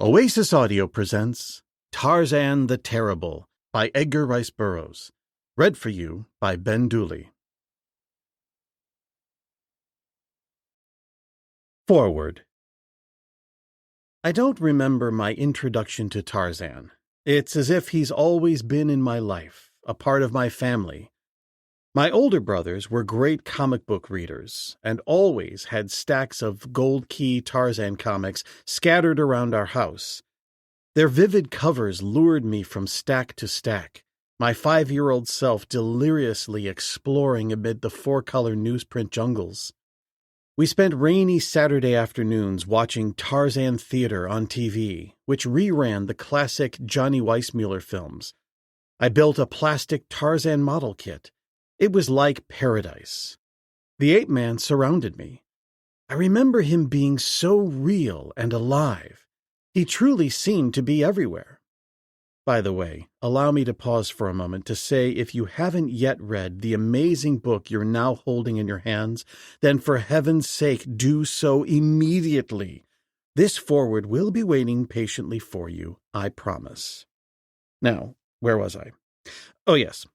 Oasis Audio presents Tarzan the Terrible by Edgar Rice Burroughs. Read for you by Ben Dooley. Forward. I don't remember my introduction to Tarzan. It's as if he's always been in my life, a part of my family. My older brothers were great comic book readers and always had stacks of gold key Tarzan comics scattered around our house. Their vivid covers lured me from stack to stack, my 5-year-old self deliriously exploring amid the four-color newsprint jungles. We spent rainy Saturday afternoons watching Tarzan Theater on TV, which reran the classic Johnny Weissmuller films. I built a plastic Tarzan model kit. It was like paradise. The ape-man surrounded me. I remember him being so real and alive. He truly seemed to be everywhere. By the way, allow me to pause for a moment to say if you haven't yet read the amazing book you're now holding in your hands, then for heaven's sake do so immediately. This foreword will be waiting patiently for you, I promise. Now, where was I? Oh yes.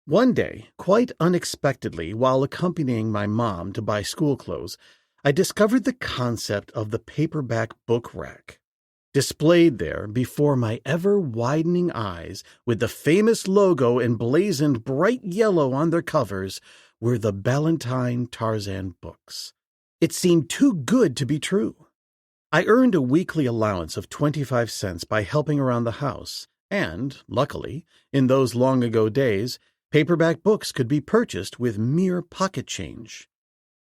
One day, quite unexpectedly, while accompanying my mom to buy school clothes, I discovered the concept of the paperback book rack. Displayed there before my ever-widening eyes, with the famous logo emblazoned bright yellow on their covers, were the Ballantine Tarzan books. It seemed too good to be true. I earned a weekly allowance of 25 cents by helping around the house, and, luckily, in those long-ago days, paperback books could be purchased with mere pocket change.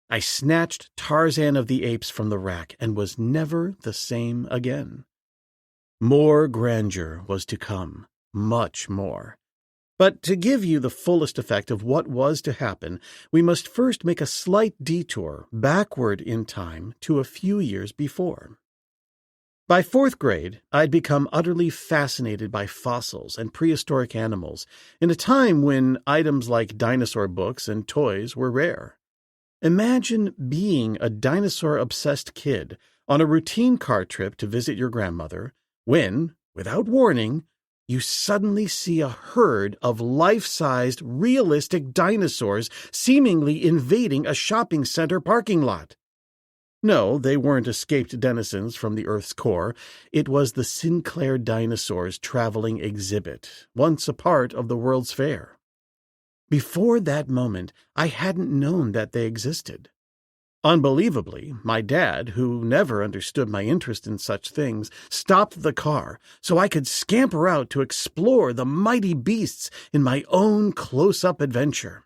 I snatched Tarzan of the Apes from the rack and was never the same again. More grandeur was to come, much more. But to give you the fullest effect of what was to happen, we must first make a slight detour backward in time to a few years before. By 4th grade, I'd become utterly fascinated by fossils and prehistoric animals in a time when items like dinosaur books and toys were rare. Imagine being a dinosaur-obsessed kid on a routine car trip to visit your grandmother when, without warning, you suddenly see a herd of life-sized, realistic dinosaurs seemingly invading a shopping center parking lot. No, they weren't escaped denizens from the Earth's core. It was the Sinclair Dinosaurs Traveling Exhibit, once a part of the World's Fair. Before that moment, I hadn't known that they existed. Unbelievably, my dad, who never understood my interest in such things, stopped the car so I could scamper out to explore the mighty beasts in my own close-up adventure.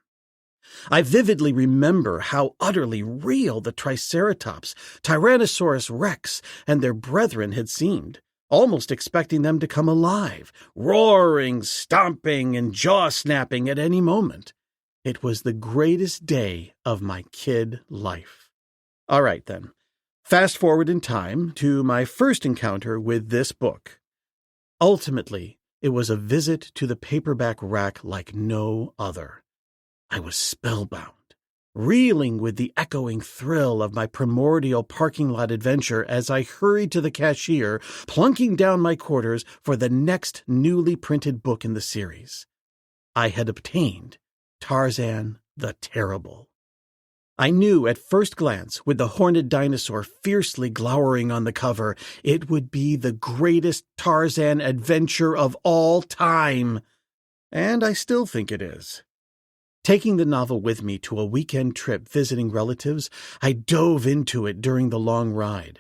I vividly remember how utterly real the Triceratops, Tyrannosaurus Rex, and their brethren had seemed, almost expecting them to come alive, roaring, stomping, and jaw-snapping at any moment. It was the greatest day of my kid life. All right, then. Fast forward in time to my first encounter with this book. Ultimately, it was a visit to the paperback rack like no other. I was spellbound, reeling with the echoing thrill of my primordial parking lot adventure as I hurried to the cashier, plunking down my quarters for the next newly printed book in the series. I had obtained Tarzan the Terrible. I knew at first glance, with the horned dinosaur fiercely glowering on the cover, it would be the greatest Tarzan adventure of all time. And I still think it is. Taking the novel with me to a weekend trip visiting relatives, I dove into it during the long ride.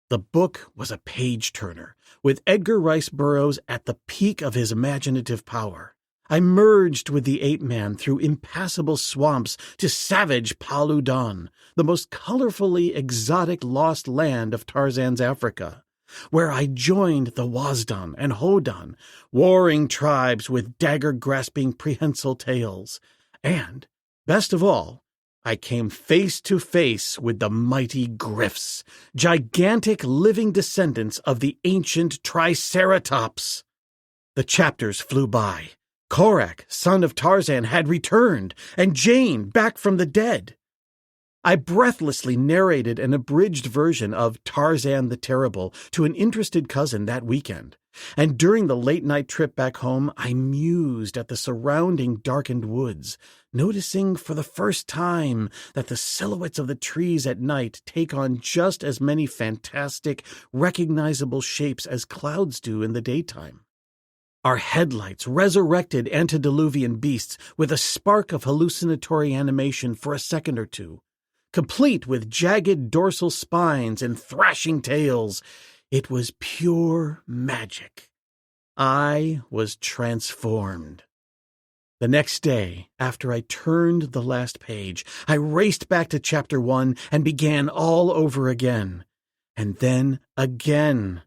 The book was a page-turner, with Edgar Rice Burroughs at the peak of his imaginative power. I merged with the ape-man through impassable swamps to savage Paludan, the most colorfully exotic lost land of Tarzan's Africa, where I joined the Wazdan and Hodan, warring tribes with dagger-grasping prehensile tales. And, best of all, I came face to face with the mighty gryfs, gigantic living descendants of the ancient Triceratops. The chapters flew by. Korak, son of Tarzan, had returned, and Jane back from the dead. I breathlessly narrated an abridged version of Tarzan the Terrible to an interested cousin that weekend, and during the late-night trip back home, I mused at the surrounding darkened woods, noticing for the first time that the silhouettes of the trees at night take on just as many fantastic, recognizable shapes as clouds do in the daytime. Our headlights resurrected antediluvian beasts with a spark of hallucinatory animation for a second or two. Complete with jagged dorsal spines and thrashing tails, it was pure magic. I was transformed. The next day, after I turned the last page, I raced back to Chapter 1 and began all over again. And then again.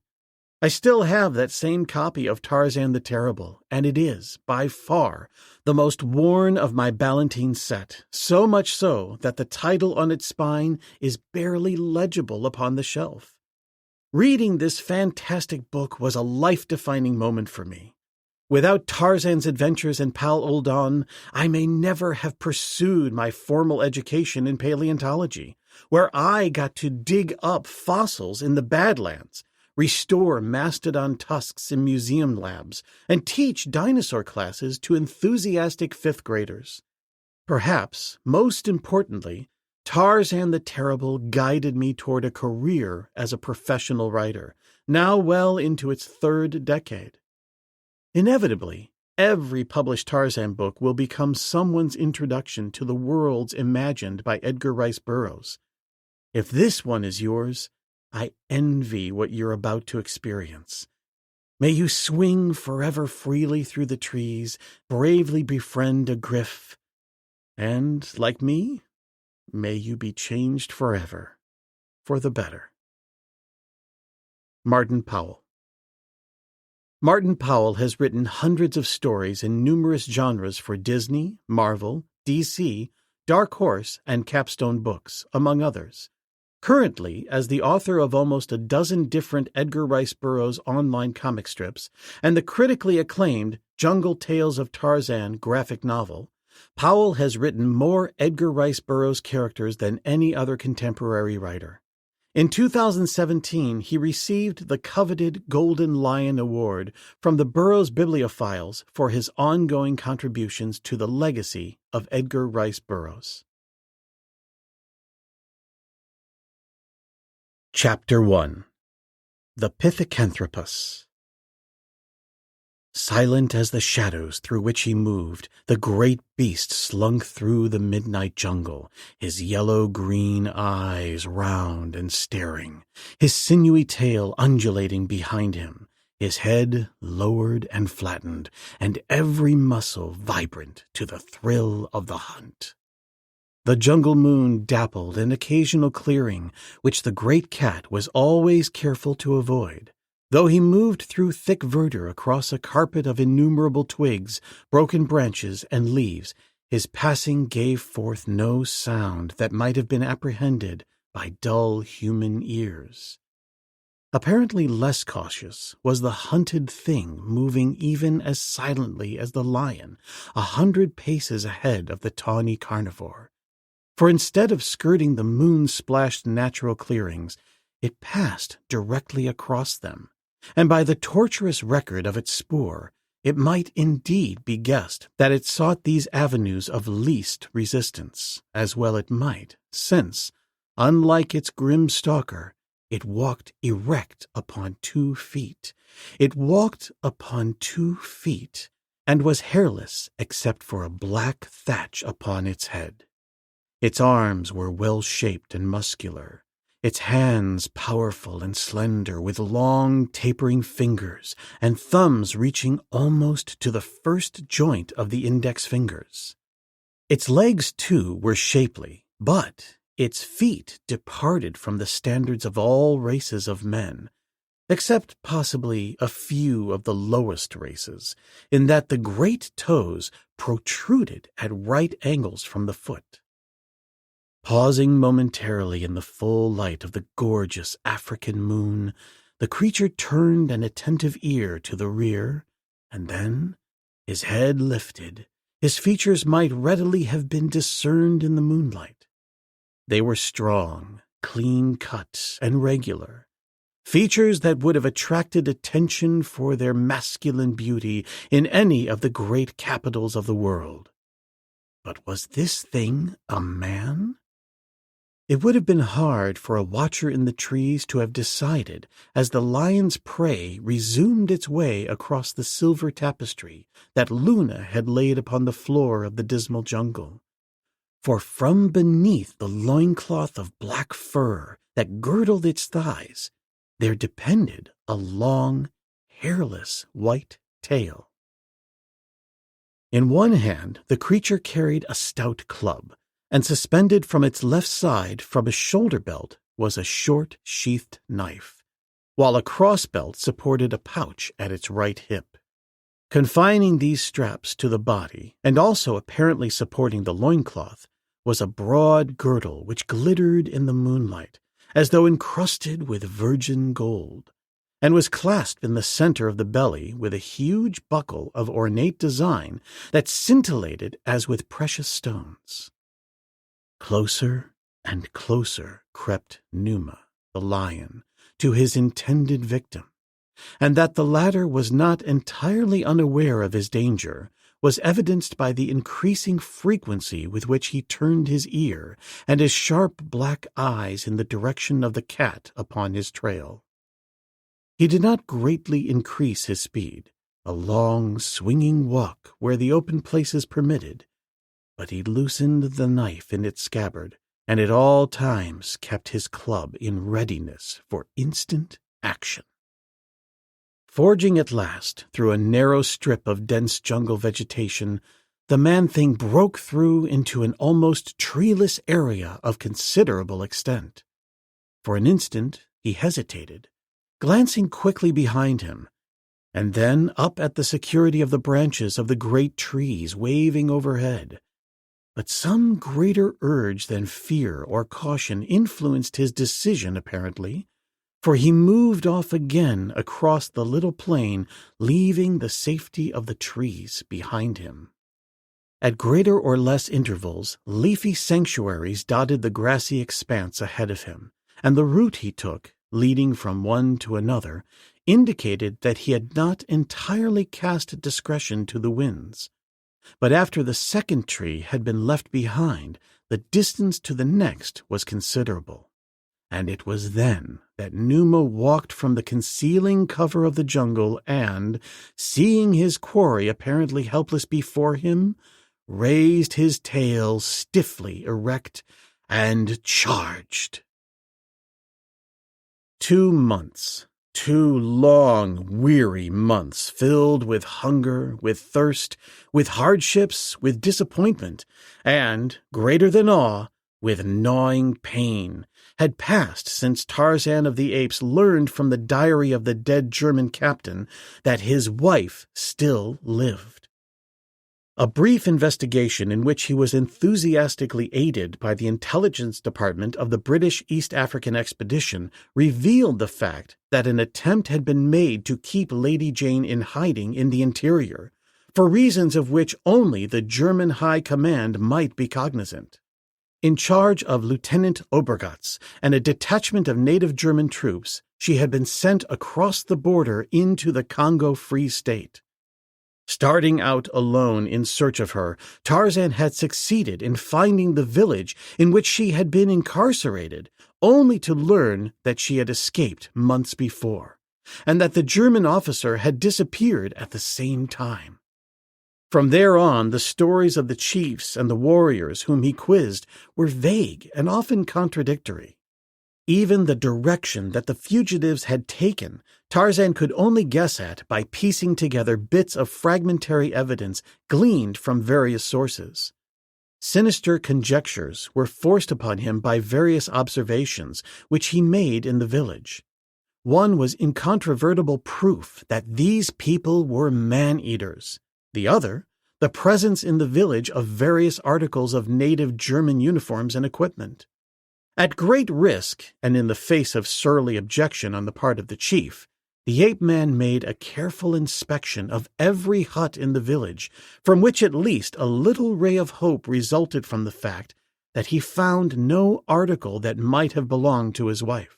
I still have that same copy of Tarzan the Terrible, and it is, by far, the most worn of my Ballantine set, so much so that the title on its spine is barely legible upon the shelf. Reading this fantastic book was a life-defining moment for me. Without Tarzan's adventures and Pal Uldon, I may never have pursued my formal education in paleontology, where I got to dig up fossils in the Badlands, restore mastodon tusks in museum labs, and teach dinosaur classes to enthusiastic fifth graders. Perhaps, most importantly, Tarzan the Terrible guided me toward a career as a professional writer, now well into its third decade. Inevitably, every published Tarzan book will become someone's introduction to the worlds imagined by Edgar Rice Burroughs. If this one is yours, I envy what you're about to experience. May you swing forever freely through the trees, bravely befriend a gryf, and, like me, may you be changed forever, for the better. Martin Powell. Martin Powell has written hundreds of stories in numerous genres for Disney, Marvel, DC, Dark Horse, and Capstone Books, among others. Currently, as the author of almost a dozen different Edgar Rice Burroughs online comic strips and the critically acclaimed Jungle Tales of Tarzan graphic novel, Powell has written more Edgar Rice Burroughs characters than any other contemporary writer. In 2017, he received the coveted Golden Lion Award from the Burroughs Bibliophiles for his ongoing contributions to the legacy of Edgar Rice Burroughs. Chapter 1. The Pithecanthropus. Silent as the shadows through which he moved, the great beast slunk through the midnight jungle, his yellow-green eyes round and staring, his sinewy tail undulating behind him, his head lowered and flattened, and every muscle vibrant to the thrill of the hunt. The jungle moon dappled an occasional clearing, which the great cat was always careful to avoid. Though he moved through thick verdure across a carpet of innumerable twigs, broken branches, and leaves, his passing gave forth no sound that might have been apprehended by dull human ears. Apparently less cautious was the hunted thing moving even as silently as the lion, 100 paces ahead of the tawny carnivore. For instead of skirting the moon-splashed natural clearings, it passed directly across them, and by the tortuous record of its spoor, it might indeed be guessed that it sought these avenues of least resistance, as well it might, since, unlike its grim stalker, it walked erect upon 2 feet. It walked upon 2 feet, and was hairless except for a black thatch upon its head. Its arms were well-shaped and muscular, its hands powerful and slender, with long, tapering fingers and thumbs reaching almost to the first joint of the index fingers. Its legs, too, were shapely, but its feet departed from the standards of all races of men, except possibly a few of the lowest races, in that the great toes protruded at right angles from the foot. Pausing momentarily in the full light of the gorgeous African moon, the creature turned an attentive ear to the rear, and then, his head lifted, his features might readily have been discerned in the moonlight. They were strong, clean-cut, and regular, features that would have attracted attention for their masculine beauty in any of the great capitals of the world. But was this thing a man? It would have been hard for a watcher in the trees to have decided as the lion's prey resumed its way across the silver tapestry that Luna had laid upon the floor of the dismal jungle. For from beneath the loincloth of black fur that girdled its thighs, there depended a long, hairless white tail. In one hand the creature carried a stout club, and suspended from its left side from a shoulder belt was a short sheathed knife, while a cross belt supported a pouch at its right hip. Confining these straps to the body, and also apparently supporting the loincloth, was a broad girdle which glittered in the moonlight, as though encrusted with virgin gold, and was clasped in the center of the belly with a huge buckle of ornate design that scintillated as with precious stones. Closer and closer crept Numa, the lion, to his intended victim, and that the latter was not entirely unaware of his danger was evidenced by the increasing frequency with which he turned his ear and his sharp black eyes in the direction of the cat upon his trail. He did not greatly increase his speed, a long, swinging walk where the open places permitted, but he loosened the knife in its scabbard, and at all times kept his club in readiness for instant action. Forging at last through a narrow strip of dense jungle vegetation, the man-thing broke through into an almost treeless area of considerable extent. For an instant he hesitated, glancing quickly behind him, and then up at the security of the branches of the great trees waving overhead. But some greater urge than fear or caution influenced his decision, apparently, for he moved off again across the little plain, leaving the safety of the trees behind him. At greater or less intervals, leafy sanctuaries dotted the grassy expanse ahead of him, and the route he took, leading from one to another, indicated that he had not entirely cast discretion to the winds. But after the second tree had been left behind, the distance to the next was considerable, and it was then that Numa walked from the concealing cover of the jungle and, seeing his quarry apparently helpless before him, raised his tail stiffly erect and charged. 2 months. 2 long, weary months filled with hunger, with thirst, with hardships, with disappointment, and, greater than awe, with gnawing pain, had passed since Tarzan of the Apes learned from the diary of the dead German captain that his wife still lived. A brief investigation in which he was enthusiastically aided by the intelligence department of the British East African expedition revealed the fact that an attempt had been made to keep Lady Jane in hiding in the interior, for reasons of which only the German High Command might be cognizant. In charge of Lieutenant Obergatz and a detachment of native German troops, she had been sent across the border into the Congo Free State. Starting out alone in search of her, Tarzan had succeeded in finding the village in which she had been incarcerated, only to learn that she had escaped months before, and that the German officer had disappeared at the same time. From there on, the stories of the chiefs and the warriors whom he quizzed were vague and often contradictory. Even the direction that the fugitives had taken, Tarzan could only guess at by piecing together bits of fragmentary evidence gleaned from various sources. Sinister conjectures were forced upon him by various observations which he made in the village. One was incontrovertible proof that these people were man-eaters. The other, the presence in the village of various articles of native German uniforms and equipment. At great risk, and in the face of surly objection on the part of the chief, the ape-man made a careful inspection of every hut in the village, from which at least a little ray of hope resulted from the fact that he found no article that might have belonged to his wife.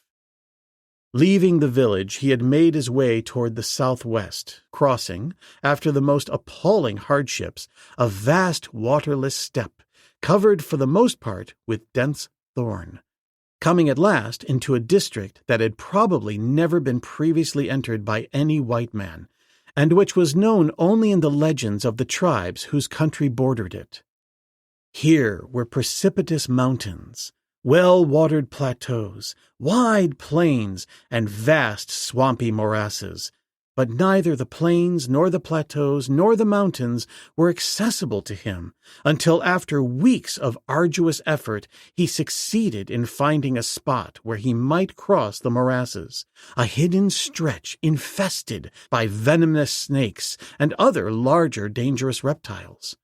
Leaving the village, he had made his way toward the southwest, crossing, after the most appalling hardships, a vast waterless steppe, covered for the most part with dense thorn, coming at last into a district that had probably never been previously entered by any white man, and which was known only in the legends of the tribes whose country bordered it. Here were precipitous mountains, well-watered plateaus, wide plains, and vast swampy morasses, but neither the plains nor the plateaus nor the mountains were accessible to him until after weeks of arduous effort he succeeded in finding a spot where he might cross the morasses, a hidden stretch infested by venomous snakes and other larger dangerous reptiles.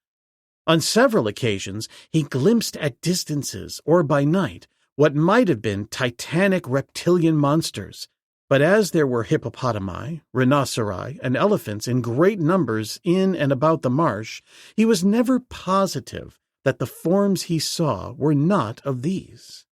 On several occasions he glimpsed at distances or by night what might have been titanic reptilian monsters, but as there were hippopotami, rhinoceri, and elephants in great numbers in and about the marsh, he was never positive that the forms he saw were not of these.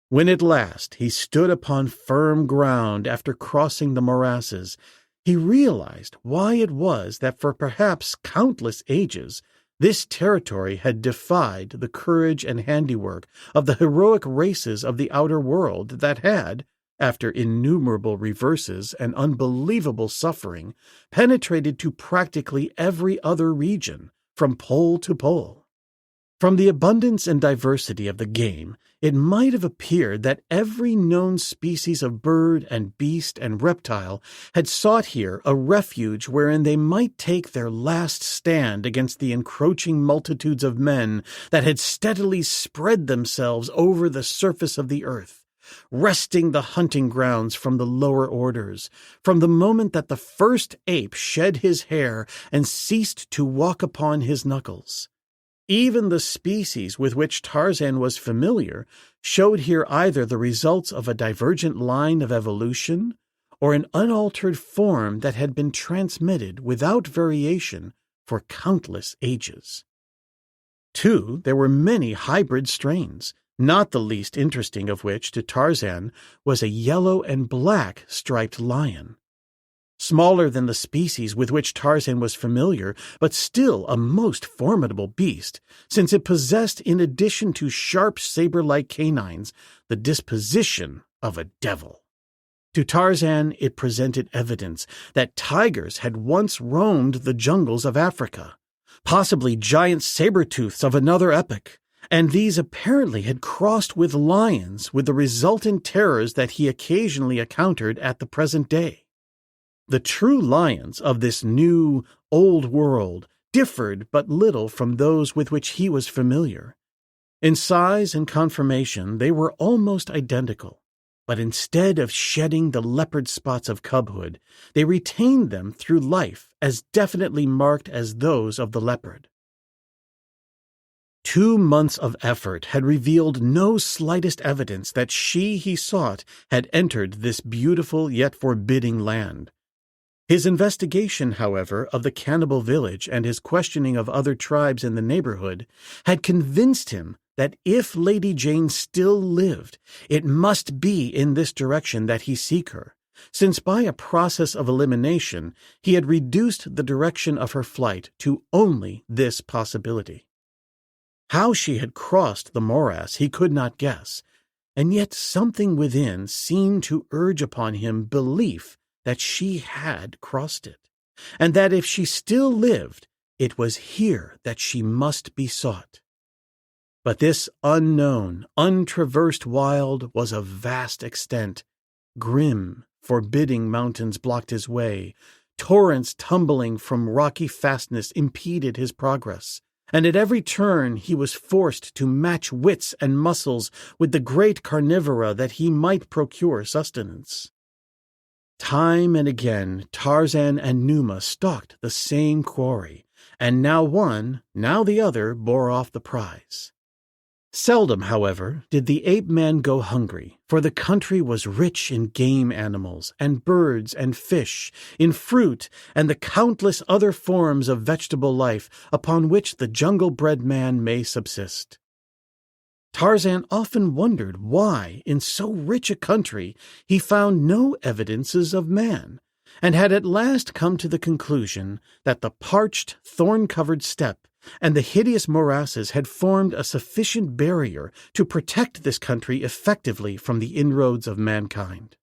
When at last he stood upon firm ground after crossing the morasses, he realized why it was that for perhaps countless ages this territory had defied the courage and handiwork of the heroic races of the outer world that had, after innumerable reverses and unbelievable suffering, penetrated to practically every other region, from pole to pole. From the abundance and diversity of the game, it might have appeared that every known species of bird and beast and reptile had sought here a refuge wherein they might take their last stand against the encroaching multitudes of men that had steadily spread themselves over the surface of the earth, wresting the hunting grounds from the lower orders, from the moment that the first ape shed his hair and ceased to walk upon his knuckles. Even the species with which Tarzan was familiar showed here either the results of a divergent line of evolution or an unaltered form that had been transmitted without variation for countless ages. Too, there were many hybrid strains, not the least interesting of which to Tarzan was a yellow and black striped lion. Smaller than the species with which Tarzan was familiar, but still a most formidable beast, since it possessed, in addition to sharp saber-like canines, the disposition of a devil. To Tarzan it presented evidence that tigers had once roamed the jungles of Africa, possibly giant saber-tooths of another epoch, and these apparently had crossed with lions with the resultant terrors that he occasionally encountered at the present day. The true lions of this new, old world differed but little from those with which he was familiar. In size and conformation they were almost identical, but instead of shedding the leopard spots of cubhood, they retained them through life as definitely marked as those of the leopard. 2 months of effort had revealed no slightest evidence that she he sought had entered this beautiful yet forbidding land. His investigation, however, of the cannibal village and his questioning of other tribes in the neighborhood had convinced him that if Lady Jane still lived, it must be in this direction that he seek her, since by a process of elimination he had reduced the direction of her flight to only this possibility. How she had crossed the morass he could not guess, and yet something within seemed to urge upon him belief that she had crossed it, and that if she still lived, it was here that she must be sought. But this unknown, untraversed wild was of vast extent. Grim, forbidding mountains blocked his way, torrents tumbling from rocky fastness impeded his progress, and at every turn he was forced to match wits and muscles with the great carnivora that he might procure sustenance. Time and again Tarzan and Numa stalked the same quarry, and now one, now the other bore off the prize. Seldom, however, did the ape-man go hungry, for the country was rich in game animals, and birds and fish, in fruit, and the countless other forms of vegetable life upon which the jungle-bred man may subsist. Tarzan often wondered why, in so rich a country, he found no evidences of man, and had at last come to the conclusion that the parched, thorn-covered steppe and the hideous morasses had formed a sufficient barrier to protect this country effectively from the inroads of mankind.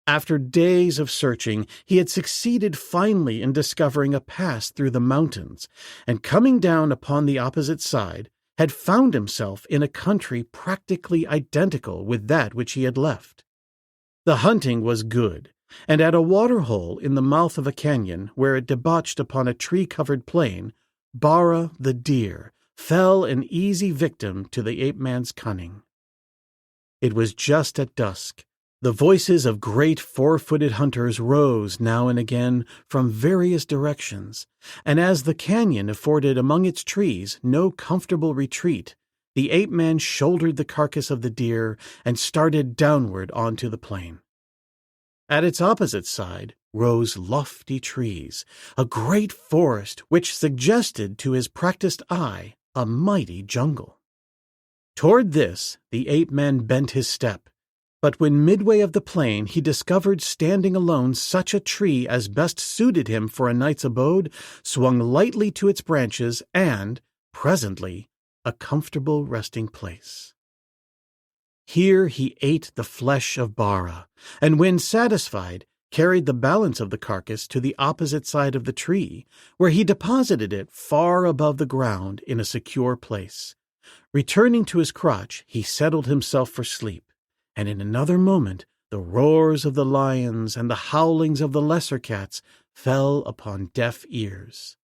After days of searching, he had succeeded finally in discovering a pass through the mountains, and coming down upon the opposite side, had found himself in a country practically identical with that which he had left. The hunting was good, and at a waterhole in the mouth of a canyon where it debouched upon a tree-covered plain, Bara the deer fell an easy victim to the ape-man's cunning. It was just at dusk. The voices of great four-footed hunters rose now and again from various directions, and as the canyon afforded among its trees no comfortable retreat, the ape-man shouldered the carcass of the deer and started downward onto the plain. At its opposite side rose lofty trees, a great forest which suggested to his practiced eye a mighty jungle. Toward this the ape-man bent his step, but when midway of the plain he discovered standing alone such a tree as best suited him for a night's abode, swung lightly to its branches, and, presently, a comfortable resting place. Here he ate the flesh of Bara, and when satisfied, carried the balance of the carcass to the opposite side of the tree, where he deposited it far above the ground in a secure place. Returning to his crotch, he settled himself for sleep, and in another moment the roars of the lions and the howlings of the lesser cats fell upon deaf ears.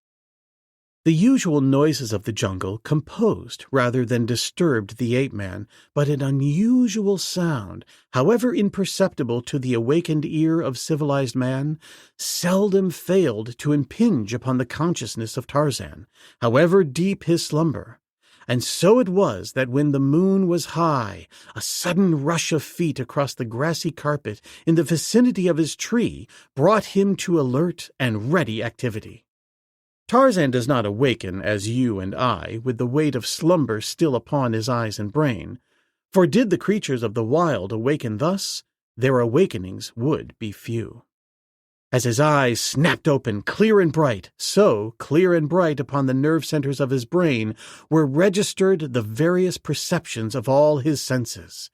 The usual noises of the jungle composed rather than disturbed the ape-man, but an unusual sound, however imperceptible to the awakened ear of civilized man, seldom failed to impinge upon the consciousness of Tarzan, however deep his slumber. And so it was that when the moon was high, a sudden rush of feet across the grassy carpet in the vicinity of his tree brought him to alert and ready activity. Tarzan does not awaken as you and I, with the weight of slumber still upon his eyes and brain, for did the creatures of the wild awaken thus, their awakenings would be few. As his eyes snapped open clear and bright, so clear and bright upon the nerve centers of his brain were registered the various perceptions of all his senses.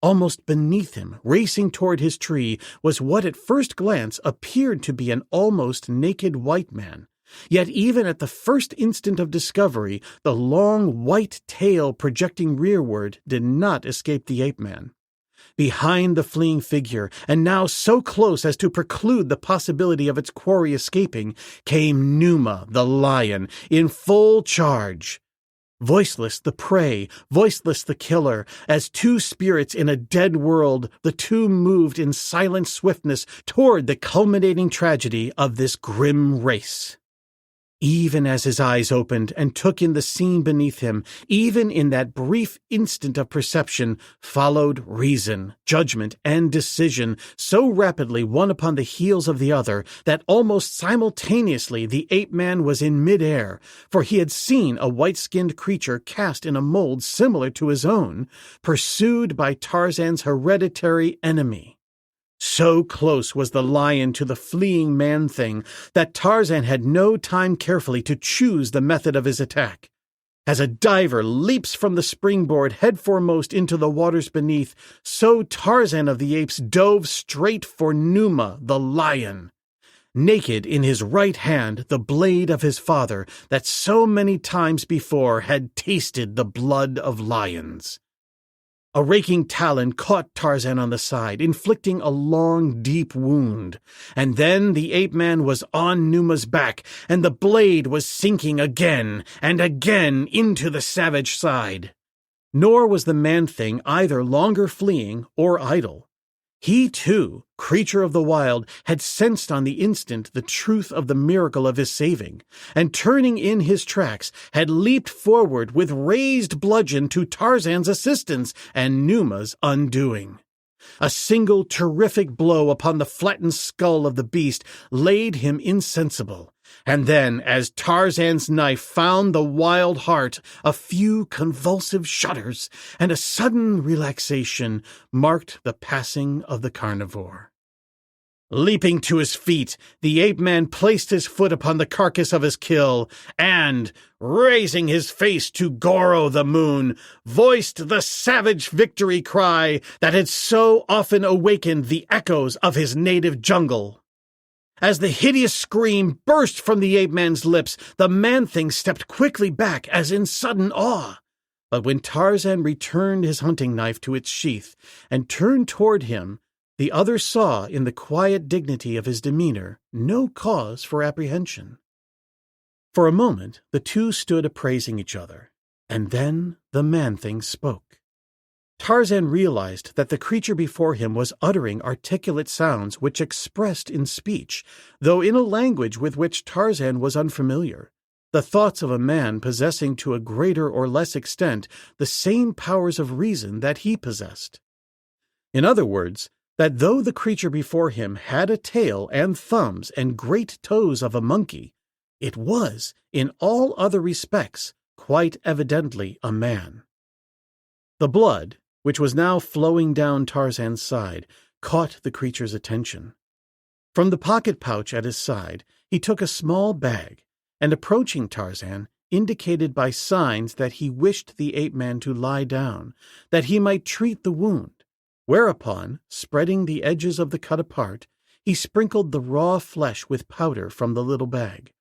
Almost beneath him, racing toward his tree, was what at first glance appeared to be an almost naked white man. Yet even at the first instant of discovery, the long white tail projecting rearward did not escape the ape-man. Behind the fleeing figure, and now so close as to preclude the possibility of its quarry escaping, came Numa the lion, in full charge. Voiceless the prey, voiceless the killer, as two spirits in a dead world, the two moved in silent swiftness toward the culminating tragedy of this grim race. Even as his eyes opened and took in the scene beneath him, even in that brief instant of perception, followed reason, judgment, and decision, so rapidly one upon the heels of the other that almost simultaneously the ape-man was in mid-air, for he had seen a white-skinned creature cast in a mold similar to his own, pursued by Tarzan's hereditary enemy. So close was the lion to the fleeing man-thing that Tarzan had no time carefully to choose the method of his attack. As a diver leaps from the springboard headforemost into the waters beneath, so Tarzan of the Apes dove straight for Numa, the lion. Naked in his right hand the blade of his father that so many times before had tasted the blood of lions. A raking talon caught Tarzan on the side, inflicting a long, deep wound. And then the ape-man was on Numa's back, and the blade was sinking again and again into the savage side. Nor was the man-thing either longer fleeing or idle. He, too, creature of the wild, had sensed on the instant the truth of the miracle of his saving, and turning in his tracks, had leaped forward with raised bludgeon to Tarzan's assistance and Numa's undoing. A single terrific blow upon the flattened skull of the beast laid him insensible, And then, as Tarzan's knife found the wild heart, a few convulsive shudders and a sudden relaxation marked the passing of the carnivore. Leaping to his feet, the ape-man placed his foot upon the carcass of his kill and, raising his face to Goro the moon, voiced the savage victory cry that had so often awakened the echoes of his native jungle. As the hideous scream burst from the ape-man's lips, the man-thing stepped quickly back as in sudden awe. But when Tarzan returned his hunting knife to its sheath and turned toward him, the other saw in the quiet dignity of his demeanor no cause for apprehension. For a moment the two stood appraising each other, and then the man-thing spoke. Tarzan realized that the creature before him was uttering articulate sounds which expressed in speech, though in a language with which Tarzan was unfamiliar, the thoughts of a man possessing to a greater or less extent the same powers of reason that he possessed. In other words, that though the creature before him had a tail and thumbs and great toes of a monkey, it was, in all other respects, quite evidently a man. The blood, which was now flowing down Tarzan's side, caught the creature's attention. From the pocket pouch at his side, he took a small bag, and approaching Tarzan, indicated by signs that he wished the ape-man to lie down, that he might treat the wound. Whereupon, spreading the edges of the cut apart, he sprinkled the raw flesh with powder from the little bag.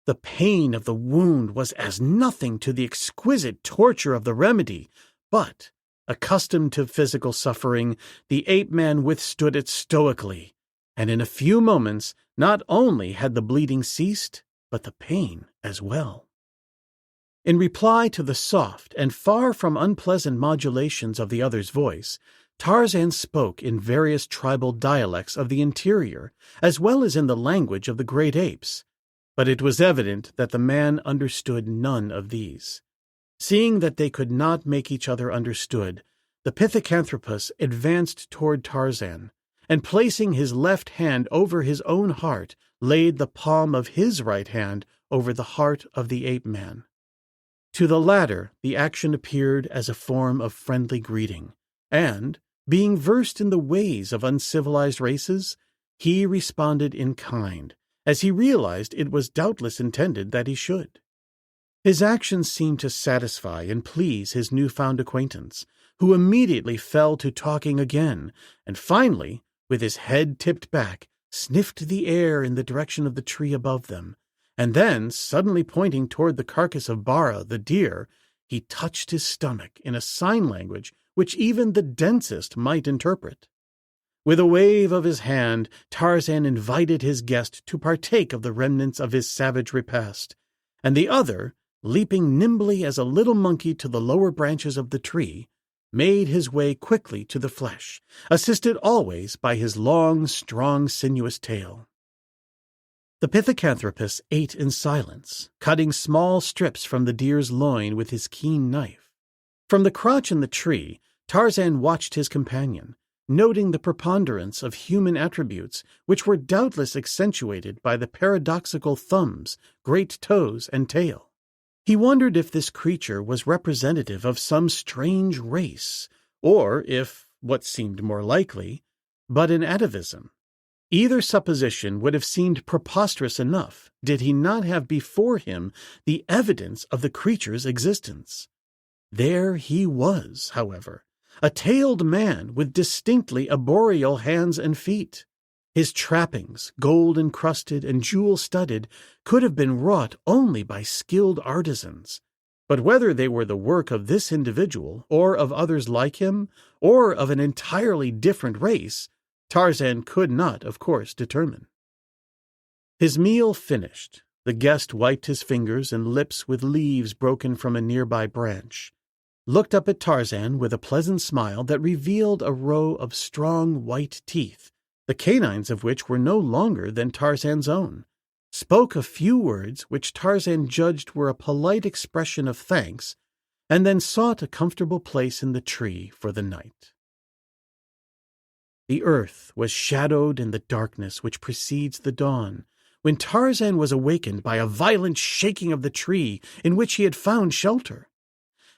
The pain of the wound was as nothing to the exquisite torture of the remedy, but, accustomed to physical suffering, the ape-man withstood it stoically, and in a few moments not only had the bleeding ceased, but the pain as well. In reply to the soft and far from unpleasant modulations of the other's voice, Tarzan spoke in various tribal dialects of the interior, as well as in the language of the great apes, but it was evident that the man understood none of these. Seeing that they could not make each other understood, the Pithecanthropus advanced toward Tarzan, and placing his left hand over his own heart, laid the palm of his right hand over the heart of the ape-man. To the latter the action appeared as a form of friendly greeting, and, being versed in the ways of uncivilized races, he responded in kind, as he realized it was doubtless intended that he should. His actions seemed to satisfy and please his newfound acquaintance, who immediately fell to talking again, and finally, with his head tipped back, sniffed the air in the direction of the tree above them, and then, suddenly pointing toward the carcass of Bara, the deer, he touched his stomach in a sign language which even the densest might interpret. With a wave of his hand, Tarzan invited his guest to partake of the remnants of his savage repast, and the other, leaping nimbly as a little monkey to the lower branches of the tree, made his way quickly to the flesh, assisted always by his long, strong, sinuous tail. The Pithecanthropus ate in silence, cutting small strips from the deer's loin with his keen knife. From the crotch in the tree, Tarzan watched his companion, noting the preponderance of human attributes which were doubtless accentuated by the paradoxical thumbs, great toes, and tail. He wondered if this creature was representative of some strange race, or if, what seemed more likely, but an atavism. Either supposition would have seemed preposterous enough did he not have before him the evidence of the creature's existence. There he was, however, a tailed man with distinctly arboreal hands and feet. His trappings, gold-encrusted and jewel-studded, could have been wrought only by skilled artisans. But whether they were the work of this individual, or of others like him, or of an entirely different race, Tarzan could not, of course, determine. His meal finished, the guest wiped his fingers and lips with leaves broken from a nearby branch, looked up at Tarzan with a pleasant smile that revealed a row of strong white teeth, the canines of which were no longer than Tarzan's own, spoke a few words which Tarzan judged were a polite expression of thanks, and then sought a comfortable place in the tree for the night. The earth was shadowed in the darkness which precedes the dawn, when Tarzan was awakened by a violent shaking of the tree in which he had found shelter.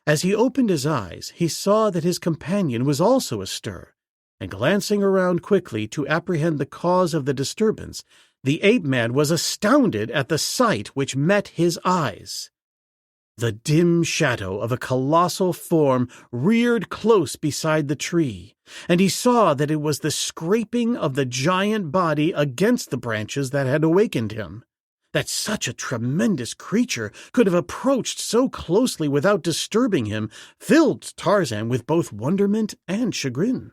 As he opened his eyes, he saw that his companion was also astir, and glancing around quickly to apprehend the cause of the disturbance, the ape-man was astounded at the sight which met his eyes. The dim shadow of a colossal form reared close beside the tree, and he saw that it was the scraping of the giant body against the branches that had awakened him. That such a tremendous creature could have approached so closely without disturbing him filled Tarzan with both wonderment and chagrin.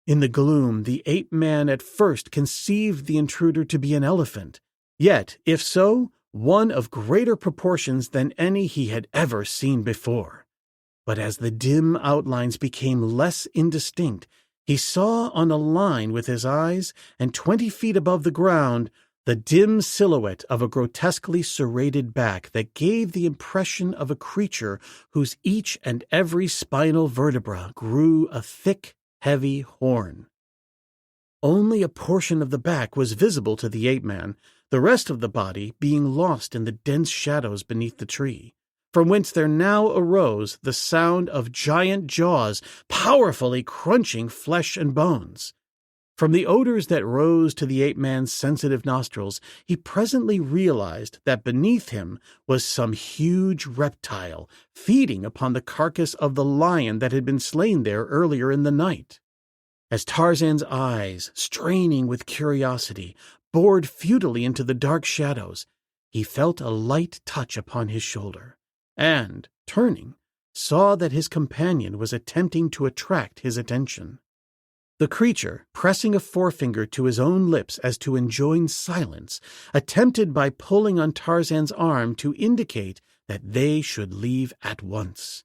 In the gloom, the ape-man at first conceived the intruder to be an elephant, yet, if so, one of greater proportions than any he had ever seen before. But as the dim outlines became less indistinct, he saw on a line with his eyes, and 20 feet above the ground, the dim silhouette of a grotesquely serrated back that gave the impression of a creature whose each and every spinal vertebra grew a thick, heavy horn. Only a portion of the back was visible to the ape-man, the rest of the body being lost in the dense shadows beneath the tree, from whence there now arose the sound of giant jaws powerfully crunching flesh and bones. From the odors that rose to the ape-man's sensitive nostrils, he presently realized that beneath him was some huge reptile feeding upon the carcass of the lion that had been slain there earlier in the night. As Tarzan's eyes, straining with curiosity, bored futilely into the dark shadows, he felt a light touch upon his shoulder, and, turning, saw that his companion was attempting to attract his attention. The creature, pressing a forefinger to his own lips as to enjoin silence, attempted by pulling on Tarzan's arm to indicate that they should leave at once.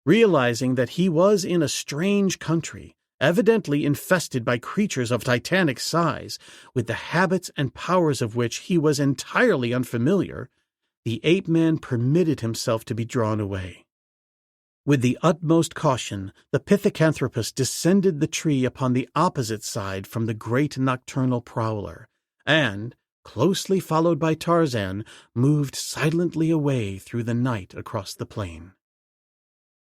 Realizing that he was in a strange country, evidently infested by creatures of titanic size, with the habits and powers of which he was entirely unfamiliar, the ape-man permitted himself to be drawn away. With the utmost caution, the pithecanthropus descended the tree upon the opposite side from the great nocturnal prowler, and, closely followed by Tarzan, moved silently away through the night across the plain.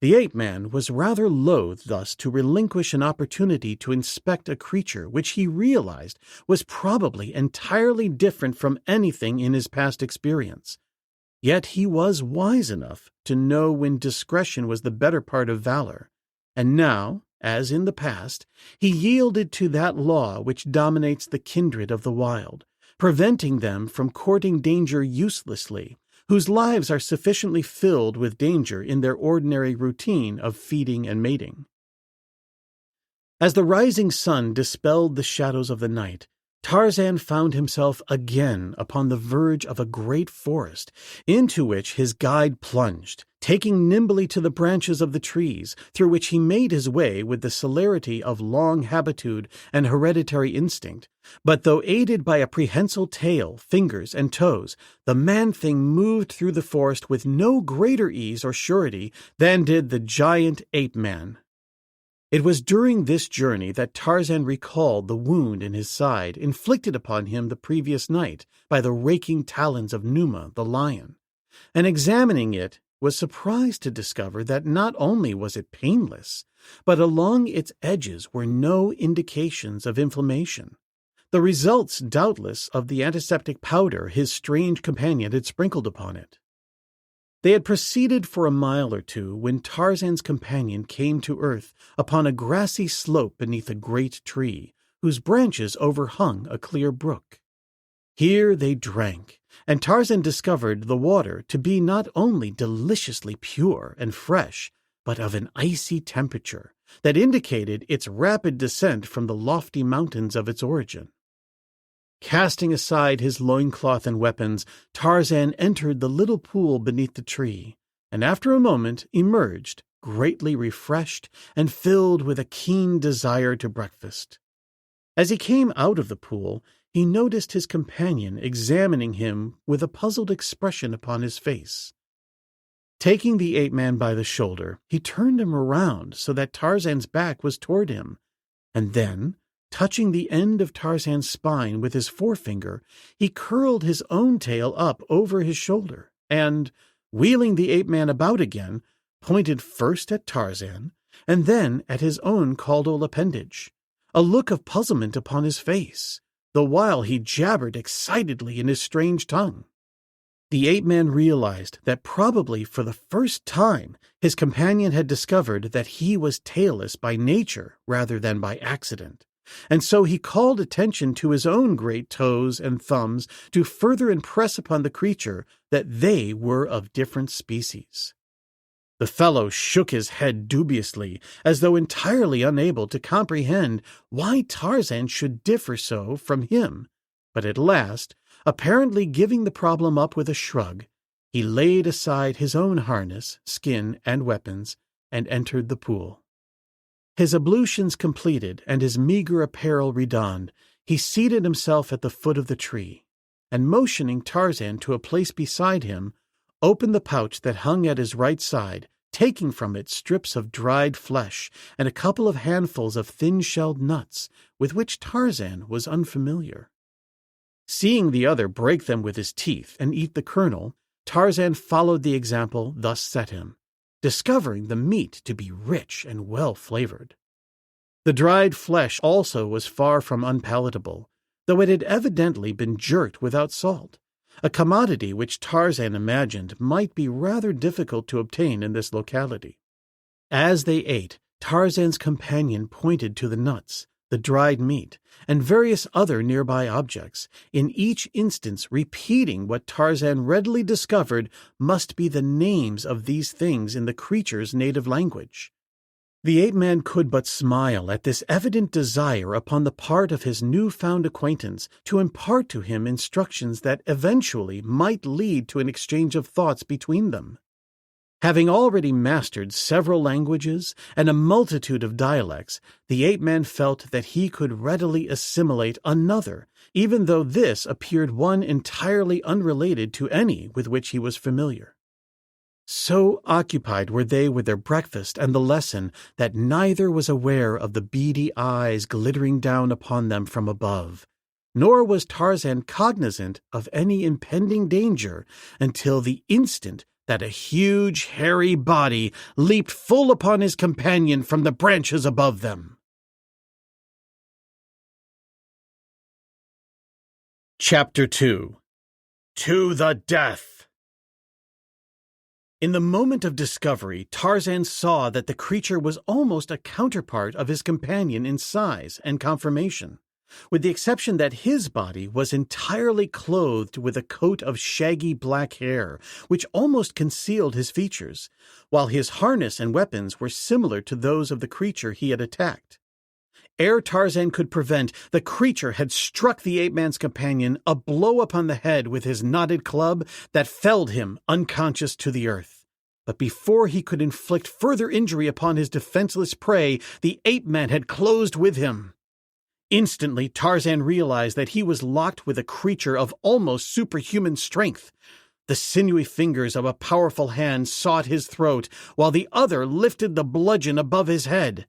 The ape-man was rather loath thus to relinquish an opportunity to inspect a creature which he realized was probably entirely different from anything in his past experience. Yet he was wise enough to know when discretion was the better part of valor, and now, as in the past, he yielded to that law which dominates the kindred of the wild, preventing them from courting danger uselessly, whose lives are sufficiently filled with danger in their ordinary routine of feeding and mating. As the rising sun dispelled the shadows of the night, Tarzan found himself again upon the verge of a great forest, into which his guide plunged, taking nimbly to the branches of the trees, through which he made his way with the celerity of long habitude and hereditary instinct. But though aided by a prehensile tail, fingers, and toes, the man-thing moved through the forest with no greater ease or surety than did the giant ape-man. It was during this journey that Tarzan recalled the wound in his side inflicted upon him the previous night by the raking talons of Numa the lion, and examining it was surprised to discover that not only was it painless, but along its edges were no indications of inflammation, the results doubtless of the antiseptic powder his strange companion had sprinkled upon it. They had proceeded for a mile or two when Tarzan's companion came to earth upon a grassy slope beneath a great tree, whose branches overhung a clear brook. Here they drank, and Tarzan discovered the water to be not only deliciously pure and fresh, but of an icy temperature that indicated its rapid descent from the lofty mountains of its origin. Casting aside his loincloth and weapons, Tarzan entered the little pool beneath the tree, and after a moment emerged, greatly refreshed and filled with a keen desire to breakfast. As he came out of the pool, he noticed his companion examining him with a puzzled expression upon his face. Taking the ape-man by the shoulder, he turned him around so that Tarzan's back was toward him, and then, Touching the end of Tarzan's spine with his forefinger, he curled his own tail up over his shoulder and, wheeling the ape-man about again, pointed first at Tarzan and then at his own caudal appendage, a look of puzzlement upon his face, the while he jabbered excitedly in his strange tongue. The ape-man realized that probably for the first time his companion had discovered that he was tailless by nature rather than by accident, and so he called attention to his own great toes and thumbs to further impress upon the creature that they were of different species. The fellow shook his head dubiously, as though entirely unable to comprehend why Tarzan should differ so from him, but at last, apparently giving the problem up with a shrug, he laid aside his own harness, skin, and weapons, and entered the pool. His ablutions completed and his meager apparel redonned, he seated himself at the foot of the tree, and motioning Tarzan to a place beside him, opened the pouch that hung at his right side, taking from it strips of dried flesh and a couple of handfuls of thin-shelled nuts with which Tarzan was unfamiliar. Seeing the other break them with his teeth and eat the kernel, Tarzan followed the example thus set him, discovering the meat to be rich and well-flavored. The dried flesh also was far from unpalatable, though it had evidently been jerked without salt, a commodity which Tarzan imagined might be rather difficult to obtain in this locality. As they ate, Tarzan's companion pointed to the nuts, the dried meat, and various other nearby objects, in each instance repeating what Tarzan readily discovered must be the names of these things in the creature's native language. The ape-man could but smile at this evident desire upon the part of his new-found acquaintance to impart to him instructions that eventually might lead to an exchange of thoughts between them. Having already mastered several languages and a multitude of dialects, the ape-man felt that he could readily assimilate another, even though this appeared one entirely unrelated to any with which he was familiar. So occupied were they with their breakfast and the lesson that neither was aware of the beady eyes glittering down upon them from above, nor was Tarzan cognizant of any impending danger until the instant that a huge, hairy body leaped full upon his companion from the branches above them. Chapter 2. To the Death. In the moment of discovery, Tarzan saw that the creature was almost a counterpart of his companion in size and conformation, with the exception that his body was entirely clothed with a coat of shaggy black hair, which almost concealed his features, while his harness and weapons were similar to those of the creature he had attacked. Ere Tarzan could prevent, the creature had struck the ape-man's companion a blow upon the head with his knotted club that felled him unconscious to the earth. But before he could inflict further injury upon his defenseless prey, the ape-man had closed with him. Instantly, Tarzan realized that he was locked with a creature of almost superhuman strength. The sinewy fingers of a powerful hand sought his throat, while the other lifted the bludgeon above his head.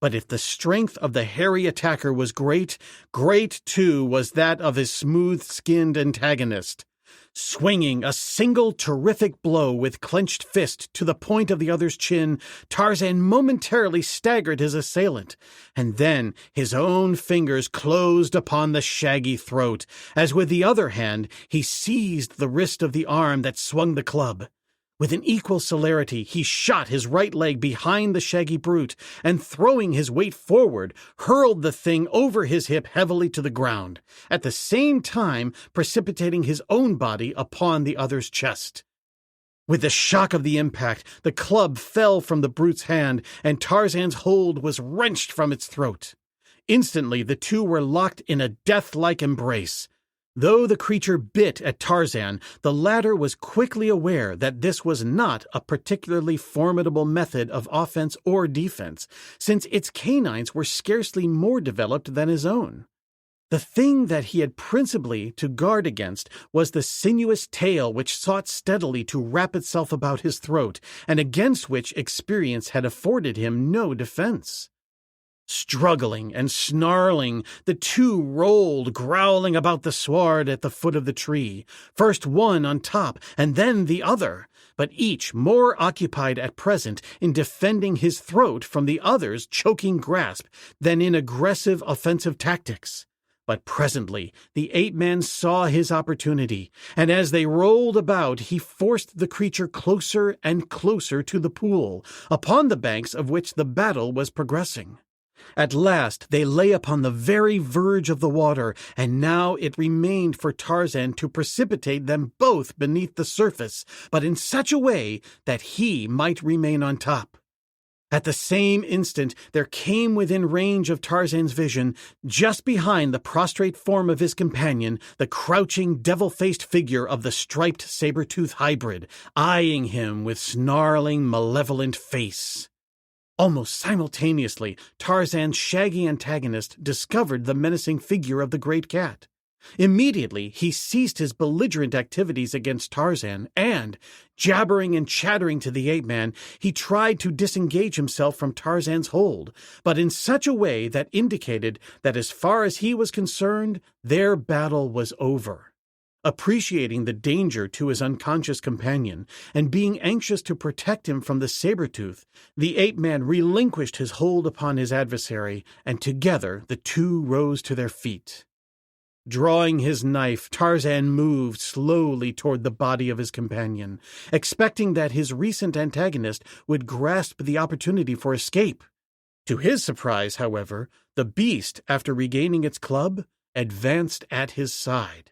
But if the strength of the hairy attacker was great, great too was that of his smooth-skinned antagonist. Swinging a single terrific blow with clenched fist to the point of the other's chin, Tarzan momentarily staggered his assailant, and then his own fingers closed upon the shaggy throat, as with the other hand he seized the wrist of the arm that swung the club. With an equal celerity, he shot his right leg behind the shaggy brute, and throwing his weight forward, hurled the thing over his hip heavily to the ground, at the same time precipitating his own body upon the other's chest. With the shock of the impact, the club fell from the brute's hand, and Tarzan's hold was wrenched from its throat. Instantly, the two were locked in a death-like embrace. Though the creature bit at Tarzan, the latter was quickly aware that this was not a particularly formidable method of offense or defense, since its canines were scarcely more developed than his own. The thing that he had principally to guard against was the sinuous tail which sought steadily to wrap itself about his throat, and against which experience had afforded him no defense. Struggling and snarling, the two rolled, growling about the sward at the foot of the tree, first one on top and then the other, but each more occupied at present in defending his throat from the other's choking grasp than in aggressive offensive tactics. But presently the ape-man saw his opportunity, and as they rolled about he forced the creature closer and closer to the pool, upon the banks of which the battle was progressing. At last they lay upon the very verge of the water, and now it remained for Tarzan to precipitate them both beneath the surface, but in such a way that he might remain on top. At the same instant there came within range of Tarzan's vision, just behind the prostrate form of his companion, the crouching, devil-faced figure of the striped saber-tooth hybrid, eyeing him with snarling, malevolent face. Almost simultaneously, Tarzan's shaggy antagonist discovered the menacing figure of the great cat. Immediately, he ceased his belligerent activities against Tarzan and, jabbering and chattering to the ape-man, he tried to disengage himself from Tarzan's hold, but in such a way that indicated that as far as he was concerned, their battle was over. Appreciating the danger to his unconscious companion, and being anxious to protect him from the saber-tooth, the ape-man relinquished his hold upon his adversary, and together the two rose to their feet. Drawing his knife, Tarzan moved slowly toward the body of his companion, expecting that his recent antagonist would grasp the opportunity for escape. To his surprise, however, the beast, after regaining its club, advanced at his side.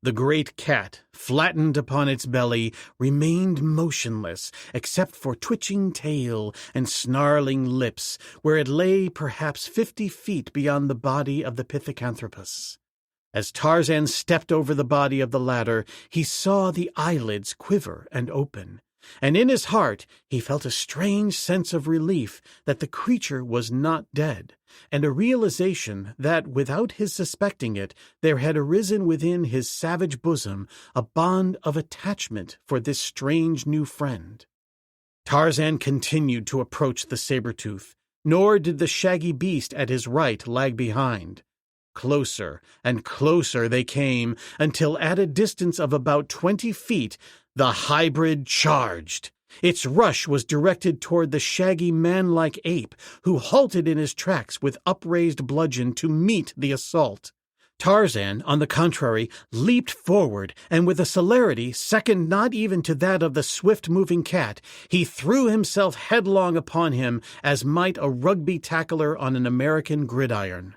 The great cat, flattened upon its belly, remained motionless, except for twitching tail and snarling lips, where it lay perhaps 50 feet beyond the body of the Pithecanthropus. As Tarzan stepped over the body of the latter, he saw the eyelids quiver and open, and in his heart he felt a strange sense of relief that the creature was not dead, and a realization that, without his suspecting it, there had arisen within his savage bosom a bond of attachment for this strange new friend. Tarzan continued to approach the saber-tooth, nor did the shaggy beast at his right lag behind. Closer and closer they came, until at a distance of about 20 feet, the hybrid charged. Its rush was directed toward the shaggy man-like ape, who halted in his tracks with upraised bludgeon to meet the assault. Tarzan, on the contrary, leaped forward, and with a celerity second not even to that of the swift-moving cat, he threw himself headlong upon him as might a rugby tackler on an American gridiron.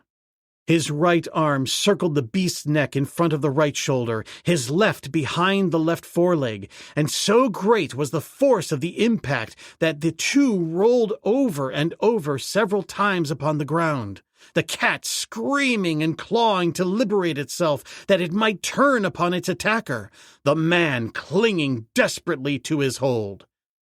His right arm circled the beast's neck in front of the right shoulder, his left behind the left foreleg, and so great was the force of the impact that the two rolled over and over several times upon the ground, the cat screaming and clawing to liberate itself that it might turn upon its attacker, the man clinging desperately to his hold.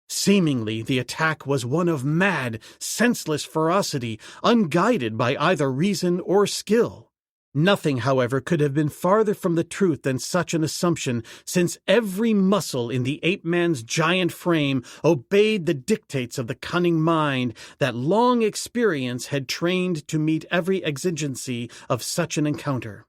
Seemingly, the attack was one of mad, senseless ferocity, unguided by either reason or skill. Nothing, however, could have been farther from the truth than such an assumption, since every muscle in the ape-man's giant frame obeyed the dictates of the cunning mind that long experience had trained to meet every exigency of such an encounter.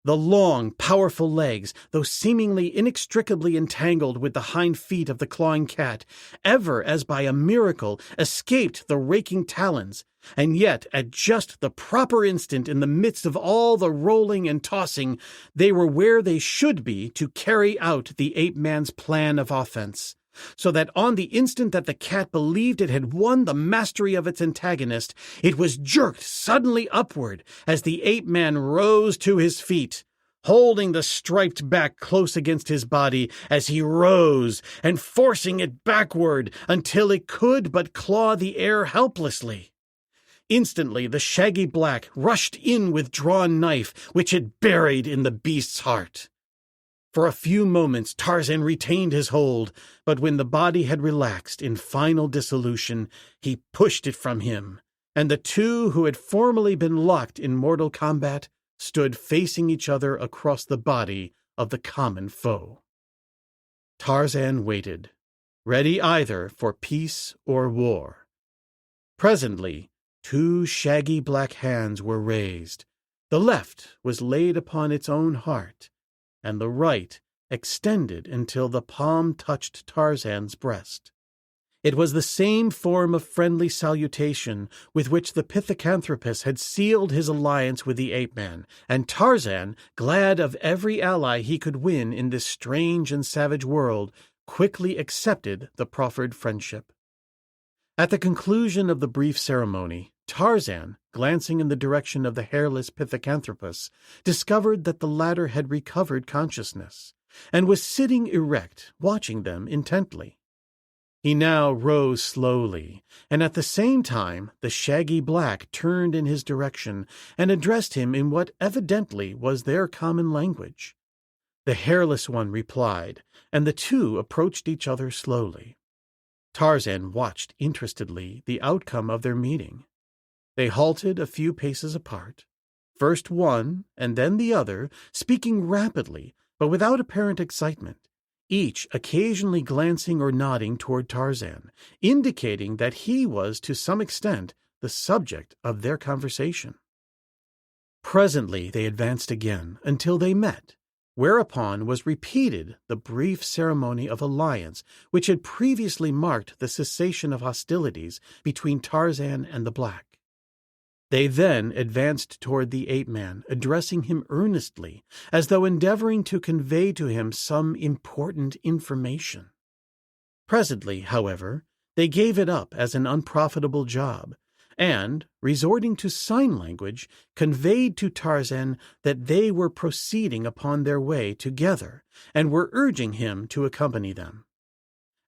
The long, powerful legs, though seemingly inextricably entangled with the hind feet of the clawing cat, ever as by a miracle escaped the raking talons, and yet at just the proper instant in the midst of all the rolling and tossing, they were where they should be to carry out the ape-man's plan of offense. So that on the instant that the cat believed it had won the mastery of its antagonist, it was jerked suddenly upward as the ape-man rose to his feet, holding the striped back close against his body as he rose and forcing it backward until it could but claw the air helplessly. Instantly the shaggy black rushed in with drawn knife, which it buried in the beast's heart. For a few moments Tarzan retained his hold, but when the body had relaxed in final dissolution, he pushed it from him, and the two who had formerly been locked in mortal combat stood facing each other across the body of the common foe. Tarzan waited, ready either for peace or war. Presently, 2 shaggy black hands were raised. The left was laid upon its own heart, and the right extended until the palm touched Tarzan's breast. It was the same form of friendly salutation with which the Pithecanthropus had sealed his alliance with the ape-man, and Tarzan, glad of every ally he could win in this strange and savage world, quickly accepted the proffered friendship. At the conclusion of the brief ceremony, Tarzan, glancing in the direction of the hairless Pithecanthropus, discovered that the latter had recovered consciousness, and was sitting erect, watching them intently. He now rose slowly, and at the same time the shaggy black turned in his direction and addressed him in what evidently was their common language. The hairless one replied, and the two approached each other slowly. Tarzan watched interestedly the outcome of their meeting. They halted a few paces apart, first one and then the other, speaking rapidly but without apparent excitement, each occasionally glancing or nodding toward Tarzan, indicating that he was to some extent the subject of their conversation. Presently they advanced again until they met, whereupon was repeated the brief ceremony of alliance which had previously marked the cessation of hostilities between Tarzan and the black. They then advanced toward the ape-man, addressing him earnestly, as though endeavoring to convey to him some important information. Presently, however, they gave it up as an unprofitable job, and, resorting to sign language, conveyed to Tarzan that they were proceeding upon their way together, and were urging him to accompany them.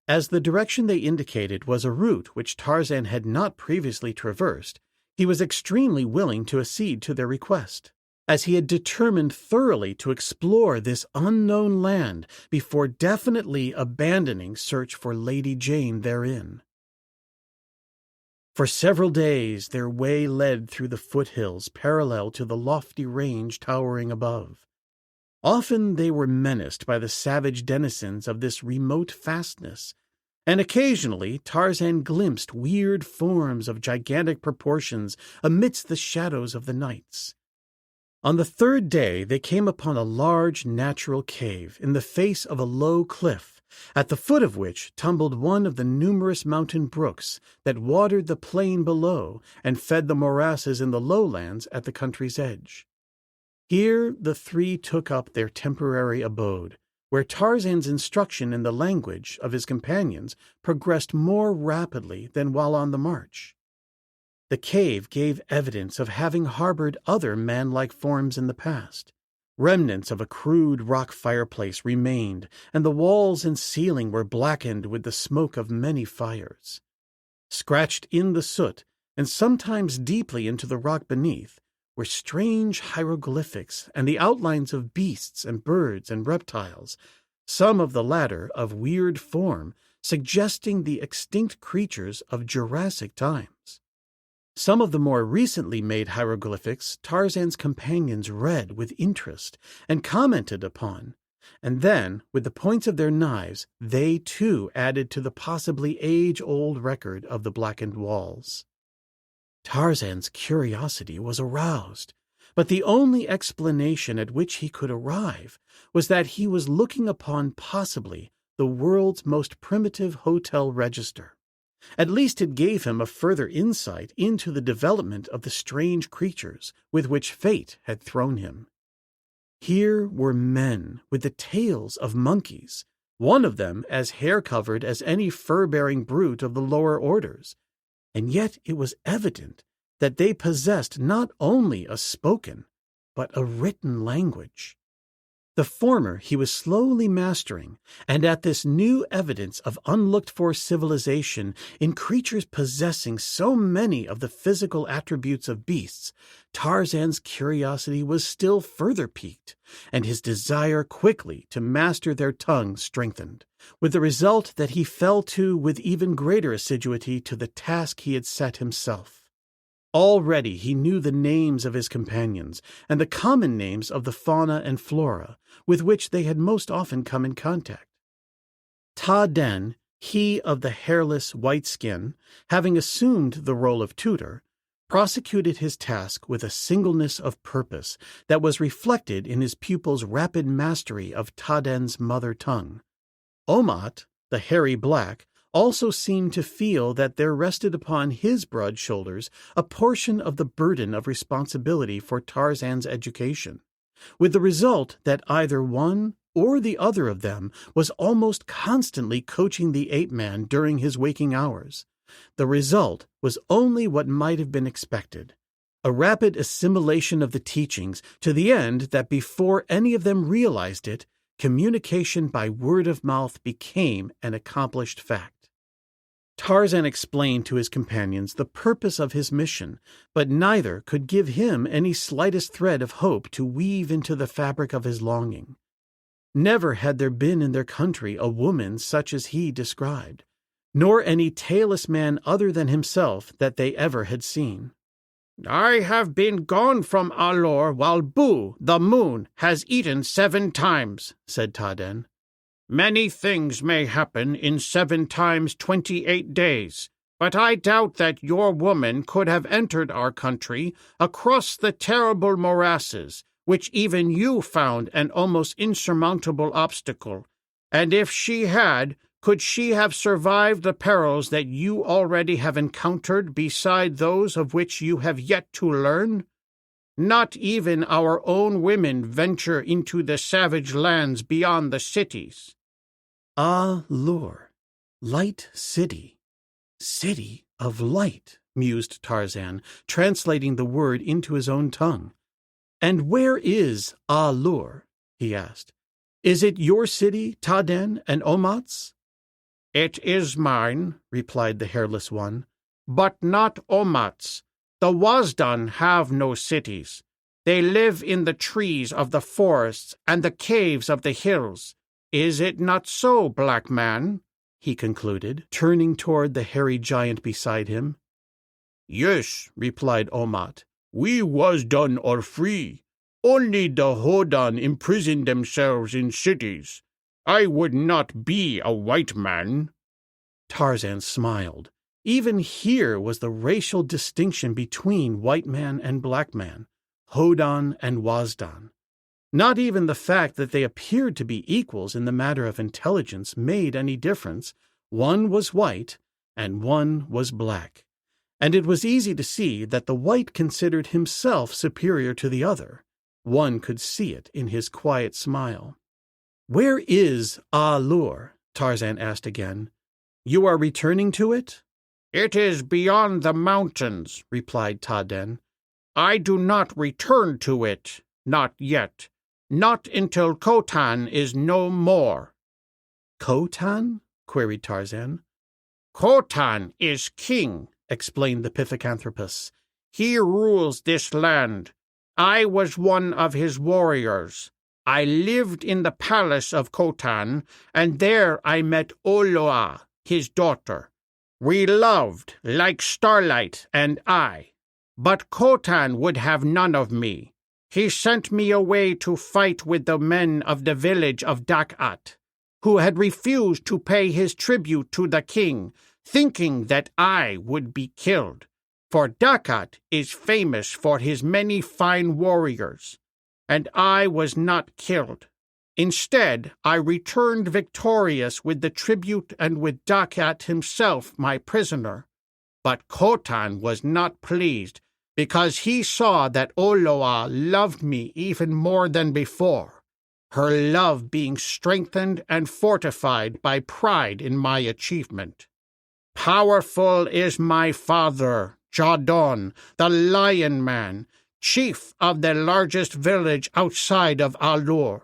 As the direction they indicated was a route which Tarzan had not previously traversed, he was extremely willing to accede to their request, as he had determined thoroughly to explore this unknown land before definitely abandoning search for Lady Jane therein. For several days their way led through the foothills parallel to the lofty range towering above. Often they were menaced by the savage denizens of this remote fastness, and occasionally Tarzan glimpsed weird forms of gigantic proportions amidst the shadows of the nights. On the 3rd day they came upon a large natural cave in the face of a low cliff, at the foot of which tumbled one of the numerous mountain brooks that watered the plain below and fed the morasses in the lowlands at the country's edge. Here the three took up their temporary abode, where Tarzan's instruction in the language of his companions progressed more rapidly than while on the march. The cave gave evidence of having harbored other man-like forms in the past. Remnants of a crude rock fireplace remained, and the walls and ceiling were blackened with the smoke of many fires. Scratched in the soot, and sometimes deeply into the rock beneath, were strange hieroglyphics and the outlines of beasts and birds and reptiles, some of the latter of weird form, suggesting the extinct creatures of Jurassic times. Some of the more recently made hieroglyphics Tarzan's companions read with interest and commented upon, and then, with the points of their knives, they too added to the possibly age-old record of the blackened walls. Tarzan's curiosity was aroused, but the only explanation at which he could arrive was that he was looking upon possibly the world's most primitive hotel register. At least it gave him a further insight into the development of the strange creatures with which fate had thrown him. Here were men with the tails of monkeys, one of them as hair-covered as any fur-bearing brute of the lower orders, and yet it was evident that they possessed not only a spoken, but a written language. The former he was slowly mastering, and at this new evidence of unlooked-for civilization in creatures possessing so many of the physical attributes of beasts, Tarzan's curiosity was still further piqued, and his desire quickly to master their tongue strengthened, with the result that he fell to with even greater assiduity to the task he had set himself. Already he knew the names of his companions, and the common names of the fauna and flora with which they had most often come in contact. Ta-den, he of the hairless white skin, having assumed the role of tutor, prosecuted his task with a singleness of purpose that was reflected in his pupil's rapid mastery of Taden's mother tongue. Omat, the hairy black, also seemed to feel that there rested upon his broad shoulders a portion of the burden of responsibility for Tarzan's education, with the result that either one or the other of them was almost constantly coaching the ape-man during his waking hours. The result was only what might have been expected, a rapid assimilation of the teachings to the end that before any of them realized it, communication by word of mouth became an accomplished fact. Tarzan explained to his companions the purpose of his mission, but neither could give him any slightest thread of hope to weave into the fabric of his longing. Never had there been in their country a woman such as he described, nor any tailless man other than himself that they ever had seen. "I have been gone from A-lur while Bu, the moon, has eaten 7 times, said Taden. "Many things may happen in 7 times 28 days, but I doubt that your woman could have entered our country across the terrible morasses, which even you found an almost insurmountable obstacle, and if she had, could she have survived the perils that you already have encountered beside those of which you have yet to learn? Not even our own women venture into the savage lands beyond the cities." A-lur, light city, city of light, mused Tarzan, translating the word into his own tongue. "And where is A-lur?" he asked. "Is it your city, Taden and Omat's?" "It is mine," replied the hairless one, "but not Omat's. The Wazdan have no cities. They live in the trees of the forests and the caves of the hills. Is it not so, black man?" he concluded, turning toward the hairy giant beside him. "Yes," replied Omat. "We Wazdan are free. Only the Hodan imprison themselves in cities. I would not be a white man." Tarzan smiled. Even here was the racial distinction between white man and black man, Hodan and Wazdan. Not even the fact that they appeared to be equals in the matter of intelligence made any difference. One was white and one was black, and it was easy to see that the white considered himself superior to the other. One could see it in his quiet smile. "Where is A-lur?" Tarzan asked again. "You are returning to it?" "It is beyond the mountains," replied Taden. "I do not return to it, not yet. Not until Khotan is no more." "Khotan?" queried Tarzan. "Khotan is king," explained the Pithecanthropus. "He rules this land. I was one of his warriors. I lived in the palace of Khotan, and there I met Oloa, his daughter. We loved like starlight and I. But Khotan would have none of me. He sent me away to fight with the men of the village of Dakat, who had refused to pay his tribute to the king, thinking that I would be killed. For Dakat is famous for his many fine warriors, and I was not killed. Instead, I returned victorious with the tribute and with Dakat himself my prisoner. But Khotan was not pleased, because he saw that Oloa loved me even more than before, her love being strengthened and fortified by pride in my achievement. Powerful is my father, Jadon, the Lion Man, chief of the largest village outside of A-lur.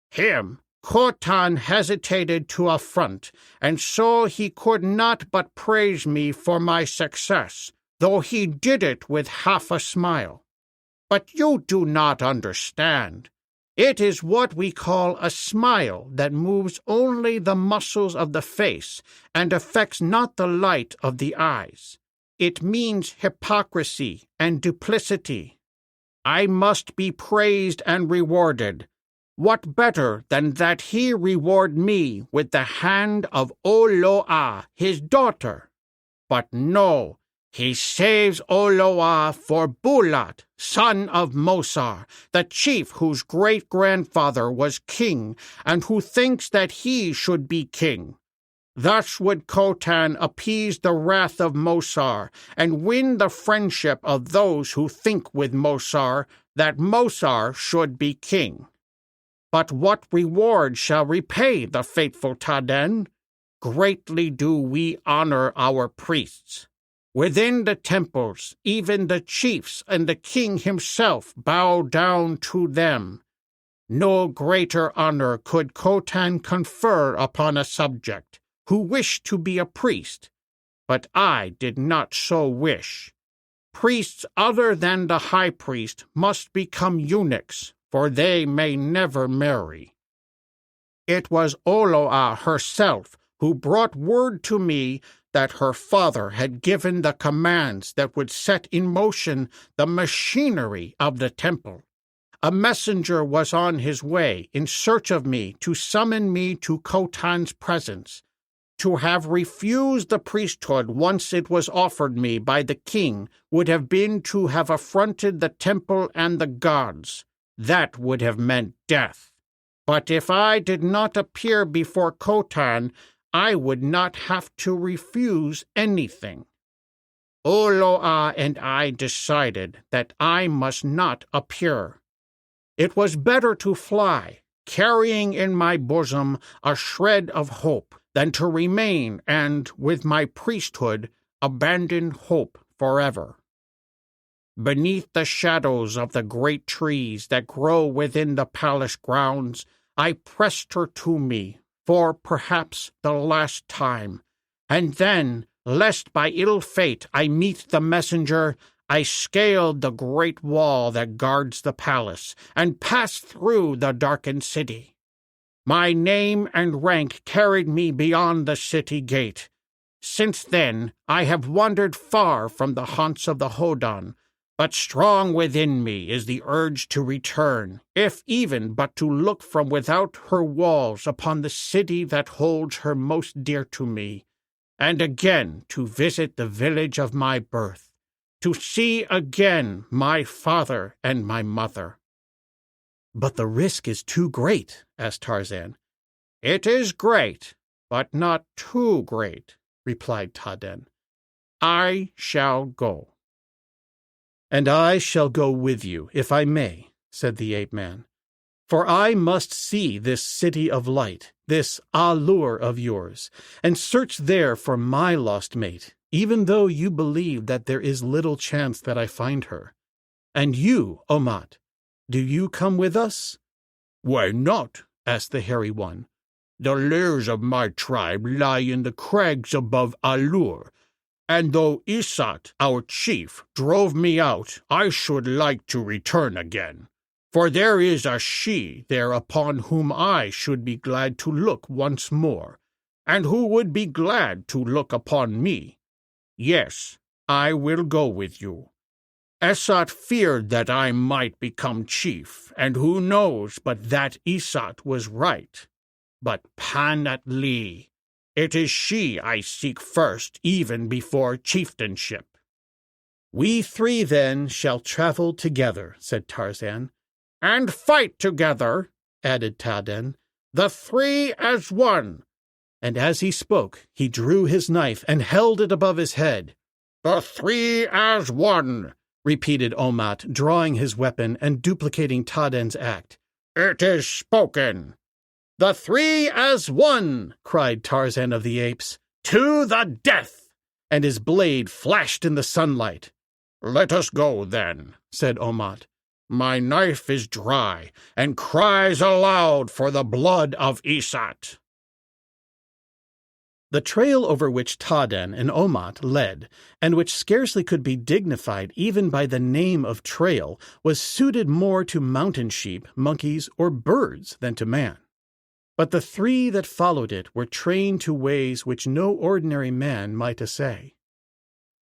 Him Khotan hesitated to affront, and so he could not but praise me for my success, though he did it with half a smile. But you do not understand. It is what we call a smile that moves only the muscles of the face and affects not the light of the eyes. It means hypocrisy and duplicity. I must be praised and rewarded. What better than that he reward me with the hand of Oloa, his daughter? But no, He saves Oloa for Bulat, son of Mosar, the chief whose great-grandfather was king, and who thinks that he should be king. Thus would Khotan appease the wrath of Mosar, and win the friendship of those who think with Mosar that Mosar should be king. But what reward shall repay the faithful Taden? Greatly do we honor our priests. Within the temples, even the chiefs and the king himself bow down to them. No greater honor could Khotan confer upon a subject who wished to be a priest, but I did not so wish. Priests other than the high priest must become eunuchs, for they may never marry. It was Oloa herself who brought word to me that her father had given the commands that would set in motion the machinery of the temple. A messenger was on his way in search of me to summon me to Khotan's presence. To have refused the priesthood once it was offered me by the king would have been to have affronted the temple and the gods. That would have meant death. But if I did not appear before Khotan, I would not have to refuse anything. Oloa and I decided that I must not appear. It was better to fly, carrying in my bosom a shred of hope, than to remain and, with my priesthood, abandon hope forever. Beneath the shadows of the great trees that grow within the palace grounds, I pressed her to me, for perhaps the last time, and then, lest by ill fate I meet the messenger, I scaled the great wall that guards the palace, and passed through the darkened city. My name and rank carried me beyond the city gate. Since then I have wandered far from the haunts of the Hodan, but strong within me is the urge to return, if even but to look from without her walls upon the city that holds her most dear to me, and again to visit the village of my birth, to see again my father and my mother. "But the risk is too great," asked Tarzan. "It is great, but not too great," replied Taden. "I shall go." "And I shall go with you, if I may," said the ape-man. "For I must see this city of light, this A-lur of yours, and search there for my lost mate, even though you believe that there is little chance that I find her. And you, Omat, do you come with us?" "Why not?" asked the hairy one. "The lairs of my tribe lie in the crags above A-lur, and though Isat, our chief, drove me out, I should like to return again. For there is a she there upon whom I should be glad to look once more, and who would be glad to look upon me. Yes, I will go with you. Esat feared that I might become chief, and who knows but that Isat was right. But Panat-Lee, it is she I seek first, even before chieftainship." "We three, then, shall travel together," said Tarzan. "And fight together," added Taden. "the three as one." And as he spoke, he drew his knife and held it above his head. "The three as one," repeated Omat, drawing his weapon and duplicating Taden's act. "It is spoken." "The three as one," cried Tarzan of the Apes. "To the death!" And his blade flashed in the sunlight. "Let us go, then," said Omat. "My knife is dry, and cries aloud for the blood of Isat." The trail over which Taden and Omat led, and which scarcely could be dignified even by the name of trail, was suited more to mountain sheep, monkeys, or birds than to man. But the three that followed it were trained to ways which no ordinary man might essay.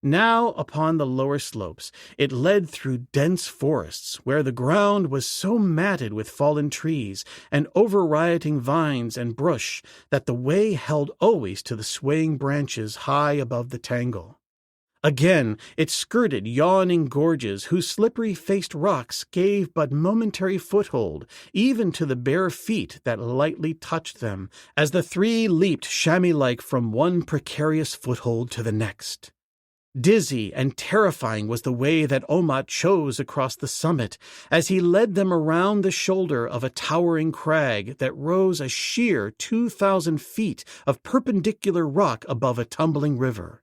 Now, upon the lower slopes, it led through dense forests, where the ground was so matted with fallen trees and over-rioting vines and brush that the way held always to the swaying branches high above the tangle. Again, it skirted yawning gorges whose slippery-faced rocks gave but momentary foothold, even to the bare feet that lightly touched them, as the three leaped chamois-like from one precarious foothold to the next. Dizzy and terrifying was the way that Omat chose across the summit, as he led them around the shoulder of a towering crag that rose a sheer 2,000 feet of perpendicular rock above a tumbling river.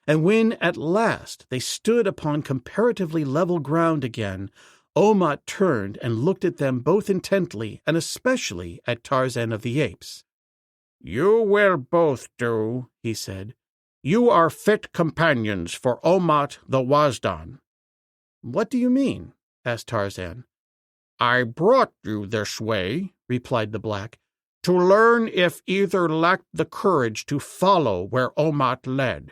And when at last they stood upon comparatively level ground again, Omat turned and looked at them both intently, and especially at Tarzan of the Apes. "You will both do," he said. "You are fit companions for Omat the Wazdan." "What do you mean?" asked Tarzan. "I brought you this way," replied the black, "to learn if either lacked the courage to follow where Omat led.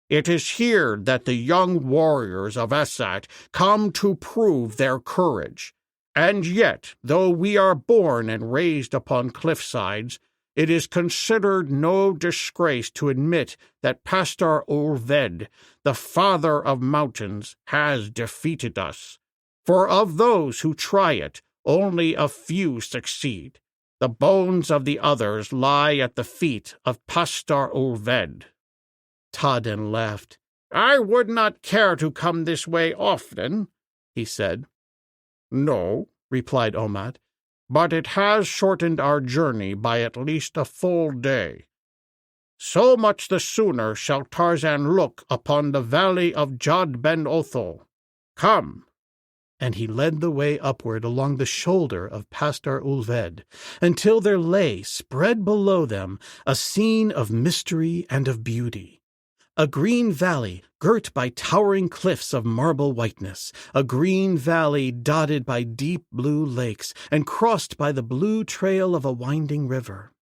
It is here that the young warriors of Esat come to prove their courage. And yet, though we are born and raised upon cliffsides, it is considered no disgrace to admit that Pastar Ulved, the father of mountains, has defeated us. For of those who try it, only a few succeed. The bones of the others lie at the feet of Pastar Ulved." Tarzan laughed. "I would not care to come this way often," he said. "No," replied Omat, "but it has shortened our journey by at least a full day. So much the sooner shall Tarzan look upon the valley of Jad Ben Othol. Come." And he led the way upward along the shoulder of Pastar Ulved, until there lay, spread below them, a scene of mystery and of beauty. A green valley girt by towering cliffs of marble whiteness, a green valley dotted by deep blue lakes and crossed by the blue trail of a winding river.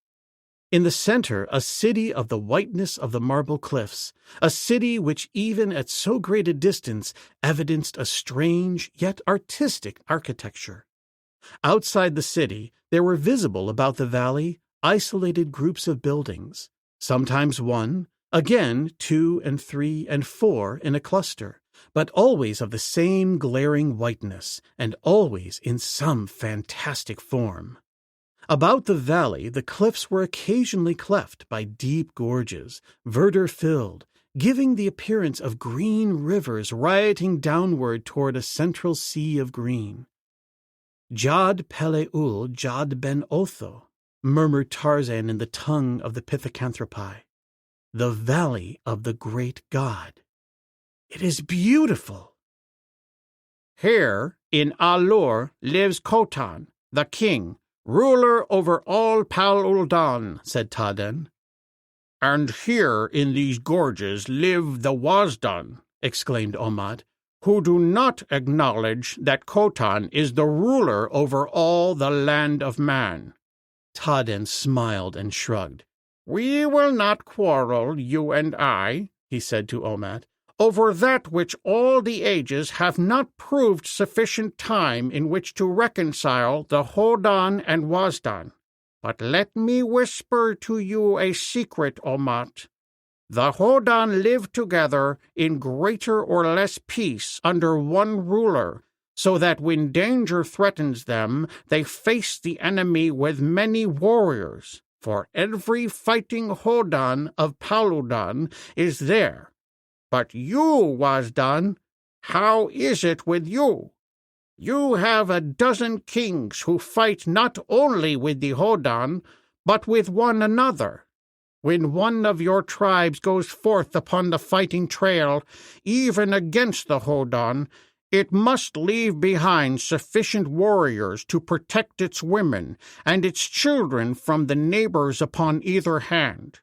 In the center, a city of the whiteness of the marble cliffs, a city which even at so great a distance evidenced a strange yet artistic architecture. Outside the city, there were visible about the valley isolated groups of buildings, sometimes one, again 2 and 3 and 4 in a cluster, but always of the same glaring whiteness, and always in some fantastic form. About the valley the cliffs were occasionally cleft by deep gorges, verdure-filled, giving the appearance of green rivers rioting downward toward a central sea of green. "Jad Peleul Jad Ben Otho," murmured Tarzan in the tongue of the pithecanthropi. "The valley of the great god. It is beautiful." "Here, in A-lur, lives Khotan, the king, ruler over all Pal Uldan," said Tarzan. "And here in these gorges live the Wazdan," exclaimed Omat, "who do not acknowledge that Khotan is the ruler over all the land of man." Tarzan smiled and shrugged. "We will not quarrel, you and I," he said to Omat, "over that which all the ages have not proved sufficient time in which to reconcile the Hodan and Wazdan. But let me whisper to you a secret, Omat. The Hodan live together in greater or less peace under one ruler, so that when danger threatens them, they face the enemy with many warriors. For every fighting Hodan of Paludan is there. But you, Wazdan, how is it with you? You have a dozen kings who fight not only with the Hodan, but with one another. When one of your tribes goes forth upon the fighting trail, even against the Hodan, it must leave behind sufficient warriors to protect its women and its children from the neighbors upon either hand.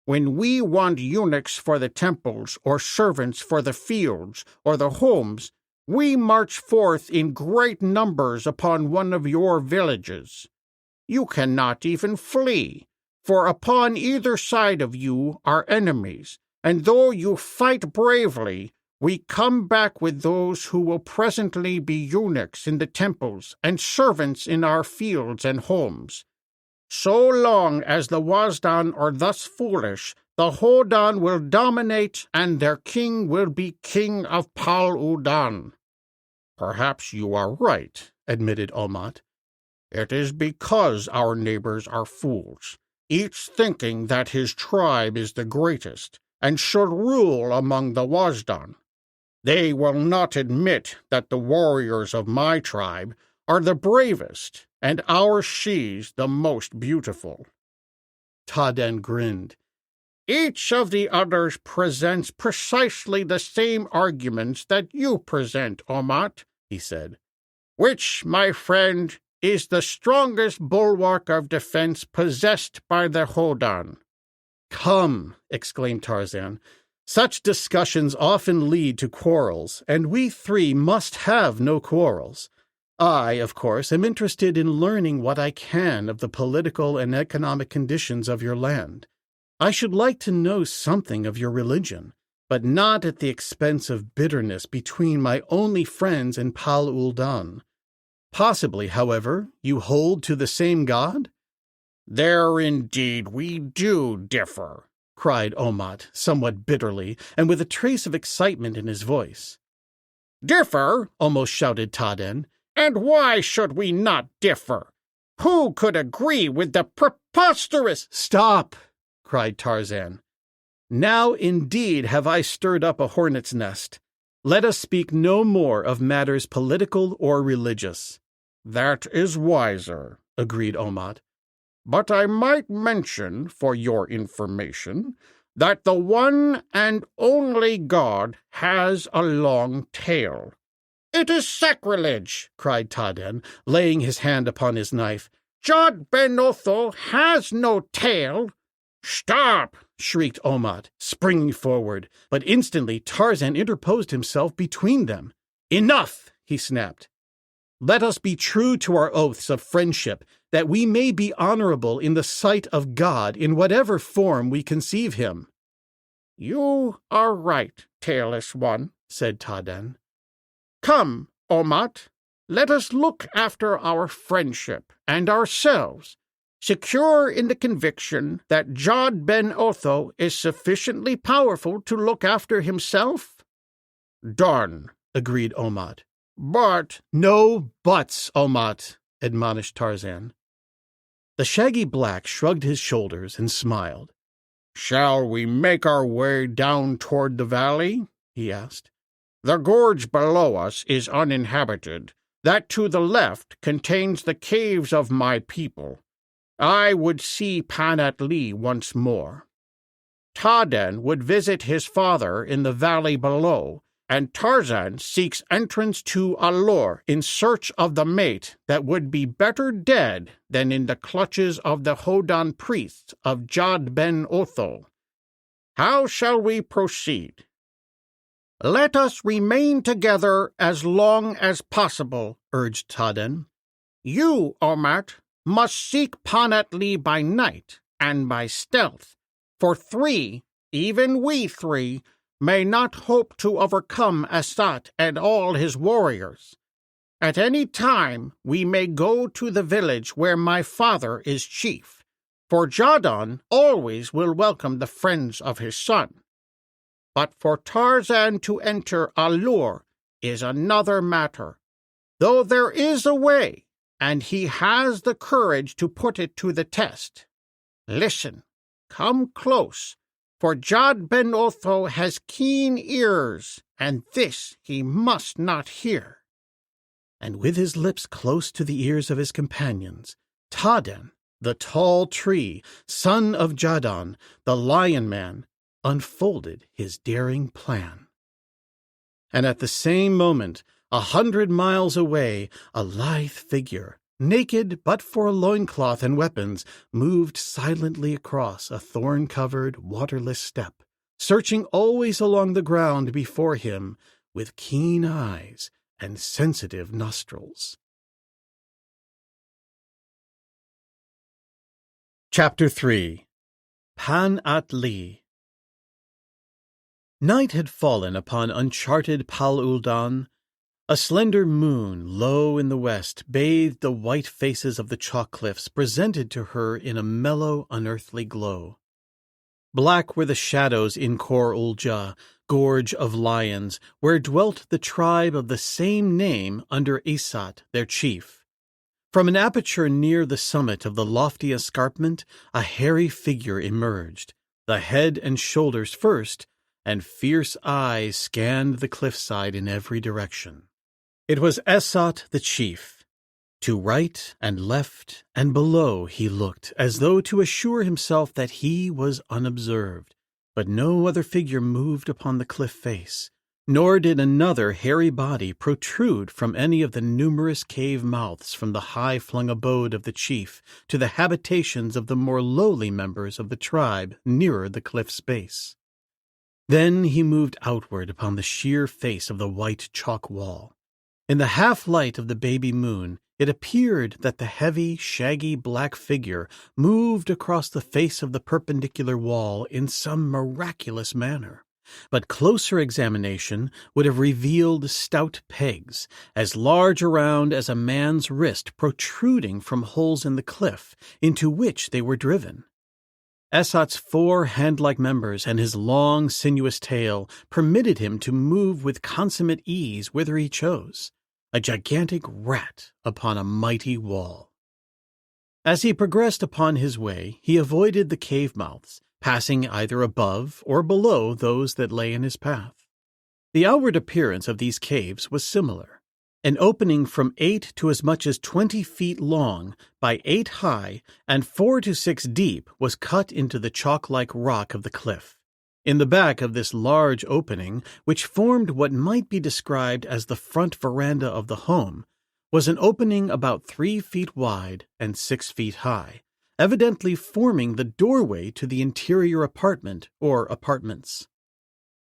When we want eunuchs for the temples, or servants for the fields, or the homes, we march forth in great numbers upon one of your villages. You cannot even flee, for upon either side of you are enemies, and though you fight bravely, we come back with those who will presently be eunuchs in the temples and servants in our fields and homes. So long as the Wazdan are thus foolish, the Hodan will dominate, and their king will be king of Pal Udan." "Perhaps you are right," admitted Omat. "It is because our neighbors are fools, each thinking that his tribe is the greatest and should rule among the Wazdan. They will not admit that the warriors of my tribe are the bravest and our shes the most beautiful." Taden grinned. "Each of the others presents precisely the same arguments that you present, Omat," he said. "Which, my friend, is the strongest bulwark of defense possessed by the Hodan?" "Come," exclaimed Tarzan. "Such discussions often lead to quarrels, and we three must have no quarrels. I, of course, am interested in learning what I can of the political and economic conditions of your land. I should like to know something of your religion, but not at the expense of bitterness between my only friends in Pal Uldan. Possibly, however, you hold to the same god?" "There indeed we do differ," cried Omat, somewhat bitterly, and with a trace of excitement in his voice. "Differ?" almost shouted Taden. "And why should we not differ? Who could agree with the preposterous—" "Stop!" cried Tarzan. "Now indeed have I stirred up a hornet's nest. Let us speak no more of matters political or religious." "That is wiser," agreed Omat. "But I might mention, for your information, that the one and only god has a long tail." "It is sacrilege!" cried Taden, laying his hand upon his knife. "Jod Ben Otho has no tail." "Stop!" shrieked Omat, springing forward, but instantly Tarzan interposed himself between them. "Enough!" he snapped. "Let us be true to our oaths of friendship, that we may be honorable in the sight of God in whatever form we conceive him." "You are right, tailless one," said Taden. "Come, Omat, let us look after our friendship and ourselves, secure in the conviction that Jod Ben Otho is sufficiently powerful to look after himself." "Done," agreed Omat. "But—" "No buts, Omat," admonished Tarzan. The shaggy black shrugged his shoulders and smiled. "Shall we make our way down toward the valley?" he asked. "The gorge below us is uninhabited. That to the left contains the caves of my people. I would see Panat-Lee once more. Taden would visit his father in the valley below, and Tarzan seeks entrance to A-lur in search of the mate that would be better dead than in the clutches of the Hodan priests of Jod Ben Otho. How shall we proceed?" "Let us remain together as long as possible," urged Taden. "You, Omat, must seek Panat-Lee by night and by stealth, for three, even we three, may not hope to overcome Assat and all his warriors. At any time we may go to the village where my father is chief, for Jadon always will welcome the friends of his son. But for Tarzan to enter A-lur is another matter, though there is a way, and he has the courage to put it to the test. Listen, come close, for Jod Ben Otho has keen ears, and this he must not hear." And with his lips close to the ears of his companions, Taden, the tall tree, son of Jadon, the lion man, unfolded his daring plan. And at the same moment, 100 miles away, a lithe figure, naked but for a loincloth and weapons, moved silently across a thorn-covered, waterless steppe, searching always along the ground before him with keen eyes and sensitive nostrils. Chapter 3. Panat-Lee. Night had fallen upon uncharted Pal Uldan. A slender moon, low in the west, bathed the white faces of the chalk cliffs, presented to her in a mellow, unearthly glow. Black were the shadows in Kor Ulja, gorge of lions, where dwelt the tribe of the same name under Esat, their chief. From an aperture near the summit of the lofty escarpment, a hairy figure emerged, the head and shoulders first, and fierce eyes scanned the cliffside in every direction. It was Esat the chief. To right and left and below he looked, as though to assure himself that he was unobserved, but no other figure moved upon the cliff face, nor did another hairy body protrude from any of the numerous cave mouths from the high-flung abode of the chief to the habitations of the more lowly members of the tribe nearer the cliff's base. Then he moved outward upon the sheer face of the white chalk wall. In the half-light of the baby moon, it appeared that the heavy, shaggy black figure moved across the face of the perpendicular wall in some miraculous manner, but closer examination would have revealed stout pegs, as large around as a man's wrist protruding from holes in the cliff into which they were driven. Esat's 4 hand-like members and his long, sinuous tail permitted him to move with consummate ease whither he chose, a gigantic rat upon a mighty wall. As he progressed upon his way, he avoided the cave mouths, passing either above or below those that lay in his path. The outward appearance of these caves was similar. An opening from 8 to as much as 20 feet long by 8 high and 4 to 6 deep was cut into the chalk-like rock of the cliff. In the back of this large opening, which formed what might be described as the front veranda of the home, was an opening about 3 feet wide and 6 feet high, evidently forming the doorway to the interior apartment or apartments.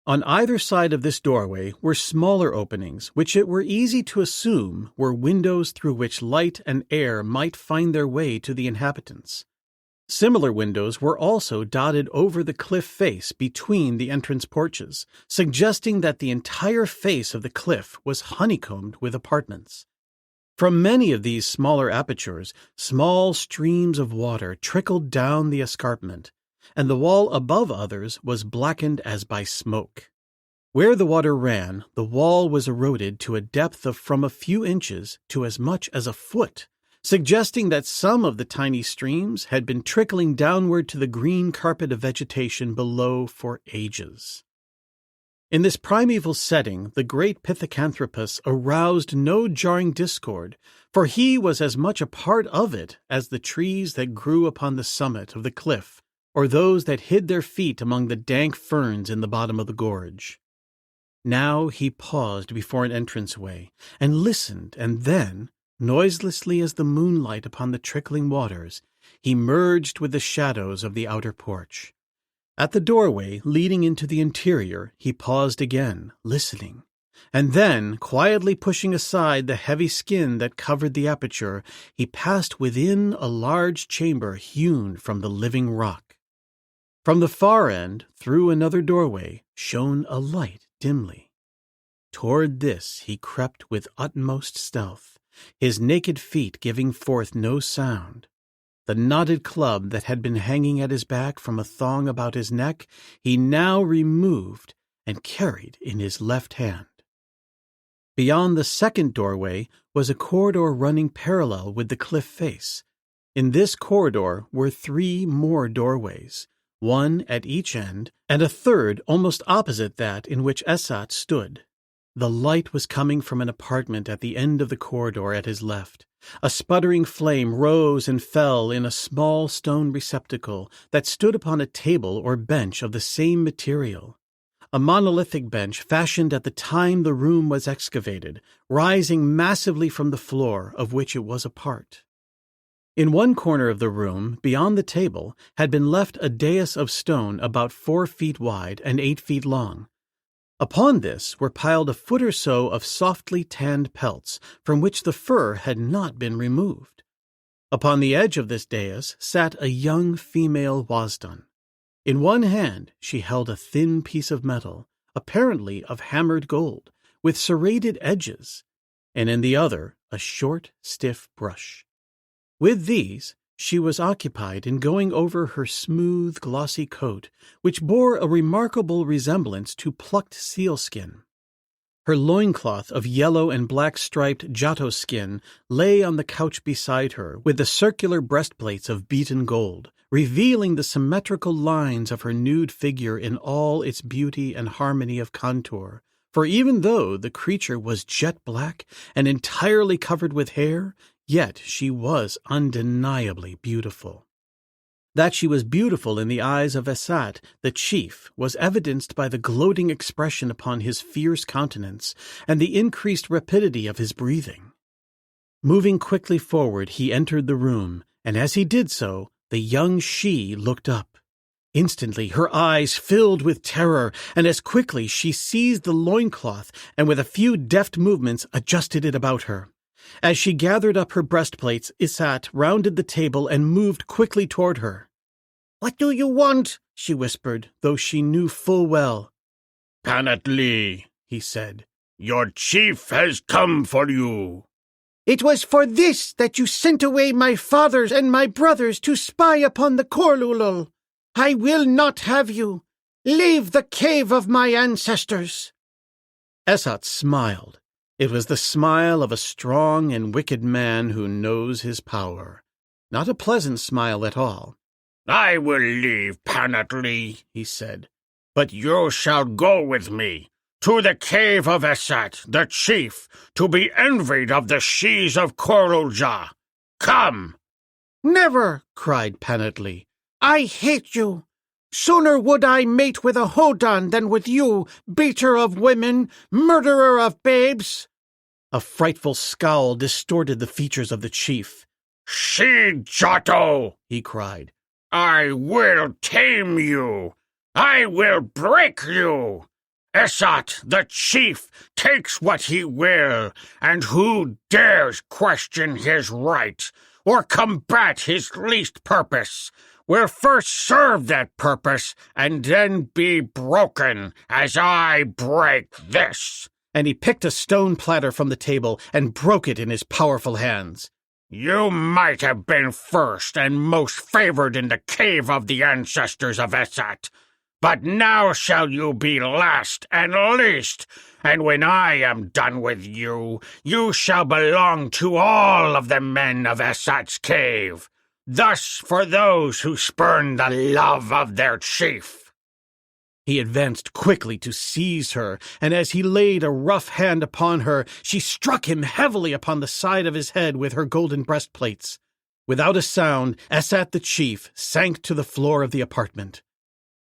On either side of this doorway were smaller openings, which it were easy to assume were windows through which light and air might find their way to the inhabitants. Similar windows were also dotted over the cliff face between the entrance porches, suggesting that the entire face of the cliff was honeycombed with apartments. From many of these smaller apertures, small streams of water trickled down the escarpment, and the wall above others was blackened as by smoke. Where the water ran, the wall was eroded to a depth of from a few inches to as much as a foot, suggesting that some of the tiny streams had been trickling downward to the green carpet of vegetation below for ages. In this primeval setting, the great Pithecanthropus aroused no jarring discord, for he was as much a part of it as the trees that grew upon the summit of the cliff, or those that hid their feet among the dank ferns in the bottom of the gorge. Now he paused before an entranceway, and listened, and then, noiselessly as the moonlight upon the trickling waters, he merged with the shadows of the outer porch. At the doorway leading into the interior, he paused again, listening, and then, quietly pushing aside the heavy skin that covered the aperture, he passed within a large chamber hewn from the living rock. From the far end, through another doorway, shone a light dimly. Toward this he crept with utmost stealth, his naked feet giving forth no sound. The knotted club that had been hanging at his back from a thong about his neck he now removed and carried in his left hand. Beyond the second doorway was a corridor running parallel with the cliff face. In this corridor were 3 more doorways, one at each end, and a third almost opposite that in which Esat stood. The light was coming from an apartment at the end of the corridor at his left. A sputtering flame rose and fell in a small stone receptacle that stood upon a table or bench of the same material. A monolithic bench fashioned at the time the room was excavated, rising massively from the floor of which it was a part. In one corner of the room, beyond the table, had been left a dais of stone about 4 feet wide and 8 feet long. Upon this were piled a foot or so of softly tanned pelts, from which the fur had not been removed. Upon the edge of this dais sat a young female Wasdon. In one hand she held a thin piece of metal, apparently of hammered gold, with serrated edges, and in the other a short, stiff brush. With these she was occupied in going over her smooth, glossy coat, which bore a remarkable resemblance to plucked sealskin. Her loincloth of yellow and black-striped Giotto skin lay on the couch beside her, with the circular breastplates of beaten gold, revealing the symmetrical lines of her nude figure in all its beauty and harmony of contour. For even though the creature was jet black and entirely covered with hair, yet she was undeniably beautiful. That she was beautiful in the eyes of Esat, the chief, was evidenced by the gloating expression upon his fierce countenance and the increased rapidity of his breathing. Moving quickly forward, he entered the room, and as he did so, the young she looked up. Instantly her eyes filled with terror, and as quickly she seized the loincloth and with a few deft movements adjusted it about her. As she gathered up her breastplates, Esat rounded the table and moved quickly toward her. "What do you want?" she whispered, though she knew full well. "Panatli," he said, "your chief has come for you." "It was for this that you sent away my fathers and my brothers to spy upon the Korlulul. I will not have you. Leave the cave of my ancestors." Esat smiled. It was the smile of a strong and wicked man who knows his power. Not a pleasant smile at all. "I will leave, Panatli," he said, "but you shall go with me to the cave of Esat, the chief, to be envied of the Shis of Korulja. Come!" "Never!" cried Panatli. "I hate you. Sooner would I mate with a Hodan than with you, beater of women, murderer of babes." A frightful scowl distorted the features of the chief. "She Giotto," he cried, "I will tame you. I will break you. Esat, the chief, takes what he will, and who dares question his right or combat his least purpose will first serve that purpose and then be broken as I break this." And he picked a stone platter from the table and broke it in his powerful hands. "You might have been first and most favored in the cave of the ancestors of Esat, but now shall you be last and least, and when I am done with you, you shall belong to all of the men of Esat's cave. Thus for those who spurn the love of their chief." He advanced quickly to seize her, and as he laid a rough hand upon her, she struck him heavily upon the side of his head with her golden breastplates. Without a sound, Esat the chief sank to the floor of the apartment.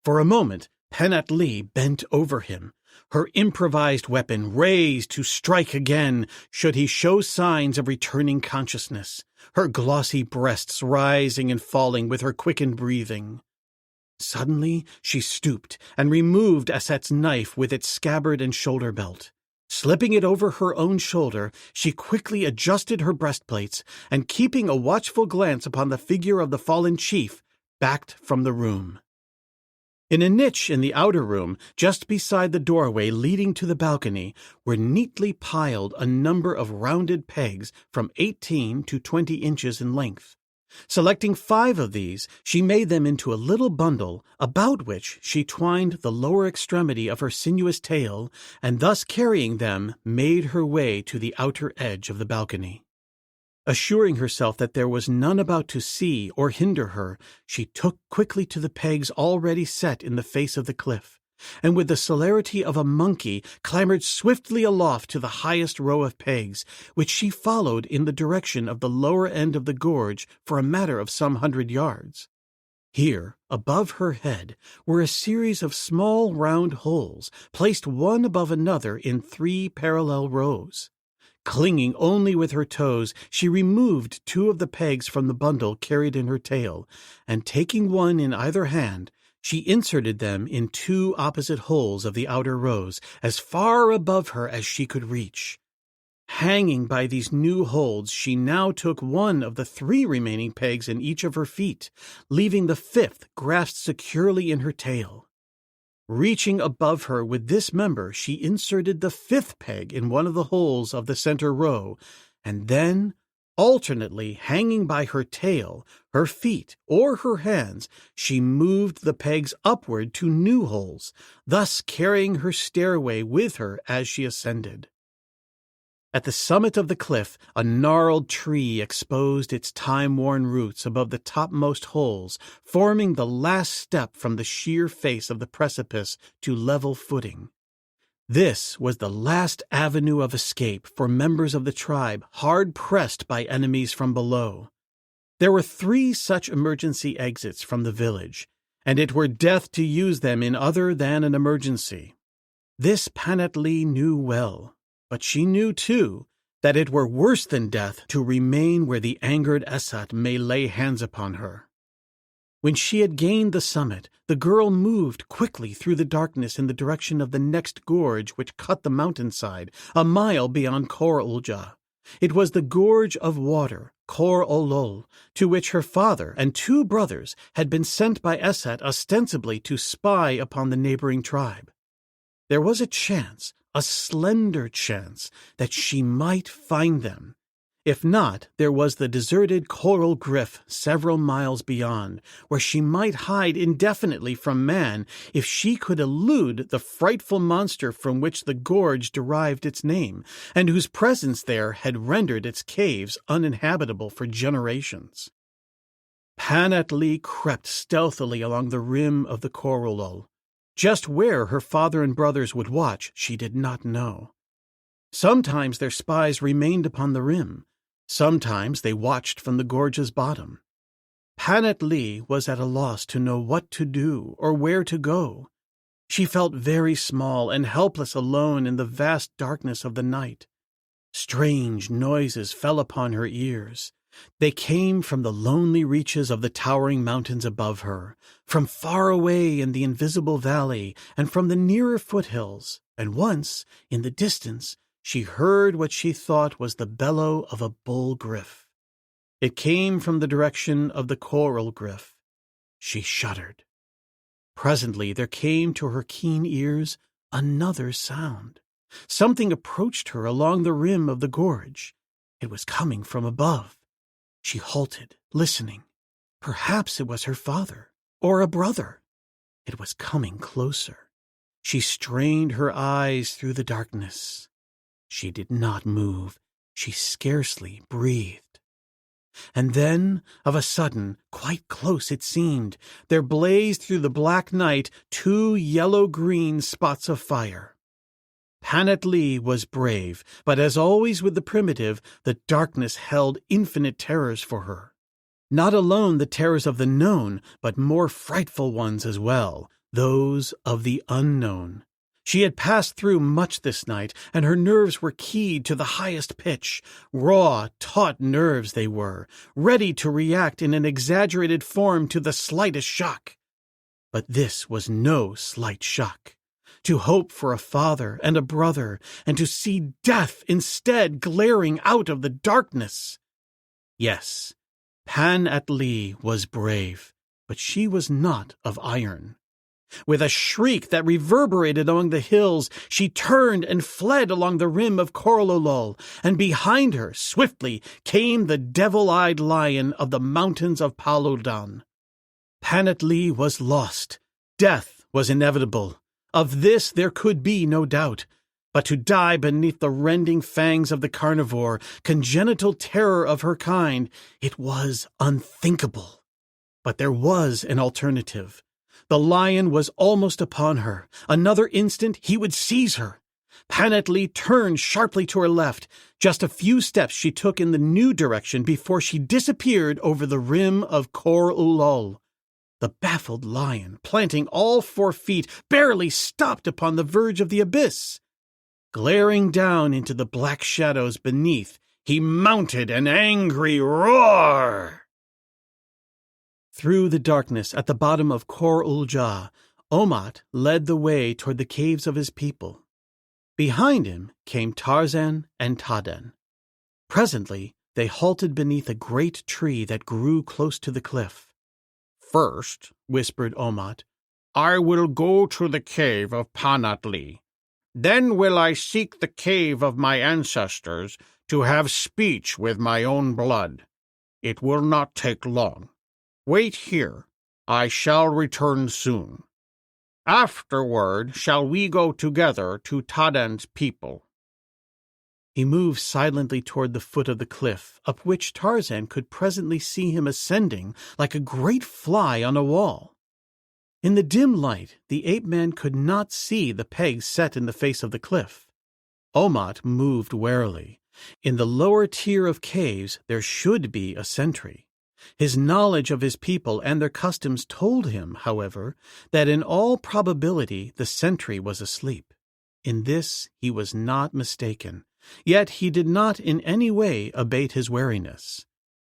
For a moment, Panatli bent over him, her improvised weapon raised to strike again should he show signs of returning consciousness, her glossy breasts rising and falling with her quickened breathing. Suddenly she stooped and removed Esat's knife with its scabbard and shoulder belt. Slipping it over her own shoulder, she quickly adjusted her breastplates, and keeping a watchful glance upon the figure of the fallen chief, backed from the room. In a niche in the outer room, just beside the doorway leading to the balcony, were neatly piled a number of rounded pegs from 18 to 20 inches in length. Selecting 5 of these, she made them into a little bundle, about which she twined the lower extremity of her sinuous tail, and thus carrying them, made her way to the outer edge of the balcony. Assuring herself that there was none about to see or hinder her, she took quickly to the pegs already set in the face of the cliff, and with the celerity of a monkey clambered swiftly aloft to the highest row of pegs, which she followed in the direction of the lower end of the gorge for a matter of some 100 yards. Here, above her head, were a series of small round holes, placed one above another in 3 parallel rows. Clinging only with her toes, she removed 2 of the pegs from the bundle carried in her tail, and taking one in either hand, she inserted them in 2 opposite holes of the outer rows, as far above her as she could reach. Hanging by these new holds, she now took one of the 3 remaining pegs in each of her feet, leaving the 5th grasped securely in her tail. Reaching above her with this member, she inserted the 5th peg in one of the holes of the center row, and then, Alternately hanging by her tail, her feet, or her hands, she moved the pegs upward to new holes, thus carrying her stairway with her as she ascended. At the summit of the cliff, a gnarled tree exposed its time-worn roots above the topmost holes, forming the last step from the sheer face of the precipice to level footing. This was the last avenue of escape for members of the tribe hard-pressed by enemies from below. There were 3 such emergency exits from the village, and it were death to use them in other than an emergency. This Panat-Lee knew well, but she knew, too, that it were worse than death to remain where the angered Esat may lay hands upon her. When she had gained the summit, the girl moved quickly through the darkness in the direction of the next gorge which cut the mountainside, a mile beyond Khor Ulja. It was the gorge of water, Khor Olol, to which her father and 2 brothers had been sent by Esat ostensibly to spy upon the neighboring tribe. There was a chance, a slender chance, that she might find them. If not, there was the deserted coral gryf several miles beyond, where she might hide indefinitely from man if she could elude the frightful monster from which the gorge derived its name, and whose presence there had rendered its caves uninhabitable for generations. Panat-Lee crept stealthily along the rim of the Korolol. Just where her father and brothers would watch, she did not know. Sometimes their spies remained upon the rim. Sometimes they watched from the gorge's bottom. Panat-Lee was at a loss to know what to do or where to go. She felt very small and helpless alone in the vast darkness of the night. Strange noises fell upon her ears. They came from the lonely reaches of the towering mountains above her, from far away in the invisible valley, and from the nearer foothills, and once, in the distance, she heard what she thought was the bellow of a bull gryf. It came from the direction of the coral gryf. She shuddered. Presently there came to her keen ears another sound. Something approached her along the rim of the gorge. It was coming from above. She halted, listening. Perhaps it was her father, or a brother. It was coming closer. She strained her eyes through the darkness. She did not move. She scarcely breathed. And then, of a sudden, quite close it seemed, there blazed through the black night 2 yellow-green spots of fire. Panat-Lee was brave, but as always with the primitive, the darkness held infinite terrors for her. Not alone the terrors of the known, but more frightful ones as well, those of the unknown. She had passed through much this night, and her nerves were keyed to the highest pitch. Raw, taut nerves they were, ready to react in an exaggerated form to the slightest shock. But this was no slight shock. To hope for a father and a brother, and to see death instead glaring out of the darkness. Yes, Panat-Lee was brave, but she was not of iron. With a shriek that reverberated among the hills, she turned and fled along the rim of Korolol, and behind her, swiftly, came the devil-eyed lion of the mountains of Paludan. Panat-Lee was lost. Death was inevitable. Of this there could be no doubt. But to die beneath the rending fangs of the carnivore, congenital terror of her kind, it was unthinkable. But there was an alternative. The lion was almost upon her. Another instant he would seize her. Panat-Lee turned sharply to her left. Just a few steps she took in the new direction before she disappeared over the rim of Khor Ulol. The baffled lion, planting all 4 feet, barely stopped upon the verge of the abyss. Glaring down into the black shadows beneath, he mounted an angry roar. Through the darkness at the bottom of Khor Ulja, Omat led the way toward the caves of his people. Behind him came Tarzan and Taden. Presently, they halted beneath a great tree that grew close to the cliff. "First," whispered Omat, "I will go to the cave of Panat-Lee. Then will I seek the cave of my ancestors to have speech with my own blood. It will not take long. Wait here. I shall return soon. Afterward shall we go together to Tadan's people." He moved silently toward the foot of the cliff, up which Tarzan could presently see him ascending like a great fly on a wall. In the dim light, the ape-man could not see the pegs set in the face of the cliff. Omat moved warily. In the lower tier of caves there should be a sentry. His knowledge of his people and their customs told him, however, that in all probability the sentry was asleep. In this he was not mistaken, yet he did not in any way abate his wariness.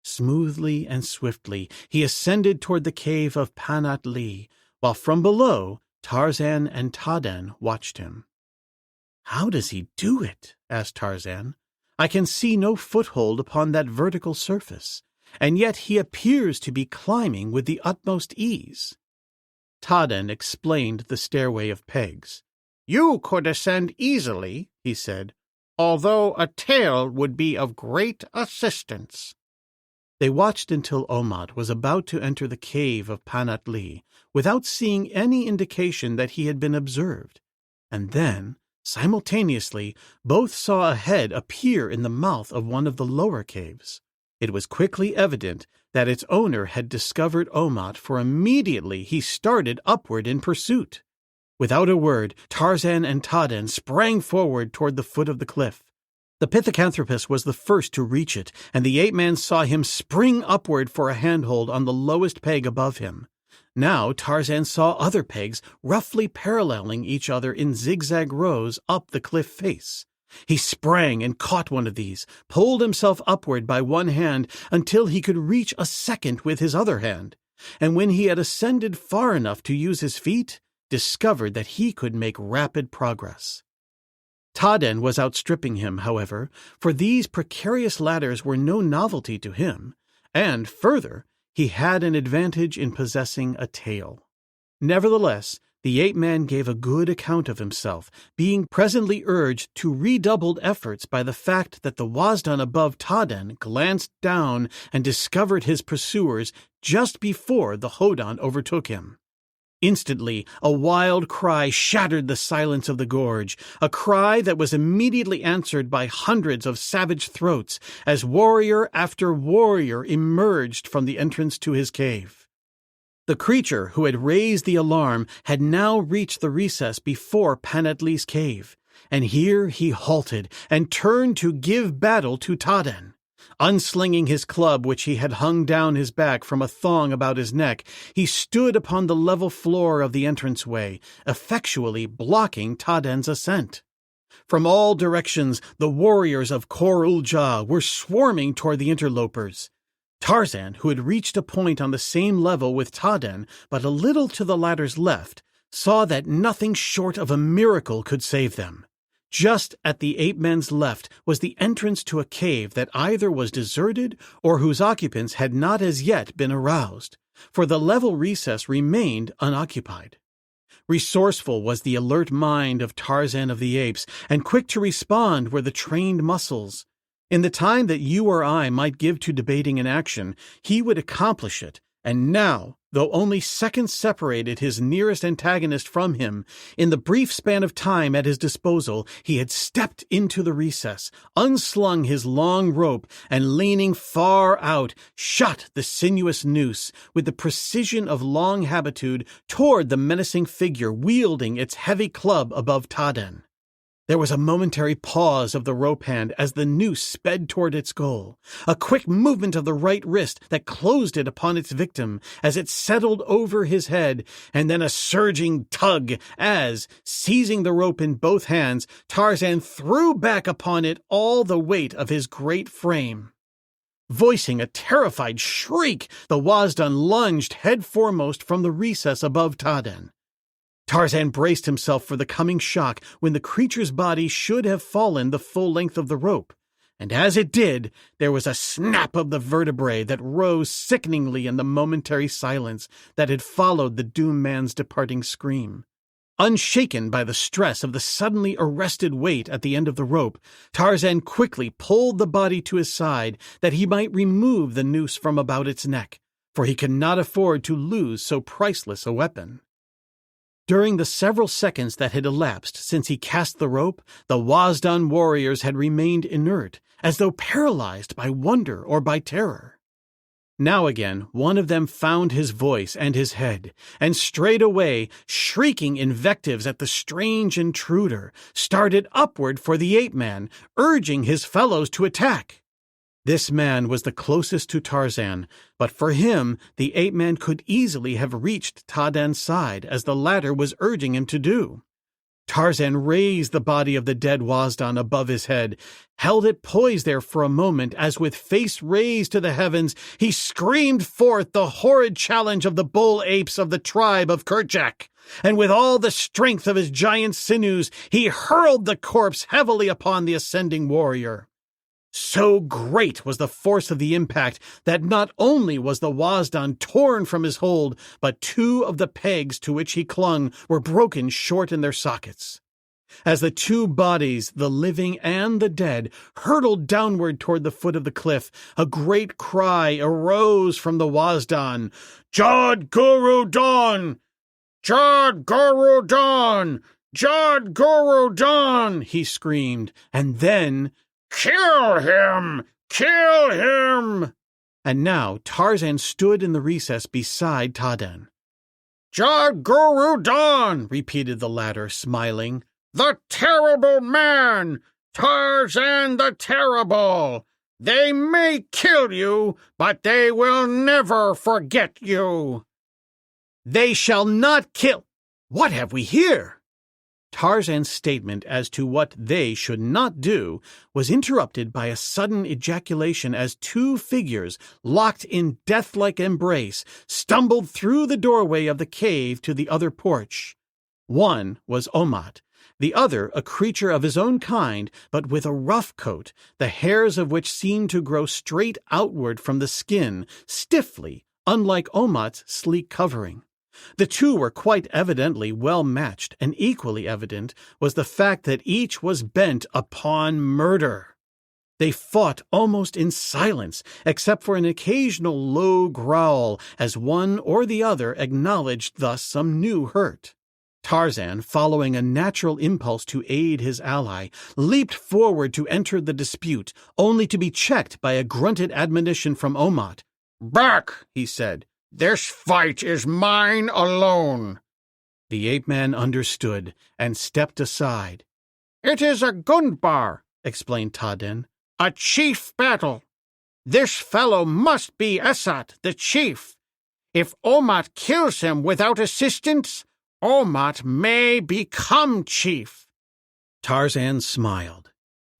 Smoothly and swiftly he ascended toward the cave of Panat-Lee, while from below Tarzan and Tadan watched him. "How does he do it?" asked Tarzan. "I can see no foothold upon that vertical surface, and yet he appears to be climbing with the utmost ease." Tadan explained the stairway of pegs. "You could ascend easily," he said, "although a tail would be of great assistance." They watched until Omat was about to enter the cave of Panat-Lee, without seeing any indication that he had been observed, and then, simultaneously, both saw a head appear in the mouth of one of the lower caves. It was quickly evident that its owner had discovered Omat, for immediately he started upward in pursuit. Without a word, Tarzan and Tadan sprang forward toward the foot of the cliff. The pithecanthropus was the first to reach it, and the ape-man saw him spring upward for a handhold on the lowest peg above him. Now Tarzan saw other pegs roughly paralleling each other in zigzag rows up the cliff face. He sprang and caught one of these, pulled himself upward by one hand until he could reach a second with his other hand, and when he had ascended far enough to use his feet, discovered that he could make rapid progress. Tadan was outstripping him, however, for these precarious ladders were no novelty to him, and, further, he had an advantage in possessing a tail. Nevertheless, the ape-man gave a good account of himself, being presently urged to redoubled efforts by the fact that the Wazdan above Tadan glanced down and discovered his pursuers just before the Hodan overtook him. Instantly, a wild cry shattered the silence of the gorge, a cry that was immediately answered by hundreds of savage throats as warrior after warrior emerged from the entrance to his cave. The creature who had raised the alarm had now reached the recess before Panat-Lee's cave, and here he halted and turned to give battle to Tadan. Unslinging his club, which he had hung down his back from a thong about his neck, he stood upon the level floor of the entranceway, effectually blocking Tadan's ascent. From all directions, the warriors of Kor-ul-Ja were swarming toward the interlopers. Tarzan, who had reached a point on the same level with Tadan, but a little to the latter's left, saw that nothing short of a miracle could save them. Just at the ape-man's left was the entrance to a cave that either was deserted or whose occupants had not as yet been aroused, for the level recess remained unoccupied. Resourceful was the alert mind of Tarzan of the Apes, and quick to respond were the trained muscles. In the time that you or I might give to debating an action, he would accomplish it, and now, though only seconds separated his nearest antagonist from him, in the brief span of time at his disposal, he had stepped into the recess, unslung his long rope, and leaning far out, shot the sinuous noose with the precision of long habitude toward the menacing figure wielding its heavy club above Tadan. There was a momentary pause of the rope hand as the noose sped toward its goal, a quick movement of the right wrist that closed it upon its victim as it settled over his head, and then a surging tug as, seizing the rope in both hands, Tarzan threw back upon it all the weight of his great frame. Voicing a terrified shriek, the Wazdan lunged head foremost from the recess above Tadan. Tarzan braced himself for the coming shock when the creature's body should have fallen the full length of the rope, and as it did, there was a snap of the vertebrae that rose sickeningly in the momentary silence that had followed the doomed man's departing scream. Unshaken by the stress of the suddenly arrested weight at the end of the rope, Tarzan quickly pulled the body to his side that he might remove the noose from about its neck, for he could not afford to lose so priceless a weapon. During the several seconds that had elapsed since he cast the rope, the Wazdan warriors had remained inert, as though paralyzed by wonder or by terror. Now again one of them found his voice and his head, and straightway, shrieking invectives at the strange intruder, started upward for the ape-man, urging his fellows to attack. This man was the closest to Tarzan, but for him the ape-man could easily have reached Tadan's side, as the latter was urging him to do. Tarzan raised the body of the dead Wazdan above his head, held it poised there for a moment as with face raised to the heavens he screamed forth the horrid challenge of the bull apes of the tribe of Kerchak, and with all the strength of his giant sinews he hurled the corpse heavily upon the ascending warrior. So great was the force of the impact that not only was the Wazdan torn from his hold, but two of the pegs to which he clung were broken short in their sockets. As the two bodies, the living and the dead, hurtled downward toward the foot of the cliff, a great cry arose from the Wazdan. "Jad Guru Don! Jad Guru Don! Jad Guru Don!" he screamed, and then, "Kill him! Kill him!" And now Tarzan stood in the recess beside Tadan. "Jad Guru Don!" repeated the latter, smiling. "The terrible man! Tarzan the terrible! They may kill you, but they will never forget you." "They shall not kill—" "What have we here?" Tarzan's statement as to what they should not do was interrupted by a sudden ejaculation as two figures, locked in death-like embrace, stumbled through the doorway of the cave to the other porch. One was Omat, the other a creature of his own kind, but with a rough coat, the hairs of which seemed to grow straight outward from the skin, stiffly, unlike Omat's sleek covering. The two were quite evidently well matched, and equally evident was the fact that each was bent upon murder. They fought almost in silence, except for an occasional low growl as one or the other acknowledged thus some new hurt. Tarzan, following a natural impulse to aid his ally, leaped forward to enter the dispute, only to be checked by a grunted admonition from Omat. "Back," he said. "This fight is mine alone." The ape-man understood and stepped aside. "It is a gunbar," explained Tadan. "A chief battle. This fellow must be Esat, the chief. If Omat kills him without assistance, Omat may become chief." Tarzan smiled.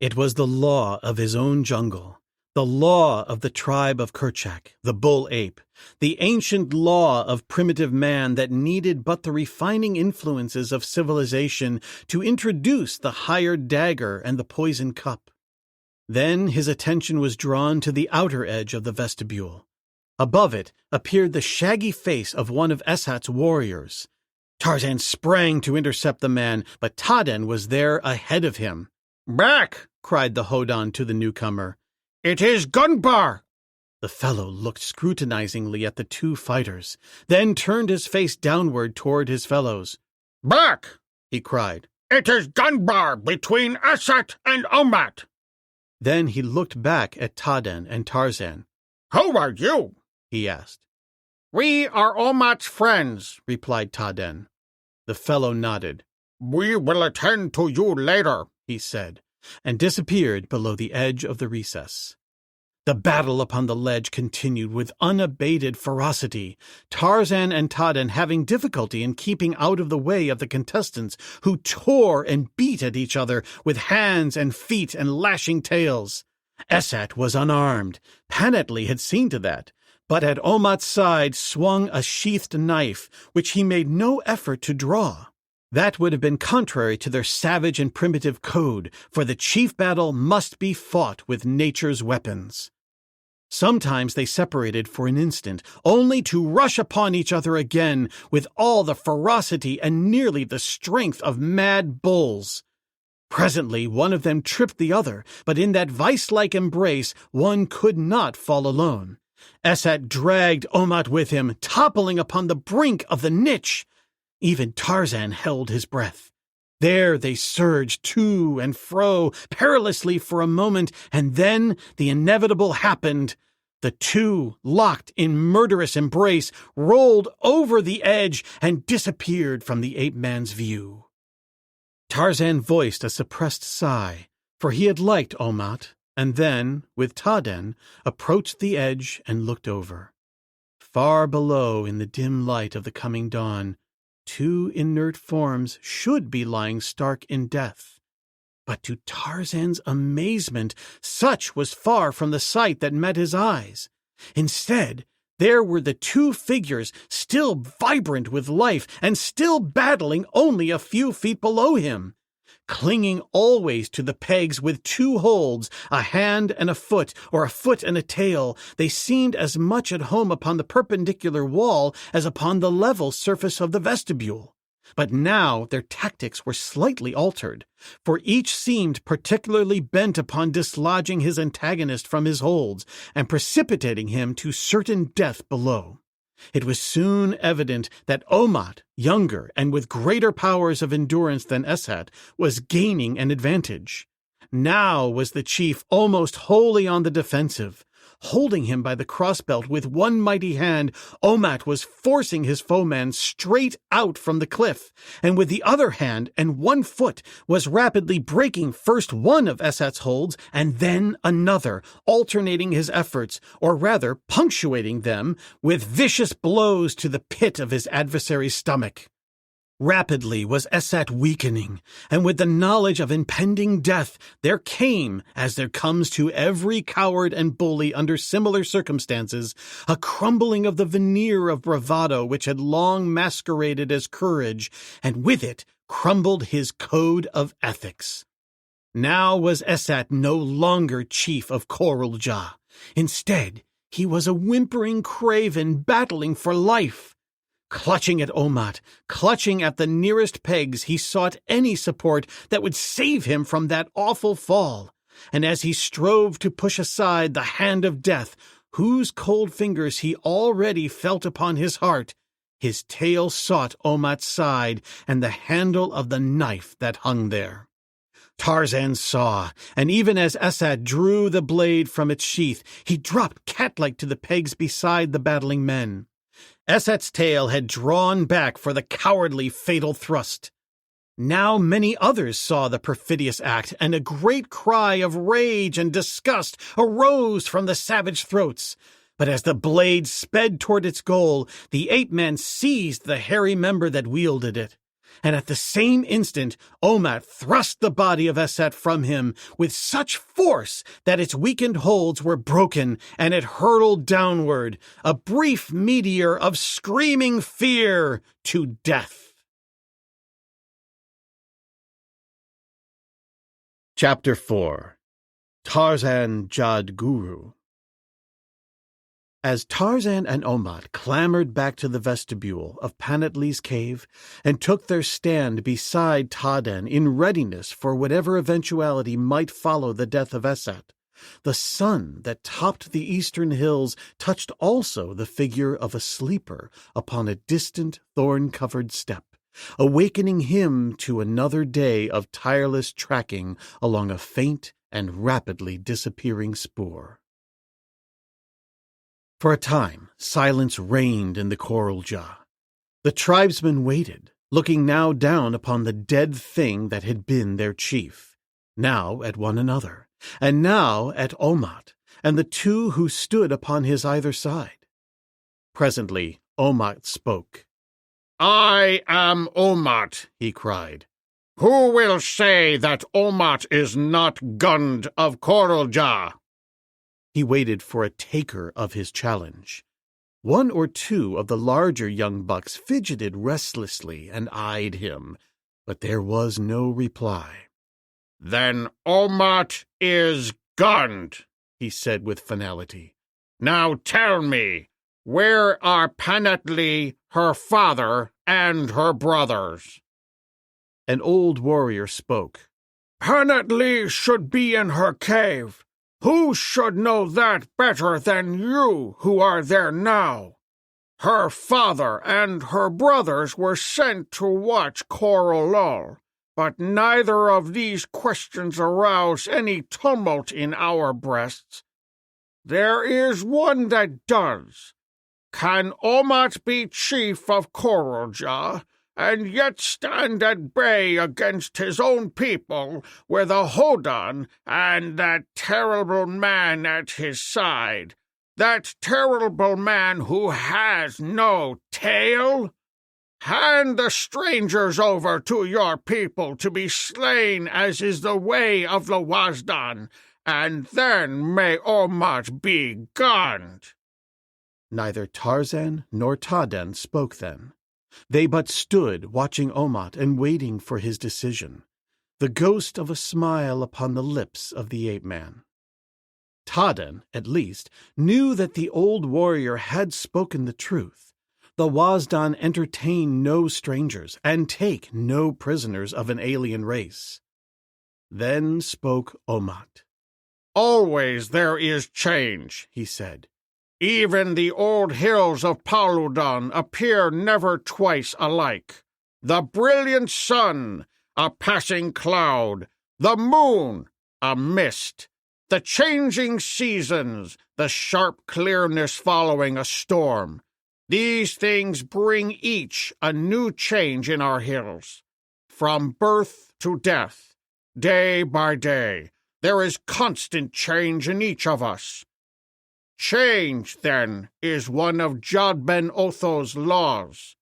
It was the law of his own jungle. The law of the tribe of Kerchak, the bull ape, the ancient law of primitive man that needed but the refining influences of civilization to introduce the higher dagger and the poison cup. Then his attention was drawn to the outer edge of the vestibule. Above it appeared the shaggy face of one of Esat's warriors. Tarzan sprang to intercept the man, but Tadan was there ahead of him. "Back!" cried the Hodan to the newcomer. "It is Gunbar!" The fellow looked scrutinizingly at the two fighters, then turned his face downward toward his fellows. "Back!" he cried. "It is Gunbar between Esat and Omat." Then he looked back at Tadan and Tarzan. "Who are you?" he asked. "We are Omat's friends," replied Tadan. The fellow nodded. "We will attend to you later," he said, and disappeared below the edge of the recess. The battle upon the ledge continued with unabated ferocity, Tarzan and Tadan having difficulty in keeping out of the way of the contestants, who tore and beat at each other with hands and feet and lashing tails. Esat was unarmed. Panatli had seen to that, but at Omat's side swung a sheathed knife, which he made no effort to draw. That would have been contrary to their savage and primitive code, for the chief battle must be fought with nature's weapons. Sometimes they separated for an instant, only to rush upon each other again with all the ferocity and nearly the strength of mad bulls. Presently one of them tripped the other, but in that vice-like embrace one could not fall alone. Esat dragged Omat with him, toppling upon the brink of the niche. Even Tarzan held his breath. There they surged to and fro, perilously for a moment, and then the inevitable happened. The two, locked in murderous embrace, rolled over the edge and disappeared from the ape-man's view. Tarzan voiced a suppressed sigh, for he had liked Omat, and then, with Taden, approached the edge and looked over. Far below, in the dim light of the coming dawn, two inert forms should be lying stark in death. But to Tarzan's amazement, such was far from the sight that met his eyes. Instead, there were the two figures, still vibrant with life and still battling only a few feet below him. Clinging always to the pegs with two holds, a hand and a foot, or a foot and a tail, they seemed as much at home upon the perpendicular wall as upon the level surface of the vestibule. But now their tactics were slightly altered, for each seemed particularly bent upon dislodging his antagonist from his holds and precipitating him to certain death below. It was soon evident that Omat, younger and with greater powers of endurance than Esat, was gaining an advantage. Now was the chief almost wholly on the defensive. Holding him by the crossbelt with one mighty hand, Omat was forcing his foeman straight out from the cliff, and with the other hand and one foot was rapidly breaking first one of Esat's holds and then another, alternating his efforts, or rather punctuating them, with vicious blows to the pit of his adversary's stomach. Rapidly was Esat weakening, and with the knowledge of impending death there came, as there comes to every coward and bully under similar circumstances, a crumbling of the veneer of bravado which had long masqueraded as courage, and with it crumbled his code of ethics. Now was Esat no longer chief of Coral Jah. Instead, he was a whimpering craven battling for life. Clutching at Omat, clutching at the nearest pegs, he sought any support that would save him from that awful fall. And as he strove to push aside the hand of death, whose cold fingers he already felt upon his heart, his tail sought Omat's side and the handle of the knife that hung there. Tarzan saw, and even as Esat drew the blade from its sheath, he dropped cat-like to the pegs beside the battling men. Esat's tail had drawn back for the cowardly fatal thrust. Now many others saw the perfidious act, and a great cry of rage and disgust arose from the savage throats. But as the blade sped toward its goal, the ape-man seized the hairy member that wielded it. And at the same instant, Omat thrust the body of Esat from him with such force that its weakened holds were broken, and it hurtled downward, a brief meteor of screaming fear, to death. Chapter 4. Tarzan Jad Guru. As Tarzan and Omat clambered back to the vestibule of Panatli's cave and took their stand beside Taden in readiness for whatever eventuality might follow the death of Esat, the sun that topped the eastern hills touched also the figure of a sleeper upon a distant thorn-covered step, awakening him to another day of tireless tracking along a faint and rapidly disappearing spoor. For a time, silence reigned in the Coral Jah. The tribesmen waited, looking now down upon the dead thing that had been their chief, now at one another, and now at Omat, and the two who stood upon his either side. Presently, Omat spoke. "I am Omat," he cried. "Who will say that Omat is not Gund of Coral Jah?" He waited for a taker of his challenge. One or two of the larger young bucks fidgeted restlessly and eyed him, but there was no reply. "Then Omat is Gund," he said with finality. Now tell me, where are Panatli, her father, and her brothers?" An old warrior spoke. "Panatli should be in her cave. Who should know that better than you, who are there now? Her father and her brothers were sent to watch Corolol, but neither of these questions arouse any tumult in our breasts. There is one that does. Can Omat be chief of Koroljah, and yet stand at bay against his own people with a Hodan and that terrible man at his side? That terrible man who has no tail? Hand the strangers over to your people to be slain, as is the way of the Wazdan, and then may Omat be gunned." Neither Tarzan nor Taden spoke then. They but stood watching Omat and waiting for his decision, the ghost of a smile upon the lips of the ape-man. Taden, at least, knew that the old warrior had spoken the truth. The Wazdan entertain no strangers and take no prisoners of an alien race. Then spoke Omat. "Always there is change," he said. "Even the old hills of Paludan appear never twice alike. The brilliant sun, a passing cloud, the moon, a mist, the changing seasons, the sharp clearness following a storm. These things bring each a new change in our hills. From birth to death, day by day, there is constant change in each of us. Change, then, is one of Jad Ben Otho's laws.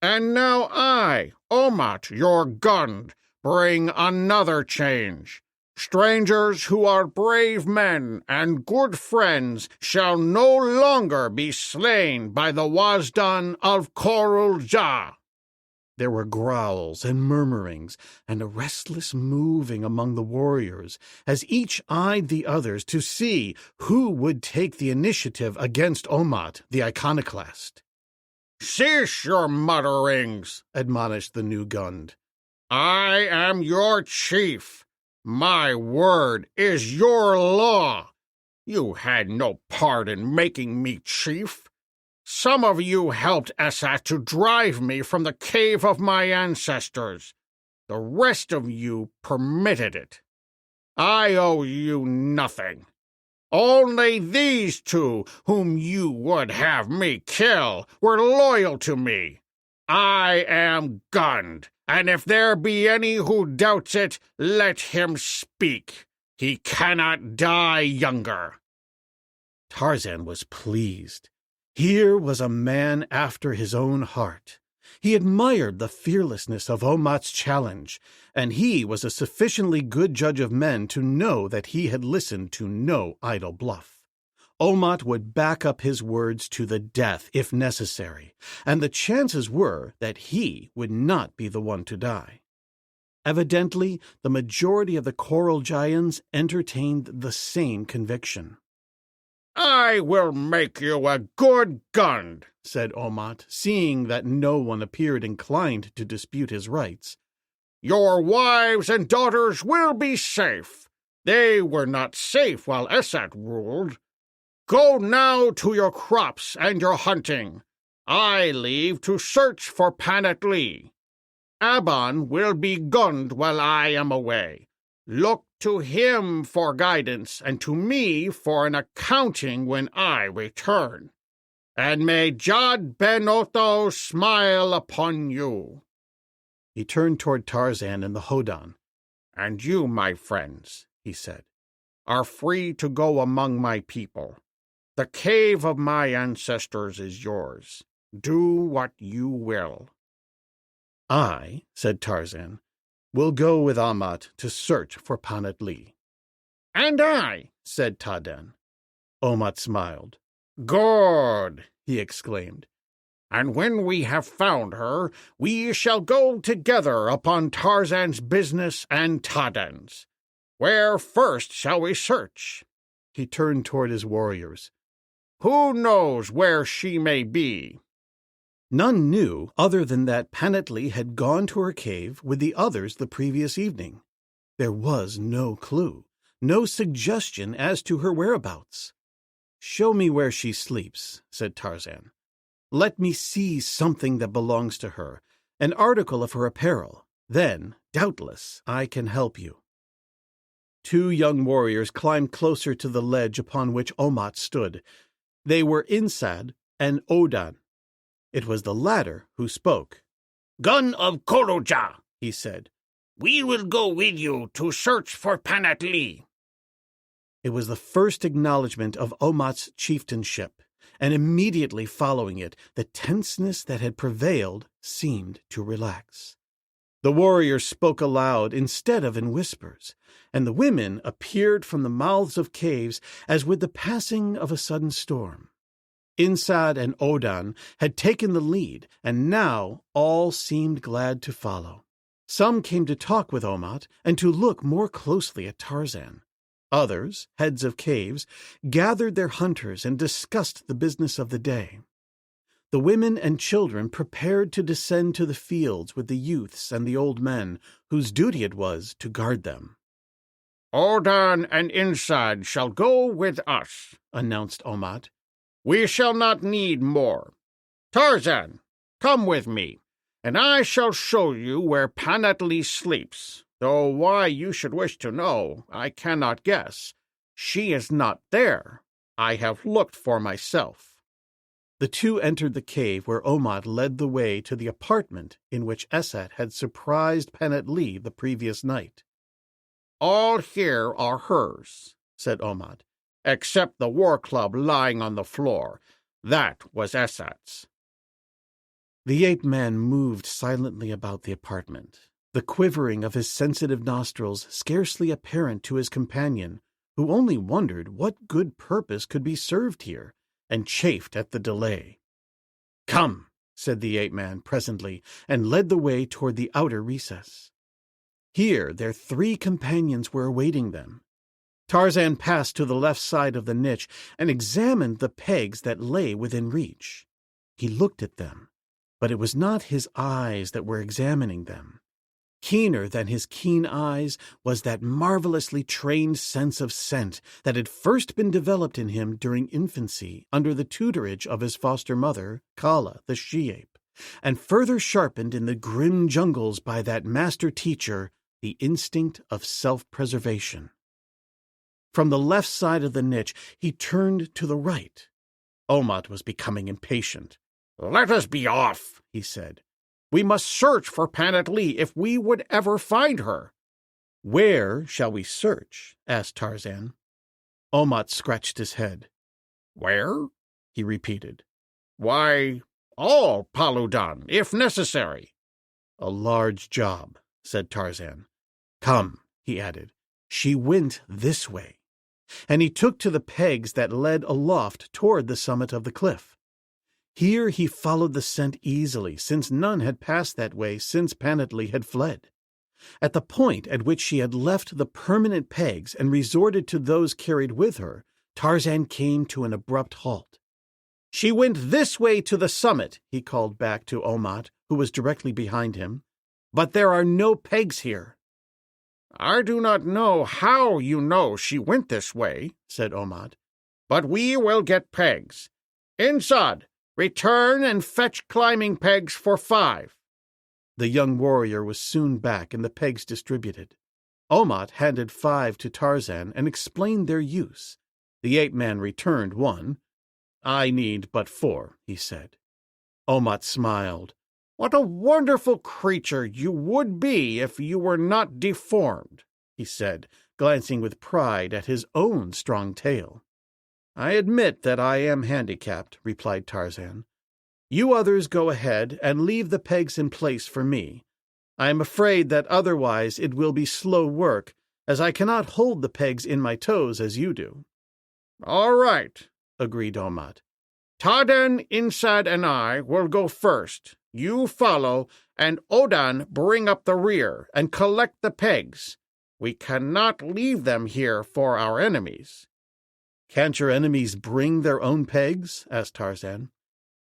And now I, Omat, your Gund, bring another change. Strangers who are brave men and good friends shall no longer be slain by the Wazdan of Koroljah." There were growls and murmurings and a restless moving among the warriors as each eyed the others to see who would take the initiative against Omat, the iconoclast. "Cease your mutterings," admonished the new Gund. "I am your chief. My word is your law. You had no part in making me chief. Some of you helped Esat to drive me from the cave of my ancestors. The rest of you permitted it. I owe you nothing. Only these two, whom you would have me kill, were loyal to me. I am Gund, and if there be any who doubts it, let him speak. He cannot die younger." Tarzan was pleased. Here was a man after his own heart. He admired the fearlessness of Omat's challenge, and he was a sufficiently good judge of men to know that he had listened to no idle bluff. Omat would back up his words to the death if necessary, and the chances were that he would not be the one to die. Evidently, the majority of the Koroljayans entertained the same conviction. "I will make you a good Gund," said Omat, seeing that no one appeared inclined to dispute his rights. "Your wives and daughters will be safe. They were not safe while Esat ruled. Go now to your crops and your hunting. I leave to search for Panatli. Aban will be Gund while I am away. Look to him for guidance, and to me for an accounting when I return. And may Jad Ben Otho smile upon you." He turned toward Tarzan and the Hodan. "And you, my friends," he said, "are free to go among my people. The cave of my ancestors is yours. Do what you will." "I," said Tarzan, "will go with Omat to search for Panatli." "And I," said Taden. Omat smiled. "Good," he exclaimed. "And when we have found her, we shall go together upon Tarzan's business and Taden's. Where first shall we search?" He turned toward his warriors. Who knows where she may be? None knew other than that Panatlee had gone to her cave with the others the previous evening. There was no clue, no suggestion as to her whereabouts. "Show me where she sleeps," said Tarzan. "Let me see something that belongs to her, an article of her apparel. Then, doubtless, I can help you." Two young warriors climbed closer to the ledge upon which Omat stood. They were Insad and Odan. It was the latter who spoke. "Gun of Koroja," he said. "we will go with you to search for Panatlee." It was the first acknowledgment of Omat's chieftainship, and immediately following it, the tenseness that had prevailed seemed to relax. The warriors spoke aloud instead of in whispers, and the women appeared from the mouths of caves as with the passing of a sudden storm. Insad and Odan had taken the lead, and now all seemed glad to follow. Some came to talk with Omat and to look more closely at Tarzan. Others, heads of caves, gathered their hunters and discussed the business of the day. The women and children prepared to descend to the fields with the youths and the old men, whose duty it was to guard them. Odan and Insad shall go with us, announced Omat. We shall not need more. Tarzan, come with me, and I shall show you where Panatlee sleeps, though why you should wish to know, I cannot guess. She is not there. I have looked for myself. The two entered the cave where Omat led the way to the apartment in which Esat had surprised Panatlee the previous night. All here are hers, said Omat, except the war club lying on the floor. That was Esat's. The ape-man moved silently about the apartment, the quivering of his sensitive nostrils scarcely apparent to his companion, who only wondered what good purpose could be served here, and chafed at the delay. "Come," said the ape-man presently, and led the way toward the outer recess. Here their three companions were awaiting them. Tarzan passed to the left side of the niche and examined the pegs that lay within reach. He looked at them, but it was not his eyes that were examining them. Keener than his keen eyes was that marvelously trained sense of scent that had first been developed in him during infancy under the tutorage of his foster mother, Kala, the she-ape, and further sharpened in the grim jungles by that master-teacher, the instinct of self-preservation. From the left side of the niche, he turned to the right. Omat was becoming impatient. "Let us be off," he said. "We must search for Panatlee if we would ever find her." "Where shall we search?" asked Tarzan. Omat scratched his head. "Where?" he repeated. "Why, all Paludan, if necessary." "A large job," said Tarzan. "Come," he added, "she went this way." And he took to the pegs that led aloft toward the summit of the cliff. Here he followed the scent easily, since none had passed that way since Panatlee had fled. At the point at which she had left the permanent pegs and resorted to those carried with her, Tarzan came to an abrupt halt. "She went this way to the summit," he called back to Omat, who was directly behind him. "But there are no pegs here." "I do not know how you know she went this way," said Omat, "but we will get pegs. Insad, return and fetch climbing pegs for 5. The young warrior was soon back and the pegs distributed. Omat handed 5 to Tarzan and explained their use. The ape-man returned 1. "I need but 4, he said. Omat smiled. "What a wonderful creature you would be if you were not deformed," he said, glancing with pride at his own strong tail. "I admit that I am handicapped," replied Tarzan. "You others go ahead and leave the pegs in place for me. I am afraid that otherwise it will be slow work, as I cannot hold the pegs in my toes as you do." "All right," agreed Omat. "Taden, Insad, and I will go first. You follow, and Odan bring up the rear and collect the pegs. We cannot leave them here for our enemies." Can't your enemies bring their own pegs? Asked Tarzan.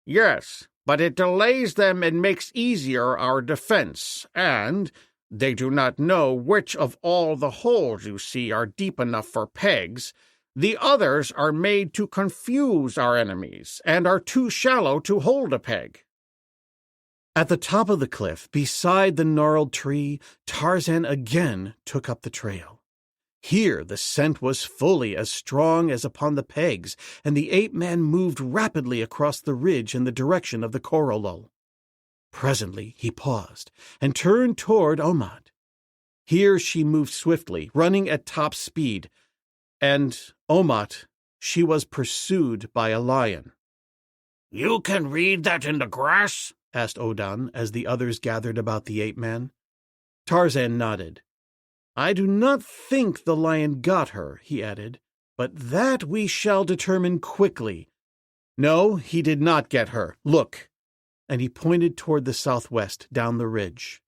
Yes, but it delays them and makes easier our defense, and they do not know which of all the holes you see are deep enough for pegs. The others are made to confuse our enemies and are too shallow to hold a peg. At the top of the cliff, beside the gnarled tree, Tarzan again took up the trail. Here the scent was fully as strong as upon the pegs, and the ape-man moved rapidly across the ridge in the direction of the coralol. Presently he paused and turned toward Omat. Here she moved swiftly, running at top speed, and Omat, she was pursued by a lion. "You can read that in the grass?" asked Odan as the others gathered about the ape-man. Tarzan nodded. I do not think the lion got her, he added, but that we shall determine quickly. No, he did not get her. Look. And he pointed toward the southwest, down the ridge.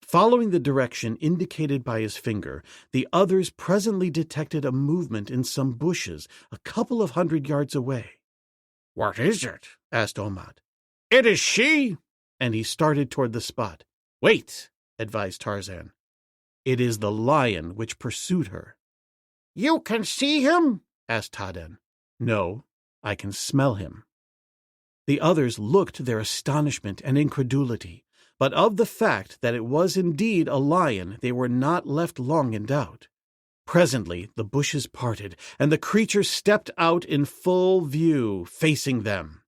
Following the direction indicated by his finger, the others presently detected a movement in some bushes a couple of 100 yards away. "What is it?" asked Omat. "It is she!" And he started toward the spot. Wait, advised Tarzan. It is the lion which pursued her. You can see him? asked Taden. No, I can smell him. The others looked their astonishment and incredulity, but of the fact that it was indeed a lion they were not left long in doubt. Presently the bushes parted, and the creature stepped out in full view, facing them.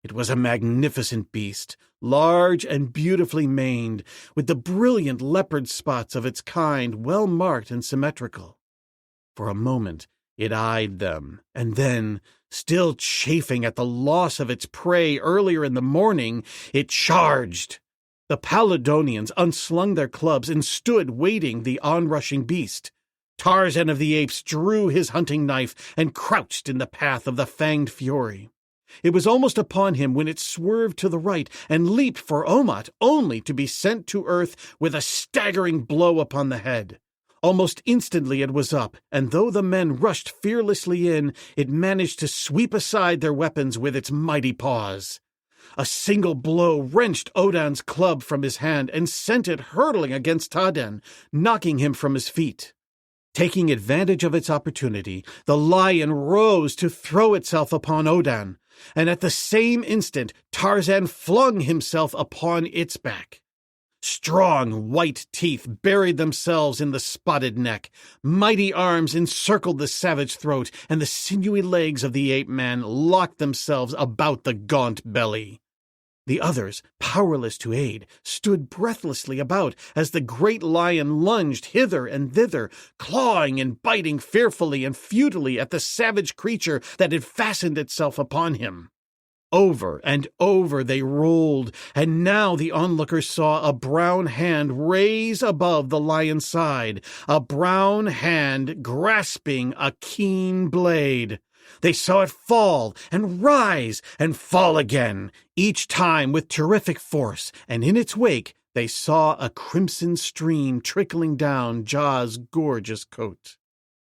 It was a magnificent beast, large and beautifully maned, with the brilliant leopard spots of its kind well marked and symmetrical. For a moment it eyed them, and then, still chafing at the loss of its prey earlier in the morning, it charged. The Paladonians unslung their clubs and stood waiting the onrushing beast. Tarzan of the Apes drew his hunting knife and crouched in the path of the fanged fury. It was almost upon him when it swerved to the right and leaped for Omat, only to be sent to earth with a staggering blow upon the head. Almost instantly it was up, and though the men rushed fearlessly in, it managed to sweep aside their weapons with its mighty paws. A single blow wrenched Odan's club from his hand and sent it hurtling against Taden, knocking him from his feet. Taking advantage of its opportunity, the lion rose to throw itself upon Odan, and at the same instant Tarzan flung himself upon its back. Strong white teeth buried themselves in the spotted neck, mighty arms encircled the savage throat, and the sinewy legs of the ape-man locked themselves about the gaunt belly. The others, powerless to aid, stood breathlessly about as the great lion lunged hither and thither, clawing and biting fearfully and futilely at the savage creature that had fastened itself upon him. Over and over they rolled, and now the onlookers saw a brown hand raise above the lion's side, a brown hand grasping a keen blade. They saw it fall and rise and fall again, each time with terrific force, and in its wake they saw a crimson stream trickling down Jaw's gorgeous coat.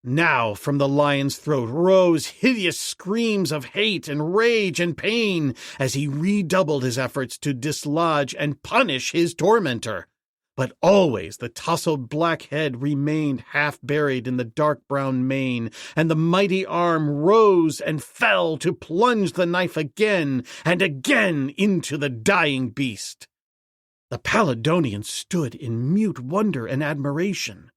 Now from the lion's throat rose hideous screams of hate and rage and pain as he redoubled his efforts to dislodge and punish his tormentor. But always the tousled black head remained half buried in the dark brown mane, and the mighty arm rose and fell to plunge the knife again and again into the dying beast. The Paladonians stood in mute wonder and admiration.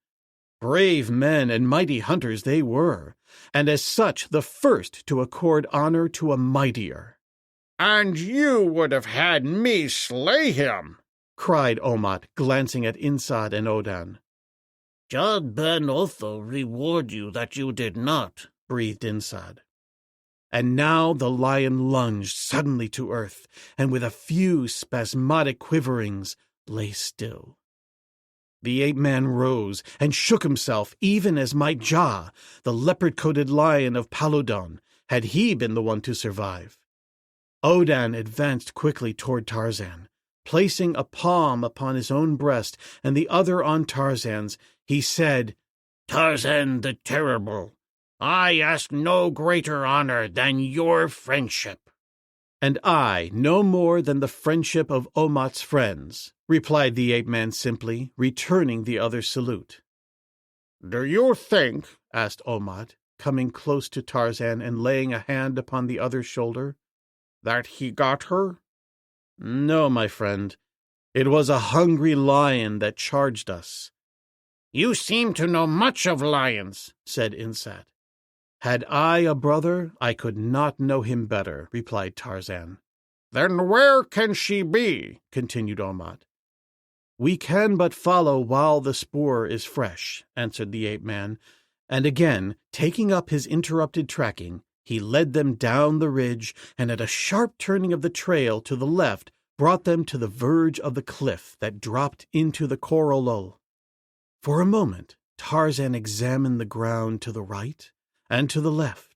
Brave men and mighty hunters they were, and as such the first to accord honor to a mightier. "And you would have had me slay him!" cried Omat, glancing at Insad and Odan. "God Ben Otho reward you that you did not," breathed Insad. And now the lion lunged suddenly to earth, and with a few spasmodic quiverings lay still. The ape-man rose and shook himself, even as might Jah, the leopard-coated lion of Paludon, had he been the one to survive. Odan advanced quickly toward Tarzan. Placing a palm upon his own breast and the other on Tarzan's, he said, "Tarzan the Terrible, I ask no greater honor than your friendship." "And I no more than the friendship of Omat's friends," replied the ape-man simply, returning the other's salute. "Do you think," asked Omat, coming close to Tarzan and laying a hand upon the other's shoulder, "that he got her?" "No, my friend. It was a hungry lion that charged us." "You seem to know much of lions," said Insat. "Had I a brother, I could not know him better," replied Tarzan. "Then where can she be?" continued Omat. "We can but follow while the spoor is fresh," answered the ape-man, and again, taking up his interrupted tracking, he led them down the ridge, and at a sharp turning of the trail to the left brought them to the verge of the cliff that dropped into the coral lull. For a moment Tarzan examined the ground to the right and to the left.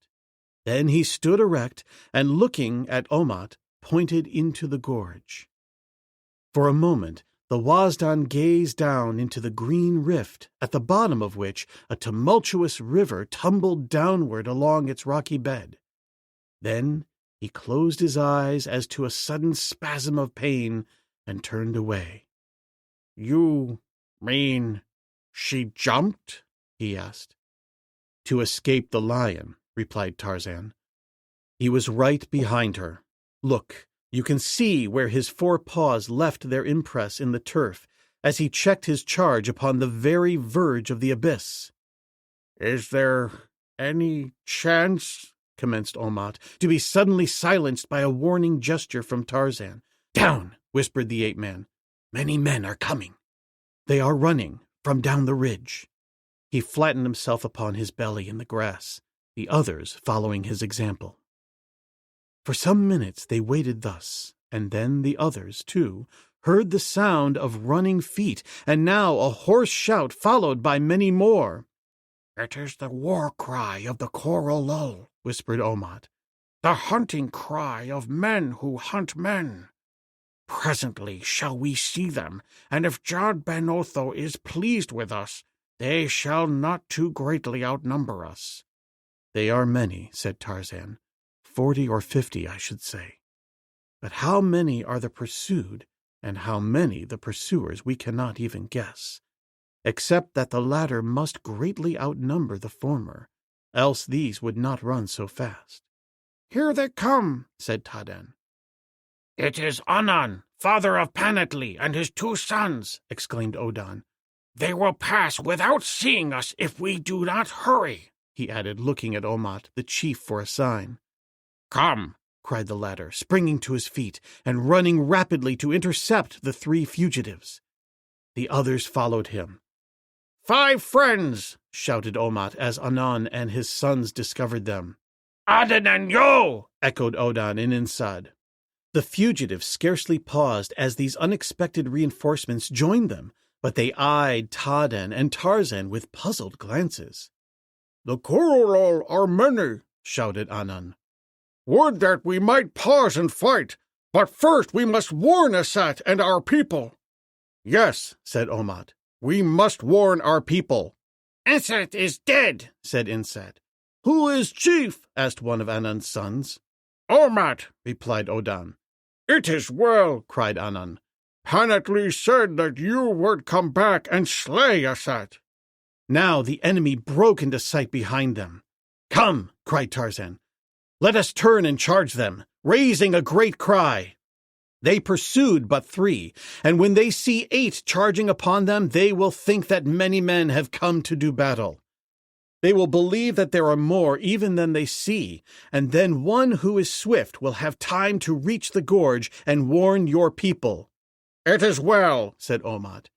Then he stood erect and, looking at Omat, pointed into the gorge. For a moment the Wazdan gazed down into the green rift, at the bottom of which a tumultuous river tumbled downward along its rocky bed. Then he closed his eyes as to a sudden spasm of pain and turned away. "You mean she jumped?" he asked. "To escape the lion," replied Tarzan. "He was right behind her. Look, you can see where his 4 paws left their impress in the turf as he checked his charge upon the very verge of the abyss." "Is there any chance—" commenced Omat, to be suddenly silenced by a warning gesture from Tarzan. "Down!" whispered the ape-man. "Many men are coming. They are running from down the ridge." He flattened himself upon his belly in the grass, the others following his example. For some minutes they waited thus, and then the others, too, heard the sound of running feet, and now a hoarse shout followed by many more. "It is the war cry of the coral lull," whispered Omat. "the hunting cry of men who hunt men. Presently shall we see them, and if Jad Ben Otho is pleased with us, they shall not too greatly outnumber us." "They are many," said Tarzan. 40 or 50, I should say. But how many are the pursued, and how many the pursuers, we cannot even guess, except that the latter must greatly outnumber the former, else these would not run so fast. "Here they come," said Tadan. "It is Anan, father of Panatli, and his 2 sons," exclaimed Odan. "They will pass without seeing us if we do not hurry," he added, looking at Omat, the chief, for a sign. "Come," cried the latter, springing to his feet and running rapidly to intercept the 3 fugitives. The others followed him. "5 friends," shouted Omat as Anan and his sons discovered them. "Adan and Yo," echoed Odan in Insad. The fugitives scarcely paused as these unexpected reinforcements joined them, but they eyed Tadan and Tarzan with puzzled glances. "The coral are many," shouted Anan. "Would that we might pause and fight, but first we must warn Asat and our people." "Yes," said Omat, "we must warn our people." "Asat is dead," said Insat. "Who is chief?" asked one of Anan's sons. "Omat," replied Odan. "It is well," cried Anan. "Panatli said that you would come back and slay Asat." Now the enemy broke into sight behind them. "Come," cried Tarzan. "Let us turn and charge them," raising a great cry. They pursued but 3, and when they see 8 charging upon them, they will think that many men have come to do battle. They will believe that there are more even than they see, and then one who is swift will have time to reach the gorge and warn your people. "It is well," said Omat.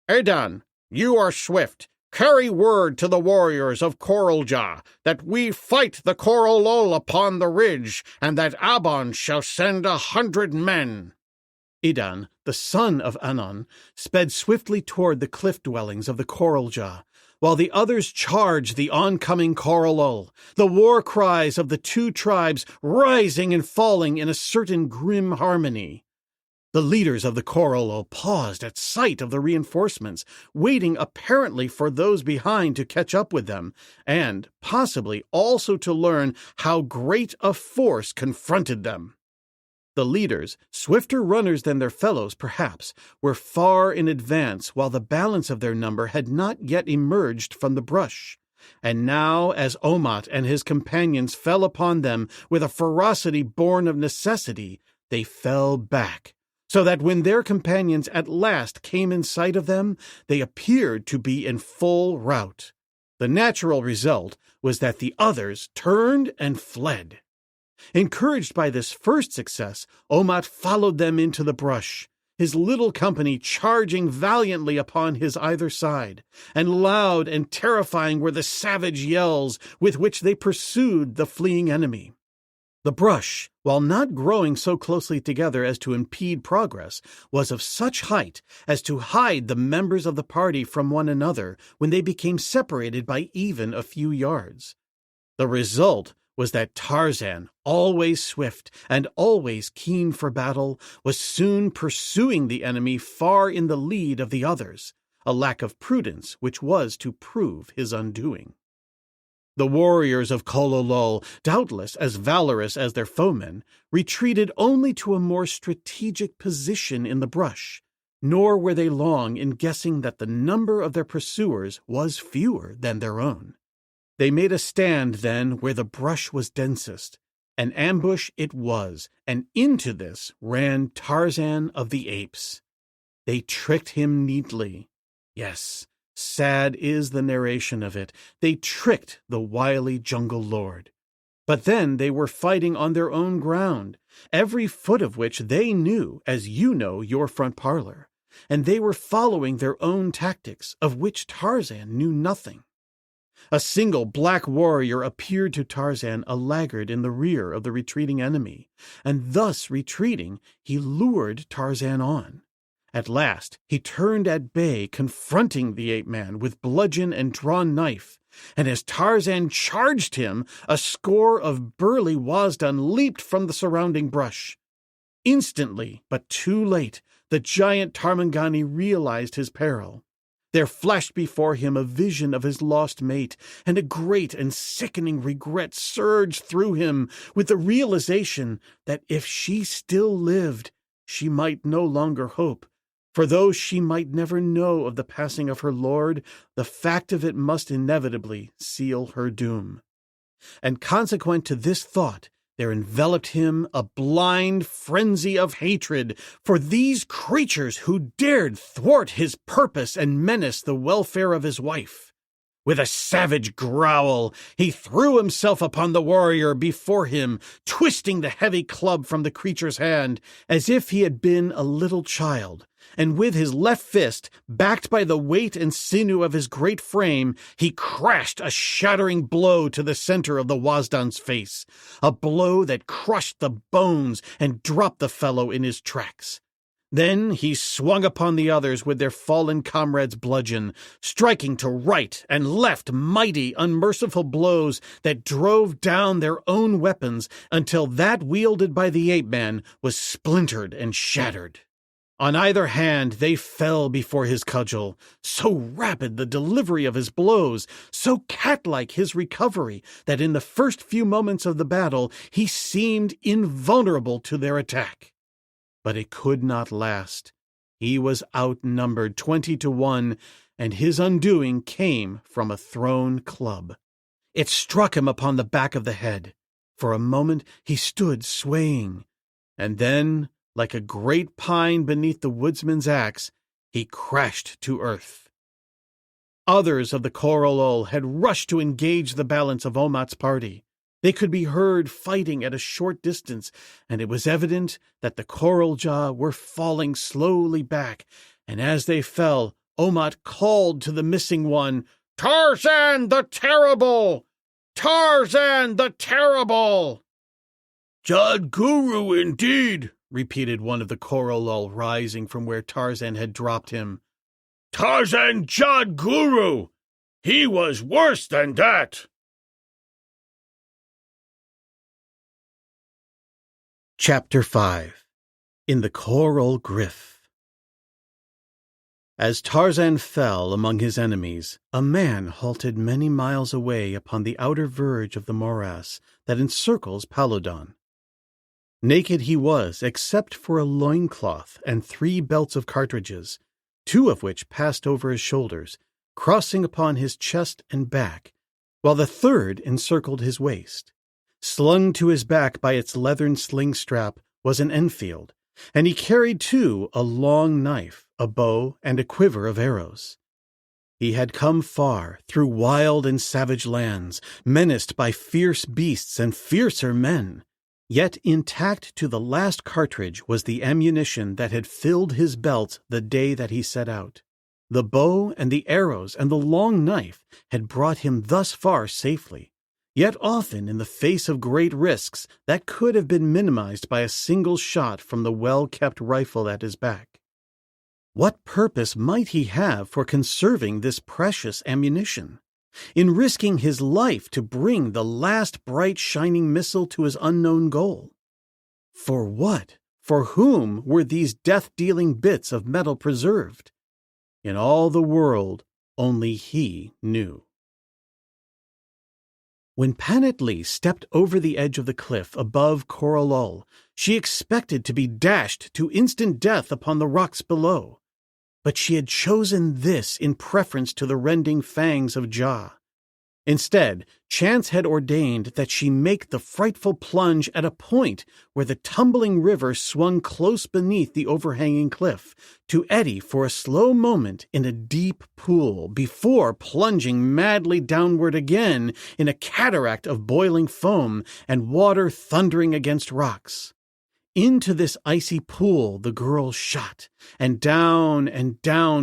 "Adan, you are swift. Carry word to the warriors of Coralja that we fight the coral lull upon the ridge, and that Abon shall send 100 men." Idan, the son of Anan, sped swiftly toward the cliff dwellings of the Coralja, while the others charged the oncoming coral lull, the war cries of the 2 tribes rising and falling in a certain grim harmony. The leaders of the Korolo paused at sight of the reinforcements, waiting apparently for those behind to catch up with them, and possibly also to learn how great a force confronted them. The leaders, swifter runners than their fellows perhaps, were far in advance while the balance of their number had not yet emerged from the brush. And now, as Omat and his companions fell upon them with a ferocity born of necessity, they fell back, so that when their companions at last came in sight of them, they appeared to be in full rout. The natural result was that the others turned and fled. Encouraged by this first success, Omat followed them into the brush, his little company charging valiantly upon his either side, and loud and terrifying were the savage yells with which they pursued the fleeing enemy. The brush, while not growing so closely together as to impede progress, was of such height as to hide the members of the party from one another when they became separated by even a few yards. The result was that Tarzan, always swift and always keen for battle, was soon pursuing the enemy far in the lead of the others, a lack of prudence which was to prove his undoing. The warriors of Kololol, doubtless as valorous as their foemen, retreated only to a more strategic position in the brush, nor were they long in guessing that the number of their pursuers was fewer than their own. They made a stand then where the brush was densest. An ambush it was, and into this ran Tarzan of the Apes. They tricked him neatly. Yes, sad is the narration of it. They tricked the wily jungle lord. But then they were fighting on their own ground, every foot of which they knew as you know your front parlor, and they were following their own tactics, of which Tarzan knew nothing. A single black warrior appeared to Tarzan a laggard in the rear of the retreating enemy, and thus retreating, he lured Tarzan on. At last, he turned at bay, confronting the ape-man with bludgeon and drawn knife, and as Tarzan charged him, a score of burly Wazdan leaped from the surrounding brush. Instantly, but too late, the giant Tarmangani realized his peril. There flashed before him a vision of his lost mate, and a great and sickening regret surged through him with the realization that if she still lived, she might no longer hope, for though she might never know of the passing of her lord, the fact of it must inevitably seal her doom. And consequent to this thought, there enveloped him a blind frenzy of hatred for these creatures who dared thwart his purpose and menace the welfare of his wife. With a savage growl, he threw himself upon the warrior before him, twisting the heavy club from the creature's hand as if he had been a little child, and with his left fist, backed by the weight and sinew of his great frame, he crashed a shattering blow to the center of the Wazdan's face, a blow that crushed the bones and dropped the fellow in his tracks. Then he swung upon the others with their fallen comrade's bludgeon, striking to right and left mighty, unmerciful blows that drove down their own weapons until that wielded by the ape-man was splintered and shattered. On either hand they fell before his cudgel, so rapid the delivery of his blows, so cat-like his recovery, that in the first few moments of the battle he seemed invulnerable to their attack. But it could not last. He was outnumbered 20-1, and his undoing came from a thrown club. It struck him upon the back of the head. For a moment he stood swaying, and then, like a great pine beneath the woodsman's axe, he crashed to earth. Others of the Korolol had rushed to engage the balance of Omat's party. They could be heard fighting at a short distance, and it was evident that the Korolja were falling slowly back, and as they fell, Omat called to the missing one, "Tarzan the Terrible! Tarzan the Terrible!" "Jadguru indeed," repeated one of the Korolol, rising from where Tarzan had dropped him. "Tarzan Jadguru! He was worse than that!" Chapter 5. in the coral gryf. As Tarzan fell among his enemies, a man halted many miles away upon the outer verge of the morass that encircles Palodon. Naked he was, except for a loincloth and 3 belts of cartridges, 2 of which passed over his shoulders, crossing upon his chest and back, while the 3rd encircled his waist. Slung to his back by its leathern sling strap was an Enfield, and he carried too a long knife, a bow, and a quiver of arrows. He had come far, through wild and savage lands, menaced by fierce beasts and fiercer men. Yet intact to the last cartridge was the ammunition that had filled his belt the day that he set out. The bow and the arrows and the long knife had brought him thus far safely, yet often in the face of great risks that could have been minimized by a single shot from the well-kept rifle at his back. What purpose might he have for conserving this precious ammunition? In risking his life to bring the last bright shining missile to his unknown goal? For what, for whom were these death-dealing bits of metal preserved? In all the world, only he knew. When Panatlee stepped over the edge of the cliff above Coralol, she expected to be dashed to instant death upon the rocks below. But she had chosen this in preference to the rending fangs of Jah. Instead, chance had ordained that she make the frightful plunge at a point where the tumbling river swung close beneath the overhanging cliff, to eddy for a slow moment in a deep pool before plunging madly downward again in a cataract of boiling foam and water thundering against rocks. Into this icy pool the girl shot, and down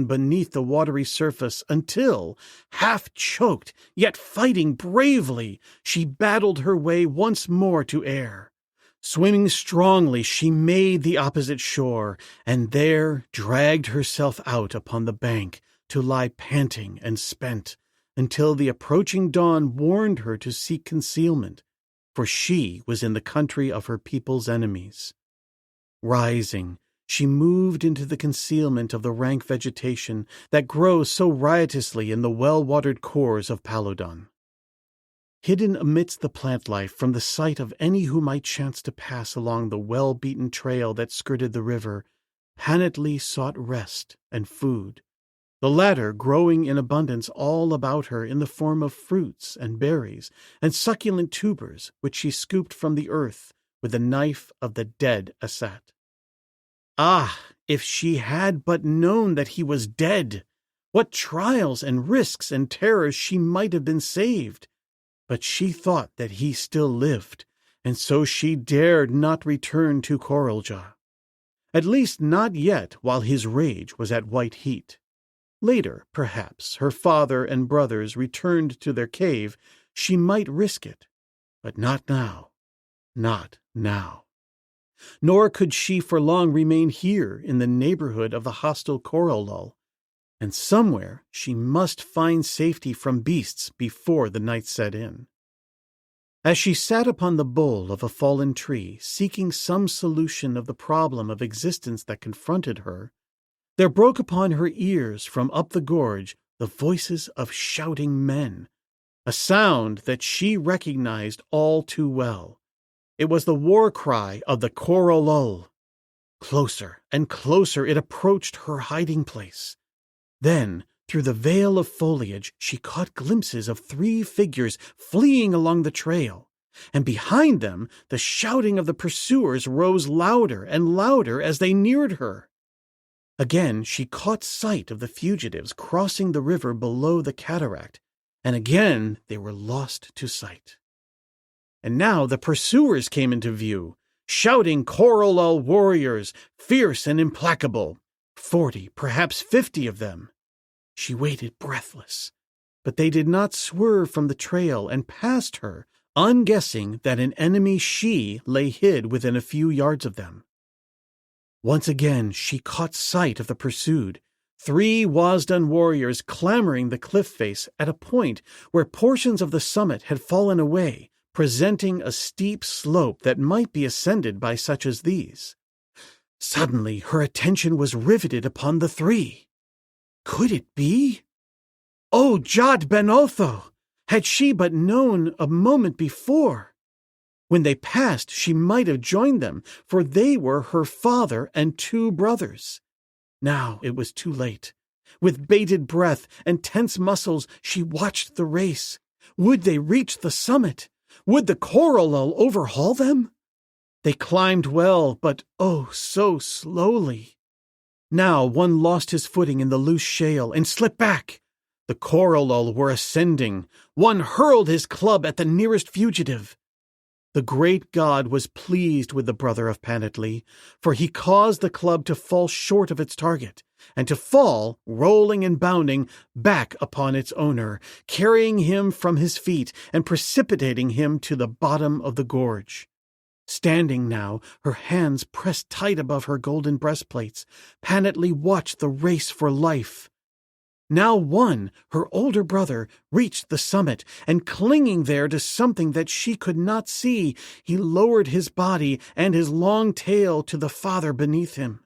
beneath the watery surface until, half-choked, yet fighting bravely, she battled her way once more to air. Swimming strongly, she made the opposite shore, and there dragged herself out upon the bank to lie panting and spent, until the approaching dawn warned her to seek concealment, for she was in the country of her people's enemies. Rising, she moved into the concealment of the rank vegetation that grows so riotously in the well-watered khors of Palodon. Hidden amidst the plant life from the sight of any who might chance to pass along the well-beaten trail that skirted the river, Panatlee sought rest and food, the latter growing in abundance all about her in the form of fruits and berries and succulent tubers which she scooped from the earth with the knife of the dead Asat. Ah, if she had but known that he was dead! What trials and risks and terrors she might have been saved! But she thought that he still lived, and so she dared not return to Coraljah. At least not yet while his rage was at white heat. Later, perhaps, her father and brothers returned to their cave, she might risk it. But not now. Not now. Nor could she for long remain here in the neighborhood of the hostile Coralol, and somewhere she must find safety from beasts before the night set in. As she sat upon the bole of a fallen tree, seeking some solution of the problem of existence that confronted her, there broke upon her ears from up the gorge the voices of shouting men, a sound that she recognized all too well. It was the war cry of the Coralol. Closer and closer it approached her hiding place. Then, through the veil of foliage, she caught glimpses of 3 figures fleeing along the trail, and behind them the shouting of the pursuers rose louder and louder as they neared her. Again she caught sight of the fugitives crossing the river below the cataract, and again they were lost to sight. And now the pursuers came into view, shouting Coralol warriors, fierce and implacable, 40, perhaps 50 of them. She waited breathless, but they did not swerve from the trail and passed her, unguessing that an enemy she lay hid within a few yards of them. Once again she caught sight of the pursued, 3 Wasdan warriors clambering the cliff face at a point where portions of the summit had fallen away, presenting a steep slope that might be ascended by such as these. Suddenly her attention was riveted upon the three. Could it be? Oh, Jod Ben Otho! Had she but known a moment before! When they passed, she might have joined them, for they were her father and two brothers. Now it was too late. With bated breath and tense muscles, she watched the race. Would they reach the summit? Would the Coralul overhaul them? They climbed well, but oh, so slowly. Now one lost his footing in the loose shale and slipped back. The Coralul were ascending. One hurled his club at the nearest fugitive. The great god was pleased with the brother of Panatlee, for he caused the club to fall short of its target, and to fall, rolling and bounding, back upon its owner, carrying him from his feet and precipitating him to the bottom of the gorge. Standing now, her hands pressed tight above her golden breastplates, Panatlee watched the race for life. Now one, her older brother, reached the summit, and clinging there to something that she could not see, he lowered his body and his long tail to the father beneath him.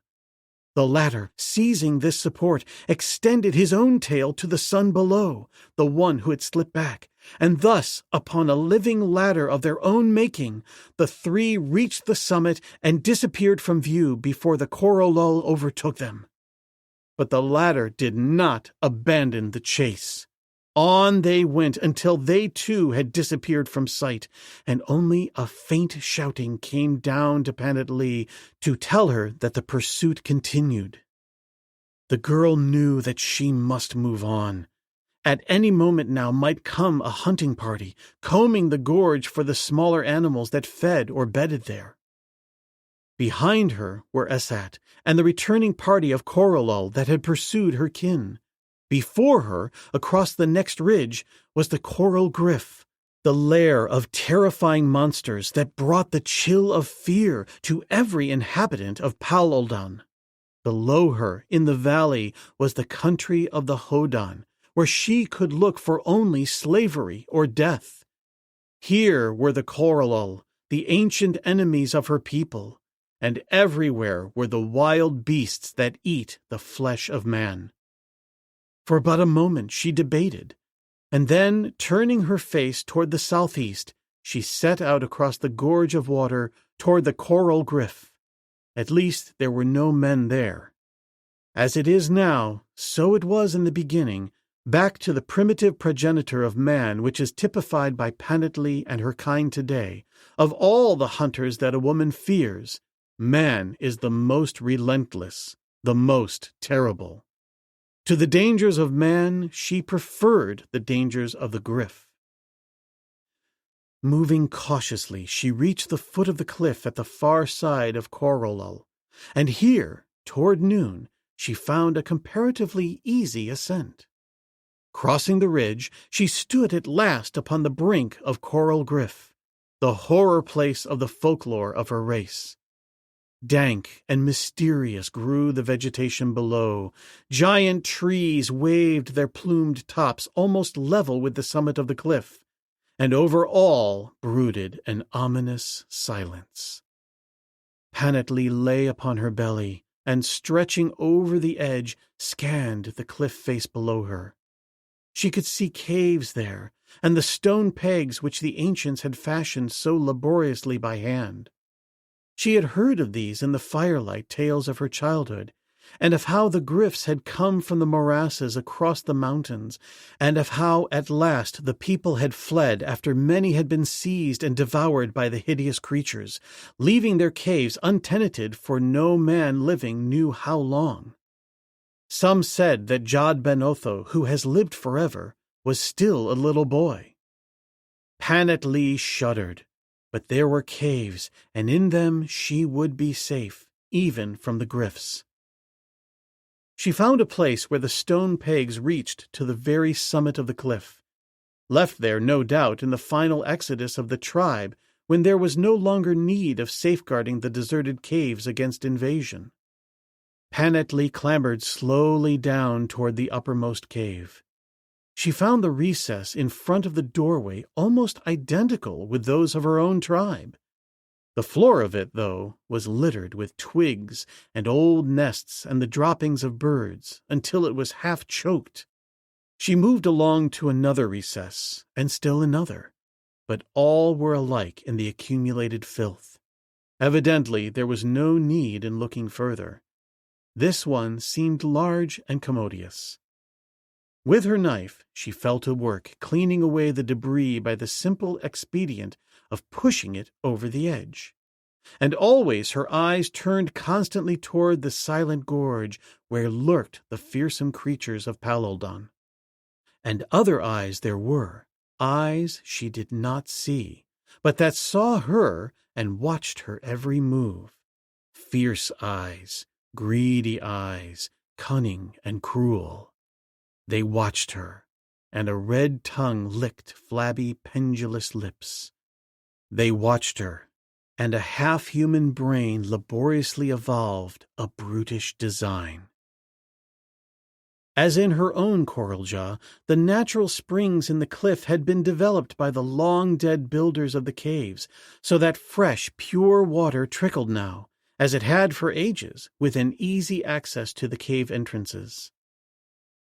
The latter, seizing this support, extended his own tail to the son below, the one who had slipped back, and thus, upon a living ladder of their own making, the three reached the summit and disappeared from view before the Coralul overtook them. But the latter did not abandon the chase. On they went until they too had disappeared from sight, and only a faint shouting came down to Panatlee to tell her that the pursuit continued. The girl knew that she must move on. At any moment now might come a hunting party, combing the gorge for the smaller animals that fed or bedded there. Behind her were Esat and the returning party of Coralul that had pursued her kin. Before her, across the next ridge, was the coral gryf, the lair of terrifying monsters that brought the chill of fear to every inhabitant of Paloldan. Below her, in the valley, was the country of the Hodan, where she could look for only slavery or death. Here were the Coralul, the ancient enemies of her people, and everywhere were the wild beasts that eat the flesh of man. For but a moment she debated, and then, turning her face toward the southeast, she set out across the gorge of water toward the coral gryf. At least there were no men there. As it is now, so it was in the beginning, back to the primitive progenitor of man which is typified by Panatlee and her kind today. Of all the hunters that a woman fears, man is the most relentless, the most terrible. To the dangers of man, she preferred the dangers of the gryf. Moving cautiously, she reached the foot of the cliff at the far side of Coralul, and here, toward noon, she found a comparatively easy ascent. Crossing the ridge, she stood at last upon the brink of Coral Gryf, the horror place of the folklore of her race. Dank and mysterious grew the vegetation below. Giant trees waved their plumed tops almost level with the summit of the cliff, and over all brooded an ominous silence. Panatlee lay upon her belly, and stretching over the edge, scanned the cliff face below her. She could see caves there, and the stone pegs which the ancients had fashioned so laboriously by hand. She had heard of these in the firelight tales of her childhood, and of how the gryfs had come from the morasses across the mountains, and of how at last the people had fled after many had been seized and devoured by the hideous creatures, leaving their caves untenanted for no man living knew how long. Some said that Jod Ben Otho, who has lived forever, was still a little boy. Panatlee shuddered, but there were caves, and in them she would be safe, even from the gryfs. She found a place where the stone pegs reached to the very summit of the cliff, left there, no doubt, in the final exodus of the tribe, when there was no longer need of safeguarding the deserted caves against invasion. Panatlee clambered slowly down toward the uppermost cave. She found the recess in front of the doorway almost identical with those of her own tribe. The floor of it, though, was littered with twigs and old nests and the droppings of birds until it was half choked. She moved along to another recess, and still another, but all were alike in the accumulated filth. Evidently, there was no need in looking further. This one seemed large and commodious. With her knife, she fell to work, cleaning away the debris by the simple expedient of pushing it over the edge. And always her eyes turned constantly toward the silent gorge where lurked the fearsome creatures of Paloldan. And other eyes there were, eyes she did not see, but that saw her and watched her every move. Fierce eyes, greedy eyes, cunning and cruel. They watched her, and a red tongue licked flabby, pendulous lips. They watched her, and a half-human brain laboriously evolved a brutish design. As in her own coral jaw, the natural springs in the cliff had been developed by the long-dead builders of the caves, so that fresh, pure water trickled now, as it had for ages, within easy access to the cave entrances.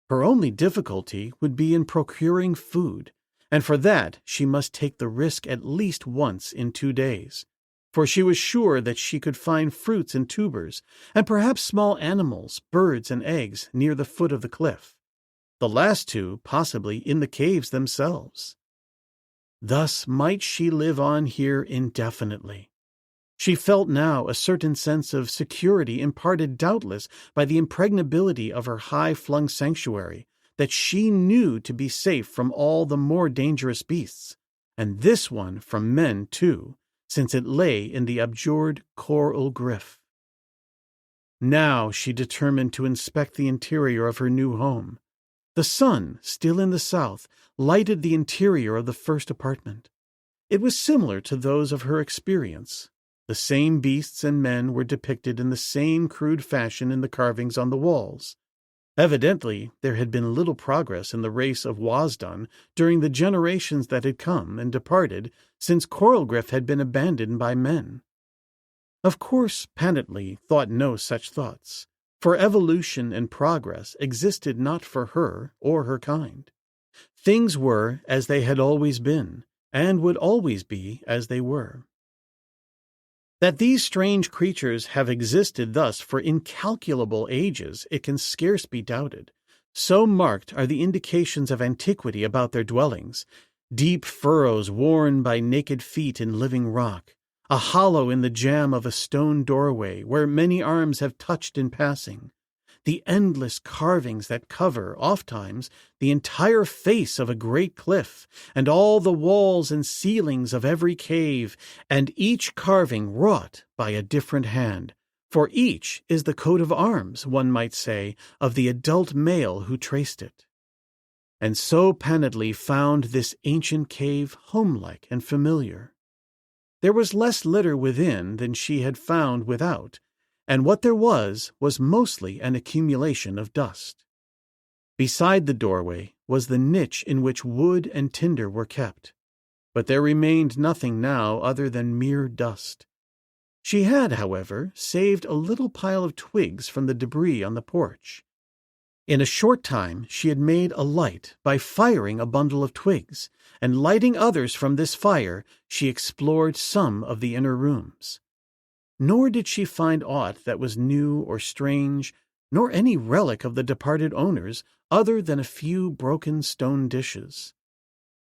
Her only difficulty would be in procuring food, and for that she must take the risk at least once in 2 days, for she was sure that she could find fruits and tubers, and perhaps small animals, birds and eggs, near the foot of the cliff. The last two, possibly, in the caves themselves. Thus might she live on here indefinitely. She felt now a certain sense of security imparted doubtless by the impregnability of her high-flung sanctuary, that she knew to be safe from all the more dangerous beasts, and this one from men too, since it lay in the abjured coral gryf. Now she determined to inspect the interior of her new home. The sun, still in the south, lighted the interior of the first apartment. It was similar to those of her experience. The same beasts and men were depicted in the same crude fashion in the carvings on the walls. Evidently, there had been little progress in the race of Wasdon during the generations that had come and departed since Coralgryf had been abandoned by men. Of course, Panatlee thought no such thoughts, for evolution and progress existed not for her or her kind. Things were as they had always been, and would always be as they were. That these strange creatures have existed thus for incalculable ages, it can scarce be doubted. So marked are the indications of antiquity about their dwellings, deep furrows worn by naked feet in living rock, a hollow in the jamb of a stone doorway where many arms have touched in passing, the endless carvings that cover, ofttimes, the entire face of a great cliff, and all the walls and ceilings of every cave, and each carving wrought by a different hand, for each is the coat of arms, one might say, of the adult male who traced it. And so Panatlee found this ancient cave homelike and familiar. There was less litter within than she had found without, and what there was mostly an accumulation of dust. Beside the doorway was the niche in which wood and tinder were kept, but there remained nothing now other than mere dust. She had, however, saved a little pile of twigs from the debris on the porch. In a short time she had made a light by firing a bundle of twigs, and lighting others from this fire, she explored some of the inner rooms. Nor did she find aught that was new or strange, nor any relic of the departed owners other than a few broken stone dishes.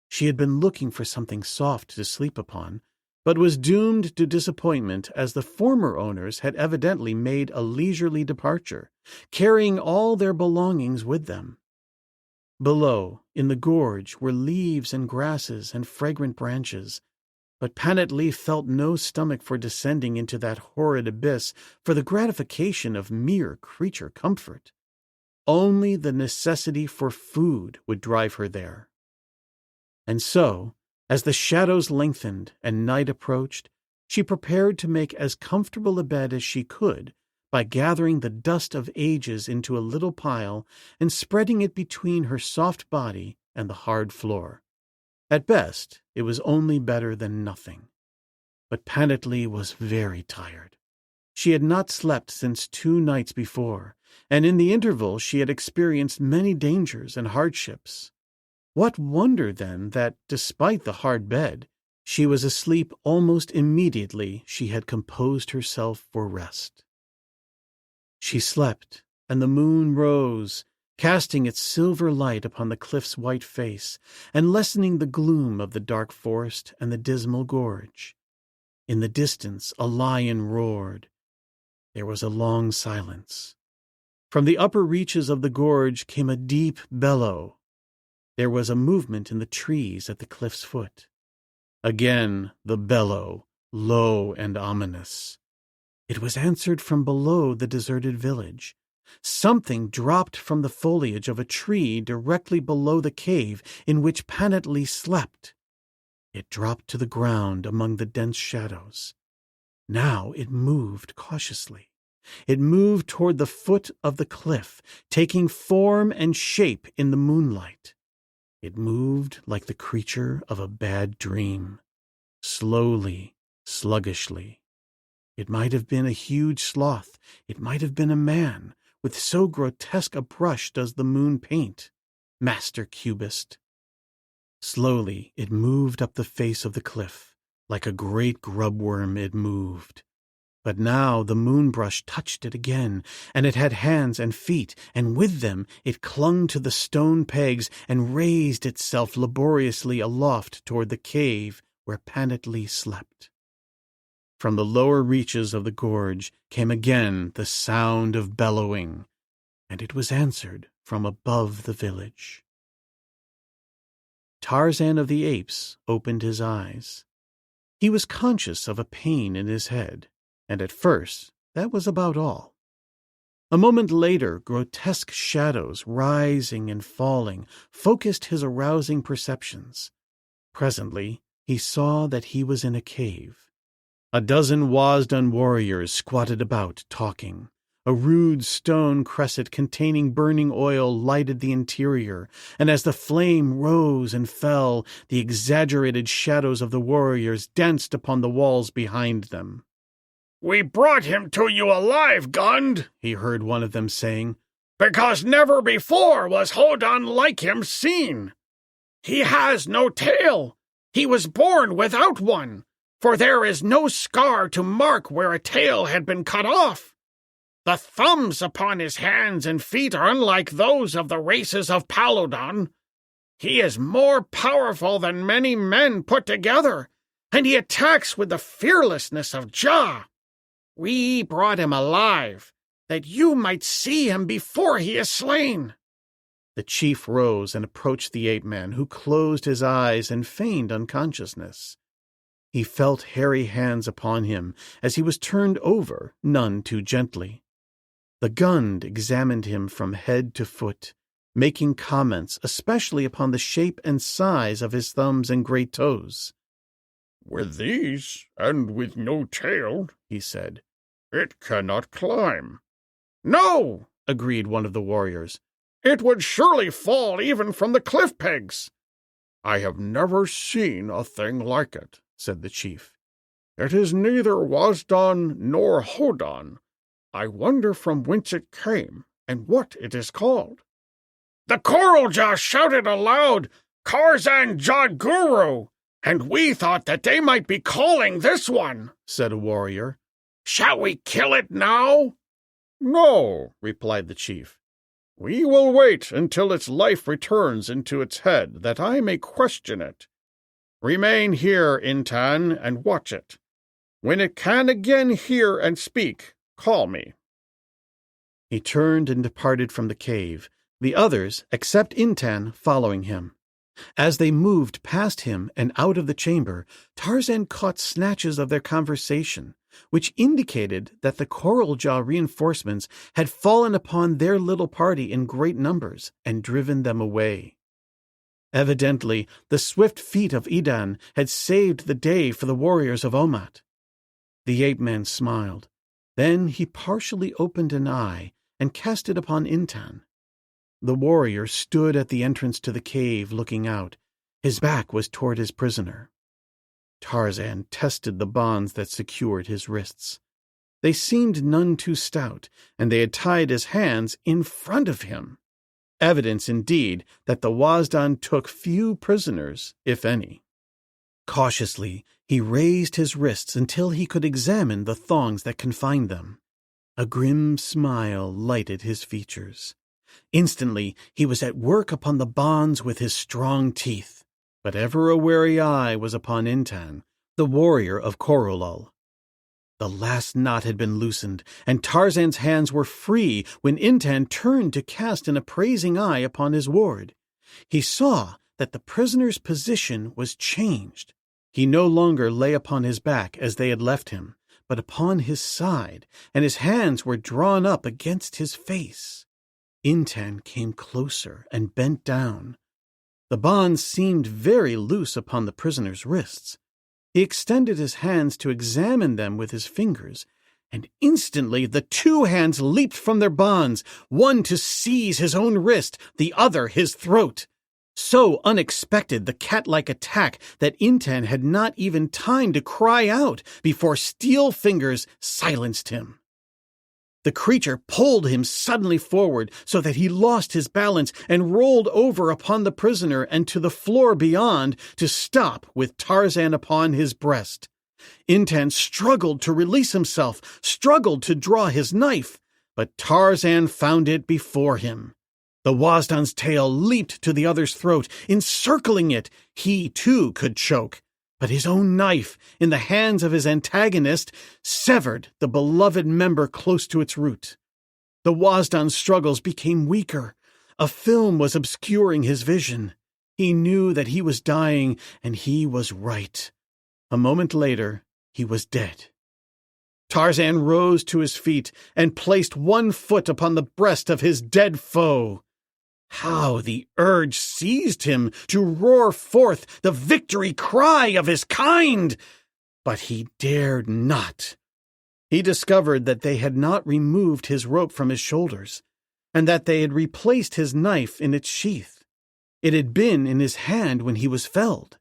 She had been looking for something soft to sleep upon, but was doomed to disappointment as the former owners had evidently made a leisurely departure, carrying all their belongings with them. Below, in the gorge, were leaves and grasses and fragrant branches, but Panatlee felt no stomach for descending into that horrid abyss for the gratification of mere creature comfort. Only the necessity for food would drive her there. And so, as the shadows lengthened and night approached, she prepared to make as comfortable a bed as she could by gathering the dust of ages into a little pile and spreading it between her soft body and the hard floor. At best, it was only better than nothing. but Panatlee was very tired. She had not slept since 2 nights before, and in the interval she had experienced many dangers and hardships. What wonder, then, that, despite the hard bed, she was asleep almost immediately she had composed herself for rest. She slept, and the moon rose, casting its silver light upon the cliff's white face, and lessening the gloom of the dark forest and the dismal gorge. In the distance a lion roared. There was a long silence. From the upper reaches of the gorge came a deep bellow. There was a movement in the trees at the cliff's foot. Again the bellow, low and ominous. It was answered from below the deserted village. Something dropped from the foliage of a tree directly below the cave in which Panatlee slept. It dropped to the ground among the dense shadows. Now it moved cautiously. It moved toward the foot of the cliff, taking form and shape in the moonlight. It moved like the creature of a bad dream, slowly, sluggishly. It might have been a huge sloth. It might have been a man, with so grotesque a brush does the moon paint. Master cubist. Slowly it moved up the face of the cliff. Like a great grubworm it moved. But now the moonbrush touched it again, and it had hands and feet, and with them it clung to the stone pegs and raised itself laboriously aloft toward the cave where Panatlee slept. From the lower reaches of the gorge came again the sound of bellowing, and it was answered from above the village. Tarzan of the Apes opened his eyes. He was conscious of a pain in his head, and at first that was about all. A moment later, grotesque shadows, rising and falling, focused his arousing perceptions. Presently, he saw that he was in a cave. A dozen Wasdun warriors squatted about, talking. A rude stone cresset containing burning oil lighted the interior, and as the flame rose and fell, the exaggerated shadows of the warriors danced upon the walls behind them. "We brought him to you alive, Gund," he heard one of them saying, "because never before was Hodan like him seen. He has no tail. He was born without one, for there is no scar to mark where a tail had been cut off. The thumbs upon his hands and feet are unlike those of the races of Palodon. He is more powerful than many men put together, and he attacks with the fearlessness of Jah. We brought him alive, that you might see him before he is slain." The chief rose and approached the ape-man, who closed his eyes and feigned unconsciousness. He felt hairy hands upon him as he was turned over, none too gently. The Gund examined him from head to foot, making comments especially upon the shape and size of his thumbs and great toes. "With these, and with no tail," he said, "it cannot climb." "No," agreed one of the warriors. "It would surely fall even from the cliff pegs." "I have never seen a thing like it," said the chief. "It is neither Wasdun nor Hodan. I wonder from whence it came, and what it is called." "The Koralja shouted aloud, 'Tarzan Jadguru!' and we thought that they might be calling this one," said a warrior. "Shall we kill it now?" "No," replied the chief. "We will wait until its life returns into its head, that I may question it. Remain here, Intan, and watch it. When it can again hear and speak, call me." He turned and departed from the cave, the others, except Intan, following him. As they moved past him and out of the chamber, Tarzan caught snatches of their conversation, which indicated that the Koralja reinforcements had fallen upon their little party in great numbers and driven them away. Evidently, the swift feet of Idan had saved the day for the warriors of Omat. The ape-man smiled. Then he partially opened an eye and cast it upon Intan. The warrior stood at the entrance to the cave looking out. His back was toward his prisoner. Tarzan tested the bonds that secured his wrists. They seemed none too stout, and they had tied his hands in front of him. Evidence, indeed, that the Wazdan took few prisoners, if any. Cautiously, he raised his wrists until he could examine the thongs that confined them. A grim smile lighted his features. Instantly, he was at work upon the bonds with his strong teeth, but ever a wary eye was upon Intan, the warrior of Corulal. The last knot had been loosened, and Tarzan's hands were free when Intan turned to cast an appraising eye upon his ward. He saw that the prisoner's position was changed. He no longer lay upon his back as they had left him, but upon his side, and his hands were drawn up against his face. Intan came closer and bent down. The bonds seemed very loose upon the prisoner's wrists. He extended his hands to examine them with his fingers, and instantly the two hands leaped from their bonds, one to seize his own wrist, the other his throat. So unexpected the cat-like attack that Intan had not even time to cry out before steel fingers silenced him. The creature pulled him suddenly forward so that he lost his balance and rolled over upon the prisoner and to the floor beyond to stop with Tarzan upon his breast. Intan struggled to release himself, struggled to draw his knife, but Tarzan found it before him. The Wazdan's tail leaped to the other's throat, encircling it. He, too, could choke. But his own knife, in the hands of his antagonist, severed the beloved member close to its root. The Wazdan's struggles became weaker. A film was obscuring his vision. He knew that he was dying, and he was right. A moment later, he was dead. Tarzan rose to his feet and placed one foot upon the breast of his dead foe. How the urge seized him to roar forth the victory cry of his kind! But he dared not. He discovered that they had not removed his rope from his shoulders, and that they had replaced his knife in its sheath. It had been in his hand when he was felled.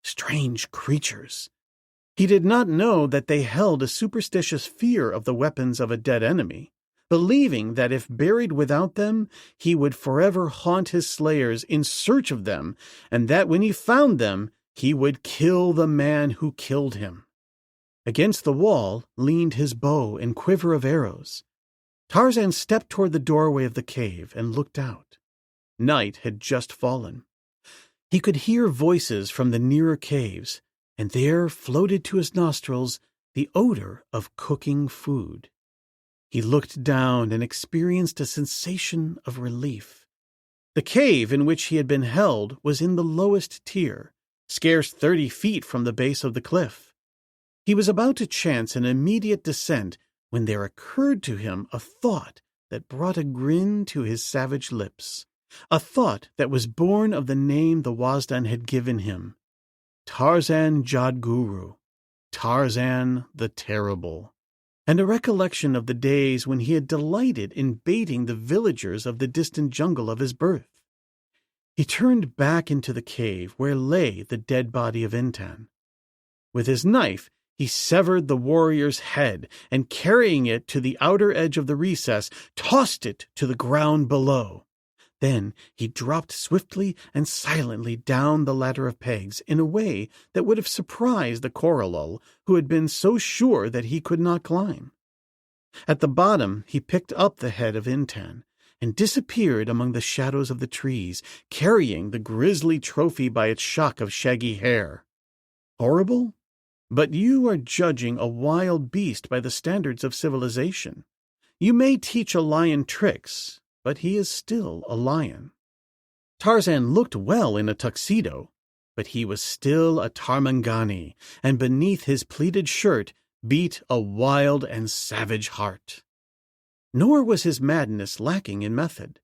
Strange creatures. He did not know that they held a superstitious fear of the weapons of a dead enemy, believing that if buried without them, he would forever haunt his slayers in search of them, and that when he found them, he would kill the man who killed him. Against the wall leaned his bow and quiver of arrows. Tarzan stepped toward the doorway of the cave and looked out. Night had just fallen. He could hear voices from the nearer caves, and there floated to his nostrils the odor of cooking food. He looked down and experienced a sensation of relief. The cave in which he had been held was in the lowest tier, scarce 30 feet from the base of the cliff. He was about to chance an immediate descent when there occurred to him a thought that brought a grin to his savage lips, a thought that was born of the name the Wazdan had given him, Tarzan Jadguru, Tarzan the Terrible, and a recollection of the days when he had delighted in baiting the villagers of the distant jungle of his birth. He turned back into the cave where lay the dead body of Intan. With his knife, he severed the warrior's head and, carrying it to the outer edge of the recess, tossed it to the ground below. Then he dropped swiftly and silently down the ladder of pegs in a way that would have surprised the Corulal, who had been so sure that he could not climb. At the bottom he picked up the head of Intan and disappeared among the shadows of the trees, carrying the grisly trophy by its shock of shaggy hair. Horrible? But you are judging a wild beast by the standards of civilization. You may teach a lion tricks, but he is still a lion. Tarzan looked well in a tuxedo, but he was still a Tarmangani, and beneath his pleated shirt beat a wild and savage heart. Nor was his madness lacking in method.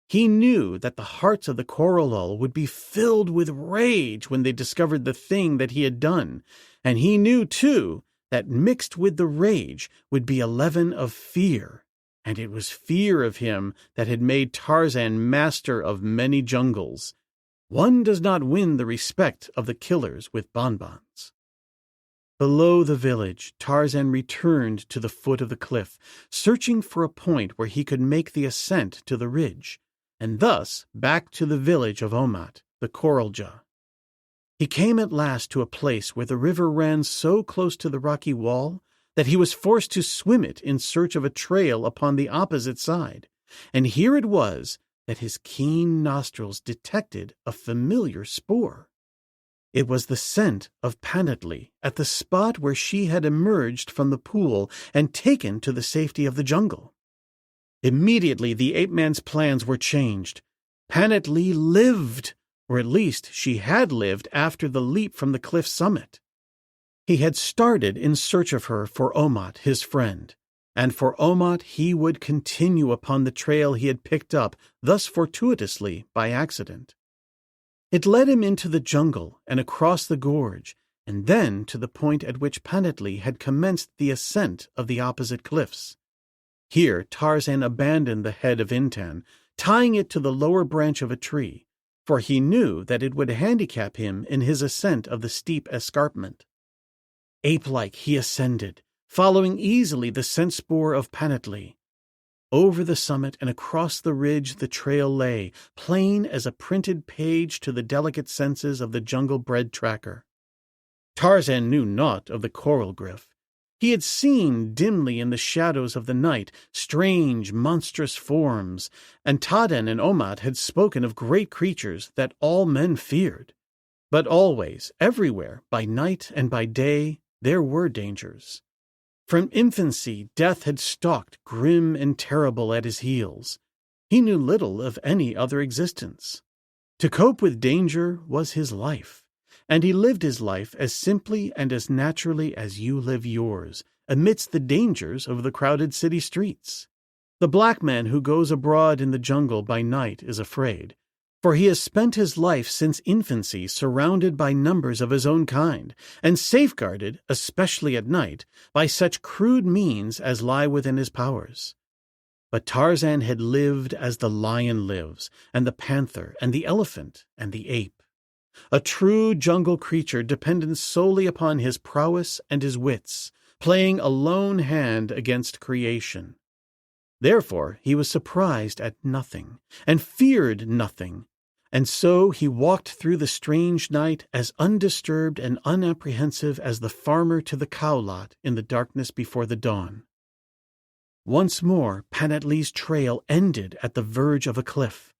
He knew that the hearts of the Corulal would be filled with rage when they discovered the thing that he had done, and he knew, too, that mixed with the rage would be a leaven of fear, and it was fear of him that had made Tarzan master of many jungles. One does not win the respect of the killers with bonbons. Below the village, Tarzan returned to the foot of the cliff, searching for a point where he could make the ascent to the ridge, and thus back to the village of Omat, the coral jaw. He came at last to a place where the river ran so close to the rocky wall that he was forced to swim it in search of a trail upon the opposite side, and here it was that his keen nostrils detected a familiar spoor. It was the scent of Panatlee at the spot where she had emerged from the pool and taken to the safety of the jungle. Immediately the ape-man's plans were changed. Panatlee lived, or at least she had lived after the leap from the cliff summit. He had started in search of her for Omat, his friend, and for Omat he would continue upon the trail he had picked up thus fortuitously by accident. It led him into the jungle and across the gorge, and then to the point at which Panatlee had commenced the ascent of the opposite cliffs. Here Tarzan abandoned the head of Intan, tying it to the lower branch of a tree, for he knew that it would handicap him in his ascent of the steep escarpment. Ape-like he ascended, following easily the scent spoor of Panatlee. Over the summit and across the ridge the trail lay, plain as a printed page to the delicate senses of the jungle-bred tracker. Tarzan knew naught of the coral gryf. He had seen dimly in the shadows of the night strange, monstrous forms, and Taden and Omat had spoken of great creatures that all men feared. But always, everywhere, by night and by day, there were dangers. From infancy, death had stalked grim and terrible at his heels. He knew little of any other existence. To cope with danger was his life, and he lived his life as simply and as naturally as you live yours, amidst the dangers of the crowded city streets. The black man who goes abroad in the jungle by night is afraid, for he has spent his life since infancy surrounded by numbers of his own kind, and safeguarded, especially at night, by such crude means as lie within his powers. But Tarzan had lived as the lion lives, and the panther, and the elephant, and the ape. A true jungle creature dependent solely upon his prowess and his wits, playing a lone hand against creation. Therefore he was surprised at nothing, and feared nothing, and so he walked through the strange night as undisturbed and unapprehensive as the farmer to the cow lot in the darkness before the dawn. Once more Panatlee's trail ended at the verge of a cliff,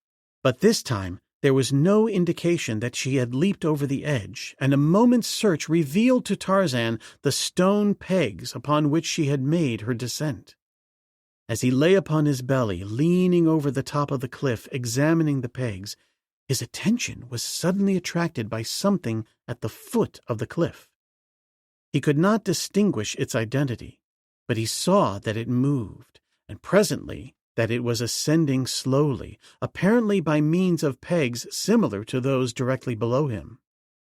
but this time there was no indication that she had leaped over the edge, and a moment's search revealed to Tarzan the stone pegs upon which she had made her descent. As he lay upon his belly, leaning over the top of the cliff, examining the pegs, his attention was suddenly attracted by something at the foot of the cliff. He could not distinguish its identity, but he saw that it moved, and presently that it was ascending slowly, apparently by means of pegs similar to those directly below him.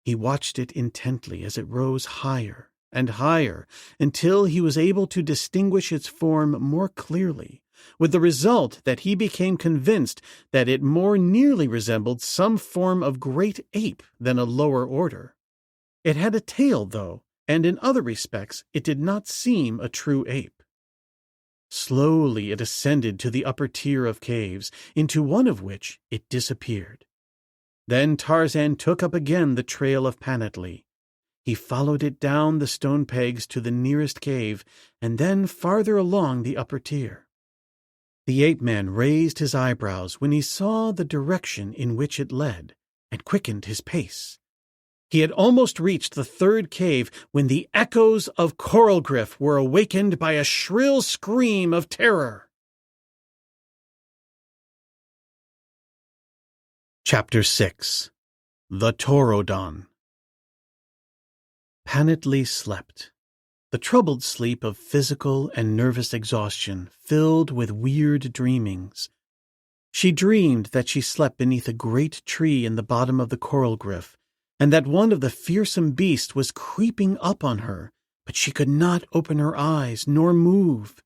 He watched it intently as it rose higher and higher until he was able to distinguish its form more clearly, with the result that he became convinced that it more nearly resembled some form of great ape than a lower order. It had a tail, though, and in other respects it did not seem a true ape. Slowly it ascended to the upper tier of caves, into one of which it disappeared. Then Tarzan took up again the trail of Panatlee. He followed it down the stone pegs to the nearest cave, and then farther along the upper tier. The ape-man raised his eyebrows when he saw the direction in which it led, and quickened his pace. He had almost reached the third cave when the echoes of coral gryf were awakened by a shrill scream of terror. Chapter 6. The Taurodon. Panatlee slept. The troubled sleep of physical and nervous exhaustion, filled with weird dreamings. She dreamed that she slept beneath a great tree in the bottom of the coral gryf, and that one of the fearsome beasts was creeping up on her, but she could not open her eyes nor move.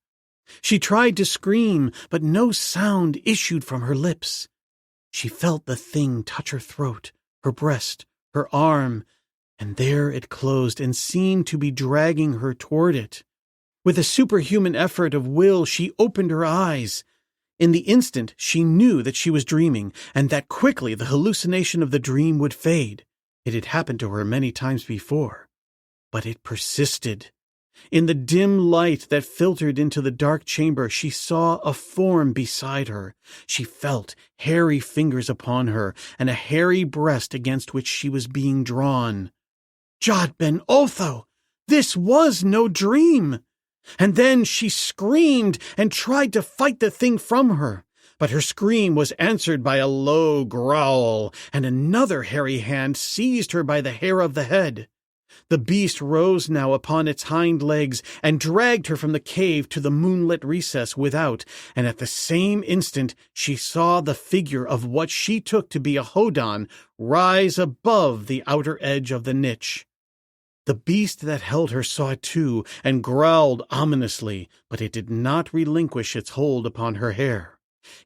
She tried to scream, but no sound issued from her lips. She felt the thing touch her throat, her breast, her arm, and there it closed and seemed to be dragging her toward it. With a superhuman effort of will, she opened her eyes. In the instant, she knew that she was dreaming, and that quickly the hallucination of the dream would fade. It had happened to her many times before. But it persisted. In the dim light that filtered into the dark chamber, she saw a form beside her. She felt hairy fingers upon her, and a hairy breast against which she was being drawn. Jod ben Otho! This was no dream! And then she screamed and tried to fight the thing from her. But her scream was answered by a low growl, and another hairy hand seized her by the hair of the head. The beast rose now upon its hind legs and dragged her from the cave to the moonlit recess without, and at the same instant she saw the figure of what she took to be a hodan rise above the outer edge of the niche. The beast that held her saw it too, and growled ominously, but it did not relinquish its hold upon her hair.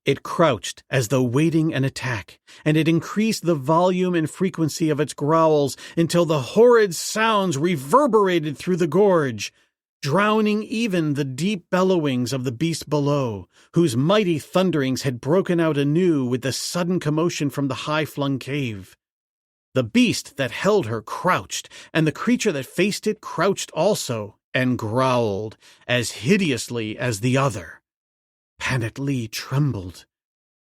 It crouched as though waiting an attack, and it increased the volume and frequency of its growls until the horrid sounds reverberated through the gorge, drowning even the deep bellowings of the beast below, whose mighty thunderings had broken out anew with the sudden commotion from the high-flung cave. The beast that held her crouched, and the creature that faced it crouched also, and growled as hideously as the other. Panat-Lee trembled.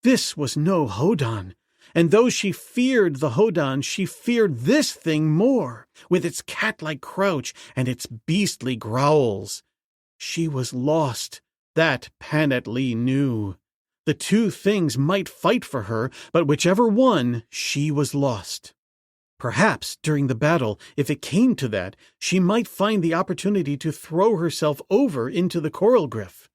This was no hodan, and though she feared the hodan, she feared this thing more, with its cat-like crouch and its beastly growls. She was lost, that Panat-Lee knew. The two things might fight for her, but whichever won, she was lost. Perhaps, during the battle, if it came to that, she might find the opportunity to throw herself over into the coral gryf.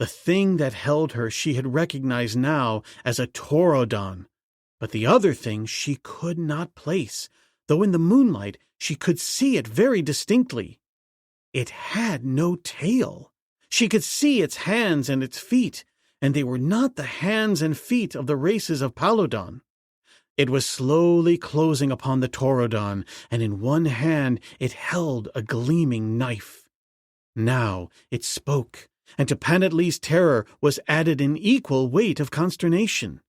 The thing that held her she had recognized now as a taurodon, but the other thing she could not place, though in the moonlight she could see it very distinctly. It had no tail. She could see its hands and its feet, and they were not the hands and feet of the races of Palodon. It was slowly closing upon the taurodon, and in one hand it held a gleaming knife. Now it spoke, and to Panat-Lee's terror was added an equal weight of consternation.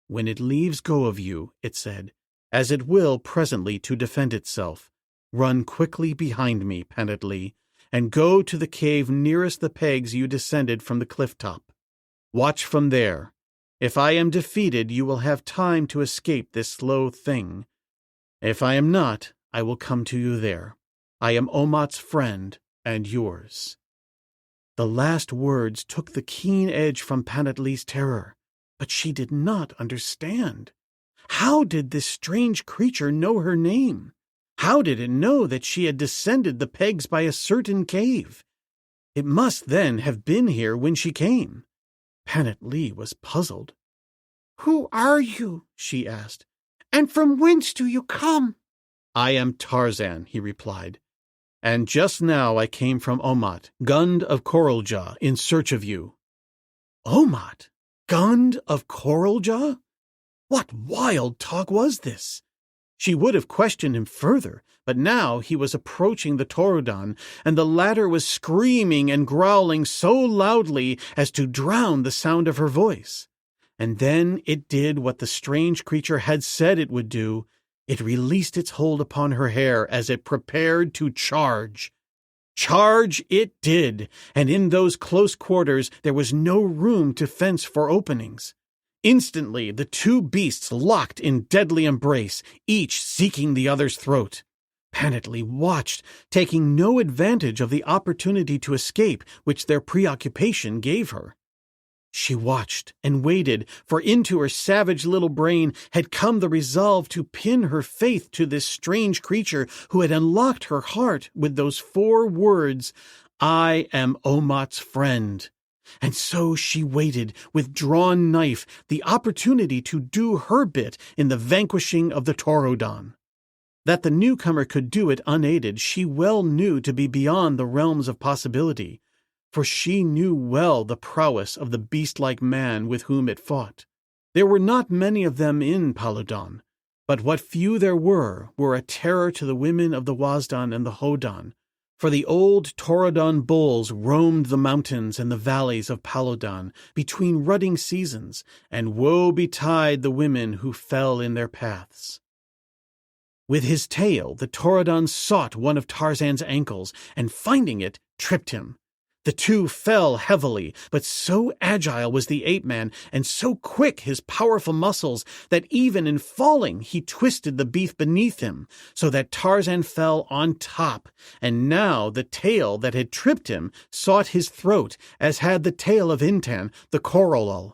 "When it leaves go of you," it said, "as it will presently to defend itself, run quickly behind me, Panat-Lee, and go to the cave nearest the pegs you descended from the cliff top. Watch from there. If I am defeated, you will have time to escape this slow thing. If I am not, I will come to you there. I am Omat's friend and yours." The last words took the keen edge from Panat-Lee's terror, but she did not understand. How did this strange creature know her name? How did it know that she had descended the pegs by a certain cave? It must then have been here when she came. Panat-Lee was puzzled. "Who are you?" she asked, "and from whence do you come?" "I am Tarzan," he replied, "and just now I came from Omat, Gund of Coraljaw, in search of you." Omat? Gund of Coraljaw? What wild talk was this? She would have questioned him further, but now he was approaching the taurodon, and the latter was screaming and growling so loudly as to drown the sound of her voice. And then it did what the strange creature had said it would do. It released its hold upon her hair as it prepared to charge. Charge it did, and in those close quarters there was no room to fence for openings. Instantly the two beasts locked in deadly embrace, each seeking the other's throat. Panat-Lee watched, taking no advantage of the opportunity to escape which their preoccupation gave her. She watched and waited, for into her savage little brain had come the resolve to pin her faith to this strange creature who had unlocked her heart with those 4 words, "I am Omat's friend." And so she waited, with drawn knife, the opportunity to do her bit in the vanquishing of the taurodon. That the newcomer could do it unaided she well knew to be beyond the realms of possibility, for she knew well the prowess of the beast-like man with whom it fought. There were not many of them in Palodon. But what few there were a terror to the women of the Wasdan and the Hodan, for the old Taurodon bulls roamed the mountains and the valleys of Palodan between rutting seasons, and woe betide the women who fell in their paths. With his tail, the Taurodon sought one of Tarzan's ankles, and finding it, tripped him. The two fell heavily, but so agile was the ape-man, and so quick his powerful muscles, that even in falling he twisted the beef beneath him, so that Tarzan fell on top, and now the tail that had tripped him sought his throat, as had the tail of Intan, the Corolol.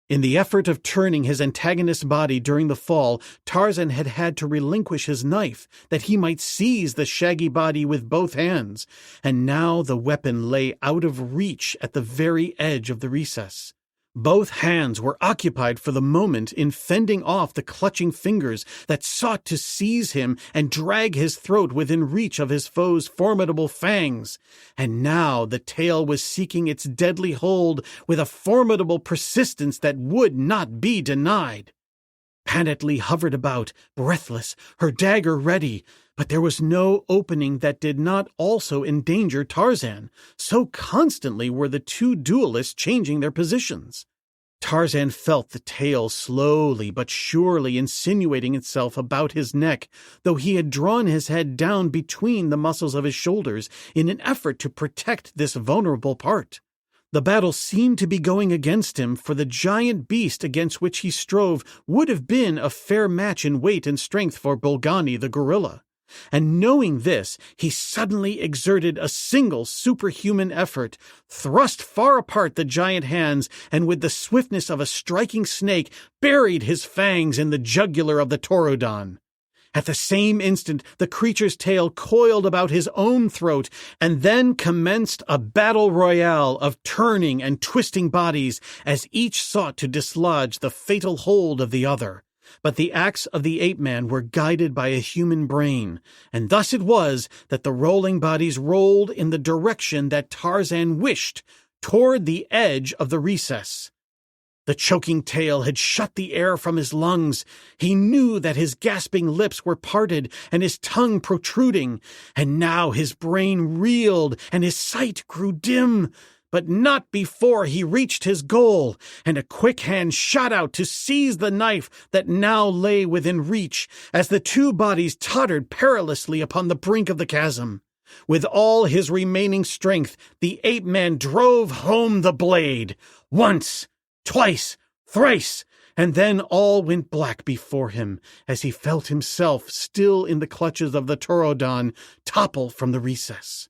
In the effort of turning his antagonist's body during the fall, Tarzan had had to relinquish his knife, that he might seize the shaggy body with both hands, and now the weapon lay out of reach at the very edge of the recess. Both hands were occupied for the moment in fending off the clutching fingers that sought to seize him and drag his throat within reach of his foe's formidable fangs. And now the tail was seeking its deadly hold with a formidable persistence that would not be denied. Panetly hovered about, breathless, her dagger ready, but there was no opening that did not also endanger Tarzan, so constantly were the two duelists changing their positions. Tarzan felt the tail slowly but surely insinuating itself about his neck, though he had drawn his head down between the muscles of his shoulders in an effort to protect this vulnerable part. The battle seemed to be going against him, for the giant beast against which he strove would have been a fair match in weight and strength for Bolgani the gorilla. And knowing this, he suddenly exerted a single superhuman effort, thrust far apart the giant hands, and with the swiftness of a striking snake, buried his fangs in the jugular of the Taurodon. At the same instant, the creature's tail coiled about his own throat, and then commenced a battle royale of turning and twisting bodies as each sought to dislodge the fatal hold of the other. But the acts of the ape-man were guided by a human brain, and thus it was that the rolling bodies rolled in the direction that Tarzan wished, toward the edge of the recess. The choking tail had shut the air from his lungs. He knew that his gasping lips were parted and his tongue protruding, and now his brain reeled and his sight grew dim. But not before he reached his goal, and a quick hand shot out to seize the knife that now lay within reach, as the two bodies tottered perilously upon the brink of the chasm. With all his remaining strength, the ape-man drove home the blade. Once, twice, thrice, and then all went black before him, as he felt himself, still in the clutches of the Taurodon, topple from the recess.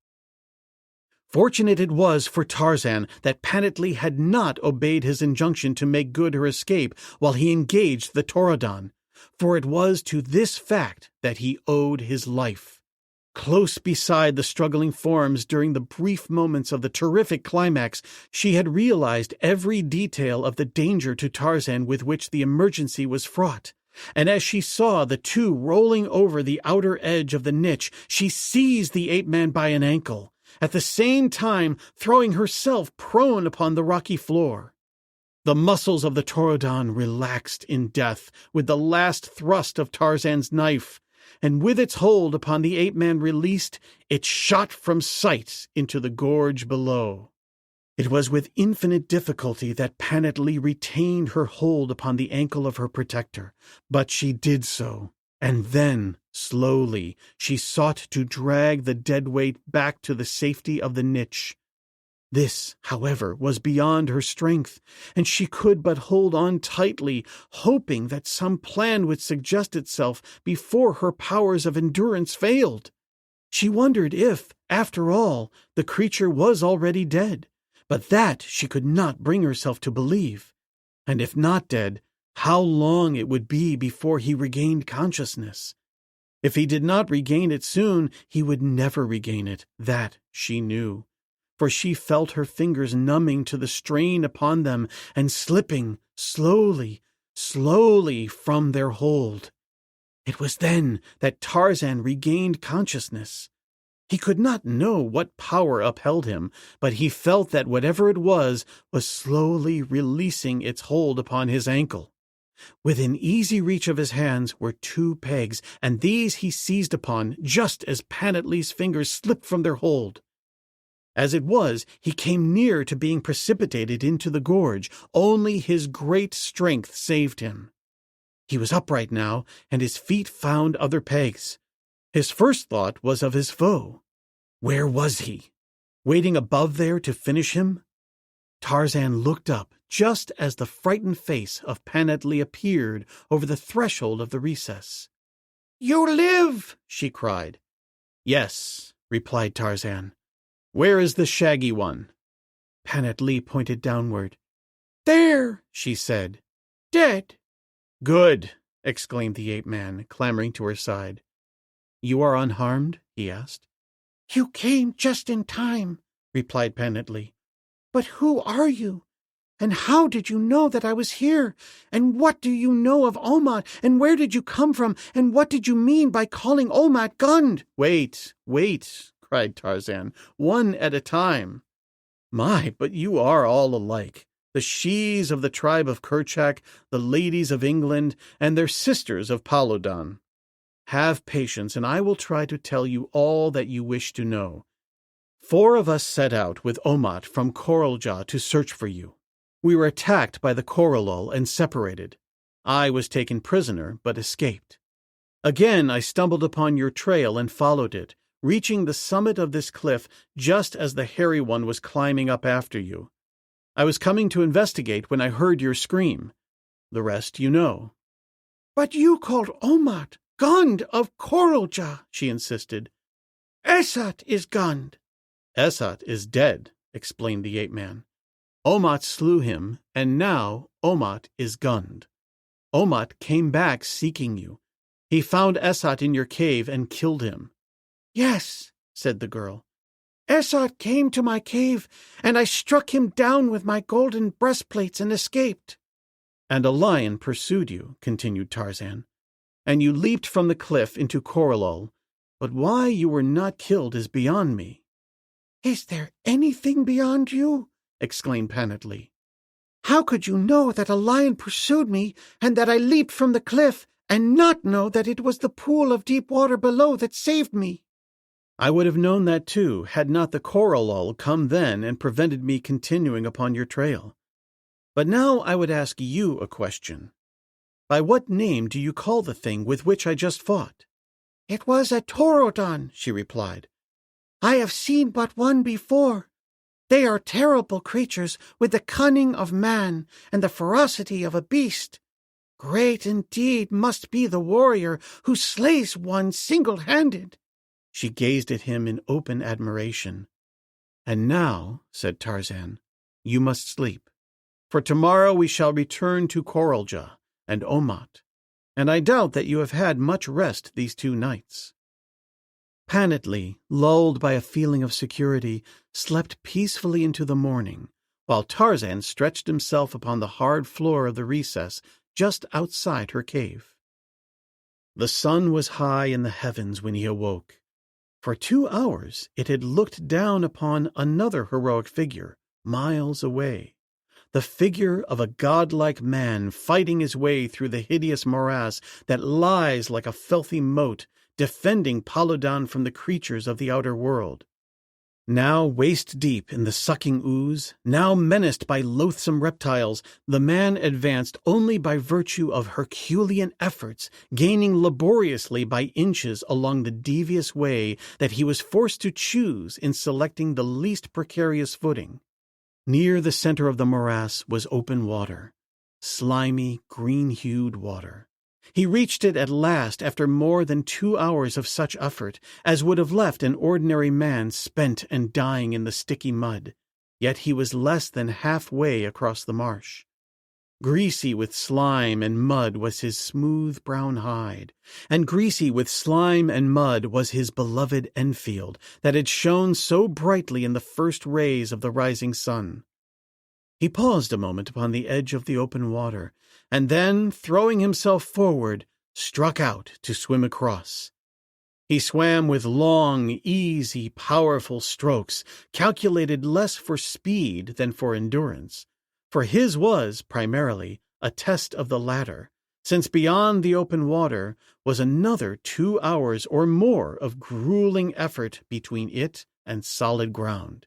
Fortunate it was for Tarzan that Panetly had not obeyed his injunction to make good her escape while he engaged the Taurodon, for it was to this fact that he owed his life. Close beside the struggling forms during the brief moments of the terrific climax, she had realized every detail of the danger to Tarzan with which the emergency was fraught. And as she saw the two rolling over the outer edge of the niche, she seized the ape-man by an ankle, at the same time throwing herself prone upon the rocky floor. The muscles of the Taurodon relaxed in death with the last thrust of Tarzan's knife, and with its hold upon the ape-man released, it shot from sight into the gorge below. It was with infinite difficulty that Panetly retained her hold upon the ankle of her protector, but she did so, and then, slowly, she sought to drag the dead weight back to the safety of the niche. This, however, was beyond her strength, and she could but hold on tightly, hoping that some plan would suggest itself before her powers of endurance failed. She wondered if, after all, the creature was already dead, but that she could not bring herself to believe. And if not dead, how long it would be before he regained consciousness. If he did not regain it soon, he would never regain it, that she knew. For she felt her fingers numbing to the strain upon them and slipping slowly, slowly from their hold. It was then that Tarzan regained consciousness. He could not know what power upheld him, but he felt that whatever it was slowly releasing its hold upon his ankle. Within easy reach of his hands were 2 pegs, and these he seized upon just as Panatlee's fingers slipped from their hold. As it was, he came near to being precipitated into the gorge. Only his great strength saved him. He was upright now, and his feet found other pegs. His first thought was of his foe. Where was he? Waiting above there to finish him? Tarzan looked up just as the frightened face of Panatlee appeared over the threshold of the recess. "You live!" she cried. "Yes," replied Tarzan. "Where is the shaggy one?" Panatlee pointed downward. "There," she said. "Dead." "Good," exclaimed the ape-man, clambering to her side. "You are unharmed?" he asked. "You came just in time," replied Panatlee. "But who are you? And how did you know that I was here? And what do you know of Omat? And where did you come from? And what did you mean by calling Omat Gund?" Wait, cried Tarzan, "one at a time. My, but you are all alike. The shes of the tribe of Kerchak, the ladies of England, and their sisters of Paludan. Have patience, and I will try to tell you all that you wish to know. 4 of us set out with Omat from Coralja to search for you. We were attacked by the Coralol and separated. I was taken prisoner, but escaped. Again I stumbled upon your trail and followed it, reaching the summit of this cliff just as the hairy one was climbing up after you. I was coming to investigate when I heard your scream. The rest you know." "But you called Omat Gund of Coralja," she insisted. "Esat is Gund." "Esat is dead," explained the ape-man. "Omat slew him, and now Omat is Gund. Omat came back seeking you. He found Esat in your cave and killed him." "Yes," said the girl. "Esat came to my cave, and I struck him down with my golden breastplates and escaped." "And a lion pursued you," continued Tarzan. "And you leaped from the cliff into Coralol. But why you were not killed is beyond me." "Is there anything beyond you?" exclaimed Panatlee. "How could you know that a lion pursued me and that I leaped from the cliff and not know that it was the pool of deep water below that saved me?" "I would have known that too, had not the Coralol come then and prevented me continuing upon your trail. But now I would ask you a question. By what name do you call the thing with which I just fought?" "It was a Taurodon," she replied. "I have seen but one before. They are terrible creatures with the cunning of man and the ferocity of a beast. Great indeed must be the warrior who slays one single-handed." She gazed at him in open admiration. "And now," said Tarzan, "you must sleep. For tomorrow we shall return to Coralja and Omat, and I doubt that you have had much rest these 2 nights." Panatlee, lulled by a feeling of security, slept peacefully into the morning, while Tarzan stretched himself upon the hard floor of the recess just outside her cave. The sun was high in the heavens when he awoke. For 2 hours it had looked down upon another heroic figure, miles away. The figure of a godlike man fighting his way through the hideous morass that lies like a filthy moat, defending Paludan from the creatures of the outer world. Now waist-deep in the sucking ooze, now menaced by loathsome reptiles, the man advanced only by virtue of Herculean efforts, gaining laboriously by inches along the devious way that he was forced to choose in selecting the least precarious footing. Near the center of the morass was open water, slimy, green-hued water. He reached it at last after more than 2 hours of such effort as would have left an ordinary man spent and dying in the sticky mud, yet he was less than halfway across the marsh. Greasy with slime and mud was his smooth brown hide, and greasy with slime and mud was his beloved Enfield that had shone so brightly in the first rays of the rising sun. He paused a moment upon the edge of the open water, and then, throwing himself forward, struck out to swim across. He swam with long, easy, powerful strokes, calculated less for speed than for endurance, for his was, primarily, a test of the latter, since beyond the open water was another 2 hours or more of grueling effort between it and solid ground.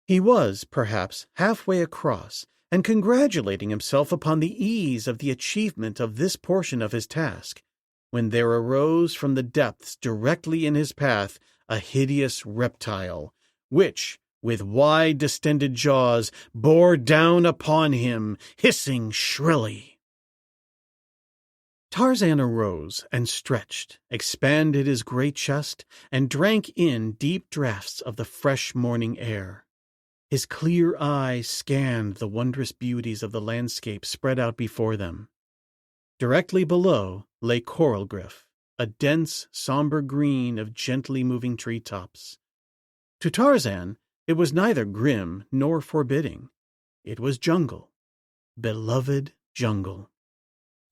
He was, perhaps, halfway across, and congratulating himself upon the ease of the achievement of this portion of his task, when there arose from the depths directly in his path a hideous reptile, which, with wide distended jaws, bore down upon him, hissing shrilly. Tarzan arose and stretched, expanded his great chest, and drank in deep draughts of the fresh morning air. His clear eyes scanned the wondrous beauties of the landscape spread out before them. Directly below lay coral gryf, a dense, somber green of gently moving treetops. To Tarzan, it was neither grim nor forbidding. It was jungle, beloved jungle.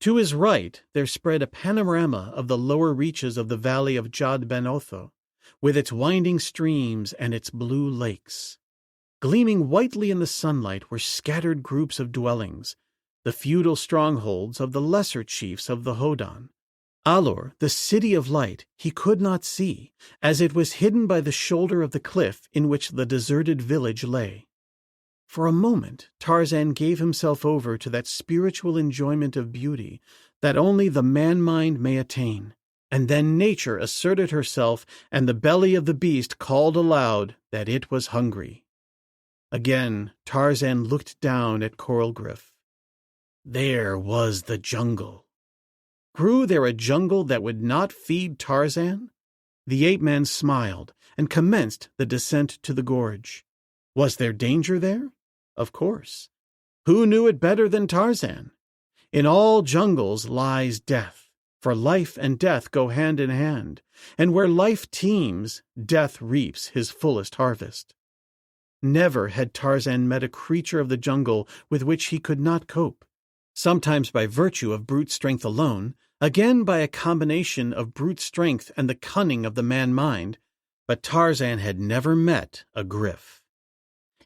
To his right there spread a panorama of the lower reaches of the valley of Jad Ben Otho, with its winding streams and its blue lakes. Gleaming whitely in the sunlight were scattered groups of dwellings, the feudal strongholds of the lesser chiefs of the Hodan. A-lur, the city of light, he could not see, as it was hidden by the shoulder of the cliff in which the deserted village lay. For a moment Tarzan gave himself over to that spiritual enjoyment of beauty that only the man-mind may attain, and then nature asserted herself, and the belly of the beast called aloud that it was hungry. Again Tarzan looked down at coral gryf. There was the jungle. Grew there a jungle that would not feed Tarzan? The ape-man smiled and commenced the descent to the gorge. Was there danger there? Of course. Who knew it better than Tarzan? In all jungles lies death, for life and death go hand in hand, and where life teems, death reaps his fullest harvest. Never had Tarzan met a creature of the jungle with which he could not cope, sometimes by virtue of brute strength alone, again by a combination of brute strength and the cunning of the man-mind, but Tarzan had never met a gryf.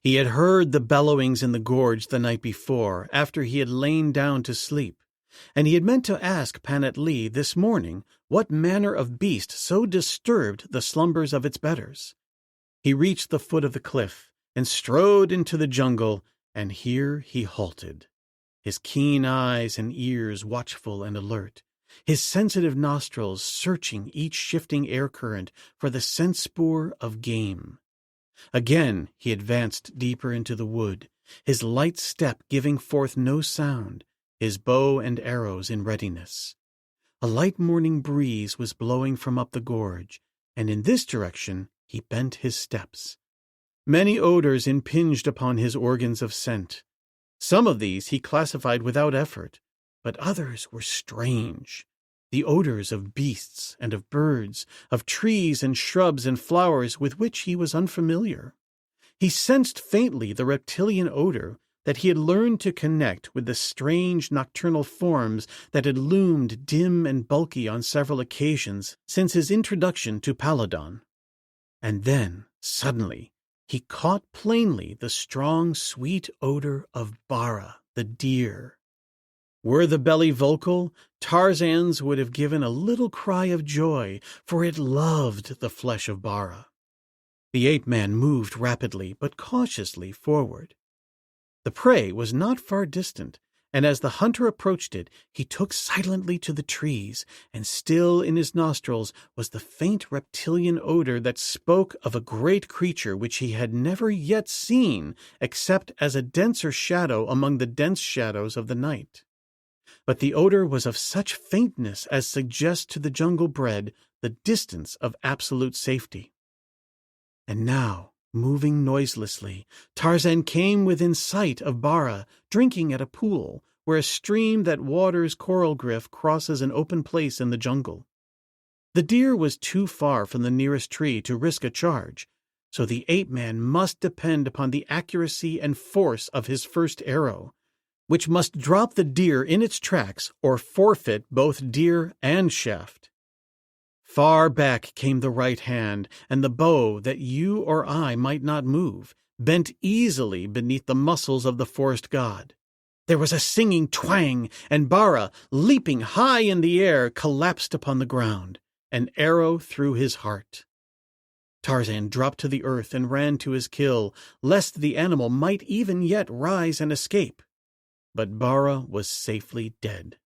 He had heard the bellowings in the gorge the night before, after he had lain down to sleep, and he had meant to ask Pan-at-lee this morning what manner of beast so disturbed the slumbers of its betters. He reached the foot of the cliff, and strode into the jungle, and here he halted, his keen eyes and ears watchful and alert, his sensitive nostrils searching each shifting air current for the scent spoor of game. Again he advanced deeper into the wood, his light step giving forth no sound, his bow and arrows in readiness. A light morning breeze was blowing from up the gorge, and in this direction he bent his steps. Many odors impinged upon his organs of scent. Some of these he classified without effort, but others were strange. The odors of beasts and of birds, of trees and shrubs and flowers with which he was unfamiliar. He sensed faintly the reptilian odor that he had learned to connect with the strange nocturnal forms that had loomed dim and bulky on several occasions since his introduction to Paladon. And then, suddenly, he caught plainly the strong, sweet odor of Bara, the deer. Were the belly vocal, Tarzan's would have given a little cry of joy, for it loved the flesh of Bara. The ape-man moved rapidly but cautiously forward. The prey was not far distant, and as the hunter approached it, he took silently to the trees, and still in his nostrils was the faint reptilian odor that spoke of a great creature which he had never yet seen except as a denser shadow among the dense shadows of the night. But the odor was of such faintness as suggests to the jungle-bred the distance of absolute safety. And now, moving noiselessly, Tarzan came within sight of Bara, drinking at a pool, where a stream that waters coral gryf crosses an open place in the jungle. The deer was too far from the nearest tree to risk a charge, so the ape-man must depend upon the accuracy and force of his first arrow, which must drop the deer in its tracks or forfeit both deer and shaft. Far back came the right hand, and the bow that you or I might not move, bent easily beneath the muscles of the forest god. There was a singing twang, and Bara, leaping high in the air, collapsed upon the ground, an arrow through his heart. Tarzan dropped to the earth and ran to his kill, lest the animal might even yet rise and escape. But Bara was safely dead.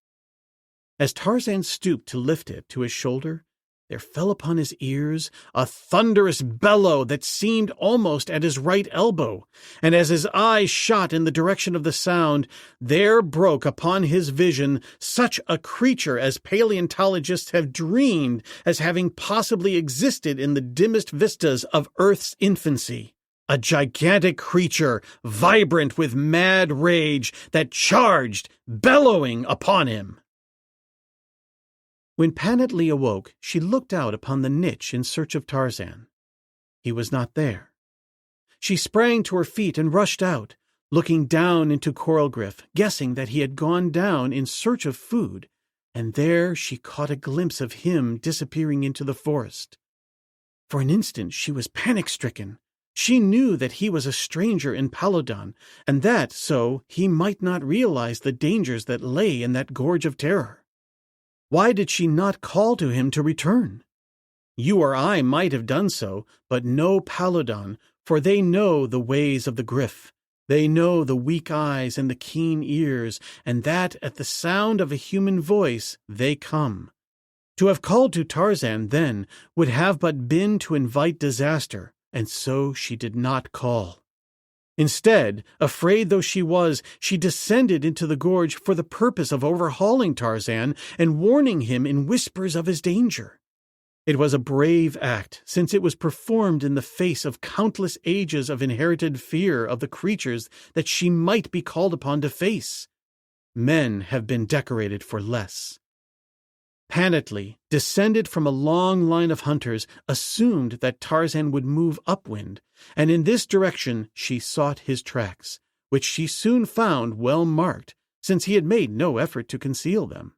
As Tarzan stooped to lift it to his shoulder, there fell upon his ears a thunderous bellow that seemed almost at his right elbow, and as his eyes shot in the direction of the sound, there broke upon his vision such a creature as paleontologists have dreamed as having possibly existed in the dimmest vistas of Earth's infancy. A gigantic creature, vibrant with mad rage, that charged, bellowing upon him. When Panatlee awoke, she looked out upon the niche in search of Tarzan. He was not there. She sprang to her feet and rushed out, looking down into Coral Gryf, guessing that he had gone down in search of food, and there she caught a glimpse of him disappearing into the forest. For an instant she was panic-stricken. She knew that he was a stranger in Paludan, and that so he might not realize the dangers that lay in that gorge of terror. Why did she not call to him to return? You or I might have done so, but no Paludan, for they know the ways of the Gryf. They know the weak eyes and the keen ears, and that at the sound of a human voice they come. To have called to Tarzan then would have but been to invite disaster, and so she did not call. Instead, afraid though she was, she descended into the gorge for the purpose of overhauling Tarzan and warning him in whispers of his danger. It was a brave act, since it was performed in the face of countless ages of inherited fear of the creatures that she might be called upon to face. Men have been decorated for less. Panatlee, descended from a long line of hunters, assumed that Tarzan would move upwind, and in this direction she sought his tracks, which she soon found well marked, since he had made no effort to conceal them.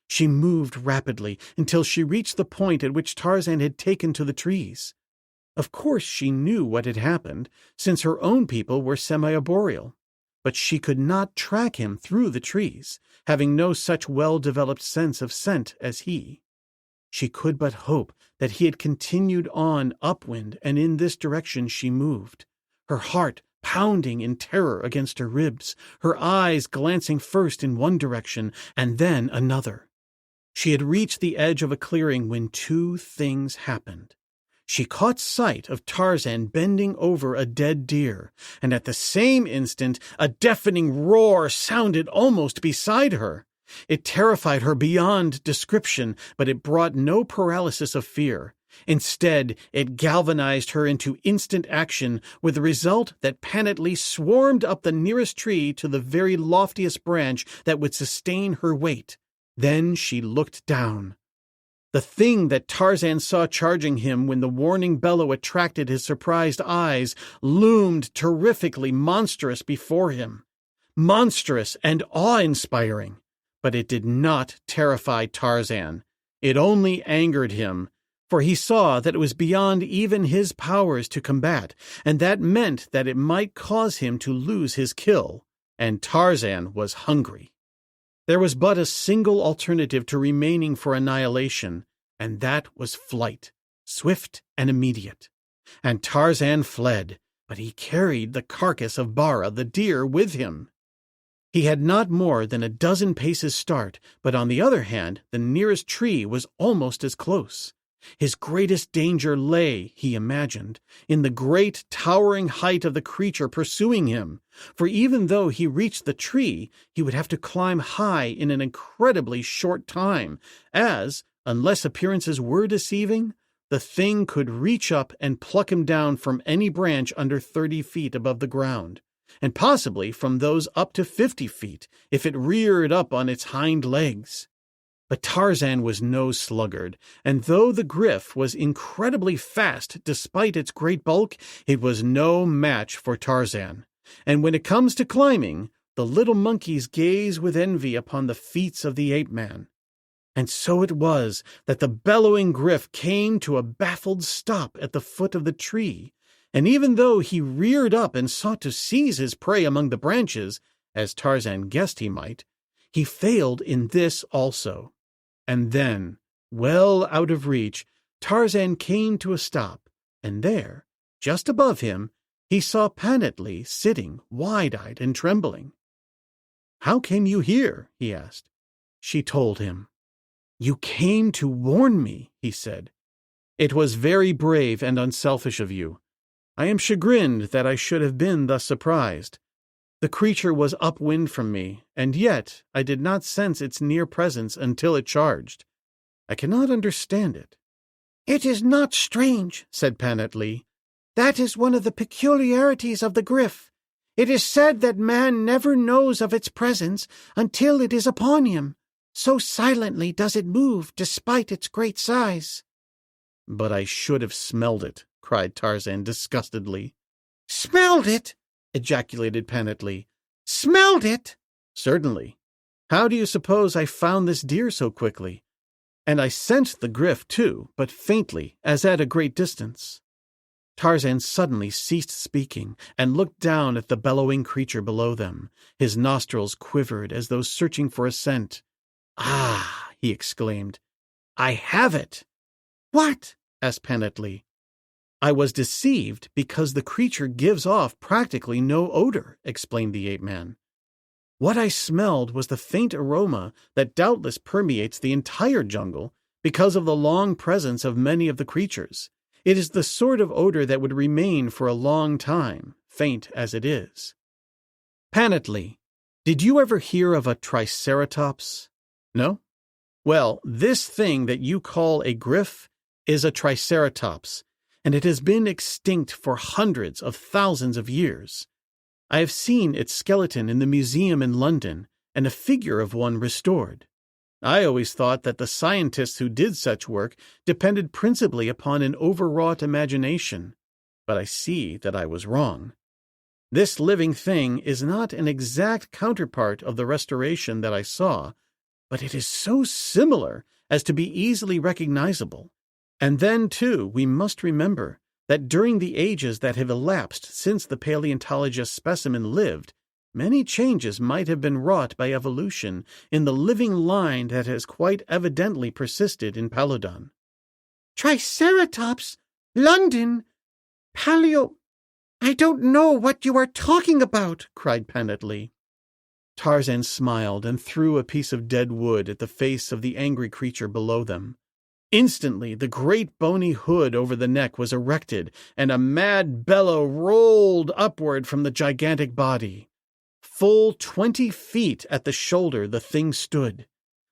She moved rapidly until she reached the point at which Tarzan had taken to the trees. Of course she knew what had happened, since her own people were semi-arboreal, but she could not track him through the trees, having no such well-developed sense of scent as he. She could but hope that he had continued on upwind, and in this direction she moved, her heart pounding in terror against her ribs, her eyes glancing first in one direction and then another. She had reached the edge of a clearing when two things happened. She caught sight of Tarzan bending over a dead deer, and at the same instant a deafening roar sounded almost beside her. It terrified her beyond description, but it brought no paralysis of fear. Instead, it galvanized her into instant action, with the result that Panatlee swarmed up the nearest tree to the very loftiest branch that would sustain her weight. Then she looked down. The thing that Tarzan saw charging him when the warning bellow attracted his surprised eyes loomed terrifically monstrous before him. Monstrous and awe-inspiring. But it did not terrify Tarzan. It only angered him, for he saw that it was beyond even his powers to combat, and that meant that it might cause him to lose his kill, and Tarzan was hungry. There was but a single alternative to remaining for annihilation, and that was flight, swift and immediate. And Tarzan fled, but he carried the carcass of Bara, the deer, with him. He had not more than a dozen paces start, but on the other hand, the nearest tree was almost as close. His greatest danger lay, he imagined, in the great towering height of the creature pursuing him, for even though he reached the tree, he would have to climb high in an incredibly short time, as, unless appearances were deceiving, the thing could reach up and pluck him down from any branch under 30 feet above the ground, and possibly from those up to 50 feet, if it reared up on its hind legs. But Tarzan was no sluggard, and though the gryf was incredibly fast despite its great bulk, it was no match for Tarzan. And when it comes to climbing, the little monkeys gaze with envy upon the feats of the ape-man. And so it was that the bellowing gryf came to a baffled stop at the foot of the tree, and even though he reared up and sought to seize his prey among the branches, as Tarzan guessed he might, he failed in this also. And then, well out of reach, Tarzan came to a stop, and there, just above him, he saw Panatlee sitting wide-eyed and trembling. "How came you here?" he asked. She told him. "You came to warn me," he said. "It was very brave and unselfish of you. I am chagrined that I should have been thus surprised. The creature was upwind from me, and yet I did not sense its near presence until it charged. I cannot understand it." "It is not strange," said Panatlee. "That is one of the peculiarities of the gryf. It is said that man never knows of its presence until it is upon him. So silently does it move despite its great size." "But I should have smelled it," cried Tarzan disgustedly. "Smelled it?" ejaculated Panatlee. "Smelled it?" "Certainly. How do you suppose I found this deer so quickly? And I sensed the gryf, too, but faintly, as at a great distance." Tarzan suddenly ceased speaking and looked down at the bellowing creature below them. His nostrils quivered as though searching for a scent. "Ah!" he exclaimed. "I have it!" "What?" asked Panatlee. "I was deceived because the creature gives off practically no odor," explained the ape-man. "What I smelled was the faint aroma that doubtless permeates the entire jungle because of the long presence of many of the creatures. It is the sort of odor that would remain for a long time, faint as it is." "Panatlee, did you ever hear of a triceratops? No? Well, this thing that you call a gryf is a triceratops, and it has been extinct for hundreds of thousands of years. I have seen its skeleton in the museum in London, and a figure of one restored. I always thought that the scientists who did such work depended principally upon an overwrought imagination, but I see that I was wrong. This living thing is not an exact counterpart of the restoration that I saw, but it is so similar as to be easily recognizable. And then, too, we must remember that during the ages that have elapsed since the paleontologist's specimen lived, many changes might have been wrought by evolution in the living line that has quite evidently persisted in Palodon." "Triceratops? London? Paleo? I don't know what you are talking about," cried Panatlee. Tarzan smiled and threw a piece of dead wood at the face of the angry creature below them. Instantly, the great bony hood over the neck was erected, and a mad bellow rolled upward from the gigantic body. Full 20 feet at the shoulder the thing stood,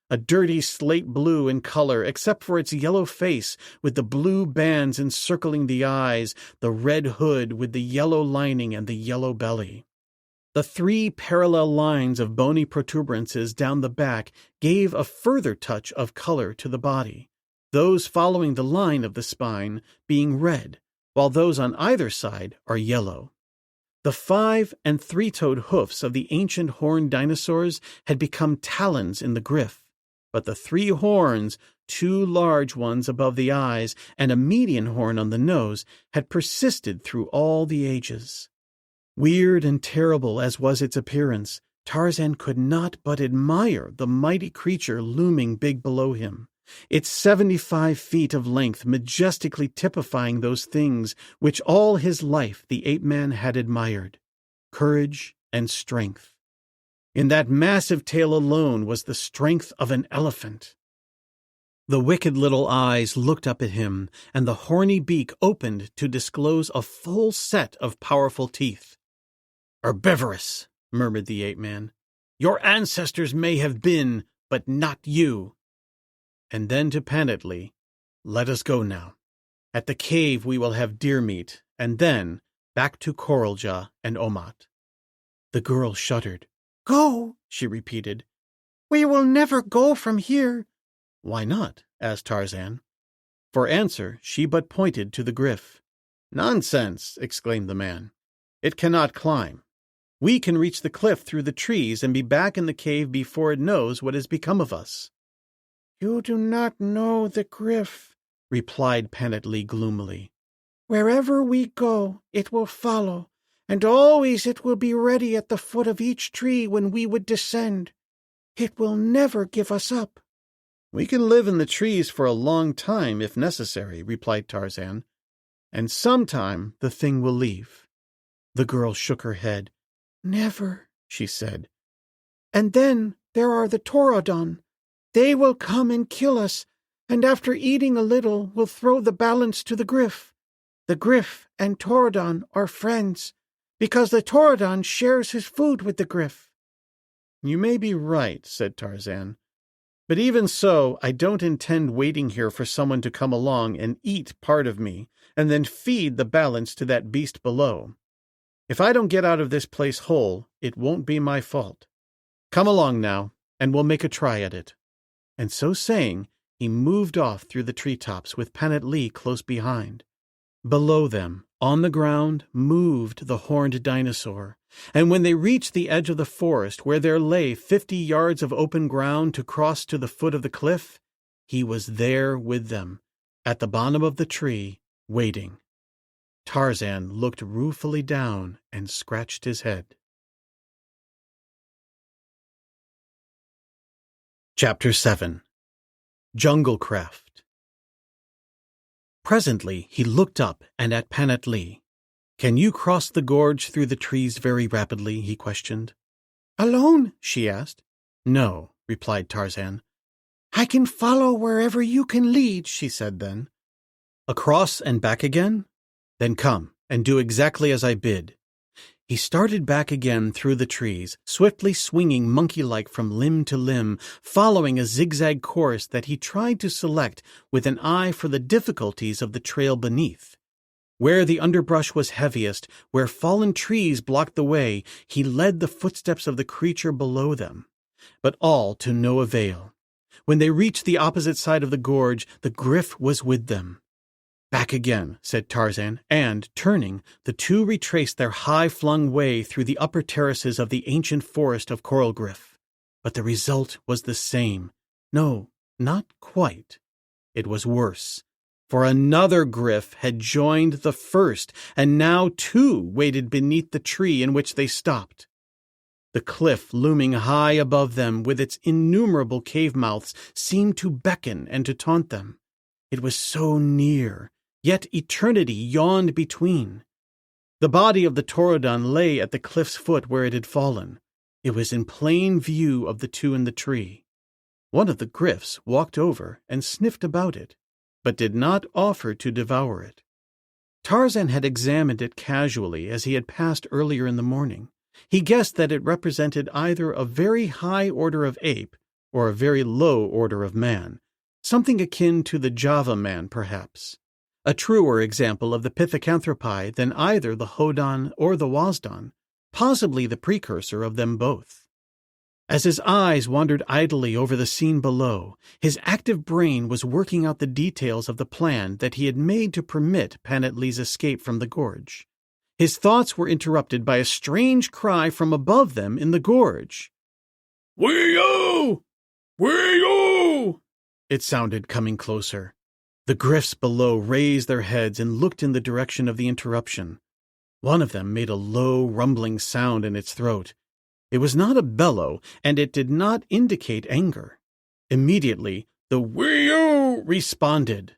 a dirty slate blue in color except for its yellow face with the blue bands encircling the eyes, the red hood with the yellow lining and the yellow belly. The 3 parallel lines of bony protuberances down the back gave a further touch of color to the body, those following the line of the spine being red, while those on either side are yellow. The 5 and 3-toed hoofs of the ancient horned dinosaurs had become talons in the gryf, but the 3 horns, 2 large ones above the eyes and a median horn on the nose, had persisted through all the ages. Weird and terrible as was its appearance, Tarzan could not but admire the mighty creature looming big below him, its 75 feet of length majestically typifying those things which all his life the ape-man had admired: courage and strength. In that massive tail alone was the strength of an elephant. The wicked little eyes looked up at him, and the horny beak opened to disclose a full set of powerful teeth. "Herbivorous," murmured the ape-man. "Your ancestors may have been, but not you." And then to Panatlee, "Let us go now. At the cave we will have deer meat, and then back to Coralja and Omat." The girl shuddered. "Go," she repeated. "We will never go from here." "Why not?" asked Tarzan. For answer she but pointed to the gryf. "Nonsense!" exclaimed the man. "It cannot climb. We can reach the cliff through the trees and be back in the cave before it knows what has become of us." "You do not know the gryf," replied Panatlee gloomily. "Wherever we go, it will follow, and always it will be ready at the foot of each tree when we would descend. It will never give us up." "We can live in the trees for a long time if necessary," replied Tarzan, "and sometime the thing will leave." The girl shook her head. "Never," she said. "And then there are the Taurodon. They will come and kill us, and after eating a little will throw the balance to the gryf. The gryf and Taurodon are friends, because the Taurodon shares his food with the gryf." "You may be right," said Tarzan. "But even so, I don't intend waiting here for someone to come along and eat part of me, and then feed the balance to that beast below. If I don't get out of this place whole, it won't be my fault. Come along now, and we'll make a try at it." And so saying, he moved off through the treetops with Panat close behind. Below them, on the ground, moved the horned dinosaur, and when they reached the edge of the forest where there lay 50 yards of open ground to cross to the foot of the cliff, he was there with them, at the bottom of the tree, waiting. Tarzan looked ruefully down and scratched his head. Chapter 7. Jungle Craft. Presently he looked up and at Panat. "Can you cross the gorge through the trees very rapidly?" he questioned. "Alone?" she asked. "No," replied Tarzan. "I can follow wherever you can lead," she said then. "Across and back again? Then come, and do exactly as I bid." He started back again through the trees, swiftly swinging monkey-like from limb to limb, following a zigzag course that he tried to select with an eye for the difficulties of the trail beneath. Where the underbrush was heaviest, where fallen trees blocked the way, he led the footsteps of the creature below them. But all to no avail. When they reached the opposite side of the gorge, the gryf was with them. "Back again," said Tarzan, and, turning, the two retraced their high-flung way through the upper terraces of the ancient forest of coral gryf. But the result was the same. No, not quite. It was worse. For another gryf had joined the first, and now two waited beneath the tree in which they stopped. The cliff looming high above them with its innumerable cave mouths seemed to beckon and to taunt them. It was so near, yet eternity yawned between. The body of the Taurodon lay at the cliff's foot where it had fallen. It was in plain view of the two in the tree. One of the gryfs walked over and sniffed about it, but did not offer to devour it. Tarzan had examined it casually as he had passed earlier in the morning. He guessed that it represented either a very high order of ape or a very low order of man, something akin to the Java man, perhaps. A truer example of the pithecanthropi than either the Hodon or the Wasdon, possibly the precursor of them both. As his eyes wandered idly over the scene below, his active brain was working out the details of the plan that he had made to permit Panat's escape from the gorge. His thoughts were interrupted by a strange cry from above them in the gorge. "Wee-oo! Wee-oo!" It sounded, coming closer. The gryfs below raised their heads and looked in the direction of the interruption. One of them made a low, rumbling sound in its throat. It was not a bellow, and it did not indicate anger. Immediately, the "wee-oo" responded.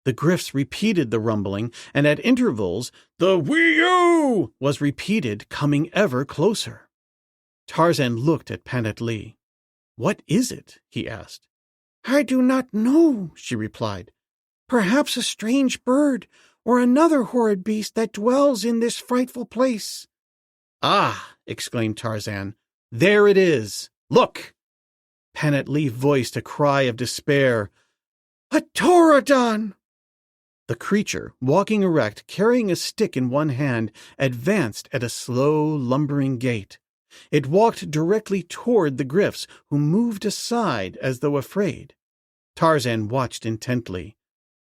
The gryfs repeated the rumbling, and at intervals, the "wee-oo" was repeated, coming ever closer. Tarzan looked at Panat. "What is it?" he asked. "I do not know," she replied. "Perhaps a strange bird, or another horrid beast that dwells in this frightful place." "Ah!" exclaimed Tarzan. "There it is! Look!" Panat voiced a cry of despair. "A Taurodon!" The creature, walking erect, carrying a stick in one hand, advanced at a slow, lumbering gait. It walked directly toward the gryfs, who moved aside as though afraid. Tarzan watched intently.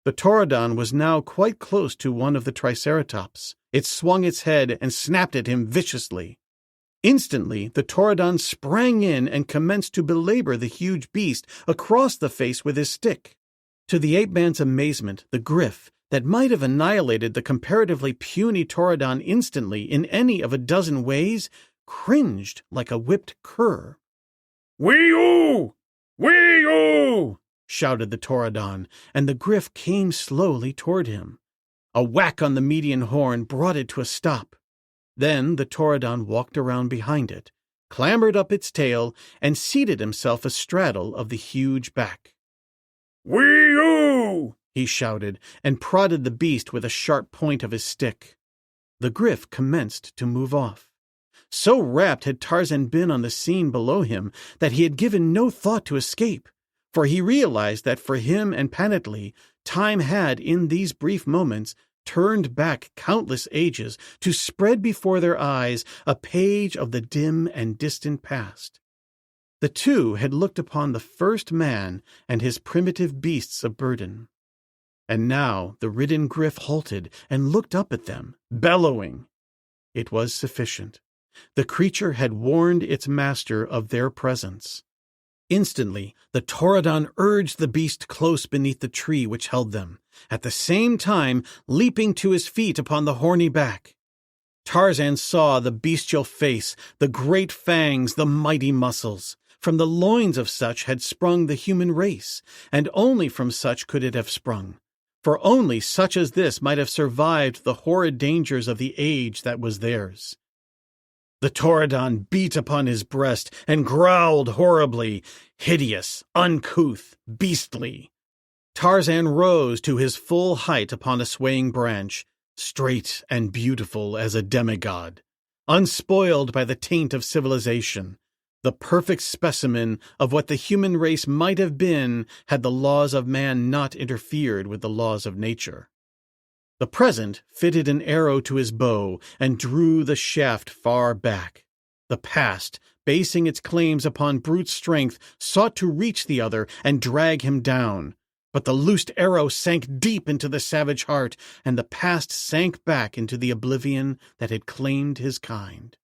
The Taurodon was now quite close to one of the Triceratops. It swung its head and snapped at him viciously. Instantly, the Taurodon sprang in and commenced to belabor the huge beast across the face with his stick. To the ape-man's amazement, the gryf, that might have annihilated the comparatively puny Taurodon instantly in any of a dozen ways, cringed like a whipped cur. "Wee-oo! Wee-oo!" shouted the Taurodon, and the gryf came slowly toward him. A whack on the median horn brought it to a stop. Then the Taurodon walked around behind it, clambered up its tail, and seated himself astraddle of the huge back. "Wee-oo!" he shouted, and prodded the beast with a sharp point of his stick. The gryf commenced to move off. So rapt had Tarzan been on the scene below him that he had given no thought to escape, for he realized that for him and Panatlee, time had, in these brief moments, turned back countless ages to spread before their eyes a page of the dim and distant past. The two had looked upon the first man and his primitive beasts of burden. And now the ridden gryf halted and looked up at them, bellowing. It was sufficient. The creature had warned its master of their presence. Instantly, the Taurodon urged the beast close beneath the tree which held them, at the same time leaping to his feet upon the horny back. Tarzan saw the bestial face, the great fangs, the mighty muscles. From the loins of such had sprung the human race, and only from such could it have sprung. For only such as this might have survived the horrid dangers of the age that was theirs. The Taurodon beat upon his breast and growled horribly, hideous, uncouth, beastly. Tarzan rose to his full height upon a swaying branch, straight and beautiful as a demigod, unspoiled by the taint of civilization, the perfect specimen of what the human race might have been had the laws of man not interfered with the laws of nature. The present fitted an arrow to his bow and drew the shaft far back. The past, basing its claims upon brute strength, sought to reach the other and drag him down. But the loosed arrow sank deep into the savage heart, and the past sank back into the oblivion that had claimed his kind.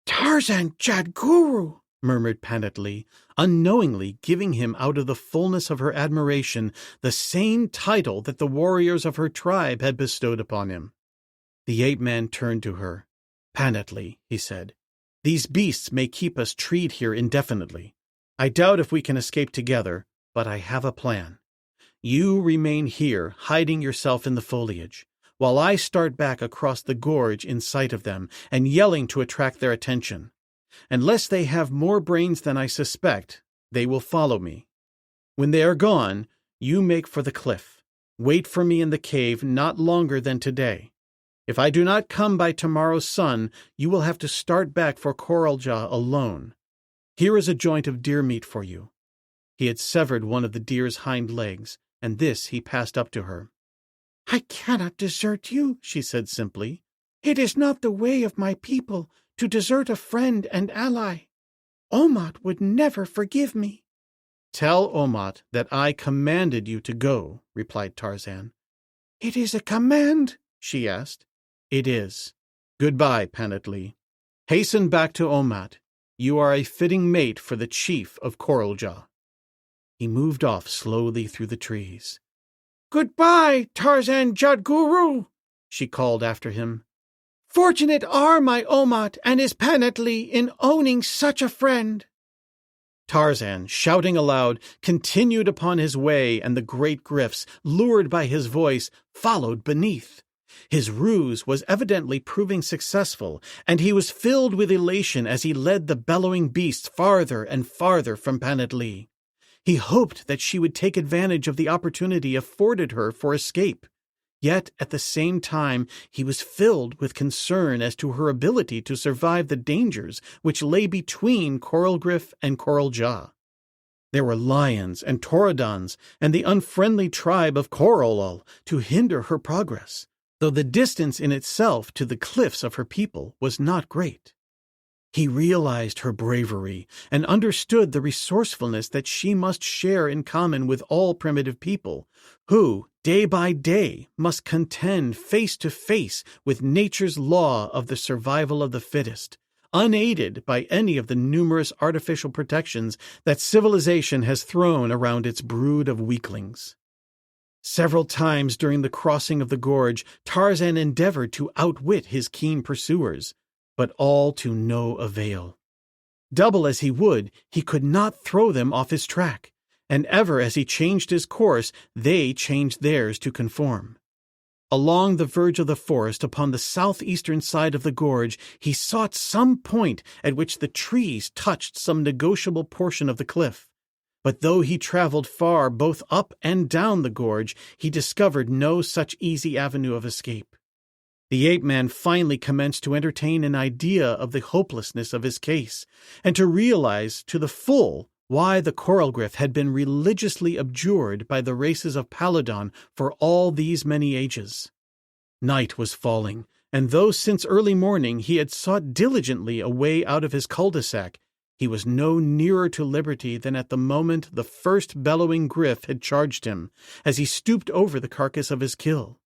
"Tarzan Jadguru," murmured Panatlee, unknowingly giving him out of the fullness of her admiration the same title that the warriors of her tribe had bestowed upon him. The ape-man turned to her. "Panatlee," he said, "these beasts may keep us treed here indefinitely. I doubt if we can escape together, but I have a plan. You remain here, hiding yourself in the foliage, while I start back across the gorge in sight of them and yelling to attract their attention. Unless they have more brains than I suspect, they will follow me. When they are gone, you make for the cliff. Wait for me in the cave not longer than today. If I do not come by tomorrow's sun, you will have to start back for Coraljaw alone. Here is a joint of deer meat for you." He had severed one of the deer's hind legs, and this he passed up to her. "I cannot desert you," she said simply. "It is not the way of my people to desert a friend and ally. Omat would never forgive me." "Tell Omat that I commanded you to go," replied Tarzan. "It is a command?" she asked. "It is. Goodbye, Panatlee. Hasten back to Omat. You are a fitting mate for the chief of Coraljaw." He moved off slowly through the trees. "Goodbye, Tarzan Jadguru," she called after him. "Fortunate are my Omat and his Panatlee in owning such a friend." Tarzan, shouting aloud, continued upon his way, and the great gryfs, lured by his voice, followed beneath. His ruse was evidently proving successful, and he was filled with elation as he led the bellowing beasts farther and farther from Panatlee. He hoped that she would take advantage of the opportunity afforded her for escape. Yet, at the same time, he was filled with concern as to her ability to survive the dangers which lay between Coral Gryf and Coraljaw. There were lions and Taurodons and the unfriendly tribe of Coralul to hinder her progress, though the distance in itself to the cliffs of her people was not great. He realized her bravery and understood the resourcefulness that she must share in common with all primitive people, who, day by day, must contend face to face with nature's law of the survival of the fittest, unaided by any of the numerous artificial protections that civilization has thrown around its brood of weaklings. Several times during the crossing of the gorge, Tarzan endeavored to outwit his keen pursuers, but all to no avail. Double as he would, he could not throw them off his track, and ever as he changed his course, they changed theirs to conform. Along the verge of the forest upon the southeastern side of the gorge, he sought some point at which the trees touched some negotiable portion of the cliff. But though he traveled far both up and down the gorge, he discovered no such easy avenue of escape. The ape-man finally commenced to entertain an idea of the hopelessness of his case, and to realize to the full why the coral gryf had been religiously abjured by the races of Palladon for all these many ages. Night was falling, and though since early morning he had sought diligently a way out of his cul-de-sac, he was no nearer to liberty than at the moment the first bellowing gryf had charged him, as he stooped over the carcass of his kill.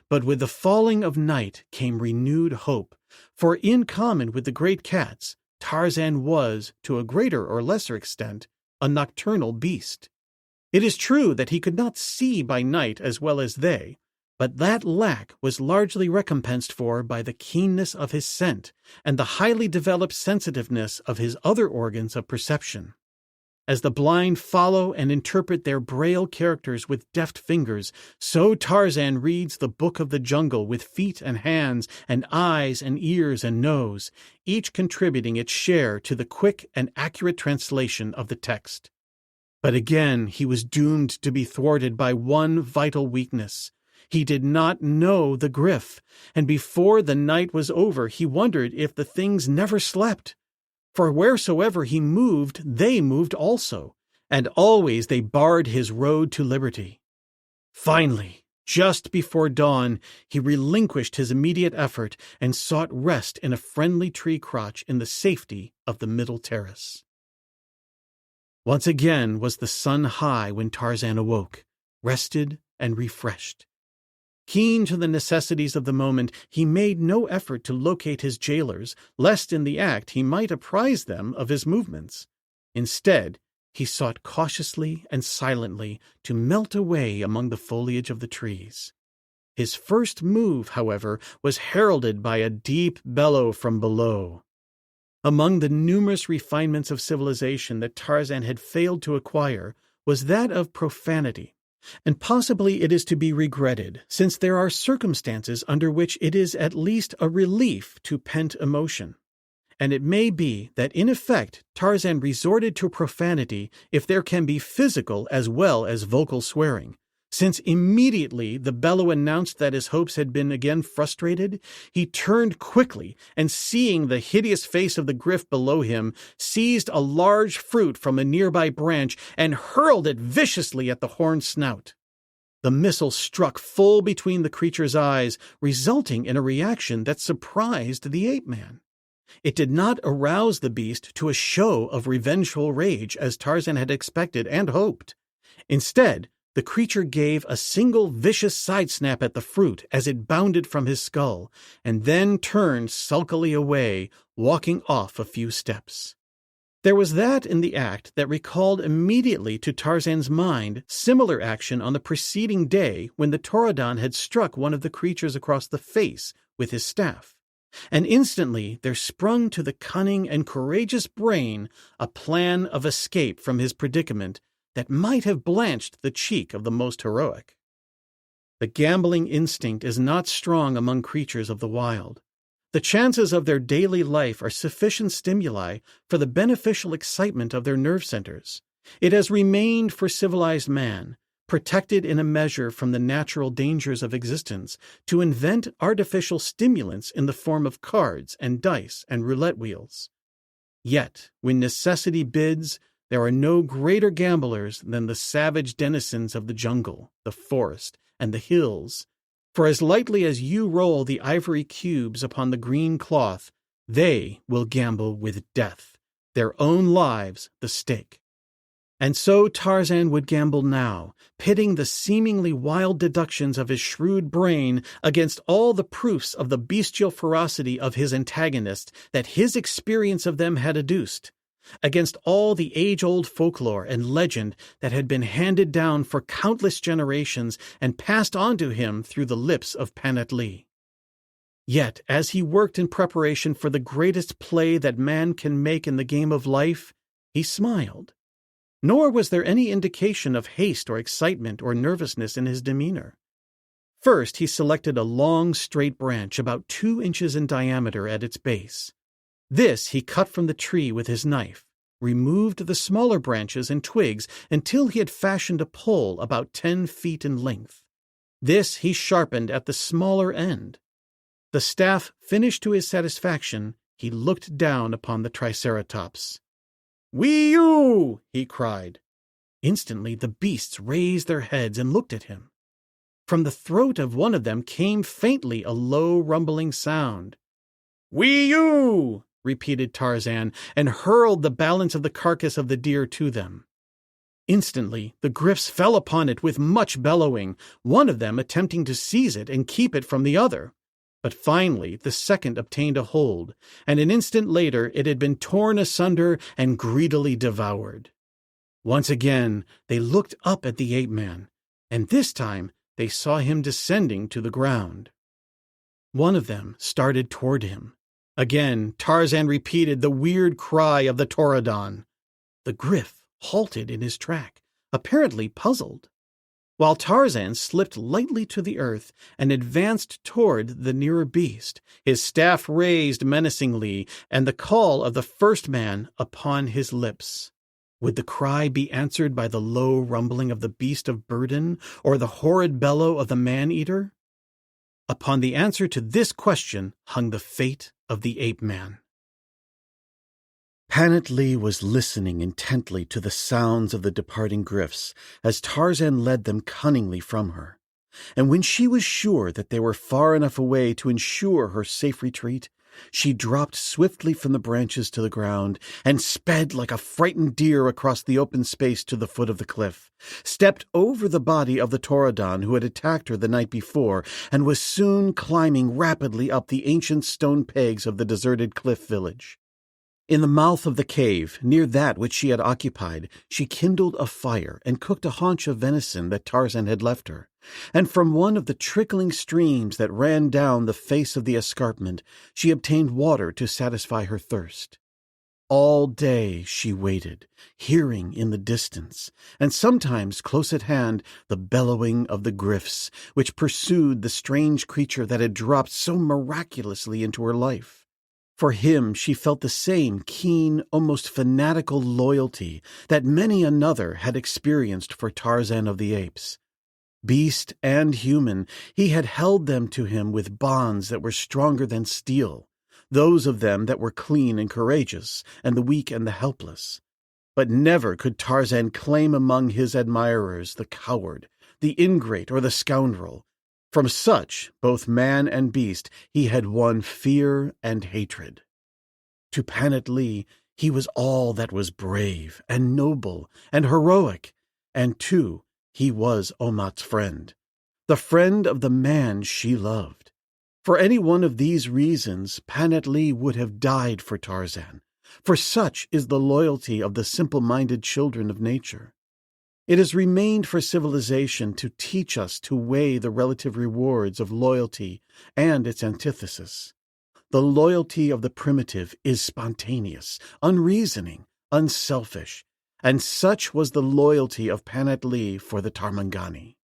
But with the falling of night came renewed hope, for in common with the great cats, Tarzan was, to a greater or lesser extent, a nocturnal beast. It is true that he could not see by night as well as they, but that lack was largely recompensed for by the keenness of his scent and the highly developed sensitiveness of his other organs of perception. As the blind follow and interpret their braille characters with deft fingers, so Tarzan reads the book of the jungle with feet and hands and eyes and ears and nose, each contributing its share to the quick and accurate translation of the text. But again he was doomed to be thwarted by one vital weakness. He did not know the gryf, and before the night was over he wondered if the things never slept. For wheresoever he moved, they moved also, and always they barred his road to liberty. Finally, just before dawn, he relinquished his immediate effort and sought rest in a friendly tree crotch in the safety of the middle terrace. Once again was the sun high when Tarzan awoke, rested and refreshed. Keen to the necessities of the moment, he made no effort to locate his jailers, lest in the act he might apprise them of his movements. Instead, he sought cautiously and silently to melt away among the foliage of the trees. His first move, however, was heralded by a deep bellow from below. Among the numerous refinements of civilization that Tarzan had failed to acquire was that of profanity. And possibly it is to be regretted, since there are circumstances under which it is at least a relief to pent emotion. And it may be that in effect Tarzan resorted to profanity if there can be physical as well as vocal swearing, since immediately the bellow announced that his hopes had been again frustrated, he turned quickly, and seeing the hideous face of the gryf below him, seized a large fruit from a nearby branch and hurled it viciously at the horned snout. The missile struck full between the creature's eyes, resulting in a reaction that surprised the ape-man. It did not arouse the beast to a show of revengeful rage as Tarzan had expected and hoped. Instead, the creature gave a single vicious side snap at the fruit as it bounded from his skull, and then turned sulkily away, walking off a few steps. There was that in the act that recalled immediately to Tarzan's mind similar action on the preceding day when the Pterodon had struck one of the creatures across the face with his staff. And instantly there sprung to the cunning and courageous brain a plan of escape from his predicament that might have blanched the cheek of the most heroic. The gambling instinct is not strong among creatures of the wild. The chances of their daily life are sufficient stimuli for the beneficial excitement of their nerve centers. It has remained for civilized man, protected in a measure from the natural dangers of existence, to invent artificial stimulants in the form of cards and dice and roulette wheels. Yet, when necessity bids, there are no greater gamblers than the savage denizens of the jungle, the forest, and the hills, for as lightly as you roll the ivory cubes upon the green cloth, they will gamble with death, their own lives the stake. And so Tarzan would gamble now, pitting the seemingly wild deductions of his shrewd brain against all the proofs of the bestial ferocity of his antagonist that his experience of them had adduced. against all the age-old folklore and legend that had been handed down for countless generations and passed on to him through the lips of Panat-Lee. Yet, as he worked in preparation for the greatest play that man can make in the game of life, he smiled. Nor was there any indication of haste or excitement or nervousness in his demeanor. First, he selected a long, straight branch about 2 inches in diameter at its base. This he cut from the tree with his knife, removed the smaller branches and twigs until he had fashioned a pole about 10 feet in length. This he sharpened at the smaller end. The staff finished to his satisfaction, he looked down upon the Triceratops. "Wee-oo!" he cried. Instantly the beasts raised their heads and looked at him. From the throat of one of them came faintly a low rumbling sound. "Wee-oo!" repeated Tarzan, and hurled the balance of the carcass of the deer to them. Instantly the gryfs fell upon it with much bellowing, one of them attempting to seize it and keep it from the other. But finally the second obtained a hold, and an instant later it had been torn asunder and greedily devoured. Once again they looked up at the ape-man, and this time they saw him descending to the ground. One of them started toward him. Again Tarzan repeated the weird cry of the Taurodon. The gryf halted in his track, apparently puzzled, while Tarzan slipped lightly to the earth and advanced toward the nearer beast, his staff raised menacingly and the call of the first man upon his lips. Would the cry be answered by the low rumbling of the beast of burden or the horrid bellow of the man-eater? Upon the answer to this question hung the fate of the ape-man. Panat-Lee was listening intently to the sounds of the departing gryfs as Tarzan led them cunningly from her, and when she was sure that they were far enough away to ensure her safe retreat, she dropped swiftly from the branches to the ground and sped like a frightened deer across the open space to the foot of the cliff, stepped over the body of the Taurodon who had attacked her the night before, and was soon climbing rapidly up the ancient stone pegs of the deserted cliff village. In the mouth of the cave, near that which she had occupied, she kindled a fire and cooked a haunch of venison that Tarzan had left her, and from one of the trickling streams that ran down the face of the escarpment she obtained water to satisfy her thirst. All day she waited, hearing in the distance, and sometimes close at hand, the bellowing of the gryfs, which pursued the strange creature that had dropped so miraculously into her life. For him she felt the same keen, almost fanatical loyalty that many another had experienced for Tarzan of the Apes. Beast and human, he had held them to him with bonds that were stronger than steel, those of them that were clean and courageous, and the weak and the helpless. But never could Tarzan claim among his admirers the coward, the ingrate, or the scoundrel. From such, both man and beast, he had won fear and hatred. To Panat-Lee, he was all that was brave and noble and heroic, and too, he was Omat's friend, the friend of the man she loved. For any one of these reasons, Panat-Lee would have died for Tarzan, for such is the loyalty of the simple-minded children of nature. It has remained for civilization to teach us to weigh the relative rewards of loyalty and its antithesis. The loyalty of the primitive is spontaneous, unreasoning, unselfish, and such was the loyalty of Panat-Lee for the Tarmangani.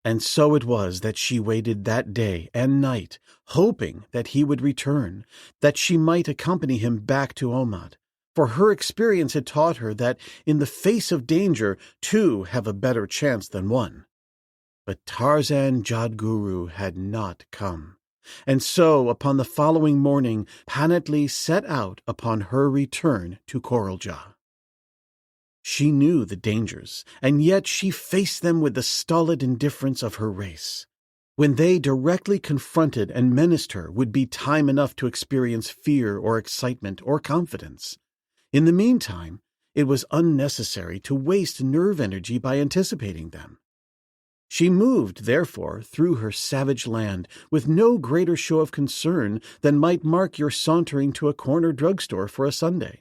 And so it was that she waited that day and night, hoping that he would return, that she might accompany him back to Omat. For her experience had taught her that in the face of danger, two have a better chance than one. But Tarzan Jadguru had not come, and so upon the following morning Panat-Lee set out upon her return to Coralja. She knew the dangers, and yet she faced them with the stolid indifference of her race. When they directly confronted and menaced her would be time enough to experience fear or excitement or confidence. In the meantime, it was unnecessary to waste nerve energy by anticipating them. She moved, therefore, through her savage land with no greater show of concern than might mark your sauntering to a corner drugstore for a sundae.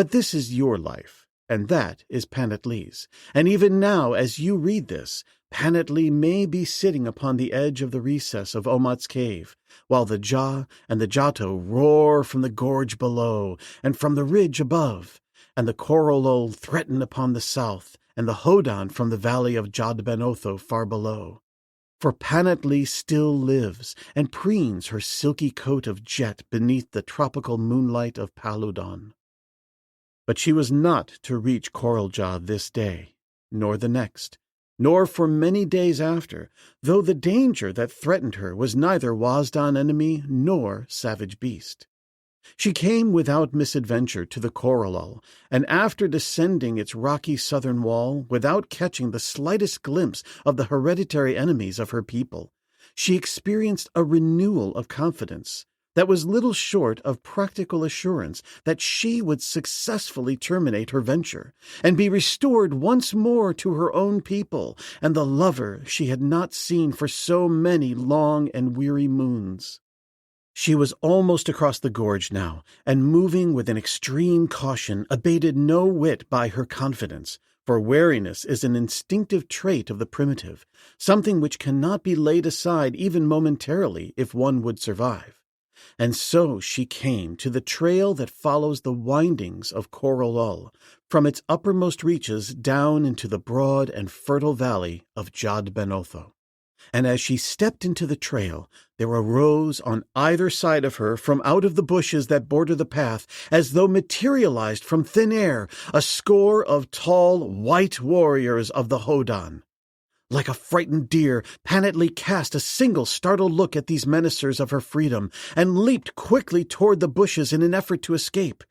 But this is your life, and that is Panatli's. And even now, as you read this, Panatli may be sitting upon the edge of the recess of Omat's cave, while the Ja and the Jato roar from the gorge below and from the ridge above, and the Korolol threaten upon the south, and the Hodan from the valley of Jadbenotho far below. For Panatli still lives, and preens her silky coat of jet beneath the tropical moonlight of Paludon. But she was not to reach Korolja this day, nor the next, nor for many days after, though the danger that threatened her was neither Wazdan enemy nor savage beast. She came without misadventure to the Korolol, and after descending its rocky southern wall, without catching the slightest glimpse of the hereditary enemies of her people, she experienced a renewal of confidence that was little short of practical assurance that she would successfully terminate her venture, and be restored once more to her own people and the lover she had not seen for so many long and weary moons. She was almost across the gorge now, and moving with an extreme caution, abated no whit by her confidence, for wariness is an instinctive trait of the primitive, something which cannot be laid aside even momentarily if one would survive. And so she came to the trail that follows the windings of Korolol, from its uppermost reaches down into the broad and fertile valley of Jadbenotho. And as she stepped into the trail, there arose on either side of her, from out of the bushes that border the path, as though materialized from thin air, a score of tall, white warriors of the Hodan. Like a frightened deer, Panatli cast a single startled look at these menacers of her freedom, and leaped quickly toward the bushes in an effort to escape.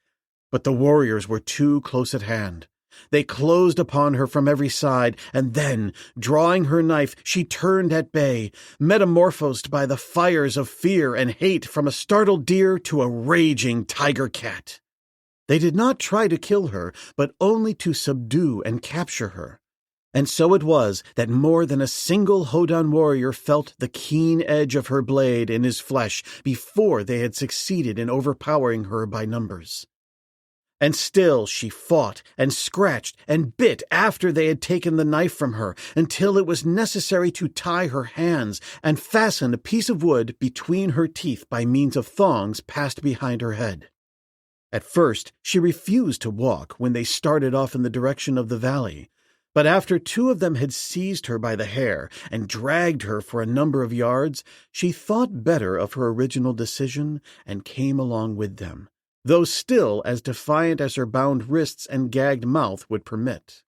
But the warriors were too close at hand. They closed upon her from every side, and then, drawing her knife, she turned at bay, metamorphosed by the fires of fear and hate from a startled deer to a raging tiger-cat. They did not try to kill her, but only to subdue and capture her. And so it was that more than a single Hodan warrior felt the keen edge of her blade in his flesh before they had succeeded in overpowering her by numbers. And still she fought and scratched and bit after they had taken the knife from her, until it was necessary to tie her hands and fasten a piece of wood between her teeth by means of thongs passed behind her head. At first she refused to walk when they started off in the direction of the valley, but after two of them had seized her by the hair and dragged her for a number of yards, she thought better of her original decision and came along with them, though still as defiant as her bound wrists and gagged mouth would permit.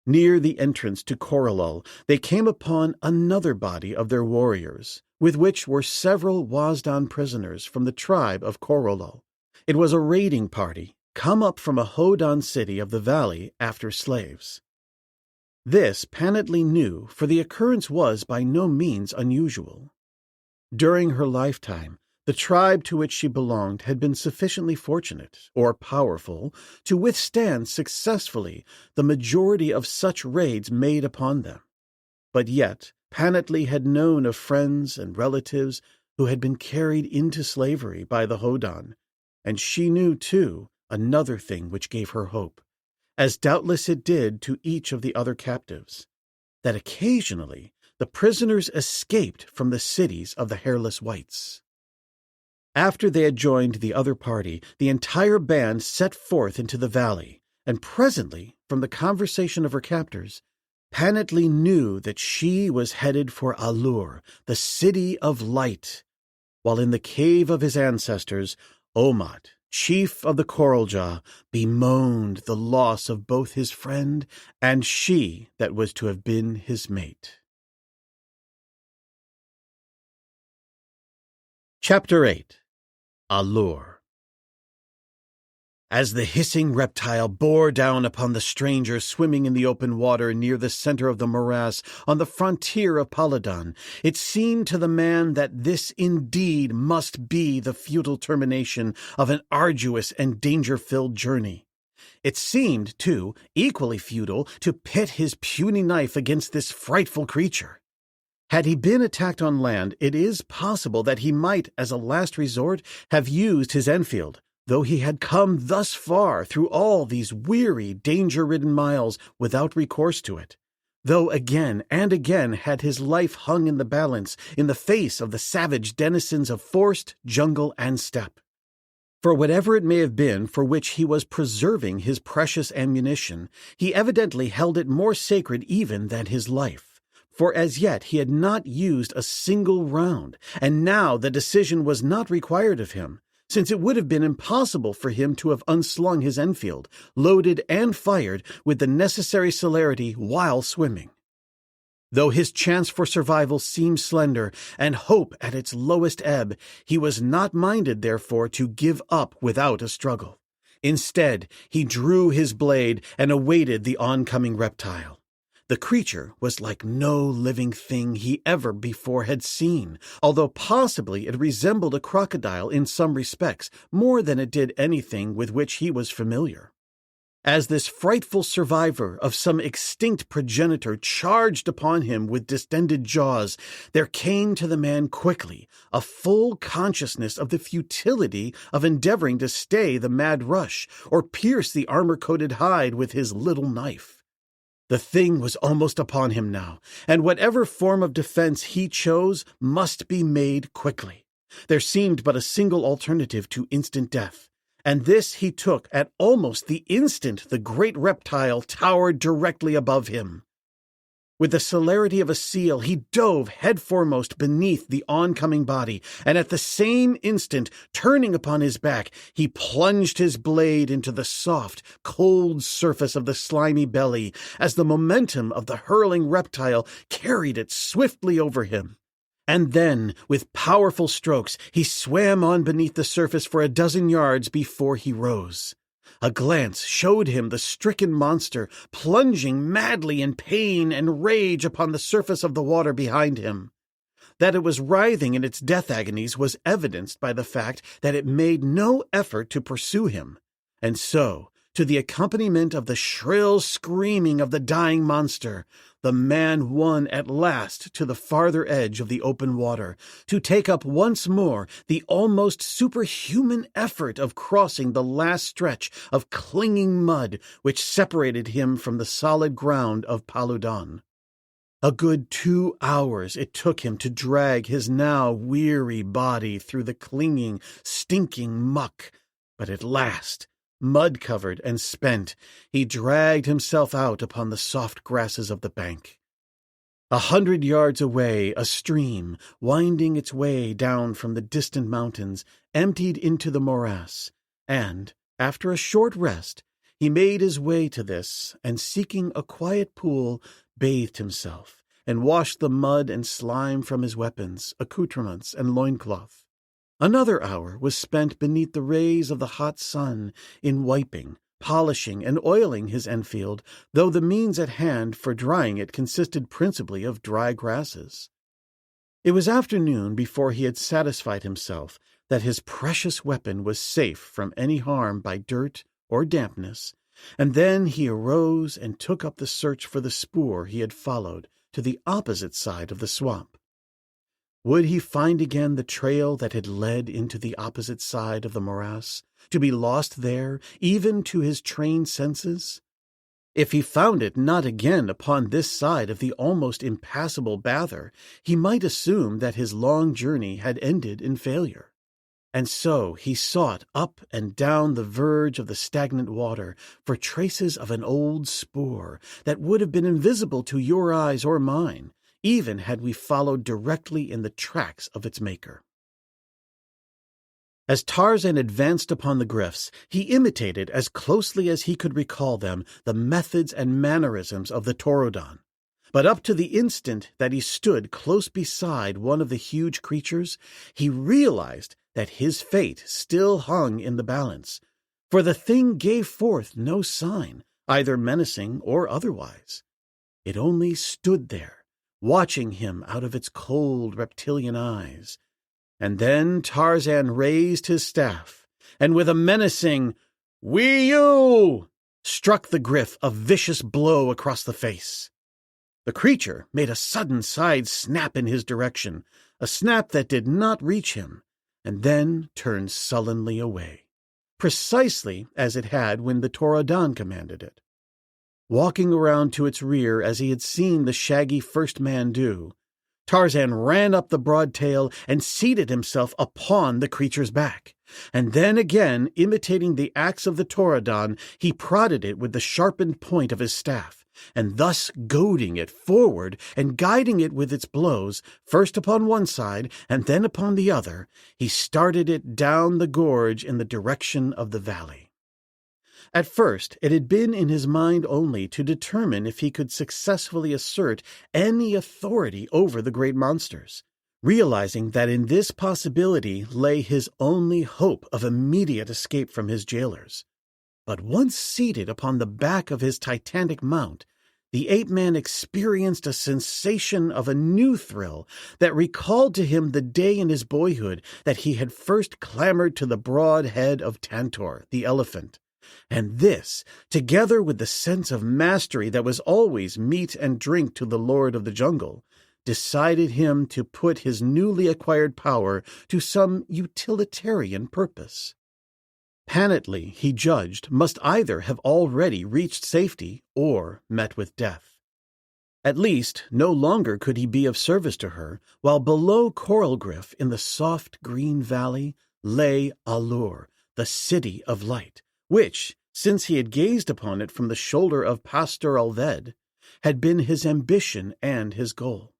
Near the entrance to Korolol, they came upon another body of their warriors, with which were several Wazdan prisoners from the tribe of Korolol. It was a raiding party, come up from a Hodan city of the valley after slaves. This Panatli knew, for the occurrence was by no means unusual. During her lifetime, the tribe to which she belonged had been sufficiently fortunate, or powerful, to withstand successfully the majority of such raids made upon them. But yet Panatli had known of friends and relatives who had been carried into slavery by the Hodan, and she knew, too, another thing which gave her hope, as doubtless it did to each of the other captives, that occasionally the prisoners escaped from the cities of the hairless whites. After they had joined the other party, the entire band set forth into the valley, and presently, from the conversation of her captors, Panatli knew that she was headed for A-lur, the city of light, while in the cave of his ancestors, Omat, chief of the Korolja, bemoaned the loss of both his friend and she that was to have been his mate. Chapter 8. A-lur. As the hissing reptile bore down upon the stranger swimming in the open water near the center of the morass on the frontier of Paludon, it seemed to the man that this indeed must be the futile termination of an arduous and danger-filled journey. It seemed, too, equally futile to pit his puny knife against this frightful creature. Had he been attacked on land, it is possible that he might, as a last resort, have used his Enfield, Though he had come thus far through all these weary, danger-ridden miles without recourse to it, though again and again had his life hung in the balance in the face of the savage denizens of forest, jungle, and steppe. For whatever it may have been for which he was preserving his precious ammunition, he evidently held it more sacred even than his life. For as yet he had not used a single round, and now the decision was not required of him, since it would have been impossible for him to have unslung his Enfield, loaded and fired with the necessary celerity while swimming. Though his chance for survival seemed slender, and hope at its lowest ebb, he was not minded, therefore, to give up without a struggle. Instead, he drew his blade and awaited the oncoming reptile. The creature was like no living thing he ever before had seen, although possibly it resembled a crocodile in some respects more than it did anything with which he was familiar. As this frightful survivor of some extinct progenitor charged upon him with distended jaws, there came to the man quickly a full consciousness of the futility of endeavoring to stay the mad rush or pierce the armor-coated hide with his little knife. The thing was almost upon him now, and whatever form of defense he chose must be made quickly. There seemed but a single alternative to instant death, and this he took at almost the instant the great reptile towered directly above him. With the celerity of a seal, he dove headforemost beneath the oncoming body, and at the same instant, turning upon his back, he plunged his blade into the soft, cold surface of the slimy belly, as the momentum of the hurling reptile carried it swiftly over him. And then, with powerful strokes, he swam on beneath the surface for a dozen yards before he rose. A glance showed him the stricken monster plunging madly in pain and rage upon the surface of the water behind him. That it was writhing in its death agonies was evidenced by the fact that it made no effort to pursue him, and so, to the accompaniment of the shrill screaming of the dying monster, the man won at last to the farther edge of the open water, to take up once more the almost superhuman effort of crossing the last stretch of clinging mud which separated him from the solid ground of Paludan. A good 2 hours it took him to drag his now weary body through the clinging, stinking muck, but at last, mud-covered and spent, he dragged himself out upon the soft grasses of the bank. 100 yards away, a stream, winding its way down from the distant mountains, emptied into the morass, and, after a short rest, he made his way to this, and seeking a quiet pool, bathed himself, and washed the mud and slime from his weapons, accoutrements, and loincloth. Another hour was spent beneath the rays of the hot sun in wiping, polishing, and oiling his Enfield, though the means at hand for drying it consisted principally of dry grasses. It was afternoon before he had satisfied himself that his precious weapon was safe from any harm by dirt or dampness, and then he arose and took up the search for the spoor he had followed to the opposite side of the swamp. Would he find again the trail that had led into the opposite side of the morass, to be lost there, even to his trained senses? If he found it not again upon this side of the almost impassable bather, he might assume that his long journey had ended in failure. And so he sought up and down the verge of the stagnant water for traces of an old spoor that would have been invisible to your eyes or mine, even had we followed directly in the tracks of its maker. As Tarzan advanced upon the gryfs, he imitated, as closely as he could recall them, the methods and mannerisms of the Torodan. But up to the instant that he stood close beside one of the huge creatures, he realized that his fate still hung in the balance, for the thing gave forth no sign, either menacing or otherwise. It only stood there, watching him out of its cold reptilian eyes. And then Tarzan raised his staff, and with a menacing "Wee-you!" struck the gryf a vicious blow across the face. The creature made a sudden side snap in his direction, a snap that did not reach him, and then turned sullenly away, precisely as it had when the Tarzan commanded it. Walking around to its rear as he had seen the shaggy first man do, Tarzan ran up the broad tail and seated himself upon the creature's back. And then again, imitating the axe of the Tarzan, he prodded it with the sharpened point of his staff, and thus goading it forward and guiding it with its blows, first upon one side and then upon the other, he started it down the gorge in the direction of the valley. At first, it had been in his mind only to determine if he could successfully assert any authority over the great monsters, realizing that in this possibility lay his only hope of immediate escape from his jailers. But once seated upon the back of his titanic mount, the ape-man experienced a sensation of a new thrill that recalled to him the day in his boyhood that he had first clambered to the broad head of Tantor, the elephant. And this, together with the sense of mastery that was always meat and drink to the lord of the jungle, decided him to put his newly acquired power to some utilitarian purpose. Panatlee, he judged, must either have already reached safety or met with death. At least, no longer could he be of service to her, while below Coral Gryf in the soft green valley lay A-lur, the city of light, which, since he had gazed upon it from the shoulder of Pastor Alved, had been his ambition and his goal.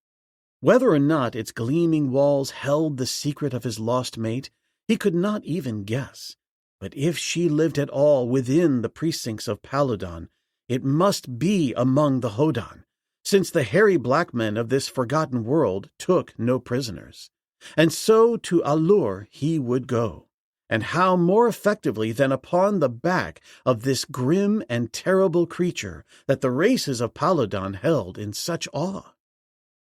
Whether or not its gleaming walls held the secret of his lost mate, he could not even guess. But if she lived at all within the precincts of Paludan, it must be among the Hodan, since the hairy black men of this forgotten world took no prisoners. And so to A-lur he would go. And how more effectively than upon the back of this grim and terrible creature that the races of Paludan held in such awe?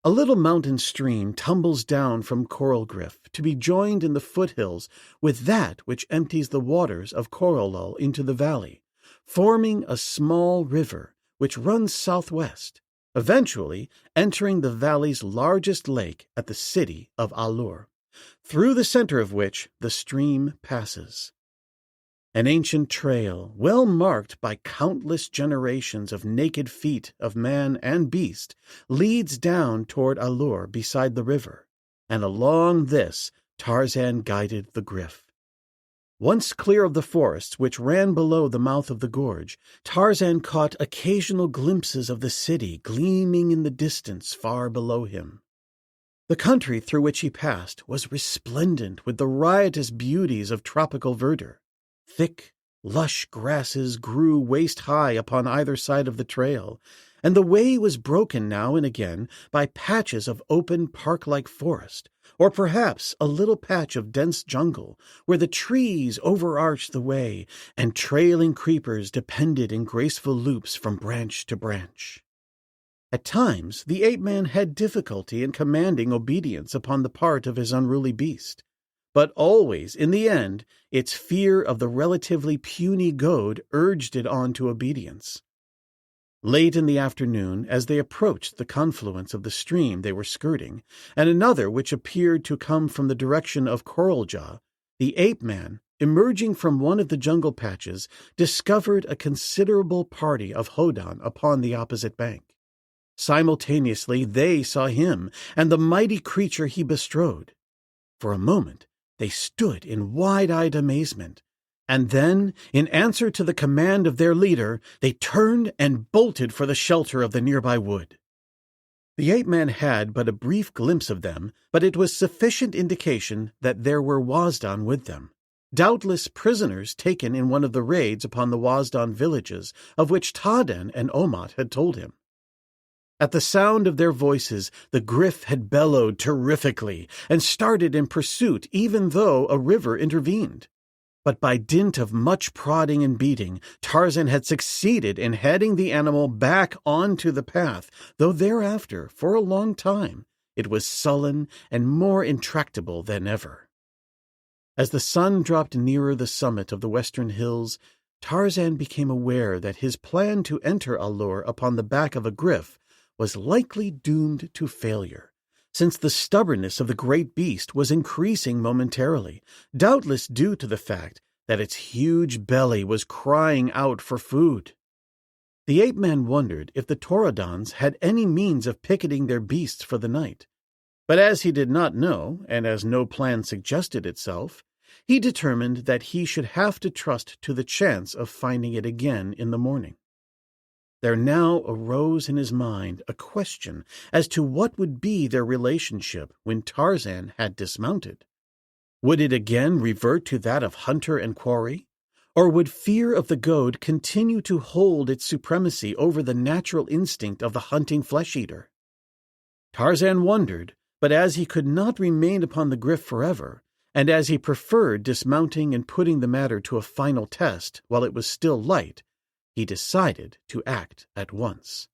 A little mountain stream tumbles down from Coral Gryf to be joined in the foothills with that which empties the waters of Coralul into the valley, forming a small river which runs southwest, eventually entering the valley's largest lake at the city of A-lur, through the center of which the stream passes. An ancient trail, well marked by countless generations of naked feet of man and beast, leads down toward A-lur beside the river, and along this Tarzan guided the Gryf. Once clear of the forests which ran below the mouth of the gorge, Tarzan caught occasional glimpses of the city gleaming in the distance far below him. The country through which he passed was resplendent with the riotous beauties of tropical verdure. Thick, lush grasses grew waist-high upon either side of the trail, and the way was broken now and again by patches of open park-like forest, or perhaps a little patch of dense jungle where the trees overarched the way and trailing creepers depended in graceful loops from branch to branch. At times, the ape-man had difficulty in commanding obedience upon the part of his unruly beast, but always, in the end, its fear of the relatively puny goad urged it on to obedience. Late in the afternoon, as they approached the confluence of the stream they were skirting, and another which appeared to come from the direction of Coraljaw, the ape-man, emerging from one of the jungle patches, discovered a considerable party of Hodan upon the opposite bank. Simultaneously they saw him and the mighty creature he bestrode. For a moment they stood in wide-eyed amazement, and then, in answer to the command of their leader, they turned and bolted for the shelter of the nearby wood. The ape-man had but a brief glimpse of them, but it was sufficient indication that there were Wazdan with them, doubtless prisoners taken in one of the raids upon the Wazdan villages of which Taden and Omat had told him. At the sound of their voices, the Gryf had bellowed terrifically and started in pursuit even though a river intervened. But by dint of much prodding and beating, Tarzan had succeeded in heading the animal back onto the path, though thereafter, for a long time, it was sullen and more intractable than ever. As the sun dropped nearer the summit of the western hills, Tarzan became aware that his plan to enter A-lur upon the back of a Gryf was likely doomed to failure, since the stubbornness of the great beast was increasing momentarily, doubtless due to the fact that its huge belly was crying out for food. The ape-man wondered if the Taurodons had any means of picketing their beasts for the night, but as he did not know, and as no plan suggested itself, he determined that he should have to trust to the chance of finding it again in the morning. There now arose in his mind a question as to what would be their relationship when Tarzan had dismounted. Would it again revert to that of hunter and quarry, or would fear of the goad continue to hold its supremacy over the natural instinct of the hunting flesh-eater? Tarzan wondered, but as he could not remain upon the gryf forever, and as he preferred dismounting and putting the matter to a final test while it was still light, he decided to act at once.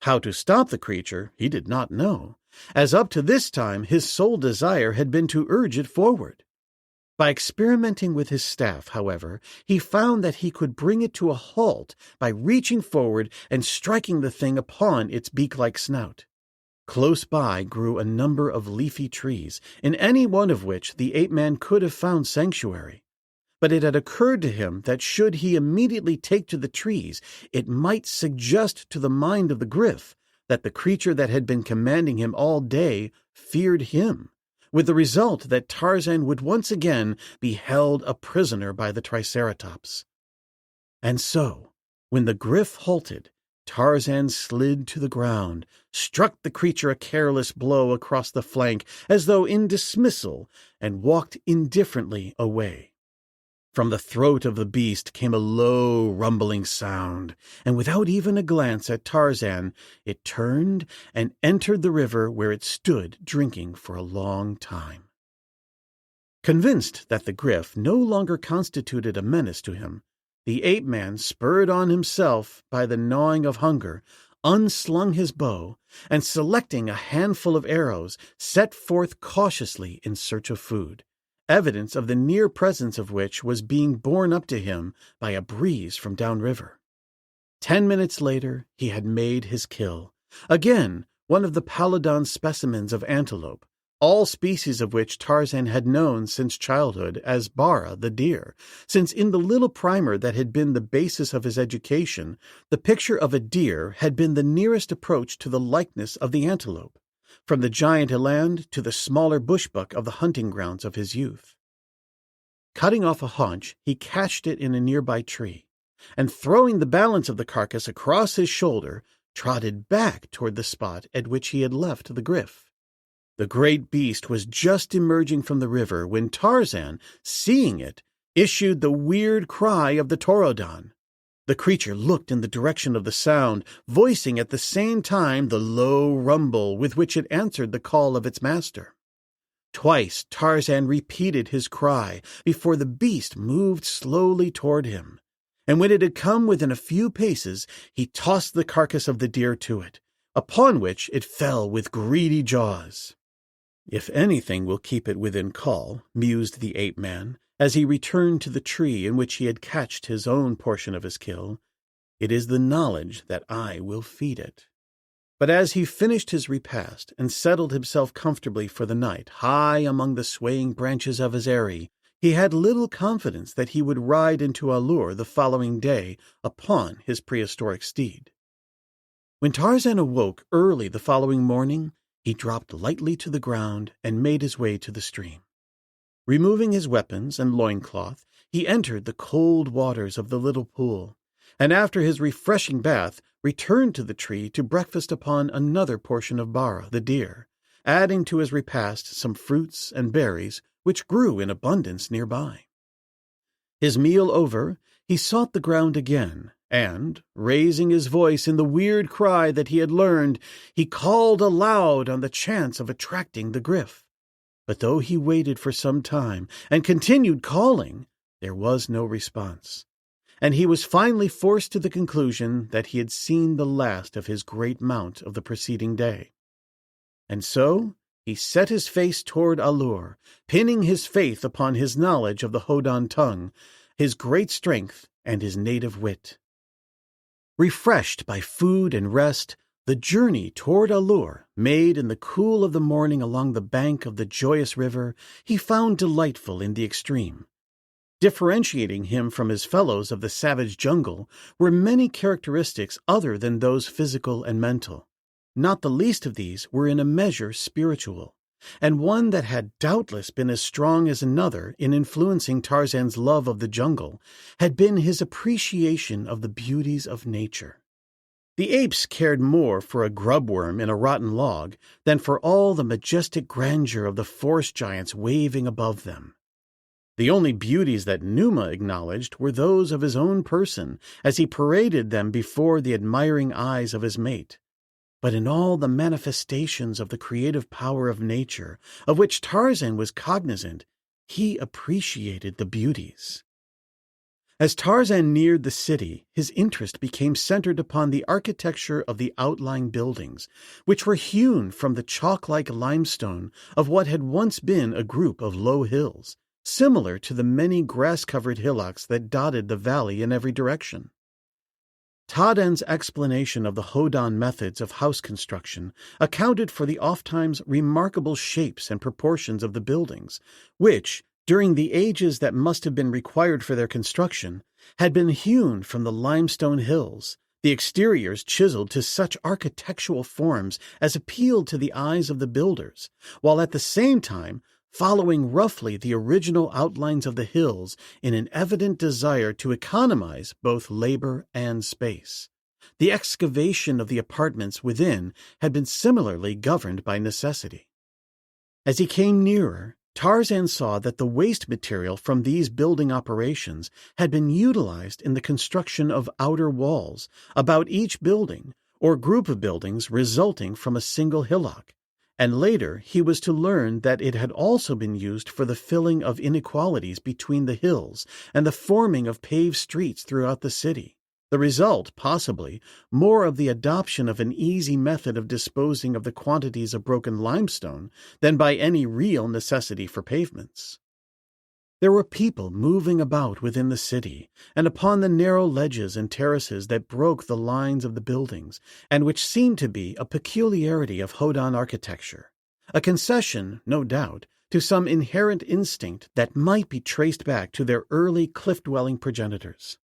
How to stop the creature he did not know, as up to this time his sole desire had been to urge it forward. By experimenting with his staff, however, he found that he could bring it to a halt by reaching forward and striking the thing upon its beak-like snout. Close by grew a number of leafy trees, in any one of which the ape-man could have found sanctuary. But it had occurred to him that should he immediately take to the trees, it might suggest to the mind of the gryf that the creature that had been commanding him all day feared him, with the result that Tarzan would once again be held a prisoner by the Triceratops. And so, when the gryf halted, Tarzan slid to the ground, struck the creature a careless blow across the flank as though in dismissal, and walked indifferently away. From the throat of the beast came a low, rumbling sound, and without even a glance at Tarzan, it turned and entered the river where it stood drinking for a long time. Convinced that the gryf no longer constituted a menace to him, the ape-man, spurred on himself by the gnawing of hunger, unslung his bow, and selecting a handful of arrows, set forth cautiously in search of food, evidence of the near presence of which was being borne up to him by a breeze from downriver. 10 minutes later, he had made his kill. Again, one of the Palladon specimens of antelope, all species of which Tarzan had known since childhood as Bara the deer, since in the little primer that had been the basis of his education, the picture of a deer had been the nearest approach to the likeness of the antelope, from the giant eland to the smaller bushbuck of the hunting grounds of his youth. Cutting off a haunch, he cached it in a nearby tree, and throwing the balance of the carcass across his shoulder, trotted back toward the spot at which he had left the gryf. The great beast was just emerging from the river when Tarzan, seeing it, issued the weird cry of the Taurodon. The creature looked in the direction of the sound, voicing at the same time the low rumble with which it answered the call of its master. Twice Tarzan repeated his cry before the beast moved slowly toward him, and when it had come within a few paces, he tossed the carcass of the deer to it, upon which it fell with greedy jaws. If anything will keep it within call, mused the ape-man, as he returned to the tree in which he had cached his own portion of his kill, it is the knowledge that I will feed it. But as he finished his repast and settled himself comfortably for the night high among the swaying branches of his eyrie, he had little confidence that he would ride into A-lur the following day upon his prehistoric steed. When Tarzan awoke early the following morning, he dropped lightly to the ground and made his way to the stream. Removing his weapons and loincloth, he entered the cold waters of the little pool, and after his refreshing bath, returned to the tree to breakfast upon another portion of Bara, the deer, adding to his repast some fruits and berries which grew in abundance nearby. His meal over, he sought the ground again, and, raising his voice in the weird cry that he had learned, he called aloud on the chance of attracting the gryf. But though he waited for some time and continued calling, there was no response, and he was finally forced to the conclusion that he had seen the last of his great mount of the preceding day. And so he set his face toward A-lur, pinning his faith upon his knowledge of the Hodan tongue, his great strength, and his native wit. Refreshed by food and rest, the journey toward A-lur, made in the cool of the morning along the bank of the joyous river, he found delightful in the extreme. Differentiating him from his fellows of the savage jungle were many characteristics other than those physical and mental. Not the least of these were in a measure spiritual, and one that had doubtless been as strong as another in influencing Tarzan's love of the jungle had been his appreciation of the beauties of nature. The apes cared more for a grubworm in a rotten log than for all the majestic grandeur of the forest giants waving above them. The only beauties that Numa acknowledged were those of his own person as he paraded them before the admiring eyes of his mate. But in all the manifestations of the creative power of nature, of which Tarzan was cognizant, he appreciated the beauties. As Tarzan neared the city, his interest became centered upon the architecture of the outlying buildings, which were hewn from the chalk-like limestone of what had once been a group of low hills, similar to the many grass-covered hillocks that dotted the valley in every direction. Tadan's explanation of the Hodan methods of house construction accounted for the ofttimes remarkable shapes and proportions of the buildings, which, during the ages that must have been required for their construction, had been hewn from the limestone hills, the exteriors chiseled to such architectural forms as appealed to the eyes of the builders, while at the same time following roughly the original outlines of the hills in an evident desire to economize both labor and space. The excavation of the apartments within had been similarly governed by necessity. As he came nearer, Tarzan saw that the waste material from these building operations had been utilized in the construction of outer walls about each building or group of buildings resulting from a single hillock, and later he was to learn that it had also been used for the filling of inequalities between the hills and the forming of paved streets throughout the city. The result, possibly, more of the adoption of an easy method of disposing of the quantities of broken limestone than by any real necessity for pavements. There were people moving about within the city and upon the narrow ledges and terraces that broke the lines of the buildings, and which seemed to be a peculiarity of Hodan architecture, a concession, no doubt, to some inherent instinct that might be traced back to their early cliff-dwelling progenitors.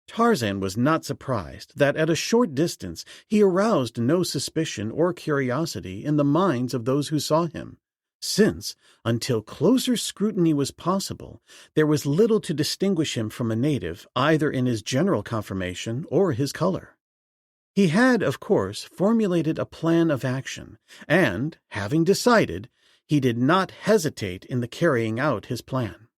Tarzan was not surprised that at a short distance he aroused no suspicion or curiosity in the minds of those who saw him, since, until closer scrutiny was possible, there was little to distinguish him from a native either in his general conformation or his color. He had, of course, formulated a plan of action, and, having decided, he did not hesitate in the carrying out his plan.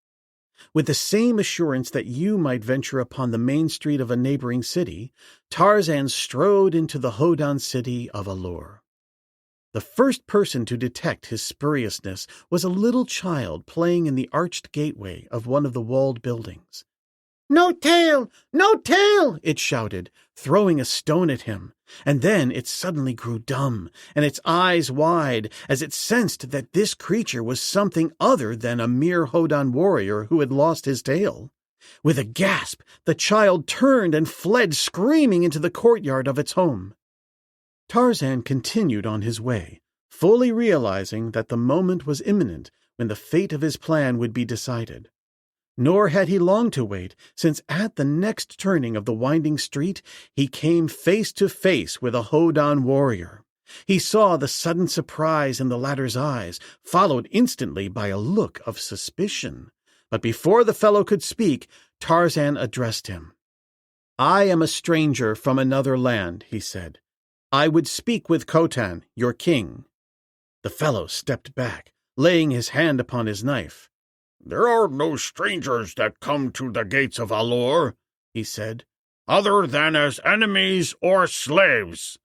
With the same assurance that you might venture upon the main street of a neighboring city, Tarzan strode into the Hodan city of A-lur. The first person to detect his spuriousness was a little child playing in the arched gateway of one of the walled buildings. "No tail! No tail!" it shouted, throwing a stone at him, and then it suddenly grew dumb, and its eyes wide, as it sensed that this creature was something other than a mere Hodan warrior who had lost his tail. With a gasp, the child turned and fled screaming into the courtyard of its home. Tarzan continued on his way, fully realizing that the moment was imminent when the fate of his plan would be decided. Nor had he long to wait, since at the next turning of the winding street he came face to face with a Hodan warrior. He saw the sudden surprise in the latter's eyes, followed instantly by a look of suspicion. But before the fellow could speak, Tarzan addressed him. "I am a stranger from another land," he said. "I would speak with Khotan, your king." The fellow stepped back, laying his hand upon his knife. "There are no strangers that come to the gates of A-lur," he said, "other than as enemies or slaves."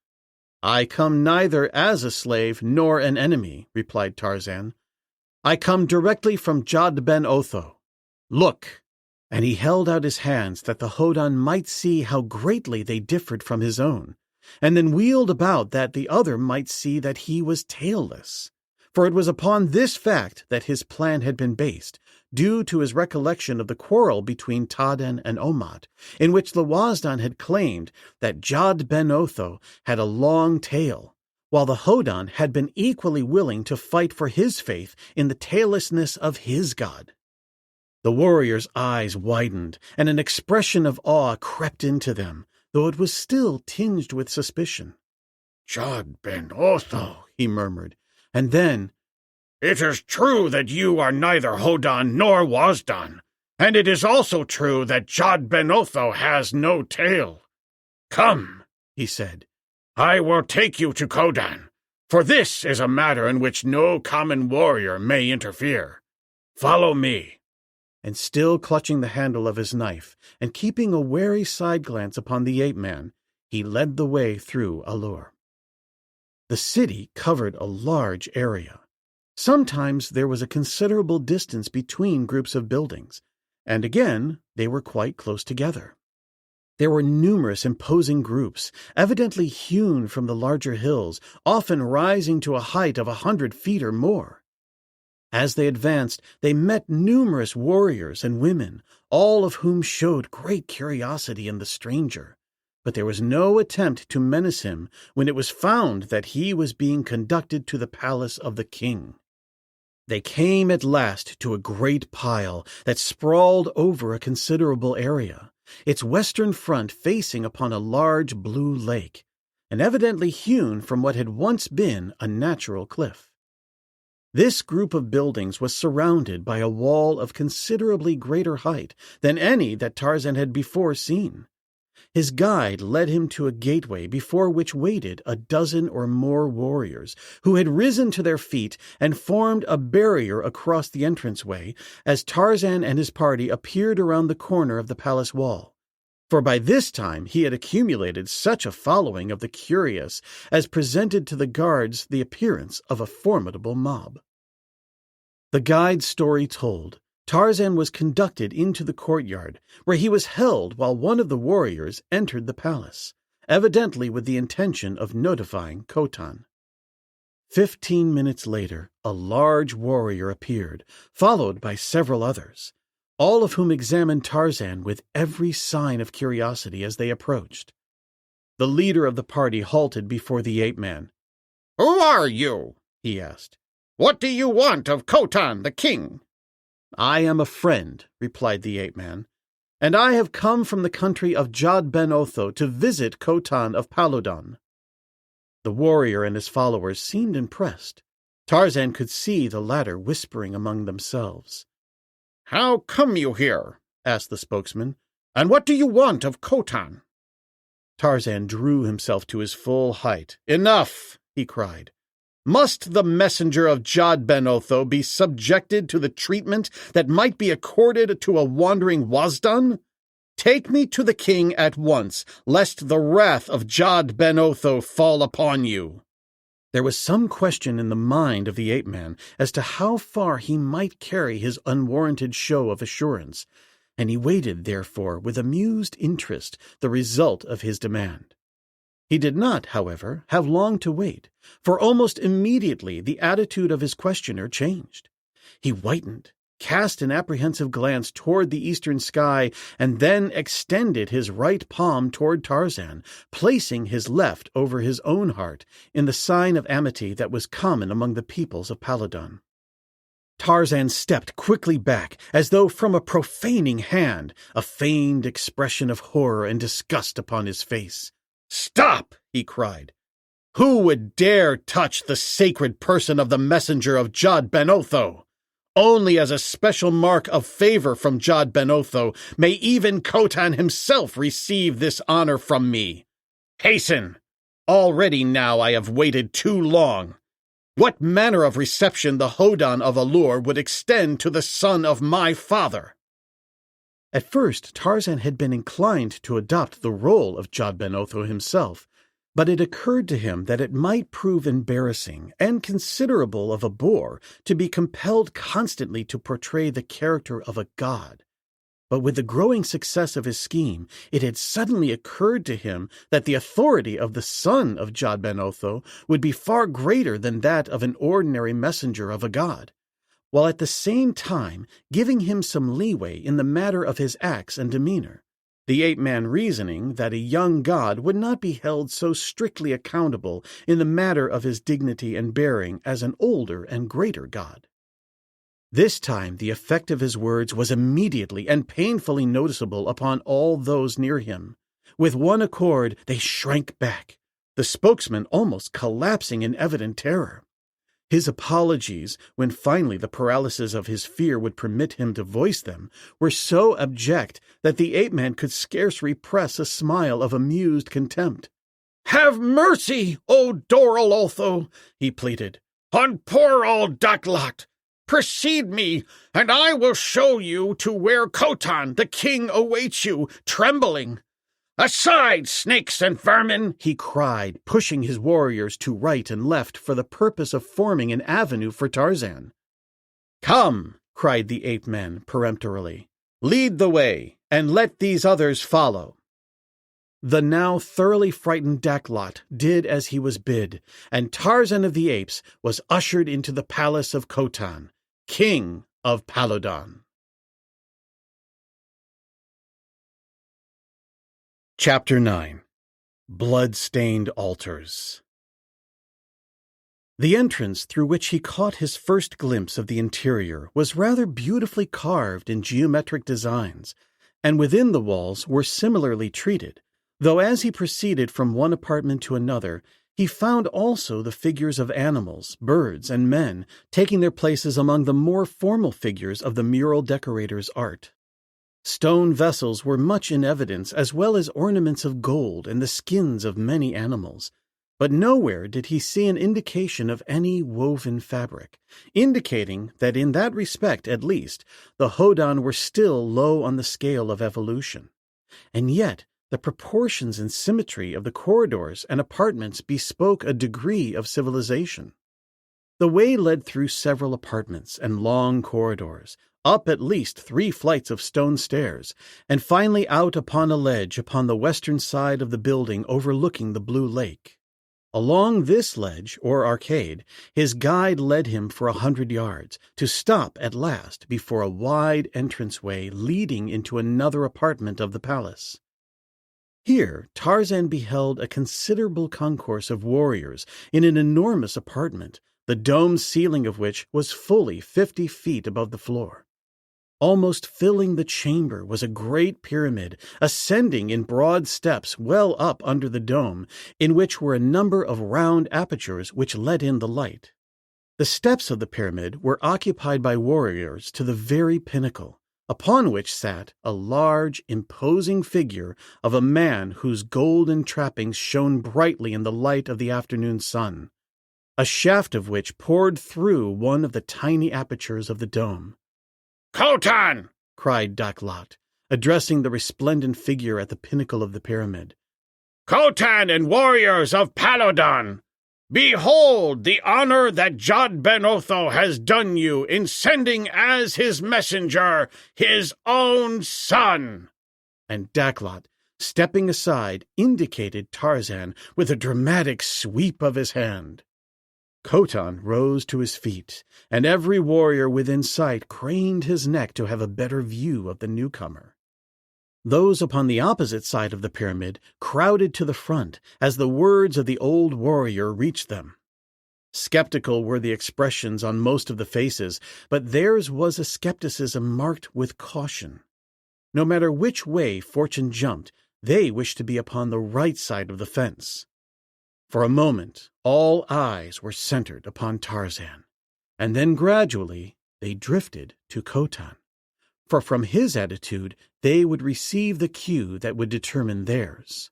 "I come neither as a slave nor an enemy," replied Tarzan. "I come directly from Jad ben Otho. Look!" And he held out his hands that the Hodan might see how greatly they differed from his own, and then wheeled about that the other might see that he was tailless. For it was upon this fact that his plan had been based, due to his recollection of the quarrel between Tadan and Omat, in which the Wazdan had claimed that Jad ben Otho had a long tail, while the Hodan had been equally willing to fight for his faith in the taillessness of his god. The warriors' eyes widened, and an expression of awe crept into them, though it was still tinged with suspicion. "Jod ben Otho," he murmured, and then, "It is true that you are neither Hodan nor Wasdan, and it is also true that Jod ben Otho has no tail. Come," he said, "I will take you to Kodan, for this is a matter in which no common warrior may interfere. Follow me." And still clutching the handle of his knife, and keeping a wary side glance upon the ape-man, he led the way through A-lur. The city covered a large area. Sometimes there was a considerable distance between groups of buildings, and again they were quite close together. There were numerous imposing groups, evidently hewn from the larger hills, often rising to a height of 100 feet or more. As they advanced, they met numerous warriors and women, all of whom showed great curiosity in the stranger. But there was no attempt to menace him when it was found that he was being conducted to the palace of the king. They came at last to a great pile that sprawled over a considerable area, its western front facing upon a large blue lake, and evidently hewn from what had once been a natural cliff. This group of buildings was surrounded by a wall of considerably greater height than any that Tarzan had before seen. His guide led him to a gateway before which waited a dozen or more warriors, who had risen to their feet and formed a barrier across the entranceway as Tarzan and his party appeared around the corner of the palace wall. For by this time he had accumulated such a following of the curious as presented to the guards the appearance of a formidable mob. The guide's story told, Tarzan was conducted into the courtyard, where he was held while one of the warriors entered the palace, evidently with the intention of notifying Khotan. 15 minutes later, a large warrior appeared, followed by several others, all of whom examined Tarzan with every sign of curiosity as they approached. The leader of the party halted before the ape-man. "Who are you?" he asked. "What do you want of Khotan, the king?" "I am a friend," replied the ape-man, "and I have come from the country of Jod ben Otho to visit Khotan of Palodon." The warrior and his followers seemed impressed. Tarzan could see the latter whispering among themselves. "How come you here?" asked the spokesman. "And what do you want of Khotan?" Tarzan drew himself to his full height. "Enough!" he cried. "Must the messenger of Jod ben Otho be subjected to the treatment that might be accorded to a wandering Wasdan? Take me to the king at once, lest the wrath of Jod ben Otho fall upon you." There was some question in the mind of the ape-man as to how far he might carry his unwarranted show of assurance, and he waited, therefore, with amused interest the result of his demand. He did not, however, have long to wait, for almost immediately the attitude of his questioner changed. He whitened, cast an apprehensive glance toward the eastern sky, and then extended his right palm toward Tarzan, placing his left over his own heart in the sign of amity that was common among the peoples of Palodon. Tarzan stepped quickly back, as though from a profaning hand, a feigned expression of horror and disgust upon his face. "Stop!" he cried. "Who would dare touch the sacred person of the messenger of Jod ben Otho? Only as a special mark of favor from Jod ben Otho may even Khotan himself receive this honor from me. Hasten! Already now I have waited too long. What manner of reception the Hodan of A-lur would extend to the son of my father?" At first Tarzan had been inclined to adopt the role of Jod ben Otho himself, but it occurred to him that it might prove embarrassing and considerable of a bore to be compelled constantly to portray the character of a god. But with the growing success of his scheme, it had suddenly occurred to him that the authority of the son of Jod ben Otho would be far greater than that of an ordinary messenger of a god, while at the same time giving him some leeway in the matter of his acts and demeanor, the ape-man reasoning that a young god would not be held so strictly accountable in the matter of his dignity and bearing as an older and greater god. This time the effect of his words was immediately and painfully noticeable upon all those near him. With one accord, they shrank back, the spokesman almost collapsing in evident terror. His apologies, when finally the paralysis of his fear would permit him to voice them, were so abject that the ape-man could scarce repress a smile of amused contempt. "Have mercy, O Doral Otho," he pleaded, "on poor old Daklot. Precede me, and I will show you to where Khotan, the king, awaits you, trembling. Aside, snakes and vermin!" he cried, pushing his warriors to right and left for the purpose of forming an avenue for Tarzan. "Come," cried the ape-man peremptorily. "Lead the way, and let these others follow." The now thoroughly frightened Daklot did as he was bid, and Tarzan of the Apes was ushered into the palace of Khotan, king of Palodon. Chapter 9. Blood-Stained Altars. The entrance through which he caught his first glimpse of the interior was rather beautifully carved in geometric designs, and within the walls were similarly treated, though as he proceeded from one apartment to another, he found also the figures of animals, birds, and men taking their places among the more formal figures of the mural decorator's art. Stone vessels were much in evidence, as well as ornaments of gold and the skins of many animals, but nowhere did he see an indication of any woven fabric, indicating that in that respect, at least, the Hodan were still low on the scale of evolution. And yet, the proportions and symmetry of the corridors and apartments bespoke a degree of civilization. The way led through several apartments and long corridors, up at least 3 flights of stone stairs, and finally out upon a ledge upon the western side of the building overlooking the blue lake. Along this ledge, or arcade, his guide led him for 100 yards, to stop at last before a wide entranceway leading into another apartment of the palace. Here Tarzan beheld a considerable concourse of warriors in an enormous apartment, the domed ceiling of which was fully 50 feet above the floor. Almost filling the chamber was a great pyramid, ascending in broad steps well up under the dome, in which were a number of round apertures which let in the light. The steps of the pyramid were occupied by warriors to the very pinnacle, upon which sat a large, imposing figure of a man whose golden trappings shone brightly in the light of the afternoon sun, a shaft of which poured through one of the tiny apertures of the dome. "Khotan!" cried Daklot, addressing the resplendent figure at the pinnacle of the pyramid. "Khotan and warriors of Palodon! Behold the honor that Jod Ben Otho has done you in sending as his messenger his own son!" And Daklot, stepping aside, indicated Tarzan with a dramatic sweep of his hand. Khotan rose to his feet, and every warrior within sight craned his neck to have a better view of the newcomer. Those upon the opposite side of the pyramid crowded to the front as the words of the old warrior reached them. Skeptical were the expressions on most of the faces, but theirs was a skepticism marked with caution. No matter which way fortune jumped, they wished to be upon the right side of the fence. For a moment, all eyes were centered upon Tarzan, and then gradually they drifted to Khotan, for from his attitude they would receive the cue that would determine theirs.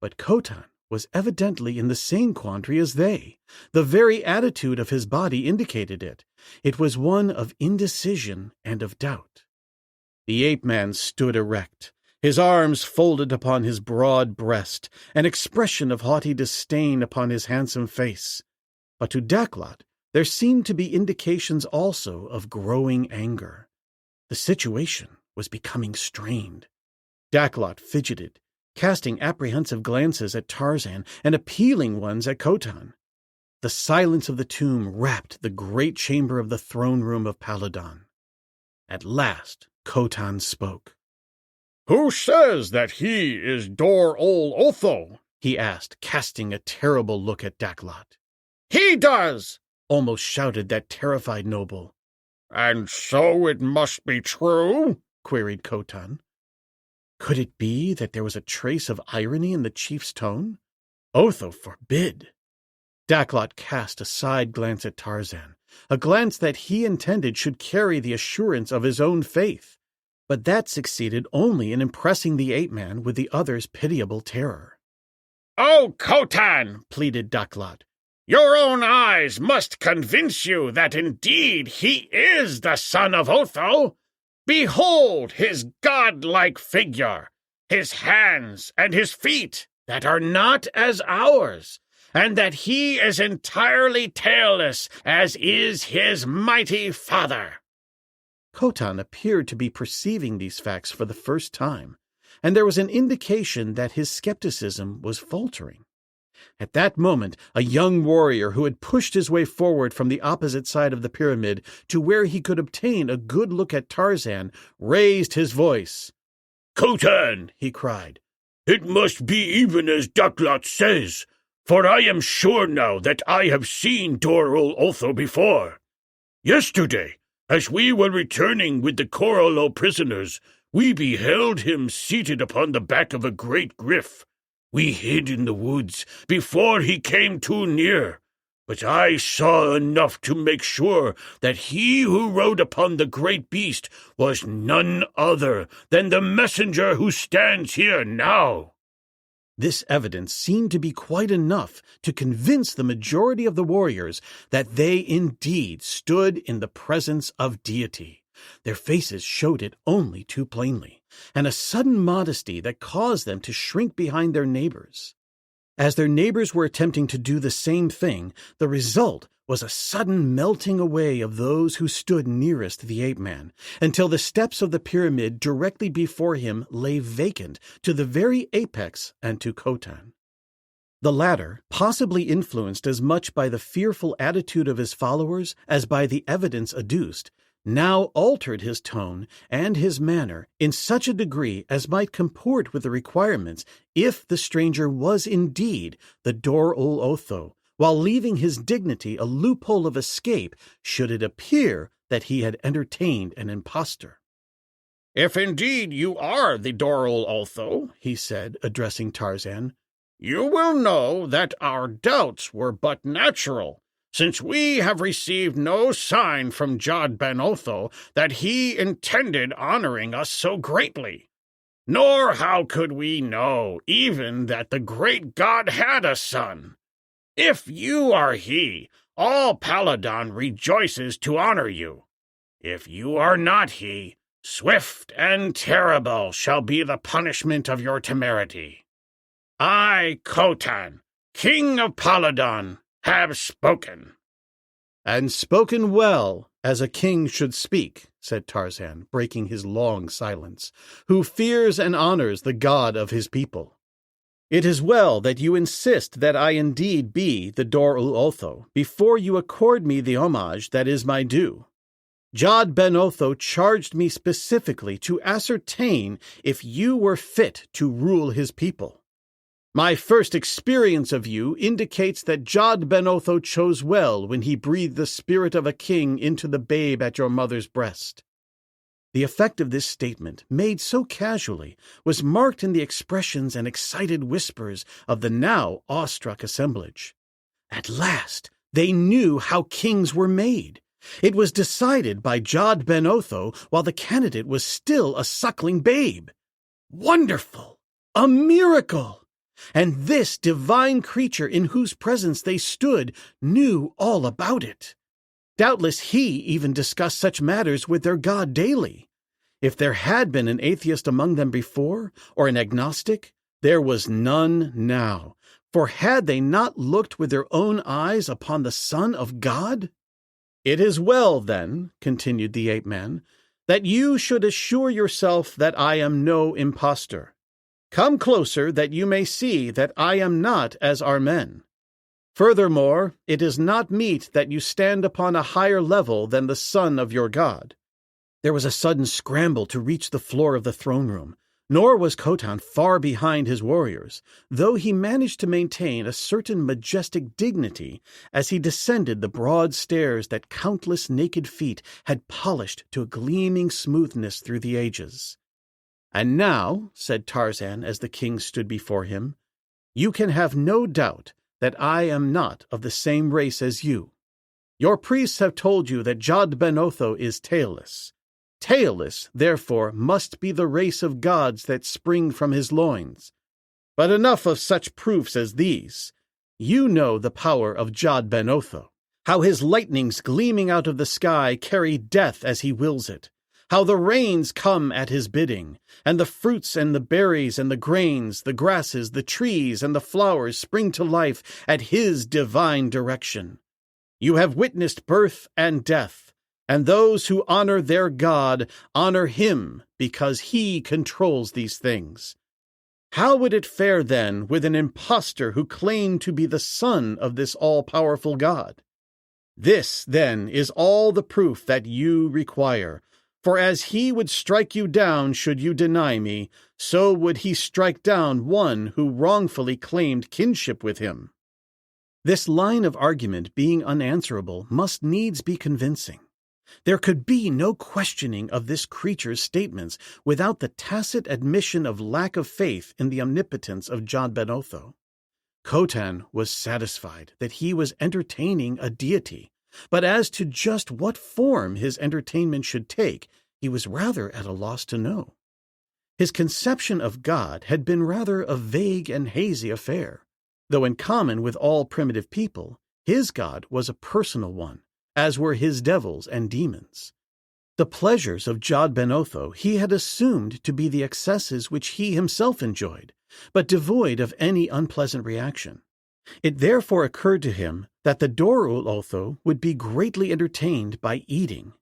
But Khotan was evidently in the same quandary as they. The very attitude of his body indicated it. It was one of indecision and of doubt. The ape-man stood erect, his arms folded upon his broad breast, an expression of haughty disdain upon his handsome face. But to Daklot there seemed to be indications also of growing anger. The situation was becoming strained. Daklot fidgeted, casting apprehensive glances at Tarzan and appealing ones at Khotan. The silence of the tomb wrapped the great chamber of the throne room of Palodon. At last Khotan spoke. "Who says that he is Dor-ol Otho?" he asked, casting a terrible look at Daklot. "He does!" almost shouted that terrified noble. And so it must be true? Queried Khotan. Could it be that there was a trace of irony in the chief's tone? Otho forbid! Daklot cast a side glance at Tarzan, a glance that he intended should carry the assurance of his own faith, but that succeeded only in impressing the ape-man with the other's pitiable terror. "Oh, Khotan," pleaded Daklot, "your own eyes must convince you that indeed he is the son of Otho. Behold his godlike figure, his hands and his feet that are not as ours, and that he is entirely tailless, as is his mighty father." Khotan appeared to be perceiving these facts for the first time, and there was an indication that his skepticism was faltering. At that moment, a young warrior who had pushed his way forward from the opposite side of the pyramid to where he could obtain a good look at Tarzan raised his voice. "Khotan," he cried, "it must be even as Daklot says, for I am sure now that I have seen Dorul Otho before. Yesterday, as we were returning with the Corolo prisoners, we beheld him seated upon the back of a great gryf. We hid in the woods before he came too near, but I saw enough to make sure that he who rode upon the great beast was none other than the messenger who stands here now." This evidence seemed to be quite enough to convince the majority of the warriors that they indeed stood in the presence of deity. Their faces showed it only too plainly, and a sudden modesty that caused them to shrink behind their neighbors. As their neighbors were attempting to do the same thing, the result was a sudden melting away of those who stood nearest the ape-man, until the steps of the pyramid directly before him lay vacant to the very apex and to Khotan. The latter, possibly influenced as much by the fearful attitude of his followers as by the evidence adduced, now altered his tone and his manner in such a degree as might comport with the requirements if the stranger was indeed the Dorul Otho, while leaving his dignity a loophole of escape should it appear that he had entertained an impostor. "If indeed you are the Dorul Otho," he said, addressing Tarzan, "you will know that our doubts were but natural, since we have received no sign from Jad Ben Otho that he intended honoring us so greatly. Nor how could we know even that the great god had a son? If you are he, all Paladon rejoices to honor you. If you are not he, swift and terrible shall be the punishment of your temerity. I, Khotan, king of Paladon, have spoken." "And spoken well, as a king should speak," said Tarzan, breaking his long silence, "who fears and honors the god of his people. It is well that you insist that I indeed be the Dorul Otho, before you accord me the homage that is my due. Jad Ben Otho charged me specifically to ascertain if you were fit to rule his people. My first experience of you indicates that Jad Ben Otho chose well when he breathed the spirit of a king into the babe at your mother's breast." The effect of this statement, made so casually, was marked in the expressions and excited whispers of the now awestruck assemblage. At last they knew how kings were made. It was decided by Jad Ben Otho while the candidate was still a suckling babe. Wonderful! A miracle! And this divine creature in whose presence they stood knew all about it. Doubtless he even discussed such matters with their god daily. If there had been an atheist among them before, or an agnostic, there was none now, for had they not looked with their own eyes upon the Son of God? "It is well, then," continued the ape-man, "that you should assure yourself that I am no impostor. Come closer that you may see that I am not as our men. Furthermore, it is not meet that you stand upon a higher level than the son of your god." There was a sudden scramble to reach the floor of the throne room. Nor was Khotan far behind his warriors, though he managed to maintain a certain majestic dignity as he descended the broad stairs that countless naked feet had polished to a gleaming smoothness through the ages. "And now," said Tarzan as the king stood before him, "you can have no doubt that I am not of the same race as you. Your priests have told you that Jad Ben Otho is tailless. Tailless, therefore, must be the race of gods that spring from his loins. But enough of such proofs as these. You know the power of Jad Ben Otho, how his lightnings gleaming out of the sky carry death as he wills it, how the rains come at his bidding, and the fruits and the berries and the grains, the grasses, the trees, and the flowers spring to life at his divine direction. You have witnessed birth and death, and those who honor their God honor him because he controls these things. How would it fare then with an impostor who claimed to be the son of this all-powerful God? This, then, is all the proof that you require, for as he would strike you down should you deny me, so would he strike down one who wrongfully claimed kinship with him." This line of argument being unanswerable must needs be convincing. There could be no questioning of this creature's statements without the tacit admission of lack of faith in the omnipotence of Jad Ben Otho. Khotan was satisfied that he was entertaining a deity, but as to just what form his entertainment should take, he was rather at a loss to know. His conception of God had been rather a vague and hazy affair, though in common with all primitive people, his God was a personal one, as were his devils and demons. The pleasures of Jad Ben Otho he had assumed to be the excesses which he himself enjoyed, but devoid of any unpleasant reaction. It therefore occurred to him that the Dorul Otho would be greatly entertained by eating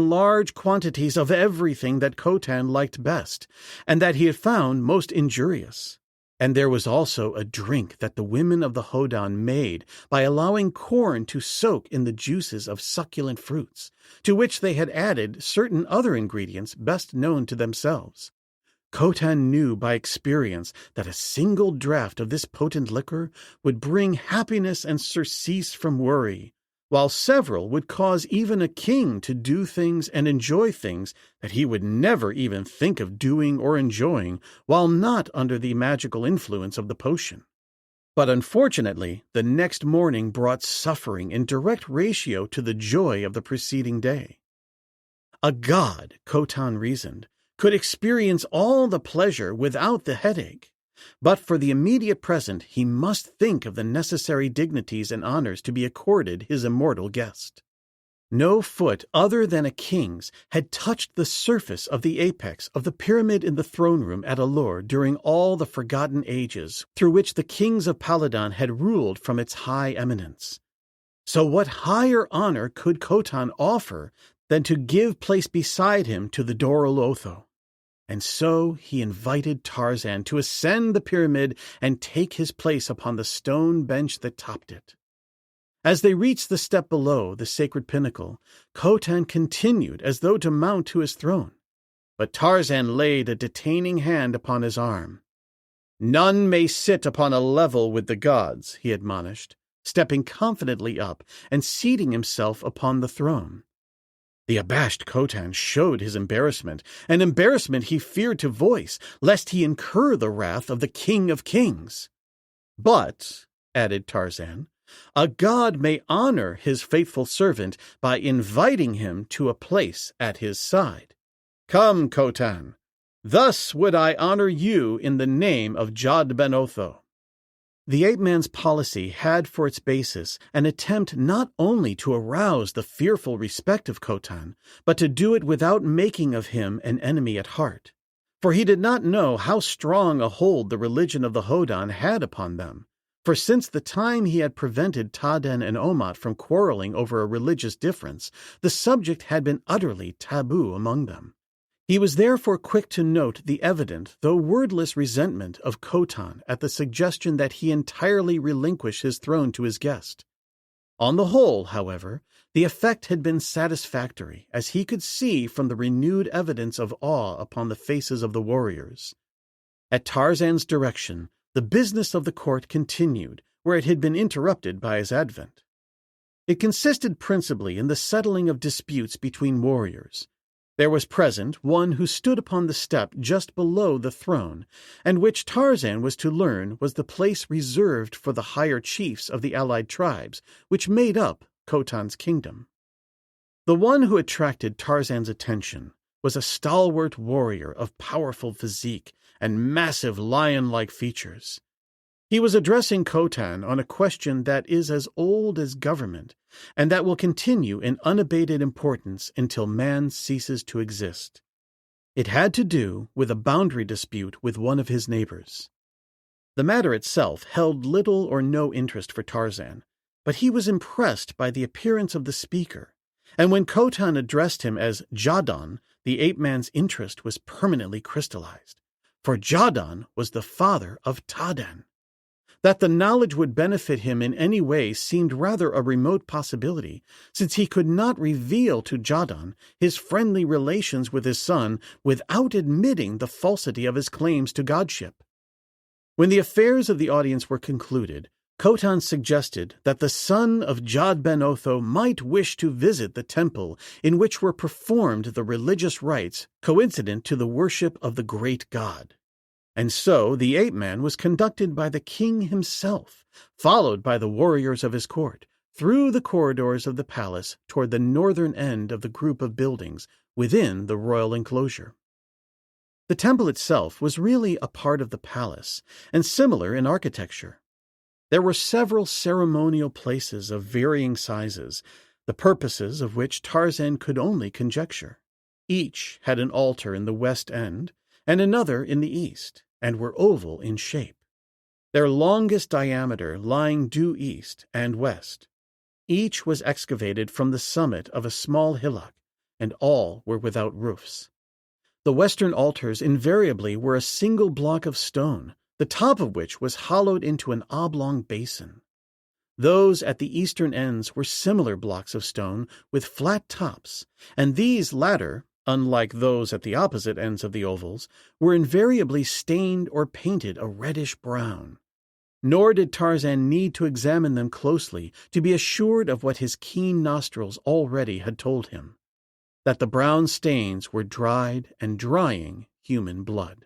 large quantities of everything that Khotan liked best, and that he had found most injurious. And there was also a drink that the women of the Hodan made by allowing corn to soak in the juices of succulent fruits, to which they had added certain other ingredients best known to themselves. Khotan knew by experience that a single draught of this potent liquor would bring happiness and surcease from worry, while several would cause even a king to do things and enjoy things that he would never even think of doing or enjoying while not under the magical influence of the potion. But unfortunately, the next morning brought suffering in direct ratio to the joy of the preceding day. A god, Khotan reasoned, could experience all the pleasure without the headache, but for the immediate present he must think of the necessary dignities and honors to be accorded his immortal guest. No foot other than a king's had touched the surface of the apex of the pyramid in the throne room at A-lur during all the forgotten ages through which the kings of Paladan had ruled from its high eminence. So what higher honor could Khotan offer than to give place beside him to the Dorul Otho? And so he invited Tarzan to ascend the pyramid and take his place upon the stone bench that topped it. As they reached the step below the sacred pinnacle, Khotan continued as though to mount to his throne, but Tarzan laid a detaining hand upon his arm. "None may sit upon a level with the gods," he admonished, stepping confidently up and seating himself upon the throne. The abashed Khotan showed his embarrassment, an embarrassment he feared to voice, lest he incur the wrath of the King of Kings. "But," added Tarzan, "a god may honor his faithful servant by inviting him to a place at his side. Come, Khotan, thus would I honor you in the name of Jad Ben Otho." The ape-man's policy had for its basis an attempt not only to arouse the fearful respect of Khotan, but to do it without making of him an enemy at heart. For he did not know how strong a hold the religion of the Hodan had upon them, for since the time he had prevented Taden and Omat from quarreling over a religious difference, the subject had been utterly taboo among them. He was therefore quick to note the evident, though wordless, resentment of Khotan at the suggestion that he entirely relinquish his throne to his guest. On the whole, however, the effect had been satisfactory, as he could see from the renewed evidence of awe upon the faces of the warriors. At Tarzan's direction, the business of the court continued, where it had been interrupted by his advent. It consisted principally in the settling of disputes between warriors. There was present one who stood upon the step just below the throne, and which Tarzan was to learn was the place reserved for the higher chiefs of the allied tribes, which made up Khotan's kingdom. The one who attracted Tarzan's attention was a stalwart warrior of powerful physique and massive lion-like features. He was addressing Khotan on a question that is as old as government, and that will continue in unabated importance until man ceases to exist. It had to do with a boundary dispute with one of his neighbors. The matter itself held little or no interest for Tarzan, but he was impressed by the appearance of the speaker, and when Khotan addressed him as Jadon, the ape-man's interest was permanently crystallized, for Jadon was the father of Tadan. That the knowledge would benefit him in any way seemed rather a remote possibility, since he could not reveal to Jadon his friendly relations with his son without admitting the falsity of his claims to godship. When the affairs of the audience were concluded, Khotan suggested that the son of Jad ben Otho might wish to visit the temple in which were performed the religious rites coincident to the worship of the great god. And so the ape-man was conducted by the king himself, followed by the warriors of his court, through the corridors of the palace toward the northern end of the group of buildings within the royal enclosure. The temple itself was really a part of the palace, and similar in architecture. There were several ceremonial places of varying sizes, the purposes of which Tarzan could only conjecture. Each had an altar in the west end, and another in the east, and were oval in shape, their longest diameter lying due east and west. Each was excavated from the summit of a small hillock, and all were without roofs. The western altars invariably were a single block of stone, the top of which was hollowed into an oblong basin. Those at the eastern ends were similar blocks of stone with flat tops, and these latter, unlike those at the opposite ends of the ovals, were invariably stained or painted a reddish-brown. Nor did Tarzan need to examine them closely to be assured of what his keen nostrils already had told him, that the brown stains were dried and drying human blood.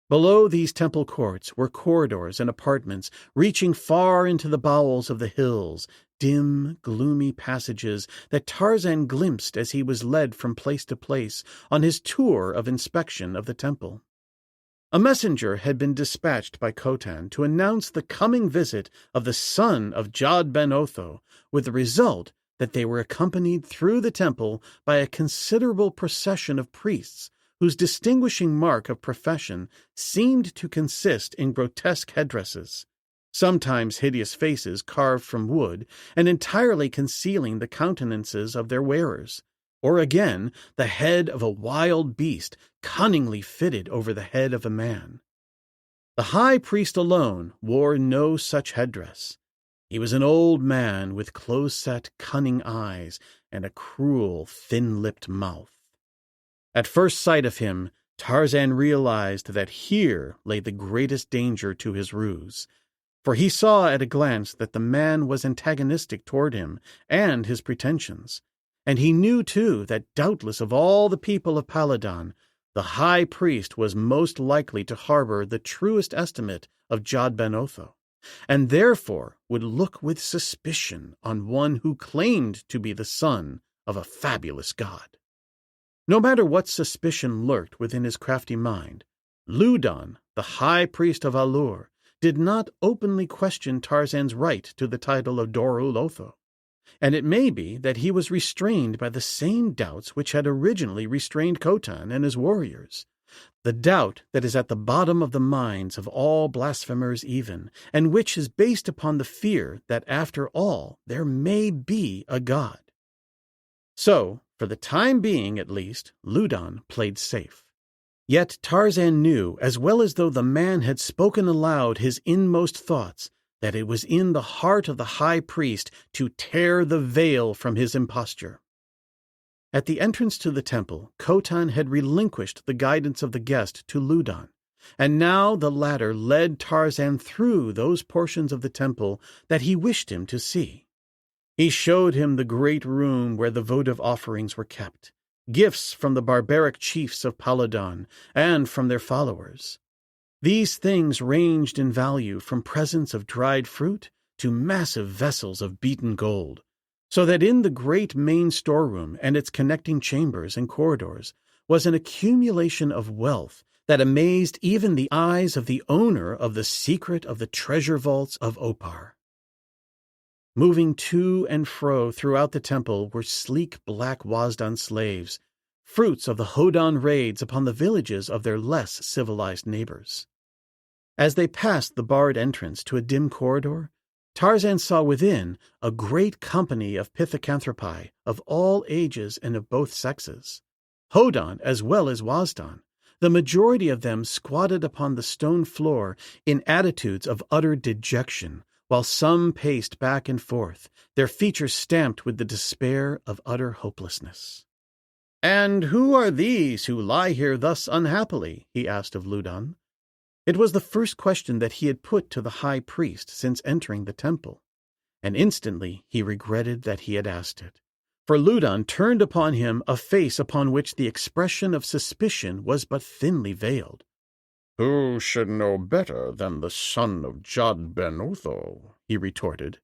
Below these temple courts were corridors and apartments reaching far into the bowels of the hills, dim, gloomy passages that Tarzan glimpsed as he was led from place to place on his tour of inspection of the temple. A messenger had been dispatched by Khotan to announce the coming visit of the son of Jad ben Otho, with the result that they were accompanied through the temple by a considerable procession of priests, whose distinguishing mark of profession seemed to consist in grotesque headdresses, sometimes hideous faces carved from wood and entirely concealing the countenances of their wearers, or again the head of a wild beast cunningly fitted over the head of a man. The high priest alone wore no such headdress. He was an old man with close-set, cunning eyes and a cruel, thin-lipped mouth. At first sight of him, Tarzan realized that here lay the greatest danger to his ruse, for he saw at a glance that the man was antagonistic toward him and his pretensions, and he knew, too, that doubtless of all the people of Paladan, the high priest was most likely to harbor the truest estimate of Jad ben Otho, and therefore would look with suspicion on one who claimed to be the son of a fabulous god. No matter what suspicion lurked within his crafty mind, Ludon, the high priest of A-lur, did not openly question Tarzan's right to the title of Dorul Otho, and it may be that he was restrained by the same doubts which had originally restrained Khotan and his warriors, the doubt that is at the bottom of the minds of all blasphemers even, and which is based upon the fear that after all there may be a god. So, for the time being at least, Ludon played safe. Yet Tarzan knew, as well as though the man had spoken aloud his inmost thoughts, that it was in the heart of the high priest to tear the veil from his imposture. At the entrance to the temple, Khotan had relinquished the guidance of the guest to Ludan, and now the latter led Tarzan through those portions of the temple that he wished him to see. He showed him the great room where the votive offerings were kept, gifts from the barbaric chiefs of Paladon and from their followers. These things ranged in value from presents of dried fruit to massive vessels of beaten gold, so that in the great main storeroom and its connecting chambers and corridors was an accumulation of wealth that amazed even the eyes of the owner of the secret of the treasure vaults of Opar. Moving to and fro throughout the temple were sleek black Wazdan slaves, fruits of the Hodan raids upon the villages of their less civilized neighbors. As they passed the barred entrance to a dim corridor, Tarzan saw within a great company of pithecanthropi of all ages and of both sexes, Hodan as well as Wazdan, the majority of them squatted upon the stone floor in attitudes of utter dejection, while some paced back and forth, their features stamped with the despair of utter hopelessness. "And who are these who lie here thus unhappily?" he asked of Ludan. It was the first question that he had put to the high priest since entering the temple, and instantly he regretted that he had asked it, for Ludan turned upon him a face upon which the expression of suspicion was but thinly veiled. "Who should know better than the son of Jad Ben Otho?" he retorted.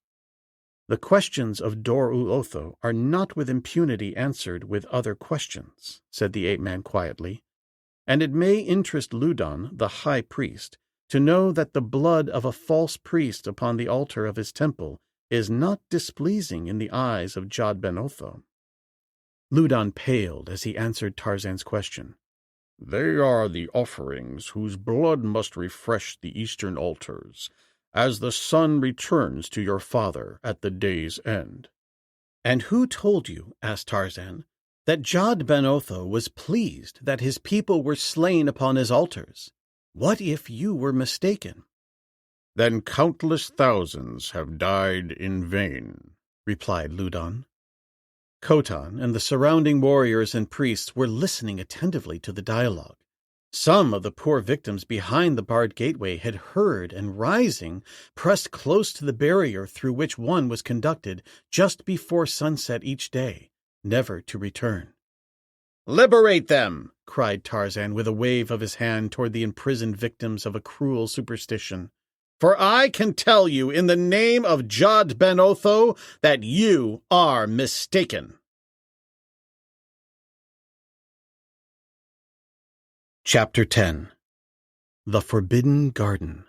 The questions of Dor-ul-Otho are not with impunity answered with other questions, said the ape-man quietly, and it may interest Ludan, the high priest, to know that the blood of a false priest upon the altar of his temple is not displeasing in the eyes of Jad Ben Otho. Ludan paled as he answered Tarzan's question. "They are the offerings whose blood must refresh the eastern altars, as the sun returns to your father at the day's end." "And who told you," asked Tarzan, "that Jad Ben Otho was pleased that his people were slain upon his altars? What if you were mistaken?" "Then countless thousands have died in vain," replied Ludan. Khotan and the surrounding warriors and priests were listening attentively to the dialogue. Some of the poor victims behind the barred gateway had heard and, rising, pressed close to the barrier through which one was conducted just before sunset each day, never to return. "Liberate them!" cried Tarzan with a wave of his hand toward the imprisoned victims of a cruel superstition. "For I can tell you in the name of Jad Ben Otho that you are mistaken." Chapter 10. The Forbidden Garden.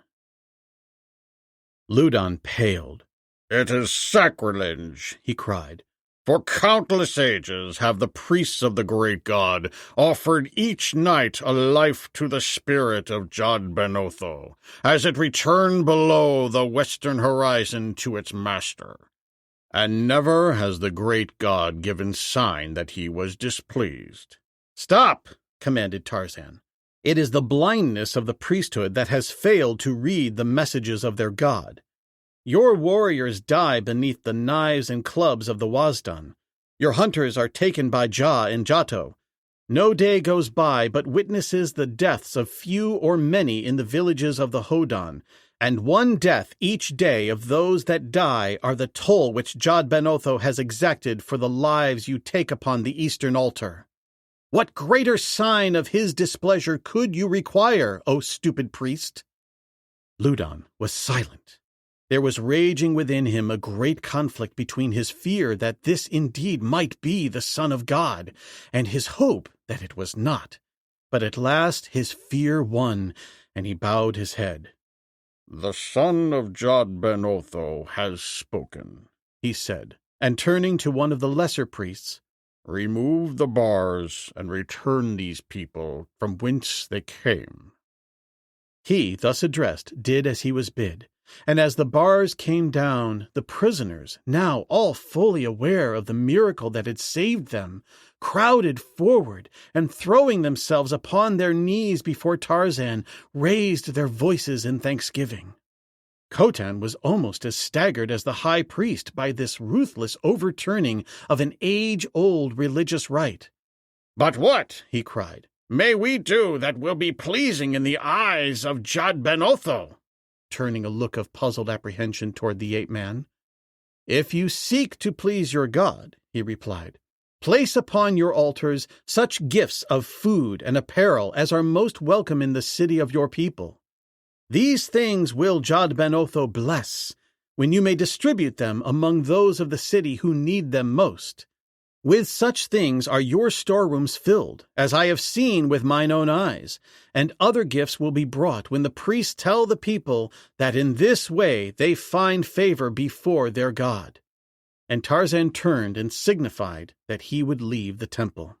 Ludan paled. "It is sacrilege," he cried. "For countless ages have the priests of the great god offered each night a life to the spirit of Jad Ben Otho, as it returned below the western horizon to its master. And never has the great god given sign that he was displeased." "Stop!" commanded Tarzan. "It is the blindness of the priesthood that has failed to read the messages of their god. Your warriors die beneath the knives and clubs of the Wazdan. Your hunters are taken by Ja and Jato. No day goes by but witnesses the deaths of few or many in the villages of the Hodan, and one death each day of those that die are the toll which Jad Ben Otho has exacted for the lives you take upon the eastern altar. What greater sign of his displeasure could you require, O stupid priest?" Ludan was silent. There was raging within him a great conflict between his fear that this indeed might be the Son of God, and his hope that it was not. But at last his fear won, and he bowed his head. "The son of Jad Ben Otho has spoken," he said, and turning to one of the lesser priests, "Remove the bars and return these people from whence they came." He, thus addressed, did as he was bid, and as the bars came down, the prisoners, now all fully aware of the miracle that had saved them, crowded forward, and throwing themselves upon their knees before Tarzan, raised their voices in thanksgiving. Khotan was almost as staggered as the high priest by this ruthless overturning of an age-old religious rite. "But what," he cried, "may we do that will be pleasing in the eyes of Jad Ben Otho?" turning a look of puzzled apprehension toward the ape-man. "If you seek to please your God," he replied, "place upon your altars such gifts of food and apparel as are most welcome in the city of your people. These things will Jad Ben Otho bless, when you may distribute them among those of the city who need them most. With such things are your storerooms filled, as I have seen with mine own eyes, and other gifts will be brought when the priests tell the people that in this way they find favor before their God." And Tarzan turned and signified that he would leave the temple.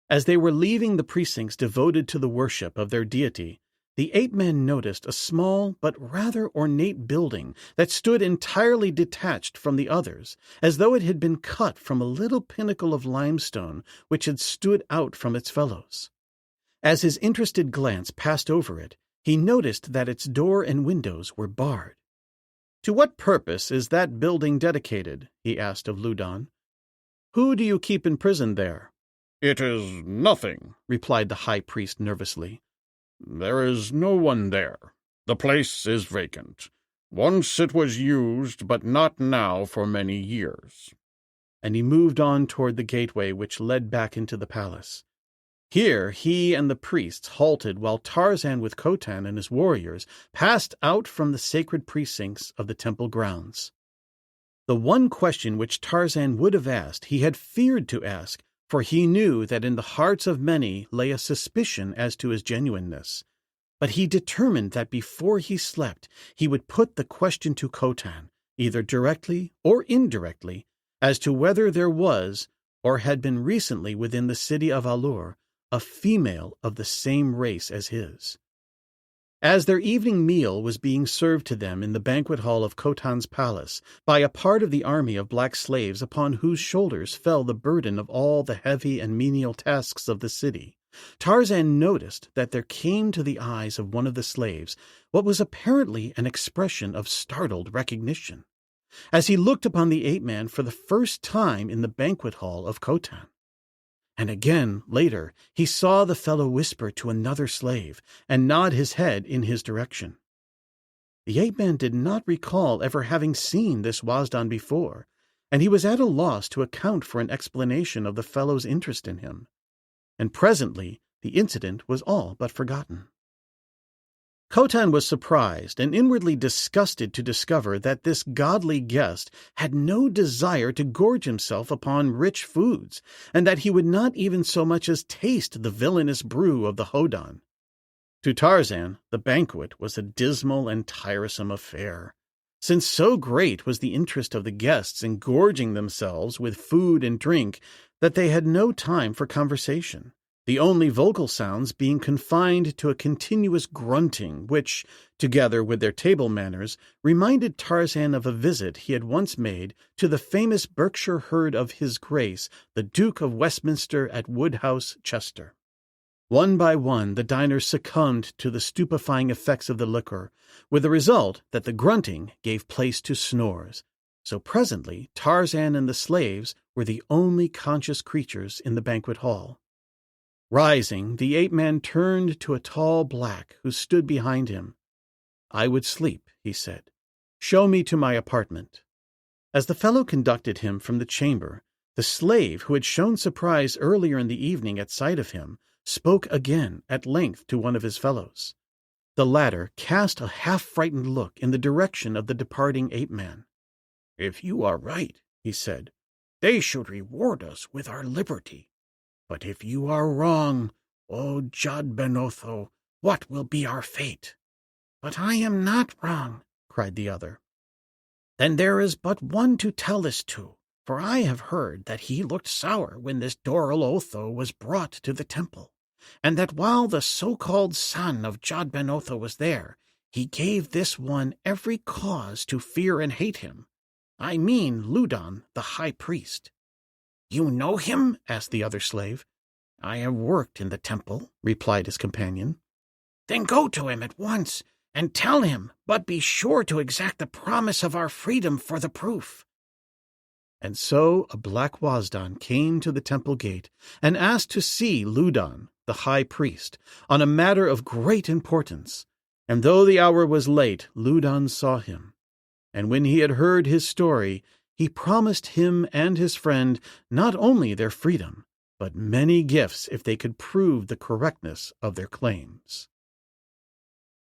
As they were leaving the precincts devoted to the worship of their deity, the ape-man noticed a small but rather ornate building that stood entirely detached from the others, as though it had been cut from a little pinnacle of limestone which had stood out from its fellows. As his interested glance passed over it, he noticed that its door and windows were barred. "To what purpose is that building dedicated?" he asked of Loudon. "Who do you keep imprisoned there?" "It is nothing," replied the high priest nervously. "There is no one there. The place is vacant. Once it was used, but not now for many years." And he moved on toward the gateway which led back into the palace. Here he and the priests halted while Tarzan with Khotan and his warriors passed out from the sacred precincts of the temple grounds. The one question which Tarzan would have asked he had feared to ask, for he knew that in the hearts of many lay a suspicion as to his genuineness. But he determined that before he slept he would put the question to Khotan, either directly or indirectly, as to whether there was, or had been recently within the city of A-lur, a female of the same race as his. As their evening meal was being served to them in the banquet hall of Khotan's palace by a part of the army of black slaves upon whose shoulders fell the burden of all the heavy and menial tasks of the city, Tarzan noticed that there came to the eyes of one of the slaves what was apparently an expression of startled recognition, as he looked upon the ape-man for the first time in the banquet hall of Khotan. And again, later, he saw the fellow whisper to another slave and nod his head in his direction. The ape-man did not recall ever having seen this Wazdan before, and he was at a loss to account for an explanation of the fellow's interest in him. And presently the incident was all but forgotten. Khotan was surprised and inwardly disgusted to discover that this godly guest had no desire to gorge himself upon rich foods, and that he would not even so much as taste the villainous brew of the Hodan. To Tarzan, the banquet was a dismal and tiresome affair, since so great was the interest of the guests in gorging themselves with food and drink that they had no time for conversation, the only vocal sounds being confined to a continuous grunting which, together with their table manners, reminded Tarzan of a visit he had once made to the famous Berkshire herd of His Grace, the Duke of Westminster at Woodhouse, Chester. One by one the diners succumbed to the stupefying effects of the liquor, with the result that the grunting gave place to snores. So presently Tarzan and the slaves were the only conscious creatures in the banquet hall. Rising, the ape-man turned to a tall black who stood behind him. "I would sleep," he said. "Show me to my apartment." As the fellow conducted him from the chamber, the slave who had shown surprise earlier in the evening at sight of him spoke again at length to one of his fellows. The latter cast a half-frightened look in the direction of the departing ape-man. "If you are right," he said, "they should reward us with our liberty. But if you are wrong, O Jad Ben Otho, what will be our fate?" "But I am not wrong," cried the other. "Then there is but one to tell this to, for I have heard that he looked sour when this Doral Otho was brought to the temple, and that while the so-called son of Jad Ben Otho was there, he gave this one every cause to fear and hate him. I mean Loudon, the high priest." "You know him?" asked the other slave. "I have worked in the temple," replied his companion. "Then go to him at once, and tell him, but be sure to exact the promise of our freedom for the proof." And so a black Wasdan came to the temple gate and asked to see Ludan, the high priest, on a matter of great importance. And though the hour was late, Ludan saw him. And when he had heard his story, he promised him and his friend not only their freedom, but many gifts if they could prove the correctness of their claims.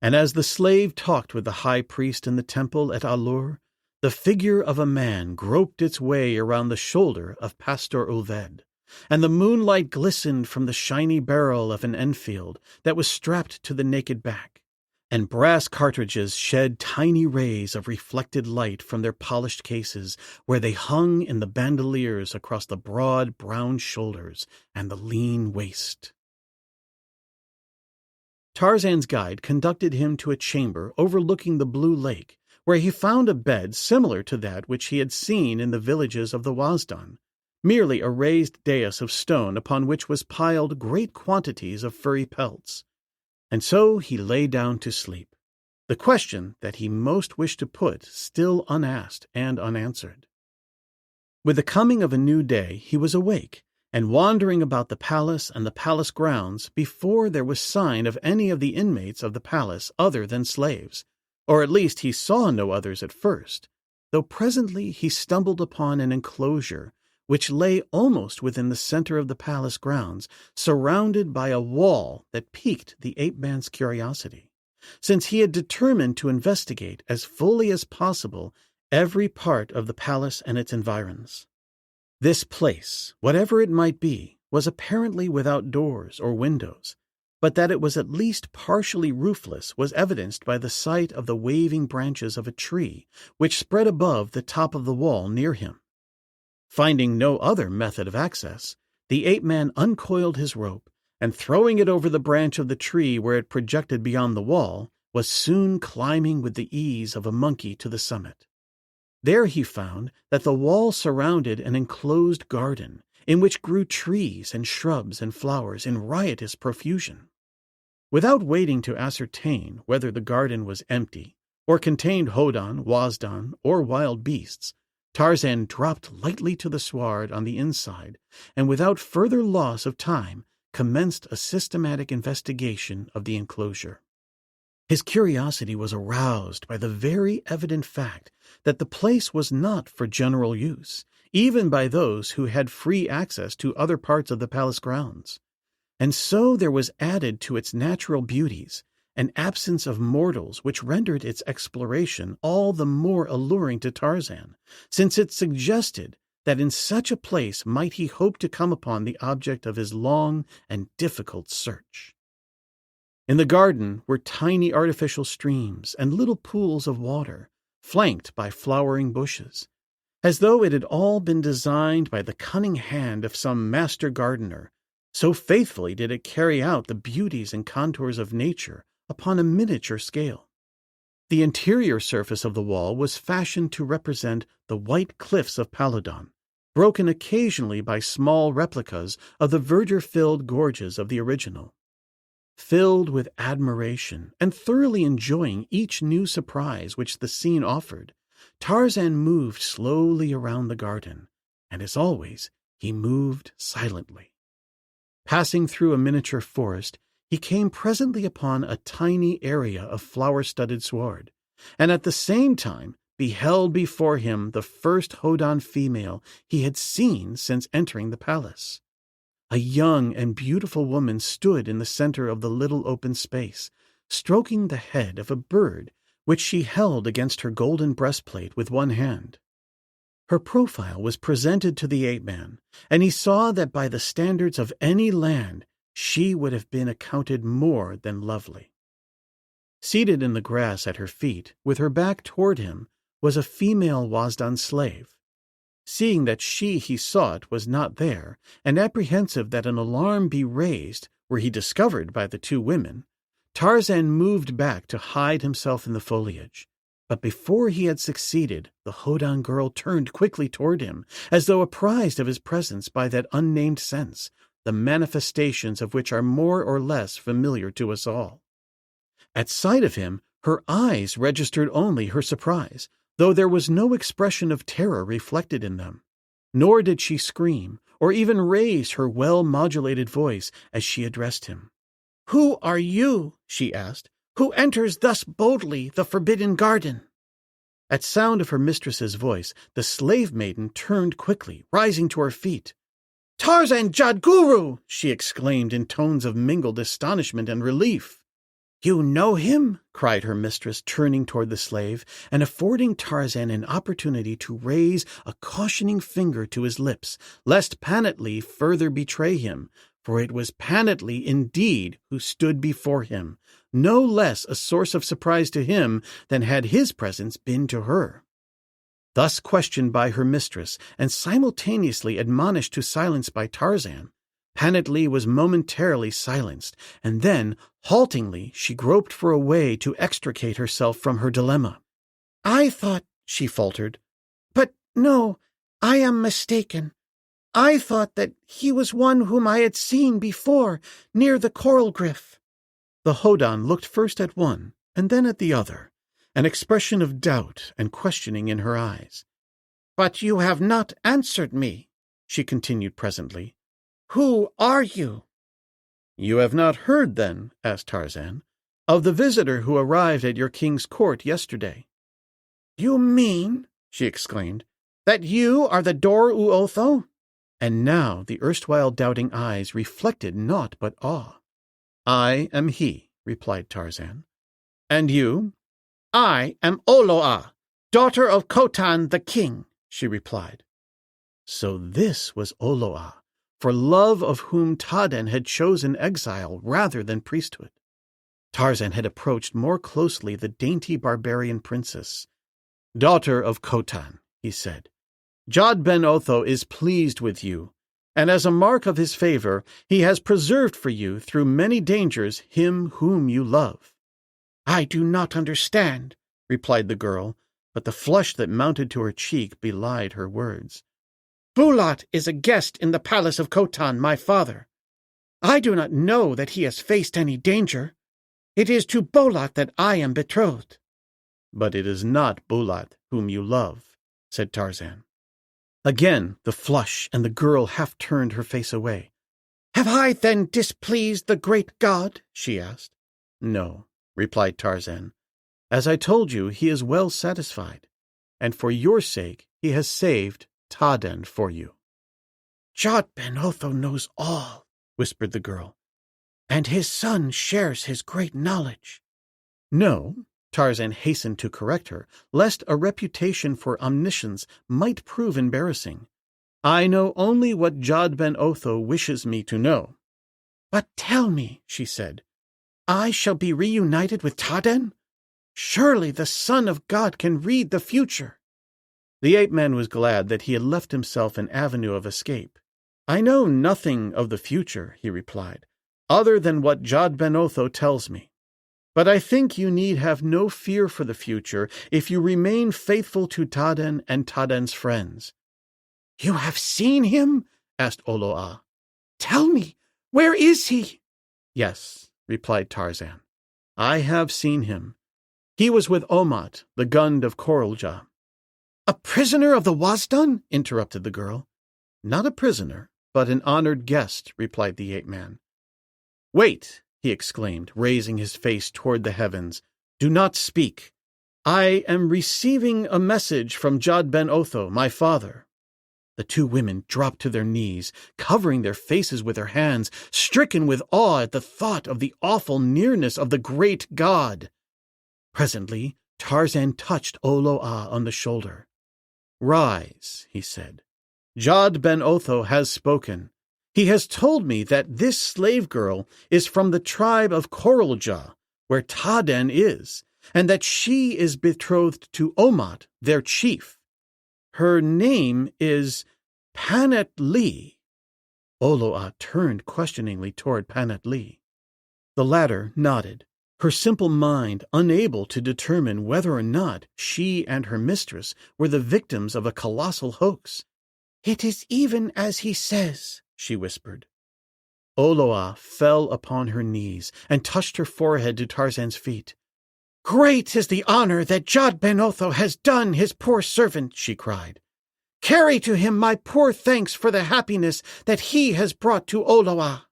And as the slave talked with the high priest in the temple at A-lur, the figure of a man groped its way around the shoulder of Pastor Ulved, and the moonlight glistened from the shiny barrel of an Enfield that was strapped to the naked back, and brass cartridges shed tiny rays of reflected light from their polished cases where they hung in the bandoliers across the broad brown shoulders and the lean waist. Tarzan's guide conducted him to a chamber overlooking the blue lake, where he found a bed similar to that which he had seen in the villages of the Wasdan, merely a raised dais of stone upon which was piled great quantities of furry pelts. And so he lay down to sleep, the question that he most wished to put still unasked and unanswered. With the coming of a new day he was awake, and wandering about the palace and the palace grounds before there was sign of any of the inmates of the palace other than slaves, or at least he saw no others at first, though presently he stumbled upon an enclosure which lay almost within the center of the palace grounds, surrounded by a wall that piqued the ape-man's curiosity, since he had determined to investigate as fully as possible every part of the palace and its environs. This place, whatever it might be, was apparently without doors or windows, but that it was at least partially roofless was evidenced by the sight of the waving branches of a tree which spread above the top of the wall near him. Finding no other method of access, the ape-man uncoiled his rope, and throwing it over the branch of the tree where it projected beyond the wall, was soon climbing with the ease of a monkey to the summit. There he found that the wall surrounded an enclosed garden, in which grew trees and shrubs and flowers in riotous profusion. Without waiting to ascertain whether the garden was empty, or contained Hodan, Wasdan, or wild beasts, Tarzan dropped lightly to the sward on the inside, and without further loss of time commenced a systematic investigation of the enclosure. His curiosity was aroused by the very evident fact that the place was not for general use, even by those who had free access to other parts of the palace grounds. And so there was added to its natural beauties an absence of mortals which rendered its exploration all the more alluring to Tarzan, since it suggested that in such a place might he hope to come upon the object of his long and difficult search. In the garden were tiny artificial streams and little pools of water, flanked by flowering bushes, as though it had all been designed by the cunning hand of some master gardener. So faithfully did it carry out the beauties and contours of nature upon a miniature scale. The interior surface of the wall was fashioned to represent the white cliffs of Paladon, broken occasionally by small replicas of the verdure-filled gorges of the original. Filled with admiration and thoroughly enjoying each new surprise which the scene offered, Tarzan moved slowly around the garden, and as always, he moved silently. Passing through a miniature forest, he came presently upon a tiny area of flower-studded sward, and at the same time beheld before him the first Hodan female he had seen since entering the palace. A young and beautiful woman stood in the center of the little open space, stroking the head of a bird which she held against her golden breastplate with one hand. Her profile was presented to the ape-man, and he saw that by the standards of any land she would have been accounted more than lovely. Seated in the grass at her feet, with her back toward him, was a female Wasdan slave. Seeing that she he sought was not there, and apprehensive that an alarm be raised were he discovered by the two women, Tarzan moved back to hide himself in the foliage. But before he had succeeded, the Hodan girl turned quickly toward him, as though apprised of his presence by that unnamed sense, the manifestations of which are more or less familiar to us all. At sight of him, Her eyes registered only her surprise, though there was no expression of terror reflected in them. Nor did she scream, or even raise her well-modulated voice as she addressed him. "Who are you," she asked, "who enters thus boldly the forbidden garden?" At sound of her mistress's voice, the slave maiden turned quickly, rising to her feet. "Tarzan Jadguru!" she exclaimed in tones of mingled astonishment and relief. "You know him?" cried her mistress, turning toward the slave, and affording Tarzan an opportunity to raise a cautioning finger to his lips, lest Panatlee further betray him, for it was Panatlee indeed who stood before him, no less a source of surprise to him than had his presence been to her. Thus questioned by her mistress, and simultaneously admonished to silence by Tarzan, Panatlee was momentarily silenced, and then, haltingly, she groped for a way to extricate herself from her dilemma. "I thought," she faltered, "but no, I am mistaken. I thought that he was one whom I had seen before, near the coral gryf." The Hodan looked first at one, and then at the other, an expression of doubt and questioning in her eyes. "But you have not answered me," she continued presently. "Who are you?" "You have not heard, then," asked Tarzan, "of the visitor who arrived at your king's court yesterday." "You mean," she exclaimed, "that you are the Dor-u-Otho?" And now the erstwhile doubting eyes reflected naught but awe. "I am he," replied Tarzan. "And you?" "I am Oloa, daughter of Khotan the king," she replied. So this was Oloa, for love of whom Taden had chosen exile rather than priesthood. Tarzan had approached more closely the dainty barbarian princess. "Daughter of Khotan," he said, "Jad ben Otho is pleased with you, and as a mark of his favor, he has preserved for you through many dangers him whom you love." "I do not understand," replied the girl, but the flush that mounted to her cheek belied her words. "Bulat is a guest in the palace of Khotan, my father. I do not know that he has faced any danger. It is to Bulat that I am betrothed." "But it is not Bulat whom you love," said Tarzan. Again the flush, and the girl half turned her face away. "Have I then displeased the great god?" she asked. "No," replied Tarzan. "As I told you, he is well satisfied, and for your sake he has saved Taden for you." "Jad ben Otho knows all," whispered the girl, "and his son shares his great knowledge." "No," Tarzan hastened to correct her, lest a reputation for omniscience might prove embarrassing. "I know only what Jad ben Otho wishes me to know." "But tell me," she said, "I shall be reunited with Taden? Surely the Son of God can read the future." The ape-man was glad that he had left himself an avenue of escape. "I know nothing of the future," he replied, "other than what Jad ben Otho tells me. But I think you need have no fear for the future if you remain faithful to Taden and Taden's friends." "You have seen him?" asked Oloa. "Tell me, where is he?" "Yes," replied Tarzan. "I have seen him. He was with Omat, the Gund of Korolja." "A prisoner of the Wasdun?" interrupted the girl. "Not a prisoner, but an honored guest," replied the ape-man. "Wait!" he exclaimed, raising his face toward the heavens. "Do not speak. I am receiving a message from Jad ben Otho, my father." The two women dropped to their knees, covering their faces with their hands, stricken with awe at the thought of the awful nearness of the great god. Presently, Tarzan touched Oloa on the shoulder. "Rise," he said. "Jad ben Otho has spoken. He has told me that this slave girl is from the tribe of Korolja, where Taden is, and that she is betrothed to Omat, their chief. Her name is Panatlee." Oloa turned questioningly toward Panatlee. The latter nodded, her simple mind unable to determine whether or not she and her mistress were the victims of a colossal hoax. "It is even as he says," she whispered. Oloa fell upon her knees and touched her forehead to Tarzan's feet. "Great is the honor that Jod Ben Otho has done his poor servant," she cried. "Carry to him my poor thanks for the happiness that he has brought to Oloa."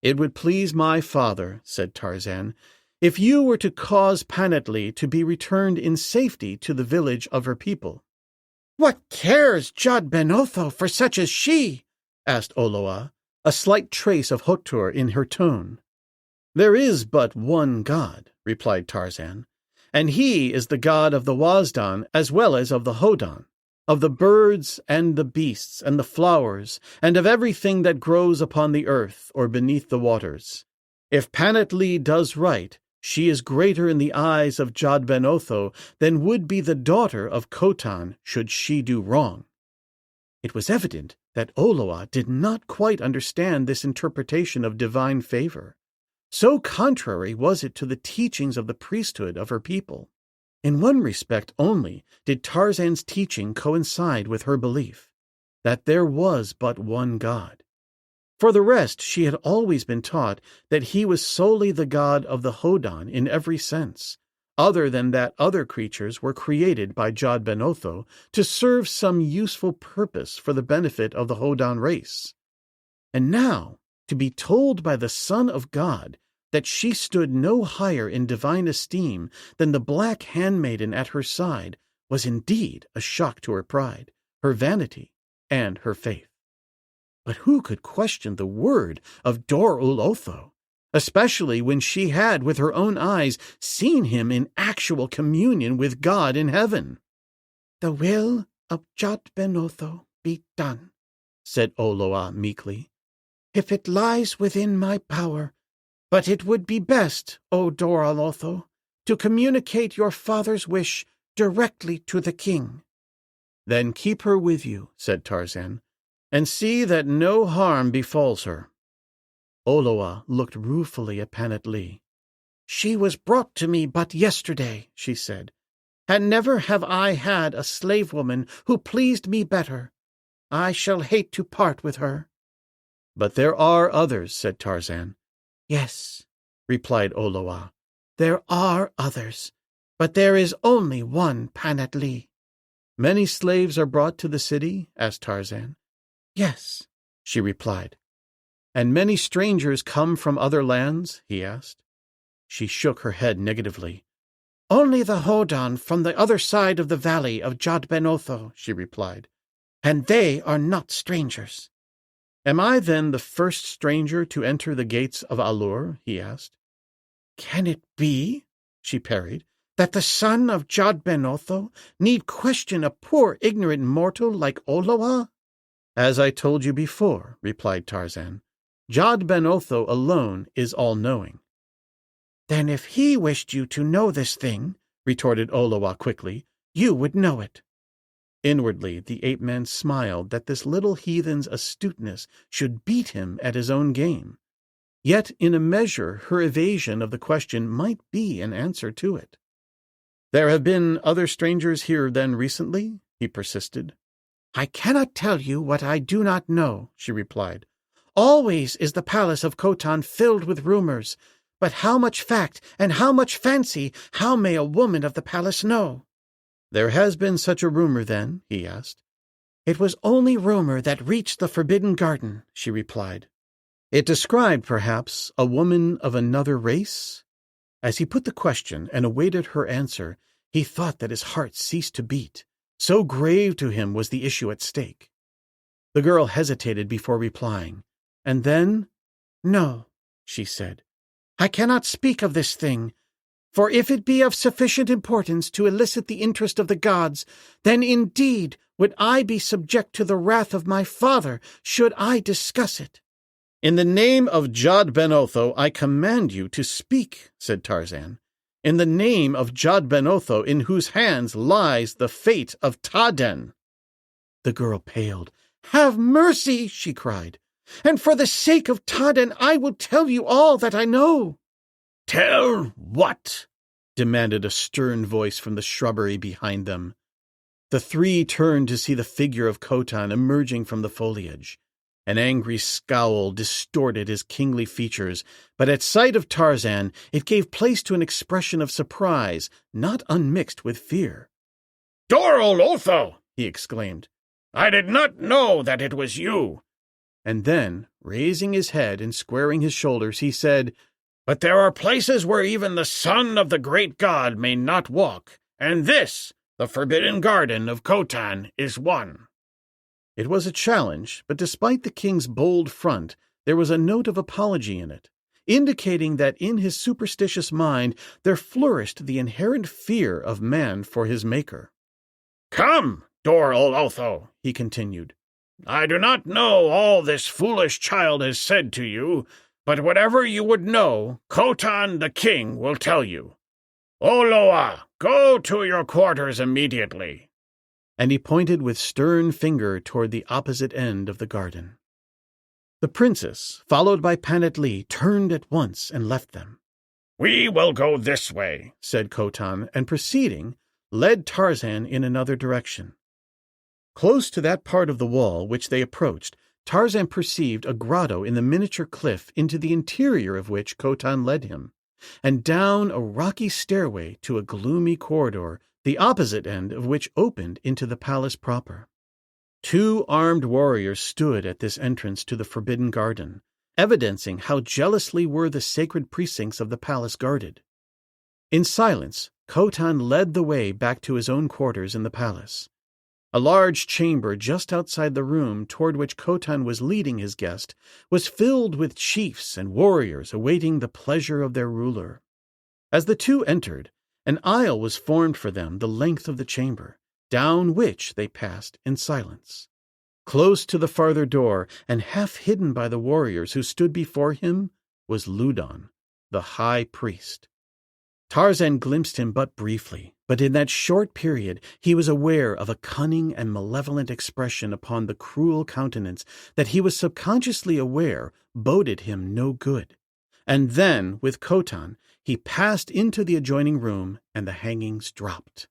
"It would please my father," said Tarzan, "if you were to cause Panatlee to be returned in safety to the village of her people." "What cares Jod Ben Otho for such as she?" asked Oloa, a slight trace of hauteur in her tone. "There is but one God," replied Tarzan, "and he is the God of the Wazdan as well as of the Hodan, of the birds and the beasts and the flowers, and of everything that grows upon the earth or beneath the waters. If Panatlee does right, she is greater in the eyes of Jod Ben Otho than would be the daughter of Khotan should she do wrong." It was evident that Oloa did not quite understand this interpretation of divine favor. So contrary was it to the teachings of the priesthood of her people. In one respect only did Tarzan's teaching coincide with her belief, that there was but one God. For the rest, she had always been taught that he was solely the God of the Hodan in every sense, other than that other creatures were created by Jod Ben Otho to serve some useful purpose for the benefit of the Hodan race. And now, to be told by the Son of God that she stood no higher in divine esteem than the black handmaiden at her side was indeed a shock to her pride, her vanity, and her faith. But who could question the word of Dor-ul-Otho, especially when she had with her own eyes seen him in actual communion with God in heaven? "The will of Jod Ben Otho be done," said Oloa meekly, "if it lies within my power. But it would be best, O Dor-ul-Otho, to communicate your father's wish directly to the king." "Then keep her with you," said Tarzan, "and see that no harm befalls her." Oloa looked ruefully at Panatlee. "She was brought to me but yesterday," she said, "and never have I had a slave woman who pleased me better. I shall hate to part with her." "But there are others," said Tarzan. "Yes," replied Oloa, "there are others, but there is only one Panatlee." "Many slaves are brought to the city?" asked Tarzan. "Yes," she replied. "And many strangers come from other lands?" he asked. She shook her head negatively. "Only the Hodan from the other side of the valley of Jod Ben Otho," she replied, "and they are not strangers." "Am I then the first stranger to enter the gates of A-lur?" he asked. "Can it be," she parried, "that the son of Jod Ben Otho need question a poor ignorant mortal like Oloa?" "As I told you before," replied Tarzan, "Jod Ben Otho alone is all-knowing." "Then if he wished you to know this thing," retorted Oloa quickly, "you would know it." Inwardly, the ape-man smiled that this little heathen's astuteness should beat him at his own game. Yet, in a measure, her evasion of the question might be an answer to it. "There have been other strangers here then recently?" he persisted. "I cannot tell you what I do not know," she replied. "Always is the palace of Khotan filled with rumors, but how much fact and how much fancy, how may a woman of the palace know?" "There has been such a rumor, then?" he asked. "It was only rumor that reached the Forbidden Garden," she replied. "It described, perhaps, a woman of another race?" As he put the question and awaited her answer, he thought that his heart ceased to beat. So grave to him was the issue at stake. The girl hesitated before replying, and then, "No," she said, "I cannot speak of this thing. For if it be of sufficient importance to elicit the interest of the gods, then indeed would I be subject to the wrath of my father should I discuss it." "In the name of Jod Ben Otho, I command you to speak," said Tarzan. "In the name of Jod Ben Otho, in whose hands lies the fate of Taden." The girl paled. "Have mercy," she cried, "and for the sake of Taden I will tell you all that I know." "Tell what?" demanded a stern voice from the shrubbery behind them. The three turned to see the figure of Khotan emerging from the foliage. An angry scowl distorted his kingly features, but at sight of Tarzan it gave place to an expression of surprise, not unmixed with fear. "Dor Otho!" he exclaimed. "I did not know that it was you." And then, raising his head and squaring his shoulders, he said, "But there are places where even the son of the great god may not walk, and this, the forbidden garden of Khotan, is one." It was a challenge, but despite the king's bold front, there was a note of apology in it, indicating that in his superstitious mind there flourished the inherent fear of man for his maker. "Come, Dor Otho," he continued. "I do not know all this foolish child has said to you, but whatever you would know, Khotan the king will tell you. Oloa, go to your quarters immediately." And he pointed with stern finger toward the opposite end of the garden. The princess, followed by Panat-Lee, turned at once and left them. "We will go this way," said Khotan, and proceeding, led Tarzan in another direction. Close to that part of the wall which they approached, Tarzan perceived a grotto in the miniature cliff into the interior of which Khotan led him, and down a rocky stairway to a gloomy corridor, the opposite end of which opened into the palace proper. 2 armed warriors stood at this entrance to the forbidden garden, evidencing how jealously were the sacred precincts of the palace guarded. In silence, Khotan led the way back to his own quarters in the palace. A large chamber just outside the room toward which Khotan was leading his guest was filled with chiefs and warriors awaiting the pleasure of their ruler. As the two entered, an aisle was formed for them the length of the chamber, down which they passed in silence. Close to the farther door, and half hidden by the warriors who stood before him, was Ludon, the high priest. Tarzan glimpsed him but briefly, but in that short period he was aware of a cunning and malevolent expression upon the cruel countenance that he was subconsciously aware boded him no good. And then, with Khotan, he passed into the adjoining room, and the hangings dropped.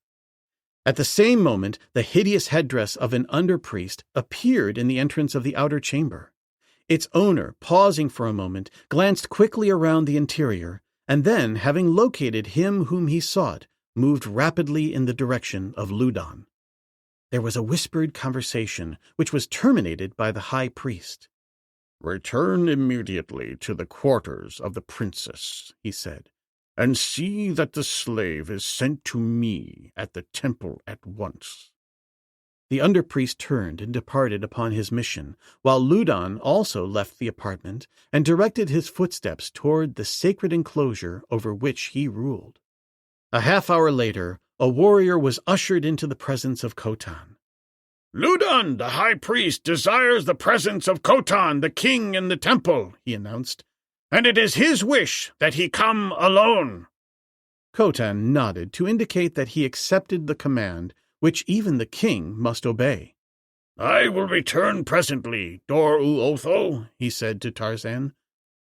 At the same moment, the hideous headdress of an under-priest appeared in the entrance of the outer chamber. Its owner, pausing for a moment, glanced quickly around the interior, and then, having located him whom he sought, moved rapidly in the direction of Ludon. There was a whispered conversation, which was terminated by the high priest. "Return immediately to the quarters of the princess," he said, "and see that the slave is sent to me at the temple at once." The under-priest turned and departed upon his mission, while Ludon also left the apartment and directed his footsteps toward the sacred enclosure over which he ruled. A half-hour later, a warrior was ushered into the presence of Khotan. "Ludon, the high priest, desires the presence of Khotan, the king, in the temple," he announced, "and it is his wish that he come alone." Khotan nodded to indicate that he accepted the command, which even the king must obey. "I will return presently, Dor Otho," he said to Tarzan,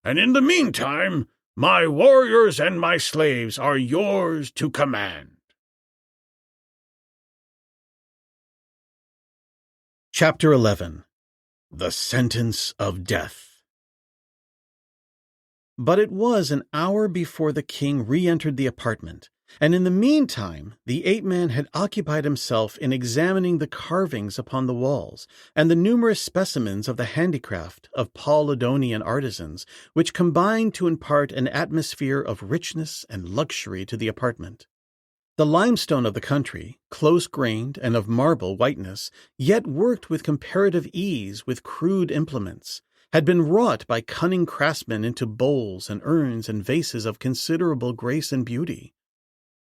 "and in the meantime, my warriors and my slaves are yours to command." Chapter 11. The Sentence of Death. But it was an hour before the king re-entered the apartment, and in the meantime the ape-man had occupied himself in examining the carvings upon the walls and the numerous specimens of the handicraft of Polydonian artisans, which combined to impart an atmosphere of richness and luxury to the apartment. The limestone of the country, close-grained and of marble whiteness, yet worked with comparative ease with crude implements, had been wrought by cunning craftsmen into bowls and urns and vases of considerable grace and beauty.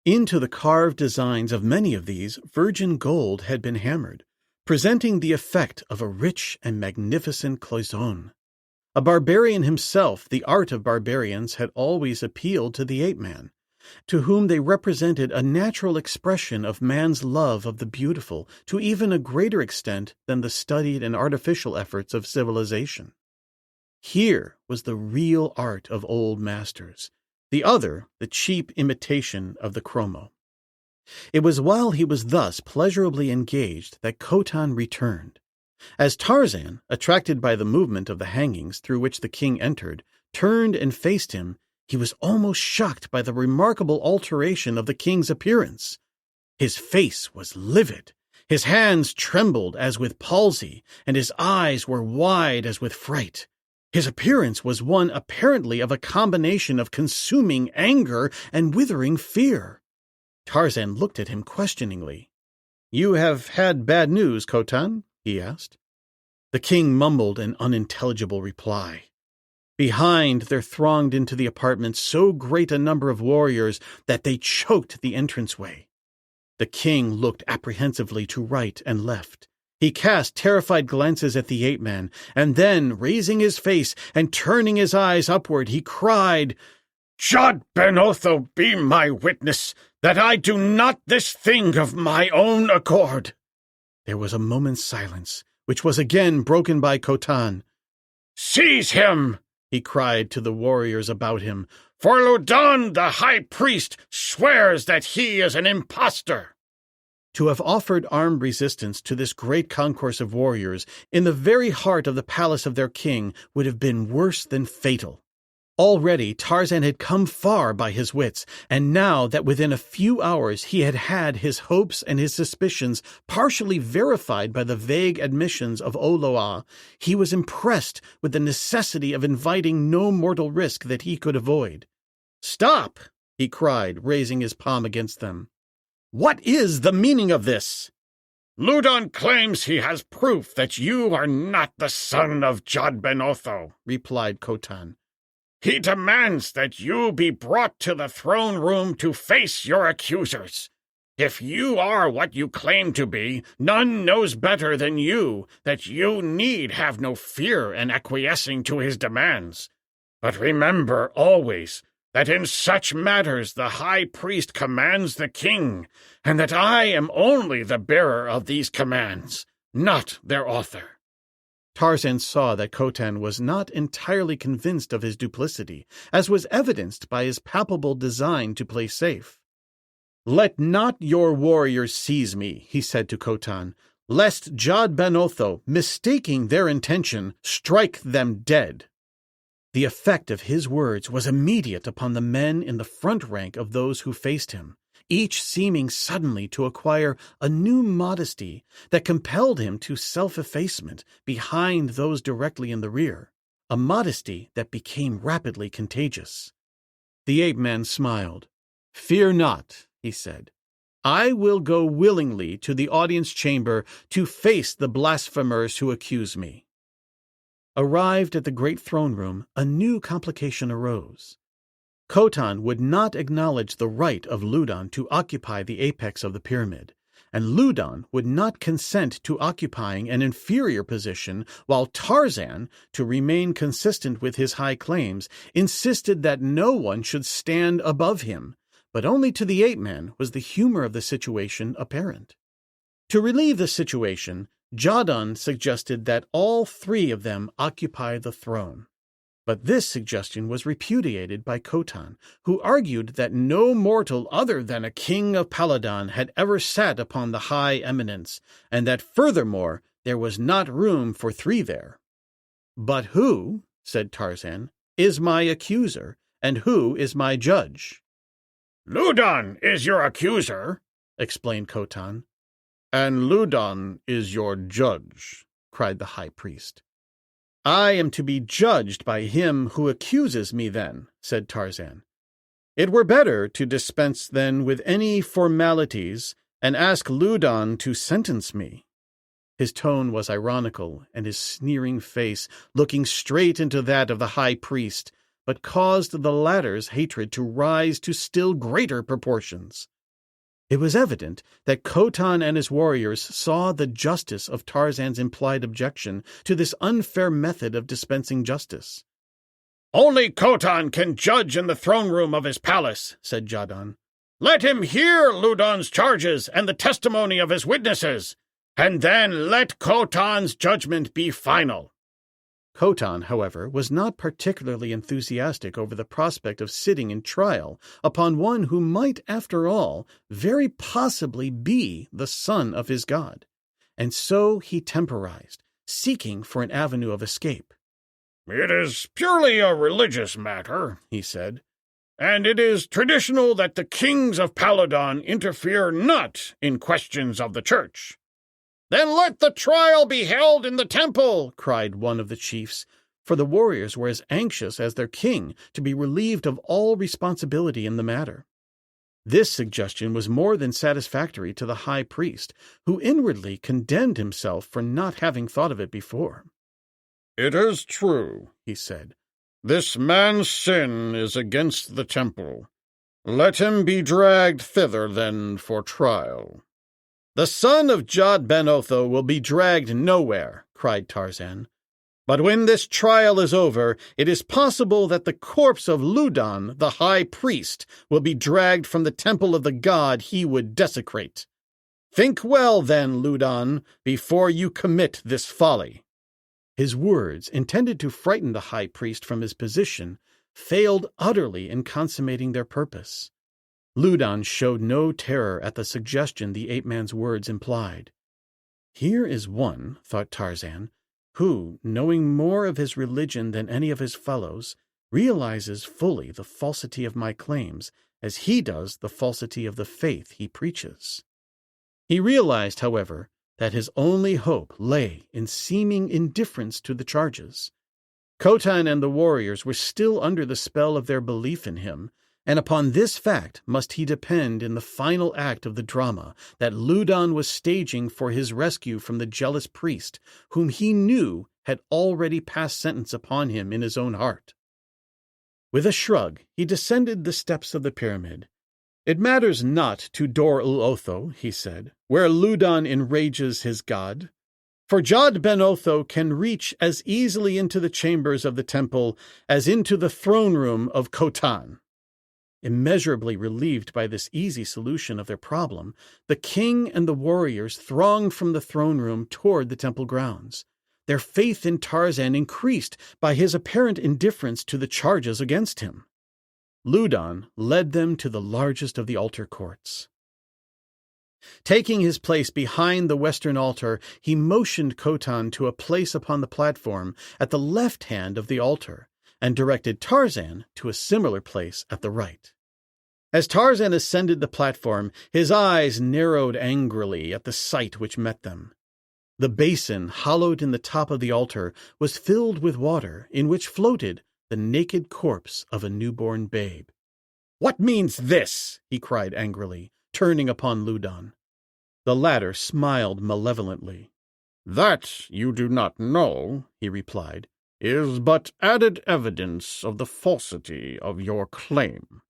Into the carved designs of many of these, virgin gold had been hammered, presenting the effect of a rich and magnificent cloison. A barbarian himself, the art of barbarians had always appealed to the ape-man, to whom they represented a natural expression of man's love of the beautiful to even a greater extent than the studied and artificial efforts of civilization. Here was the real art of old masters, the other the cheap imitation of the chromo. It was while he was thus pleasurably engaged that Khotan returned. As Tarzan, attracted by the movement of the hangings through which the king entered, turned and faced him, he was almost shocked by the remarkable alteration of the king's appearance. His face was livid, his hands trembled as with palsy, and his eyes were wide as with fright. His appearance was one apparently of a combination of consuming anger and withering fear. Tarzan looked at him questioningly. "You have had bad news, Khotan?" he asked. The king mumbled an unintelligible reply. Behind there thronged into the apartment so great a number of warriors that they choked the entranceway. The king looked apprehensively to right and left. He cast terrified glances at the ape-man, and then, raising his face and turning his eyes upward, he cried, "Jod Ben Otho be my witness that I do not this thing of my own accord." There was a moment's silence, which was again broken by Khotan. "Seize him!" he cried to the warriors about him, "for Ludan the high priest swears that he is an impostor." To have offered armed resistance to this great concourse of warriors in the very heart of the palace of their king would have been worse than fatal. Already Tarzan had come far by his wits, and now that within a few hours he had had his hopes and his suspicions partially verified by the vague admissions of Oloa, he was impressed with the necessity of inviting no mortal risk that he could avoid. "Stop!" he cried, raising his palm against them. "What is the meaning of this?" "Ludan claims he has proof that you are not the son of Jod Ben Otho," replied Khotan. "He demands that you be brought to the throne room to face your accusers. If you are what you claim to be, none knows better than you that you need have no fear in acquiescing to his demands. But remember always that in such matters the high priest commands the king, and that I am only the bearer of these commands, not their author." Tarzan saw that Khotan was not entirely convinced of his duplicity, as was evidenced by his palpable design to play safe. "Let not your warriors seize me," he said to Khotan, "lest Jod Ben Otho, mistaking their intention, strike them dead." The effect of his words was immediate upon the men in the front rank of those who faced him, each seeming suddenly to acquire a new modesty that compelled him to self-effacement behind those directly in the rear, a modesty that became rapidly contagious. The ape-man smiled. "Fear not," he said. "I will go willingly to the audience chamber to face the blasphemers who accuse me." Arrived at the great throne room, a new complication arose. Khotan would not acknowledge the right of Ludan to occupy the apex of the pyramid, and Ludan would not consent to occupying an inferior position, while Tarzan, to remain consistent with his high claims, insisted that no one should stand above him, but only to the ape-man was the humor of the situation apparent. To relieve the situation, Jadon suggested that all three of them occupy the throne. But this suggestion was repudiated by Khotan, who argued that no mortal other than a king of Paladan had ever sat upon the high eminence, and that furthermore there was not room for three there. "But who," said Tarzan, "is my accuser, and who is my judge?" "Ludan is your accuser," explained Khotan. "And Ludan is your judge," cried the high priest. "I am to be judged by him who accuses me then," said Tarzan. "It were better to dispense then with any formalities and ask Ludan to sentence me." His tone was ironical, and his sneering face, looking straight into that of the high priest, but caused the latter's hatred to rise to still greater proportions. It was evident that Khotan and his warriors saw the justice of Tarzan's implied objection to this unfair method of dispensing justice. "Only Khotan can judge in the throne room of his palace," said Jadon. "Let him hear Ludan's charges and the testimony of his witnesses, and then let Khotan's judgment be final." Khotan, however, was not particularly enthusiastic over the prospect of sitting in trial upon one who might, after all, very possibly be the son of his god, and so he temporized, seeking for an avenue of escape. "It is purely a religious matter," he said, "and it is traditional that the kings of Paladon interfere not in questions of the church." "Then let the trial be held in the temple," cried one of the chiefs, for the warriors were as anxious as their king to be relieved of all responsibility in the matter. This suggestion was more than satisfactory to the high priest, who inwardly condemned himself for not having thought of it before. "It is true," he said. "This man's sin is against the temple. Let him be dragged thither, then, for trial." "The son of Jod Ben Otho will be dragged nowhere," cried Tarzan. "But when this trial is over, it is possible that the corpse of Ludan, the high priest, will be dragged from the temple of the god he would desecrate. Think well, then, Ludan, before you commit this folly." His words, intended to frighten the high priest from his position, failed utterly in consummating their purpose. Ludan showed no terror at the suggestion the ape-man's words implied. Here is one, thought Tarzan, who, knowing more of his religion than any of his fellows, realizes fully the falsity of my claims, as he does the falsity of the faith he preaches. He realized, however, that his only hope lay in seeming indifference to the charges. Khotan and the warriors were still under the spell of their belief in him, and upon this fact must he depend in the final act of the drama that Ludan was staging for his rescue from the jealous priest, whom he knew had already passed sentence upon him in his own heart. With a shrug, he descended the steps of the pyramid. "It matters not to Dor-ul-Otho," he said, "where Ludan enrages his god. For Jod Ben Otho can reach as easily into the chambers of the temple as into the throne room of Khotan." Immeasurably relieved by this easy solution of their problem, the king and the warriors thronged from the throne room toward the temple grounds. Their faith in Tarzan increased by his apparent indifference to the charges against him. Ludan led them to the largest of the altar courts. Taking his place behind the western altar, he motioned Khotan to a place upon the platform at the left hand of the altar, and directed Tarzan to a similar place at the right. As Tarzan ascended the platform, his eyes narrowed angrily at the sight which met them. The basin, hollowed in the top of the altar, was filled with water, in which floated the naked corpse of a newborn babe. "What means this?" he cried angrily, turning upon Ludan. The latter smiled malevolently. "That you do not know," he replied, "is but added evidence of the falsity of your claim.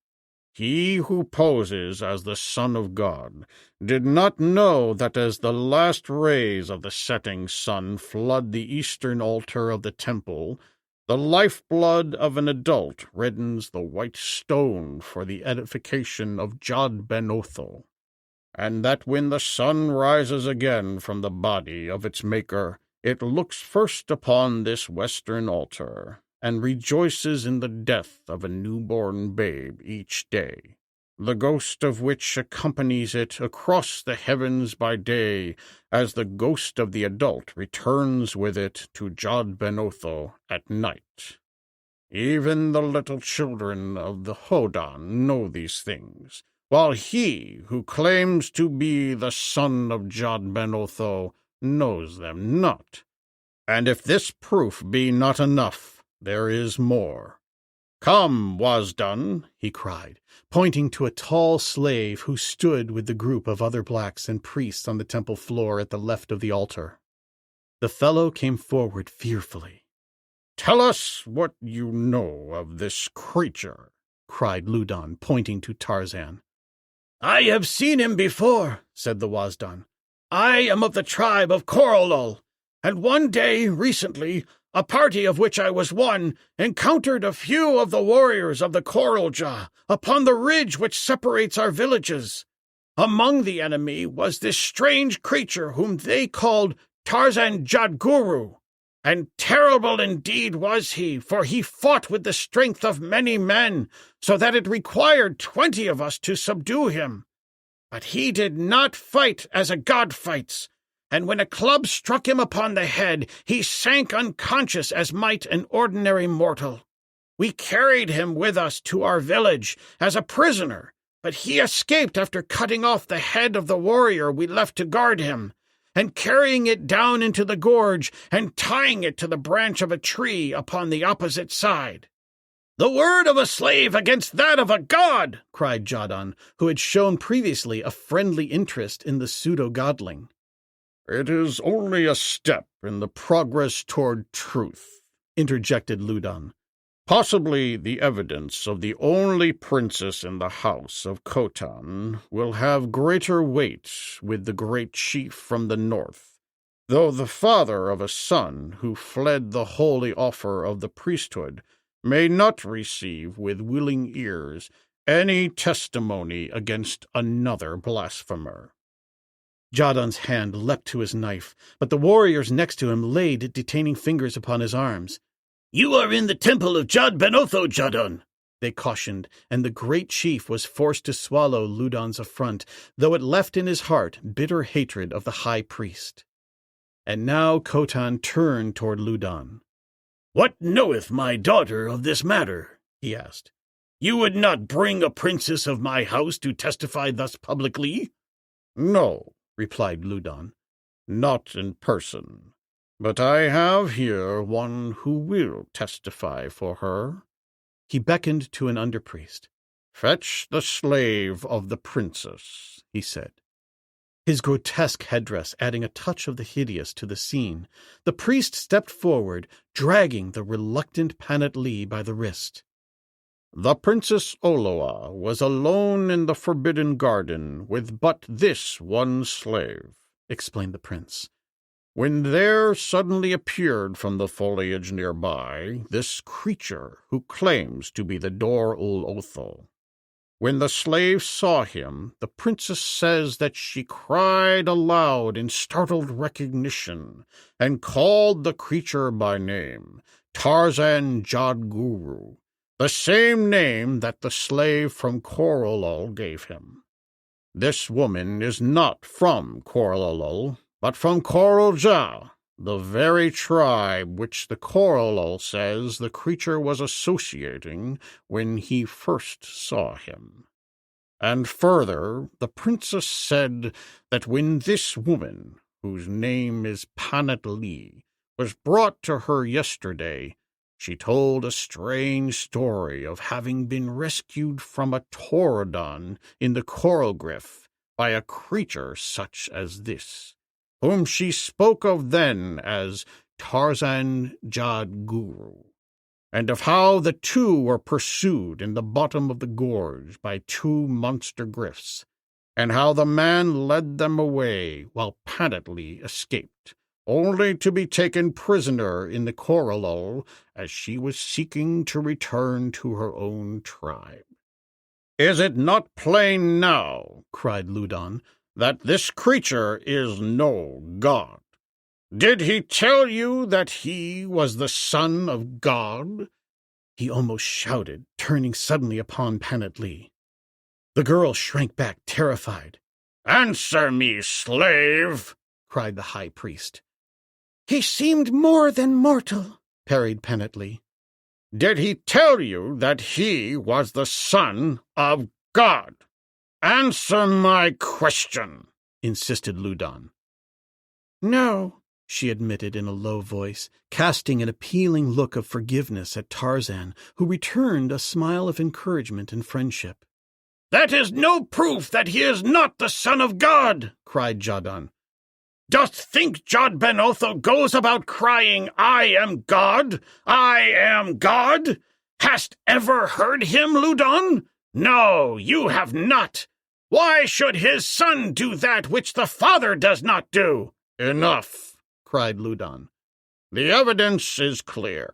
He who poses as the Son of God did not know that as the last rays of the setting sun flood the eastern altar of the temple, the lifeblood of an adult reddens the white stone for the edification of Jod Ben Otho, and that when the sun rises again from the body of its maker, it looks first upon this western altar, and rejoices in the death of a newborn babe each day, the ghost of which accompanies it across the heavens by day, as the ghost of the adult returns with it to Jod Ben Otho at night. Even the little children of the Hodan know these things, while he who claims to be the son of Jod Ben Otho knows them not. And if this proof be not enough, there is more. Come, Wasdun, he cried, pointing to a tall slave who stood with the group of other blacks and priests on the temple floor at the left of the altar. The fellow came forward fearfully. "Tell us what you know of this creature," cried Ludan, pointing to Tarzan. "I have seen him before," said the Wasdun. "I am of the tribe of Korolol, and one day recently a party of which I was one encountered a few of the warriors of the Korolja upon the ridge which separates our villages. Among the enemy was this strange creature whom they called Tarzan Jadguru, and terrible indeed was he, for he fought with the strength of many men, so that it required 20 of us to subdue him. But he did not fight as a god fights, and when a club struck him upon the head, he sank unconscious as might an ordinary mortal. We carried him with us to our village as a prisoner, but he escaped after cutting off the head of the warrior we left to guard him, and carrying it down into the gorge and tying it to the branch of a tree upon the opposite side." "The word of a slave against that of a god!" cried Jadon, who had shown previously a friendly interest in the pseudo-godling. "It is only a step in the progress toward truth," interjected Ludon. "Possibly the evidence of the only princess in the house of Khotan will have greater weight with the great chief from the north, though the father of a son who fled the holy offer of the priesthood may not receive with willing ears any testimony against another blasphemer." Jadon's hand leapt to his knife, but the warriors next to him laid detaining fingers upon his arms. "You are in the temple of Jad Ben Otho, Jadon," they cautioned, and the great chief was forced to swallow Ludon's affront, though it left in his heart bitter hatred of the high priest. And now Khotan turned toward Ludon. "What knoweth my daughter of this matter?" he asked. "You would not bring a princess of my house to testify thus publicly?" "No," replied Ludon, "not in person. But I have here one who will testify for her." He beckoned to an underpriest. "Fetch the slave of the princess," he said. His grotesque headdress adding a touch of the hideous to the scene, the priest stepped forward, dragging the reluctant Panat-Lee by the wrist. "The Princess Oloa was alone in the Forbidden Garden with but this one slave," explained the prince, "when there suddenly appeared from the foliage nearby this creature who claims to be the Dor-ul-Otho. When the slave saw him, the princess says that she cried aloud in startled recognition and called the creature by name, Tarzan Jadguru, the same name that the slave from Korolol gave him. This woman is not from Korolol, but from Korolja, the very tribe which the Korolol says the creature was associating when he first saw him. And further, the princess said that when this woman, whose name is Panat-Lee, was brought to her yesterday, she told a strange story of having been rescued from a Torodon in the coral gryf by a creature such as this, whom she spoke of then as Tarzan Jadguru, and of how the two were pursued in the bottom of the gorge by two monster gryfs, and how the man led them away while Panat-Lee escaped, only to be taken prisoner in the Korolol as she was seeking to return to her own tribe. "Is it not plain now," cried Ludon, "that this creature is no god? Did he tell you that he was the son of God?" he almost shouted, turning suddenly upon Panat-Lee. The girl shrank back, terrified. "Answer me, slave!" cried the high priest. "He seemed more than mortal," parried Panat-Lee. "Did he tell you that he was the son of God? Answer my question," insisted Ludon. "No," she admitted in a low voice, casting an appealing look of forgiveness at Tarzan, who returned a smile of encouragement and friendship. "That is no proof that he is not the son of God," cried Jadon. "Dost think Jad Ben Otho goes about crying, 'I am God, I am God'? Hast ever heard him, Ludon? No, you have not. Why should his son do that which the father does not do?" "Enough," cried Ludon. "The evidence is clear.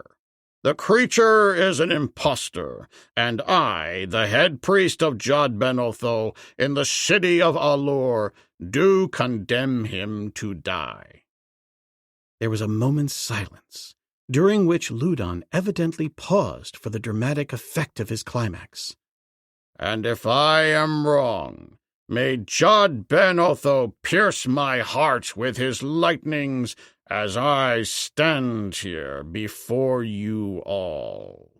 The creature is an impostor, and I, the head priest of Jad Ben Otho, in the city of A-lur, do condemn him to die." There was a moment's silence, during which Ludon evidently paused for the dramatic effect of his climax. "And if I am wrong, May Jod Ben Otho pierce my heart with his lightnings as I stand here before you all."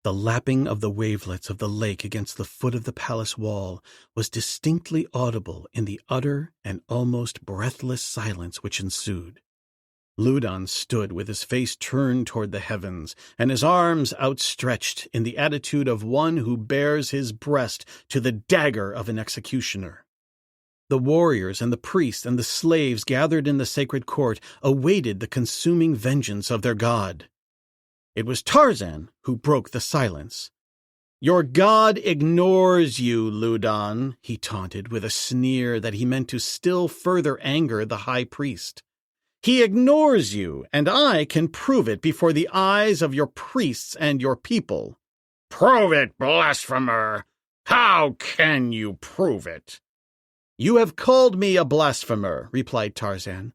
The lapping of the wavelets of the lake against the foot of the palace wall was distinctly audible in the utter and almost breathless silence which ensued. Ludon stood with his face turned toward the heavens, and his arms outstretched in the attitude of one who bares his breast to the dagger of an executioner. The warriors and the priests and the slaves gathered in the sacred court awaited the consuming vengeance of their god. It was Tarzan who broke the silence. "Your god ignores you, Ludon," he taunted with a sneer that he meant to still further anger the high priest. "He ignores you, and I can prove it before the eyes of your priests and your people." "Prove it, blasphemer! How can you prove it?" "You have called me a blasphemer," replied Tarzan.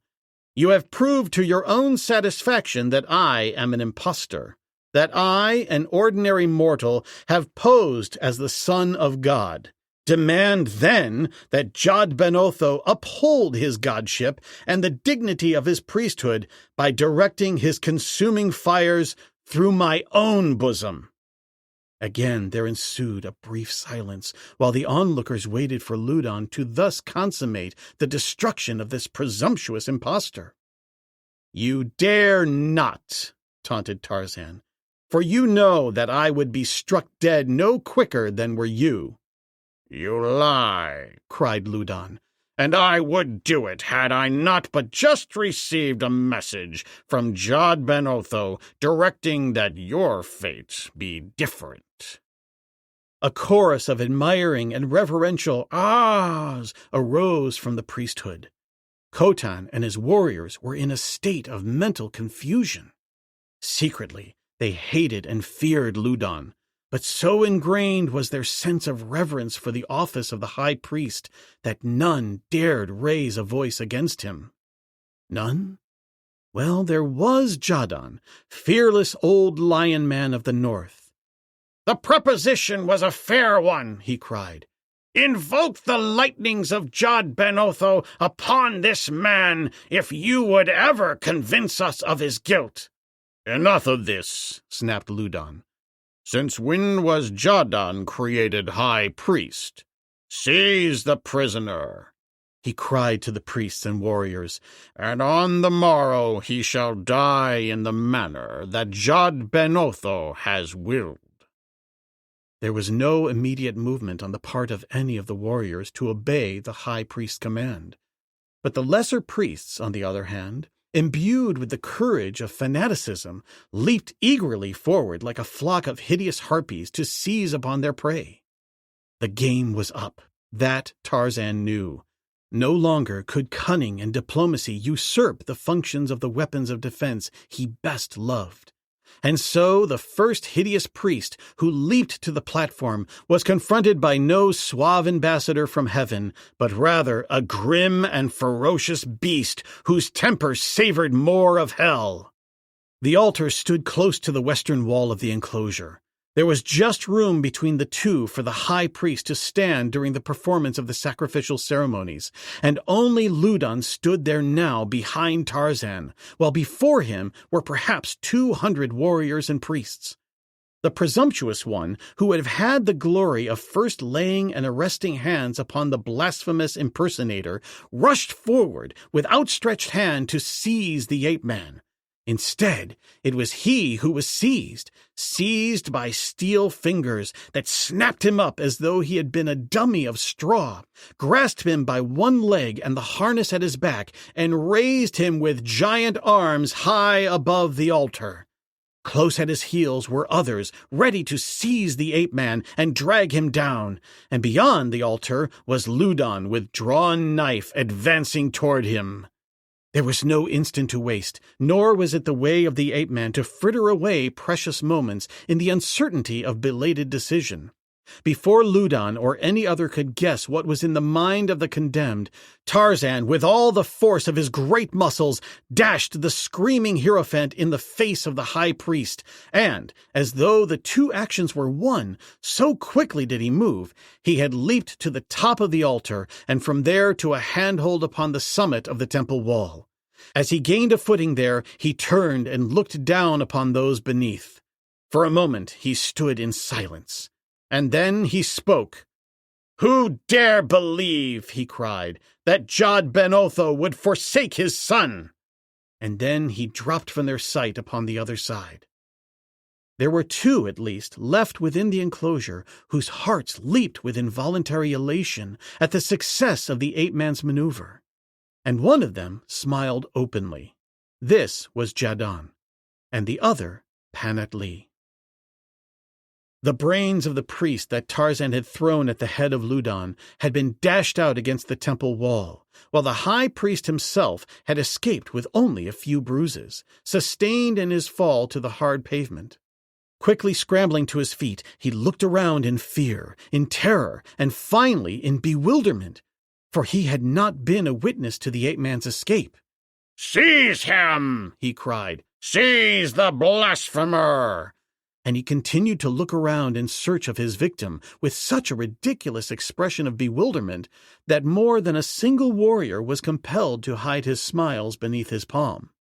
"You have proved to your own satisfaction that I am an impostor, that I, an ordinary mortal, have posed as the son of God. Demand, then, that Jod Ben Otho uphold his godship and the dignity of his priesthood by directing his consuming fires through my own bosom." Again there ensued a brief silence, while the onlookers waited for Ludon to thus consummate the destruction of this presumptuous impostor. "You dare not," taunted Tarzan, "for you know that I would be struck dead no quicker than were you." "You lie," cried Ludon, "and I would do it had I not but just received a message from Jod Ben Otho directing that your fate be different." A chorus of admiring and reverential ahs arose from the priesthood. Khotan and his warriors were in a state of mental confusion. Secretly, they hated and feared Ludon, but so ingrained was their sense of reverence for the office of the high priest that none dared raise a voice against him. None? Well, there was Jadon, fearless old lion man of the north. "The proposition was a fair one," he cried. "Invoke the lightnings of Jod Ben Otho upon this man if you would ever convince us of his guilt." "Enough of this," snapped Ludon. "Since when was Jadon created high priest? Seize the prisoner," he cried to the priests and warriors, "and on the morrow he shall die in the manner that Jod Ben Otho has willed." There was no immediate movement on the part of any of the warriors to obey the high priest's command. But the lesser priests, on the other hand, imbued with the courage of fanaticism, leaped eagerly forward like a flock of hideous harpies to seize upon their prey. The game was up. That Tarzan knew. No longer could cunning and diplomacy usurp the functions of the weapons of defense he best loved. And so the first hideous priest who leaped to the platform was confronted by no suave ambassador from heaven, but rather a grim and ferocious beast whose temper savored more of hell. The altar stood close to the western wall of the enclosure. There was just room between the two for the high priest to stand during the performance of the sacrificial ceremonies, and only Ludon stood there now behind Tarzan, while before him were perhaps 200 warriors and priests. The presumptuous one, who would have had the glory of first laying and arresting hands upon the blasphemous impersonator, rushed forward with outstretched hand to seize the ape-man. Instead, it was he who was seized by steel fingers that snapped him up as though he had been a dummy of straw, grasped him by one leg and the harness at his back, and raised him with giant arms high above the altar. Close at his heels were others, ready to seize the ape-man and drag him down, and beyond the altar was Ludon with drawn knife advancing toward him. There was no instant to waste, nor was it the way of the ape-man to fritter away precious moments in the uncertainty of belated decision. Before Ludon or any other could guess what was in the mind of the condemned, Tarzan, with all the force of his great muscles, dashed the screaming hierophant in the face of the high priest, and, as though the two actions were one, so quickly did he move, he had leaped to the top of the altar, and from there to a handhold upon the summit of the temple wall. As he gained a footing there, he turned and looked down upon those beneath. For a moment he stood in silence. And then he spoke. "Who dare believe," he cried, "that Jod Ben Otho would forsake his son?" And then he dropped from their sight upon the other side. There were two, at least, left within the enclosure whose hearts leaped with involuntary elation at the success of the ape-man's maneuver. And one of them smiled openly. This was Jadon, and the other Panat-Lee. The brains of the priest that Tarzan had thrown at the head of Ludon had been dashed out against the temple wall, while the high priest himself had escaped with only a few bruises, sustained in his fall to the hard pavement. Quickly scrambling to his feet, he looked around in fear, in terror, and finally in bewilderment, for he had not been a witness to the ape-man's escape. "Seize him!" he cried. "Seize the blasphemer!" And he continued to look around in search of his victim with such a ridiculous expression of bewilderment that more than a single warrior was compelled to hide his smiles beneath his palm.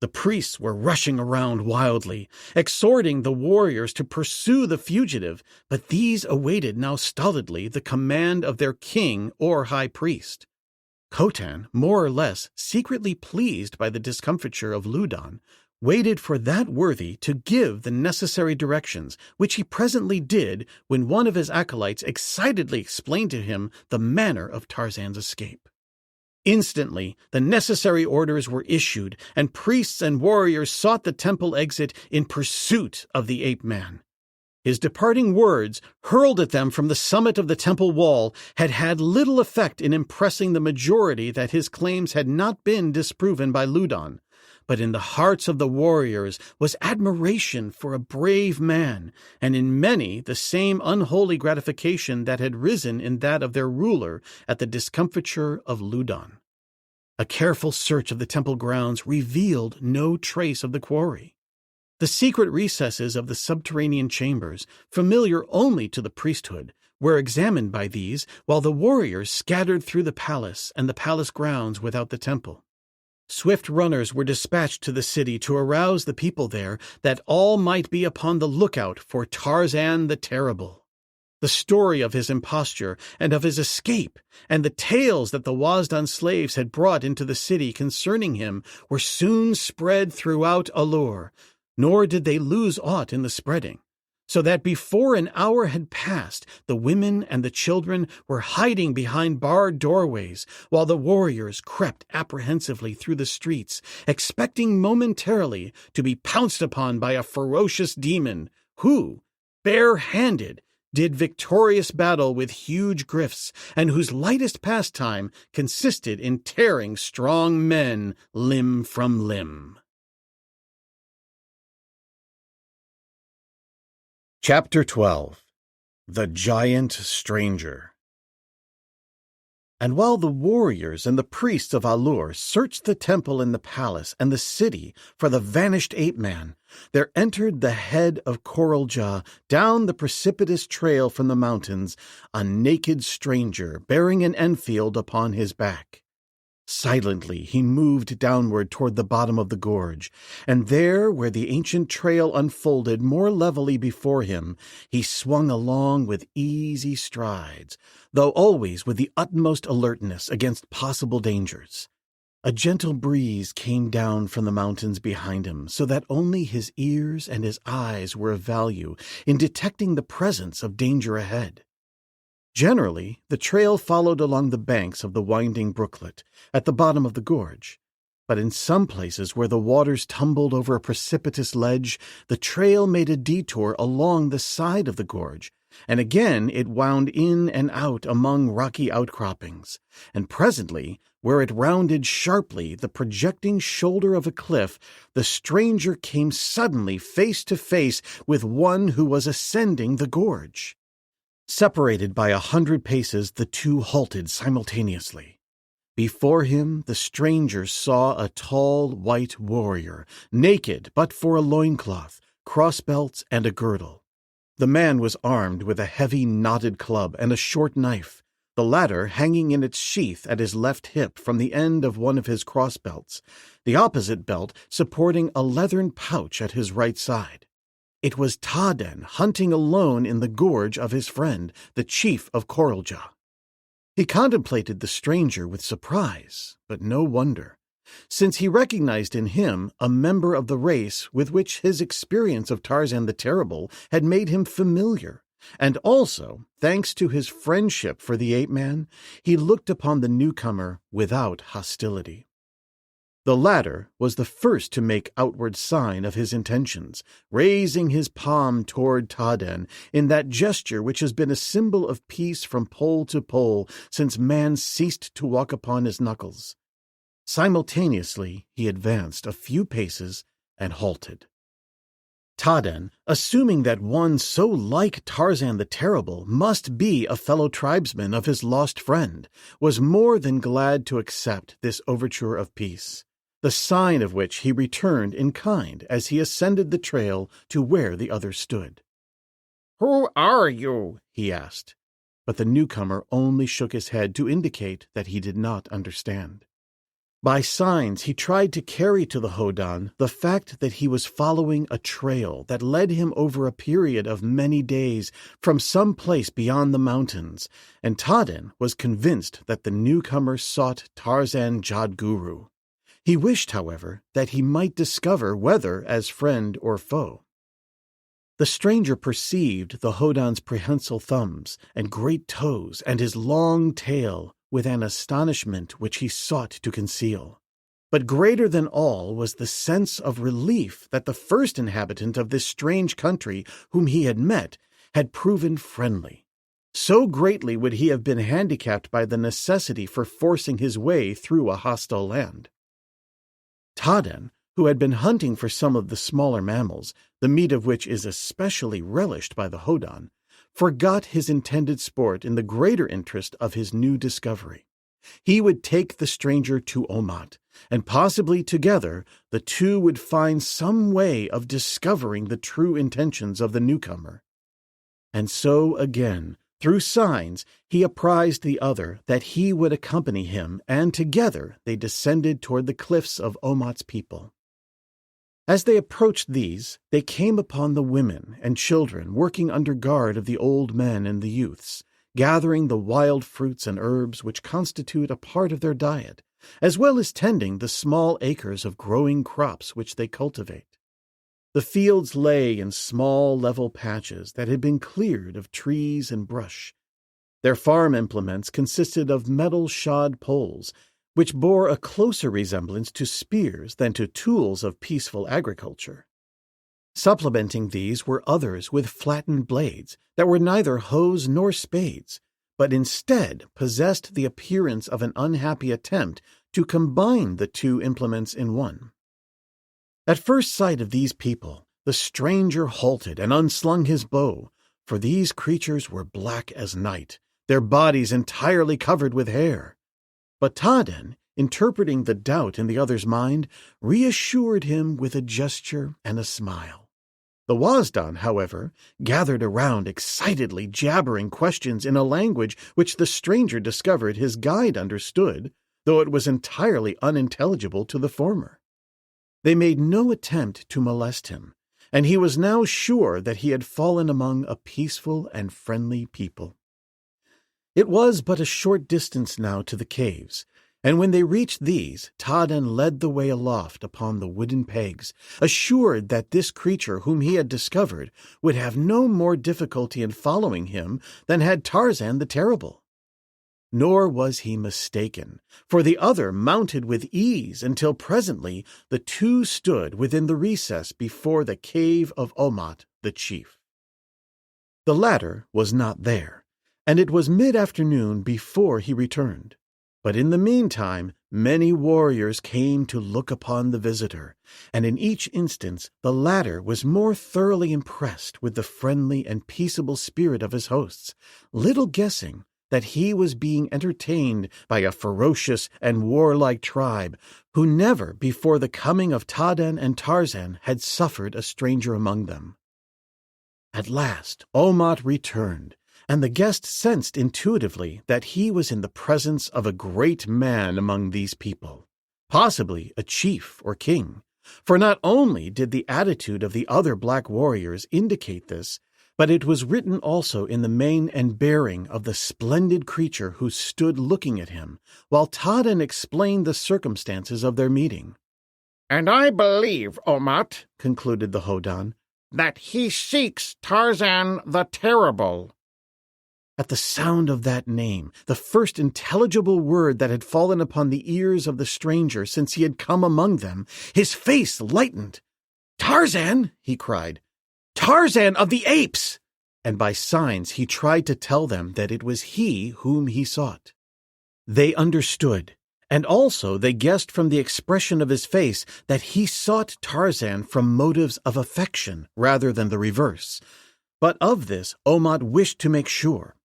The priests were rushing around wildly, exhorting the warriors to pursue the fugitive, but these awaited now stolidly the command of their king or high priest. Khotan, more or less secretly pleased by the discomfiture of Ludon, waited for that worthy to give the necessary directions, which he presently did when one of his acolytes excitedly explained to him the manner of Tarzan's escape. Instantly, the necessary orders were issued, and priests and warriors sought the temple exit in pursuit of the ape-man. His departing words, hurled at them from the summit of the temple wall, had had little effect in impressing the majority that his claims had not been disproven by Ludon. But in the hearts of the warriors was admiration for a brave man, and in many the same unholy gratification that had risen in that of their ruler at the discomfiture of Ludon. A careful search of the temple grounds revealed no trace of the quarry. The secret recesses of the subterranean chambers, familiar only to the priesthood, were examined by these, while the warriors scattered through the palace and the palace grounds without the temple. Swift runners were dispatched to the city to arouse the people there, that all might be upon the lookout for Tarzan the Terrible. The story of his imposture and of his escape, and the tales that the Wazdan slaves had brought into the city concerning him, were soon spread throughout A-lur, nor did they lose aught in the spreading, so that before an hour had passed, the women and the children were hiding behind barred doorways, while the warriors crept apprehensively through the streets, expecting momentarily to be pounced upon by a ferocious demon, who, bare-handed, did victorious battle with huge gryfs, and whose lightest pastime consisted in tearing strong men limb from limb. Chapter 12. The Giant Stranger. And while the warriors and the priests of A-lur searched the temple and the palace and the city for the vanished ape-man, there entered the head of Koroljah down the precipitous trail from the mountains a naked stranger bearing an Enfield upon his back. Silently he moved downward toward the bottom of the gorge, and there, where the ancient trail unfolded more levelly before him, he swung along with easy strides, though always with the utmost alertness against possible dangers. A gentle breeze came down from the mountains behind him, so that only his ears and his eyes were of value in detecting the presence of danger ahead. Generally, the trail followed along the banks of the winding brooklet at the bottom of the gorge, but in some places where the waters tumbled over a precipitous ledge, the trail made a detour along the side of the gorge, and again it wound in and out among rocky outcroppings, and presently, where it rounded sharply the projecting shoulder of a cliff, the stranger came suddenly face to face with one who was ascending the gorge. Separated by 100 paces, the two halted simultaneously. Before him, the stranger saw a tall white warrior, naked but for a loincloth, crossbelts, and a girdle. The man was armed with a heavy knotted club and a short knife, the latter hanging in its sheath at his left hip from the end of one of his crossbelts, the opposite belt supporting a leathern pouch at his right side. It was Tarzan hunting alone in the gorge of his friend, the chief of Coraljaw. He contemplated the stranger with surprise, but no wonder, since he recognized in him a member of the race with which his experience of Tarzan the Terrible had made him familiar, and also, thanks to his friendship for the ape-man, he looked upon the newcomer without hostility. The latter was the first to make outward sign of his intentions, raising his palm toward Tarzan in that gesture which has been a symbol of peace from pole to pole since man ceased to walk upon his knuckles. Simultaneously, he advanced a few paces and halted. Tarzan, assuming that one so like Tarzan the Terrible must be a fellow tribesman of his lost friend, was more than glad to accept this overture of peace, the sign of which he returned in kind as he ascended the trail to where the other stood. "Who are you?" he asked, but the newcomer only shook his head to indicate that he did not understand. By signs, he tried to carry to the Hodan the fact that he was following a trail that led him over a period of many days from some place beyond the mountains, and Tarzan was convinced that the newcomer sought Tarzan Jadguru. He wished, however, that he might discover whether as friend or foe. The stranger perceived the Hodan's prehensile thumbs and great toes and his long tail with an astonishment which he sought to conceal. But greater than all was the sense of relief that the first inhabitant of this strange country whom he had met had proven friendly. So greatly would he have been handicapped by the necessity for forcing his way through a hostile land. Tarzan, who had been hunting for some of the smaller mammals, the meat of which is especially relished by the Hodan, forgot his intended sport in the greater interest of his new discovery. He would take the stranger to Omat, and possibly together the two would find some way of discovering the true intentions of the newcomer. And so again, through signs, he apprised the other that he would accompany him, and together they descended toward the cliffs of Omat's people. As they approached these, they came upon the women and children working under guard of the old men and the youths, gathering the wild fruits and herbs which constitute a part of their diet, as well as tending the small acres of growing crops which they cultivate. The fields lay in small level patches that had been cleared of trees and brush. Their farm implements consisted of metal-shod poles, which bore a closer resemblance to spears than to tools of peaceful agriculture. Supplementing these were others with flattened blades that were neither hoes nor spades, but instead possessed the appearance of an unhappy attempt to combine the two implements in one. At first sight of these people, the stranger halted and unslung his bow, for these creatures were black as night, their bodies entirely covered with hair. But Tarzan, interpreting the doubt in the other's mind, reassured him with a gesture and a smile. The Wazdan, however, gathered around excitedly jabbering questions in a language which the stranger discovered his guide understood, though it was entirely unintelligible to the former. They made no attempt to molest him, and he was now sure that he had fallen among a peaceful and friendly people. It was but a short distance now to the caves, and when they reached these, Tarzan led the way aloft upon the wooden pegs, assured that this creature whom he had discovered would have no more difficulty in following him than had Tarzan the Terrible. Nor was he mistaken, for the other mounted with ease until presently the two stood within the recess before the cave of Omat the chief. The latter was not there, and it was mid-afternoon before he returned. But in the meantime, many warriors came to look upon the visitor, and in each instance the latter was more thoroughly impressed with the friendly and peaceable spirit of his hosts, little guessing that he was being entertained by a ferocious and warlike tribe who never before the coming of Tarzan and Tarzan had suffered a stranger among them. At last Omat returned, and the guest sensed intuitively that he was in the presence of a great man among these people, possibly a chief or king, for not only did the attitude of the other black warriors indicate this, but it was written also in the mien and bearing of the splendid creature who stood looking at him, while Tarzan explained the circumstances of their meeting. "And I believe, Omat," concluded the Hodan, "that he seeks Tarzan the Terrible." At the sound of that name, the first intelligible word that had fallen upon the ears of the stranger since he had come among them, his face lightened. "Tarzan!" he cried. "Tarzan of the apes!" And by signs he tried to tell them that it was he whom he sought. They understood, and also they guessed from the expression of his face that he sought Tarzan from motives of affection rather than the reverse. But of this Omat wished to make sure.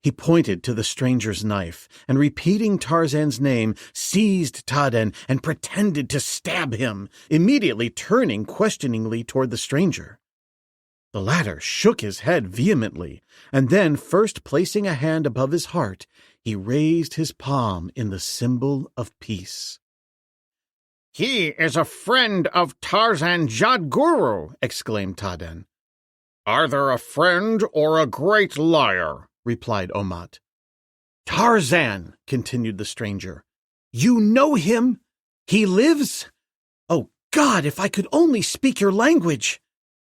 He pointed to the stranger's knife, and repeating Tarzan's name, seized Tarzan and pretended to stab him, immediately turning questioningly toward the stranger. The latter shook his head vehemently, and then, first placing a hand above his heart, he raised his palm in the symbol of peace. "He is a friend of Tarzan Jadguru," exclaimed Tarzan. "Either a friend or a great liar," replied Omat. "Tarzan," continued the stranger, "you know him? He lives? Oh God, if I could only speak your language!"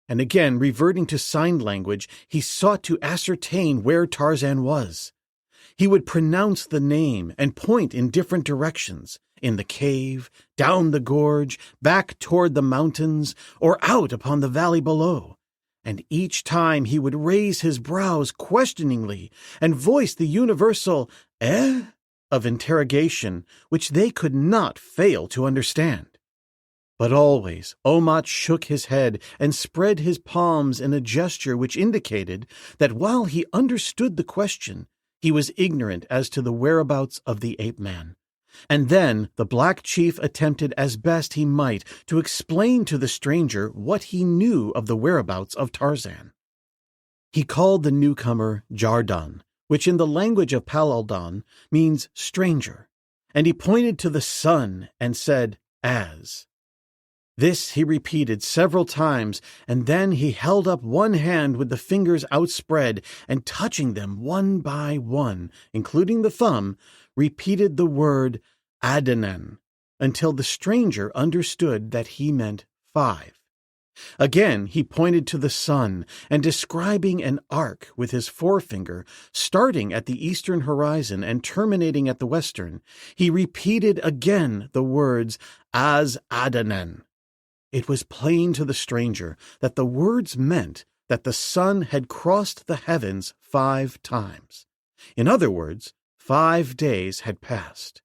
And again, reverting to sign language, he sought to ascertain where Tarzan was. He would pronounce the name and point in different directions, in the cave, down the gorge, back toward the mountains, or out upon the valley below. And each time he would raise his brows questioningly and voice the universal "eh?" of interrogation, which they could not fail to understand. But always Omat shook his head and spread his palms in a gesture which indicated that while he understood the question, he was ignorant as to the whereabouts of the ape-man. And then the black chief attempted as best he might to explain to the stranger what he knew of the whereabouts of Tarzan. He called the newcomer Jardan, which in the language of Palaldan means stranger, and he pointed to the sun and said, "As." This he repeated several times, and then he held up one hand with the fingers outspread, and touching them one by one, including the thumb, repeated the word Adanan, until the stranger understood that he meant 5. Again he pointed to the sun, and describing an arc with his forefinger, starting at the eastern horizon and terminating at the western, he repeated again the words Az Adanan. It was plain to the stranger that the words meant that the sun had crossed the heavens 5 times. In other words, 5 days had passed.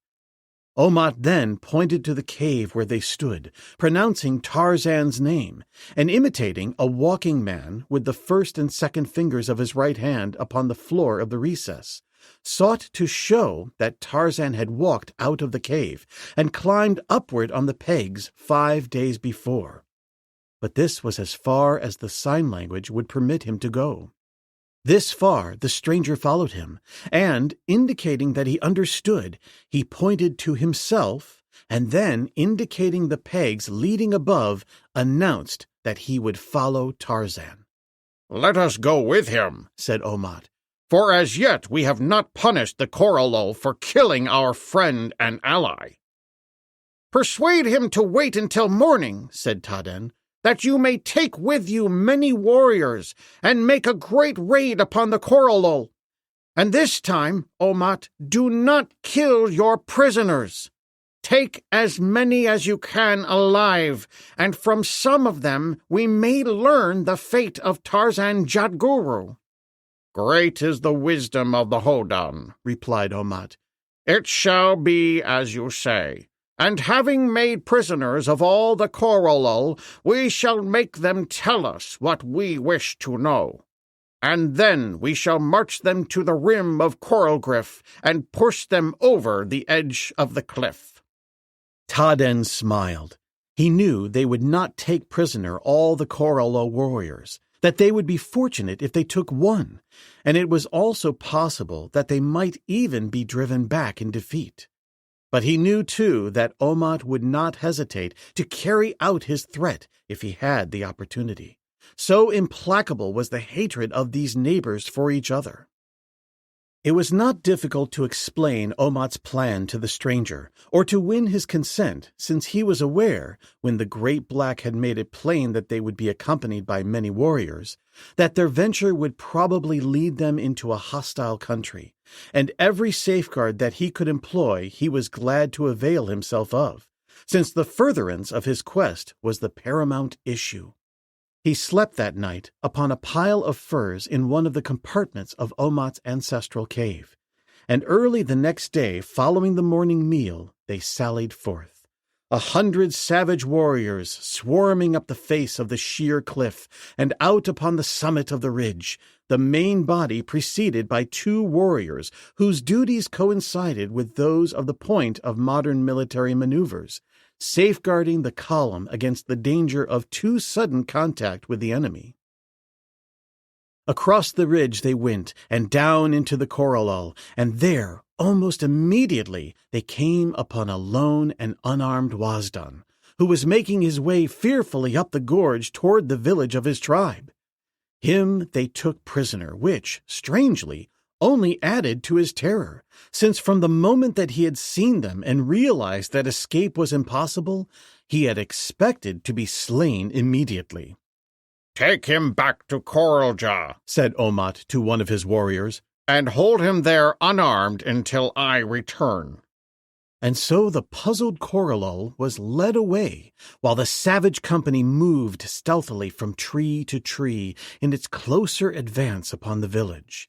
Omat then pointed to the cave where they stood, pronouncing Tarzan's name, and imitating a walking man with the first and second fingers of his right hand upon the floor of the recess, sought to show that Tarzan had walked out of the cave and climbed upward on the pegs 5 days before. But this was as far as the sign language would permit him to go. This far the stranger followed him, and, indicating that he understood, he pointed to himself, and then, indicating the pegs leading above, announced that he would follow Tarzan. "Let us go with him," said Omat. "for as yet we have not punished the Corolo for killing our friend and ally." "Persuade him to wait until morning," said Tarzan, "that you may take with you many warriors and make a great raid upon the Corolo. And this time, Omat, do not kill your prisoners. Take as many as you can alive, and from some of them we may learn the fate of Tarzan Jadguru." "Great is the wisdom of the Hodan," replied Omat. It shall be as you say. And having made prisoners of all the Corolol, we shall make them tell us what we wish to know. And then we shall march them to the rim of coral gryf and push them over the edge of the cliff. Taden smiled. He knew they would not take prisoner all the Corolol warriors, that they would be fortunate if they took one, and it was also possible that they might even be driven back in defeat. But he knew, too, that Omat would not hesitate to carry out his threat if he had the opportunity. So implacable was the hatred of these neighbors for each other. It was not difficult to explain Omat's plan to the stranger, or to win his consent, since he was aware, when the Great Black had made it plain that they would be accompanied by many warriors, that their venture would probably lead them into a hostile country, and every safeguard that he could employ he was glad to avail himself of, since the furtherance of his quest was the paramount issue. He slept that night upon a pile of furs in one of the compartments of Omat's ancestral cave, and early the next day, following the morning meal, they sallied forth. 100 savage warriors swarming up the face of the sheer cliff and out upon the summit of the ridge, the main body preceded by 2 warriors whose duties coincided with those of the point of modern military maneuvers, safeguarding the column against the danger of too sudden contact with the enemy. Across the ridge they went, and down into the Corolol, and there, almost immediately, they came upon a lone and unarmed Wasdan, who was making his way fearfully up the gorge toward the village of his tribe. Him they took prisoner, which, strangely, only added to his terror, since from the moment that he had seen them and realized that escape was impossible, he had expected to be slain immediately. "Take him back to Coralja," said Omat to one of his warriors, "and hold him there unarmed until I return." And so the puzzled Corolol was led away, while the savage company moved stealthily from tree to tree in its closer advance upon the village.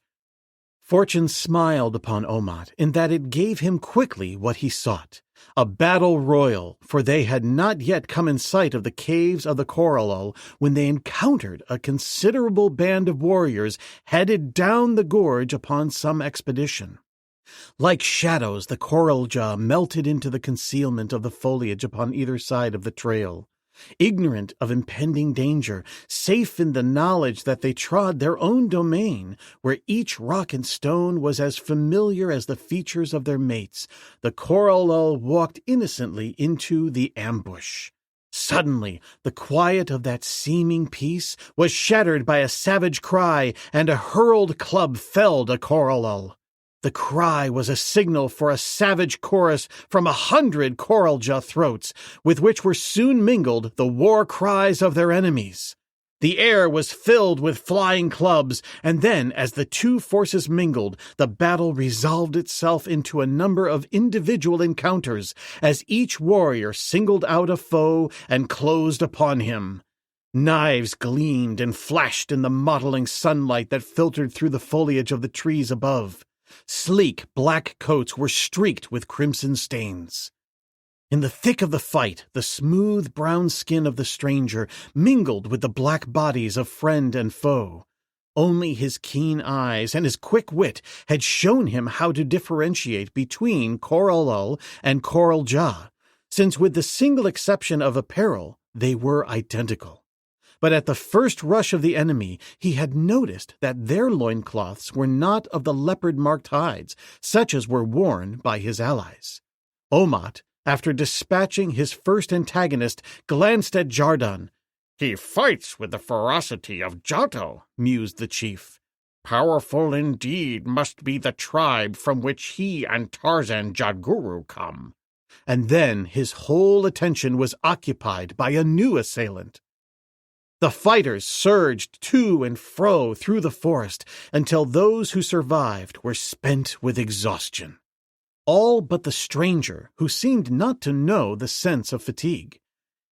Fortune smiled upon Omat in that it gave him quickly what he sought, a battle royal, for they had not yet come in sight of the caves of the Corolol when they encountered a considerable band of warriors headed down the gorge upon some expedition. Like shadows, the Coralja melted into the concealment of the foliage upon either side of the trail. Ignorant of impending danger, safe in the knowledge that they trod their own domain, where each rock and stone was as familiar as the features of their mates, the Corolol walked innocently into the ambush. Suddenly, the quiet of that seeming peace was shattered by a savage cry, and a hurled club felled a Corolol. The cry was a signal for a savage chorus from 100 Coralja throats, with which were soon mingled the war cries of their enemies. The air was filled with flying clubs, and then, as the 2 forces mingled, the battle resolved itself into a number of individual encounters, as each warrior singled out a foe and closed upon him. Knives gleamed and flashed in the mottling sunlight that filtered through the foliage of the trees above. Sleek black coats were streaked with crimson stains. In the thick of the fight, the smooth brown skin of the stranger mingled with the black bodies of friend and foe. Only his keen eyes and his quick wit had shown him how to differentiate between Corolol and Coralja, since with the single exception of apparel, they were identical. But at the first rush of the enemy, he had noticed that their loincloths were not of the leopard-marked hides, such as were worn by his allies. Omat, after dispatching his first antagonist, glanced at Jardan. "He fights with the ferocity of Jato," mused the chief. "Powerful indeed must be the tribe from which he and Tarzan Jadguru come." And then his whole attention was occupied by a new assailant. The fighters surged to and fro through the forest until those who survived were spent with exhaustion. All but the stranger, who seemed not to know the sense of fatigue.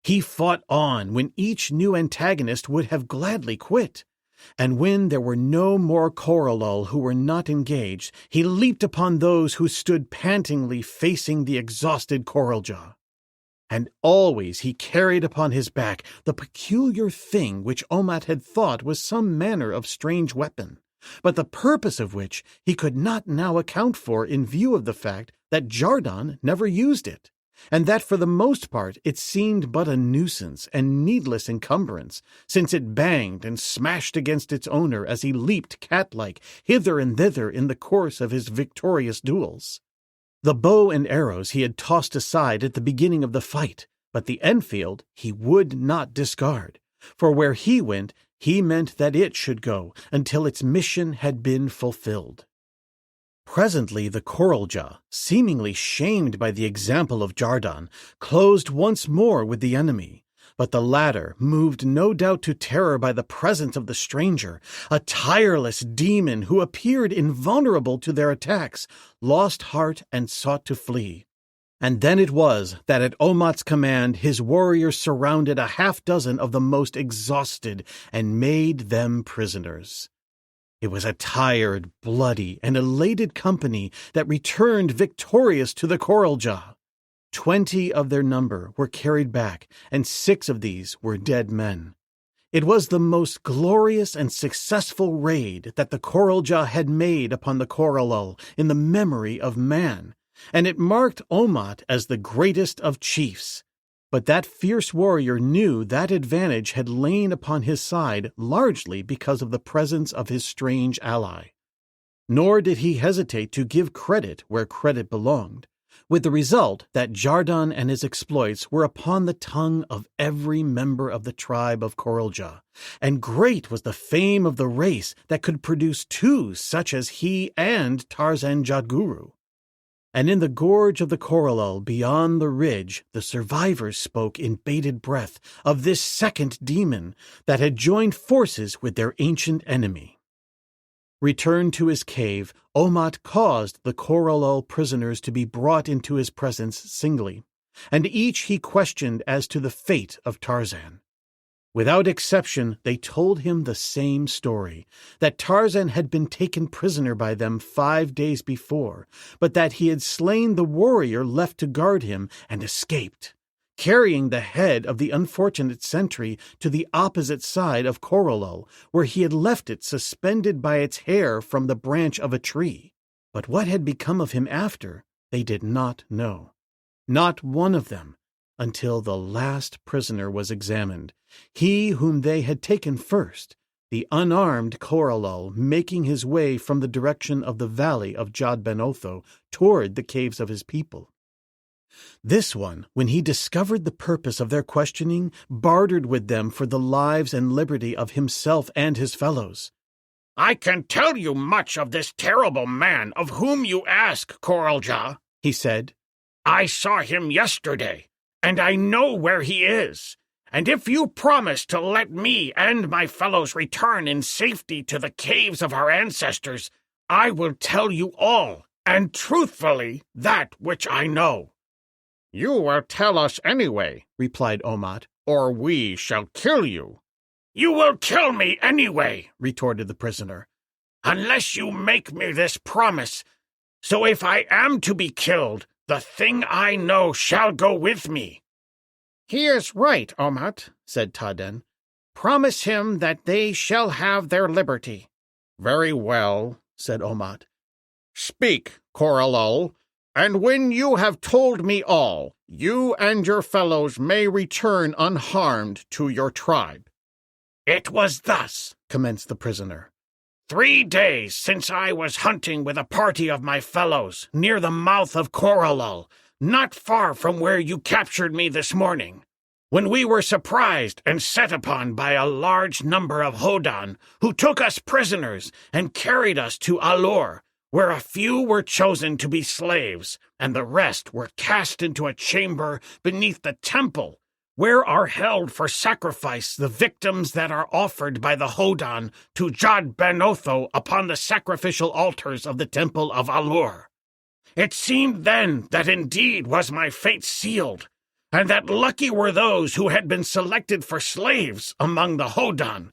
He fought on when each new antagonist would have gladly quit. And when there were no more Coralul who were not engaged, he leaped upon those who stood pantingly facing the exhausted Coraljaw. And always he carried upon his back the peculiar thing which Omat had thought was some manner of strange weapon, but the purpose of which he could not now account for in view of the fact that Jardan never used it, and that for the most part it seemed but a nuisance and needless encumbrance, since it banged and smashed against its owner as he leaped cat-like hither and thither in the course of his victorious duels. The bow and arrows he had tossed aside at the beginning of the fight, but the Enfield he would not discard, for where he went he meant that it should go until its mission had been fulfilled. Presently the Coraljaw, seemingly shamed by the example of Jardan, closed once more with the enemy, but the latter, moved no doubt to terror by the presence of the stranger, a tireless demon who appeared invulnerable to their attacks, lost heart and sought to flee. And then it was that at Omat's command his warriors surrounded a half-dozen of the most exhausted and made them prisoners. It was a tired, bloody, and elated company that returned victorious to the Coraljaw. 20 of their number were carried back, and 6 of these were dead men. It was the most glorious and successful raid that the Coraljaw had made upon the Coralul in the memory of man, and it marked Omat as the greatest of chiefs. But that fierce warrior knew that advantage had lain upon his side largely because of the presence of his strange ally. Nor did he hesitate to give credit where credit belonged, with the result that Jardan and his exploits were upon the tongue of every member of the tribe of Coraljaw, and great was the fame of the race that could produce 2 such as he and Tarzan Jadguru. And in the gorge of the Coralul beyond the ridge the survivors spoke in bated breath of this second demon that had joined forces with their ancient enemy. Returned to his cave, Omat caused the Coralul prisoners to be brought into his presence singly, and each he questioned as to the fate of Tarzan. Without exception, they told him the same story, that Tarzan had been taken prisoner by them 5 days before, but that he had slain the warrior left to guard him and escaped, carrying the head of the unfortunate sentry to the opposite side of Coralul, where he had left it suspended by its hair from the branch of a tree. But what had become of him after, they did not know. Not one of them, until the last prisoner was examined, he whom they had taken first, the unarmed Coralul making his way from the direction of the valley of Jad Ben Otho toward the caves of his people. This one, when he discovered the purpose of their questioning, bartered with them for the lives and liberty of himself and his fellows. "I can tell you much of this terrible man of whom you ask, Coraljaw," he said. "I saw him yesterday, and I know where he is. And if you promise to let me and my fellows return in safety to the caves of our ancestors, I will tell you all, and truthfully, that which I know." "You will tell us anyway," replied Omat, "or we shall kill you." "You will kill me anyway," retorted the prisoner, "unless you make me this promise. So if I am to be killed, the thing I know shall go with me." "He is right, Omat," said Taden. "Promise him that they shall have their liberty." "Very well," said Omat. "Speak, Coralul, and when you have told me all, you and your fellows may return unharmed to your tribe." "It was thus," commenced the prisoner. 3 days since I was hunting with a party of my fellows near the mouth of Coralul, not far from where you captured me this morning, when we were surprised and set upon by a large number of Hodan, who took us prisoners and carried us to A-lur, where a few were chosen to be slaves, and the rest were cast into a chamber beneath the temple, where are held for sacrifice the victims that are offered by the Hodan to Jad Ben Otho upon the sacrificial altars of the temple of A-lur. It seemed then that indeed was my fate sealed, and that lucky were those who had been selected for slaves among the Hodan,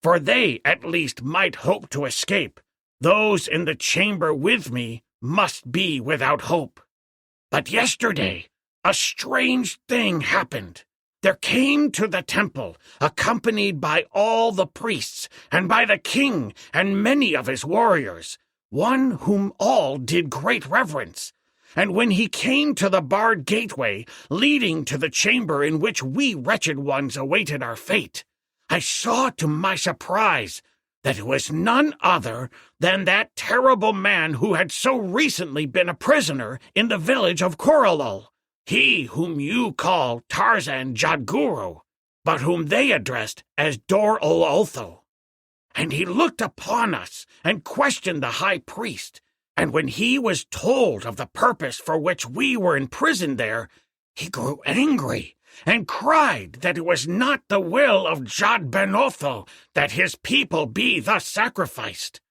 for they at least might hope to escape. Those in the chamber with me must be without hope. But yesterday, a strange thing happened. There came to the temple, accompanied by all the priests, and by the king and many of his warriors, one whom all did great reverence. And when he came to the barred gateway leading to the chamber in which we wretched ones awaited our fate, I saw to my surprise that it was none other than that terrible man who had so recently been a prisoner in the village of Coralul, he whom you call Tarzan Jadguru, but whom they addressed as Dor-ol-Otho. And he looked upon us and questioned the high priest, and when he was told of the purpose for which we were imprisoned there, he grew angry and cried that it was not the will of Jad Ben Otho that his people be thus sacrificed.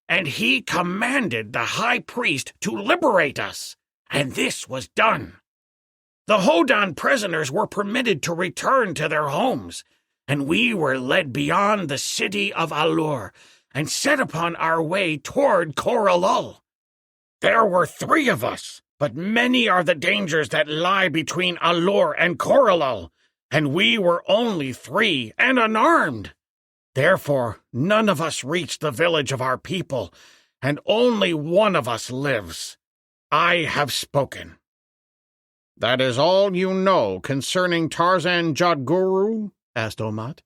And he commanded the high priest to liberate us, and this was done. The Hodan prisoners were permitted to return to their homes, and we were led beyond the city of A-lur and set upon our way toward Coralul. There were 3 of us, but many are the dangers that lie between A-lur and Coralul, and we were only 3 and unarmed. Therefore, none of us reached the village of our people, and only one of us lives. I have spoken." "That is all you know concerning Tarzan Jadguru?" asked Omat.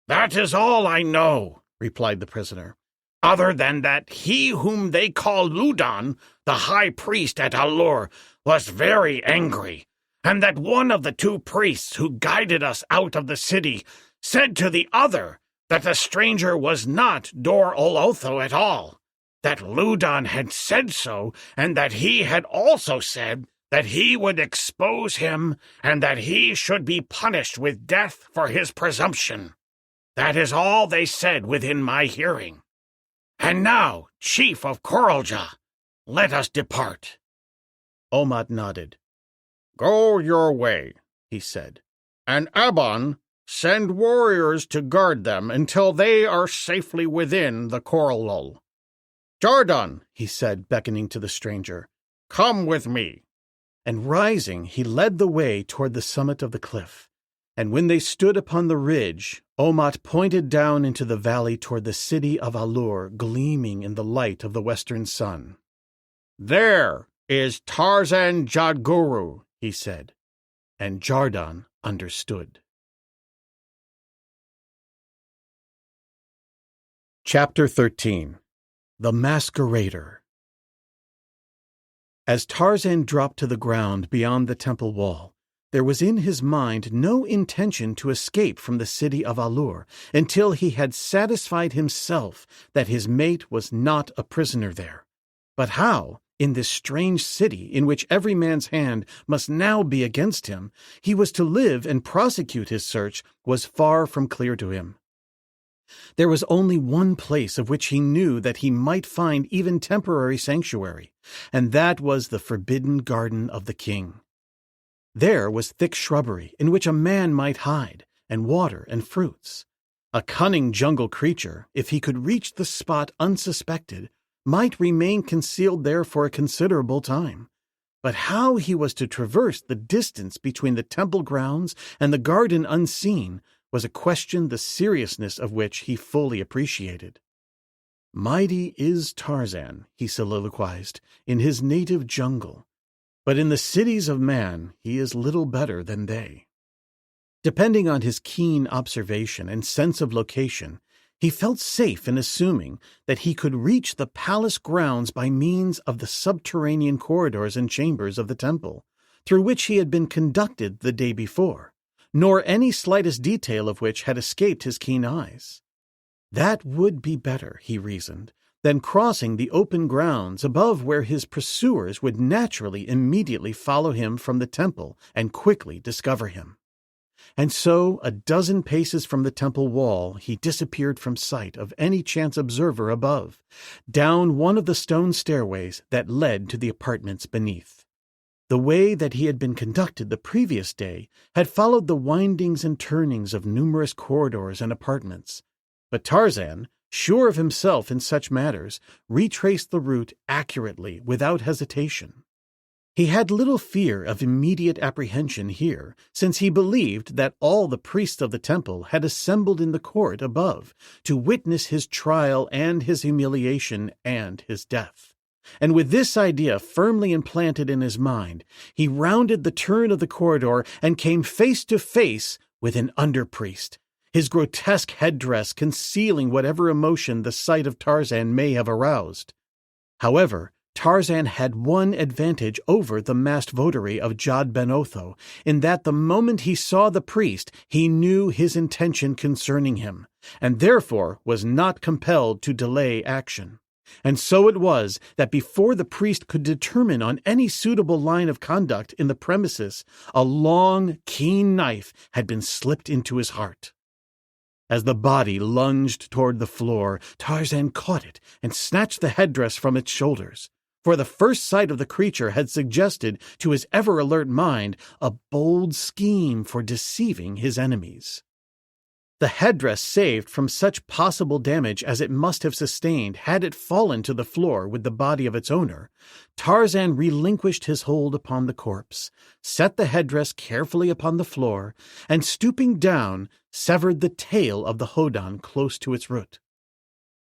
"That is all I know," replied the prisoner, "other than that he whom they call Ludan, the high priest at A-lur, was very angry, and that one of the 2 priests who guided us out of the city said to the other that the stranger was not Dor-ol-Otho at all, that Ludan had said so, and that he had also said that he would expose him, and that he should be punished with death for his presumption. That is all they said within my hearing. And now, chief of Koralja, let us depart." Omat nodded. "Go your way," he said, "and Abon, send warriors to guard them until they are safely within the Coralul. Jardan," he said, beckoning to the stranger, "come with me." And rising, he led the way toward the summit of the cliff. And when they stood upon the ridge, Omat pointed down into the valley toward the city of A-lur gleaming in the light of the western sun. "There is Tarzan Jadguru," he said, and Jardan understood. Chapter 13. The Masquerader. As Tarzan dropped to the ground beyond the temple wall, there was in his mind no intention to escape from the city of A-lur until he had satisfied himself that his mate was not a prisoner there. But how, in this strange city in which every man's hand must now be against him, he was to live and prosecute his search was far from clear to him. There was only one place of which he knew that he might find even temporary sanctuary, and that was the forbidden garden of the king. There was thick shrubbery in which a man might hide, and water and fruits. A cunning jungle creature, if he could reach the spot unsuspected, might remain concealed there for a considerable time. But how he was to traverse the distance between the temple grounds and the garden unseen was a question the seriousness of which he fully appreciated. Mighty is Tarzan, he soliloquized, in his native jungle, but in the cities of man he is little better than they. Depending on his keen observation and sense of location, he felt safe in assuming that he could reach the palace grounds by means of the subterranean corridors and chambers of the temple, through which he had been conducted the day before, nor any slightest detail of which had escaped his keen eyes. That would be better, he reasoned, than crossing the open grounds above where his pursuers would naturally immediately follow him from the temple and quickly discover him. And so, a dozen paces from the temple wall, he disappeared from sight of any chance observer above, down one of the stone stairways that led to the apartments beneath. The way that he had been conducted the previous day had followed the windings and turnings of numerous corridors and apartments, But Tarzan, sure of himself in such matters, retraced the route accurately without hesitation. He had little fear of immediate apprehension here, since he believed that all the priests of the temple had assembled in the court above to witness his trial and his humiliation and his death. And with this idea firmly implanted in his mind, he rounded the turn of the corridor and came face to face with an underpriest, his grotesque headdress concealing whatever emotion the sight of Tarzan may have aroused. However, Tarzan had one advantage over the masked votary of Jod Ben Otho, in that the moment he saw the priest, he knew his intention concerning him, and therefore was not compelled to delay action. And so it was that before the priest could determine on any suitable line of conduct in the premises, a long, keen knife had been slipped into his heart. As the body lunged toward the floor, Tarzan caught it and snatched the headdress from its shoulders. For the first sight of the creature had suggested to his ever-alert mind a bold scheme for deceiving his enemies. The headdress saved from such possible damage as it must have sustained had it fallen to the floor with the body of its owner. Tarzan relinquished his hold upon the corpse, set the headdress carefully upon the floor, and stooping down, severed the tail of the hodan close to its root.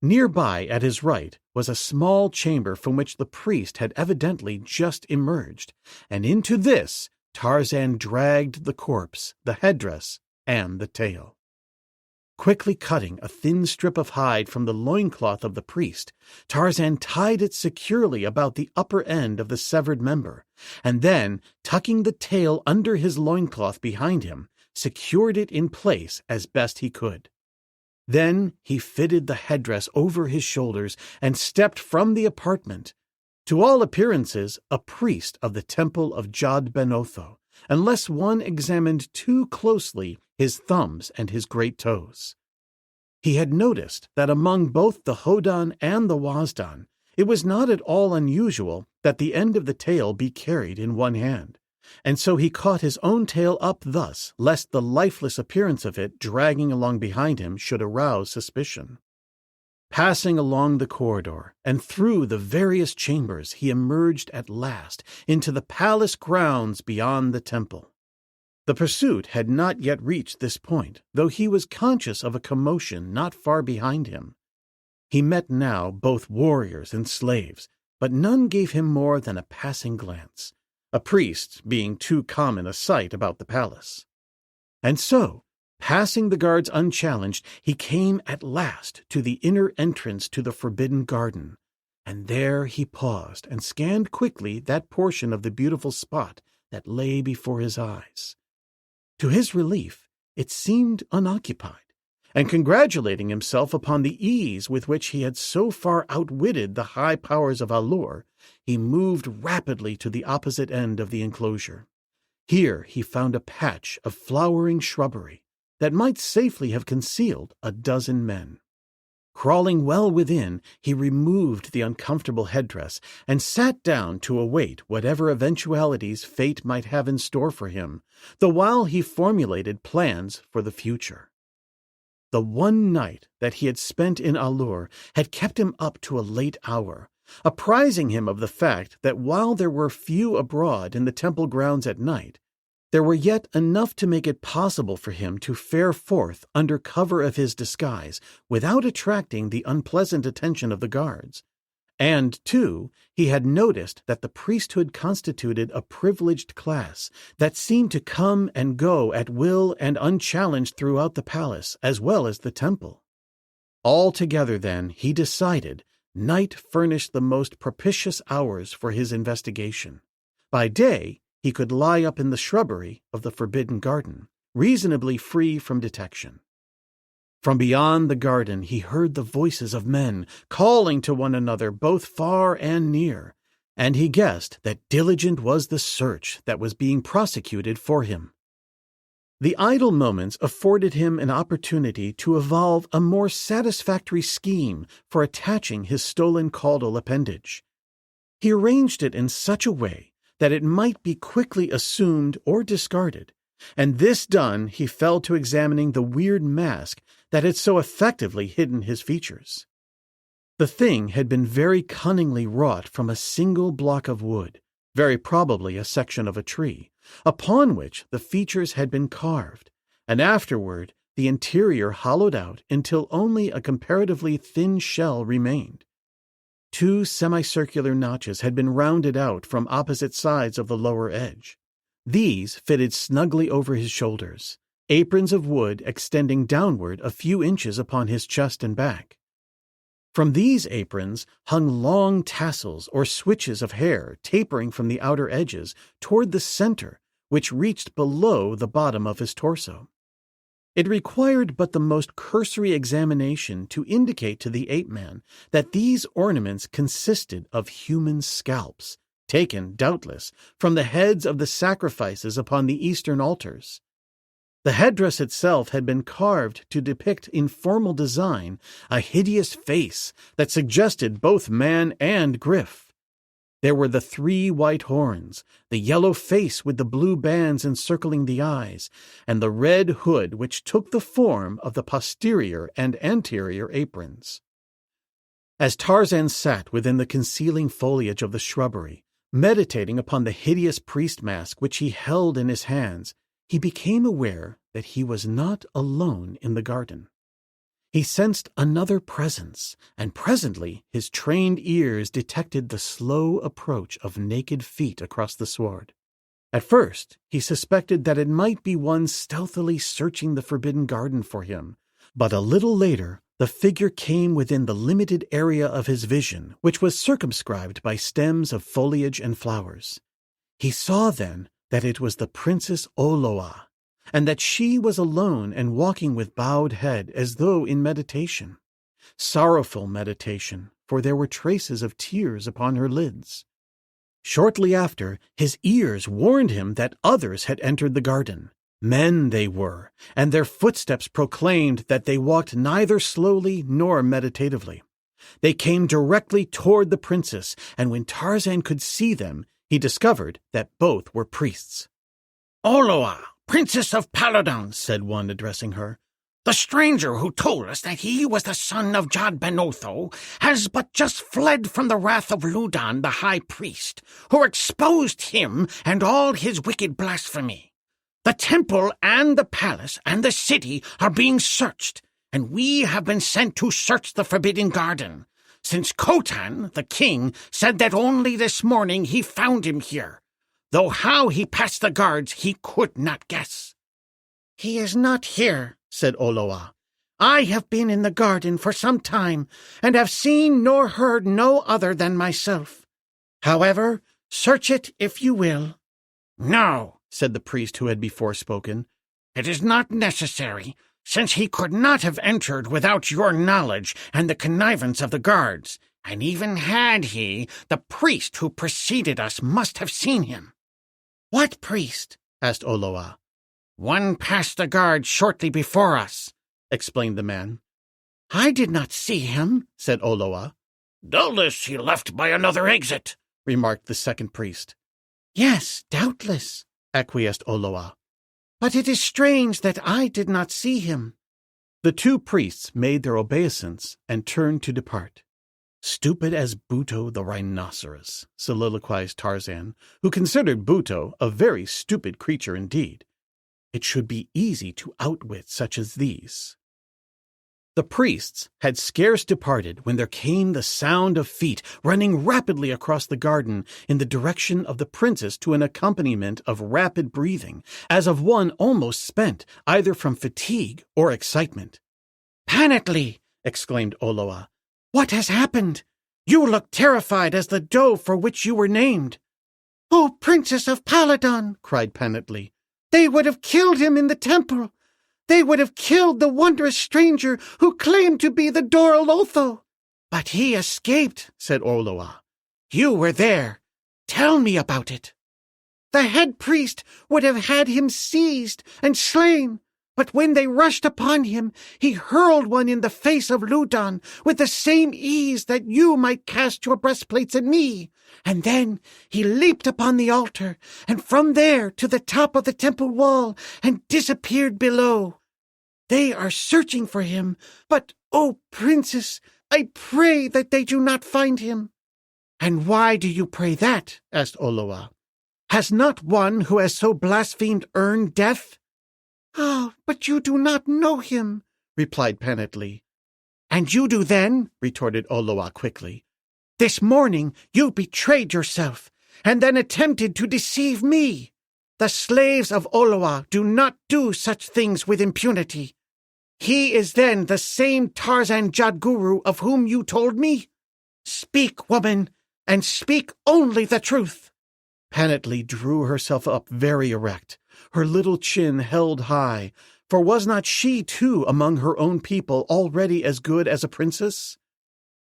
Nearby, at his right, was a small chamber from which the priest had evidently just emerged, and into this Tarzan dragged the corpse, the headdress, and the tail. Quickly cutting a thin strip of hide from the loincloth of the priest, Tarzan tied it securely about the upper end of the severed member, and then, tucking the tail under his loincloth behind him, secured it in place as best he could. Then he fitted the headdress over his shoulders and stepped from the apartment, to all appearances a priest of the temple of Jod Ben Otho, unless one examined too closely his thumbs and his great toes. He had noticed that among both the hodan and the wasdan, it was not at all unusual that the end of the tail be carried in one hand, and so he caught his own tail up thus, lest the lifeless appearance of it dragging along behind him should arouse suspicion. Passing along the corridor and through the various chambers, he emerged at last into the palace grounds beyond the temple. The pursuit had not yet reached this point, though he was conscious of a commotion not far behind him. He met now both warriors and slaves, but none gave him more than a passing glance, a priest being too common a sight about the palace. And so, passing the guards unchallenged, he came at last to the inner entrance to the forbidden garden, and there he paused and scanned quickly that portion of the beautiful spot that lay before his eyes. To his relief, it seemed unoccupied, and congratulating himself upon the ease with which he had so far outwitted the high powers of A-lur, he moved rapidly to the opposite end of the enclosure. Here he found a patch of flowering shrubbery that might safely have concealed a dozen men. Crawling well within, he removed the uncomfortable headdress and sat down to await whatever eventualities fate might have in store for him, the while he formulated plans for the future. The one night that he had spent in A-lur had kept him up to a late hour, apprising him of the fact that while there were few abroad in the temple grounds at night, there were yet enough to make it possible for him to fare forth under cover of his disguise without attracting the unpleasant attention of the guards. And, too, he had noticed that the priesthood constituted a privileged class that seemed to come and go at will and unchallenged throughout the palace as well as the temple. Altogether, then, he decided, night furnished the most propitious hours for his investigation. By day, he could lie up in the shrubbery of the forbidden garden, reasonably free from detection. From beyond the garden he heard the voices of men calling to one another both far and near, and he guessed that diligent was the search that was being prosecuted for him. The idle moments afforded him an opportunity to evolve a more satisfactory scheme for attaching his stolen caudal appendage. He arranged it in such a way that it might be quickly assumed or discarded, and this done he fell to examining the weird mask that had so effectively hidden his features. The thing had been very cunningly wrought from a single block of wood, very probably a section of a tree, upon which the features had been carved, and afterward the interior hollowed out until only a comparatively thin shell remained. 2 semicircular notches had been rounded out from opposite sides of the lower edge. These fitted snugly over his shoulders, aprons of wood extending downward a few inches upon his chest and back. From these aprons hung long tassels or switches of hair tapering from the outer edges toward the center, which reached below the bottom of his torso. It required but the most cursory examination to indicate to the ape-man that these ornaments consisted of human scalps, taken, doubtless, from the heads of the sacrifices upon the Eastern altars. The headdress itself had been carved to depict in formal design a hideous face that suggested both man and gryf. There were the 3 white horns, the yellow face with the blue bands encircling the eyes, and the red hood which took the form of the posterior and anterior aprons. As Tarzan sat within the concealing foliage of the shrubbery, meditating upon the hideous priest mask which he held in his hands, he became aware that he was not alone in the garden. He sensed another presence, and presently his trained ears detected the slow approach of naked feet across the sward. At first, he suspected that it might be one stealthily searching the forbidden garden for him, but a little later the figure came within the limited area of his vision, which was circumscribed by stems of foliage and flowers. He saw then that it was the Princess Oloa, and that she was alone and walking with bowed head as though in meditation. Sorrowful meditation, for there were traces of tears upon her lids. Shortly after, his ears warned him that others had entered the garden. Men they were, and their footsteps proclaimed that they walked neither slowly nor meditatively. They came directly toward the princess, and when Tarzan could see them, he discovered that both were priests. "Oloa, Princess of Paladon," said one, addressing her, "the stranger who told us that he was the son of Jod Ben Otho has but just fled from the wrath of Ludan, the high priest, who exposed him and all his wicked blasphemy. The temple and the palace and the city are being searched, and we have been sent to search the forbidden garden, since Khotan, the king, said that only this morning he found him here, though how he passed the guards he could not guess." "He is not here," said Oloa. "I have been in the garden for some time, and have seen nor heard no other than myself. However, search it if you will." "No," said the priest who had before spoken. "it is not necessary, since he could not have entered without your knowledge and the connivance of the guards, and even had he, the priest who preceded us must have seen him." "What priest?" asked Oloa. "One passed the guard shortly before us," explained the man. "I did not see him," said Oloa. "Doubtless he left by another exit," remarked the second priest. "Yes, doubtless," acquiesced Oloa. "But it is strange that I did not see him." The 2 priests made their obeisance and turned to depart. "Stupid as Buto the rhinoceros," soliloquized Tarzan, who considered Buto a very stupid creature indeed. It should be easy to outwit such as these. The priests had scarce departed when there came the sound of feet running rapidly across the garden in the direction of the princess to an accompaniment of rapid breathing, as of one almost spent either from fatigue or excitement. "Panatli!" exclaimed Oloa. "What has happened? You look terrified as the doe for which you were named." "O Princess of Paladon!" cried Panatli. "They would have killed him in the temple. They would have killed the wondrous stranger who claimed to be the Doral Otho." "But he escaped," said Oloa. "You were there. Tell me about it." "The head priest would have had him seized and slain, but when they rushed upon him, he hurled one in the face of Ludan with the same ease that you might cast your breastplates at me. And then he leaped upon the altar, and from there to the top of the temple wall, and disappeared below." They are searching for him, but, O Princess, I pray that they do not find him." "And why do you pray that?" asked Oloa. "Has not one who has so blasphemed earned death?" "Ah, but you do not know him," replied Panatlee. "And you do then," retorted Oloa quickly. "This morning you betrayed yourself, and then attempted to deceive me. The slaves of Oloa do not do such things with impunity. He is then the same Tarzan Jadguru of whom you told me? Speak, woman, and speak only the truth." Panatlee drew herself up very erect, her little chin held high, for was not she too among her own people already as good as a princess?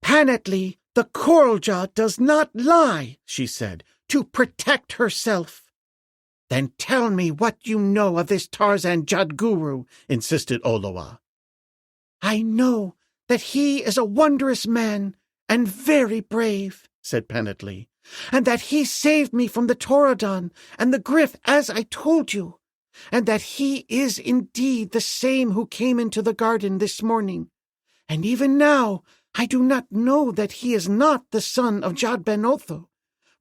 "Panatlee, the Coraljaw does not lie," she said, "to protect herself." "Then tell me what you know of this Tarzan Jadguru," insisted Oloa. "I know that he is a wondrous man and very brave," said Panatlee, "and that he saved me from the Toradon and the gryf as I told you, and that he is indeed the same who came into the garden this morning. And even now I do not know that he is not the son of Jad Ben Otho,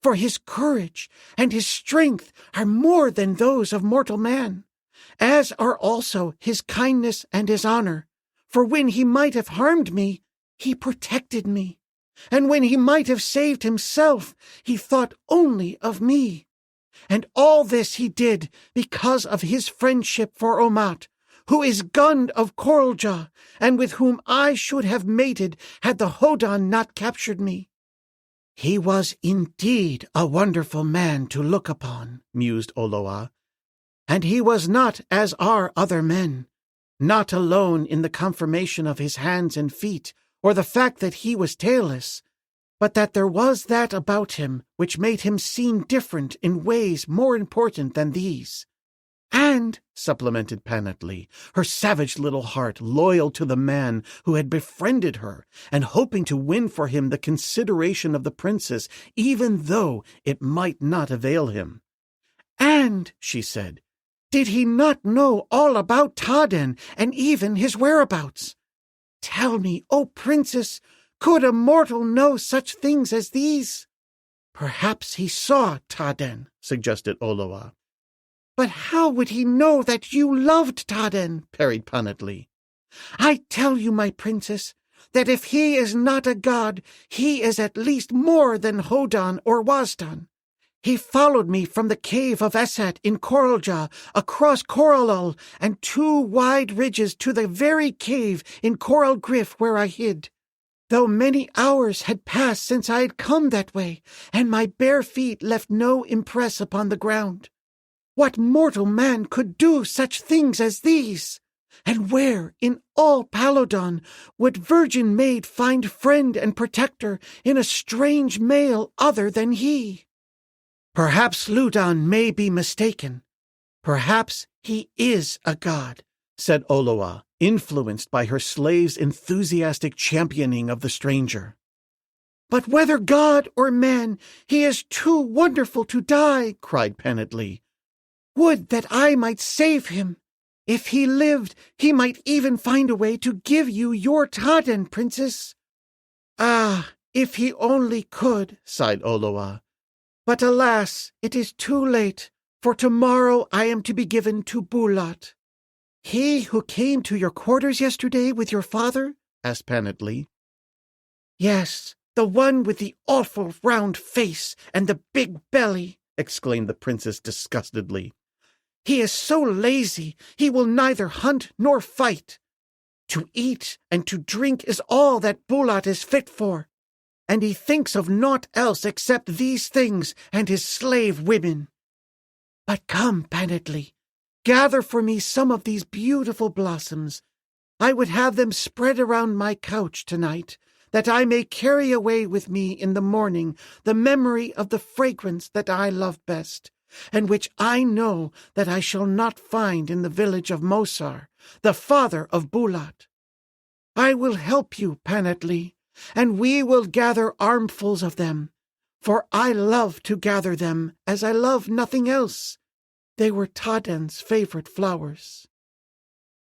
for his courage and his strength are more than those of mortal man, as are also his kindness and his honor. For when he might have harmed me, he protected me, and when he might have saved himself, he thought only of me. And all this he did because of his friendship for Omat, who is Gund of Coraljaw, and with whom I should have mated had the Hodan not captured me." "He was indeed a wonderful man to look upon," mused Oloa, "and he was not as are other men, not alone in the conformation of his hands and feet, or the fact that he was tailless, but that there was that about him which made him seem different in ways more important than these. And," supplemented Panatlee, her savage little heart loyal to the man who had befriended her, and hoping to win for him the consideration of the princess, even though it might not avail him. "And," she said, "did he not know all about Taden and even his whereabouts? Tell me, O Princess, could a mortal know such things as these?" "Perhaps he saw Taden," suggested Oloa. "But how would he know that you loved Taden?" parried Panatlee. "I tell you, my princess, that if he is not a god, he is at least more than Hodan or Wazdan. He followed me from the cave of Esat in Coraljaw, across Coralul and 2 wide ridges to the very cave in Coral Gryf where I hid. Though many hours had passed since I had come that way, and my bare feet left no impress upon the ground. What mortal man could do such things as these? And where, in all Palodon, would virgin maid find friend and protector in a strange male other than he? Perhaps Ludan may be mistaken. Perhaps he is a god," said Oloa, influenced by her slave's enthusiastic championing of the stranger. "But whether god or man, he is too wonderful to die," cried Panatlee. "Would that I might save him! If he lived, he might even find a way to give you your Taden, princess." "Ah, if he only could," sighed Oloa. "But alas, it is too late, for tomorrow I am to be given to Bulat." "He who came to your quarters yesterday with your father?" asked Panatlee. "Yes, the one with the awful round face and the big belly," exclaimed the princess disgustedly. "He is so lazy, he will neither hunt nor fight. To eat and to drink is all that Bulat is fit for, and he thinks of naught else except these things and his slave women. But come, Panatlee, gather for me some of these beautiful blossoms. I would have them spread around my couch tonight, that I may carry away with me in the morning the memory of the fragrance that I love best, and which I know that I shall not find in the village of Mosar, the father of Bulat. I will help you, Panatlee, and we will gather armfuls of them, for I love to gather them as I love nothing else. They were Taden's favorite flowers."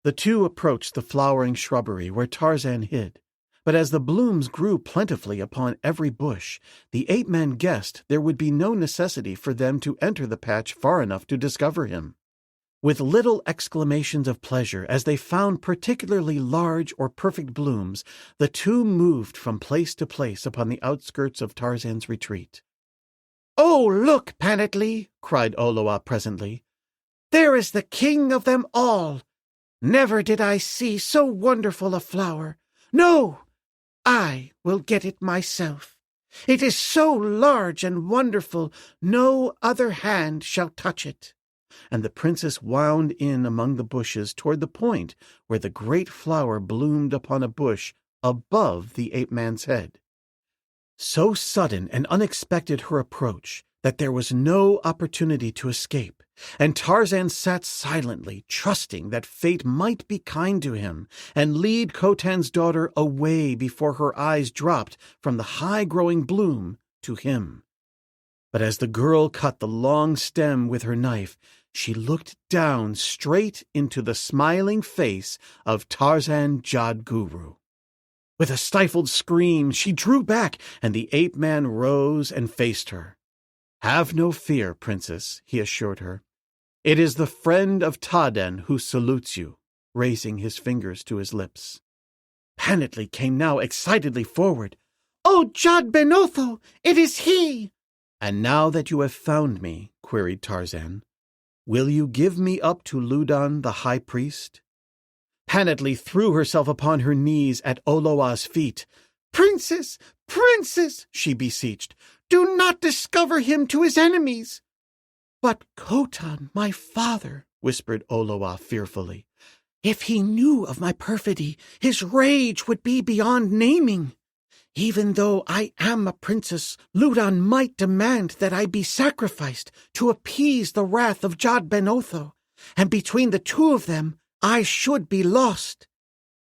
The two approached the flowering shrubbery where Tarzan hid. But as the blooms grew plentifully upon every bush, the ape-man guessed there would be no necessity for them to enter the patch far enough to discover him. With little exclamations of pleasure as they found particularly large or perfect blooms, the two moved from place to place upon the outskirts of Tarzan's retreat. "Oh, look, Panatlee!" cried Oloa presently. "There is the king of them all! Never did I see so wonderful a flower. No! I will get it myself. It is so large and wonderful, no other hand shall touch it." And the princess wound in among the bushes toward the point where the great flower bloomed upon a bush above the ape-man's head. So sudden and unexpected her approach that there was no opportunity to escape, and Tarzan sat silently, trusting that fate might be kind to him and lead Khotan's daughter away before her eyes dropped from the high-growing bloom to him. But as the girl cut the long stem with her knife, she looked down straight into the smiling face of Tarzan Jad-Guru. With a stifled scream, she drew back, and the ape-man rose and faced her. "Have no fear, princess," he assured her. "It is the friend of Taden who salutes you," raising his fingers to his lips. Panatlee came now excitedly forward. "Oh, Jad Ben Otho, it is he!" "And now that you have found me," queried Tarzan, "will you give me up to Ludan the high priest?" Panatlee threw herself upon her knees at Oloa's feet. "Princess, princess," she beseeched, "do not discover him to his enemies." "But Khotan, my father," whispered Oloa fearfully, "if he knew of my perfidy, his rage would be beyond naming. Even though I am a princess, Ludan might demand that I be sacrificed to appease the wrath of Jad Ben Otho, and between the two of them I should be lost."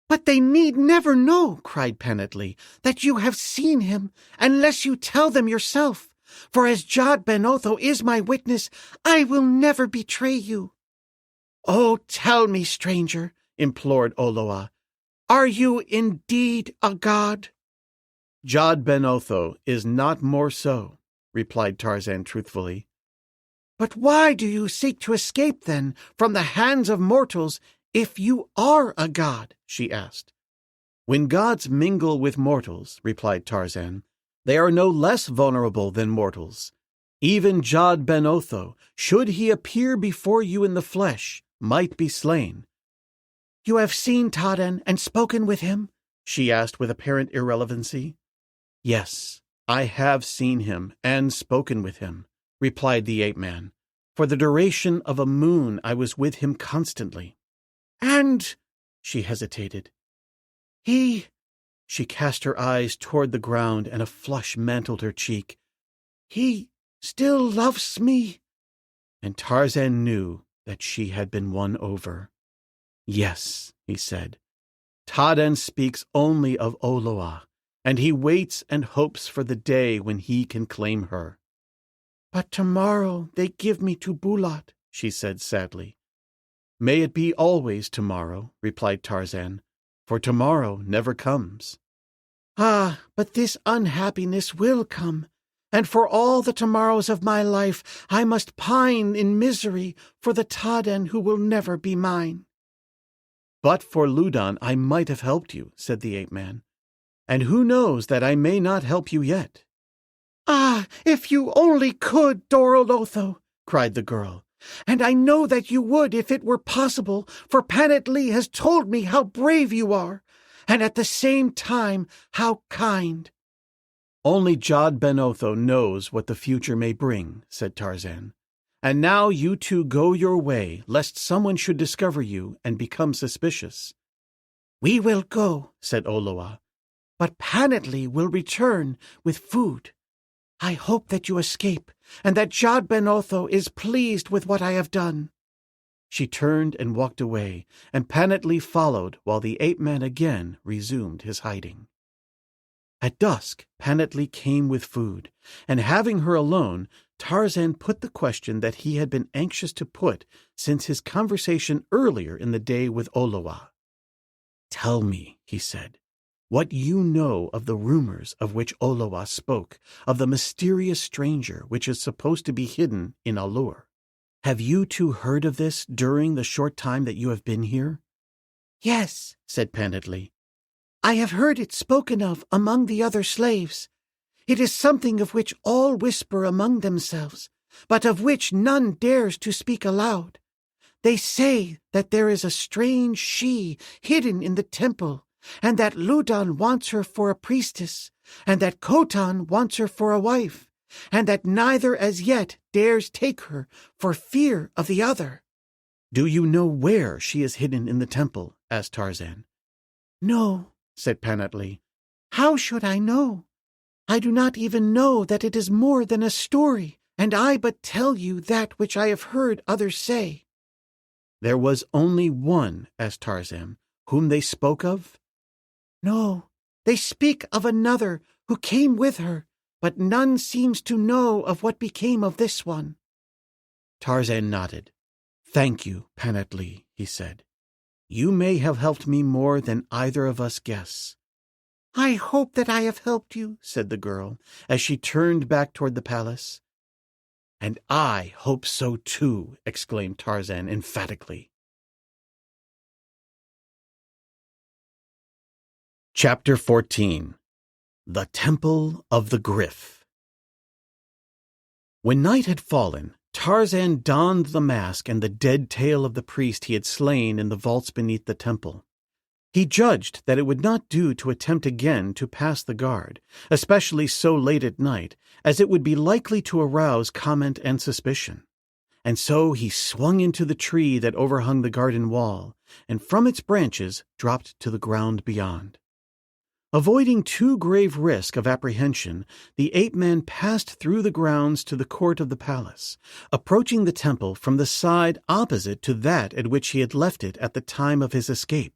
"But they need never know," cried Panatlee, "that you have seen him, unless you tell them yourself. For as Jad Ben Otho is my witness, I will never betray you." "Oh, tell me, stranger," implored Oloa, "are you indeed a god?" "Jad Ben Otho is not more so," replied Tarzan truthfully. "But why do you seek to escape, then, from the hands of mortals if you are a god?" she asked. "When gods mingle with mortals," replied Tarzan, "they are no less vulnerable than mortals. Even Jad Ben Otho, should he appear before you in the flesh, might be slain." "You have seen Taden and spoken with him?" she asked with apparent irrelevancy. "Yes, I have seen him and spoken with him," replied the ape-man. "For the duration of a moon I was with him constantly." "And—" she hesitated. "He—" She cast her eyes toward the ground, and a flush mantled her cheek. "He still loves me?" And Tarzan knew that she had been won over. "Yes," he said. "Taden speaks only of Oloa, and he waits and hopes for the day when he can claim her." "But tomorrow they give me to Bulat," she said sadly. "May it be always tomorrow," replied Tarzan, "for tomorrow never comes." "Ah, but this unhappiness will come, and for all the tomorrows of my life I must pine in misery for the Taden who will never be mine." "But for Ludan I might have helped you," said the ape-man. "And who knows that I may not help you yet?" "Ah, if you only could, Dorolotho," cried the girl. "And I know that you would if it were possible, for Panatlee has told me how brave you are, and at the same time how kind." "Only Jad Ben Otho knows what the future may bring," said Tarzan. "And now you two go your way, lest someone should discover you and become suspicious." "We will go," said Oloa, "but Panatlee will return with food. I hope that you escape, and that Jad Ben Otho is pleased with what I have done." She turned and walked away, and Panatlee followed while the ape-man again resumed his hiding. At dusk, Panatlee came with food, and having her alone, Tarzan put the question that he had been anxious to put since his conversation earlier in the day with Olowa. "Tell me," he said, "what you know of the rumors of which Olowa spoke, of the mysterious stranger which is supposed to be hidden in A-lur. Have you two heard of this during the short time that you have been here?" "Yes," said Panadly. "I have heard it spoken of among the other slaves. It is something of which all whisper among themselves, but of which none dares to speak aloud. They say that there is a strange she hidden in the temple, and that Ludan wants her for a priestess, and that Khotan wants her for a wife, and that neither as yet dares take her for fear of the other." "Do you know where she is hidden in the temple?" asked Tarzan. "No," said Panatli. "How should I know? I do not even know that it is more than a story, and I but tell you that which I have heard others say." "There was only one," asked Tarzan, "whom they spoke of?" "No, they speak of another who came with her, but none seems to know of what became of this one." Tarzan nodded. "Thank you, Panatli," he said. "You may have helped me more than either of us guess." "I hope that I have helped you," said the girl, as she turned back toward the palace. "And I hope so too," exclaimed Tarzan emphatically. Chapter 14. The Temple of the Gryf. When night had fallen, Tarzan donned the mask and the dead tail of the priest he had slain in the vaults beneath the temple. He judged that it would not do to attempt again to pass the guard, especially so late at night, as it would be likely to arouse comment and suspicion. And so he swung into the tree that overhung the garden wall, and from its branches dropped to the ground beyond. Avoiding too grave risk of apprehension, the ape-man passed through the grounds to the court of the palace, approaching the temple from the side opposite to that at which he had left it at the time of his escape.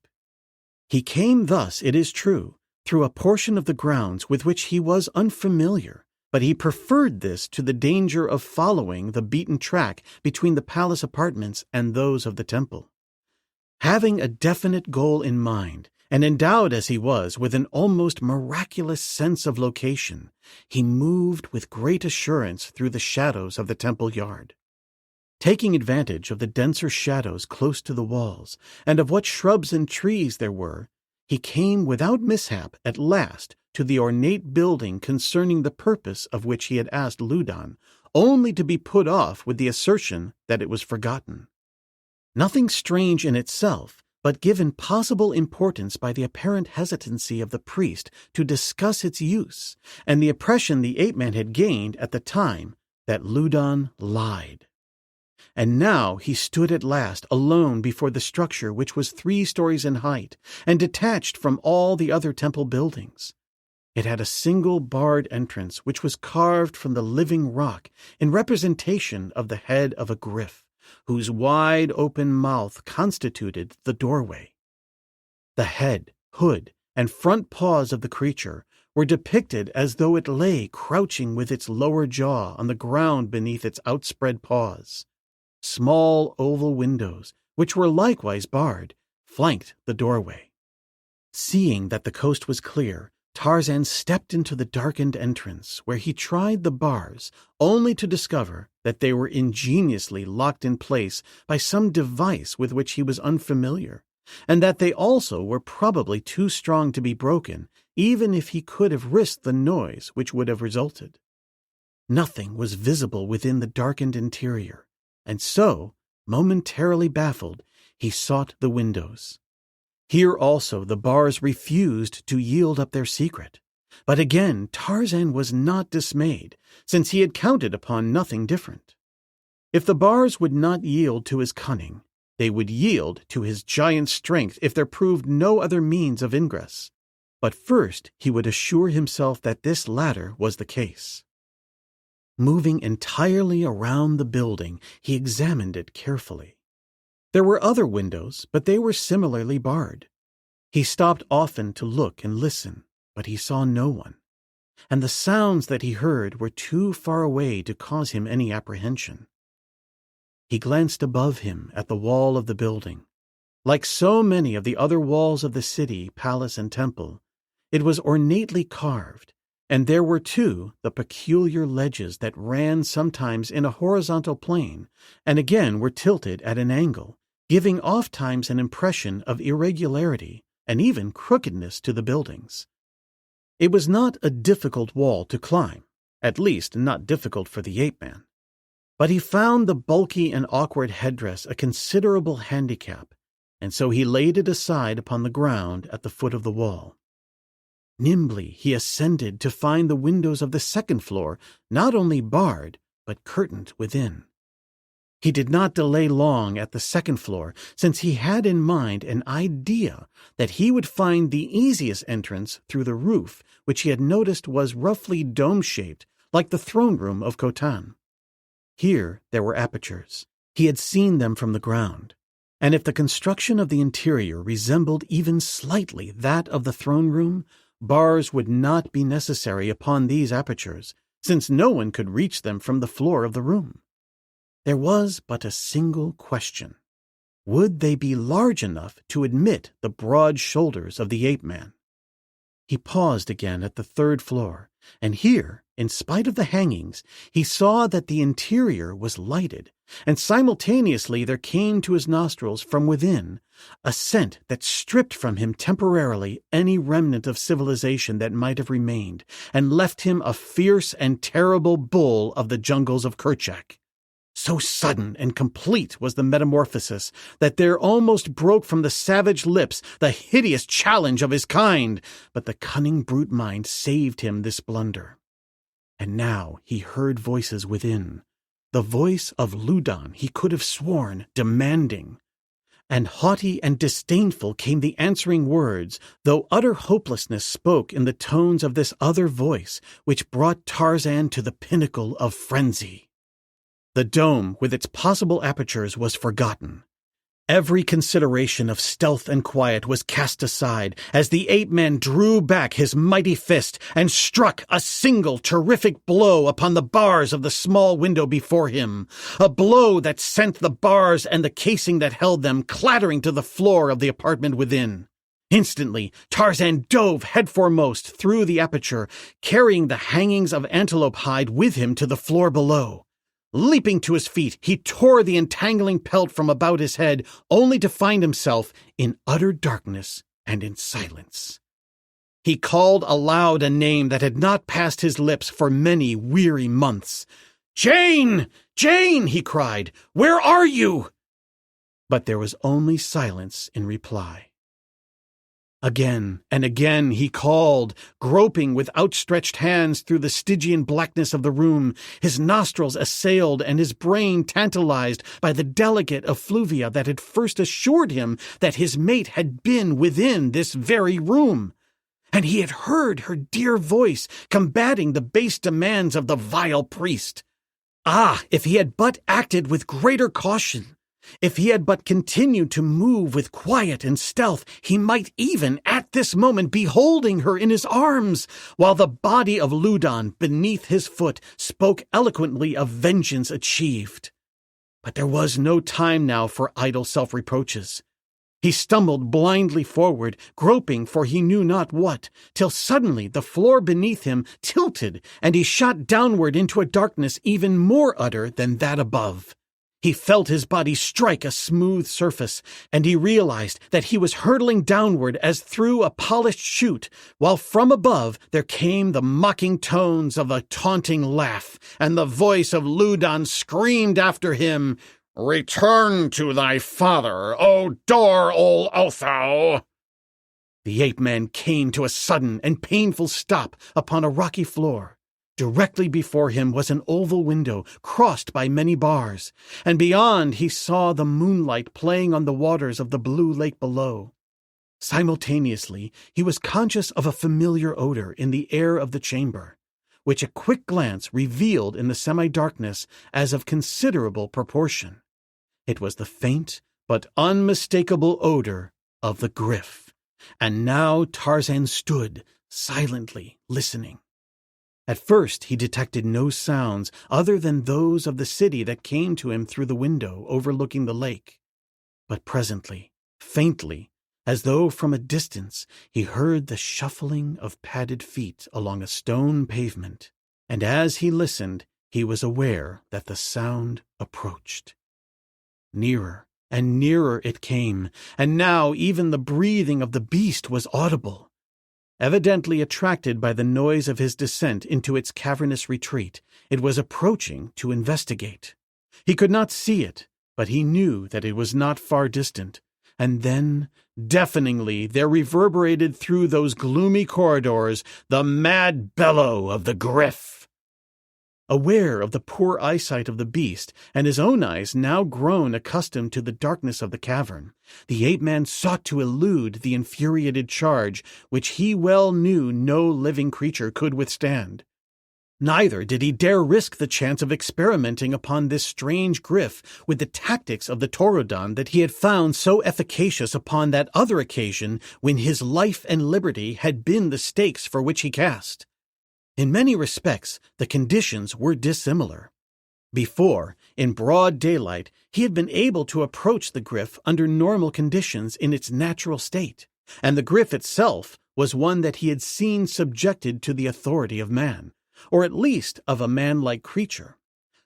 He came thus, it is true, through a portion of the grounds with which he was unfamiliar, but he preferred this to the danger of following the beaten track between the palace apartments and those of the temple. Having a definite goal in mind, and endowed as he was with an almost miraculous sense of location, he moved with great assurance through the shadows of the temple yard. Taking advantage of the denser shadows close to the walls, and of what shrubs and trees there were, he came without mishap at last to the ornate building concerning the purpose of which he had asked Ludan, only to be put off with the assertion that it was forgotten. Nothing strange in itself, but given possible importance by the apparent hesitancy of the priest to discuss its use, and the impression the ape-man had gained at the time that Ludan lied. And now he stood at last alone before the structure which was 3 stories in height, and detached from all the other temple buildings. It had a single barred entrance which was carved from the living rock in representation of the head of a gryf, whose wide open mouth constituted the doorway. The head, hood, and front paws of the creature were depicted as though it lay crouching with its lower jaw on the ground beneath its outspread paws. Small oval windows, which were likewise barred, flanked the doorway. Seeing that the coast was clear, Tarzan stepped into the darkened entrance, where he tried the bars, only to discover that they were ingeniously locked in place by some device with which he was unfamiliar, and that they also were probably too strong to be broken, even if he could have risked the noise which would have resulted. Nothing was visible within the darkened interior, and so, momentarily baffled, he sought the windows. Here also the bars refused to yield up their secret. But again Tarzan was not dismayed, since he had counted upon nothing different. If the bars would not yield to his cunning, they would yield to his giant strength if there proved no other means of ingress. But first he would assure himself that this latter was the case. Moving entirely around the building, he examined it carefully. There were other windows, but they were similarly barred. He stopped often to look and listen, but he saw no one. and the sounds that he heard were too far away to cause him any apprehension. He glanced above him at the wall of the building. Like so many of the other walls of the city, palace, and temple, it was ornately carved, and there were, too, the peculiar ledges that ran sometimes in a horizontal plane and again were tilted at an angle, giving ofttimes an impression of irregularity and even crookedness to the buildings. It was not a difficult wall to climb, at least not difficult for the ape-man, but he found the bulky and awkward headdress a considerable handicap, and so he laid it aside upon the ground at the foot of the wall. Nimbly he ascended to find the windows of the second floor not only barred, but curtained within. He did not delay long at the second floor, since he had in mind an idea that he would find the easiest entrance through the roof, which he had noticed was roughly dome-shaped, like the throne room of Khotan. Here there were apertures. He had seen them from the ground, and if the construction of the interior resembled even slightly that of the throne room, bars would not be necessary upon these apertures, since no one could reach them from the floor of the room. There was but a single question. Would they be large enough to admit the broad shoulders of the ape-man? He paused again at the third floor, and here, in spite of the hangings, he saw that the interior was lighted, and simultaneously there came to his nostrils from within a scent that stripped from him temporarily any remnant of civilization that might have remained, and left him a fierce and terrible bull of the jungles of Kerchak. So sudden and complete was the metamorphosis that there almost broke from the savage lips the hideous challenge of his kind, but the cunning brute mind saved him this blunder. And now he heard voices within, the voice of Ludan he could have sworn, demanding. And haughty and disdainful came the answering words, though utter hopelessness spoke in the tones of this other voice, which brought Tarzan to the pinnacle of frenzy. The dome, with its possible apertures, was forgotten. Every consideration of stealth and quiet was cast aside as the ape-man drew back his mighty fist and struck a single terrific blow upon the bars of the small window before him, a blow that sent the bars and the casing that held them clattering to the floor of the apartment within. Instantly, Tarzan dove headforemost through the aperture, carrying the hangings of antelope hide with him to the floor below. Leaping to his feet, he tore the entangling pelt from about his head, only to find himself in utter darkness and in silence. He called aloud a name that had not passed his lips for many weary months. "Jane! Jane!" he cried. "Where are you?" But there was only silence in reply. Again and again he called, groping with outstretched hands through the Stygian blackness of the room, his nostrils assailed and his brain tantalized by the delicate effluvia that had first assured him that his mate had been within this very room. And he had heard her dear voice combating the base demands of the vile priest. Ah, if he had but acted with greater caution! If he had but continued to move with quiet and stealth, he might even at this moment be holding her in his arms, while the body of Ludan beneath his foot spoke eloquently of vengeance achieved. But there was no time now for idle self-reproaches. He stumbled blindly forward, groping for he knew not what, till suddenly the floor beneath him tilted, and he shot downward into a darkness even more utter than that above. He felt his body strike a smooth surface, and he realized that he was hurtling downward as through a polished chute, while from above there came the mocking tones of a taunting laugh, and the voice of Ludan screamed after him, "Return to thy father, O Dor-ol Othau!" The ape-man came to a sudden and painful stop upon a rocky floor. Directly before him was an oval window crossed by many bars, and beyond he saw the moonlight playing on the waters of the blue lake below. Simultaneously, he was conscious of a familiar odor in the air of the chamber, which a quick glance revealed in the semi-darkness as of considerable proportion. It was the faint but unmistakable odor of the gryf, and now Tarzan stood silently listening. At first he detected no sounds other than those of the city that came to him through the window overlooking the lake. But presently, faintly, as though from a distance, he heard the shuffling of padded feet along a stone pavement, and as he listened, he was aware that the sound approached. Nearer and nearer it came, and now even the breathing of the beast was audible. Evidently attracted by the noise of his descent into its cavernous retreat, it was approaching to investigate. He could not see it, but he knew that it was not far distant, and then, deafeningly, there reverberated through those gloomy corridors the mad bellow of the gryf. Aware of the poor eyesight of the beast, and his own eyes now grown accustomed to the darkness of the cavern, the ape-man sought to elude the infuriated charge which he well knew no living creature could withstand. Neither did he dare risk the chance of experimenting upon this strange gryf with the tactics of the Taurodon that he had found so efficacious upon that other occasion when his life and liberty had been the stakes for which he cast. In many respects, the conditions were dissimilar. Before, in broad daylight, he had been able to approach the gryf under normal conditions in its natural state, and the gryf itself was one that he had seen subjected to the authority of man, or at least of a man-like creature.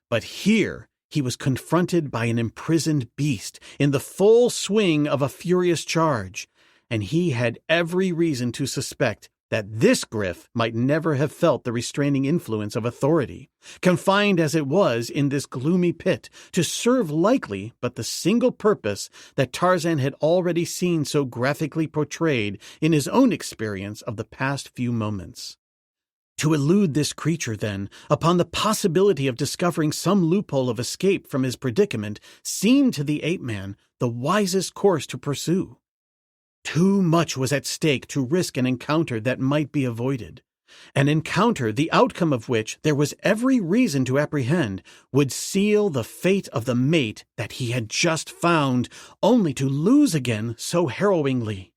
But here he was confronted by an imprisoned beast in the full swing of a furious charge, and he had every reason to suspect that this gryf might never have felt the restraining influence of authority, confined as it was in this gloomy pit to serve likely but the single purpose that Tarzan had already seen so graphically portrayed in his own experience of the past few moments. To elude this creature, then, upon the possibility of discovering some loophole of escape from his predicament, seemed to the ape-man the wisest course to pursue. Too much was at stake to risk an encounter that might be avoided, an encounter the outcome of which there was every reason to apprehend would seal the fate of the mate that he had just found, only to lose again so harrowingly.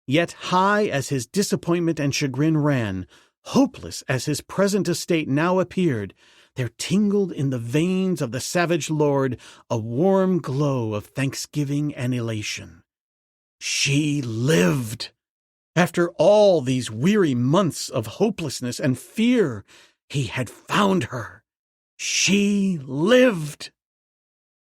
Yet high as his disappointment and chagrin ran, hopeless as his present estate now appeared, there tingled in the veins of the savage lord a warm glow of thanksgiving and elation. She lived! After all these weary months of hopelessness and fear, he had found her. She lived!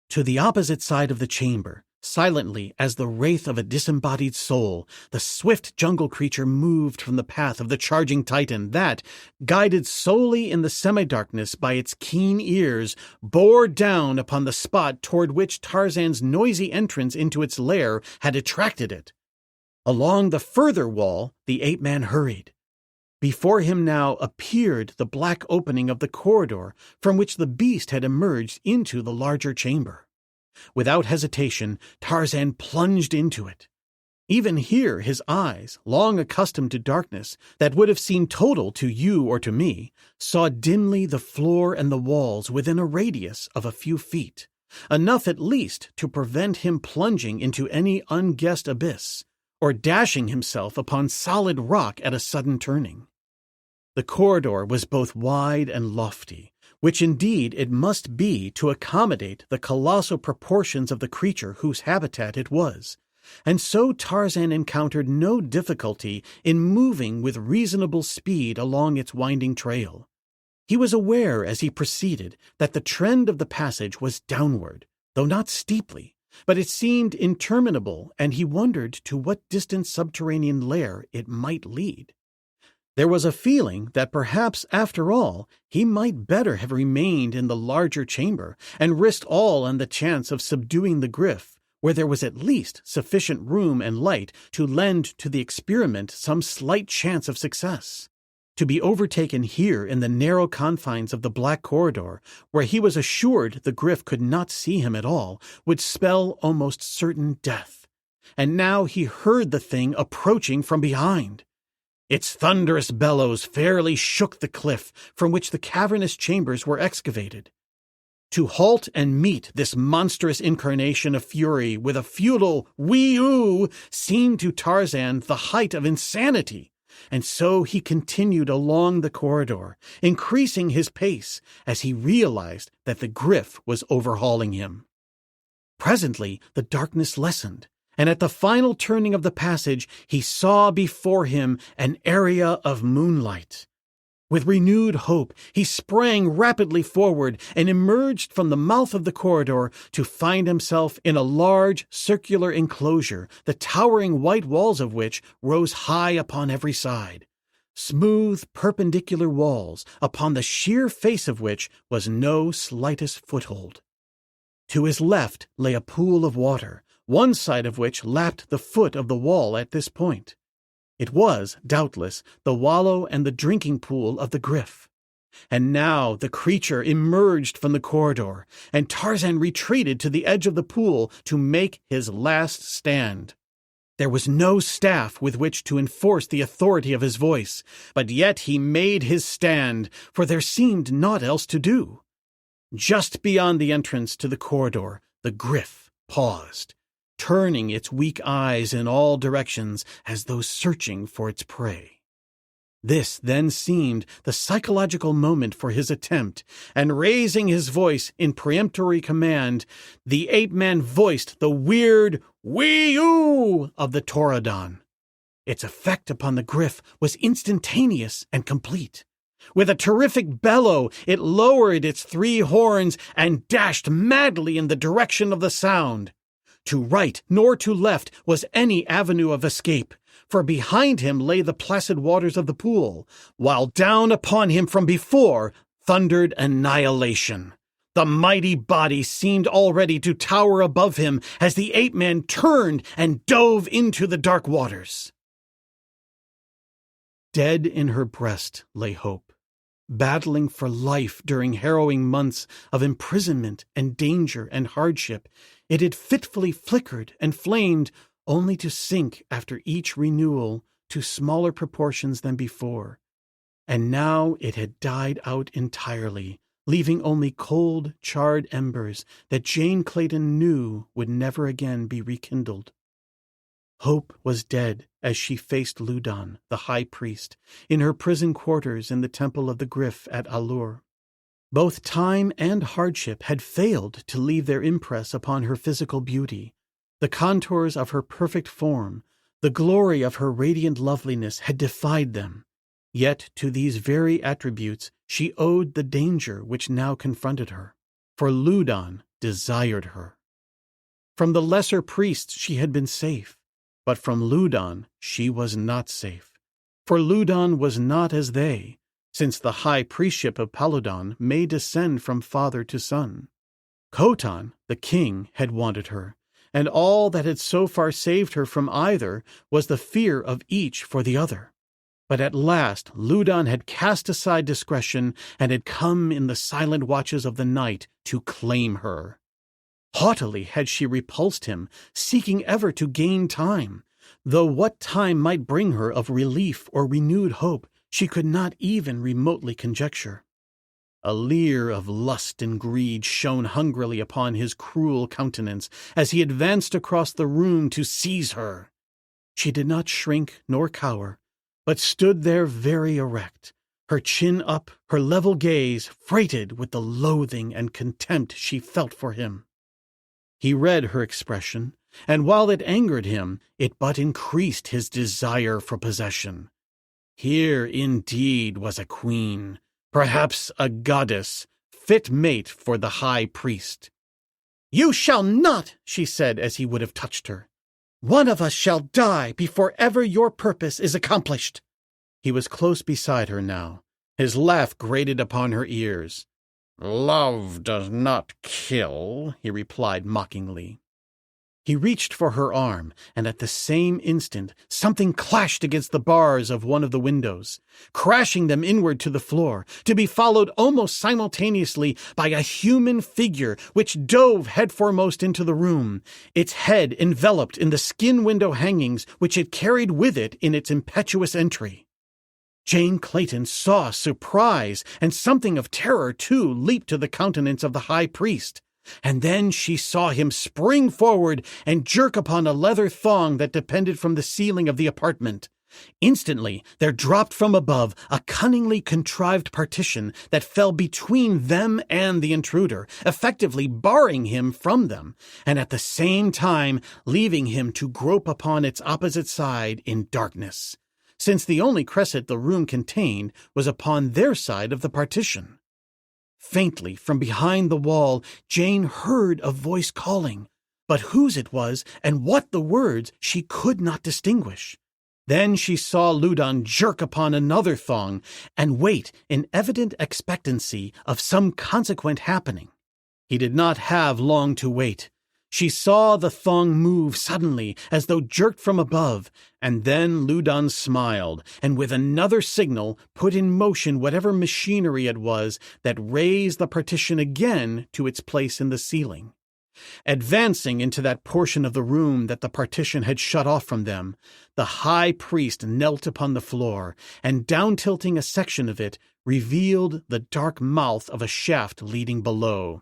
To the opposite side of the chamber, silently as the wraith of a disembodied soul, the swift jungle creature moved from the path of the charging titan that, guided solely in the semi-darkness by its keen ears, bore down upon the spot toward which Tarzan's noisy entrance into its lair had attracted it. Along the further wall the ape-man hurried. Before him now appeared the black opening of the corridor from which the beast had emerged into the larger chamber. Without hesitation, Tarzan plunged into it. Even here his eyes, long accustomed to darkness that would have seemed total to you or to me, saw dimly the floor and the walls within a radius of a few feet, enough at least to prevent him plunging into any unguessed abyss, or dashing himself upon solid rock at a sudden turning. The corridor was both wide and lofty, which indeed it must be to accommodate the colossal proportions of the creature whose habitat it was, and so Tarzan encountered no difficulty in moving with reasonable speed along its winding trail. He was aware as he proceeded that the trend of the passage was downward, though not steeply, but it seemed interminable, and he wondered to what distant subterranean lair it might lead. There was a feeling that perhaps, after all, he might better have remained in the larger chamber and risked all on the chance of subduing the gryf, where there was at least sufficient room and light to lend to the experiment some slight chance of success. To be overtaken here in the narrow confines of the black corridor, where he was assured the gryf could not see him at all, would spell almost certain death. And now he heard the thing approaching from behind. Its thunderous bellows fairly shook the cliff from which the cavernous chambers were excavated. To halt and meet this monstrous incarnation of fury with a futile wee-oo seemed to Tarzan the height of insanity, and so he continued along the corridor, increasing his pace as he realized that the gryf was overhauling him. Presently, the darkness lessened, and at the final turning of the passage, he saw before him an area of moonlight. With renewed hope, he sprang rapidly forward and emerged from the mouth of the corridor to find himself in a large circular enclosure, the towering white walls of which rose high upon every side. Smooth, perpendicular walls, upon the sheer face of which was no slightest foothold. To his left lay a pool of water, one side of which lapped the foot of the wall at this point. It was, doubtless, the wallow and the drinking pool of the gryf. And now the creature emerged from the corridor, and Tarzan retreated to the edge of the pool to make his last stand. There was no staff with which to enforce the authority of his voice, but yet he made his stand, for there seemed naught else to do. Just beyond the entrance to the corridor, the gryf paused, turning its weak eyes in all directions as though searching for its prey. This then seemed the psychological moment for his attempt, and raising his voice in peremptory command, the ape-man voiced the weird wee-oo of the Pterodon. Its effect upon the gryf was instantaneous and complete. With a terrific bellow, it lowered its 3 horns and dashed madly in the direction of the sound. To right nor to left was any avenue of escape, for behind him lay the placid waters of the pool, while down upon him from before thundered annihilation. The mighty body seemed already to tower above him as the ape-man turned and dove into the dark waters. Dead in her breast lay hope, battling for life during harrowing months of imprisonment and danger and hardship. It had fitfully flickered and flamed, only to sink after each renewal to smaller proportions than before. And now it had died out entirely, leaving only cold, charred embers that Jane Clayton knew would never again be rekindled. Hope was dead as she faced Loudon, the high priest, in her prison quarters in the temple of the gryf at A-lur. Both time and hardship had failed to leave their impress upon her physical beauty. The contours of her perfect form, the glory of her radiant loveliness had defied them. Yet to these very attributes she owed the danger which now confronted her, for Loudon desired her. From the lesser priests she had been safe, but from Loudon she was not safe, for Loudon was not as they, since the high priestship of Paludon may descend from father to son. Khotan, the king, had wanted her, and all that had so far saved her from either was the fear of each for the other. But at last Loudon had cast aside discretion and had come in the silent watches of the night to claim her. Haughtily had she repulsed him, seeking ever to gain time, though what time might bring her of relief or renewed hope she could not even remotely conjecture. A leer of lust and greed shone hungrily upon his cruel countenance as he advanced across the room to seize her. She did not shrink nor cower, but stood there very erect, her chin up, her level gaze freighted with the loathing and contempt she felt for him. He read her expression, and while it angered him, it but increased his desire for possession. Here indeed was a queen, perhaps a goddess, fit mate for the high priest. "You shall not," she said as he would have touched her. "One of us shall die before ever your purpose is accomplished." He was close beside her now. His laugh grated upon her ears. "Love does not kill," he replied mockingly. He reached for her arm, and at the same instant something clashed against the bars of one of the windows, crashing them inward to the floor, to be followed almost simultaneously by a human figure which dove headforemost into the room, its head enveloped in the skin window hangings which it carried with it in its impetuous entry. Jane Clayton saw surprise, and something of terror, too, leap to the countenance of the high priest. And then she saw him spring forward and jerk upon a leather thong that depended from the ceiling of the apartment. Instantly, there dropped from above a cunningly contrived partition that fell between them and the intruder, effectively barring him from them, and at the same time leaving him to grope upon its opposite side in darkness, since the only cresset the room contained was upon their side of the partition. Faintly, from behind the wall, Jane heard a voice calling, but whose it was and what the words she could not distinguish. Then she saw Loudon jerk upon another thong and wait in evident expectancy of some consequent happening. He did not have long to wait. She saw the thong move suddenly, as though jerked from above, and then Loudon smiled, and with another signal put in motion whatever machinery it was that raised the partition again to its place in the ceiling. Advancing into that portion of the room that the partition had shut off from them, the high priest knelt upon the floor, and down-tilting a section of it, revealed the dark mouth of a shaft leading below.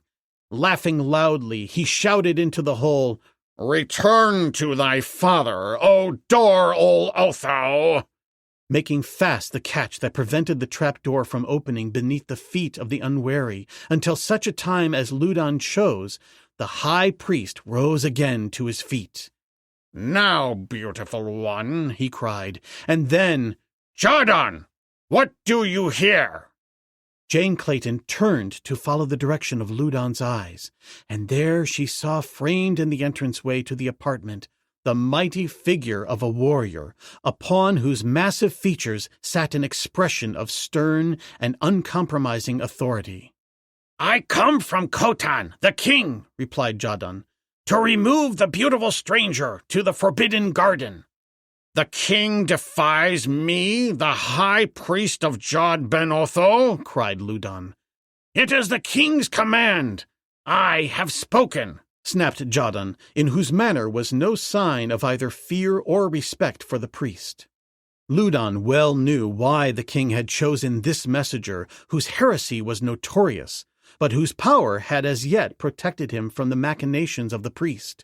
Laughing loudly, he shouted into the hole, "Return to thy father, O door ol Otho!" making fast the catch that prevented the trapdoor from opening beneath the feet of the unwary until such a time as Loudon chose. The high priest rose again to his feet. "Now, beautiful one," he cried, and then, "Jordan, what do you here?" Jane Clayton turned to follow the direction of Loudon's eyes, and there she saw framed in the entranceway to the apartment the mighty figure of a warrior, upon whose massive features sat an expression of stern and uncompromising authority. "I come from Khotan, the king," replied Jadon, "to remove the beautiful stranger to the forbidden garden." "The king defies me, the high priest of Jod Ben Otho?" cried Loudon. "It is the king's command. I have spoken," snapped Jadon, in whose manner was no sign of either fear or respect for the priest. Loudon well knew why the king had chosen this messenger, whose heresy was notorious, but whose power had as yet protected him from the machinations of the priest.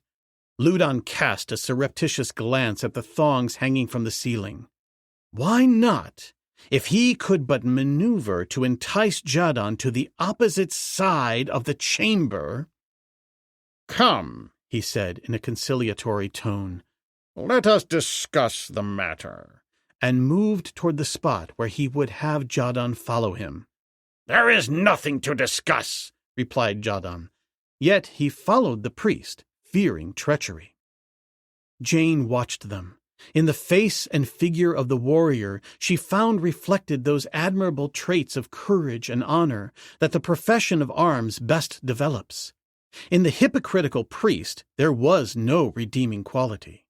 Loudon cast a surreptitious glance at the thongs hanging from the ceiling. Why not? If he could but maneuver to entice Jadon to the opposite side of the chamber. "Come," he said in a conciliatory tone, "let us discuss the matter," and moved toward the spot where he would have Jadon follow him. "There is nothing to discuss," replied Jadon. Yet he followed the priest, fearing treachery. Jane watched them. In the face and figure of the warrior, she found reflected those admirable traits of courage and honor that the profession of arms best develops. In the hypocritical priest, there was no redeeming quality.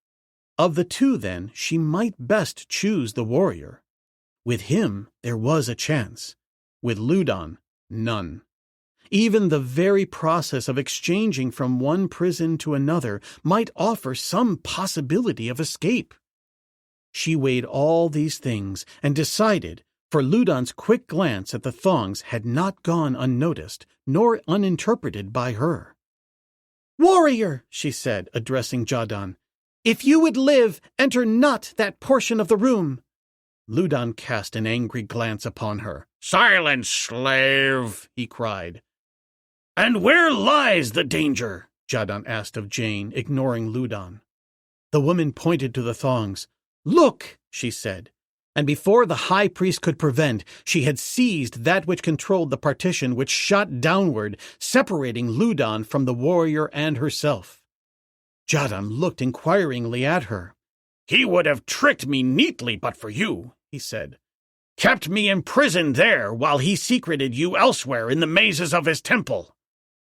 Of the two, then, she might best choose the warrior. With him, there was a chance. With Loudon, none. Even the very process of exchanging from one prison to another might offer some possibility of escape. She weighed all these things and decided, for Loudon's quick glance at the thongs had not gone unnoticed nor uninterpreted by her. "Warrior," she said, addressing Jadon, "if you would live, enter not that portion of the room." Loudon cast an angry glance upon her. "Silence, slave!" he cried. "And where lies the danger?" Jadon asked of Jane, ignoring Loudon. The woman pointed to the thongs. "Look," she said, and before the high priest could prevent, she had seized that which controlled the partition which shot downward, separating Loudon from the warrior and herself. Jadon looked inquiringly at her. "He would have tricked me neatly but for you," he said. "Kept me imprisoned there while he secreted you elsewhere in the mazes of his temple."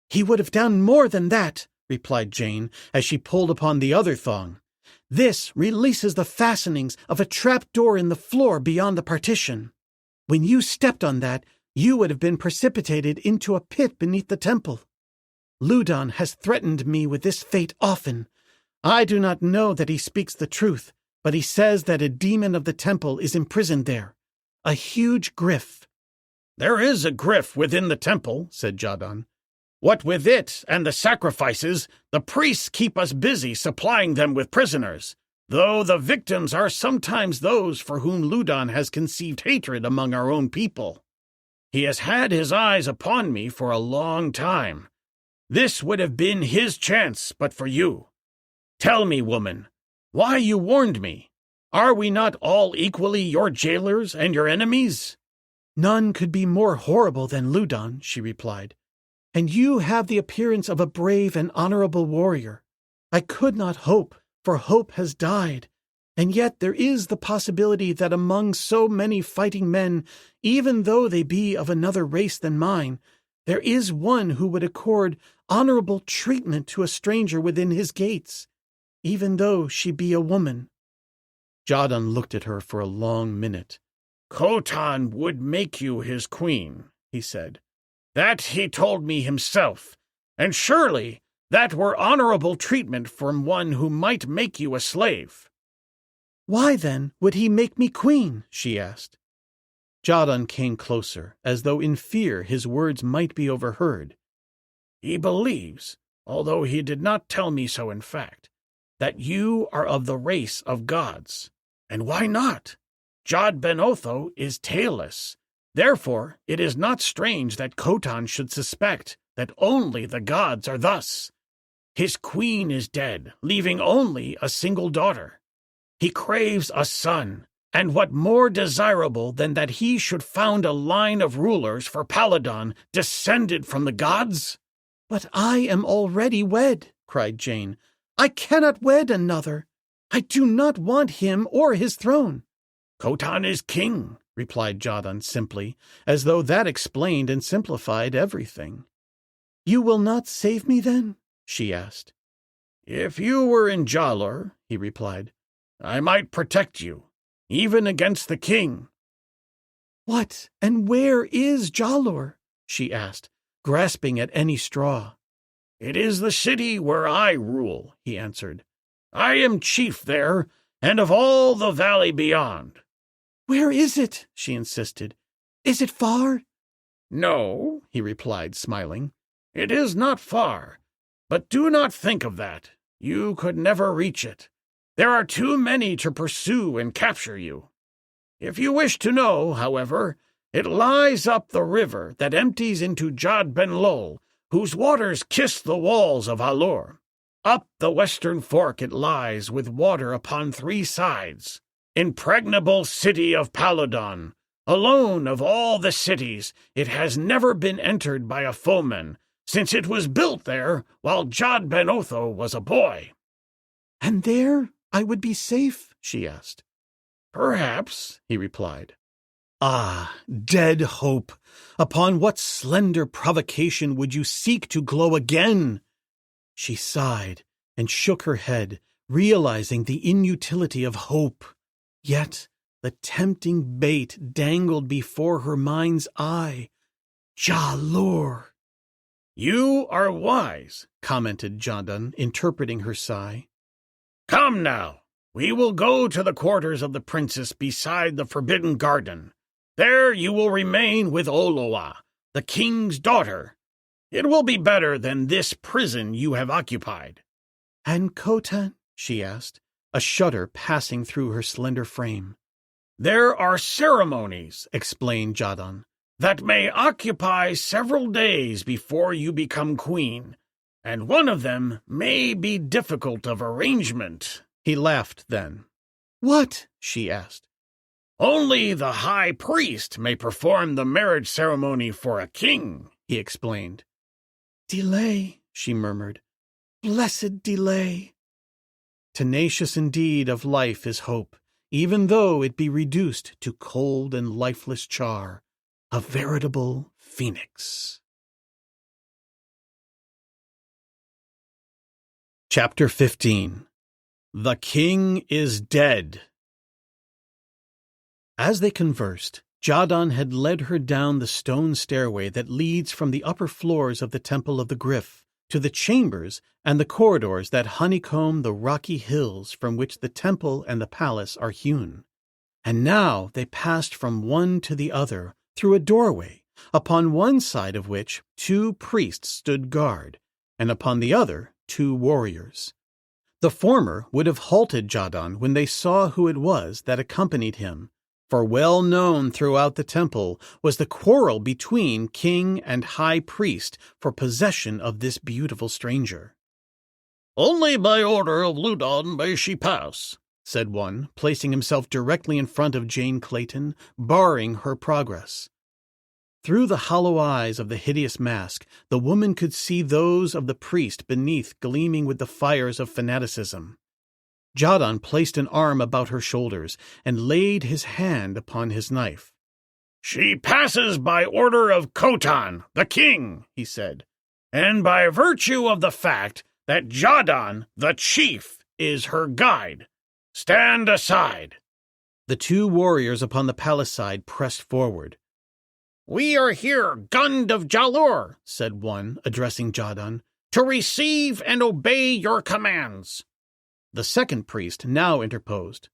"He would have done more than that," replied Jane, as she pulled upon the other thong. "This releases the fastenings of a trap-door in the floor beyond the partition. When you stepped on that, you would have been precipitated into a pit beneath the temple. Loudon has threatened me with this fate often. I do not know that he speaks the truth, but he says that a demon of the temple is imprisoned there, a huge gryf." "There is a gryf within the temple," said Jadon. "What with it and the sacrifices, the priests keep us busy supplying them with prisoners. though the victims are sometimes those for whom Ludon has conceived hatred among our own people. He has had his eyes upon me for a long time. This would have been his chance but for you. Tell me, woman, why you warned me. Are we not all equally your jailers and your enemies?" "None could be more horrible than Ludon," she replied. "And you have the appearance of a brave and honorable warrior. I could not hope, for hope has died. And yet there is the possibility that among so many fighting men, even though they be of another race than mine, there is one who would accord honorable treatment to a stranger within his gates, even though she be a woman." Jadon looked at her for a long minute. "Khotan would make you his queen," he said. "That he told me himself, and surely that were honorable treatment from one who might make you a slave." "Why, then, would he make me queen?" she asked. Jadon came closer, as though in fear his words might be overheard. "He believes, although he did not tell me so in fact, that you are of the race of gods. And why not? Jod Ben Otho is tailless. Therefore, it is not strange that Khotan should suspect that only the gods are thus. His queen is dead, leaving only a single daughter. He craves a son, and what more desirable than that he should found a line of rulers for Paladon descended from the gods?" "But I am already wed," cried Jane. "I cannot wed another. I do not want him or his throne." "Khotan is king," replied Jadon simply, as though that explained and simplified everything. "You will not save me then?" she asked. "If you were in A-lur," he replied, "I might protect you, even against the king." "What and where is A-lur?" she asked, grasping at any straw. "It is the city where I rule," he answered. "I am chief there, and of all the valley beyond." "Where is it?" she insisted. "Is it far?" "No," he replied, smiling. "It is not far, but do not think of that. You could never reach it. There are too many to pursue and capture you. If you wish to know, however, it lies up the river that empties into Jod Ben Lol, whose waters kiss the walls of A-lur. Up the western fork it lies with water upon 3 sides. Impregnable city of Paladon, alone of all the cities, it has never been entered by a foeman, since it was built there while Jod Ben Otho was a boy." "And there I would be safe?" she asked. "Perhaps," he replied. "Ah, dead hope! Upon what slender provocation would you seek to glow again?" She sighed and shook her head, realizing the inutility of hope. Yet the tempting bait dangled before her mind's eye. A-lur! "You are wise," commented Jadon, interpreting her sigh. "Come now, we will go to the quarters of the princess beside the Forbidden Garden. There you will remain with Oloa, the king's daughter. It will be better than this prison you have occupied." "And Khotan?" she asked, a shudder passing through her slender frame. "There are ceremonies," explained Jadon, "that may occupy several days before you become queen, and one of them may be difficult of arrangement." He laughed then. "What?" she asked. "Only the high priest may perform the marriage ceremony for a king," he explained. "Delay," she murmured. "Blessed delay." Tenacious indeed of life is hope, even though it be reduced to cold and lifeless char, a veritable phoenix. Chapter 15. The King is Dead. As they conversed, Jadon had led her down the stone stairway that leads from the upper floors of the Temple of the Gryf to the chambers and the corridors that honeycomb the rocky hills from which the temple and the palace are hewn. And now they passed from one to the other through a doorway, upon one side of which 2 priests stood guard, and upon the other 2 warriors. The former would have halted Jadon when they saw who it was that accompanied him, for well known throughout the temple was the quarrel between king and high priest for possession of this beautiful stranger. "Only by order of Ludon may she pass," said one, placing himself directly in front of Jane Clayton, barring her progress. Through the hollow eyes of the hideous mask, the woman could see those of the priest beneath gleaming with the fires of fanaticism. Jadon placed an arm about her shoulders and laid his hand upon his knife. "She passes by order of Khotan, the king," he said, "and by virtue of the fact that Jadon, the chief, is her guide. Stand aside." The two warriors upon the palace side pressed forward. "We are here, Gund of A-lur," said one, addressing Jadon, "to receive and obey your commands." The second priest now interposed.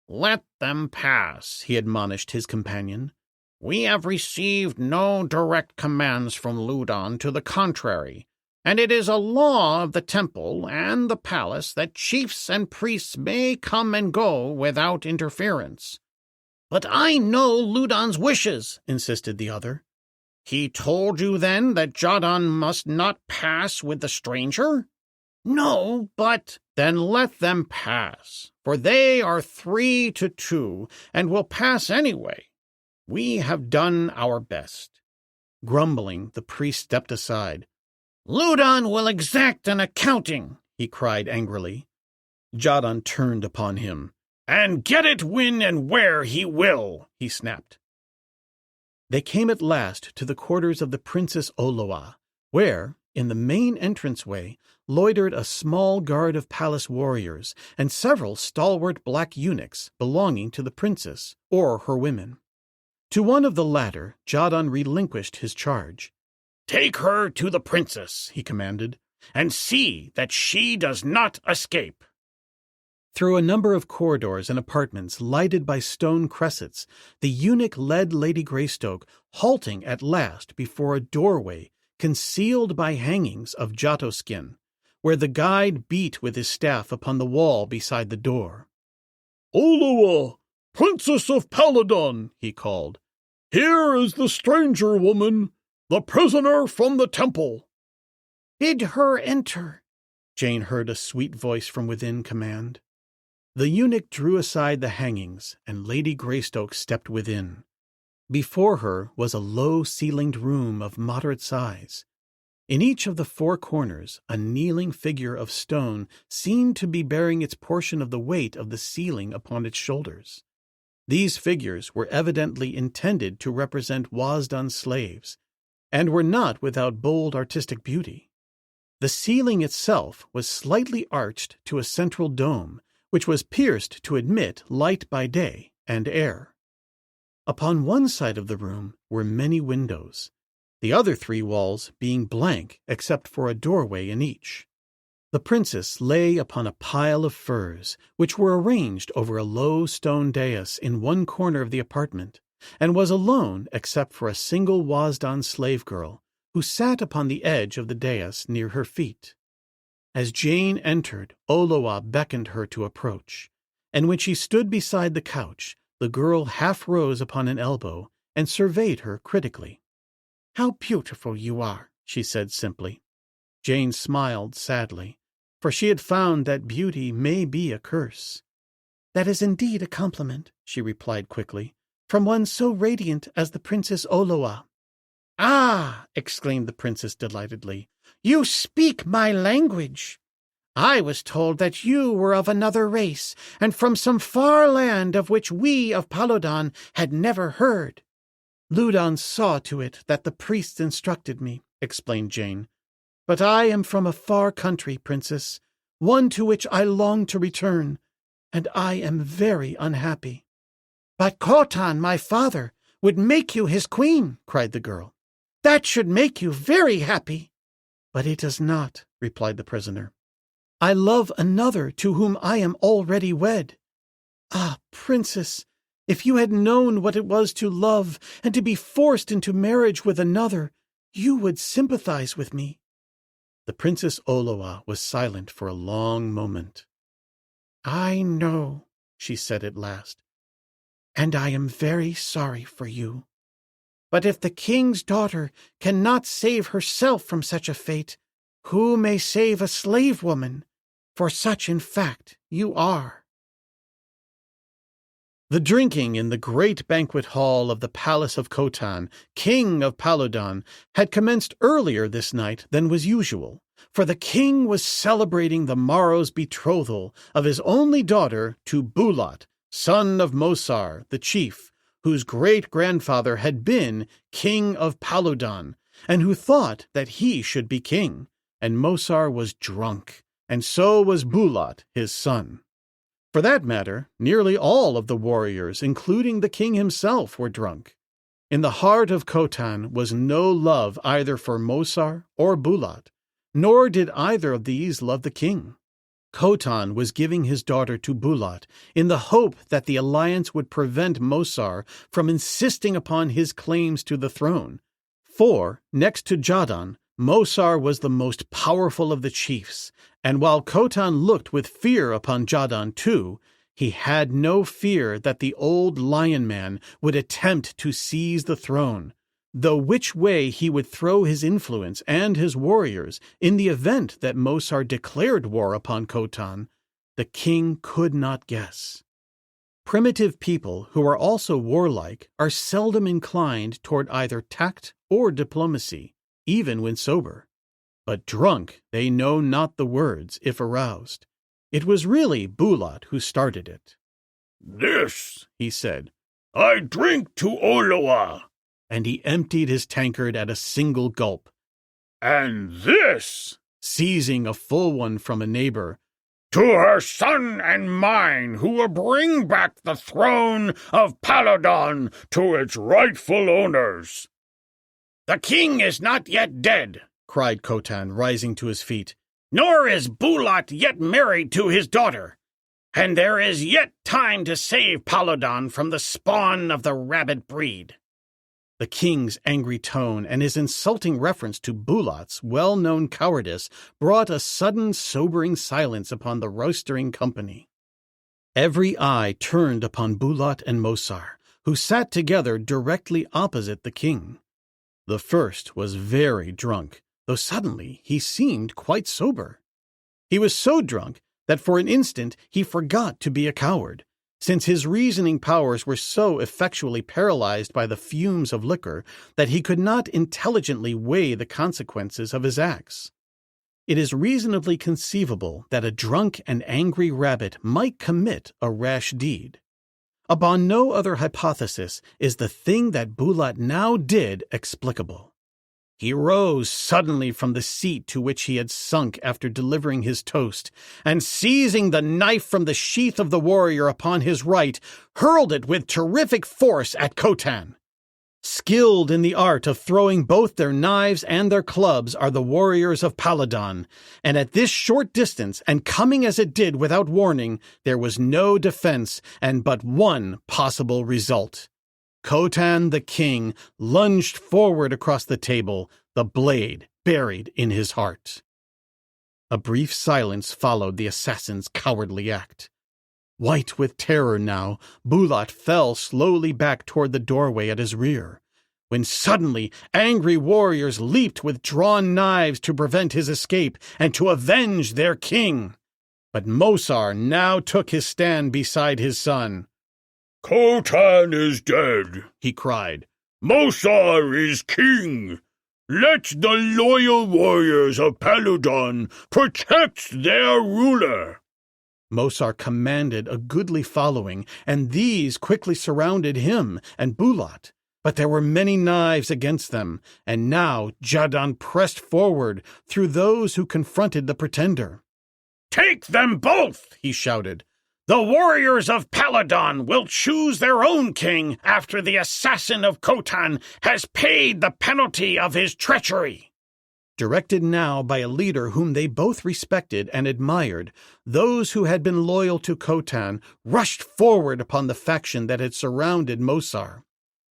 "Let them pass," he admonished his companion. "We have received no direct commands from Ludon to the contrary, and it is a law of the temple and the palace that chiefs and priests may come and go without interference." "But I know Ludon's wishes," insisted the other. "He told you then that Jadon must not pass with the stranger?" "No, but—" "Then let them pass, for they are 3-2 and will pass anyway. We have done our best." Grumbling, the priest stepped aside. "Ludon will exact an accounting," he cried angrily. Jadon turned upon him. "And get it when and where he will," he snapped. They came at last to the quarters of the Princess Oloa, where, in the main entranceway, loitered a small guard of palace warriors and several stalwart black eunuchs belonging to the princess or her women. To one of the latter, Jadon relinquished his charge. "Take her to the princess," he commanded, "and see that she does not escape." Through a number of corridors and apartments lighted by stone cressets, the eunuch led Lady Greystoke, halting at last before a doorway concealed by hangings of Jato skin, where the guide beat with his staff upon the wall beside the door. "Oloa, Princess of Paladon," he called. "Here is the stranger woman, the prisoner from the temple." "Bid her enter," Jane heard a sweet voice from within command. The eunuch drew aside the hangings, and Lady Greystoke stepped within. Before her was a low-ceilinged room of moderate size. In each of the four corners, a kneeling figure of stone seemed to be bearing its portion of the weight of the ceiling upon its shoulders. These figures were evidently intended to represent Wasdon slaves, and were not without bold artistic beauty. The ceiling itself was slightly arched to a central dome, which was pierced to admit light by day and air. Upon one side of the room were many windows, the other three walls being blank except for a doorway in each. The princess lay upon a pile of furs, which were arranged over a low stone dais in one corner of the apartment, and was alone except for a single Wasdon slave girl, who sat upon the edge of the dais near her feet. As Jane entered, Oloa beckoned her to approach, and when she stood beside the couch, the girl half rose upon an elbow and surveyed her critically. "How beautiful you are," she said simply. Jane smiled sadly, for she had found that beauty may be a curse. "That is indeed a compliment," she replied quickly, "from one so radiant as the Princess Oloa." "Ah!" exclaimed the princess delightedly. "You speak my language. I was told that you were of another race, and from some far land of which we of Paladon had never heard." "Ludon saw to it that the priests instructed me," explained Jane. "But I am from a far country, princess, one to which I long to return, and I am very unhappy." "But Khotan, my father, would make you his queen," cried the girl. "That should make you very happy." "But it does not," replied the prisoner. "I love another to whom I am already wed. Ah, princess, if you had known what it was to love and to be forced into marriage with another, you would sympathize with me." The Princess Oloa was silent for a long moment. I know, she said at last, and I am very sorry for you. But if the king's daughter cannot save herself from such a fate, who may save a slave woman? For such, in fact, you are. The drinking in the great banquet hall of the palace of Khotan, king of Palodon, had commenced earlier this night than was usual, for the king was celebrating the morrow's betrothal of his only daughter to Bulat, son of Mosar, the chief, whose great-grandfather had been king of Palodon, and who thought that he should be king, and Mosar was drunk, and so was Bulat, his son. For that matter, nearly all of the warriors, including the king himself, were drunk. In the heart of Khotan was no love either for Mosar or Bulat, nor did either of these love the king. Khotan was giving his daughter to Bulat in the hope that the alliance would prevent Mosar from insisting upon his claims to the throne. For, next to Jadon, Mosar was the most powerful of the chiefs, and while Khotan looked with fear upon Jadon too, he had no fear that the old lion man would attempt to seize the throne, though which way he would throw his influence and his warriors in the event that Mosar declared war upon Khotan, the king could not guess. Primitive people who are also warlike are seldom inclined toward either tact or diplomacy, even when sober. But drunk, they know not the words, if aroused. It was really Bulat who started it. "This," he said, "I drink to Oloa." And he emptied his tankard at a single gulp. "And this," seizing a full one from a neighbor, "to her son and mine, who will bring back the throne of Palodon to its rightful owners." "The king is not yet dead," cried Khotan, rising to his feet, "nor is Bulat yet married to his daughter, and there is yet time to save Palodon from the spawn of the rabbit breed." The king's angry tone and his insulting reference to Bulat's well-known cowardice brought a sudden sobering silence upon the roistering company. Every eye turned upon Bulat and Mosar, who sat together directly opposite the king. The first was very drunk, though suddenly he seemed quite sober. He was so drunk that for an instant he forgot to be a coward, since his reasoning powers were so effectually paralyzed by the fumes of liquor that he could not intelligently weigh the consequences of his acts. It is reasonably conceivable that a drunk and angry rabbit might commit a rash deed. Upon no other hypothesis is the thing that Bulat now did explicable. He rose suddenly from the seat to which he had sunk after delivering his toast, and seizing the knife from the sheath of the warrior upon his right, hurled it with terrific force at Khotan. Skilled in the art of throwing both their knives and their clubs are the warriors of Palodon, and at this short distance, and coming as it did without warning, there was no defense and but one possible result. Khotan the king lunged forward across the table, the blade buried in his heart. A brief silence followed the assassin's cowardly act. White with terror now, Bulat fell slowly back toward the doorway at his rear, when suddenly angry warriors leaped with drawn knives to prevent his escape and to avenge their king. But Mosar now took his stand beside his son. "Khotan is dead," he cried. "Mosar is king. Let the loyal warriors of Palodon protect their ruler." Mosar commanded a goodly following, and these quickly surrounded him and Bulat. But there were many knives against them, and now Jadon pressed forward through those who confronted the pretender. "Take them both," he shouted. "The warriors of Palodon will choose their own king after the assassin of Khotan has paid the penalty of his treachery." Directed now by a leader whom they both respected and admired, those who had been loyal to Khotan rushed forward upon the faction that had surrounded Mosar.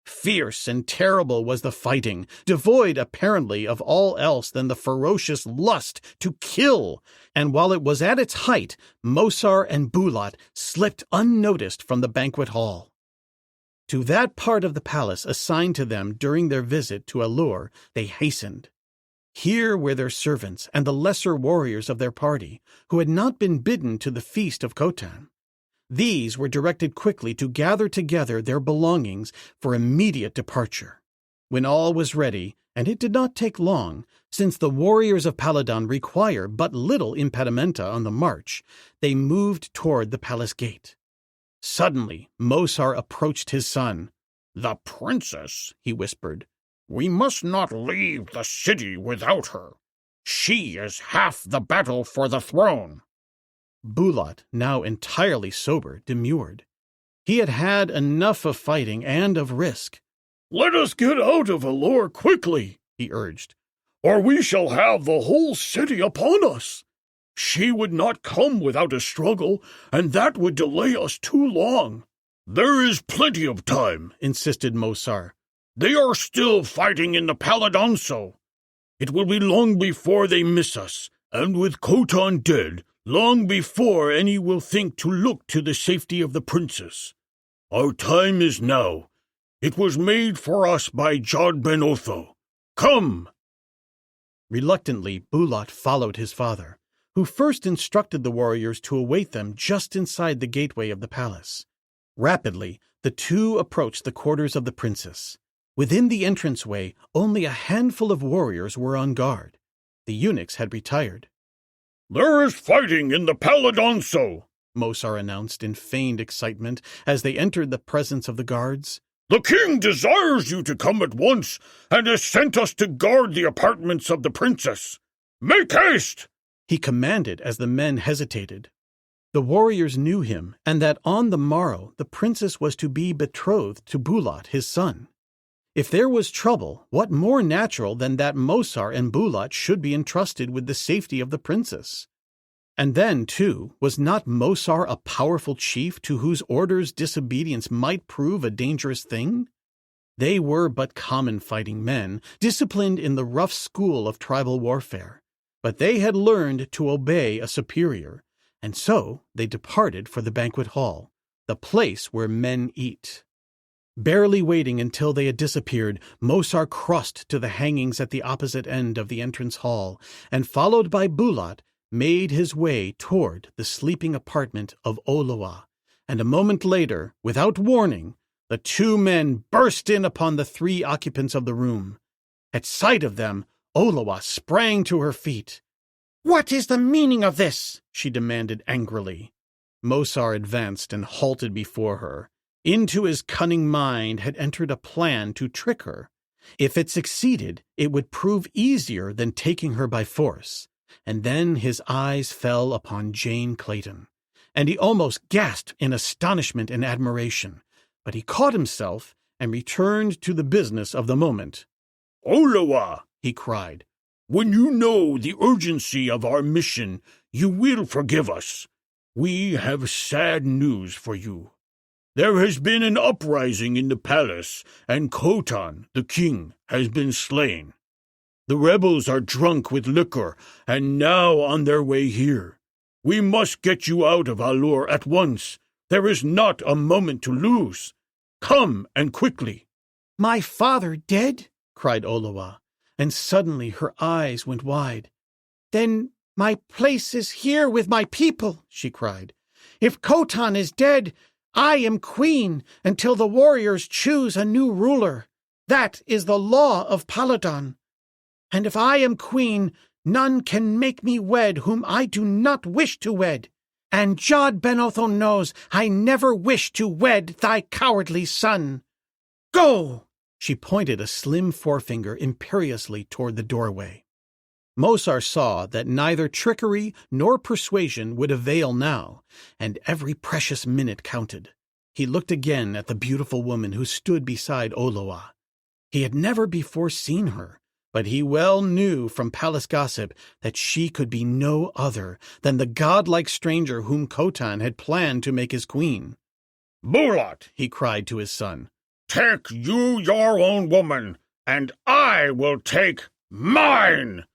Fierce and terrible was the fighting, devoid apparently of all else than the ferocious lust to kill, and while it was at its height, Mosar and Bulat slipped unnoticed from the banquet hall. To that part of the palace assigned to them during their visit to A-lur they hastened. Here were their servants and the lesser warriors of their party, who had not been bidden to the feast of Khotan. These were directed quickly to gather together their belongings for immediate departure. When all was ready, and it did not take long, since the warriors of Paladon require but little impedimenta on the march, they moved toward the palace gate. Suddenly, Mosar approached his son. "The princess," he whispered. "We must not leave the city without her. She is half the battle for the throne." Bulat, now entirely sober, demurred. He had had enough of fighting and of risk. "Let us get out of A-lur quickly," he urged, "or we shall have the whole city upon us. She would not come without a struggle, and that would delay us too long." "There is plenty of time," insisted Mosar. "They are still fighting in the Paladonso. It will be long before they miss us, and with Khotan dead, long before any will think to look to the safety of the princess. Our time is now. It was made for us by Jod Ben Otho. Come!" Reluctantly, Bulat followed his father, who first instructed the warriors to await them just inside the gateway of the palace. Rapidly, the two approached the quarters of the princess. Within the entranceway, only a handful of warriors were on guard. The eunuchs had retired. "There is fighting in the Paladonso," Mosar announced in feigned excitement as they entered the presence of the guards. "The king desires you to come at once, and has sent us to guard the apartments of the princess. Make haste!" he commanded as the men hesitated. The warriors knew him, and that on the morrow the princess was to be betrothed to Bulat, his son. If there was trouble, what more natural than that Mosar and Bulat should be entrusted with the safety of the princess? And then, too, was not Mosar a powerful chief to whose orders disobedience might prove a dangerous thing? They were but common fighting men, disciplined in the rough school of tribal warfare, but they had learned to obey a superior, and so they departed for the banquet hall, the place where men eat. Barely waiting until they had disappeared, Mosar crossed to the hangings at the opposite end of the entrance hall, and followed by Bulat, made his way toward the sleeping apartment of Olowa, and a moment later, without warning, the two men burst in upon the three occupants of the room. At sight of them, Olowa sprang to her feet. "What is the meaning of this?" she demanded angrily. Mosar advanced and halted before her. Into his cunning mind had entered a plan to trick her. If it succeeded, it would prove easier than taking her by force. And then his eyes fell upon Jane Clayton, and he almost gasped in astonishment and admiration. But he caught himself and returned to the business of the moment. "Olowa," he cried, "when you know the urgency of our mission, you will forgive us. We have sad news for you. There has been an uprising in the palace, and Khotan, the king, has been slain. The rebels are drunk with liquor, and now on their way here. We must get you out of A-lur at once. There is not a moment to lose. Come, and quickly." "My father dead?" cried Olowa, and suddenly her eyes went wide. "Then my place is here with my people," she cried. "If Khotan is dead, I am queen until the warriors choose a new ruler. That is the law of Paladon. And if I am queen, none can make me wed whom I do not wish to wed. And Jod Ben Otho knows I never wish to wed thy cowardly son. Go!" She pointed a slim forefinger imperiously toward the doorway. Mosar saw that neither trickery nor persuasion would avail now, and every precious minute counted. He looked again at the beautiful woman who stood beside Olowa. He had never before seen her, but he well knew from palace gossip that she could be no other than the godlike stranger whom Khotan had planned to make his queen. "Bulat," he cried to his son, Take you your own woman, and I will take mine!"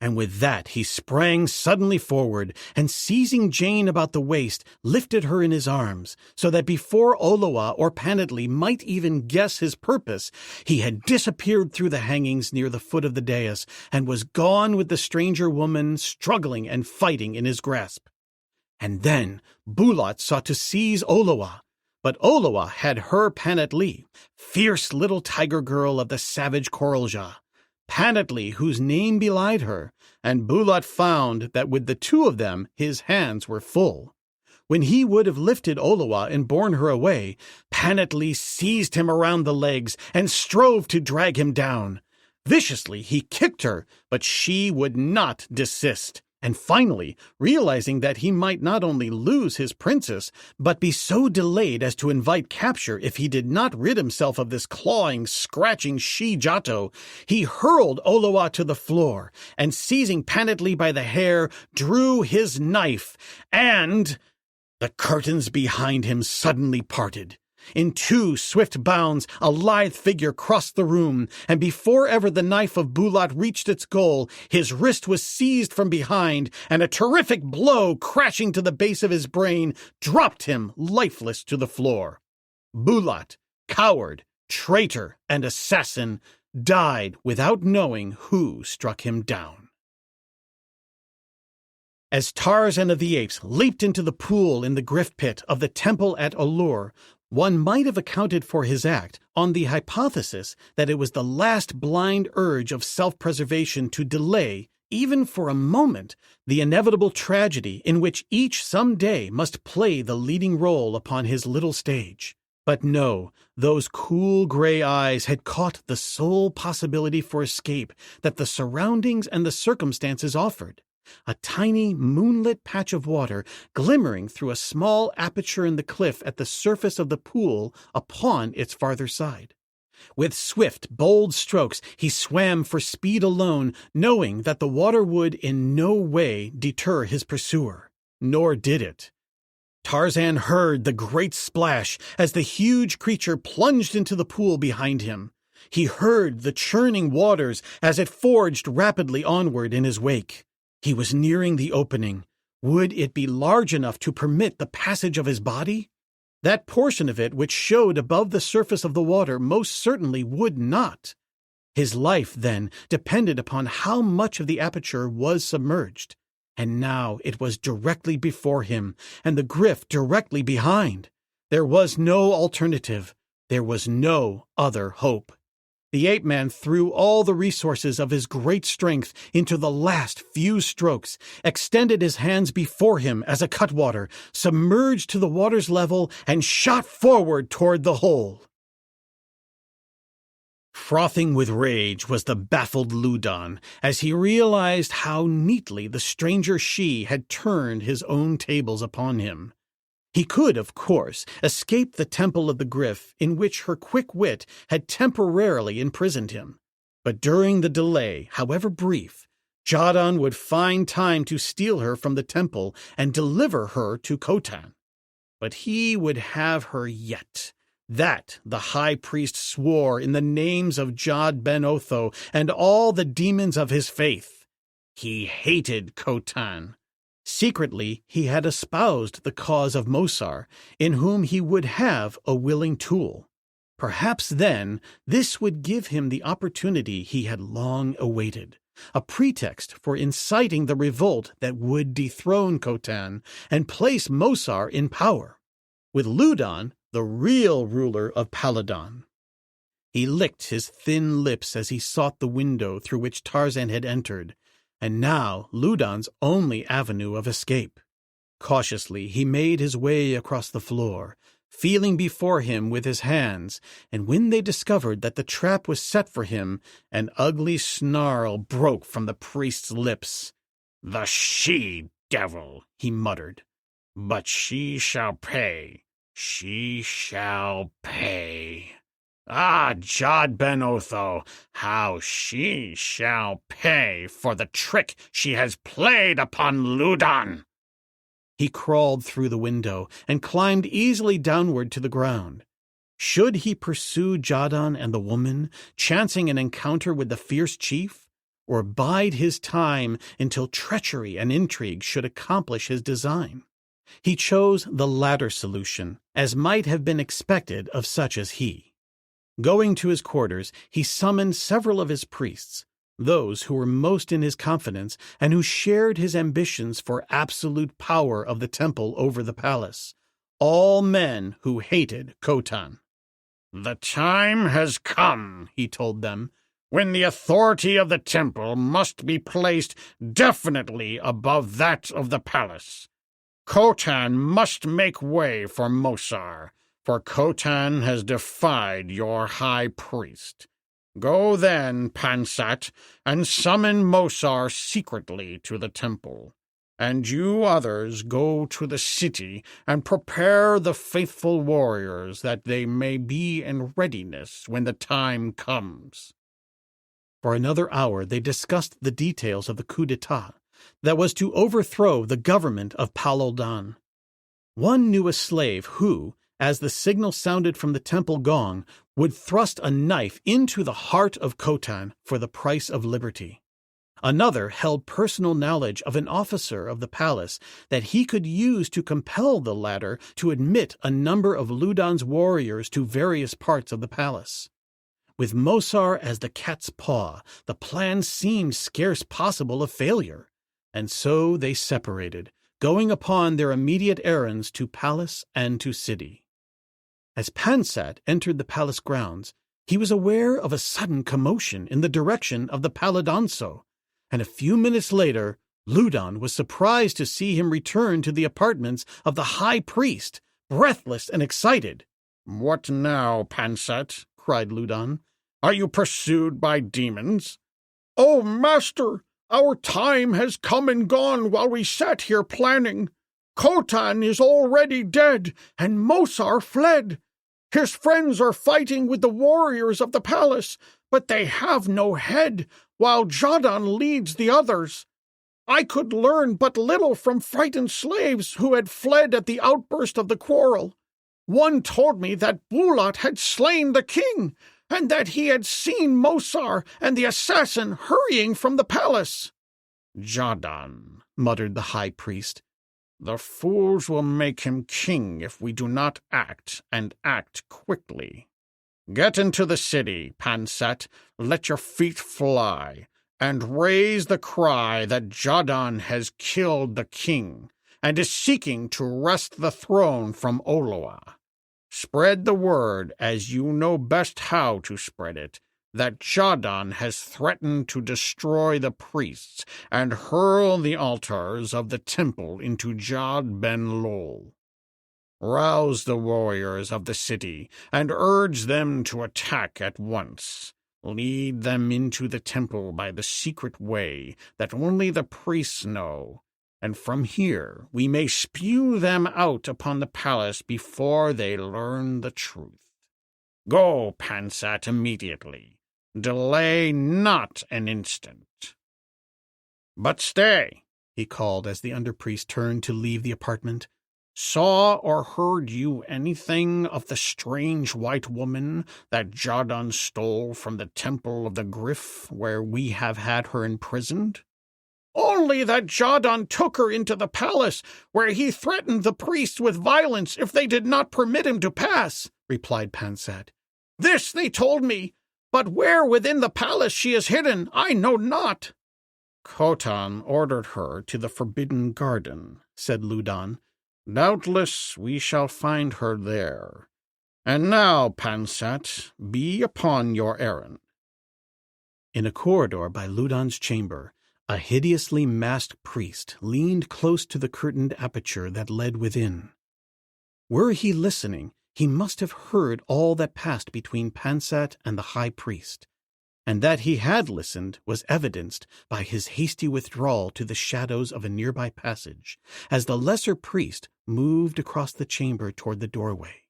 And with that he sprang suddenly forward, and seizing Jane about the waist, lifted her in his arms, so that before Olowa or Panadly might even guess his purpose, he had disappeared through the hangings near the foot of the dais, and was gone with the stranger woman struggling and fighting in his grasp. And then Bulat sought to seize Olowa, but Olowa had her Panadly, fierce little tiger girl of the savage Korolja. Panadly, whose name belied her, and Bulat found that with the two of them his hands were full. When he would have lifted Olowa and borne her away, Panadly seized him around the legs and strove to drag him down. Viciously he kicked her, but she would not desist. And finally, realizing that he might not only lose his princess, but be so delayed as to invite capture if he did not rid himself of this clawing, scratching she-jato, he hurled Olowa to the floor, and seizing Panadly by the hair, drew his knife, and the curtains behind him suddenly parted. In 2 swift bounds, a lithe figure crossed the room, and before ever the knife of Bulat reached its goal, his wrist was seized from behind, and a terrific blow crashing to the base of his brain dropped him lifeless to the floor. Bulat, coward, traitor, and assassin, died without knowing who struck him down. As Tarzan of the Apes leaped into the pool in the gryf pit of the temple at A-lur, one might have accounted for his act on the hypothesis that it was the last blind urge of self-preservation to delay, even for a moment, the inevitable tragedy in which each some day must play the leading role upon his little stage. But no, those cool gray eyes had caught the sole possibility for escape that the surroundings and the circumstances offered. A tiny moonlit patch of water glimmering through a small aperture in the cliff at the surface of the pool upon its farther side. With swift, bold strokes he swam for speed alone, knowing that the water would in no way deter his pursuer. Nor did it. Tarzan heard the great splash as the huge creature plunged into the pool behind him. He heard the churning waters as it forged rapidly onward in his wake. He was nearing the opening. Would it be large enough to permit the passage of his body? That portion of it which showed above the surface of the water most certainly would not. His life, then, depended upon how much of the aperture was submerged. And now it was directly before him, and the gryf directly behind. There was no alternative. There was no other hope. The ape-man threw all the resources of his great strength into the last few strokes, extended his hands before him as a cutwater, submerged to the water's level, and shot forward toward the hole. Frothing with rage was the baffled Ludan as he realized how neatly the stranger she had turned his own tables upon him. He could, of course, escape the temple of the gryf in which her quick wit had temporarily imprisoned him. But during the delay, however brief, Jadon would find time to steal her from the temple and deliver her to Khotan. But he would have her yet. That the high priest swore in the names of Jad Ben Otho and all the demons of his faith. He hated Khotan. Secretly, he had espoused the cause of Mosar, in whom he would have a willing tool. Perhaps then this would give him the opportunity he had long awaited, a pretext for inciting the revolt that would dethrone Khotan and place Mosar in power, with Ludan the real ruler of Paladon. He licked his thin lips as he sought the window through which Tarzan had entered, and now Ludan's only avenue of escape. Cautiously he made his way across the floor, feeling before him with his hands, and when they discovered that the trap was set for him, an ugly snarl broke from the priest's lips. "The she-devil," he muttered. "But she shall pay. She shall pay. Ah, Jad Ben Otho, how she shall pay for the trick she has played upon Ludan." He crawled through the window and climbed easily downward to the ground. Should he pursue Jadon and the woman, chancing an encounter with the fierce chief, or bide his time until treachery and intrigue should accomplish his design? He chose the latter solution, as might have been expected of such as he. Going to his quarters, he summoned several of his priests, those who were most in his confidence and who shared his ambitions for absolute power of the temple over the palace, all men who hated Khotan. "The time has come," he told them, "when the authority of the temple must be placed definitely above that of the palace. Khotan must make way for Mosar, for Khotan has defied your high priest. Go then, Pansat, and summon Mosar secretly to the temple. And you others go to the city and prepare the faithful warriors that they may be in readiness when the time comes." For another hour they discussed the details of the coup d'etat that was to overthrow the government of Paloldan. One knew a slave who, as the signal sounded from the temple gong, would thrust a knife into the heart of Khotan for the price of liberty. Another held personal knowledge of an officer of the palace that he could use to compel the latter to admit a number of Ludan's warriors to various parts of the palace. With Mosar as the cat's paw, the plan seemed scarce possible of failure, and so they separated, going upon their immediate errands to palace and to city. As Pansat entered the palace grounds, he was aware of a sudden commotion in the direction of the Paladonso, and a few minutes later Ludan was surprised to see him return to the apartments of the high priest, breathless and excited. "What now, Pansat?" cried Ludan. "Are you pursued by demons?" "Oh, master, our time has come and gone while we sat here planning. Khotan is already dead, and Mosar fled. His friends are fighting with the warriors of the palace, but they have no head, while Jadon leads the others. I could learn but little from frightened slaves who had fled at the outburst of the quarrel. One told me that Bulat had slain the king, and that he had seen Mosar and the assassin hurrying from the palace." "Jadon," muttered the high priest. "The fools will make him king if we do not act, and act quickly. Get into the city, Pansat, let your feet fly, and raise the cry that Jadon has killed the king, and is seeking to wrest the throne from Oloa. Spread the word, as you know best how to spread it, that Jadon has threatened to destroy the priests and hurl the altars of the temple into Jad Ben Lol. Rouse the warriors of the city and urge them to attack at once. Lead them into the temple by the secret way that only the priests know, and from here we may spew them out upon the palace before they learn the truth. Go, Pansat, immediately. Delay not an instant." "But stay," he called as the underpriest turned to leave the apartment. "Saw or heard you anything of the strange white woman that Jadon stole from the temple of the gryf, where we have had her imprisoned?" "Only that Jadon took her into the palace, where he threatened the priests with violence if they did not permit him to pass," replied Pansat. "This they told me, but where within the palace she is hidden, I know not." "Khotan ordered her to the forbidden garden," said Ludan. "Doubtless we shall find her there. And now, Pansat, be upon your errand." In a corridor by Ludan's chamber, a hideously masked priest leaned close to the curtained aperture that led within. Were he listening, he must have heard all that passed between Pansat and the high priest, and that he had listened was evidenced by his hasty withdrawal to the shadows of a nearby passage, as the lesser priest moved across the chamber toward the doorway.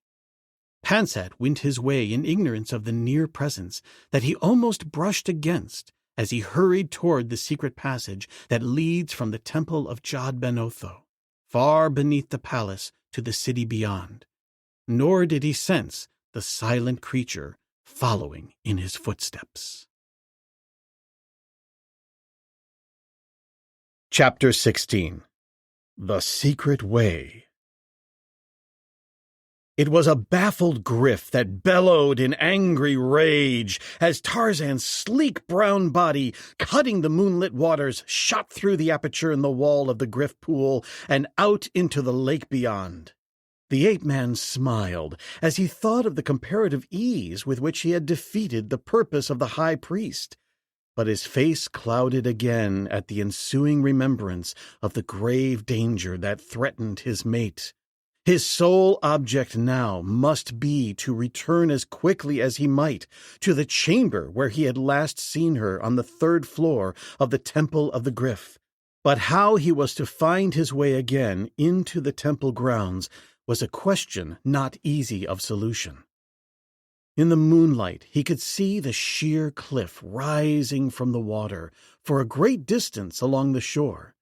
Pansat went his way in ignorance of the near presence that he almost brushed against as he hurried toward the secret passage that leads from the temple of Jad Ben Otho, far beneath the palace, to the city beyond. Nor did he sense the silent creature following in his footsteps. Chapter 16. The Secret Way. It was a baffled gryf that bellowed in angry rage as Tarzan's sleek brown body, cutting the moonlit waters, shot through the aperture in the wall of the gryf pool and out into the lake beyond. The ape-man smiled as he thought of the comparative ease with which he had defeated the purpose of the high priest, but his face clouded again at the ensuing remembrance of the grave danger that threatened his mate. His sole object now must be to return as quickly as he might to the chamber where he had last seen her on the 3rd floor of the Temple of the Gryf. But how he was to find his way again into the temple grounds was a question not easy of solution. In the moonlight, he could see the sheer cliff rising from the water for a great distance along the shore.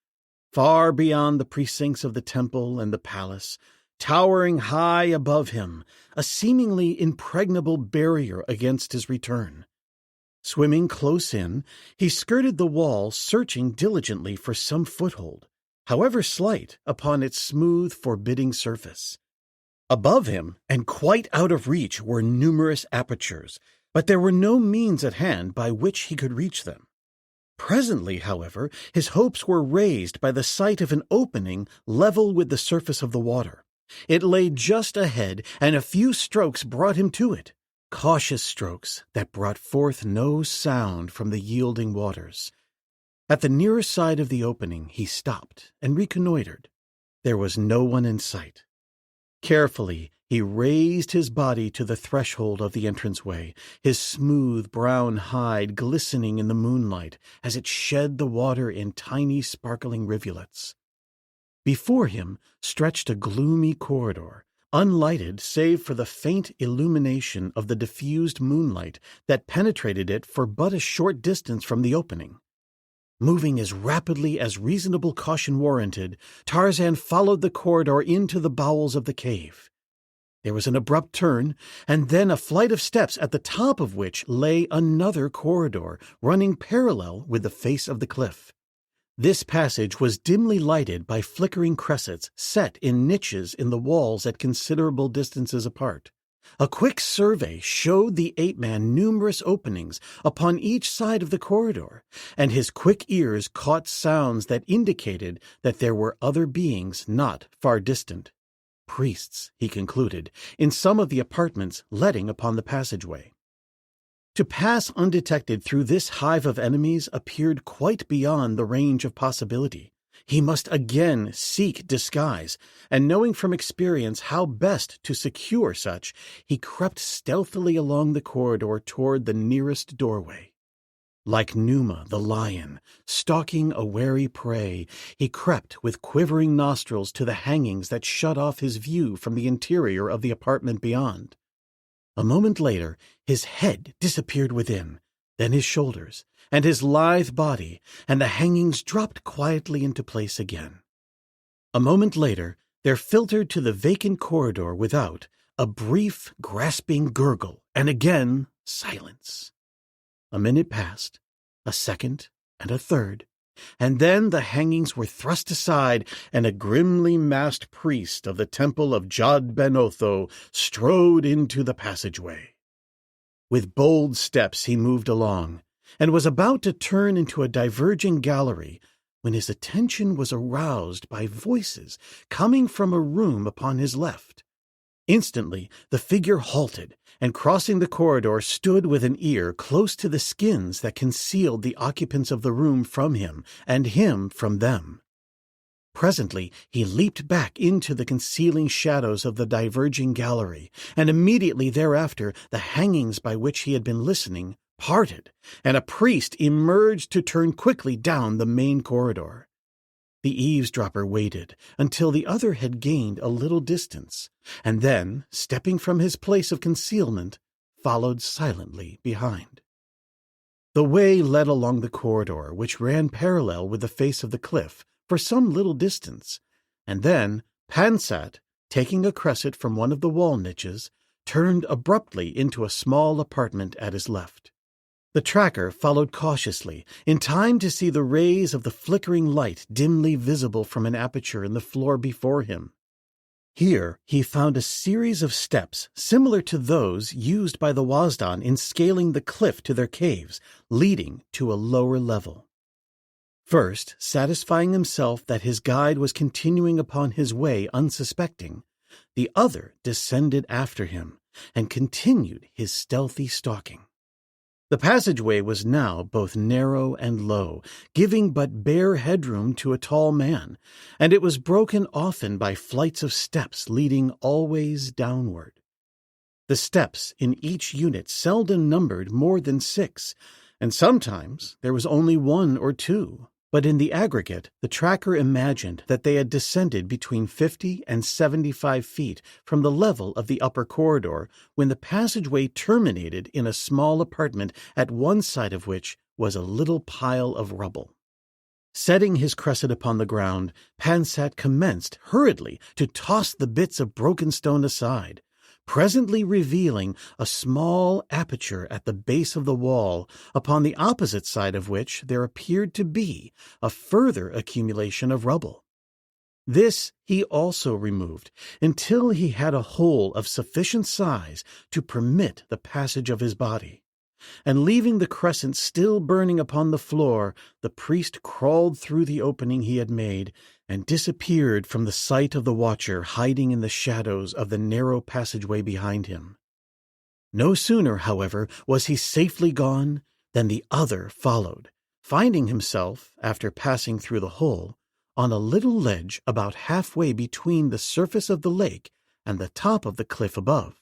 Far beyond the precincts of the temple and the palace, towering high above him, a seemingly impregnable barrier against his return. Swimming close in, he skirted the wall, searching diligently for some foothold, however slight, upon its smooth, forbidding surface. Above him, and quite out of reach, were numerous apertures, but there were no means at hand by which he could reach them. Presently, however, his hopes were raised by the sight of an opening level with the surface of the water. It lay just ahead, and a few strokes brought him to it, cautious strokes that brought forth no sound from the yielding waters. At the nearer side of the opening he stopped and reconnoitered. There was no one in sight. Carefully he raised his body to the threshold of the entranceway, his smooth brown hide glistening in the moonlight as it shed the water in tiny sparkling rivulets. Before him stretched a gloomy corridor, unlighted save for the faint illumination of the diffused moonlight that penetrated it for but a short distance from the opening. Moving as rapidly as reasonable caution warranted, Tarzan followed the corridor into the bowels of the cave. There was an abrupt turn, and then a flight of steps at the top of which lay another corridor running parallel with the face of the cliff. This passage was dimly lighted by flickering cressets set in niches in the walls at considerable distances apart. A quick survey showed the ape-man numerous openings upon each side of the corridor, and his quick ears caught sounds that indicated that there were other beings not far distant. Priests, he concluded, in some of the apartments letting upon the passageway. To pass undetected through this hive of enemies appeared quite beyond the range of possibility. He must again seek disguise, and knowing from experience how best to secure such, he crept stealthily along the corridor toward the nearest doorway. Like Numa the lion, stalking a wary prey, he crept with quivering nostrils to the hangings that shut off his view from the interior of the apartment beyond. A moment later, his head disappeared within, then his shoulders, and his lithe body, and the hangings dropped quietly into place again. A moment later, there filtered to the vacant corridor without a brief, grasping gurgle, and again silence. A minute passed, a second, and a third, and then the hangings were thrust aside, and a grimly masked priest of the temple of Jod Ben Otho strode into the passageway. With bold steps he moved along, and was about to turn into a diverging gallery when his attention was aroused by voices coming from a room upon his left. Instantly the figure halted, and crossing the corridor stood with an ear close to the skins that concealed the occupants of the room from him, and him from them. Presently he leaped back into the concealing shadows of the diverging gallery, and immediately thereafter the hangings by which he had been listening parted, and a priest emerged to turn quickly down the main corridor. The eavesdropper waited until the other had gained a little distance, and then, stepping from his place of concealment, followed silently behind. The way led along the corridor, which ran parallel with the face of the cliff for some little distance, and then Pansat, taking a cresset from one of the wall niches, turned abruptly into a small apartment at his left. The tracker followed cautiously, in time to see the rays of the flickering light dimly visible from an aperture in the floor before him. Here he found a series of steps similar to those used by the Wasdan in scaling the cliff to their caves, leading to a lower level. First, satisfying himself that his guide was continuing upon his way unsuspecting, the other descended after him and continued his stealthy stalking. The passageway was now both narrow and low, giving but bare headroom to a tall man, and it was broken often by flights of steps leading always downward. The steps in each unit seldom numbered more than 6, and sometimes there was only 1 or 2. But in the aggregate, the tracker imagined that they had descended between 50 and 75 feet from the level of the upper corridor when the passageway terminated in a small apartment at one side of which was a little pile of rubble. Setting his cresset upon the ground, Pansat commenced hurriedly to toss the bits of broken stone aside, presently revealing a small aperture at the base of the wall, upon the opposite side of which there appeared to be a further accumulation of rubble. This he also removed, until he had a hole of sufficient size to permit the passage of his body. And leaving the crescent still burning upon the floor, the priest crawled through the opening he had made, and disappeared from the sight of the watcher hiding in the shadows of the narrow passageway behind him. No sooner, however, was he safely gone than the other followed, finding himself, after passing through the hole, on a little ledge about halfway between the surface of the lake and the top of the cliff above.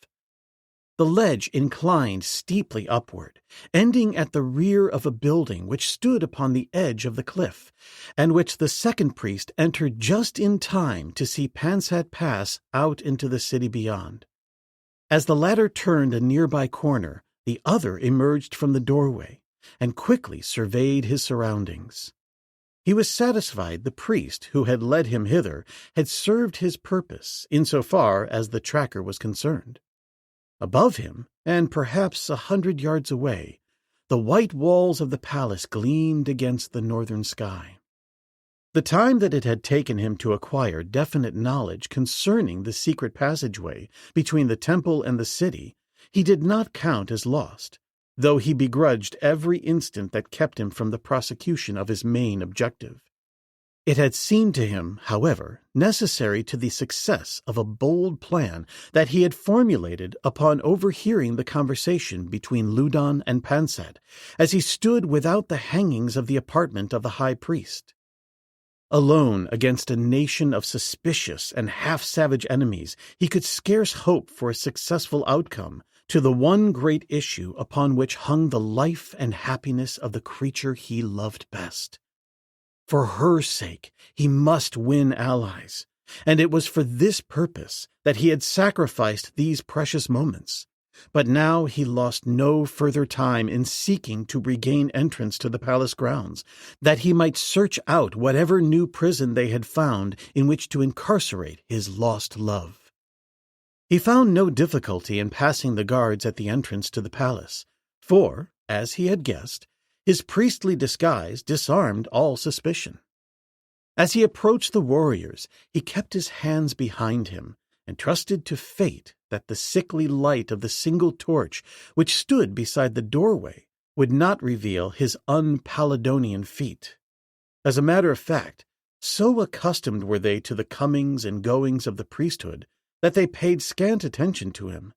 The ledge inclined steeply upward, ending at the rear of a building which stood upon the edge of the cliff, and which the second priest entered just in time to see Pansat pass out into the city beyond. As the latter turned a nearby corner, the other emerged from the doorway and quickly surveyed his surroundings. He was satisfied the priest who had led him hither had served his purpose insofar as the tracker was concerned. Above him, and perhaps 100 yards away, the white walls of the palace gleamed against the northern sky. The time that it had taken him to acquire definite knowledge concerning the secret passageway between the temple and the city he did not count as lost, though he begrudged every instant that kept him from the prosecution of his main objective. It had seemed to him, however, necessary to the success of a bold plan that he had formulated upon overhearing the conversation between Ludan and Pansat, as he stood without the hangings of the apartment of the high priest. Alone against a nation of suspicious and half-savage enemies, he could scarce hope for a successful outcome to the one great issue upon which hung the life and happiness of the creature he loved best. For her sake, he must win allies, and it was for this purpose that he had sacrificed these precious moments. But now he lost no further time in seeking to regain entrance to the palace grounds, that he might search out whatever new prison they had found in which to incarcerate his lost love. He found no difficulty in passing the guards at the entrance to the palace, for, as he had guessed, his priestly disguise disarmed all suspicion. As he approached the warriors, he kept his hands behind him and trusted to fate that the sickly light of the single torch which stood beside the doorway would not reveal his un-Paladonian feet. As a matter of fact, so accustomed were they to the comings and goings of the priesthood that they paid scant attention to him,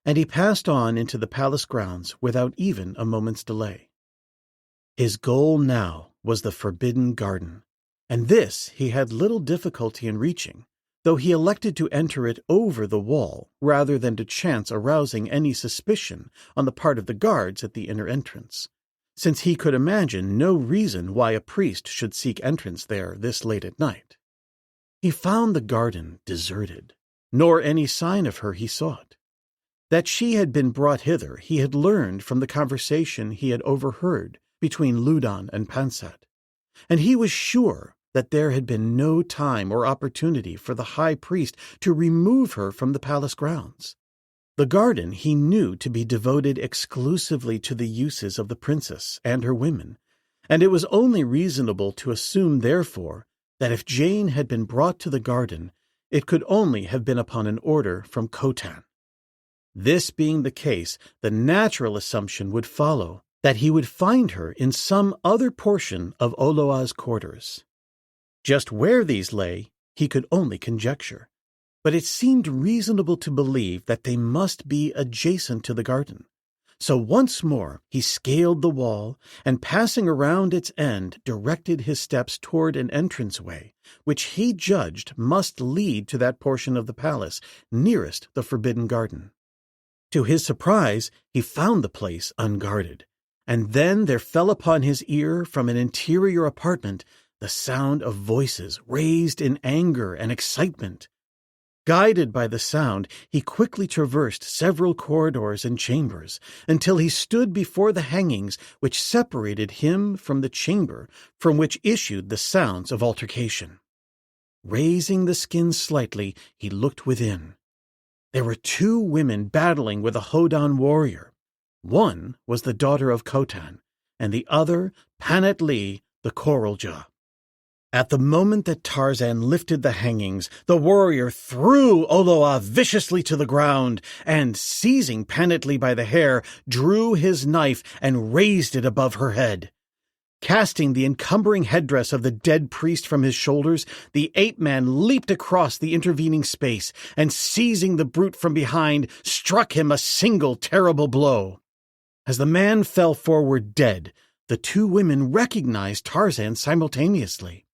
and he passed on into the palace grounds without even a moment's delay. His goal now was the Forbidden Garden, and this he had little difficulty in reaching, though he elected to enter it over the wall rather than to chance arousing any suspicion on the part of the guards at the inner entrance, since he could imagine no reason why a priest should seek entrance there this late at night. He found the garden deserted, nor any sign of her he sought. That she had been brought hither he had learned from the conversation he had overheard between Ludan and Pansat, and he was sure that there had been no time or opportunity for the high priest to remove her from the palace grounds. The garden he knew to be devoted exclusively to the uses of the princess and her women, and it was only reasonable to assume, therefore, that if Jane had been brought to the garden, it could only have been upon an order from Khotan. This being the case, the natural assumption would follow that he would find her in some other portion of Oloa's quarters. Just where these lay, he could only conjecture, but it seemed reasonable to believe that they must be adjacent to the garden. So once more he scaled the wall, and passing around its end, directed his steps toward an entranceway, which he judged must lead to that portion of the palace nearest the forbidden garden. To his surprise, he found the place unguarded, and then there fell upon his ear from an interior apartment the sound of voices raised in anger and excitement. Guided by the sound, he quickly traversed several corridors and chambers until he stood before the hangings which separated him from the chamber from which issued the sounds of altercation. Raising the skin slightly, he looked within. There were two women battling with a Hodan warrior. One was the daughter of Khotan, and the other Panat-Lee, the Coral Jaw. At the moment that Tarzan lifted the hangings, the warrior threw Oloa viciously to the ground, and, seizing Panat-Lee by the hair, drew his knife and raised it above her head. Casting the encumbering headdress of the dead priest from his shoulders, the ape-man leaped across the intervening space, and seizing the brute from behind, struck him a single terrible blow. As the man fell forward dead, the two women recognized Tarzan simultaneously.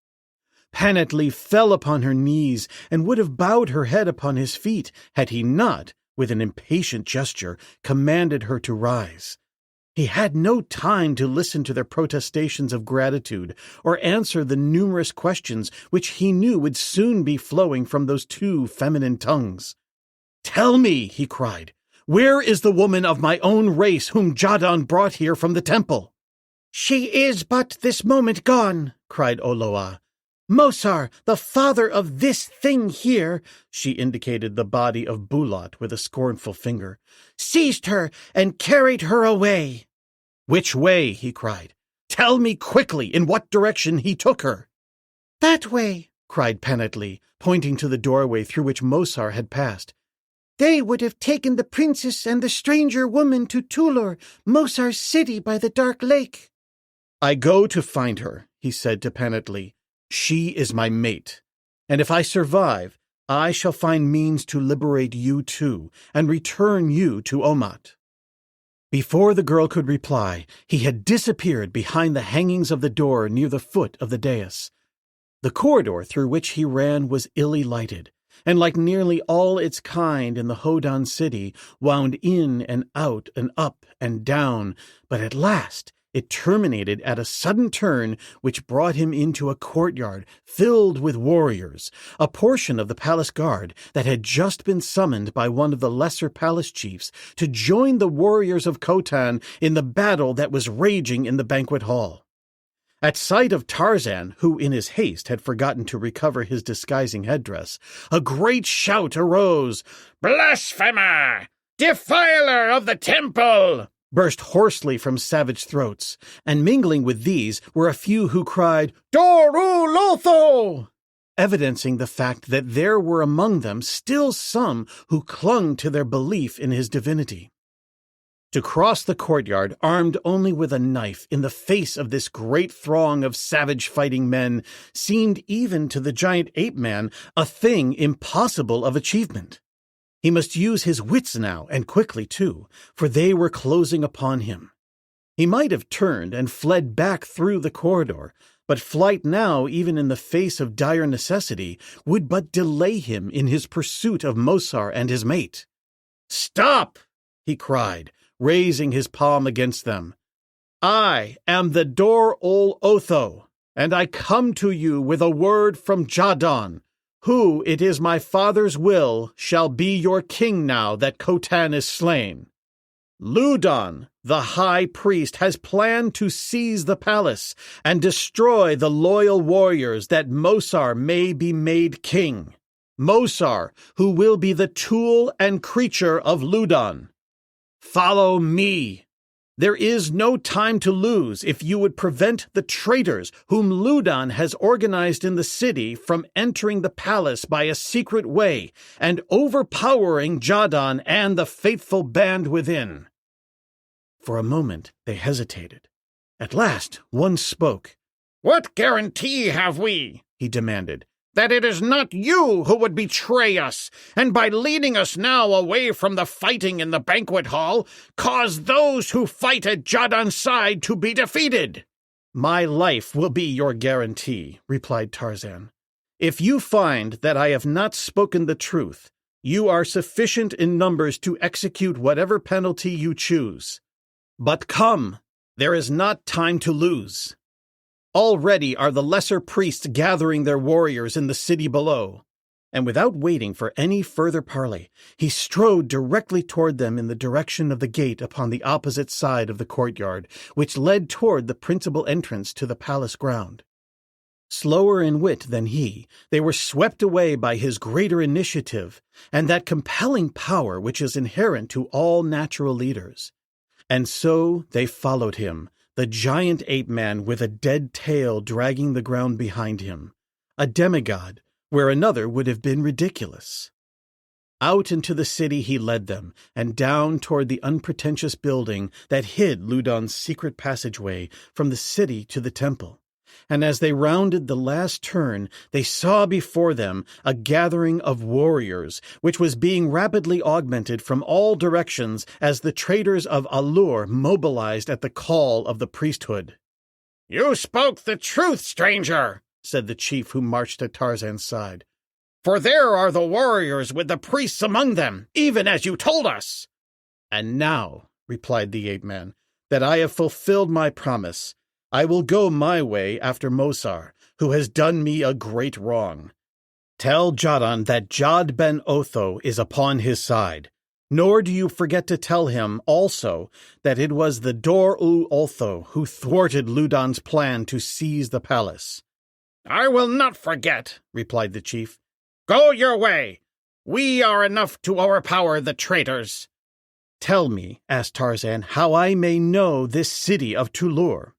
Panat-Lee fell upon her knees and would have bowed her head upon his feet had he not, with an impatient gesture, commanded her to rise. He had no time to listen to their protestations of gratitude or answer the numerous questions which he knew would soon be flowing from those two feminine tongues. "Tell me," he cried, "where is the woman of my own race whom Jadon brought here from the temple?" "She is but this moment gone," cried Oloa. "Mosar, the father of this thing here," she indicated the body of Bulat with a scornful finger, "seized her and carried her away." "Which way?" he cried. "Tell me quickly in what direction he took her." "That way," cried Panat-Lee, pointing to the doorway through which Mosar had passed. "They would have taken the princess and the stranger woman to Tulur, Mosar's city by the dark lake." "I go to find her," he said to Panat-Lee. "She is my mate, and if I survive, I shall find means to liberate you too, and return you to Omat." Before the girl could reply, he had disappeared behind the hangings of the door near the foot of the dais. The corridor through which he ran was illy lighted, and like nearly all its kind in the Hodan city, wound in and out and up and down, but at last it terminated at a sudden turn which brought him into a courtyard filled with warriors, a portion of the palace guard that had just been summoned by one of the lesser palace chiefs to join the warriors of Khotan in the battle that was raging in the banquet hall. At sight of Tarzan, who in his haste had forgotten to recover his disguising headdress, a great shout arose. "Blasphemer! Defiler of the temple!" burst hoarsely from savage throats, and mingling with these were a few who cried, "Doru Lotho!" evidencing the fact that there were among them still some who clung to their belief in his divinity. To cross the courtyard, armed only with a knife, in the face of this great throng of savage fighting men, seemed even to the giant ape-man a thing impossible of achievement. He must use his wits now, and quickly too, for they were closing upon him. He might have turned and fled back through the corridor, but flight now, even in the face of dire necessity, would but delay him in his pursuit of Mosar and his mate. "Stop!" he cried, raising his palm against them. "I am the Dor-ol Otho, and I come to you with a word from Jadon, who, it is my father's will, shall be your king now that Khotan is slain. Ludon, the high priest, has planned to seize the palace and destroy the loyal warriors that Mosar may be made king. Mosar, who will be the tool and creature of Ludan. Follow me. There is no time to lose if you would prevent the traitors whom Ludan has organized in the city from entering the palace by a secret way and overpowering Jadon and the faithful band within. For a moment they hesitated. At last one spoke. "What guarantee have we," he demanded, "that it is not you who would betray us, and by leading us now away from the fighting in the banquet hall, cause those who fight at Jadon's side to be defeated?" "My life will be your guarantee," replied Tarzan. "If you find that I have not spoken the truth, you are sufficient in numbers to execute whatever penalty you choose. But come, there is not time to lose. Already are the lesser priests gathering their warriors in the city below." And without waiting for any further parley, he strode directly toward them in the direction of the gate upon the opposite side of the courtyard, which led toward the principal entrance to the palace ground. Slower in wit than he, they were swept away by his greater initiative and that compelling power which is inherent to all natural leaders. And so they followed him, the giant ape-man with a dead tail dragging the ground behind him, a demigod, where another would have been ridiculous. Out into the city he led them, and down toward the unpretentious building that hid Ludan's secret passageway from the city to the temple. And as they rounded the last turn, they saw before them a gathering of warriors, which was being rapidly augmented from all directions as the traders of A-lur mobilized at the call of the priesthood. "You spoke the truth, stranger," said the chief who marched at Tarzan's side. "For there are the warriors with the priests among them, even as you told us." "And now," replied the ape-man, "that I have fulfilled my promise, I will go my way after Mosar, who has done me a great wrong. Tell Jadon that Jad ben Otho is upon his side, nor do you forget to tell him also that it was the Dor-u-Otho who thwarted Ludan's plan to seize the palace." "I will not forget," replied the chief. "Go your way. We are enough to overpower the traitors." "Tell me," asked Tarzan, "how I may know this city of Tulur."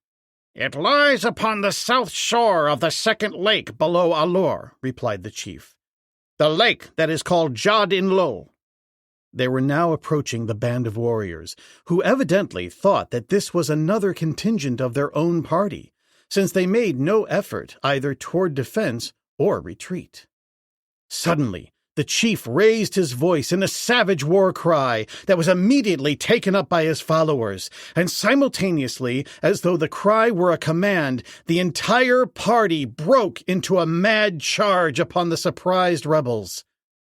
"It lies upon the south shore of the second lake below A-lur," replied the chief. "The lake that is called Jad-in-lo." They were now approaching the band of warriors, who evidently thought that this was another contingent of their own party, since they made no effort either toward defense or retreat. Suddenly, the chief raised his voice in a savage war cry that was immediately taken up by his followers, and simultaneously, as though the cry were a command, the entire party broke into a mad charge upon the surprised rebels.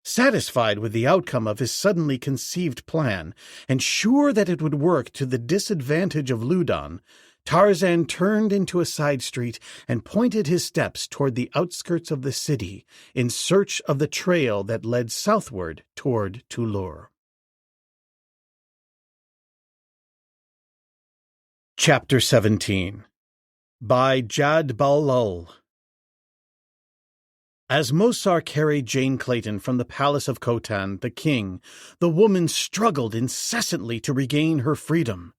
Satisfied with the outcome of his suddenly conceived plan, and sure that it would work to the disadvantage of Ludan, Tarzan turned into a side street and pointed his steps toward the outskirts of the city in search of the trail that led southward toward Tulur. Chapter 17 By Jad Balul. As Mosar carried Jane Clayton from the palace of Khotan, the king, the woman struggled incessantly to regain her freedom.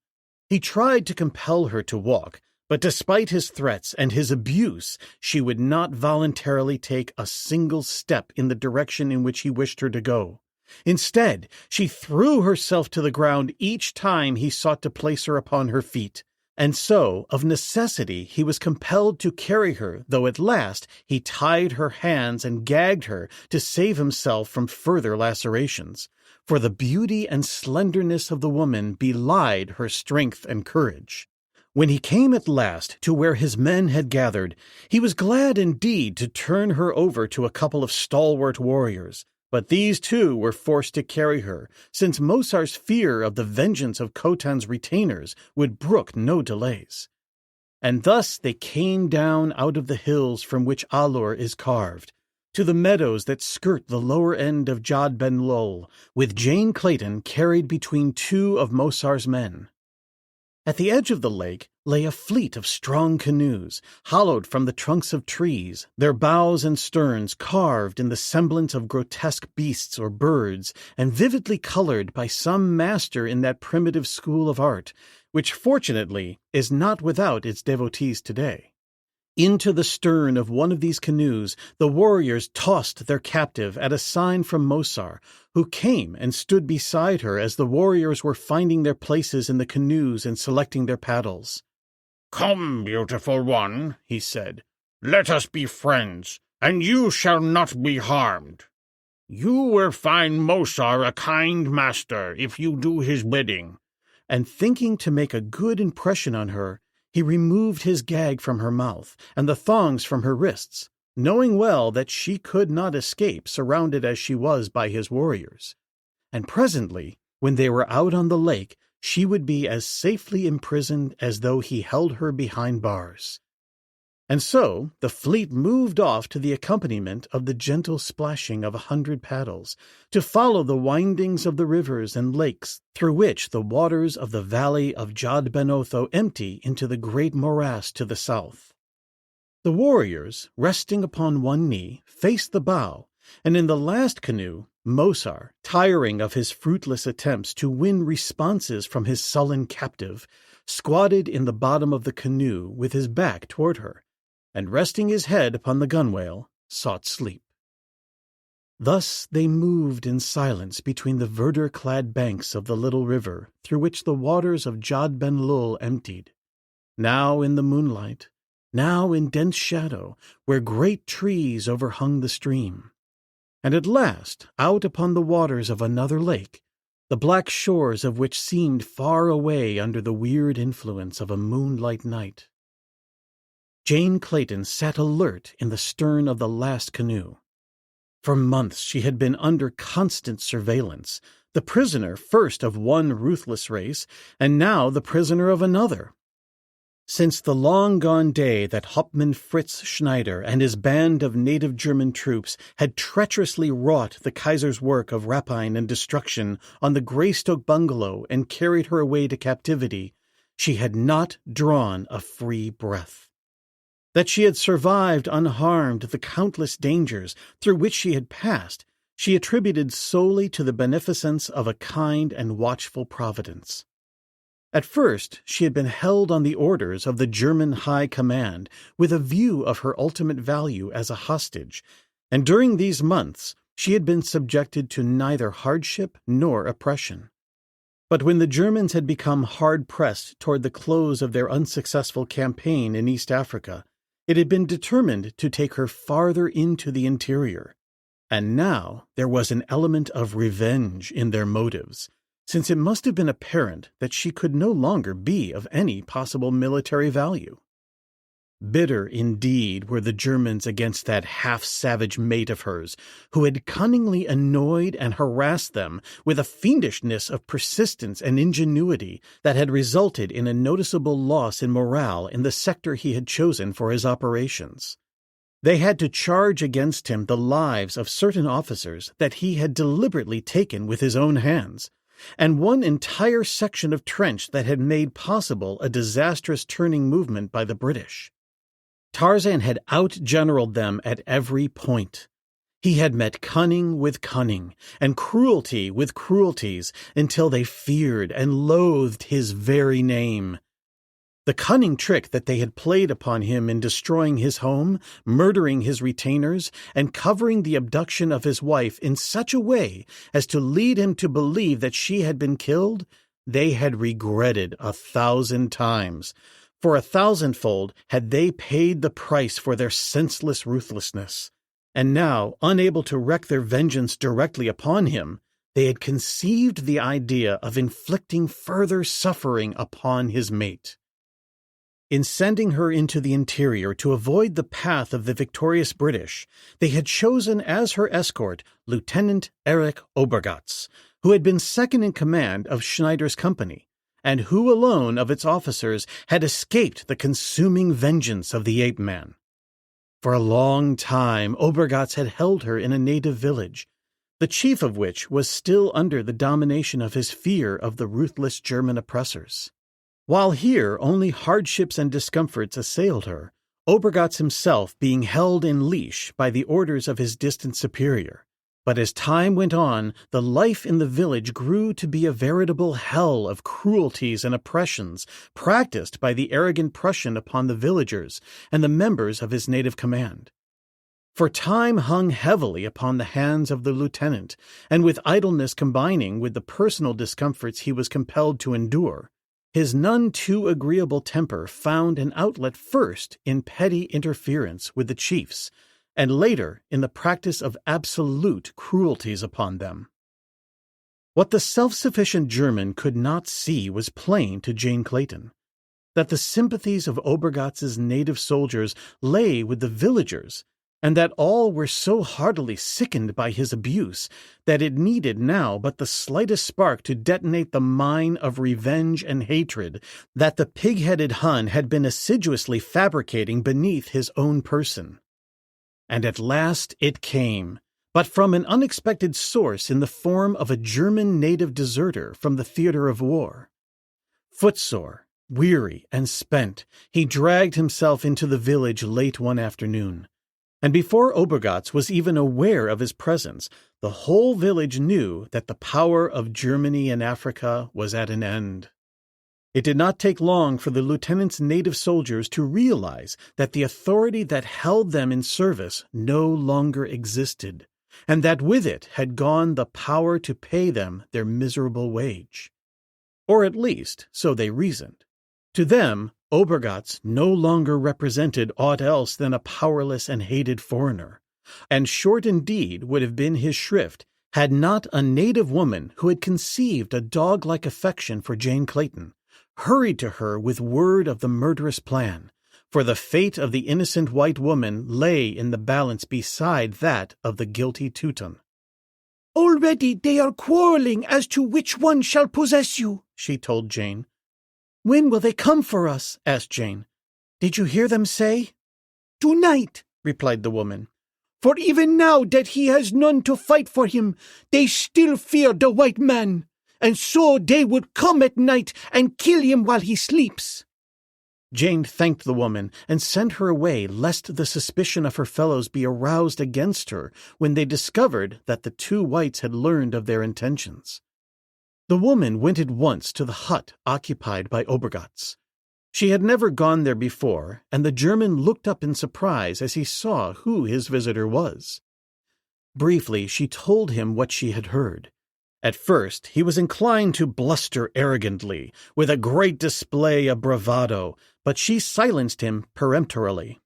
He tried to compel her to walk, but despite his threats and his abuse, she would not voluntarily take a single step in the direction in which he wished her to go. Instead, she threw herself to the ground each time he sought to place her upon her feet, and so, of necessity, he was compelled to carry her, though at last he tied her hands and gagged her to save himself from further lacerations. For the beauty and slenderness of the woman belied her strength and courage. When he came at last to where his men had gathered, he was glad indeed to turn her over to a couple of stalwart warriors, but these too were forced to carry her, since Mosar's fear of the vengeance of Khotan's retainers would brook no delays. And thus they came down out of the hills from which A-lur is carved, to the meadows that skirt the lower end of Jad ben Lul, with Jane Clayton carried between two of Mosar's men. At the edge of the lake, lay a fleet of strong canoes, hollowed from the trunks of trees, their bows and sterns carved in the semblance of grotesque beasts or birds, and vividly colored by some master in that primitive school of art, which fortunately is not without its devotees today. Into the stern of one of these canoes the warriors tossed their captive at a sign from Mosar, who came and stood beside her as the warriors were finding their places in the canoes and selecting their paddles. "Come, beautiful one," he said. "Let us be friends, and you shall not be harmed. You will find Mosar a kind master if you do his bidding." And thinking to make a good impression on her, he removed his gag from her mouth and the thongs from her wrists, knowing well that she could not escape, surrounded as she was by his warriors. And presently, when they were out on the lake, she would be as safely imprisoned as though he held her behind bars. And so the fleet moved off to the accompaniment of the gentle splashing of 100 paddles, to follow the windings of the rivers and lakes through which the waters of the valley of Jod Ben Otho empty into the great morass to the south. The warriors, resting upon one knee, faced the bow, and in the last canoe, Mosar, tiring of his fruitless attempts to win responses from his sullen captive, squatted in the bottom of the canoe with his back toward her, and resting his head upon the gunwale, sought sleep. Thus they moved in silence between the verdure-clad banks of the little river through which the waters of Jod Ben Lul emptied, now in the moonlight, now in dense shadow, where great trees overhung the stream, and at last out upon the waters of another lake, the black shores of which seemed far away under the weird influence of a moonlight night. Jane Clayton sat alert in the stern of the last canoe. For months she had been under constant surveillance, the prisoner first of one ruthless race, and now the prisoner of another. Since the long-gone day that Hauptmann Fritz Schneider and his band of native German troops had treacherously wrought the Kaiser's work of rapine and destruction on the Greystoke bungalow and carried her away to captivity, she had not drawn a free breath. That she had survived unharmed the countless dangers through which she had passed, she attributed solely to the beneficence of a kind and watchful providence. At first, she had been held on the orders of the German High Command with a view of her ultimate value as a hostage, and during these months she had been subjected to neither hardship nor oppression. But when the Germans had become hard-pressed toward the close of their unsuccessful campaign in East Africa, it had been determined to take her farther into the interior, and now there was an element of revenge in their motives, since it must have been apparent that she could no longer be of any possible military value. Bitter indeed were the Germans against that half-savage mate of hers, who had cunningly annoyed and harassed them with a fiendishness of persistence and ingenuity that had resulted in a noticeable loss in morale in the sector he had chosen for his operations. They had to charge against him the lives of certain officers that he had deliberately taken with his own hands, and one entire section of trench that had made possible a disastrous turning movement by the British. Tarzan had out-generaled them at every point. He had met cunning with cunning, and cruelty with cruelties, until they feared and loathed his very name. The cunning trick that they had played upon him in destroying his home, murdering his retainers, and covering the abduction of his wife in such a way as to lead him to believe that she had been killed, they had regretted 1,000 times. For 1,000-fold had they paid the price for their senseless ruthlessness, and now, unable to wreak their vengeance directly upon him, they had conceived the idea of inflicting further suffering upon his mate. In sending her into the interior to avoid the path of the victorious British, they had chosen as her escort Lieutenant Erich Obergatz, who had been second in command of Schneider's company, and who alone of its officers had escaped the consuming vengeance of the ape-man. For a long time Obergatz had held her in a native village, the chief of which was still under the domination of his fear of the ruthless German oppressors. While here only hardships and discomforts assailed her, Obergatz himself being held in leash by the orders of his distant superior. But as time went on, the life in the village grew to be a veritable hell of cruelties and oppressions practiced by the arrogant Prussian upon the villagers and the members of his native command. For time hung heavily upon the hands of the lieutenant, and with idleness combining with the personal discomforts he was compelled to endure, his none too agreeable temper found an outlet first in petty interference with the chiefs, and later in the practice of absolute cruelties upon them. What the self-sufficient German could not see was plain to Jane Clayton, that the sympathies of Obergatz's native soldiers lay with the villagers, and that all were so heartily sickened by his abuse that it needed now but the slightest spark to detonate the mine of revenge and hatred that the pig-headed Hun had been assiduously fabricating beneath his own person. And at last it came, but from an unexpected source in the form of a German native deserter from the theater of war. Footsore, weary, and spent, he dragged himself into the village late one afternoon. And before Obergatz was even aware of his presence, the whole village knew that the power of Germany in Africa was at an end. It did not take long for the lieutenant's native soldiers to realize that the authority that held them in service no longer existed, and that with it had gone the power to pay them their miserable wage. Or at least, so they reasoned. To them, Obergatz no longer represented aught else than a powerless and hated foreigner, and short indeed would have been his shrift had not a native woman who had conceived a dog-like affection for Jane Clayton hurried to her with word of the murderous plan, for the fate of the innocent white woman lay in the balance beside that of the guilty Teuton. "Already they are quarreling as to which one shall possess you," she told Jane. "When will they come for us?" asked Jane. "Did you hear them say?" "Tonight," replied the woman. "For even now that he has none to fight for him, they still fear the white man, and so they would come at night and kill him while he sleeps." Jane thanked the woman and sent her away lest the suspicion of her fellows be aroused against her when they discovered that the two whites had learned of their intentions. The woman went at once to the hut occupied by Obergatz. She had never gone there before, and the German looked up in surprise as he saw who his visitor was. Briefly, she told him what she had heard. At first, he was inclined to bluster arrogantly, with a great display of bravado, but she silenced him peremptorily.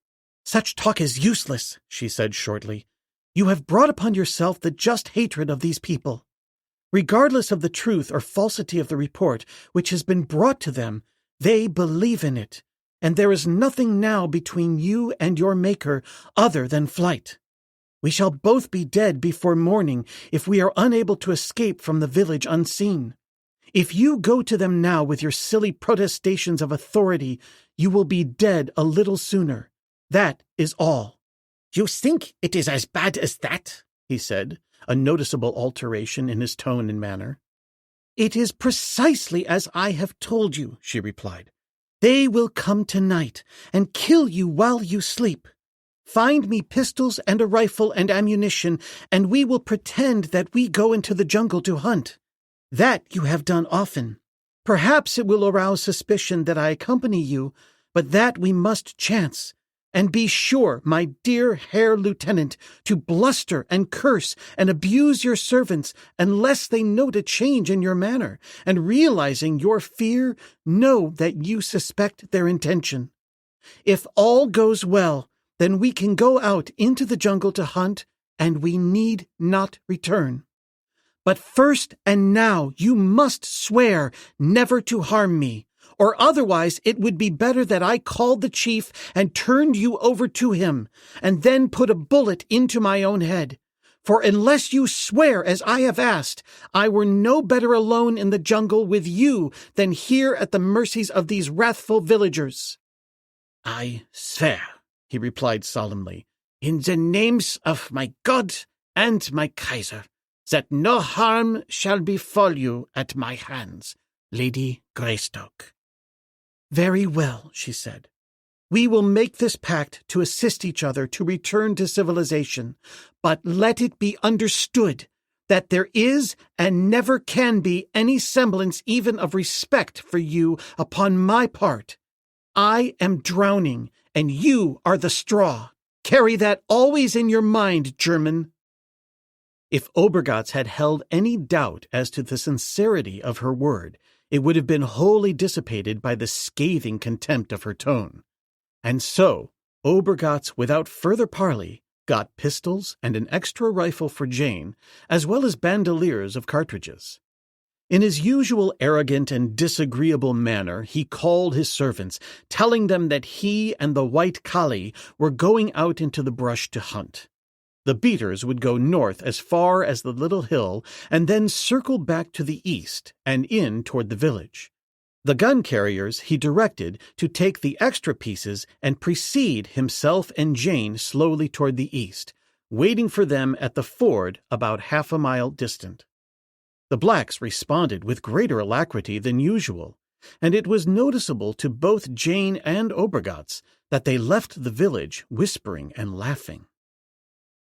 "Such talk is useless," she said shortly. "You have brought upon yourself the just hatred of these people. Regardless of the truth or falsity of the report which has been brought to them, they believe in it, and there is nothing now between you and your Maker other than flight. We shall both be dead before morning if we are unable to escape from the village unseen. If you go to them now with your silly protestations of authority, you will be dead a little sooner. That is all." "You think it is as bad as that?" he said, a noticeable alteration in his tone and manner. "It is precisely as I have told you," she replied. "They will come tonight and kill you while you sleep. Find me pistols and a rifle and ammunition, and we will pretend that we go into the jungle to hunt. That you have done often. Perhaps it will arouse suspicion that I accompany you, but that we must chance. And be sure, my dear Herr Lieutenant, to bluster and curse and abuse your servants unless they note a change in your manner, and realizing your fear, know that you suspect their intention. If all goes well, then we can go out into the jungle to hunt, and we need not return. But first and now you must swear never to harm me, or otherwise it would be better that I called the chief and turned you over to him, and then put a bullet into my own head. For unless you swear as I have asked, I were no better alone in the jungle with you than here at the mercies of these wrathful villagers." "I swear," he replied solemnly, "in the names of my God and my Kaiser, that no harm shall befall you at my hands, Lady Greystoke." Very well, she said. We will make this pact to assist each other to return to civilization, but let it be understood that there is and never can be any semblance even of respect for you upon my part. I am drowning, and you are the straw. Carry that always in your mind, German. If Obergatz had held any doubt as to the sincerity of her word, it would have been wholly dissipated by the scathing contempt of her tone. And so, Obergatz, without further parley, got pistols and an extra rifle for Jane, as well as bandoliers of cartridges. In his usual arrogant and disagreeable manner, he called his servants, telling them that he and the white Kali were going out into the brush to hunt. The beaters would go north as far as the little hill and then circle back to the east and in toward the village. The gun carriers he directed to take the extra pieces and precede himself and Jane slowly toward the east, waiting for them at the ford about half a mile distant. The blacks responded with greater alacrity than usual, and it was noticeable to both Jane and Obergatz that they left the village whispering and laughing.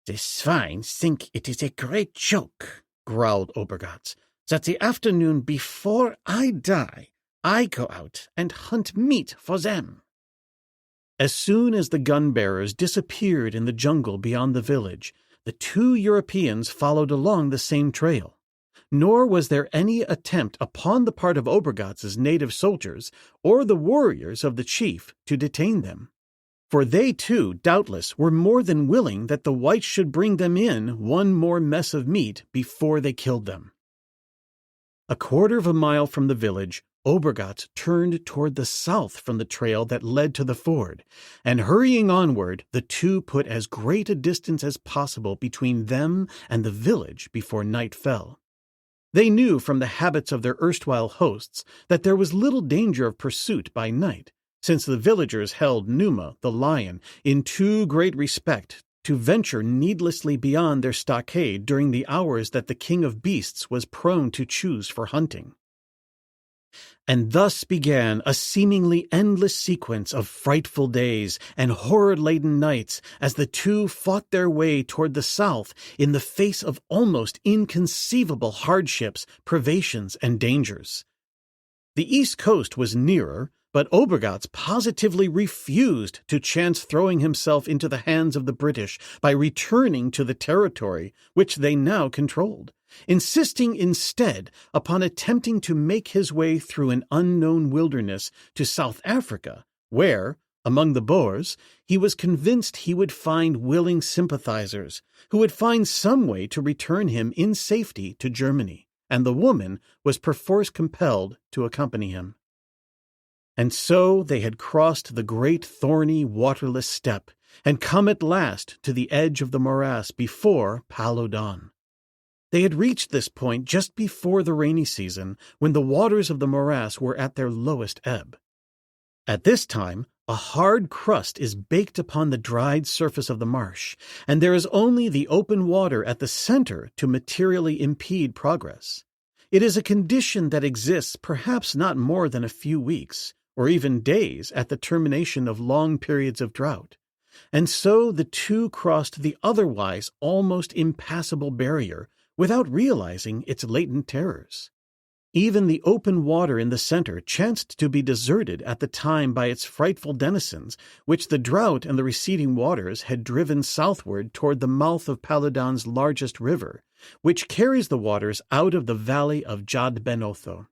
"The swines think it is a great joke," growled Obergatz, "that the afternoon before I die, I go out and hunt meat for them." As soon as the gun-bearers disappeared in the jungle beyond the village, the two Europeans followed along the same trail. Nor was there any attempt upon the part of Obergatz's native soldiers or the warriors of the chief to detain them. For they, too, doubtless, were more than willing that the whites should bring them in one more mess of meat before they killed them. A quarter of a mile from the village, Obergatz turned toward the south from the trail that led to the ford, and hurrying onward, the two put as great a distance as possible between them and the village before night fell. They knew from the habits of their erstwhile hosts that there was little danger of pursuit by night, since the villagers held Numa, the lion, in too great respect to venture needlessly beyond their stockade during the hours that the king of beasts was prone to choose for hunting. And thus began a seemingly endless sequence of frightful days and horror-laden nights as the two fought their way toward the south in the face of almost inconceivable hardships, privations, and dangers. The east coast was nearer, but Obergatz positively refused to chance throwing himself into the hands of the British by returning to the territory which they now controlled, insisting instead upon attempting to make his way through an unknown wilderness to South Africa, where, among the Boers, he was convinced he would find willing sympathizers who would find some way to return him in safety to Germany, and the woman was perforce compelled to accompany him. And so they had crossed the great thorny, waterless steppe, and come at last to the edge of the morass before palo dawn. They had reached this point just before the rainy season, when the waters of the morass were at their lowest ebb. At this time, a hard crust is baked upon the dried surface of the marsh, and there is only the open water at the center to materially impede progress. It is a condition that exists perhaps not more than a few weeks, or even days at the termination of long periods of drought. And so the two crossed the otherwise almost impassable barrier without realizing its latent terrors. Even the open water in the center chanced to be deserted at the time by its frightful denizens, which the drought and the receding waters had driven southward toward the mouth of Paludan's largest river, which carries the waters out of the valley of Jad Ben Otho.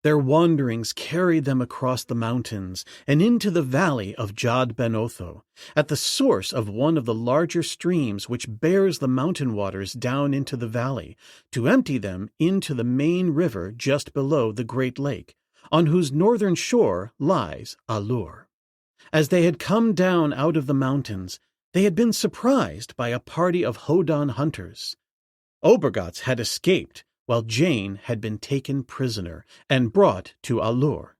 Their wanderings carried them across the mountains and into the valley of Jad Ben Otho, at the source of one of the larger streams which bears the mountain waters down into the valley, to empty them into the main river just below the Great Lake, on whose northern shore lies A-lur. As they had come down out of the mountains, they had been surprised by a party of Hodan hunters. Obergatz had escaped, while Jane had been taken prisoner and brought to A-lur.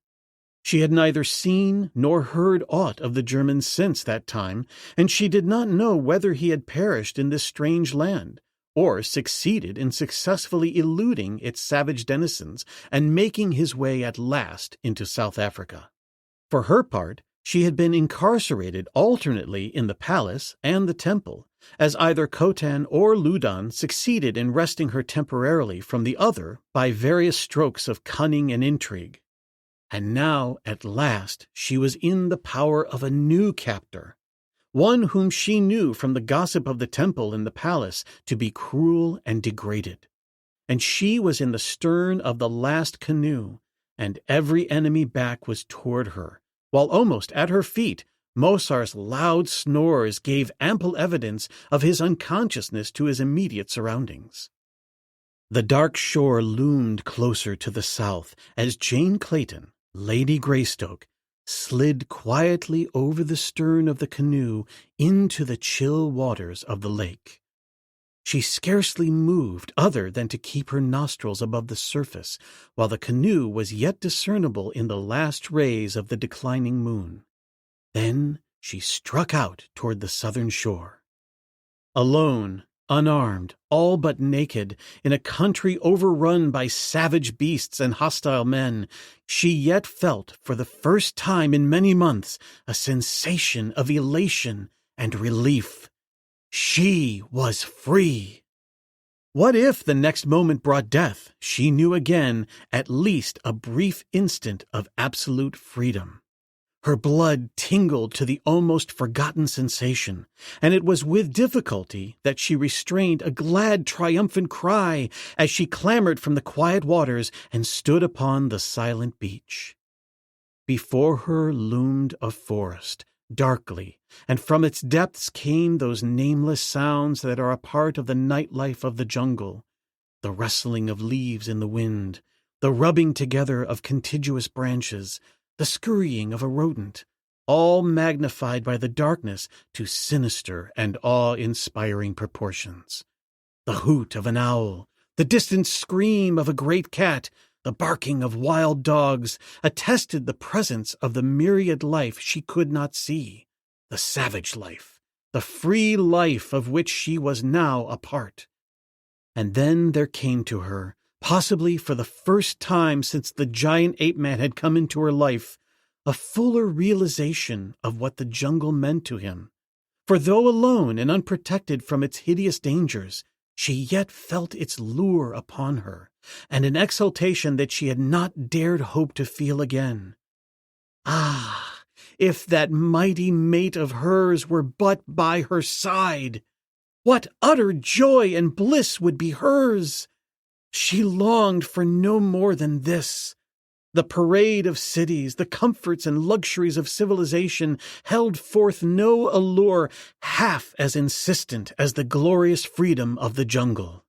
She had neither seen nor heard aught of the Germans since that time, and she did not know whether he had perished in this strange land, or succeeded in successfully eluding its savage denizens and making his way at last into South Africa. For her part, she had been incarcerated alternately in the palace and the temple, as either Khotan or Ludan succeeded in wresting her temporarily from the other by various strokes of cunning and intrigue. And now, at last, she was in the power of a new captor, one whom she knew from the gossip of the temple and the palace to be cruel and degraded. And she was in the stern of the last canoe, and every enemy back was toward her, while almost at her feet Mosar's loud snores gave ample evidence of his unconsciousness to his immediate surroundings. The dark shore loomed closer to the south as Jane Clayton, Lady Greystoke, slid quietly over the stern of the canoe into the chill waters of the lake. She scarcely moved other than to keep her nostrils above the surface while the canoe was yet discernible in the last rays of the declining moon. Then she struck out toward the southern shore. Alone, unarmed, all but naked, in a country overrun by savage beasts and hostile men, she yet felt, for the first time in many months, a sensation of elation and relief. She was free. What if the next moment brought death? She knew again at least a brief instant of absolute freedom. Her blood tingled to the almost forgotten sensation, and it was with difficulty that she restrained a glad, triumphant cry as she clambered from the quiet waters and stood upon the silent beach. Before her loomed a forest, darkly, and from its depths came those nameless sounds that are a part of the night-life of the jungle, the rustling of leaves in the wind, the rubbing together of contiguous branches, the scurrying of a rodent, all magnified by the darkness to sinister and awe-inspiring proportions. The hoot of an owl, the distant scream of a great cat, the barking of wild dogs attested the presence of the myriad life she could not see, the savage life, the free life of which she was now a part. And then there came to her, possibly for the first time since the giant ape-man had come into her life, a fuller realization of what the jungle meant to him. For though alone and unprotected from its hideous dangers, she yet felt its lure upon her, and an exultation that she had not dared hope to feel again. Ah, if that mighty mate of hers were but by her side! What utter joy and bliss would be hers! She longed for no more than this. The parade of cities, the comforts and luxuries of civilization held forth no allure half as insistent as the glorious freedom of the jungle.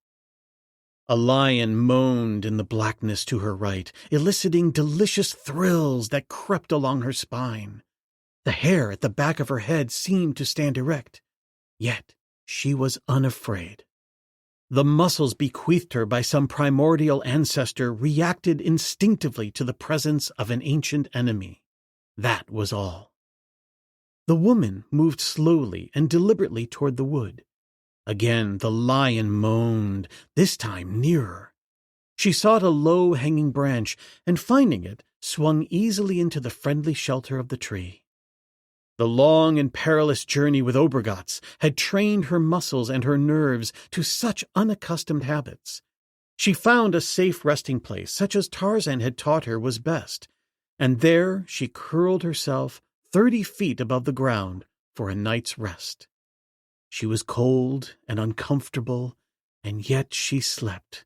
A lion moaned in the blackness to her right, eliciting delicious thrills that crept along her spine. The hair at the back of her head seemed to stand erect, yet she was unafraid. The muscles bequeathed her by some primordial ancestor reacted instinctively to the presence of an ancient enemy. That was all. The woman moved slowly and deliberately toward the wood. Again the lion moaned, this time nearer. She sought a low-hanging branch, and finding it, swung easily into the friendly shelter of the tree. The long and perilous journey with Obergatz had trained her muscles and her nerves to such unaccustomed habits. She found a safe resting place, such as Tarzan had taught her was best, and there she curled herself 30 feet above the ground for a night's rest. She was cold and uncomfortable, and yet she slept,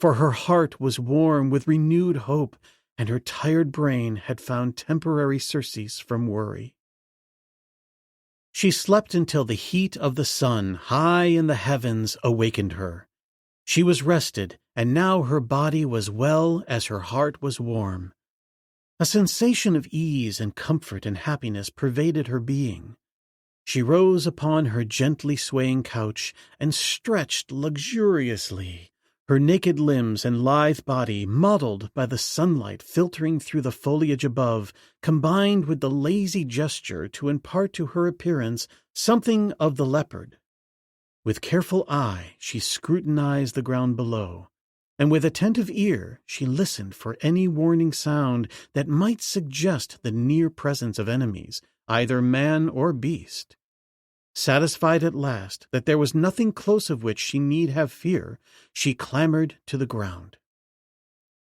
for her heart was warm with renewed hope, and her tired brain had found temporary surcease from worry. She slept until the heat of the sun high in the heavens awakened her. She was rested, and now her body was well as her heart was warm. A sensation of ease and comfort and happiness pervaded her being. She rose upon her gently swaying couch and stretched luxuriously, her naked limbs and lithe body mottled by the sunlight filtering through the foliage above, combined with the lazy gesture to impart to her appearance something of the leopard. With careful eye she scrutinized the ground below. and with attentive ear she listened for any warning sound that might suggest the near presence of enemies, either man or beast. Satisfied at last that there was nothing close of which she need have fear, she clambered to the ground.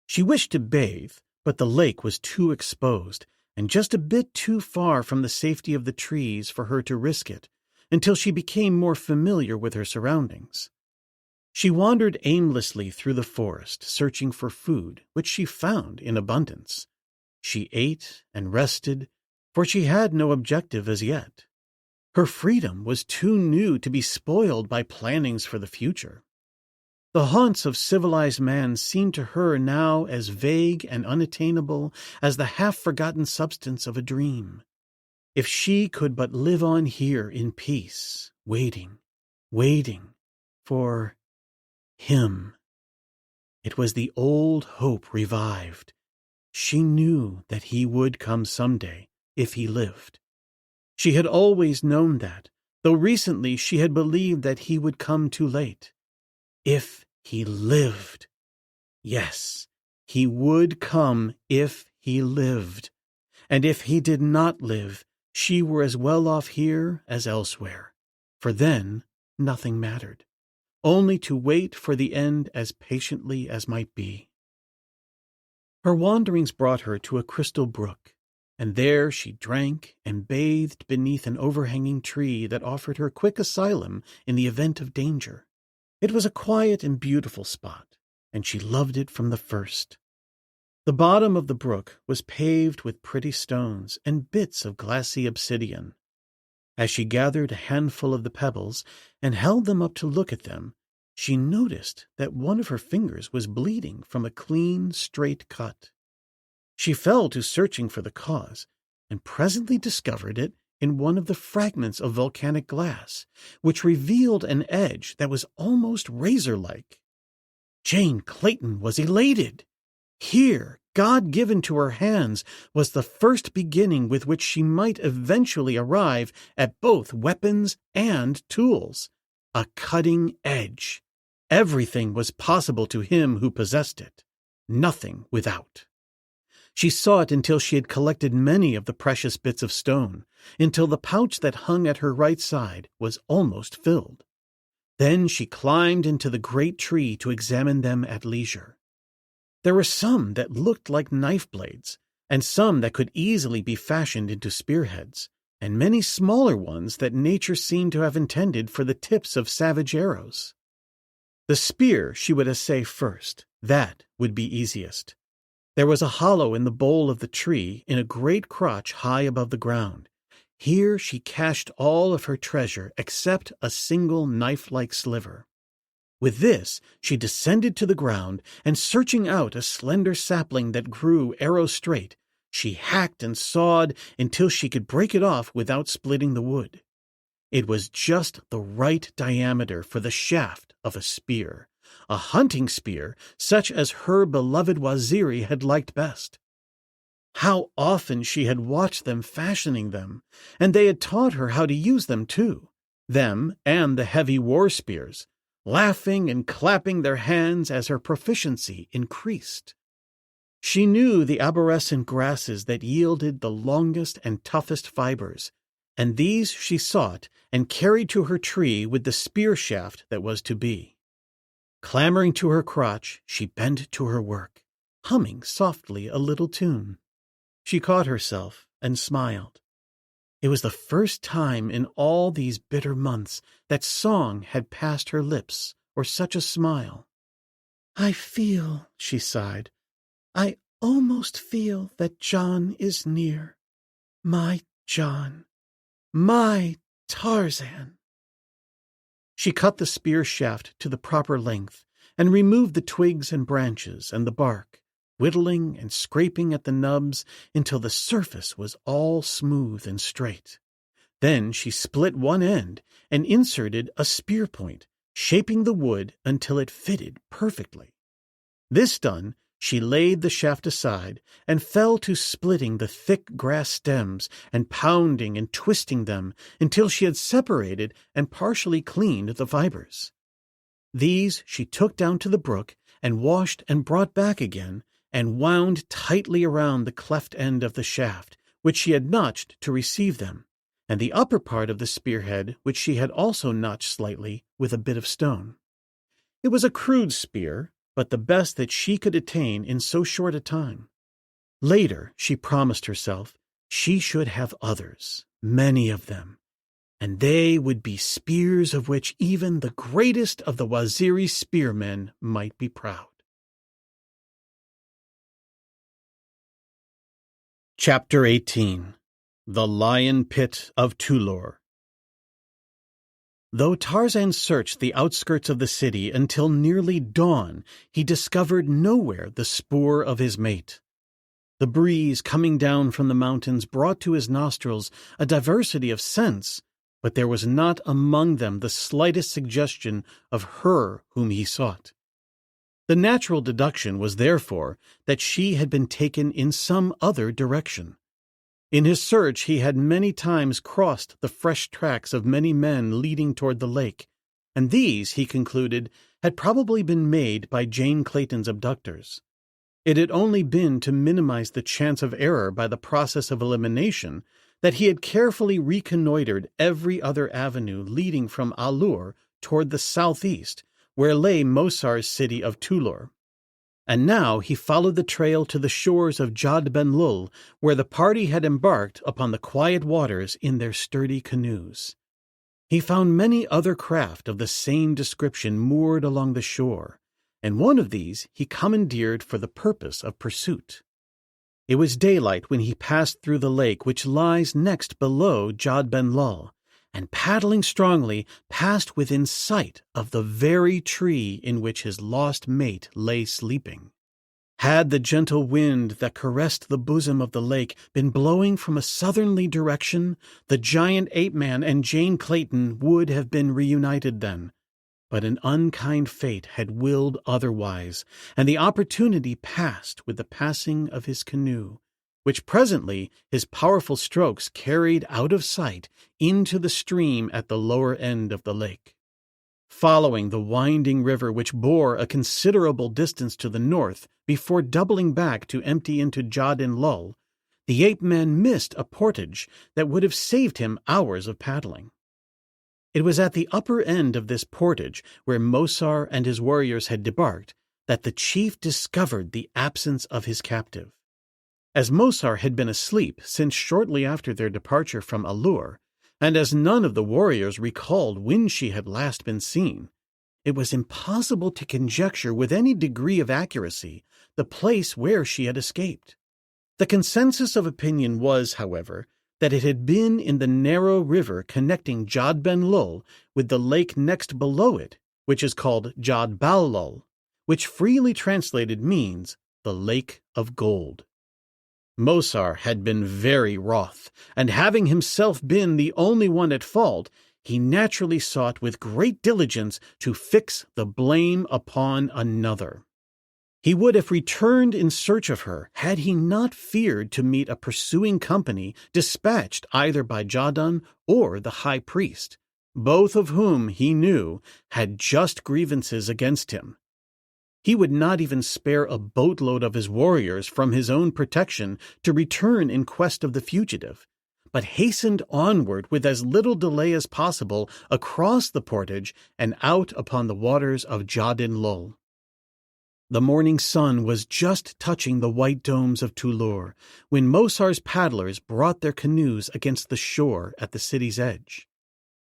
She wished to bathe, but the lake was too exposed, and just a bit too far from the safety of the trees for her to risk it, until she became more familiar with her surroundings. She wandered aimlessly through the forest, searching for food, which she found in abundance. She ate and rested, for she had no objective as yet. Her freedom was too new to be spoiled by plannings for the future. The haunts of civilized man seemed to her now as vague and unattainable as the half-forgotten substance of a dream. If she could but live on here in peace, waiting for him. It was the old hope revived. She knew that he would come someday, if he lived. She had always known that, though recently she had believed that he would come too late. If he lived. Yes, he would come if he lived. And if he did not live, she were as well off here as elsewhere, for then nothing mattered, only to wait for the end as patiently as might be. Her wanderings brought her to a crystal brook, and there she drank and bathed beneath an overhanging tree that offered her quick asylum in the event of danger. It was a quiet and beautiful spot, and she loved it from the first. The bottom of the brook was paved with pretty stones and bits of glassy obsidian. As she gathered a handful of the pebbles and held them up to look at them, she noticed that one of her fingers was bleeding from a clean, straight cut. She fell to searching for the cause, and presently discovered it in one of the fragments of volcanic glass, which revealed an edge that was almost razor-like. Jane Clayton was elated. Here, God-given to her hands, was the first beginning with which she might eventually arrive at both weapons and tools. A cutting edge. Everything was possible to him who possessed it, nothing without. She sought until she had collected many of the precious bits of stone, until the pouch that hung at her right side was almost filled. Then she climbed into the great tree to examine them at leisure. There were some that looked like knife blades, and some that could easily be fashioned into spearheads, and many smaller ones that nature seemed to have intended for the tips of savage arrows. The spear she would essay first. That would be easiest. There was a hollow in the bole of the tree in a great crotch high above the ground. Here she cached all of her treasure except a single knife-like sliver. With this, she descended to the ground, and searching out a slender sapling that grew arrow-straight, she hacked and sawed until she could break it off without splitting the wood. It was just the right diameter for the shaft of a spear, a hunting spear such as her beloved Waziri had liked best. How often she had watched them fashioning them, and they had taught her how to use them too, them and the heavy war spears, laughing and clapping their hands as her proficiency increased. She knew the arborescent grasses that yielded the longest and toughest fibers, and these she sought and carried to her tree with the spear shaft that was to be. Clambering to her crotch, she bent to her work, humming softly a little tune. She caught herself and smiled. It was the first time in all these bitter months that song had passed her lips, or such a smile. "I feel," she sighed, "I almost feel that John is near. My John. My Tarzan." She cut the spear shaft to the proper length and removed the twigs and branches and the bark, whittling and scraping at the nubs until the surface was all smooth and straight. Then she split one end and inserted a spear point, shaping the wood until it fitted perfectly. This done, she laid the shaft aside and fell to splitting the thick grass stems and pounding and twisting them until she had separated and partially cleaned the fibers. These she took down to the brook and washed and brought back again, and wound tightly around the cleft end of the shaft, which she had notched to receive them, and the upper part of the spearhead, which she had also notched slightly with a bit of stone. It was a crude spear, but the best that she could attain in so short a time. Later, she promised herself, she should have others, many of them, and they would be spears of which even the greatest of the Waziri spearmen might be proud. Chapter 18. The Lion Pit of A-lur. Though Tarzan searched the outskirts of the city until nearly dawn, he discovered nowhere the spoor of his mate. The breeze coming down from the mountains brought to his nostrils a diversity of scents, but there was not among them the slightest suggestion of her whom he sought. The natural deduction was therefore that she had been taken in some other direction. In his search he had many times crossed the fresh tracks of many men leading toward the lake, and these, he concluded, had probably been made by Jane Clayton's abductors. It had only been to minimize the chance of error by the process of elimination that he had carefully reconnoitered every other avenue leading from A-lur toward the southeast, where lay Mosar's city of A-lur. And now he followed the trail to the shores of Jad Ben Lul, where the party had embarked upon the quiet waters in their sturdy canoes. He found many other craft of the same description moored along the shore, and one of these he commandeered for the purpose of pursuit. It was daylight when he passed through the lake which lies next below Jad Ben Lul, and paddling strongly passed within sight of the very tree in which his lost mate lay sleeping. Had the gentle wind that caressed the bosom of the lake been blowing from a southerly direction, the giant ape-man and Jane Clayton would have been reunited then. But an unkind fate had willed otherwise, and the opportunity passed with the passing of his canoe, which presently his powerful strokes carried out of sight into the stream at the lower end of the lake. Following the winding river which bore a considerable distance to the north before doubling back to empty into Jad Ben Lul, the ape-man missed a portage that would have saved him hours of paddling. It was at the upper end of this portage, where Mosar and his warriors had debarked, that the chief discovered the absence of his captive. As Mosar had been asleep since shortly after their departure from A-lur, and as none of the warriors recalled when she had last been seen, it was impossible to conjecture with any degree of accuracy the place where she had escaped. The consensus of opinion was, however, that it had been in the narrow river connecting Jad Ben Lul with the lake next below it, which is called Jad Bal Lul, which freely translated means the Lake of Gold. Mosar had been very wroth, and having himself been the only one at fault, he naturally sought with great diligence to fix the blame upon another. He would have returned in search of her had he not feared to meet a pursuing company dispatched either by Jadon or the high priest, both of whom, he knew, had just grievances against him. He would not even spare a boatload of his warriors from his own protection to return in quest of the fugitive, but hastened onward with as little delay as possible across the portage and out upon the waters of Jad Ben Lul. The morning sun was just touching the white domes of A-lur when Mosar's paddlers brought their canoes against the shore at the city's edge.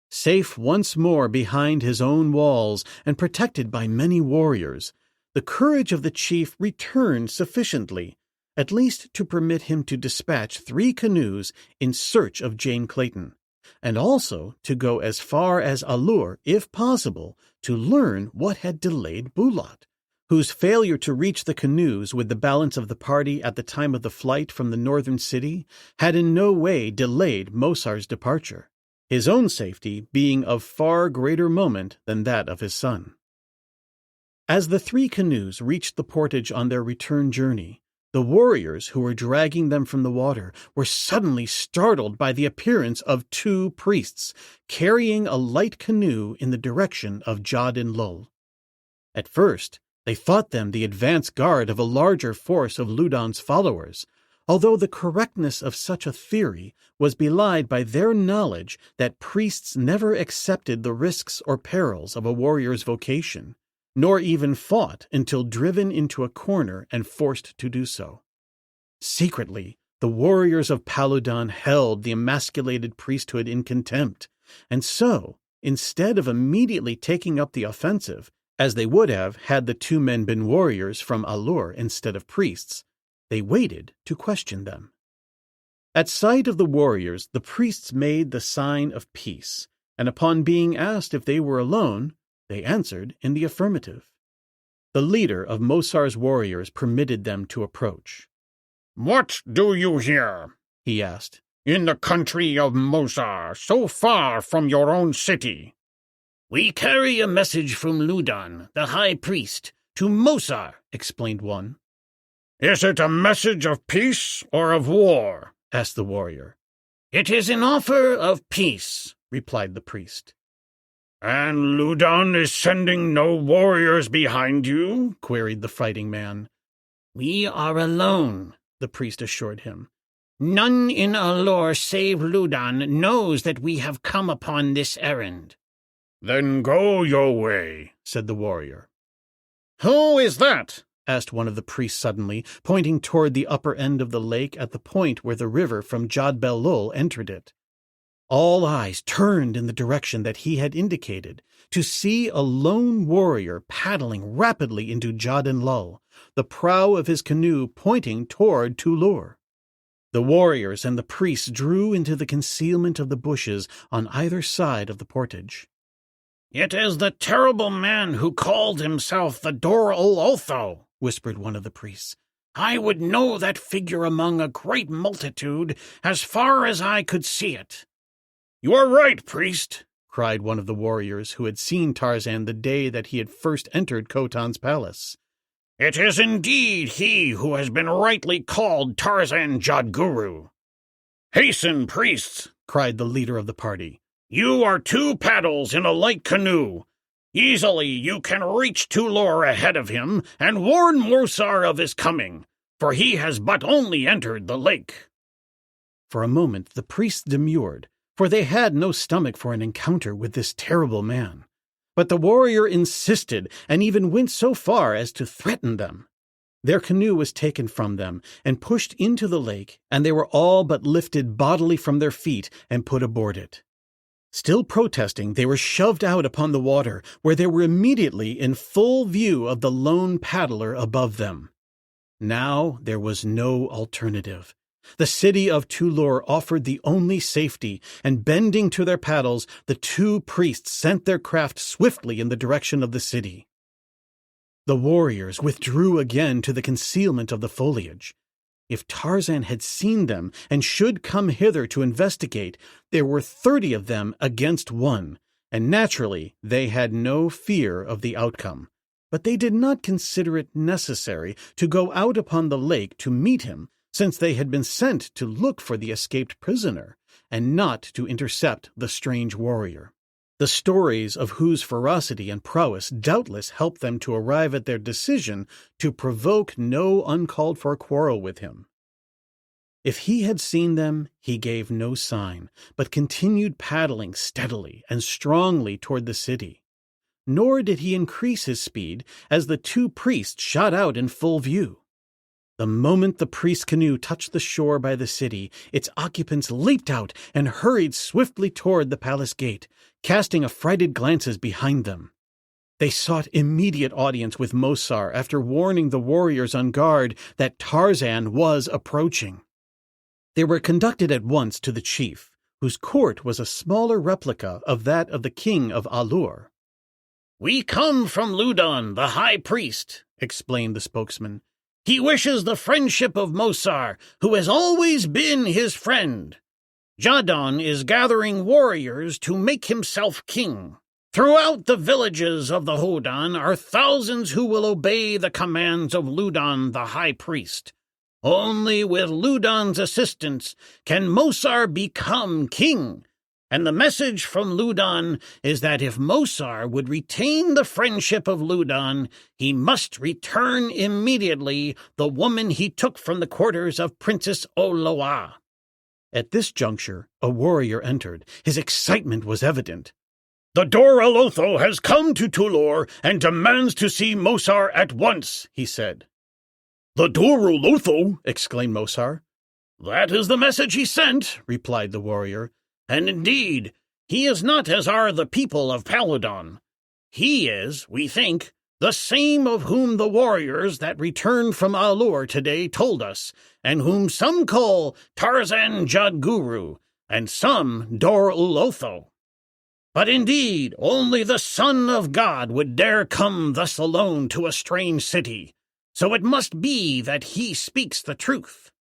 Safe once more behind his own walls and protected by many warriors, the courage of the chief returned sufficiently, at least to permit him to dispatch 3 canoes in search of Jane Clayton, and also to go as far as A-lur, if possible, to learn what had delayed Bulat, whose failure to reach the canoes with the balance of the party at the time of the flight from the northern city had in no way delayed Mosar's departure, his own safety being of far greater moment than that of his son. As the 3 canoes reached the portage on their return journey, the warriors who were dragging them from the water were suddenly startled by the appearance of 2 priests carrying a light canoe in the direction of Jad Ben Lul. At first, They thought them the advance guard of a larger force of Ludon's followers, although the correctness of such a theory was belied by their knowledge that priests never accepted the risks or perils of a warrior's vocation, nor even fought until driven into a corner and forced to do so. Secretly, the warriors of Paludan held the emasculated priesthood in contempt, and so, instead of immediately taking up the offensive, as they would have had the two men been warriors from A-lur instead of priests, they waited to question them. At sight of the warriors, the priests made the sign of peace, and upon being asked if they were alone, they answered in the affirmative. The leader of Mosar's warriors permitted them to approach. "What do you here?" he asked. "In the country of Mosar, so far from your own city?" "We carry a message from Ludon, the high priest, to Mosar," explained one. "Is it a message of peace or of war?" asked the warrior. "It is an offer of peace," replied the priest. "And Ludon is sending no warriors behind you?" queried the fighting man. "We are alone," the priest assured him. "None in A-lur save Ludon knows that we have come upon this errand." "Then go your way," said the warrior. "Who is that?" asked one of the priests suddenly, pointing toward the upper end of the lake at the point where the river from Jod-Bel-Lul entered it. All eyes turned in the direction that he had indicated, to see a lone warrior paddling rapidly into Jod-en-Lul, the prow of his canoe pointing toward Tu-lur. The warriors and the priests drew into the concealment of the bushes on either side of the portage. "It is the terrible man who called himself the Dor-ul-Otho," whispered one of the priests. "I would know that figure among a great multitude as far as I could see it." "You are right, priest," cried one of the warriors who had seen Tarzan the day that he had first entered Khotan's palace. "It is indeed he who has been rightly called Tarzan Jadguru." "Hasten, priests," cried the leader of the party. "You are two paddles in a light canoe. Easily you can reach Tu-lur ahead of him and warn Mosar of his coming, for he has but only entered the lake." For a moment the priests demurred, for they had no stomach for an encounter with this terrible man. But the warrior insisted, and even went so far as to threaten them. Their canoe was taken from them and pushed into the lake, and they were all but lifted bodily from their feet and put aboard it. Still protesting, they were shoved out upon the water, where they were immediately in full view of the lone paddler above them. Now there was no alternative. The city of Tu-lur offered the only safety, and bending to their paddles, the two priests sent their craft swiftly in the direction of the city. The warriors withdrew again to the concealment of the foliage. If Tarzan had seen them and should come hither to investigate, there were 30 of them against one, and naturally they had no fear of the outcome. But they did not consider it necessary to go out upon the lake to meet him, since they had been sent to look for the escaped prisoner, and not to intercept the strange warrior. The stories of whose ferocity and prowess doubtless helped them to arrive at their decision to provoke no uncalled-for quarrel with him. If he had seen them, he gave no sign, but continued paddling steadily and strongly toward the city. Nor did he increase his speed as the two priests shot out in full view. The moment the priest's canoe touched the shore by the city, its occupants leaped out and hurried swiftly toward the palace gate, casting affrighted glances behind them. They sought immediate audience with Mosar after warning the warriors on guard that Tarzan was approaching. They were conducted at once to the chief, whose court was a smaller replica of that of the king of A-lur. "We come from Ludon, the high priest," explained the spokesman. "He wishes the friendship of Mosar, who has always been his friend. Jadon is gathering warriors to make himself king. Throughout the villages of the Hodan are thousands who will obey the commands of Ludon, the high priest. Only with Ludon's assistance can Mosar become king, And the message from Ludon is that if Mosar would retain the friendship of Ludon, he must return immediately the woman he took from the quarters of Princess Oloa." At this juncture, a warrior entered. His excitement was evident. "The Dor-Olotho has come to Tulor and demands to see Mosar at once," he said. "The Dor-Olotho!" exclaimed Mosar. "That is the message he sent," replied the warrior. "And indeed, he is not as are the people of Paludon. He is, we think, the same of whom the warriors that returned from A-lur today told us, and whom some call Tarzan Jadguru, and some Dor-Olotho. But indeed, only the Son of God would dare come thus alone to a strange city, so it must be that he speaks the truth."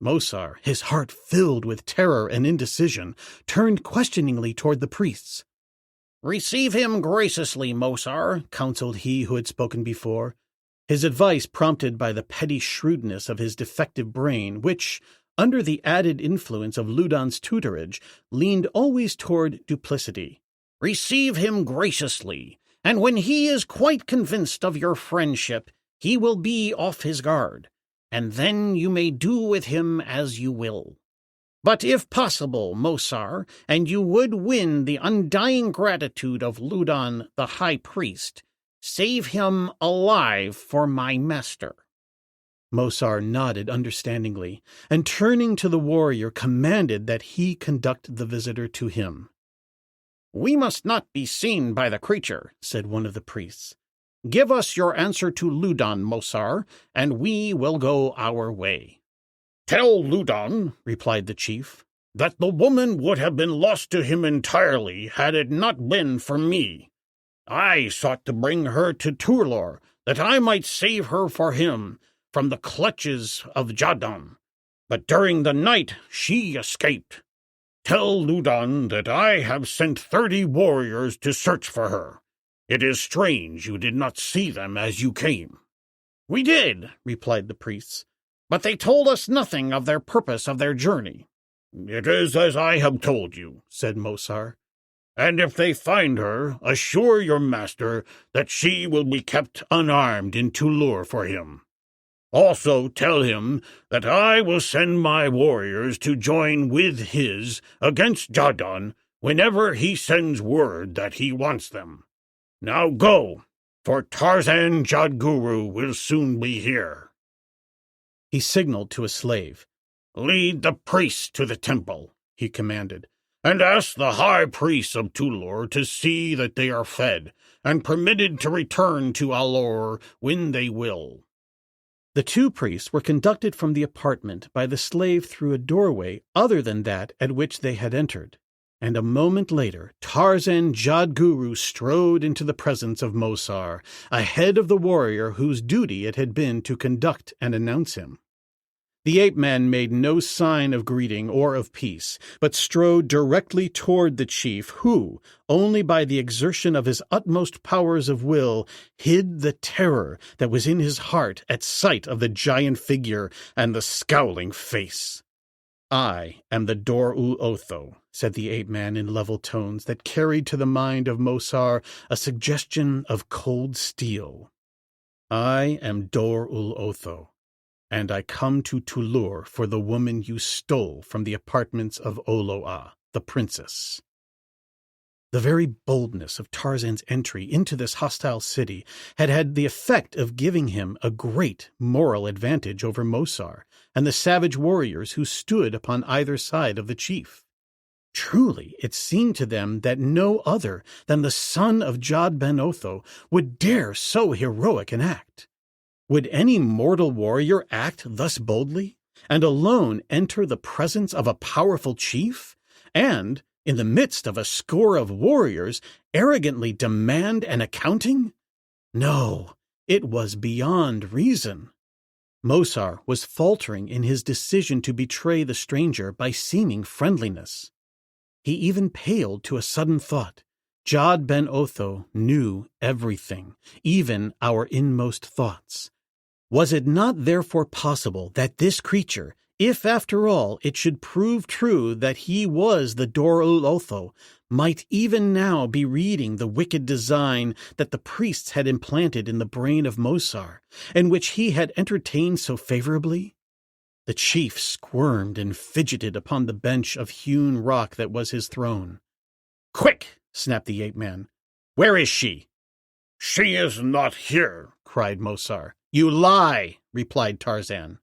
Mosar, his heart filled with terror and indecision, turned questioningly toward the priests. "Receive him graciously, Mosar," counseled he who had spoken before, his advice prompted by the petty shrewdness of his defective brain, which, under the added influence of Ludon's tutorage, leaned always toward duplicity. "Receive him graciously, and when he is quite convinced of your friendship, he will be off his guard, and then you may do with him as you will. But if possible, Mosar, and you would win the undying gratitude of Ludon the High Priest, save him alive for my master." Mosar nodded understandingly, and turning to the warrior commanded that he conduct the visitor to him. "We must not be seen by the creature," said one of the priests. "Give us your answer to Ludon, Mosar, and we will go our way." "Tell Ludon," replied the chief, "that the woman would have been lost to him entirely had it not been for me. I sought to bring her to Tulor, that I might save her for him from the clutches of Jadon, but during the night she escaped. Tell Ludon that I have sent 30 warriors to search for her. It is strange you did not see them as you came." "We did," replied the priests, "but they told us nothing of their purpose of their journey." "It is as I have told you," said Mosar. "And if they find her, assure your master that she will be kept unarmed in Tulur for him. Also tell him that I will send my warriors to join with his against Jadon whenever he sends word that he wants them. Now go, for Tarzan Jadguru will soon be here." He signaled to a slave. "Lead the priests to the temple," he commanded, "and ask the high priests of Tulur to see that they are fed and permitted to return to A-lur when they will." The 2 priests were conducted from the apartment by the slave through a doorway other than that at which they had entered, and a moment later Tarzan Jadguru strode into the presence of Mosar, ahead of the warrior whose duty it had been to conduct and announce him. The ape-man made no sign of greeting or of peace, but strode directly toward the chief, who, only by the exertion of his utmost powers of will, hid the terror that was in his heart at sight of the giant figure and the scowling face. "I am the Dor-Olotho," said the ape-man in level tones that carried to the mind of Mosar a suggestion of cold steel. "I am Dor-Olotho, and I come to Tulur for the woman you stole from the apartments of Oloa, the princess." The very boldness of Tarzan's entry into this hostile city had had the effect of giving him a great moral advantage over Mosar and the savage warriors who stood upon either side of the chief. Truly, it seemed to them that no other than the son of Jad Ben Otho would dare so heroic an act. Would any mortal warrior act thus boldly, and alone enter the presence of a powerful chief, and, in the midst of a score of warriors, arrogantly demand an accounting? No, it was beyond reason. Mosar was faltering in his decision to betray the stranger by seeming friendliness. He even paled to a sudden thought. Jad Ben Otho knew everything, even our inmost thoughts. Was it not therefore possible that this creature, If, after all, it should prove true that he was the Dor-ul Otho, might even now be reading the wicked design that the priests had implanted in the brain of Mosar, and which he had entertained so favorably? The chief squirmed and fidgeted upon the bench of hewn rock that was his throne. "Quick!" snapped the ape-man. "Where is she?" "She is not here," cried Mosar. "You lie," replied Tarzan.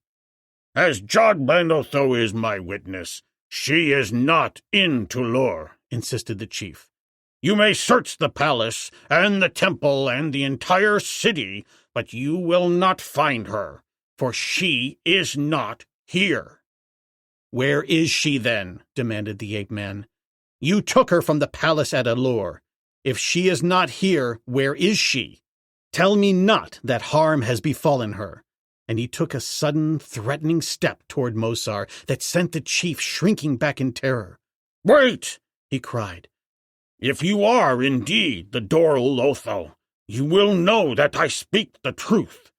"As Jod Ben Otho is my witness, she is not in A-lur," insisted the chief. "You may search the palace and the temple and the entire city, but you will not find her, for she is not here." "Where is she, then?" demanded the ape-man. "You took her from the palace at A-lur. If she is not here, where is she? Tell me not that harm has befallen her." And he took a sudden, threatening step toward Mosar that sent the chief shrinking back in terror. "Wait!" he cried. "If you are indeed the Dor-ul Otho, you will know that I speak the truth.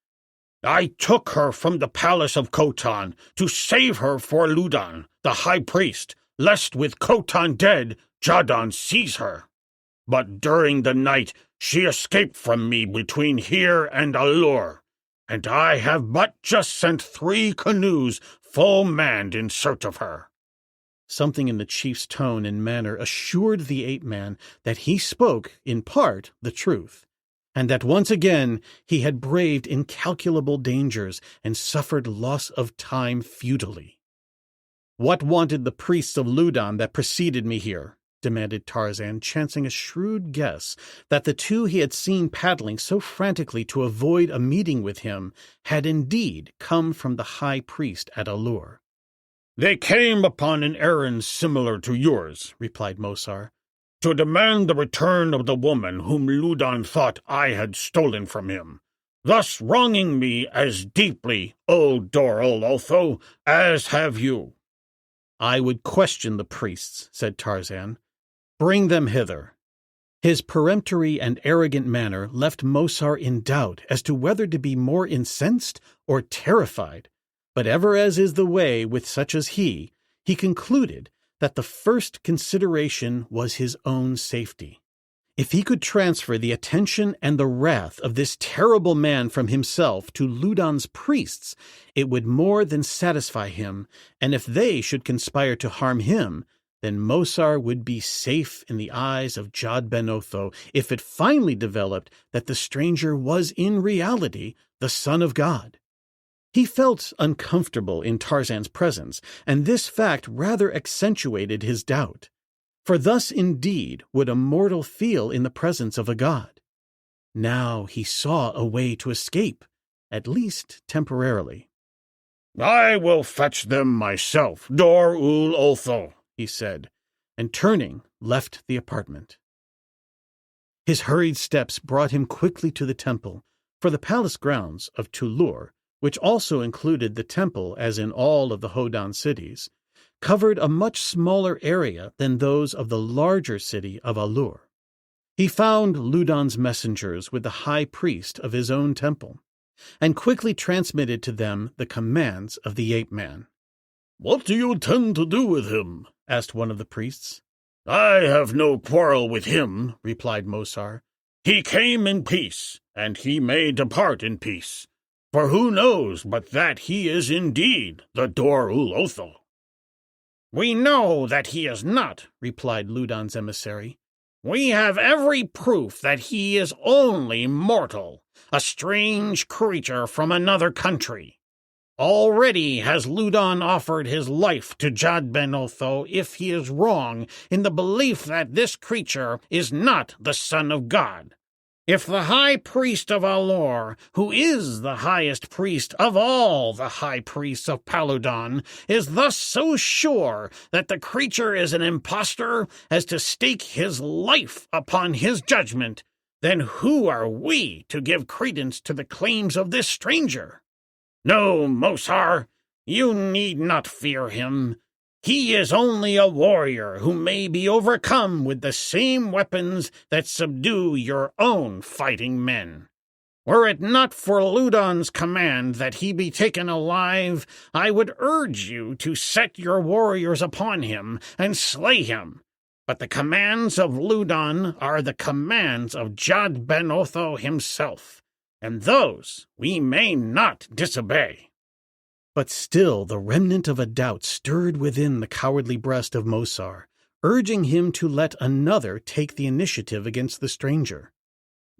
I took her from the palace of Khotan to save her for Ludan, the high priest, lest with Khotan dead, Jadon seize her. But during the night she escaped from me between here and A-lur, and I have but just sent 3 canoes full manned in search of her." Something in the chief's tone and manner assured the ape-man that he spoke, in part, the truth, and that once again he had braved incalculable dangers and suffered loss of time futilely. "What wanted the priests of Ludan that preceded me here?" demanded Tarzan, chancing a shrewd guess that the 2 he had seen paddling so frantically to avoid a meeting with him had indeed come from the high priest at A-lur. "They came upon an errand similar to yours," replied Mosar, "to demand the return of the woman whom Ludan thought I had stolen from him, thus wronging me as deeply, O Dor-ul Otho, as have you." "I would question the priests," said Tarzan. "Bring them hither." His peremptory and arrogant manner left Mosar in doubt as to whether to be more incensed or terrified, but ever as is the way with such as he concluded that the first consideration was his own safety. If he could transfer the attention and the wrath of this terrible man from himself to Ludan's priests, it would more than satisfy him, and if they should conspire to harm him, then Mosar would be safe in the eyes of Jod Ben Otho if it finally developed that the stranger was in reality the Son of God. He felt uncomfortable in Tarzan's presence, and this fact rather accentuated his doubt. For thus indeed would a mortal feel in the presence of a god. Now he saw a way to escape, at least temporarily. "I will fetch them myself, Dor-ul Otho," he said, and turning, left the apartment. His hurried steps brought him quickly to the temple, for the palace grounds of A-lur, which also included the temple as in all of the Hodan cities, covered a much smaller area than those of the larger city of A-lur. He found Ludan's messengers with the high priest of his own temple, and quickly transmitted to them the commands of the ape-man. "What do you intend to do with him?" asked one of the priests. "I have no quarrel with him," replied Mosar. "He came in peace, and he may depart in peace. For who knows but that he is indeed the Dor-ul Otho?" "We know that he is not," replied Ludan's emissary. "We have every proof that he is only mortal, a strange creature from another country. Already has Ludan offered his life to Jod Ben Otho if he is wrong in the belief that this creature is not the Son of God. If the high priest of A-lur, who is the highest priest of all the high priests of Paludan, is thus so sure that the creature is an impostor as to stake his life upon his judgment, then who are we to give credence to the claims of this stranger? No, Mosar, you need not fear him. He is only a warrior who may be overcome with the same weapons that subdue your own fighting men. Were it not for Ludon's command that he be taken alive, I would urge you to set your warriors upon him and slay him. But the commands of Ludon are the commands of Jad Ben Otho himself, and those we may not disobey." But still the remnant of a doubt stirred within the cowardly breast of Mosar, urging him to let another take the initiative against the stranger.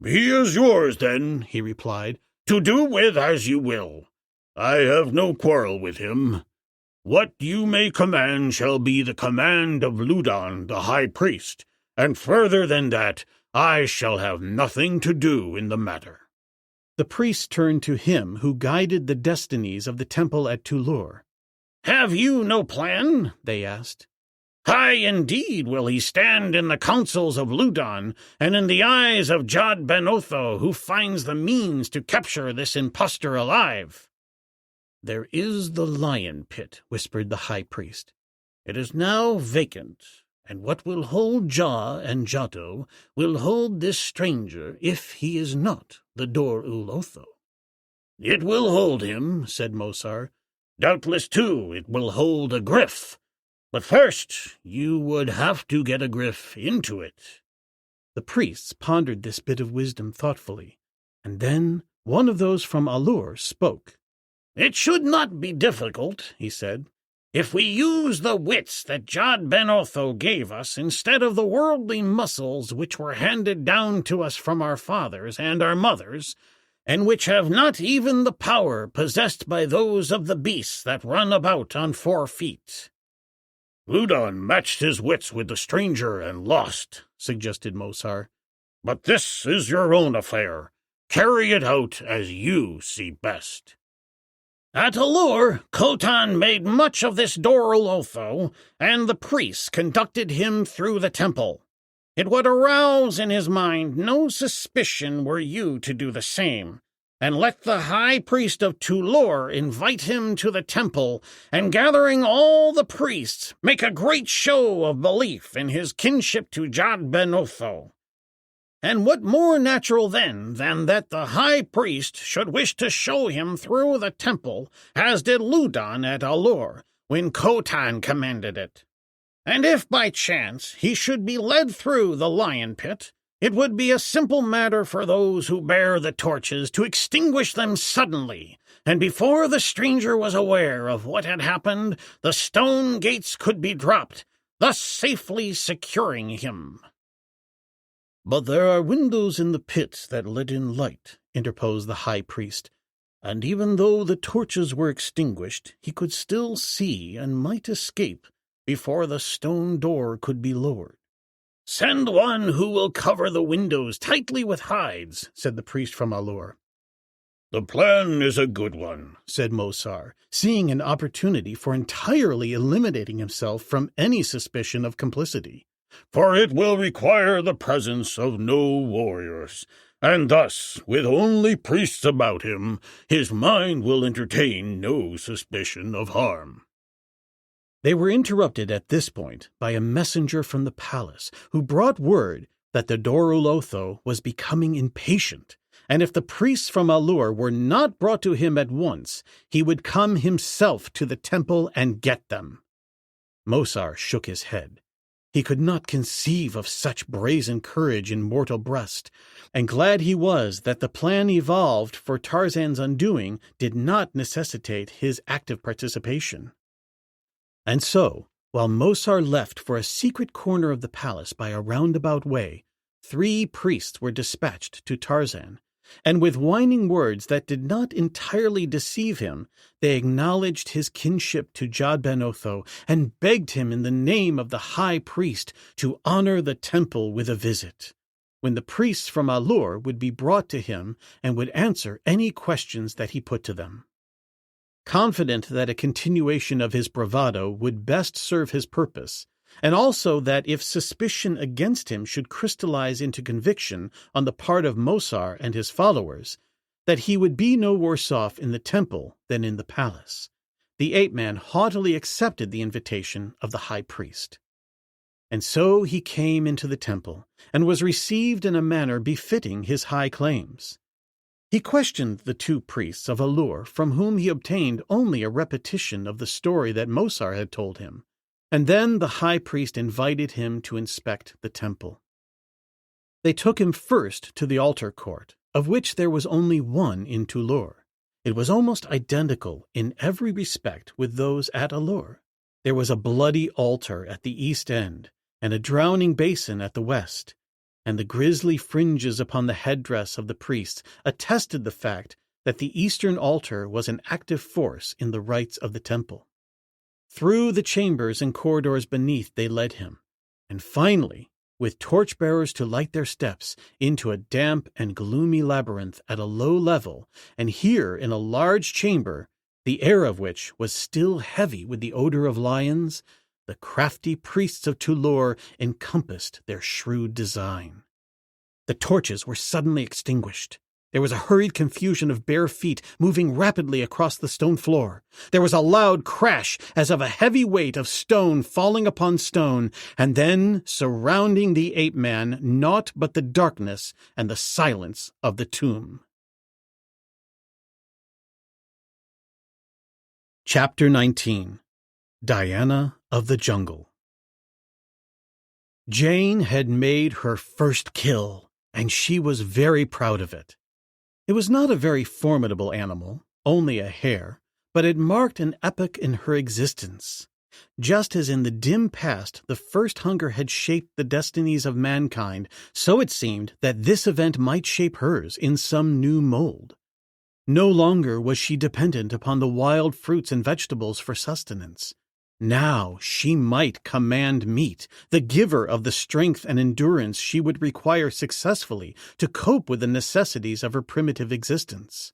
"He is yours, then," he replied, "to do with as you will. I have no quarrel with him. What you may command shall be the command of Ludon, the high priest, and further than that I shall have nothing to do in the matter." The priests turned to him who guided the destinies of the temple at A-lur. "Have you no plan?" they asked. "High indeed will he stand in the councils of Ludon, and in the eyes of Jad Ben Otho, who finds the means to capture this impostor alive." "There is the lion pit," whispered the high priest. "It is now vacant, and what will hold Jah and Jado will hold this stranger if he is not the Dor-ul-Otho." "It will hold him," said Mosar. "Doubtless, too, it will hold a gryf. But first, you would have to get a gryf into it." The priests pondered this bit of wisdom thoughtfully, and then one of those from A-lur spoke. "It should not be difficult," he said, "if we use the wits that Jad Ben Otho gave us instead of the worldly muscles which were handed down to us from our fathers and our mothers, and which have not even the power possessed by those of the beasts that run about on 4 feet. "Ludon matched his wits with the stranger and lost," suggested Mosar. "But this is your own affair. Carry it out as you see best." At A-lur, Khotan made much of this Dor-ul-Otho, and the priests conducted him through the temple. It would arouse in his mind no suspicion were you to do the same, and let the high priest of A-lur invite him to the temple, and gathering all the priests, make a great show of belief in his kinship to Jad Ben Otho. And what more natural then than that the high priest should wish to show him through the temple, as did Ludon at A-lur, when Khotan commanded it? And if by chance he should be led through the lion pit, it would be a simple matter for those who bear the torches to extinguish them suddenly, and before the stranger was aware of what had happened, the stone gates could be dropped, thus safely securing him. "But there are windows in the pit that let in light," interposed the high priest, "and even though the torches were extinguished, he could still see and might escape before the stone door could be lowered." "Send one who will cover the windows tightly with hides," said the priest from A-lur. "The plan is a good one," said Mosar, seeing an opportunity for entirely eliminating himself from any suspicion of complicity. "For it will require the presence of no warriors, and thus, with only priests about him, his mind will entertain no suspicion of harm." They were interrupted at this point by a messenger from the palace, who brought word that the Dor-ul-Otho was becoming impatient, and if the priests from A-lur were not brought to him at once, he would come himself to the temple and get them. Mosar shook his head. He could not conceive of such brazen courage in mortal breast, and glad he was that the plan evolved for Tarzan's undoing did not necessitate his active participation. And so, while Mosar left for a secret corner of the palace by a roundabout way, 3 priests were dispatched to Tarzan, and with whining words that did not entirely deceive him, they acknowledged his kinship to Jad Ben Otho and begged him in the name of the high priest to honor the temple with a visit, when the priests from A-lur would be brought to him and would answer any questions that he put to them. Confident that a continuation of his bravado would best serve his purpose, and also that if suspicion against him should crystallize into conviction on the part of Mosar and his followers, that he would be no worse off in the temple than in the palace, the ape-man haughtily accepted the invitation of the high priest. And so he came into the temple, and was received in a manner befitting his high claims. He questioned the two priests of A-lur, from whom he obtained only a repetition of the story that Mosar had told him, and then the high priest invited him to inspect the temple. They took him first to the altar court, of which there was only one in A-lur. It was almost identical in every respect with those at A-lur. There was a bloody altar at the east end, and a drowning basin at the west, and the grisly fringes upon the headdress of the priests attested the fact that the eastern altar was an active force in the rites of the temple. Through the chambers and corridors beneath they led him, and finally, with torchbearers to light their steps, into a damp and gloomy labyrinth at a low level, and here in a large chamber, the air of which was still heavy with the odor of lions, the crafty priests of A-lur encompassed their shrewd design. The torches were suddenly extinguished. There was a hurried confusion of bare feet moving rapidly across the stone floor. There was a loud crash as of a heavy weight of stone falling upon stone, and then, surrounding the ape-man, naught but the darkness and the silence of the tomb. Chapter 19. Diana of the Jungle. Jane had made her first kill, and she was very proud of it. It was not a very formidable animal, only a hare, but it marked an epoch in her existence. Just as in the dim past the first hunger had shaped the destinies of mankind, so it seemed that this event might shape hers in some new mold. No longer was she dependent upon the wild fruits and vegetables for sustenance. Now she might command meat, the giver of the strength and endurance she would require successfully to cope with the necessities of her primitive existence.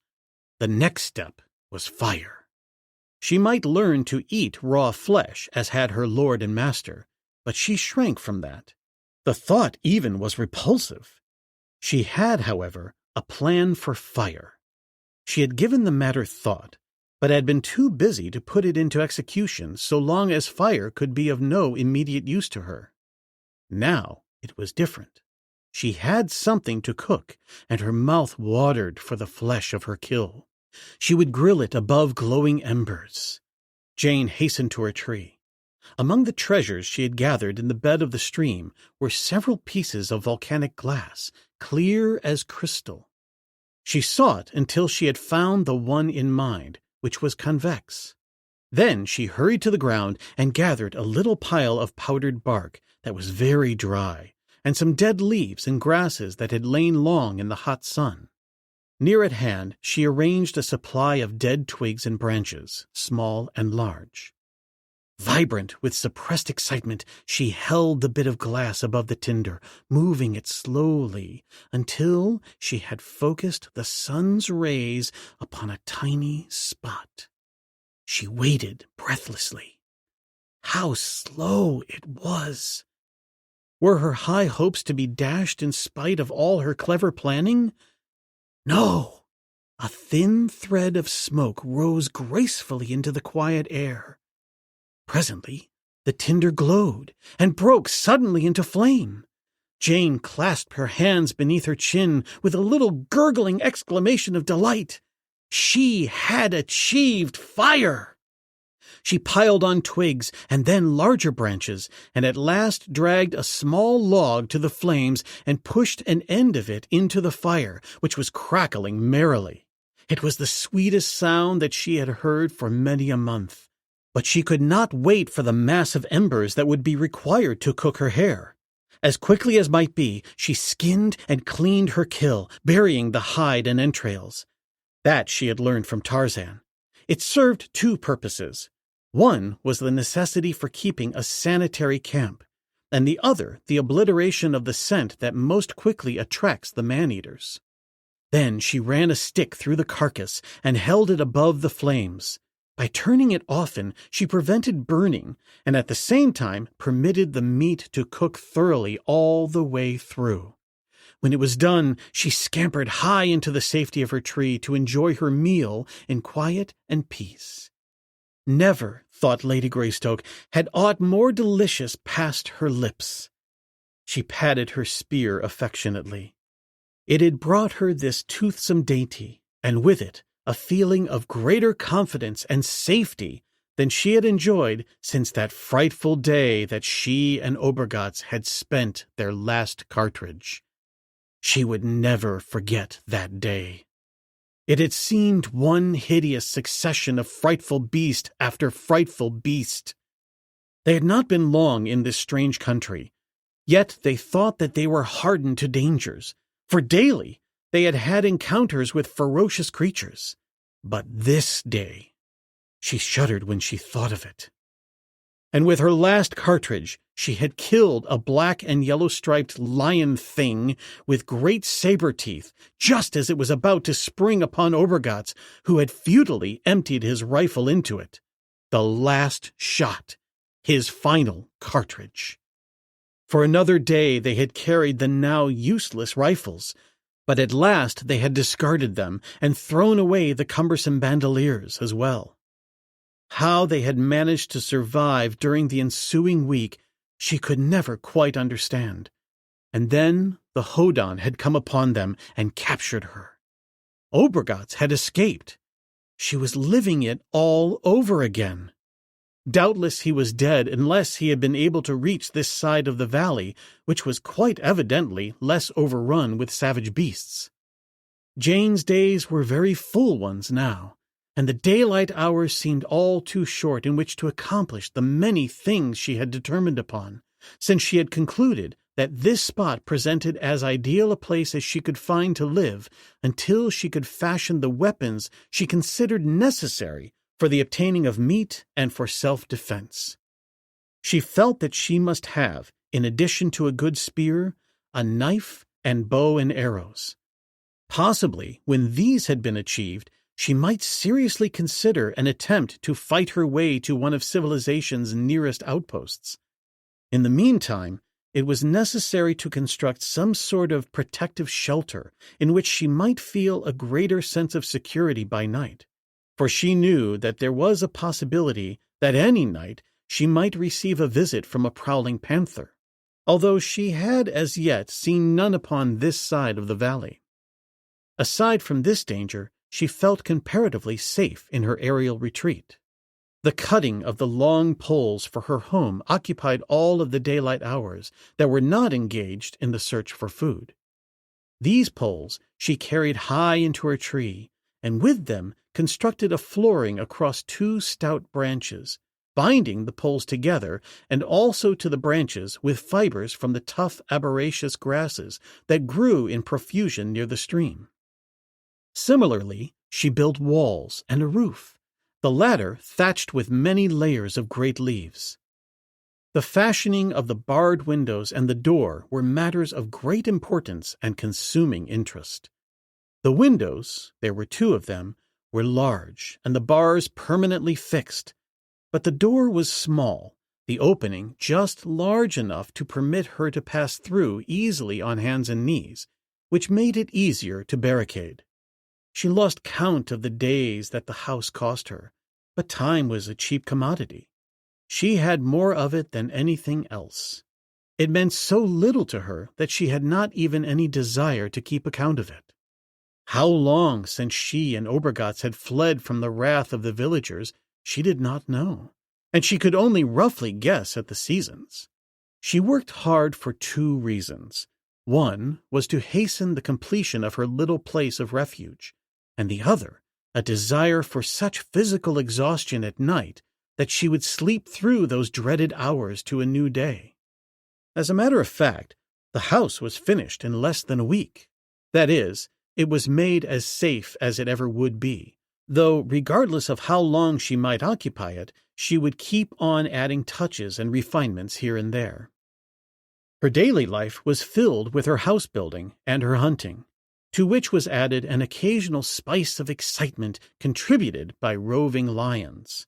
The next step was fire. She might learn to eat raw flesh, as had her lord and master, but she shrank from that. The thought even was repulsive. She had, however, a plan for fire. She had given the matter thought, but had been too busy to put it into execution so long as fire could be of no immediate use to her. Now it was different. She had something to cook, and her mouth watered for the flesh of her kill. She would grill it above glowing embers. Jane hastened to her tree. Among the treasures she had gathered in the bed of the stream were several pieces of volcanic glass, clear as crystal. She sought until she had found the one in mind, which was convex. Then she hurried to the ground and gathered a little pile of powdered bark that was very dry, and some dead leaves and grasses that had lain long in the hot sun. Near at hand she arranged a supply of dead twigs and branches, small and large. Vibrant with suppressed excitement, she held the bit of glass above the tinder, moving it slowly until she had focused the sun's rays upon a tiny spot. She waited breathlessly. How slow it was! Were her high hopes to be dashed in spite of all her clever planning? No! A thin thread of smoke rose gracefully into the quiet air. Presently, the tinder glowed and broke suddenly into flame. Jane clasped her hands beneath her chin with a little gurgling exclamation of delight. She had achieved fire! She piled on twigs and then larger branches, and at last dragged a small log to the flames and pushed an end of it into the fire, which was crackling merrily. It was the sweetest sound that she had heard for many a month. But she could not wait for the mass of embers that would be required to cook her hare. As quickly as might be, she skinned and cleaned her kill, burying the hide and entrails. That she had learned from Tarzan. It served two purposes. One was the necessity for keeping a sanitary camp, and the other the obliteration of the scent that most quickly attracts the man-eaters. Then she ran a stick through the carcass and held it above the flames. By turning it often, she prevented burning, and at the same time permitted the meat to cook thoroughly all the way through. When it was done, she scampered high into the safety of her tree to enjoy her meal in quiet and peace. Never, thought Lady Greystoke, had aught more delicious passed her lips. She patted her spear affectionately. It had brought her this toothsome dainty, and with it a feeling of greater confidence and safety than she had enjoyed since that frightful day that she and Obergatz had spent their last cartridge. She would never forget that day. It had seemed one hideous succession of frightful beast after frightful beast. They had not been long in this strange country, yet they thought that they were hardened to dangers, for daily they had had encounters with ferocious creatures. But this day, she shuddered when she thought of it. And with her last cartridge, she had killed a black and yellow-striped lion thing with great saber teeth, just as it was about to spring upon Obergatz, who had futilely emptied his rifle into it. The last shot, his final cartridge. For another day they had carried the now useless rifles, but at last they had discarded them and thrown away the cumbersome bandoliers as well. How they had managed to survive during the ensuing week she could never quite understand. And then the Hodan had come upon them and captured her. Obergatz had escaped. She was living it all over again. Doubtless he was dead unless he had been able to reach this side of the valley, which was quite evidently less overrun with savage beasts. Jane's days were very full ones now, and the daylight hours seemed all too short in which to accomplish the many things she had determined upon, since she had concluded that this spot presented as ideal a place as she could find to live until she could fashion the weapons she considered necessary for the obtaining of meat and for self-defense. She felt that she must have, in addition to a good spear, a knife and bow and arrows. Possibly, when these had been achieved, she might seriously consider an attempt to fight her way to one of civilization's nearest outposts. In the meantime, it was necessary to construct some sort of protective shelter in which she might feel a greater sense of security by night, for she knew that there was a possibility that any night she might receive a visit from a prowling panther, although she had as yet seen none upon this side of the valley. Aside from this danger, she felt comparatively safe in her aerial retreat. The cutting of the long poles for her home occupied all of the daylight hours that were not engaged in the search for food. These poles she carried high into her tree, and with them constructed a flooring across 2 stout branches, binding the poles together and also to the branches with fibers from the tough arboraceous grasses that grew in profusion near the stream. Similarly, she built walls and a roof, the latter thatched with many layers of great leaves. The fashioning of the barred windows and the door were matters of great importance and consuming interest. The windows, there were 2 of them, were large and the bars permanently fixed, but the door was small, the opening just large enough to permit her to pass through easily on hands and knees, which made it easier to barricade. She lost count of the days that the house cost her, but time was a cheap commodity. She had more of it than anything else. It meant so little to her that she had not even any desire to keep account of it. How long since she and Obergatz had fled from the wrath of the villagers, she did not know, and she could only roughly guess at the seasons. She worked hard for 2 reasons. One was to hasten the completion of her little place of refuge, and the other, a desire for such physical exhaustion at night that she would sleep through those dreaded hours to a new day. As a matter of fact, the house was finished in less than a week. That is, it was made as safe as it ever would be, though regardless of how long she might occupy it, she would keep on adding touches and refinements here and there. Her daily life was filled with her house building and her hunting, to which was added an occasional spice of excitement contributed by roving lions.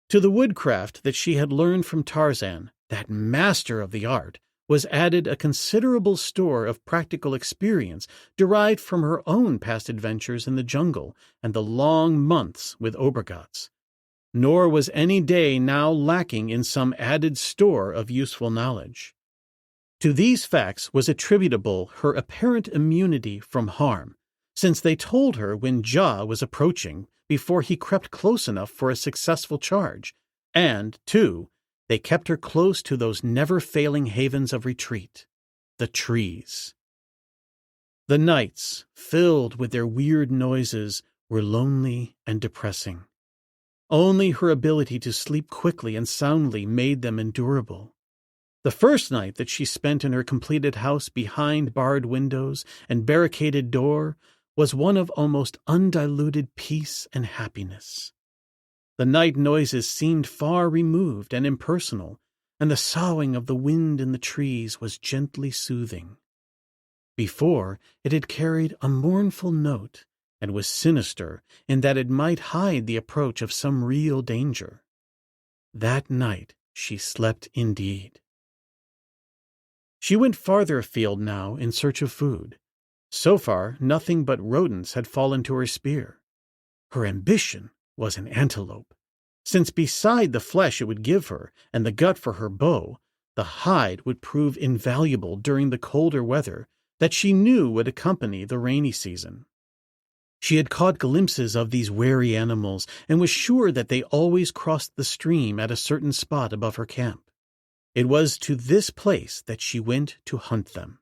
To the woodcraft that she had learned from Tarzan, that master of the art, was added a considerable store of practical experience derived from her own past adventures in the jungle and the long months with Obergatz. Nor was any day now lacking in some added store of useful knowledge. To these facts was attributable her apparent immunity from harm, since they told her when Ja was approaching before he crept close enough for a successful charge, and, 2, they kept her close to those never-failing havens of retreat, the trees. The nights, filled with their weird noises, were lonely and depressing. Only her ability to sleep quickly and soundly made them endurable. The first night that she spent in her completed house behind barred windows and barricaded door was one of almost undiluted peace and happiness. The night noises seemed far removed and impersonal, and the soughing of the wind in the trees was gently soothing. Before, it had carried a mournful note and was sinister in that it might hide the approach of some real danger. That night she slept indeed. She went farther afield now in search of food. So far, nothing but rodents had fallen to her spear. Her ambition was an antelope, since beside the flesh it would give her and the gut for her bow, the hide would prove invaluable during the colder weather that she knew would accompany the rainy season. She had caught glimpses of these wary animals and was sure that they always crossed the stream at a certain spot above her camp. It was to this place that she went to hunt them.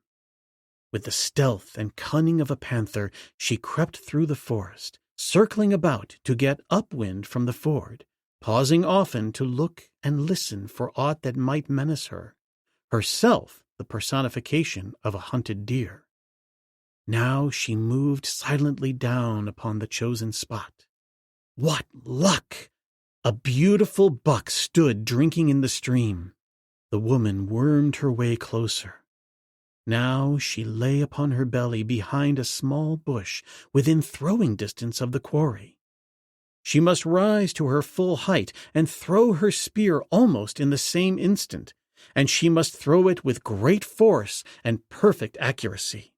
With the stealth and cunning of a panther, she crept through the forest, circling about to get upwind from the ford, pausing often to look and listen for aught that might menace her, herself the personification of a hunted deer. Now she moved silently down upon the chosen spot. What luck! A beautiful buck stood drinking in the stream. The woman wormed her way closer. Now she lay upon her belly behind a small bush within throwing distance of the quarry. She must rise to her full height and throw her spear almost in the same instant, and she must throw it with great force and perfect accuracy.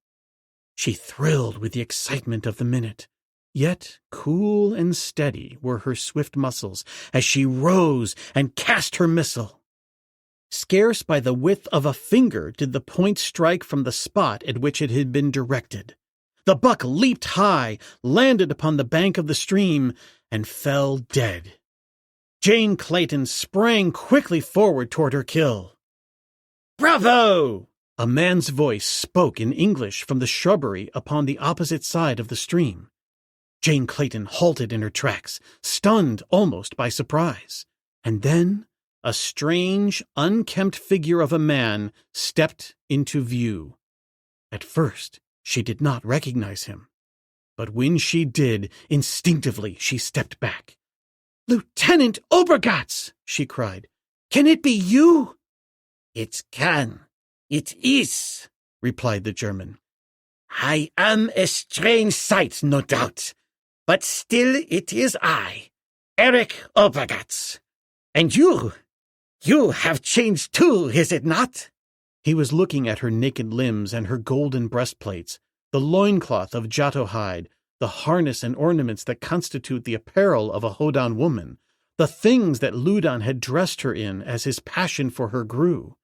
She thrilled with the excitement of the minute, yet cool and steady were her swift muscles as she rose and cast her missile. Scarce by the width of a finger did the point strike from the spot at which it had been directed. The buck leaped high, landed upon the bank of the stream, and fell dead. Jane Clayton sprang quickly forward toward her kill. "Bravo!" A man's voice spoke in English from the shrubbery upon the opposite side of the stream. Jane Clayton halted in her tracks, stunned almost by surprise. And then a strange, unkempt figure of a man stepped into view. At first, she did not recognize him. But when she did, instinctively she stepped back. "Lieutenant Obergatz!" she cried. "Can it be you?" "It can. It is," replied the German. "I am a strange sight, no doubt, but still it is I, Eric Obergatz. And you have changed too, is it not?" He was looking at her naked limbs and her golden breastplates, the loincloth of Jato hide, the harness and ornaments that constitute the apparel of a Hodan woman, the things that Ludan had dressed her in as his passion for her grew.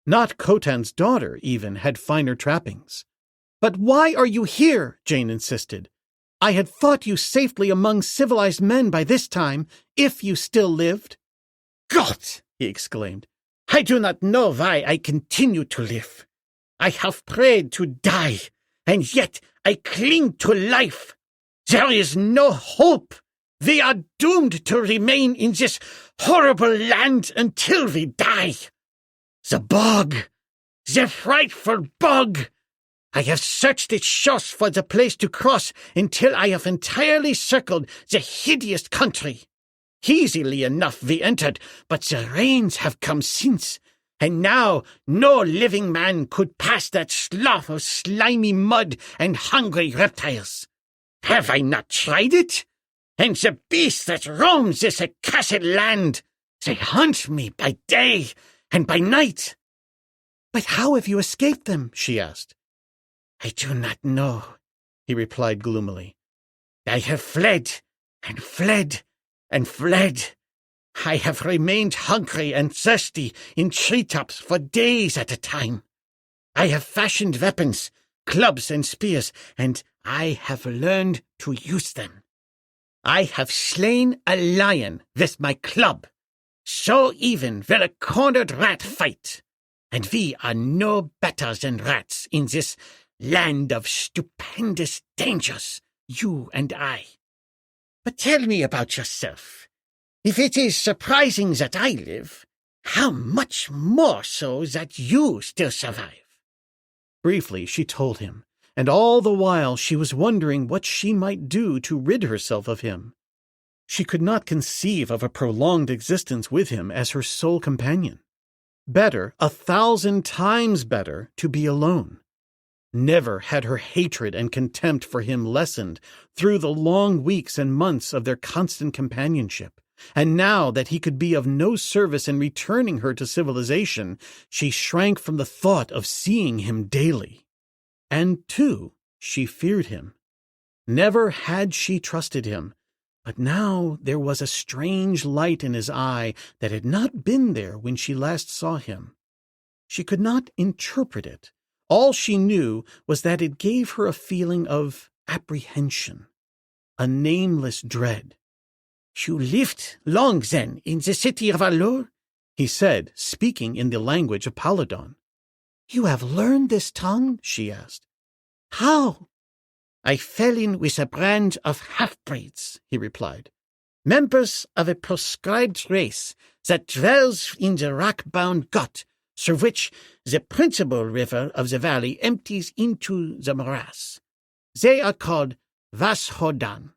Not Khotan's daughter, even, had finer trappings. "But why are you here?" Jane insisted. "I had thought you safely among civilized men by this time, if you still lived." "God!" he exclaimed. "I do not know why I continue to live. I have prayed to die, and yet I cling to life. There is no hope. We are doomed to remain in this horrible land until we die. The bog! The frightful bog! I have searched its shores for the place to cross until I have entirely circled the hideous country. Easily enough we entered, but the rains have come since, and now no living man could pass that slough of slimy mud and hungry reptiles. Have I not tried it? And the beast that roams this accursed land, they hunt me by day and by night." "But how have you escaped them?" she asked. "I do not know," he replied gloomily. "I have fled and fled and fled. I have remained hungry and thirsty in treetops for days at a time. I have fashioned weapons, clubs and spears, and I have learned to use them. I have slain a lion with my club. So even will a cornered rat fight, and we are no better than rats in this land of stupendous dangers, you and I. But tell me about yourself. If it is surprising that I live, how much more so that you still survive?" Briefly, she told him, and all the while she was wondering what she might do to rid herself of him. She could not conceive of a prolonged existence with him as her sole companion. Better, 1,000 times better, to be alone. Never had her hatred and contempt for him lessened through the long weeks and months of their constant companionship, and now that he could be of no service in returning her to civilization, she shrank from the thought of seeing him daily. And, too, she feared him. Never had she trusted him, but now there was a strange light in his eye that had not been there when she last saw him. She could not interpret it. All she knew was that it gave her a feeling of apprehension, a nameless dread. "You lived long, then, in the city of A-lur?" he said, speaking in the language of Paladon. "You have learned this tongue?" she asked. "How?" "I fell in with a brand of half-breeds," he replied, "members of a proscribed race that dwells in the rock-bound gut through which the principal river of the valley empties into the morass. They are called Vashodan,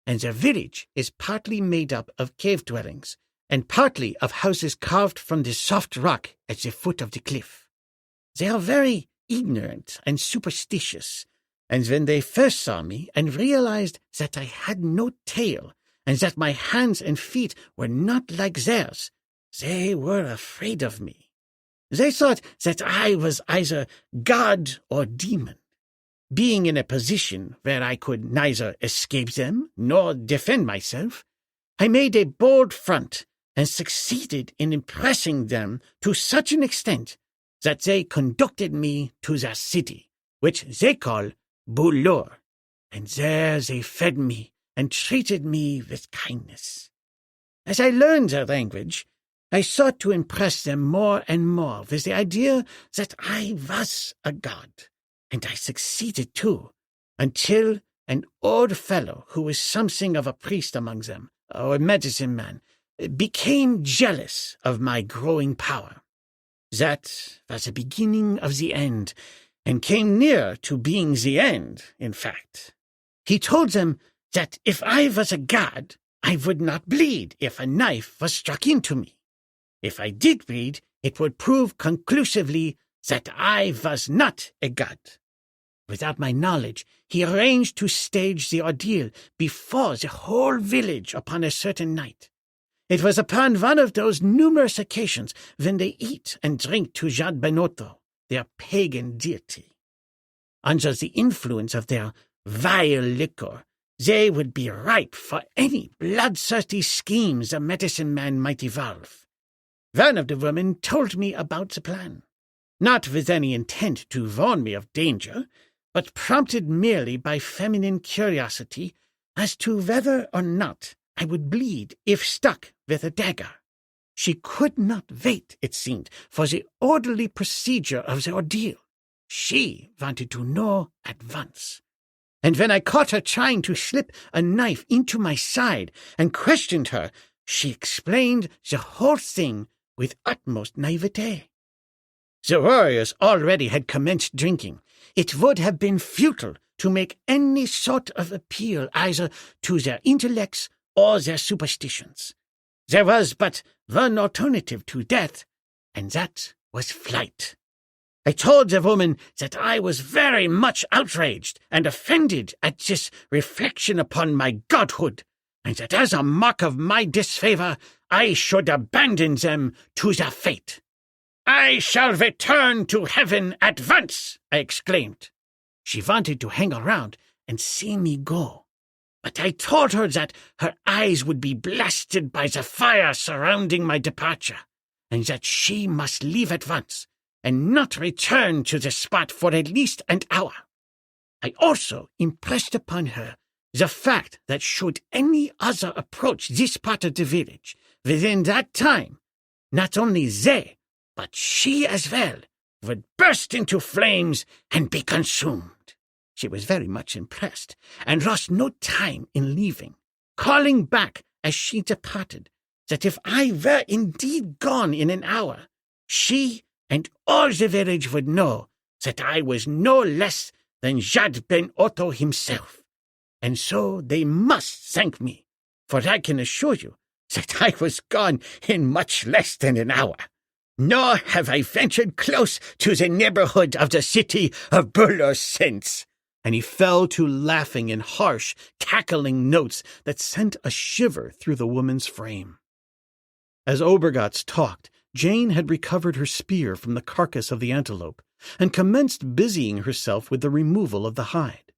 and their village is partly made up of cave dwellings and partly of houses carved from the soft rock at the foot of the cliff. They are very ignorant and superstitious, and when they first saw me and realized that I had no tail and that my hands and feet were not like theirs, they were afraid of me. They thought that I was either god or demon. Being in a position where I could neither escape them nor defend myself, I made a bold front and succeeded in impressing them to such an extent that they conducted me to their city, which they call A-lur, and there they fed me and treated me with kindness. As I learned their language, I sought to impress them more and more with the idea that I was a god, and I succeeded too, until an old fellow who was something of a priest among them, or a medicine man, became jealous of my growing power. That was the beginning of the end, and came near to being the end, in fact. He told them that if I was a god, I would not bleed if a knife was struck into me. If I did bleed, it would prove conclusively that I was not a god. Without my knowledge, he arranged to stage the ordeal before the whole village upon a certain night. It was upon one of those numerous occasions when they eat and drink to Jad Benoto, their pagan deity. Under the influence of their vile liquor, they would be ripe for any bloodthirsty schemes a medicine man might evolve. One of the women told me about the plan, not with any intent to warn me of danger, but prompted merely by feminine curiosity as to whether or not I would bleed if stuck with a dagger. She could not wait, it seemed, for the orderly procedure of the ordeal. She wanted to know at once. And when I caught her trying to slip a knife into my side and questioned her, she explained the whole thing with utmost naivete. The warriors already had commenced drinking. It would have been futile to make any sort of appeal either to their intellects or their superstitions. There was but one alternative to death, and that was flight. I told the woman that I was very much outraged and offended at this reflection upon my godhood, and that as a mark of my disfavor, I should abandon them to their fate. "I shall return to heaven at once," I exclaimed. She wanted to hang around and see me go, but I told her that her eyes would be blasted by the fire surrounding my departure, and that she must leave at once, and not return to the spot for at least an hour. I also impressed upon her the fact that should any other approach this part of the village within that time, not only they, but she as well, would burst into flames and be consumed. She was very much impressed, and lost no time in leaving, calling back as she departed that if I were indeed gone in an hour, she and all the village would know that I was no less than Jad Ben Otto himself, and so they must thank me, for I can assure you that I was gone in much less than an hour. Nor have I ventured close to the neighborhood of the city of Burroughs since. And he fell to laughing in harsh, cackling notes that sent a shiver through the woman's frame. As Obergatz talked, Jane had recovered her spear from the carcass of the antelope and commenced busying herself with the removal of the hide.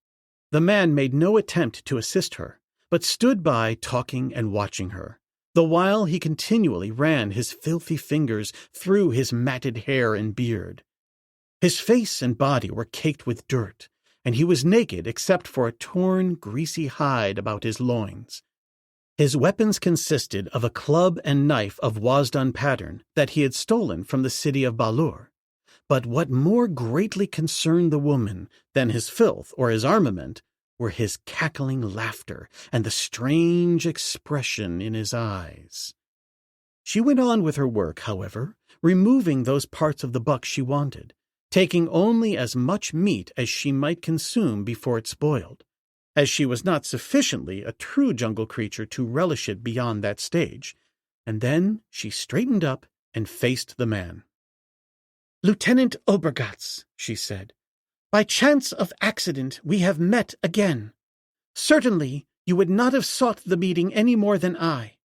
The man made no attempt to assist her, but stood by talking and watching her, the while he continually ran his filthy fingers through his matted hair and beard. His face and body were caked with dirt, and he was naked except for a torn, greasy hide about his loins. His weapons consisted of a club and knife of Wasdon pattern that he had stolen from the city of A-lur. But what more greatly concerned the woman than his filth or his armament were his cackling laughter and the strange expression in his eyes. She went on with her work, however, removing those parts of the buck she wanted, taking only as much meat as she might consume before it spoiled, as she was not sufficiently a true jungle creature to relish it beyond that stage, and then she straightened up and faced the man. "Lieutenant Obergatz," she said, "by chance of accident we have met again. Certainly you would not have sought the meeting any more than I.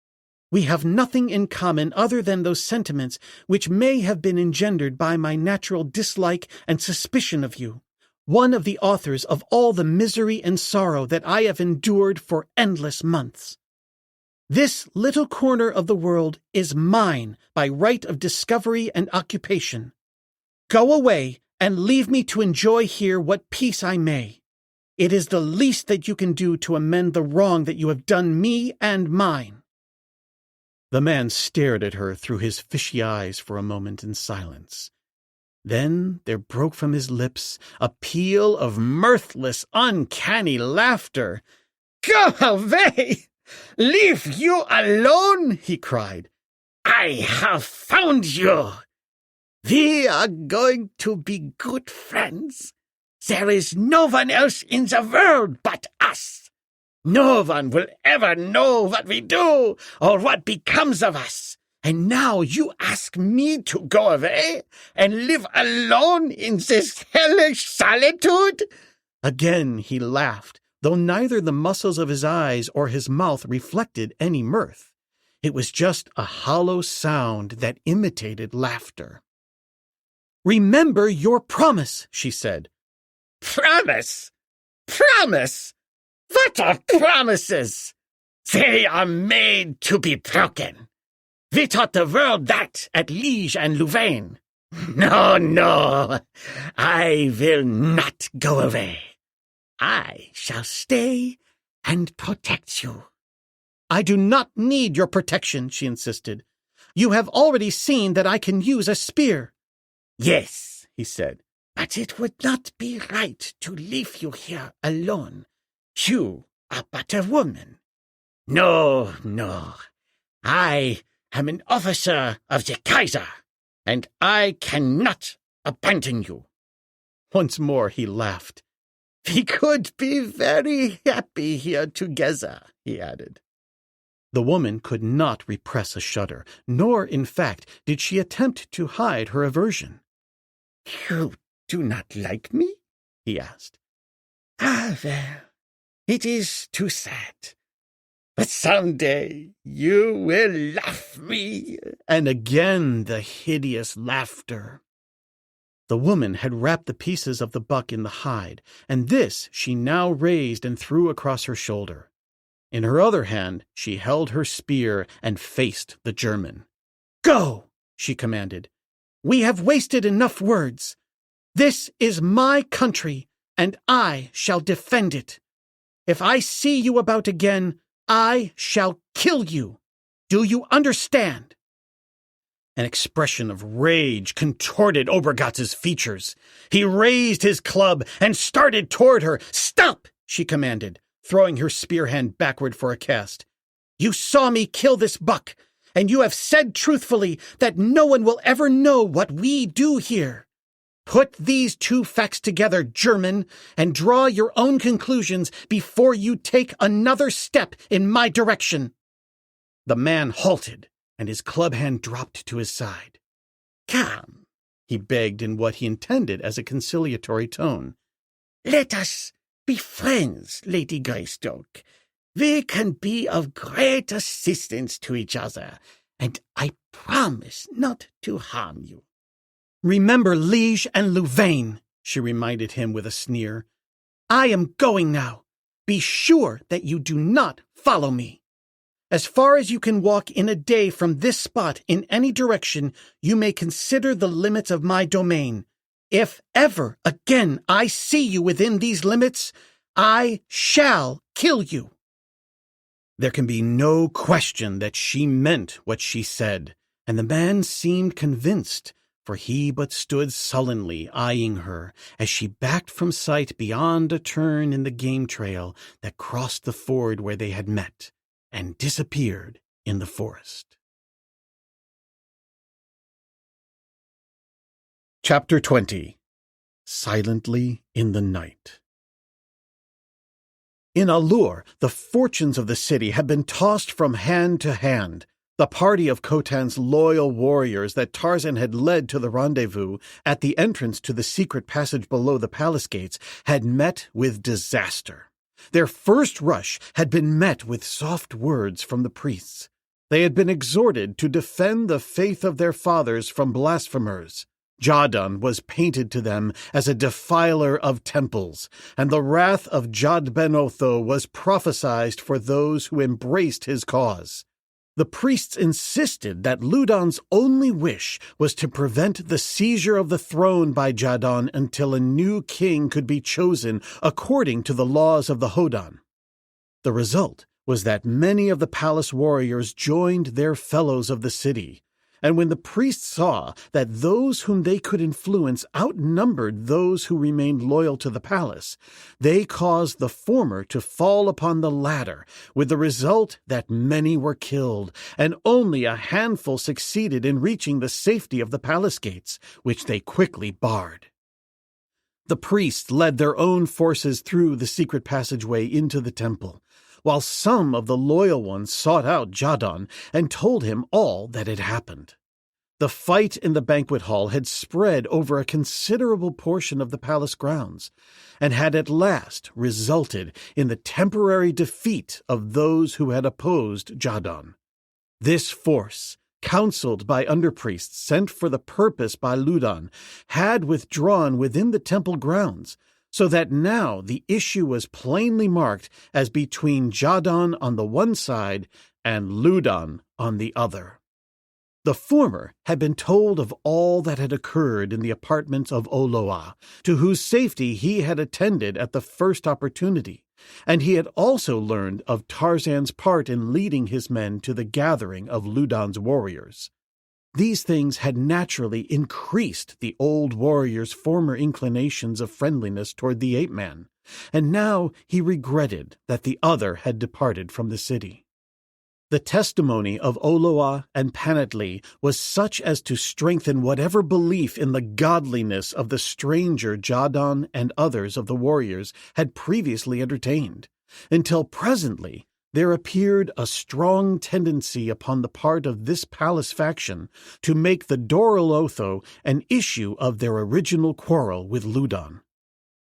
We have nothing in common other than those sentiments which may have been engendered by my natural dislike and suspicion of you, one of the authors of all the misery and sorrow that I have endured for endless months. This little corner of the world is mine by right of discovery and occupation. Go away and leave me to enjoy here what peace I may. It is the least that you can do to amend the wrong that you have done me and mine." The man stared at her through his fishy eyes for a moment in silence. Then there broke from his lips a peal of mirthless, uncanny laughter. "Go away! Leave you alone!" he cried. "I have found you! We are going to be good friends. There is no one else in the world but us. No one will ever know what we do or what becomes of us. And now you ask me to go away and live alone in this hellish solitude?" Again he laughed, though neither the muscles of his eyes or his mouth reflected any mirth. It was just a hollow sound that imitated laughter. "Remember your promise," she said. "Promise? Promise? What are promises? They are made to be broken. We taught the world that at Liege and Louvain. No, I will not go away. I shall stay and protect you." "I do not need your protection," she insisted. "You have already seen that I can use a spear." "Yes," he said, "but it would not be right to leave you here alone. You are but a woman. No, I am an officer of the Kaiser, and I cannot abandon you." Once more he laughed. "We could be very happy here together," he added. The woman could not repress a shudder, nor, in fact, did she attempt to hide her aversion. "You do not like me?" he asked. "Ah, well, it is too sad. But some day you will laugh me." And again the hideous laughter. The woman had wrapped the pieces of the buck in the hide, and this she now raised and threw across her shoulder. In her other hand she held her spear and faced the German. "Go!" she commanded. We have wasted enough words. This is my country, and I shall defend it. If I see you about again, I shall kill you. Do you understand?" An expression of rage contorted Obergatz's features. He raised his club and started toward her. "Stop!" she commanded, throwing her spear hand backward for a cast. "You saw me kill this buck, and you have said truthfully that no one will ever know what we do here. Put these two facts together, German, and draw your own conclusions before you take another step in my direction." The man halted, and his club hand dropped to his side. "Come," he begged in what he intended as a conciliatory tone. "Let us be friends, Lady Greystoke. We can be of great assistance to each other, and I promise not to harm you." "Remember Liege and Louvain," she reminded him with a sneer. "I am going now. Be sure that you do not follow me. As far as you can walk in a day from this spot in any direction, you may consider the limits of my domain. If ever again I see you within these limits, I shall kill you." There can be no question that she meant what she said, and the man seemed convinced, for he but stood sullenly eyeing her as she backed from sight beyond a turn in the game trail that crossed the ford where they had met, and disappeared in the forest. Chapter 20. Silently in the Night. In A-lur, the fortunes of the city had been tossed from hand to hand. The party of Khotan's loyal warriors that Tarzan had led to the rendezvous at the entrance to the secret passage below the palace gates had met with disaster. Their first rush had been met with soft words from the priests. They had been exhorted to defend the faith of their fathers from blasphemers. Jadon was painted to them as a defiler of temples, and the wrath of Jad Ben Otho was prophesied for those who embraced his cause. The priests insisted that Ludon's only wish was to prevent the seizure of the throne by Jadon until a new king could be chosen according to the laws of the Hodan. The result was that many of the palace warriors joined their fellows of the city, and when the priests saw that those whom they could influence outnumbered those who remained loyal to the palace, they caused the former to fall upon the latter, with the result that many were killed, and only a handful succeeded in reaching the safety of the palace gates, which they quickly barred. The priests led their own forces through the secret passageway into the temple, while some of the loyal ones sought out Jadon and told him all that had happened. The fight in the banquet hall had spread over a considerable portion of the palace grounds, and had at last resulted in the temporary defeat of those who had opposed Jadon. This force, counseled by underpriests sent for the purpose by Ludon, had withdrawn within the temple grounds, so that now the issue was plainly marked as between Jadon on the one side and Ludon on the other. The former had been told of all that had occurred in the apartments of Oloa, to whose safety he had attended at the first opportunity, and he had also learned of Tarzan's part in leading his men to the gathering of Ludon's warriors. These things had naturally increased the old warrior's former inclinations of friendliness toward the ape-man, and now he regretted that the other had departed from the city. The testimony of Oloa and Panatli was such as to strengthen whatever belief in the godliness of the stranger Jadon and others of the warriors had previously entertained, until presently there appeared a strong tendency upon the part of this palace faction to make the Doral Otho an issue of their original quarrel with Ludon.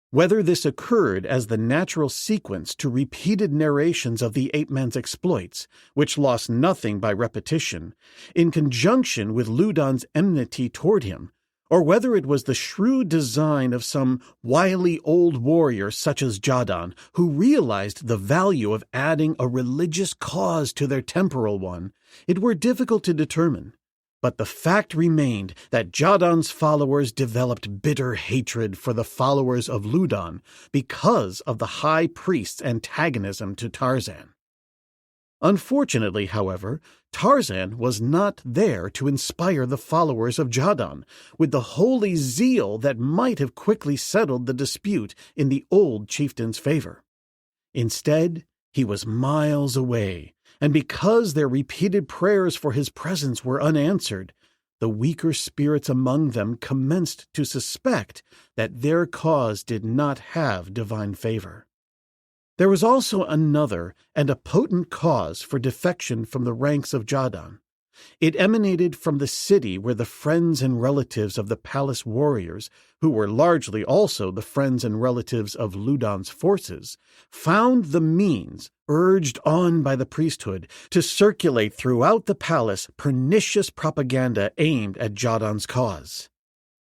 Whether this occurred as the natural sequence to repeated narrations of the ape-man's exploits, which lost nothing by repetition, in conjunction with Ludon's enmity toward him, or whether it was the shrewd design of some wily old warrior such as Jadon, who realized the value of adding a religious cause to their temporal one, it were difficult to determine. But the fact remained that Jadon's followers developed bitter hatred for the followers of Ludon because of the high priest's antagonism to Tarzan. Unfortunately, however, Tarzan was not there to inspire the followers of Jadon with the holy zeal that might have quickly settled the dispute in the old chieftain's favor. Instead, he was miles away, and because their repeated prayers for his presence were unanswered, the weaker spirits among them commenced to suspect that their cause did not have divine favor. There was also another and a potent cause for defection from the ranks of Jadon. It emanated from the city where the friends and relatives of the palace warriors, who were largely also the friends and relatives of Ludon's forces, found the means, urged on by the priesthood, to circulate throughout the palace pernicious propaganda aimed at Jadon's cause.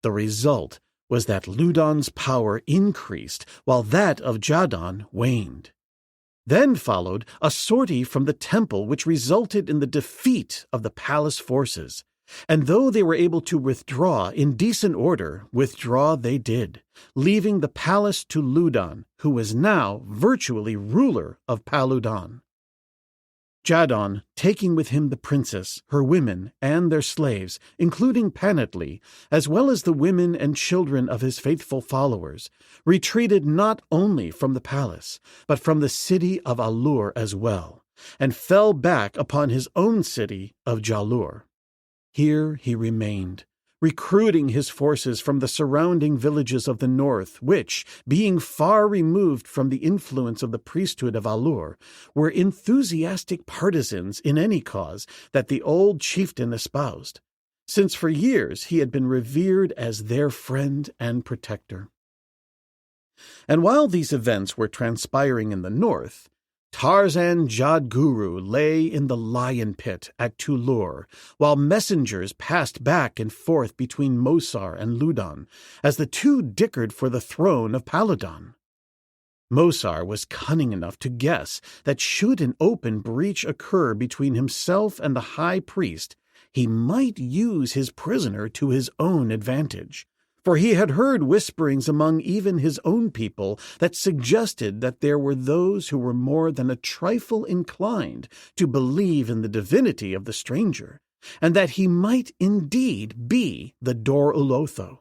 The result was that Ludon's power increased while that of Jadon waned. Then followed a sortie from the temple which resulted in the defeat of the palace forces, and though they were able to withdraw in decent order, withdraw they did, leaving the palace to Ludon, who was now virtually ruler of Paludon. Jadon, taking with him the princess, her women, and their slaves, including Panatli, as well as the women and children of his faithful followers, retreated not only from the palace, but from the city of A-lur as well, and fell back upon his own city of Jalur. Here he remained, recruiting his forces from the surrounding villages of the north, which, being far removed from the influence of the priesthood of A-lur, were enthusiastic partisans in any cause that the old chieftain espoused, since for years he had been revered as their friend and protector. And while these events were transpiring in the north, Tarzan Jadguru lay in the lion pit at Tulur, while messengers passed back and forth between Mosar and Ludon, as the two dickered for the throne of Paludon. Mosar was cunning enough to guess that should an open breach occur between himself and the high priest, he might use his prisoner to his own advantage. For he had heard whisperings among even his own people that suggested that there were those who were more than a trifle inclined to believe in the divinity of the stranger, and that he might indeed be the Dor Ulotho.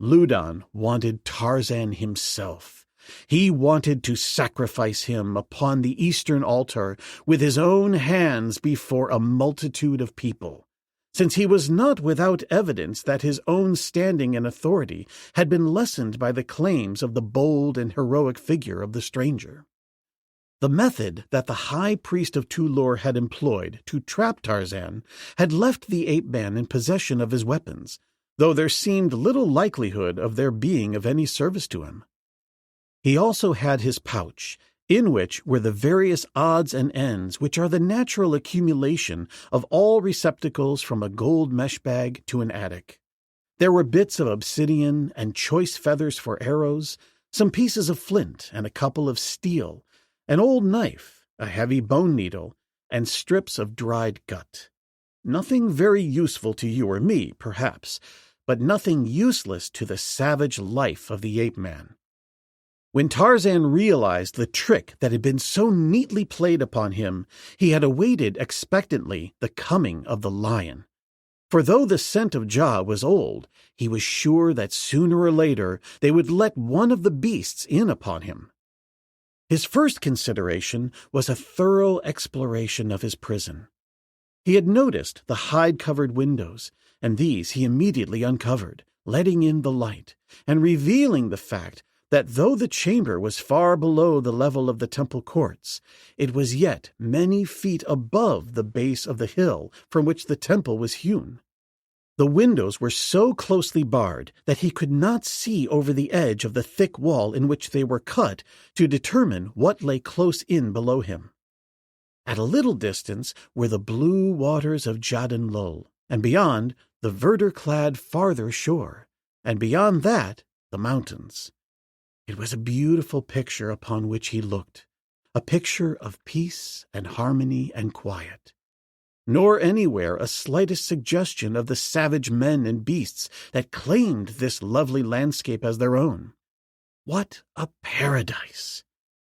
Ludon wanted Tarzan himself. He wanted to sacrifice him upon the eastern altar with his own hands before a multitude of people, since he was not without evidence that his own standing and authority had been lessened by the claims of the bold and heroic figure of the stranger. The method that the high priest of Tulur had employed to trap Tarzan had left the ape-man in possession of his weapons, though there seemed little likelihood of their being of any service to him. He also had his pouch, in which were the various odds and ends which are the natural accumulation of all receptacles from a gold mesh bag to an attic. There were bits of obsidian and choice feathers for arrows, some pieces of flint and a couple of steel, an old knife, a heavy bone needle, and strips of dried gut. Nothing very useful to you or me, perhaps, but nothing useless to the savage life of the ape-man. When Tarzan realized the trick that had been so neatly played upon him, he had awaited expectantly the coming of the lion. For though the scent of Jah was old, he was sure that sooner or later they would let one of the beasts in upon him. His first consideration was a thorough exploration of his prison. He had noticed the hide-covered windows, and these he immediately uncovered, letting in the light, and revealing the fact that though the chamber was far below the level of the temple courts, it was yet many feet above the base of the hill from which the temple was hewn. The windows were so closely barred that he could not see over the edge of the thick wall in which they were cut to determine what lay close in below him. At a little distance were the blue waters of Jadin Lul, and beyond, the verdure-clad farther shore, and beyond that, the mountains. It was a beautiful picture upon which he looked, a picture of peace and harmony and quiet. nor anywhere a slightest suggestion of the savage men and beasts that claimed this lovely landscape as their own. What a paradise!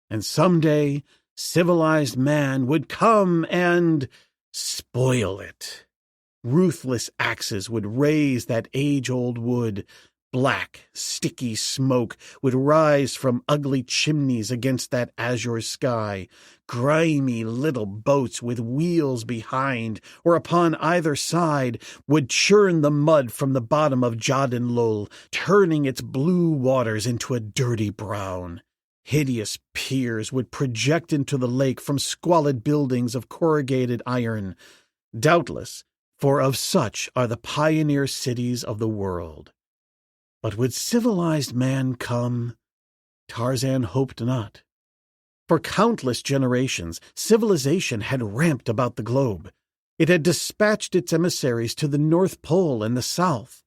And someday civilized man would come and spoil it. Ruthless axes would raze that age-old wood. Black, sticky smoke would rise from ugly chimneys against that azure sky. Grimy little boats with wheels behind or upon either side would churn the mud from the bottom of Jadenlul, turning its blue waters into a dirty brown. Hideous piers would project into the lake from squalid buildings of corrugated iron. Doubtless, for of such are the pioneer cities of the world. But would civilized man come? Tarzan hoped not. For countless generations, civilization had ramped about the globe. It had dispatched its emissaries to the North Pole and the South.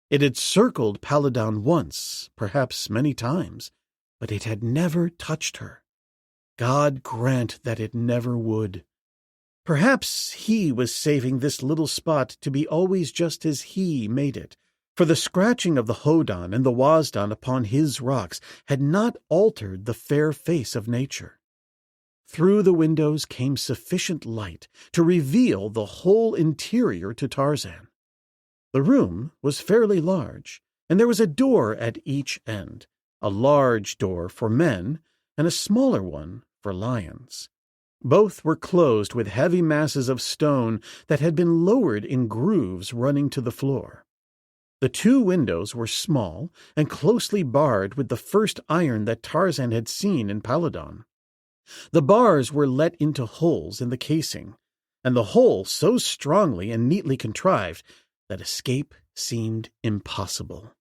It had circled Paladon once, perhaps many times, but it had never touched her. God grant that it never would. Perhaps he was saving this little spot to be always just as he made it, for the scratching of the Hodan and the Wazdan upon his rocks had not altered the fair face of nature. Through the windows came sufficient light to reveal the whole interior to Tarzan. The room was fairly large, and there was a door at each end, a large door for men and a smaller one for lions. Both were closed with heavy masses of stone that had been lowered in grooves running to the floor. The two windows were small and closely barred with the first iron that Tarzan had seen in Paladon. The bars were let into holes in the casing, and the whole so strongly and neatly contrived that escape seemed impossible.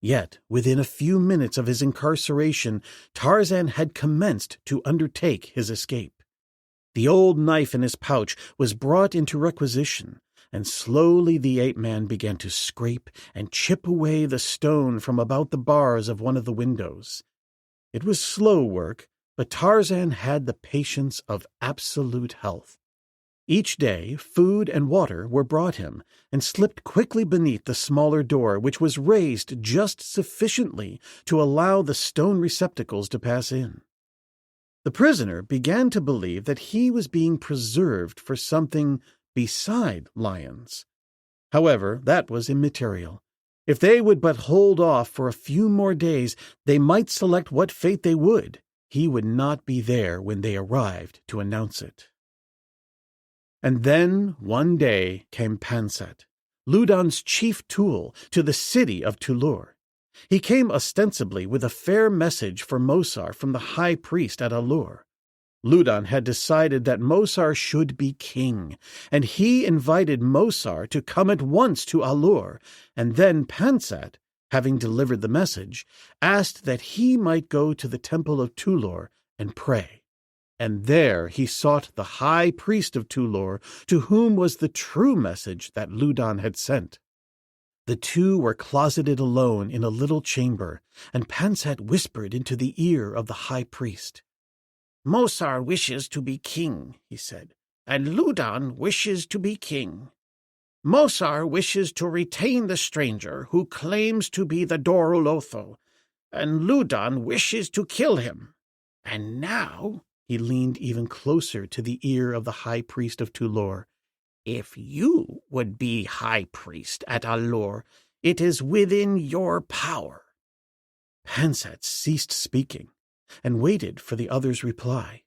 Yet, within a few minutes of his incarceration, Tarzan had commenced to undertake his escape. The old knife in his pouch was brought into requisition, and slowly the ape-man began to scrape and chip away the stone from about the bars of one of the windows. It was slow work, but Tarzan had the patience of absolute health. Each day food and water were brought him, and slipped quickly beneath the smaller door, which was raised just sufficiently to allow the stone receptacles to pass in. The prisoner began to believe that he was being preserved for something beside lions. However, that was immaterial. If they would but hold off for a few more days, they might select what fate they would. He would not be there when they arrived to announce it. And then, one day, came Pansat, Ludan's chief tool, to the city of A-lur. He came ostensibly with a fair message for Mosar from the high priest at A-lur. Ludan had decided that Mosar should be king, and he invited Mosar to come at once to A-lur, and then Pansat, having delivered the message, asked that he might go to the temple of A-lur and pray. And there he sought the high priest of A-lur, to whom was the true message that Ludan had sent. The two were closeted alone in a little chamber, and Pansat whispered into the ear of the high priest. "Mosar wishes to be king," he said, "and Ludan wishes to be king. Mosar wishes to retain the stranger who claims to be the Dorulotho, and Ludan wishes to kill him. And now," he leaned even closer to the ear of the high priest of A-lur, "if you would be high priest at A-lur, it is within your power." Pansat ceased speaking, and waited for the other's reply.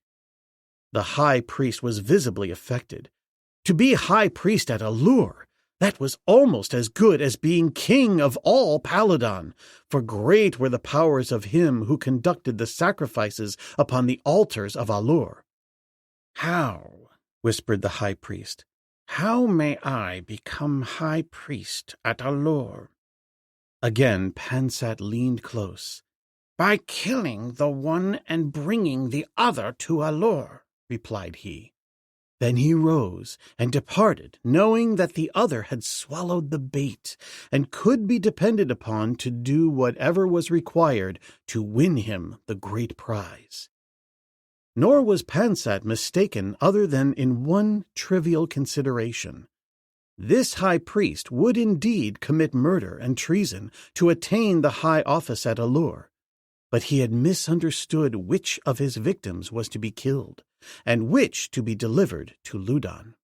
The high priest was visibly affected. To be high priest at A-lur, that was almost as good as being king of all Paladon, for great were the powers of him who conducted the sacrifices upon the altars of A-lur. "How," whispered the high priest, "how may I become high priest at A-lur?" Again Pansat leaned close. "By killing the one and bringing the other to A-lur," replied he. Then he rose and departed, knowing that the other had swallowed the bait and could be depended upon to do whatever was required to win him the great prize. Nor was Pansat mistaken other than in one trivial consideration. This high priest would indeed commit murder and treason to attain the high office at A-lur, but he had misunderstood which of his victims was to be killed, and which to be delivered to Ludon.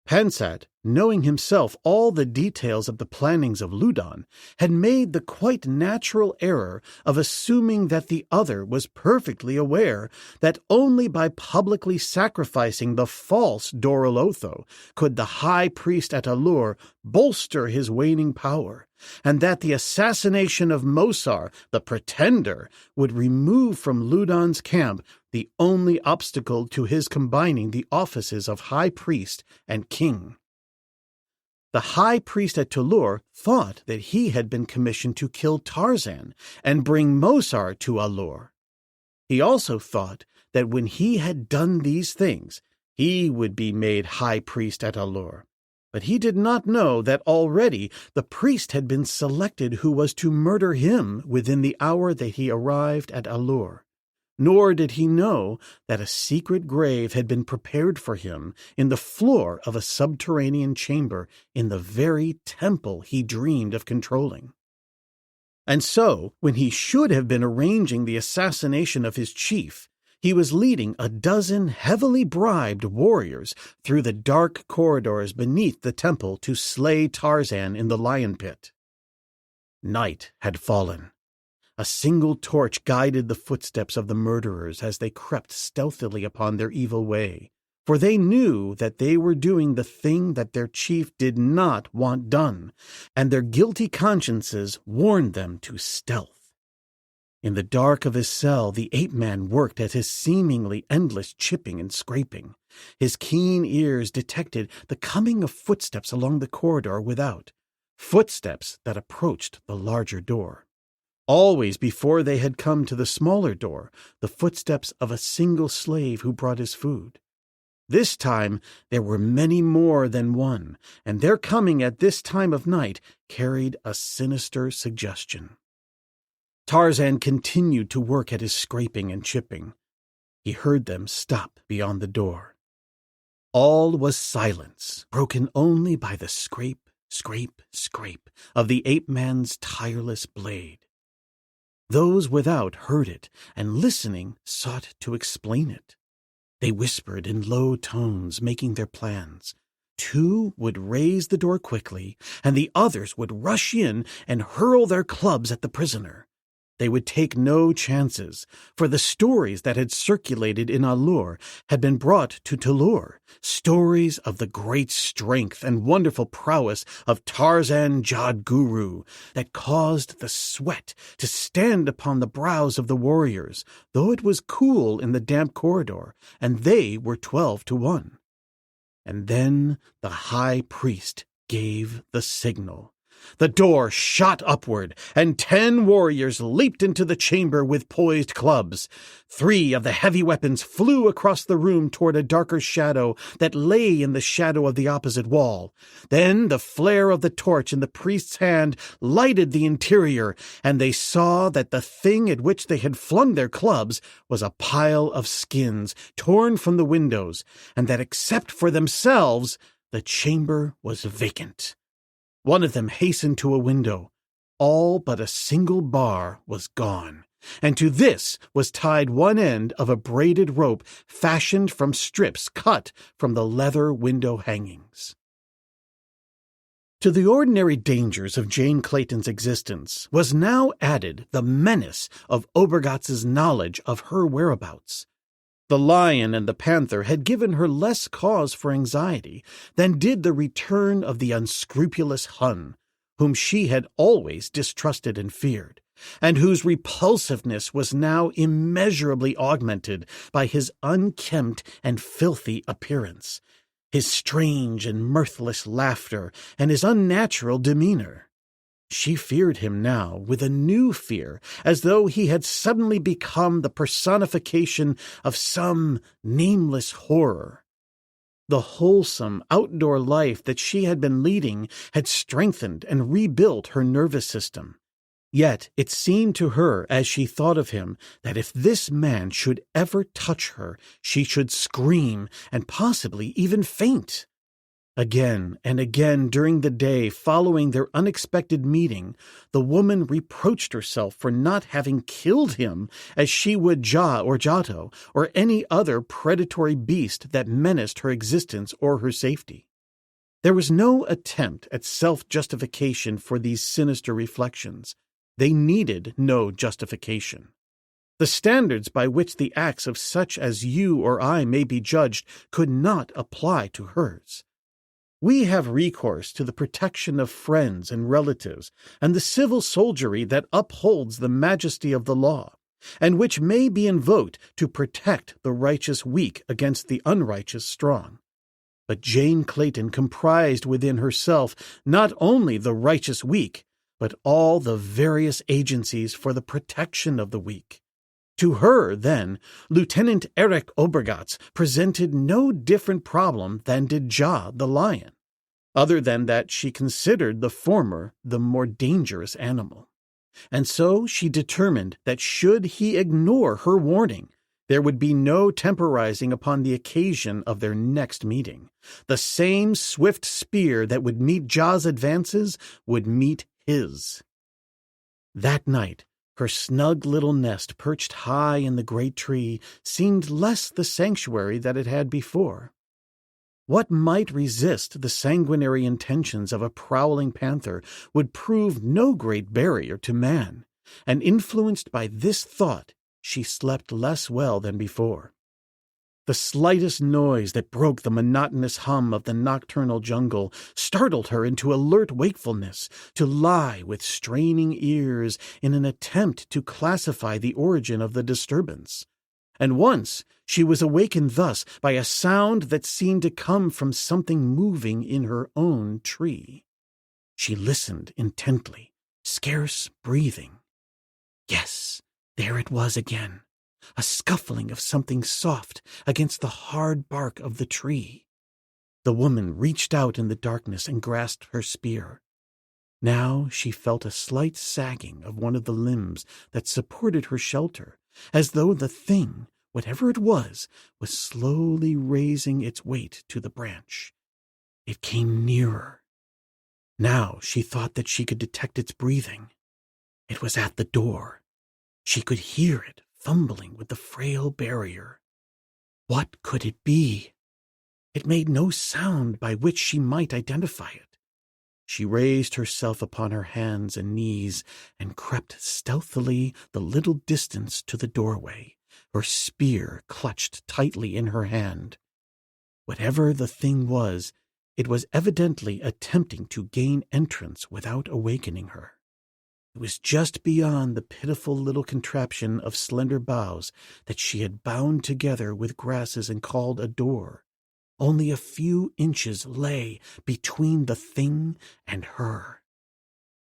Pansat, knowing himself all the details of the plannings of Ludon, had made the quite natural error of assuming that the other was perfectly aware that only by publicly sacrificing the false Dorolotho could the high priest at A-lur bolster his waning power, and that the assassination of Mosar, the pretender, would remove from Ludon's camp the only obstacle to his combining the offices of high priest and king. The high priest at A-lur thought that he had been commissioned to kill Tarzan and bring Mosar to A-lur. He also thought that when he had done these things, he would be made high priest at A-lur. But he did not know that already the priest had been selected who was to murder him within the hour that he arrived at A-lur. Nor did he know that a secret grave had been prepared for him in the floor of a subterranean chamber in the very temple he dreamed of controlling. And so, when he should have been arranging the assassination of his chief, he was leading a dozen heavily bribed warriors through the dark corridors beneath the temple to slay Tarzan in the lion pit. Night had fallen. A single torch guided the footsteps of the murderers as they crept stealthily upon their evil way, for they knew that they were doing the thing that their chief did not want done, and their guilty consciences warned them to stealth. In the dark of his cell, the ape-man worked at his seemingly endless chipping and scraping. His keen ears detected the coming of footsteps along the corridor without, footsteps that approached the larger door. Always before they had come to the smaller door, the footsteps of a single slave who brought his food. This time there were many more than one, and their coming at this time of night carried a sinister suggestion. Tarzan continued to work at his scraping and chipping. He heard them stop beyond the door. All was silence, broken only by the scrape, scrape, scrape of the ape-man's tireless blade. Those without heard it, and listening sought to explain it. They whispered in low tones, making their plans. Two would raise the door quickly, and the others would rush in and hurl their clubs at the prisoner. They would take no chances, for the stories that had circulated in A-lur had been brought to A-lur, stories of the great strength and wonderful prowess of Tarzan Jad-Guru that caused the sweat to stand upon the brows of the warriors, though it was cool in the damp corridor, and they were 12-1. And then the high priest gave the signal. The door shot upward, and 10 warriors leaped into the chamber with poised clubs. 3 of the heavy weapons flew across the room toward a darker shadow that lay in the shadow of the opposite wall. Then the flare of the torch in the priest's hand lighted the interior, and they saw that the thing at which they had flung their clubs was a pile of skins torn from the windows, and that except for themselves, the chamber was vacant. One of them hastened to a window. All but a single bar was gone, and to this was tied one end of a braided rope fashioned from strips cut from the leather window hangings. To the ordinary dangers of Jane Clayton's existence was now added the menace of Obergatz's knowledge of her whereabouts. The lion and the panther had given her less cause for anxiety than did the return of the unscrupulous Hun, whom she had always distrusted and feared, and whose repulsiveness was now immeasurably augmented by his unkempt and filthy appearance, his strange and mirthless laughter, and his unnatural demeanor. She feared him now with a new fear, as though he had suddenly become the personification of some nameless horror. The wholesome outdoor life that she had been leading had strengthened and rebuilt her nervous system. Yet it seemed to her, as she thought of him, that if this man should ever touch her, she should scream and possibly even faint. Again and again during the day following their unexpected meeting, the woman reproached herself for not having killed him as she would Ja or Jato or any other predatory beast that menaced her existence or her safety. There was no attempt at self-justification for these sinister reflections. They needed no justification. The standards by which the acts of such as you or I may be judged could not apply to hers. We have recourse to the protection of friends and relatives and the civil soldiery that upholds the majesty of the law, and which may be invoked to protect the righteous weak against the unrighteous strong. But Jane Clayton comprised within herself not only the righteous weak, but all the various agencies for the protection of the weak. To her, then, Lieutenant Eric Obergatz presented no different problem than did Ja the lion, other than that she considered the former the more dangerous animal. And so she determined that should he ignore her warning, there would be no temporizing upon the occasion of their next meeting. The same swift spear that would meet Ja's advances would meet his. That night, her snug little nest perched high in the great tree seemed less the sanctuary that it had before. What might resist the sanguinary intentions of a prowling panther would prove no great barrier to man, and influenced by this thought, she slept less well than before. The slightest noise that broke the monotonous hum of the nocturnal jungle startled her into alert wakefulness, to lie with straining ears in an attempt to classify the origin of the disturbance. And once she was awakened thus by a sound that seemed to come from something moving in her own tree. She listened intently, scarce breathing. Yes, there it was again. A scuffling of something soft against the hard bark of the tree. The woman reached out in the darkness and grasped her spear. Now she felt a slight sagging of one of the limbs that supported her shelter, as though the thing, whatever it was slowly raising its weight to the branch. It came nearer. Now she thought that she could detect its breathing. It was at the door. She could hear it fumbling with the frail barrier. What could it be? It made no sound by which she might identify it. She raised herself upon her hands and knees and crept stealthily the little distance to the doorway, her spear clutched tightly in her hand. Whatever the thing was, it was evidently attempting to gain entrance without awakening her. It was just beyond the pitiful little contraption of slender boughs that she had bound together with grasses and called a door. Only a few inches lay between the thing and her.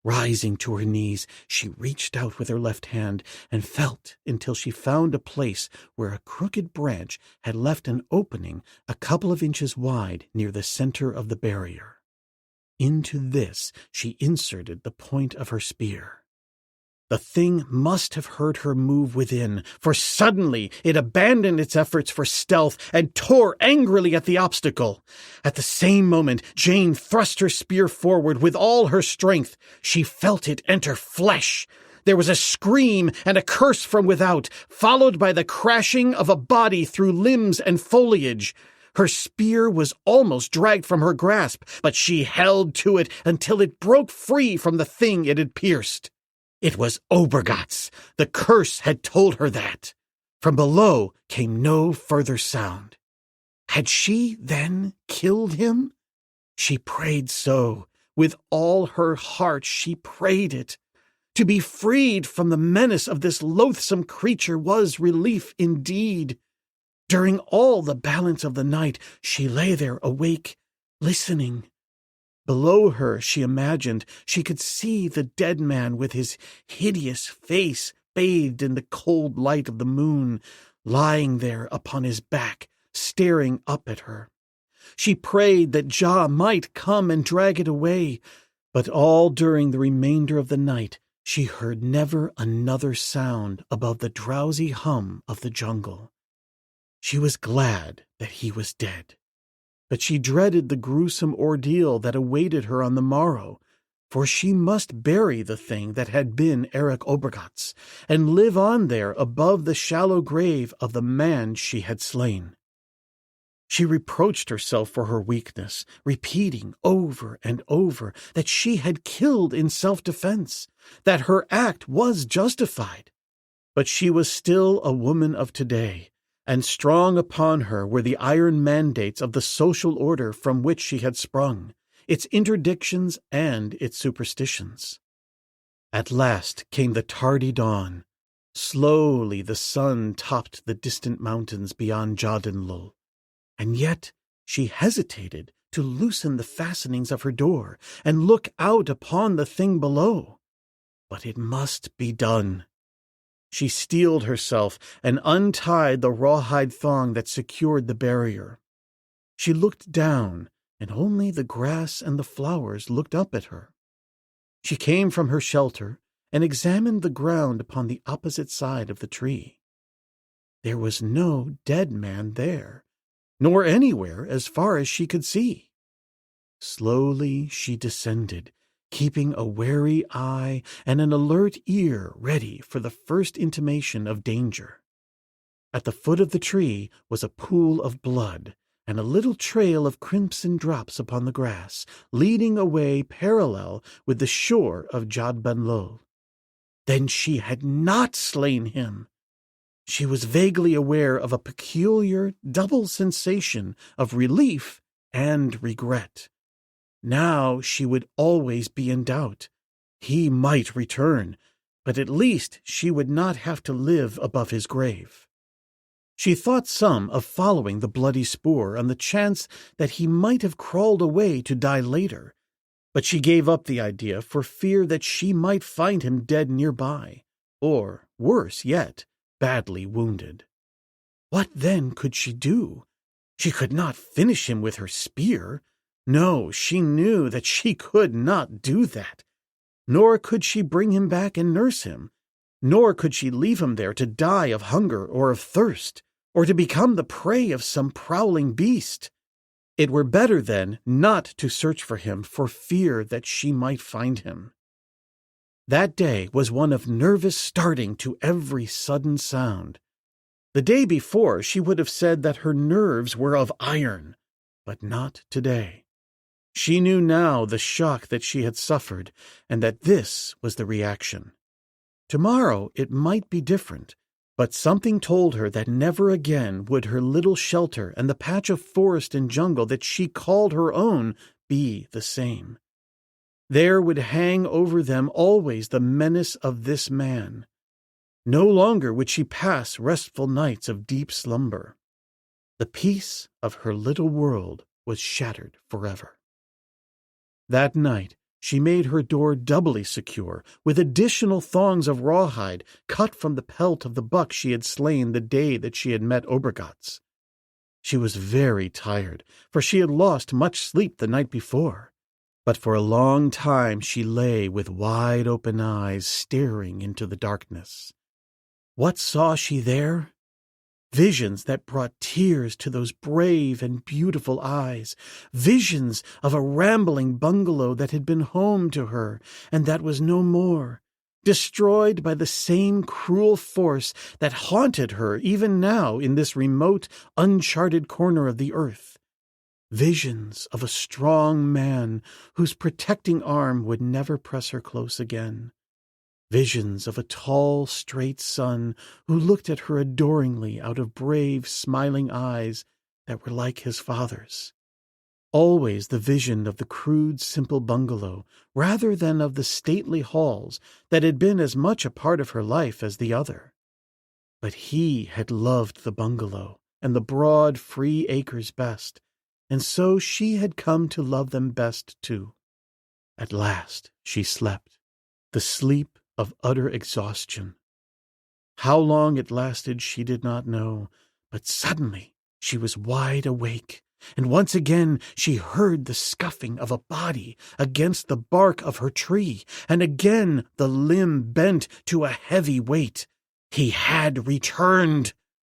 Rising to her knees, she reached out with her left hand and felt until she found a place where a crooked branch had left an opening a couple of inches wide near the center of the barrier. Into this she inserted the point of her spear. The thing must have heard her move within, for suddenly it abandoned its efforts for stealth and tore angrily at the obstacle. At the same moment, Jane thrust her spear forward with all her strength. She felt it enter flesh. There was a scream and a curse from without, followed by the crashing of a body through limbs and foliage. Her spear was almost dragged from her grasp, but she held to it until it broke free from the thing it had pierced. It was Obergatz. The curse had told her that. From below came no further sound. Had she then killed him? She prayed so. With all her heart she prayed it. To be freed from the menace of this loathsome creature was relief indeed. During all the balance of the night she lay there awake, listening. Below her, she imagined, she could see the dead man with his hideous face bathed in the cold light of the moon, lying there upon his back, staring up at her. She prayed that Ja might come and drag it away, but all during the remainder of the night She heard never another sound above the drowsy hum of the jungle. She was glad that he was dead, but she dreaded the gruesome ordeal that awaited her on the morrow, for she must bury the thing that had been Eric Obergatz, and live on there above the shallow grave of the man she had slain. She reproached herself for her weakness, repeating over and over that she had killed in self-defense, that her act was justified. But she was still a woman of today, and strong upon her were the iron mandates of the social order from which she had sprung, its interdictions and its superstitions. At last came the tardy dawn. Slowly the sun topped the distant mountains beyond Jodenlul, and yet she hesitated to loosen the fastenings of her door and look out upon the thing below. But it must be done. She steeled herself and untied the rawhide thong that secured the barrier. She looked down, and only the grass and the flowers looked up at her. She came from her shelter and examined the ground upon the opposite side of the tree. There was no dead man there, nor anywhere as far as she could see. Slowly she descended, keeping a wary eye and an alert ear ready for the first intimation of danger. At the foot of the tree was a pool of blood, and a little trail of crimson drops upon the grass, leading away parallel with the shore of Jodbenlul. Then she had not slain him! She was vaguely aware of a peculiar double sensation of relief and regret. Now she would always be in doubt. He might return, but at least she would not have to live above his grave. She thought some of following the bloody spoor on the chance that he might have crawled away to die later, but she gave up the idea for fear that she might find him dead nearby, or, worse yet, badly wounded. What then could she do? She could not finish him with her spear. No, she knew that she could not do that. Nor could she bring him back and nurse him. Nor could she leave him there to die of hunger or of thirst, or to become the prey of some prowling beast. It were better, then, not to search for him for fear that she might find him. That day was one of nervous starting to every sudden sound. The day before she would have said that her nerves were of iron, but not today. She knew now the shock that she had suffered, and that this was the reaction. Tomorrow it might be different, but something told her that never again would her little shelter and the patch of forest and jungle that she called her own be the same. There would hang over them always the menace of this man. No longer would she pass restful nights of deep slumber. The peace of her little world was shattered forever. That night she made her door doubly secure, with additional thongs of rawhide cut from the pelt of the buck she had slain the day that she had met Obergatz. She was very tired, for she had lost much sleep the night before. But for a long time she lay with wide-open eyes staring into the darkness. What saw she there? Visions that brought tears to those brave and beautiful eyes, visions of a rambling bungalow that had been home to her and that was no more, destroyed by the same cruel force that haunted her even now in this remote, uncharted corner of the earth. Visions of a strong man whose protecting arm would never press her close again. Visions of a tall, straight son who looked at her adoringly out of brave, smiling eyes that were like his father's. Always the vision of the crude, simple bungalow, rather than of the stately halls that had been as much a part of her life as the other. But he had loved the bungalow and the broad, free acres best, and so she had come to love them best too. At last she slept, the sleep of utter exhaustion. How long it lasted she did not know, but suddenly she was wide awake, and once again she heard the scuffing of a body against the bark of her tree, and again the limb bent to a heavy weight. He had returned.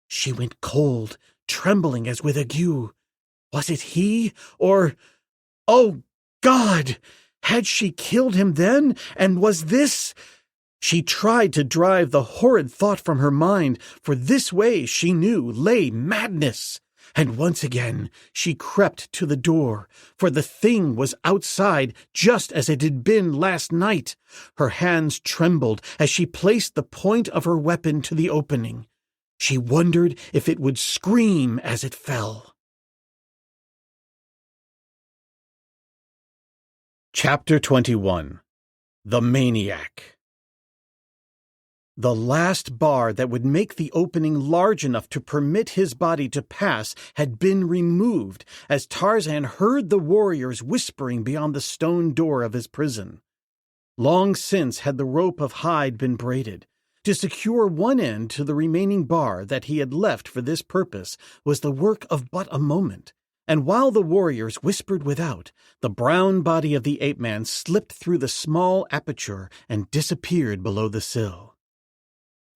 She went cold, trembling as with ague. Was it he, or... Oh, God! Had she killed him then, and was this... She tried to drive the horrid thought from her mind, for this way, she knew, lay madness. And once again she crept to the door, for the thing was outside just as it had been last night. Her hands trembled as she placed the point of her weapon to the opening. She wondered if it would scream as it fell. Chapter 21. The Maniac. The last bar that would make the opening large enough to permit his body to pass had been removed as Tarzan heard the warriors whispering beyond the stone door of his prison. Long since had the rope of hide been braided. To secure one end to the remaining bar that he had left for this purpose was the work of but a moment, and while the warriors whispered without, the brown body of the ape-man slipped through the small aperture and disappeared below the sill.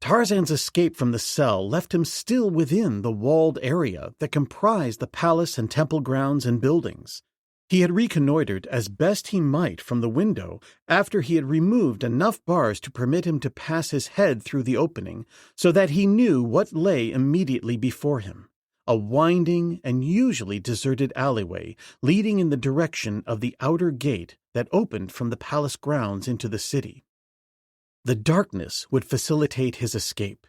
Tarzan's escape from the cell left him still within the walled area that comprised the palace and temple grounds and buildings. He had reconnoitered as best he might from the window after he had removed enough bars to permit him to pass his head through the opening so that he knew what lay immediately before him, a winding and usually deserted alleyway leading in the direction of the outer gate that opened from the palace grounds into the city. The darkness would facilitate his escape.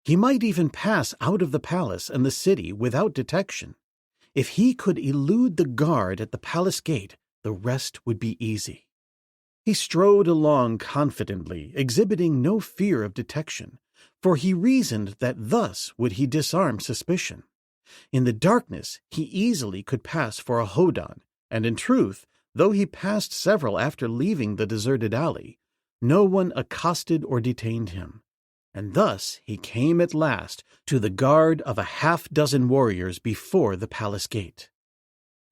He might even pass out of the palace and the city without detection. If he could elude the guard at the palace gate, the rest would be easy. He strode along confidently, exhibiting no fear of detection, for he reasoned that thus would he disarm suspicion. In the darkness he easily could pass for a hodan, and in truth, though he passed several after leaving the deserted alley, no one accosted or detained him, and thus he came at last to the guard of a half-dozen warriors before the palace gate.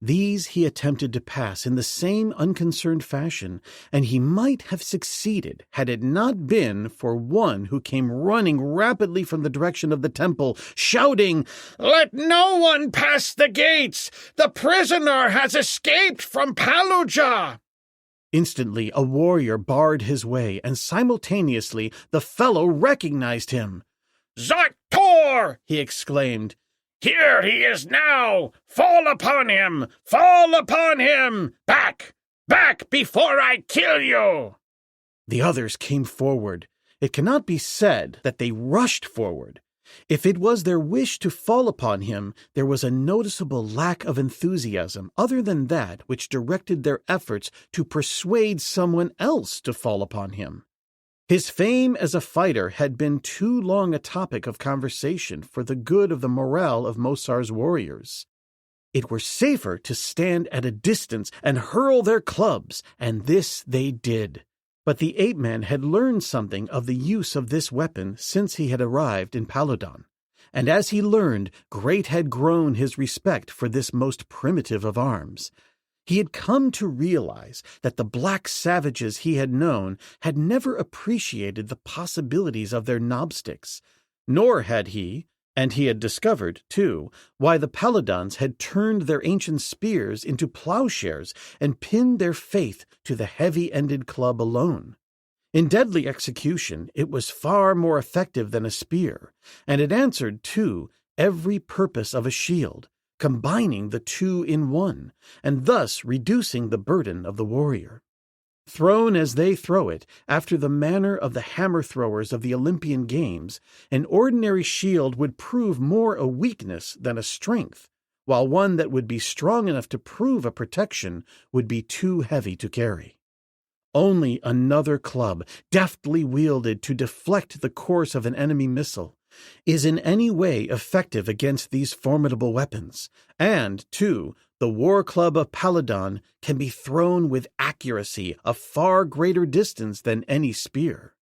These he attempted to pass in the same unconcerned fashion, and he might have succeeded had it not been for one who came running rapidly from the direction of the temple, shouting, "Let no one pass the gates! The prisoner has escaped from Fallujah!" Instantly a warrior barred his way, and simultaneously the fellow recognized him. "Zaktor!" he exclaimed. "Here he is now! Fall upon him! Fall upon him! Back! Back before I kill you!" The others came forward. It cannot be said that they rushed forward. If it was their wish to fall upon him, there was a noticeable lack of enthusiasm other than that which directed their efforts to persuade someone else to fall upon him. His fame as a fighter had been too long a topic of conversation for the good of the morale of Mosar's warriors. It were safer to stand at a distance and hurl their clubs, and this they did. But the ape-man had learned something of the use of this weapon since he had arrived in Fallujah, and as he learned, great had grown his respect for this most primitive of arms. He had come to realize that the black savages he had known had never appreciated the possibilities of their knobsticks, nor had he, and he had discovered, too, why the Paladins had turned their ancient spears into plowshares and pinned their faith to the heavy-ended club alone. In deadly execution, it was far more effective than a spear, and it answered, too, every purpose of a shield, combining the two in one, and thus reducing the burden of the warrior. Thrown as they throw it, after the manner of the hammer-throwers of the Olympian Games, an ordinary shield would prove more a weakness than a strength, while one that would be strong enough to prove a protection would be too heavy to carry. Only another club, deftly wielded to deflect the course of an enemy missile, is in any way effective against these formidable weapons, and, too, the war club of Paladin can be thrown with accuracy a far greater distance than any spear.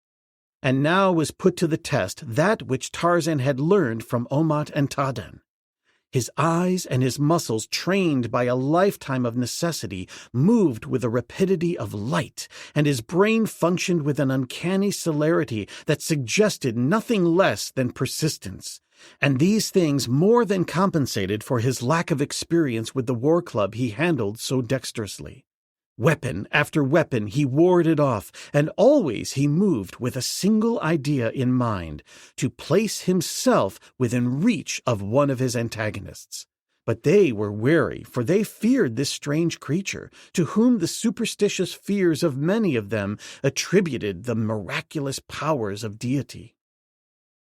And now was put to the test that which Tarzan had learned from Omat and Tadan. His eyes and his muscles, trained by a lifetime of necessity, moved with the rapidity of light, and his brain functioned with an uncanny celerity that suggested nothing less than persistence. And these things more than compensated for his lack of experience with the war club he handled so dexterously. Weapon after weapon he warded off, and always he moved with a single idea in mind, to place himself within reach of one of his antagonists. But they were wary, for they feared this strange creature, to whom the superstitious fears of many of them attributed the miraculous powers of deity.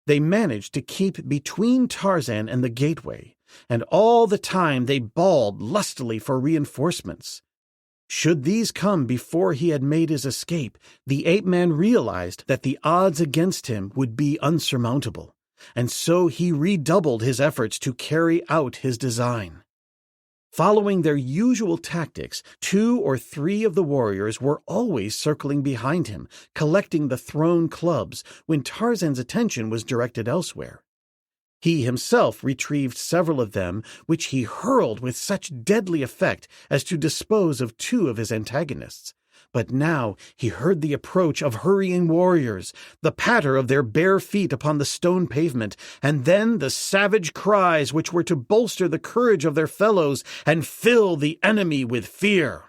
They managed to keep between Tarzan and the gateway, and all the time they bawled lustily for reinforcements. Should these come before he had made his escape, the ape-man realized that the odds against him would be unsurmountable, and so he redoubled his efforts to carry out his design. Following their usual tactics, 2 or 3 of the warriors were always circling behind him, collecting the thrown clubs, when Tarzan's attention was directed elsewhere. He himself retrieved several of them, which he hurled with such deadly effect as to dispose of 2 of his antagonists. But now he heard the approach of hurrying warriors, the patter of their bare feet upon the stone pavement, and then the savage cries which were to bolster the courage of their fellows and fill the enemy with fear.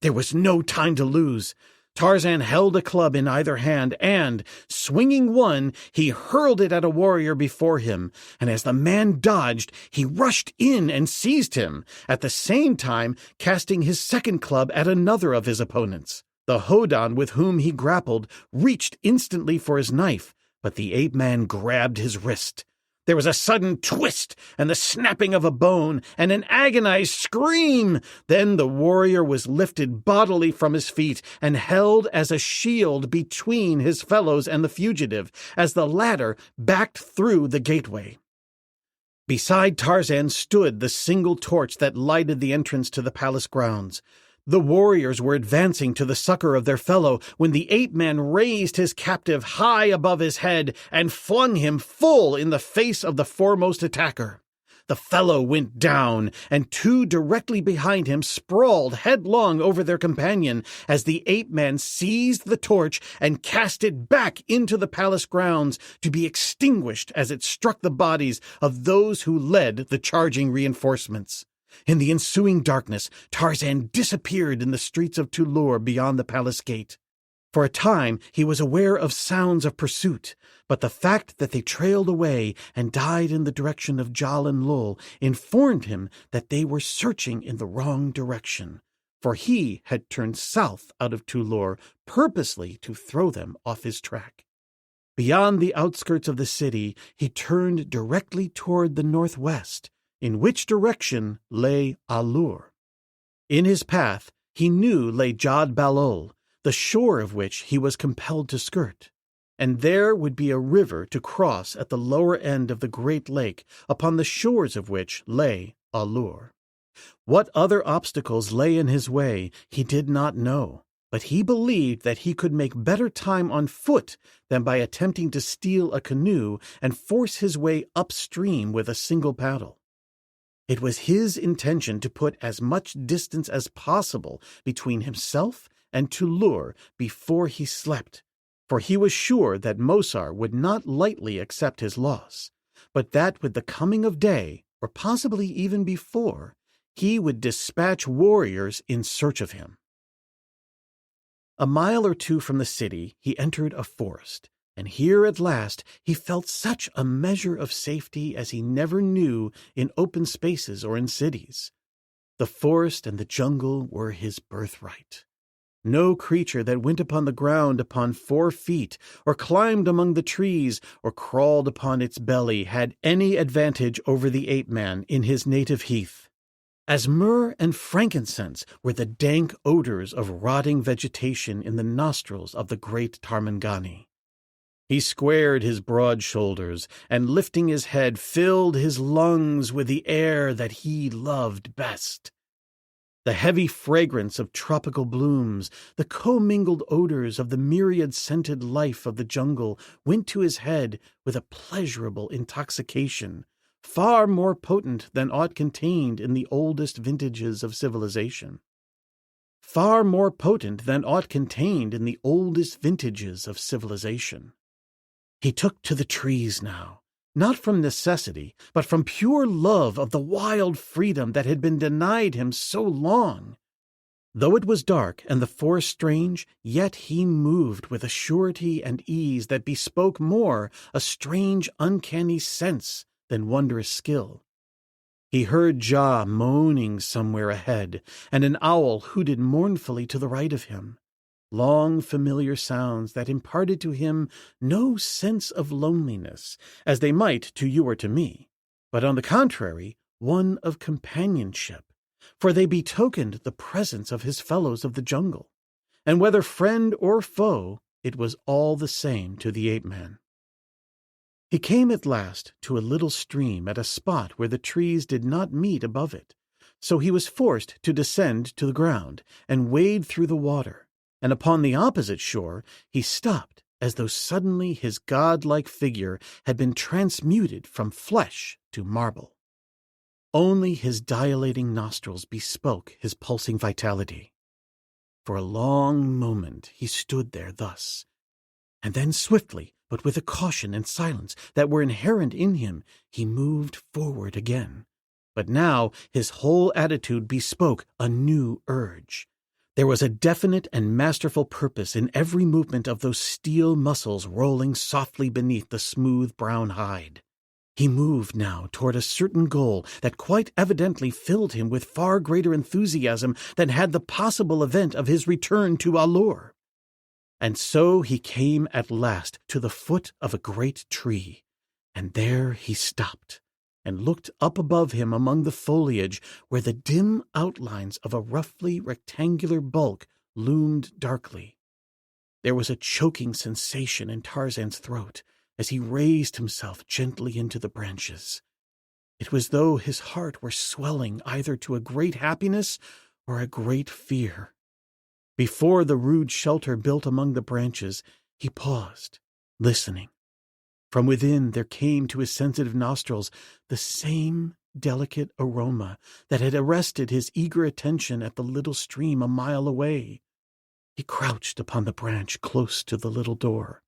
There was no time to lose. Tarzan held a club in either hand and, swinging one, he hurled it at a warrior before him, and as the man dodged, he rushed in and seized him, at the same time casting his second club at another of his opponents. The hodan with whom he grappled reached instantly for his knife, but the ape-man grabbed his wrist. There was a sudden twist and the snapping of a bone and an agonized scream. Then the warrior was lifted bodily from his feet and held as a shield between his fellows and the fugitive, as the latter backed through the gateway. Beside Tarzan stood the single torch that lighted the entrance to the palace grounds. The warriors were advancing to the succor of their fellow when the ape-man raised his captive high above his head and flung him full in the face of the foremost attacker. The fellow went down, and 2 directly behind him sprawled headlong over their companion as the ape-man seized the torch and cast it back into the palace grounds to be extinguished as it struck the bodies of those who led the charging reinforcements. In the ensuing darkness, Tarzan disappeared in the streets of A-lur beyond the palace gate. For a time he was aware of sounds of pursuit, but the fact that they trailed away and died in the direction of Jal-en-Lul informed him that they were searching in the wrong direction, for he had turned south out of A-lur purposely to throw them off his track. Beyond the outskirts of the city, he turned directly toward the northwest, in which direction lay A-lur. In his path he knew lay Jad-Balul, the shore of which he was compelled to skirt, and there would be a river to cross at the lower end of the great lake, upon the shores of which lay A-lur. What other obstacles lay in his way he did not know, but he believed that he could make better time on foot than by attempting to steal a canoe and force his way upstream with a single paddle. It was his intention to put as much distance as possible between himself and A-lur before he slept, for he was sure that Mosar would not lightly accept his loss, but that with the coming of day, or possibly even before, he would dispatch warriors in search of him. A mile or 2 from the city he entered a forest, and here at last he felt such a measure of safety as he never knew in open spaces or in cities. The forest and the jungle were his birthright. No creature that went upon the ground upon 4 feet, or climbed among the trees, or crawled upon its belly had any advantage over the ape-man in his native heath. As myrrh and frankincense were the dank odors of rotting vegetation in the nostrils of the great Tarmangani. He squared his broad shoulders, and lifting his head, filled his lungs with the air that he loved best. The heavy fragrance of tropical blooms, the commingled odors of the myriad-scented life of the jungle went to his head with a pleasurable intoxication, far more potent than aught contained in the oldest vintages of civilization. Far more potent than aught contained in the oldest vintages of civilization. He took to the trees now, not from necessity, but from pure love of the wild freedom that had been denied him so long. Though it was dark and the forest strange, yet he moved with a surety and ease that bespoke more a strange, uncanny sense than wondrous skill. He heard Jah moaning somewhere ahead, and an owl hooted mournfully to the right of him. Long, familiar sounds that imparted to him no sense of loneliness, as they might to you or to me, but on the contrary, one of companionship, for they betokened the presence of his fellows of the jungle, and whether friend or foe, it was all the same to the ape-man. He came at last to a little stream at a spot where the trees did not meet above it, so he was forced to descend to the ground and wade through the water, and upon the opposite shore he stopped as though suddenly his godlike figure had been transmuted from flesh to marble. Only his dilating nostrils bespoke his pulsing vitality. For a long moment he stood there thus, and then swiftly, but with a caution and silence that were inherent in him, he moved forward again. But now his whole attitude bespoke a new urge. There was a definite and masterful purpose in every movement of those steel muscles rolling softly beneath the smooth brown hide. He moved now toward a certain goal that quite evidently filled him with far greater enthusiasm than had the possible event of his return to A-lur. And so he came at last to the foot of a great tree, and there he stopped, and looked up above him among the foliage where the dim outlines of a roughly rectangular bulk loomed darkly. There was a choking sensation in Tarzan's throat as he raised himself gently into the branches. It was as though his heart were swelling either to a great happiness or a great fear. Before the rude shelter built among the branches, he paused, listening. From within there came to his sensitive nostrils the same delicate aroma that had arrested his eager attention at the little stream a mile away. He crouched upon the branch close to the little door.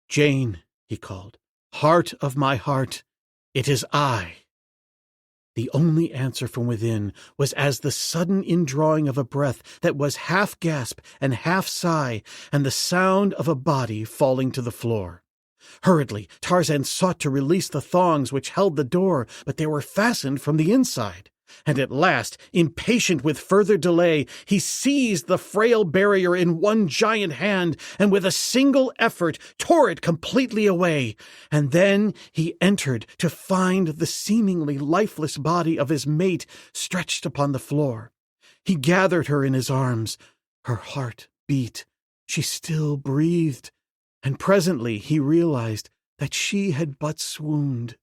"Jane," he called, "heart of my heart, it is I." The only answer from within was as the sudden indrawing of a breath that was half gasp and half sigh, and the sound of a body falling to the floor. Hurriedly, Tarzan sought to release the thongs which held the door, but they were fastened from the inside. And at last, impatient with further delay, he seized the frail barrier in one giant hand and with a single effort tore it completely away. And then he entered to find the seemingly lifeless body of his mate stretched upon the floor. He gathered her in his arms. Her heart beat. She still breathed. And presently he realized that she had but swooned.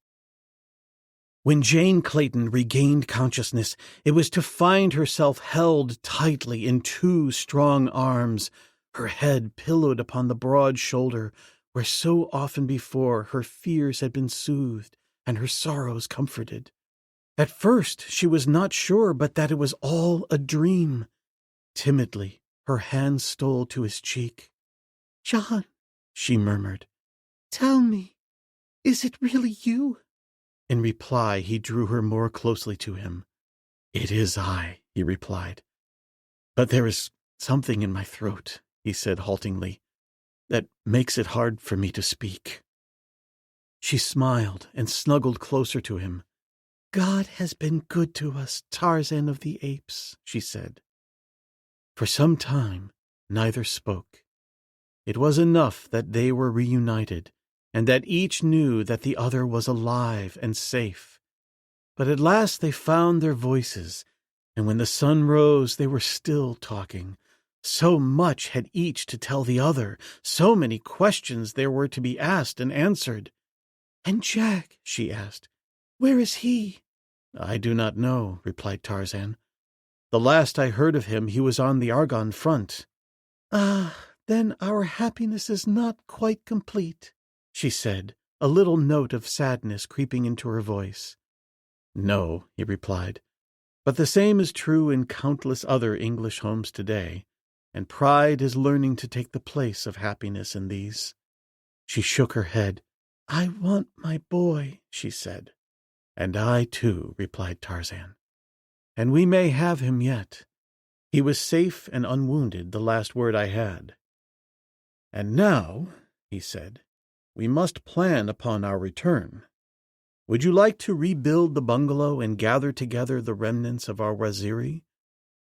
When Jane Clayton regained consciousness, it was to find herself held tightly in two strong arms, her head pillowed upon the broad shoulder where so often before her fears had been soothed and her sorrows comforted. At first she was not sure but that it was all a dream. Timidly her hand stole to his cheek. "John," she murmured, "tell me, is it really you?" In reply, he drew her more closely to him. "It is I," he replied. "But there is something in my throat," he said haltingly, "that makes it hard for me to speak." She smiled and snuggled closer to him. "God has been good to us, Tarzan of the Apes," she said. For some time, neither spoke. It was enough that they were reunited, and that each knew that the other was alive and safe. But at last they found their voices, and when the sun rose they were still talking. So much had each to tell the other, so many questions there were to be asked and answered. "And Jack," she asked, "where is he?" "I do not know," replied Tarzan. "The last I heard of him he was on the Argonne front." "Ah, then our happiness is not quite complete," she said, a little note of sadness creeping into her voice. "No," he replied, "but the same is true in countless other English homes today, and pride is learning to take the place of happiness in these." She shook her head. "I want my boy," she said. "And I too," replied Tarzan. "And we may have him yet. He was safe and unwounded the last word I had." "And now," he said, "we must plan upon our return. Would you like to rebuild the bungalow and gather together the remnants of our Waziri,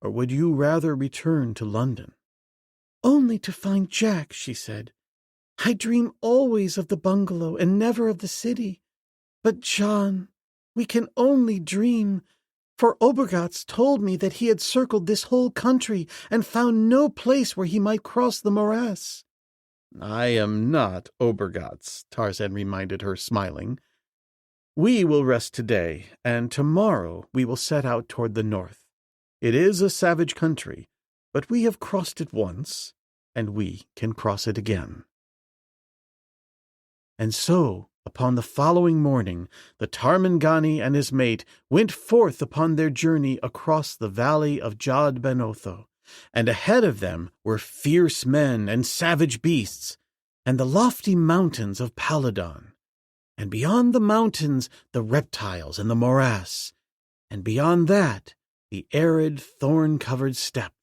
or would you rather return to London?" "Only to find Jack," she said. "I dream always of the bungalow and never of the city. But, John, we can only dream, for Obergatz told me that he had circled this whole country and found no place where he might cross the morass." "I am not Obergatz," Tarzan reminded her, smiling. "We will rest today, and tomorrow we will set out toward the north. It is a savage country, but we have crossed it once, and we can cross it again." And so, upon the following morning, the Tarmangani and his mate went forth upon their journey across the valley of Jod Ben Otho, and ahead of them were fierce men and savage beasts, and the lofty mountains of Paladon, and beyond the mountains the reptiles and the morass, and beyond that the arid thorn-covered steppe,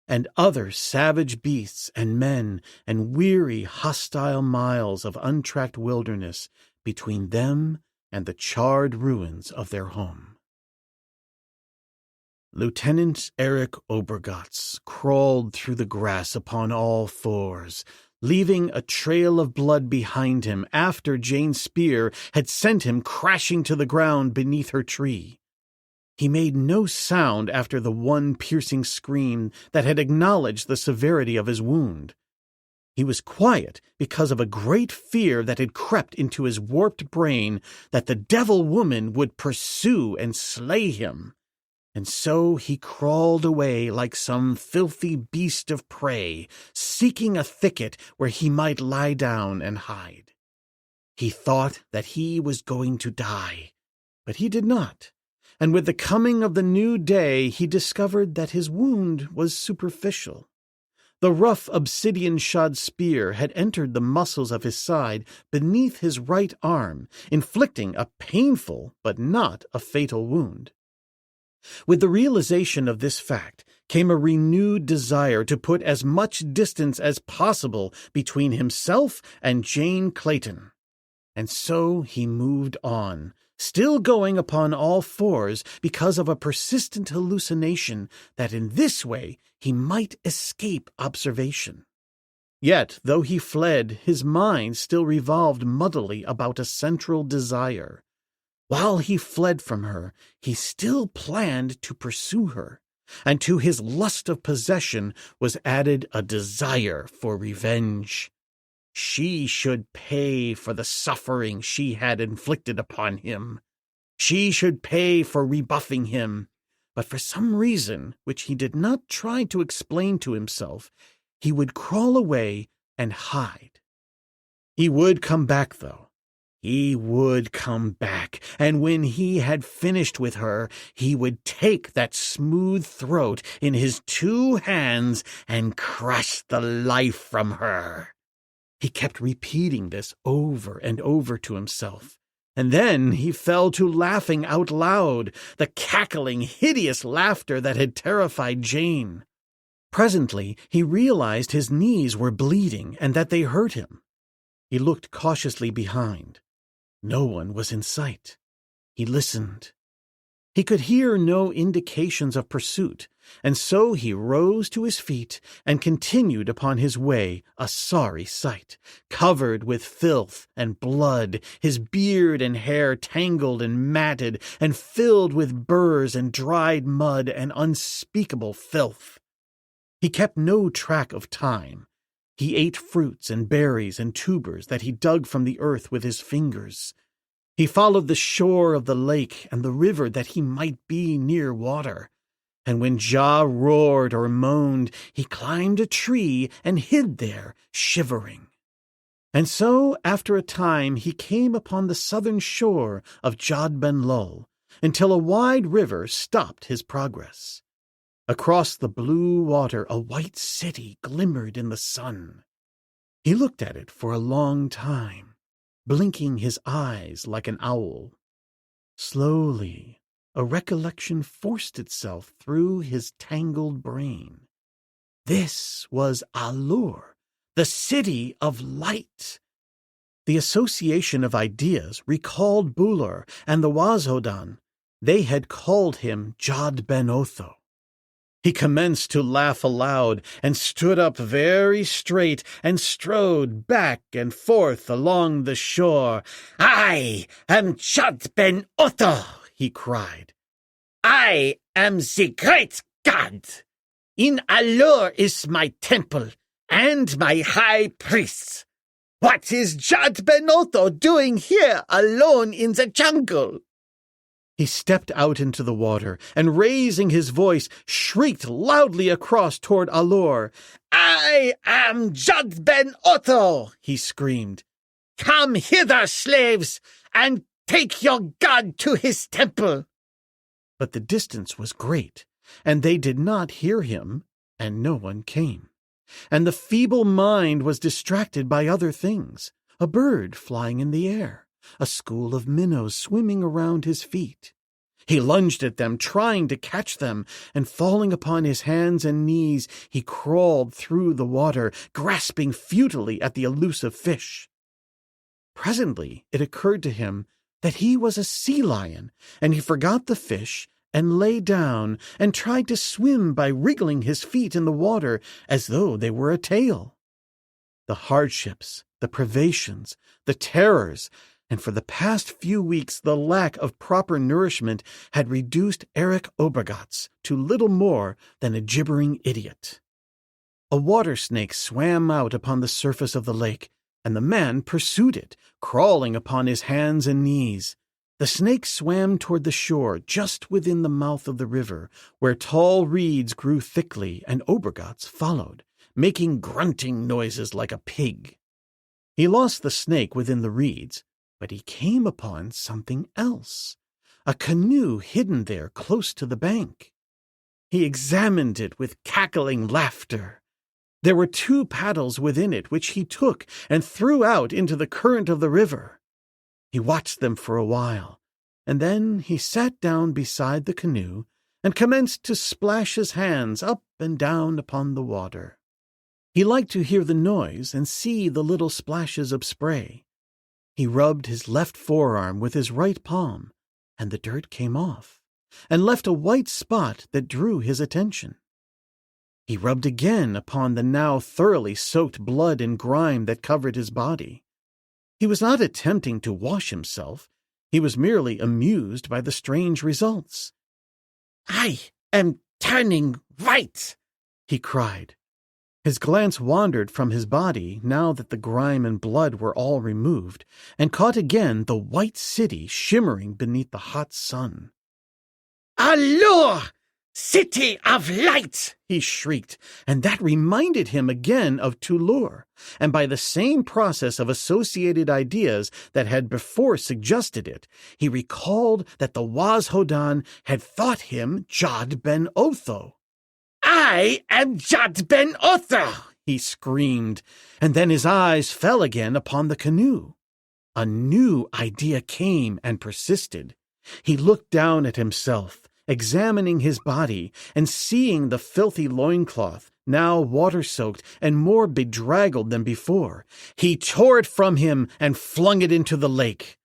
and other savage beasts and men and weary hostile miles of untracked wilderness between them and the charred ruins of their home. Lieutenant Eric Obergatz crawled through the grass upon all fours, leaving a trail of blood behind him after Jane's spear had sent him crashing to the ground beneath her tree. He made no sound after the one piercing scream that had acknowledged the severity of his wound. He was quiet because of a great fear that had crept into his warped brain that the devil woman would pursue and slay him. And so he crawled away like some filthy beast of prey, seeking a thicket where he might lie down and hide. He thought that he was going to die, but he did not. And with the coming of the new day, he discovered that his wound was superficial. The rough obsidian-shod spear had entered the muscles of his side beneath his right arm, inflicting a painful but not a fatal wound. With the realization of this fact came a renewed desire to put as much distance as possible between himself and Jane Clayton. And so he moved on, still going upon all fours because of a persistent hallucination that in this way he might escape observation. Yet, though he fled, his mind still revolved muddily about a central desire. While he fled from her, he still planned to pursue her, and to his lust of possession was added a desire for revenge. She should pay for the suffering she had inflicted upon him. She should pay for rebuffing him. But for some reason, which he did not try to explain to himself, he would crawl away and hide. He would come back, though. He would come back, and when he had finished with her, he would take that smooth throat in his 2 hands and crush the life from her. He kept repeating this over and over to himself, and then he fell to laughing out loud, the cackling, hideous laughter that had terrified Jane. Presently he realized his knees were bleeding and that they hurt him. He looked cautiously behind. No one was in sight. He listened. He could hear no indications of pursuit, and so he rose to his feet and continued upon his way, a sorry sight, covered with filth and blood, his beard and hair tangled and matted, and filled with burrs and dried mud and unspeakable filth. He kept no track of time. He ate fruits and berries and tubers that he dug from the earth with his fingers. He followed the shore of the lake and the river that he might be near water. And when Jah roared or moaned, he climbed a tree and hid there, shivering. And so, after a time, he came upon the southern shore of Jod Ben Lul, until a wide river stopped his progress. Across the blue water a white city glimmered in the sun. He looked at it for a long time, blinking his eyes like an owl. Slowly, a recollection forced itself through his tangled brain. This was A-lur, the city of light. The association of ideas recalled Buller and the Wazhodan. They had called him Jod Ben Otho. He commenced to laugh aloud and stood up very straight and strode back and forth along the shore. "I am Jod Ben Otho," he cried. "I am the great god. In A-lur is my temple and my high priests. What is Jod Ben Otho doing here alone in the jungle?" He stepped out into the water and, raising his voice, shrieked loudly across toward A-lur. "I am Jod Ben Otho," he screamed. "Come hither, slaves, and take your god to his temple." But the distance was great, and they did not hear him, and no one came. And the feeble mind was distracted by other things, a bird flying in the air, a school of minnows swimming around his feet. He lunged at them, trying to catch them, and falling upon his hands and knees, he crawled through the water, grasping futilely at the elusive fish. Presently it occurred to him that he was a sea lion, and he forgot the fish and lay down and tried to swim by wriggling his feet in the water as though they were a tail. The hardships, the privations, the terrors, and for the past few weeks the lack of proper nourishment had reduced Eric Obergatz to little more than a gibbering idiot. A water snake swam out upon the surface of the lake, and the man pursued it, crawling upon his hands and knees. The snake swam toward the shore just within the mouth of the river, where tall reeds grew thickly, and Obergatz followed, making grunting noises like a pig. He lost the snake within the reeds, but he came upon something else, a canoe hidden there close to the bank. He examined it with cackling laughter. There were 2 paddles within it, which he took and threw out into the current of the river. He watched them for a while, and then he sat down beside the canoe and commenced to splash his hands up and down upon the water. He liked to hear the noise and see the little splashes of spray. He rubbed his left forearm with his right palm, and the dirt came off, and left a white spot that drew his attention. He rubbed again upon the now thoroughly soaked blood and grime that covered his body. He was not attempting to wash himself. He was merely amused by the strange results. "I am turning white," he cried. His glance wandered from his body, now that the grime and blood were all removed, and caught again the white city shimmering beneath the hot sun. "A-lur! City of light!" he shrieked, and that reminded him again of Tulur, and by the same process of associated ideas that had before suggested it, he recalled that the Wazhodan had thought him Jod Ben Otho. "I am Jod Ben Otho!" he screamed, and then his eyes fell again upon the canoe. A new idea came and persisted. He looked down at himself, examining his body, and seeing the filthy loincloth, now water-soaked and more bedraggled than before. He tore it from him and flung it into the lake.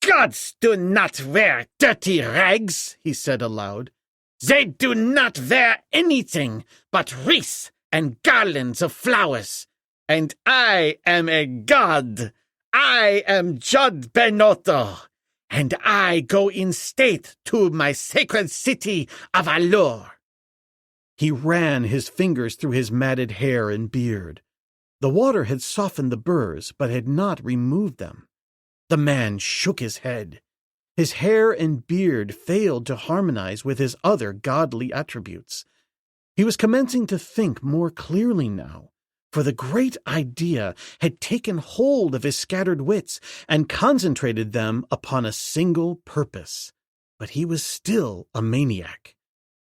"Gods do not wear dirty rags," he said aloud. "They do not wear anything but wreaths and garlands of flowers. And I am a god. I am Jod Ben Otho, and I go in state to my sacred city of A-lur." He ran his fingers through his matted hair and beard. The water had softened the burrs, but had not removed them. The man shook his head. His hair and beard failed to harmonize with his other godly attributes. He was commencing to think more clearly now, for the great idea had taken hold of his scattered wits and concentrated them upon a single purpose. But he was still a maniac.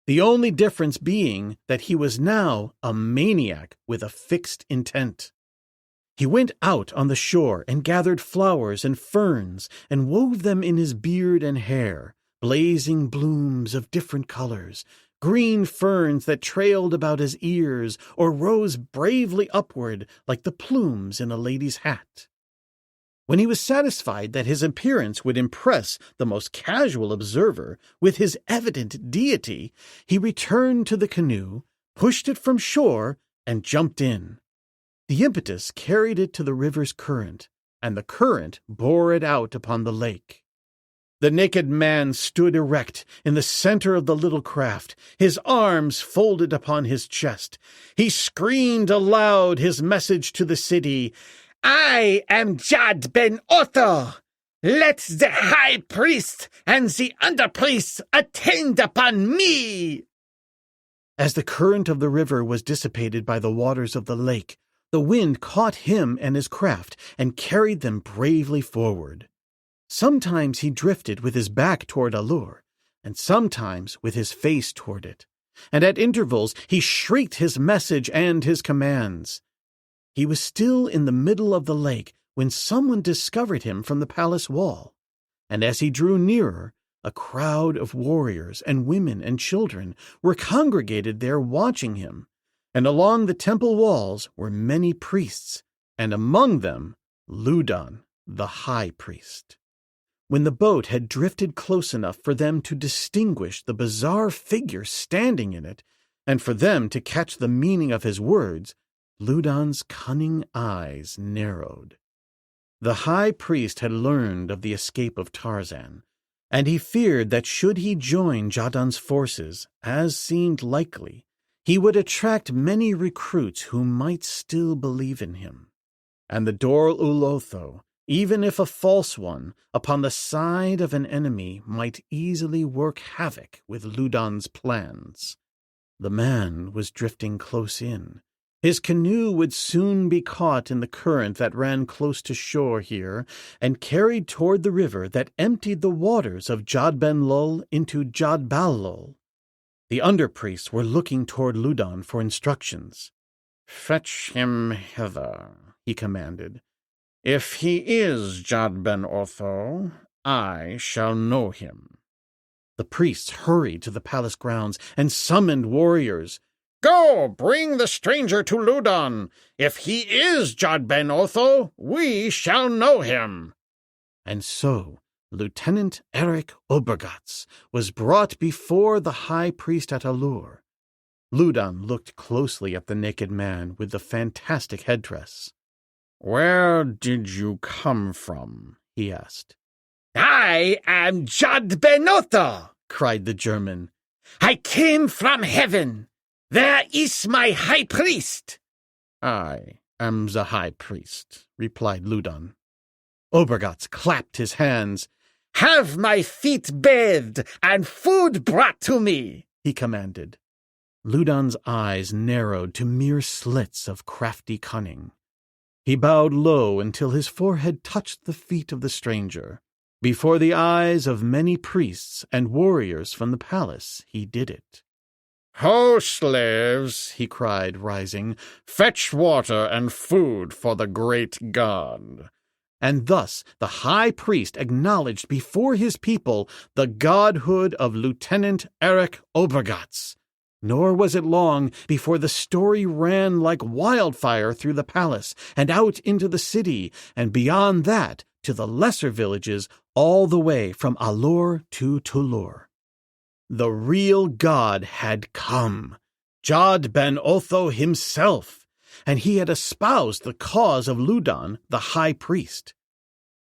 The only difference being that he was now a maniac with a fixed intent. He went out on the shore and gathered flowers and ferns and wove them in his beard and hair, blazing blooms of different colors, green ferns that trailed about his ears or rose bravely upward like the plumes in a lady's hat. When he was satisfied that his appearance would impress the most casual observer with his evident deity, he returned to the canoe, pushed it from shore, and jumped in. The impetus carried it to the river's current, and the current bore it out upon the lake. The naked man stood erect in the center of the little craft, his arms folded upon his chest. He screamed aloud his message to the city, "I am Jad ben Otho. Let the high priest and the underpriests attend upon me." As the current of the river was dissipated by the waters of the lake, the wind caught him and his craft and carried them bravely forward. Sometimes he drifted with his back toward A-lur, and sometimes with his face toward it, and at intervals he shrieked his message and his commands. He was still in the middle of the lake when someone discovered him from the palace wall, and as he drew nearer, a crowd of warriors and women and children were congregated there watching him, and along the temple walls were many priests, and among them Ludon, the high priest. When the boat had drifted close enough for them to distinguish the bizarre figure standing in it, and for them to catch the meaning of his words, Ludon's cunning eyes narrowed. The high priest had learned of the escape of Tarzan, and he feared that should he join Jadon's forces, as seemed likely, he would attract many recruits who might still believe in him. And the Dor-ul-Otho, even if a false one, upon the side of an enemy might easily work havoc with Ludon's plans. The man was drifting close in. His canoe would soon be caught in the current that ran close to shore here and carried toward the river that emptied the waters of Jad-ben-lul into Jad-bal-lul. The underpriests were looking toward Ludon for instructions. "Fetch him hither," he commanded. "If he is Jad ben Otho, I shall know him." The priests hurried to the palace grounds and summoned warriors. "Go, bring the stranger to Ludon. If he is Jad ben Otho, we shall know him." And so Lieutenant Eric Obergatz was brought before the high priest at A-lur. Ludon looked closely at the naked man with the fantastic headdress. "Where did you come from?" he asked. "I am Jad ben Otho," cried the German. "I came from heaven. Where is my high priest?" "I am the high priest," replied Ludon. Obergatz clapped his hands. "Have my feet bathed and food brought to me," he commanded. Ludon's eyes narrowed to mere slits of crafty cunning. He bowed low until his forehead touched the feet of the stranger. Before the eyes of many priests and warriors from the palace, he did it. "Ho, slaves," he cried, rising, "fetch water and food for the great god." And thus the high priest acknowledged before his people the godhood of Lieutenant Eric Obergatz. Nor was it long before the story ran like wildfire through the palace and out into the city, and beyond that to the lesser villages all the way from A-lur to Tulur. The real god had come, Jad ben Otho himself, and he had espoused the cause of Ludon, the high priest.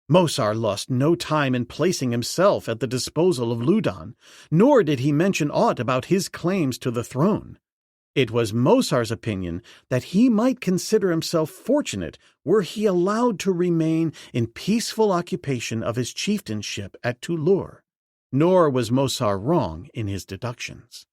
Mosar lost no time in placing himself at the disposal of Ludon, nor did he mention aught about his claims to the throne. It was Mosar's opinion that he might consider himself fortunate were he allowed to remain in peaceful occupation of his chieftainship at Tulur, nor was Mosar wrong in his deductions.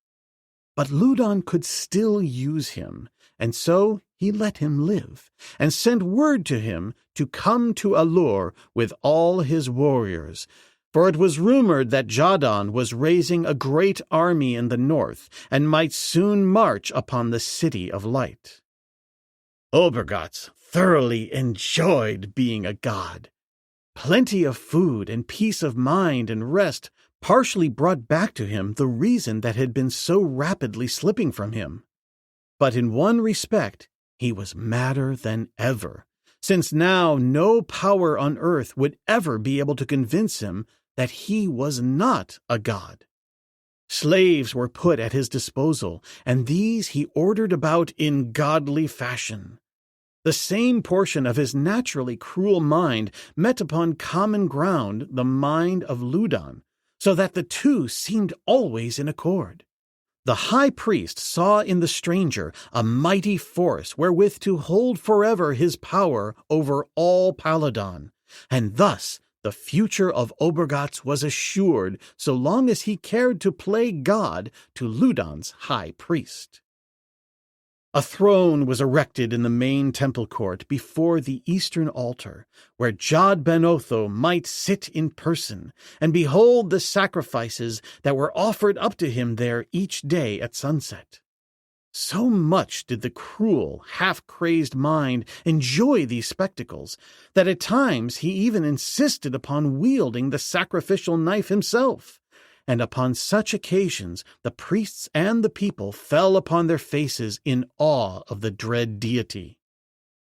But Loudon could still use him, and so he let him live, and sent word to him to come to A-lur with all his warriors, for it was rumored that Jadon was raising a great army in the north, and might soon march upon the City of Light. Obergotz thoroughly enjoyed being a god. Plenty of food and peace of mind and rest partially brought back to him the reason that had been so rapidly slipping from him. But in one respect, he was madder than ever, since now no power on earth would ever be able to convince him that he was not a god. Slaves were put at his disposal, and these he ordered about in godly fashion. The same portion of his naturally cruel mind met upon common ground the mind of Loudon, so that the two seemed always in accord. The high priest saw in the stranger a mighty force wherewith to hold forever his power over all Paladon, and thus the future of Obergotz was assured so long as he cared to play God to Loudon's high priest. A throne was erected in the main temple court before the eastern altar, where Jad Ben Otho might sit in person and behold the sacrifices that were offered up to him there each day at sunset. So much did the cruel, half-crazed mind enjoy these spectacles that at times he even insisted upon wielding the sacrificial knife himself. And upon such occasions the priests and the people fell upon their faces in awe of the dread deity.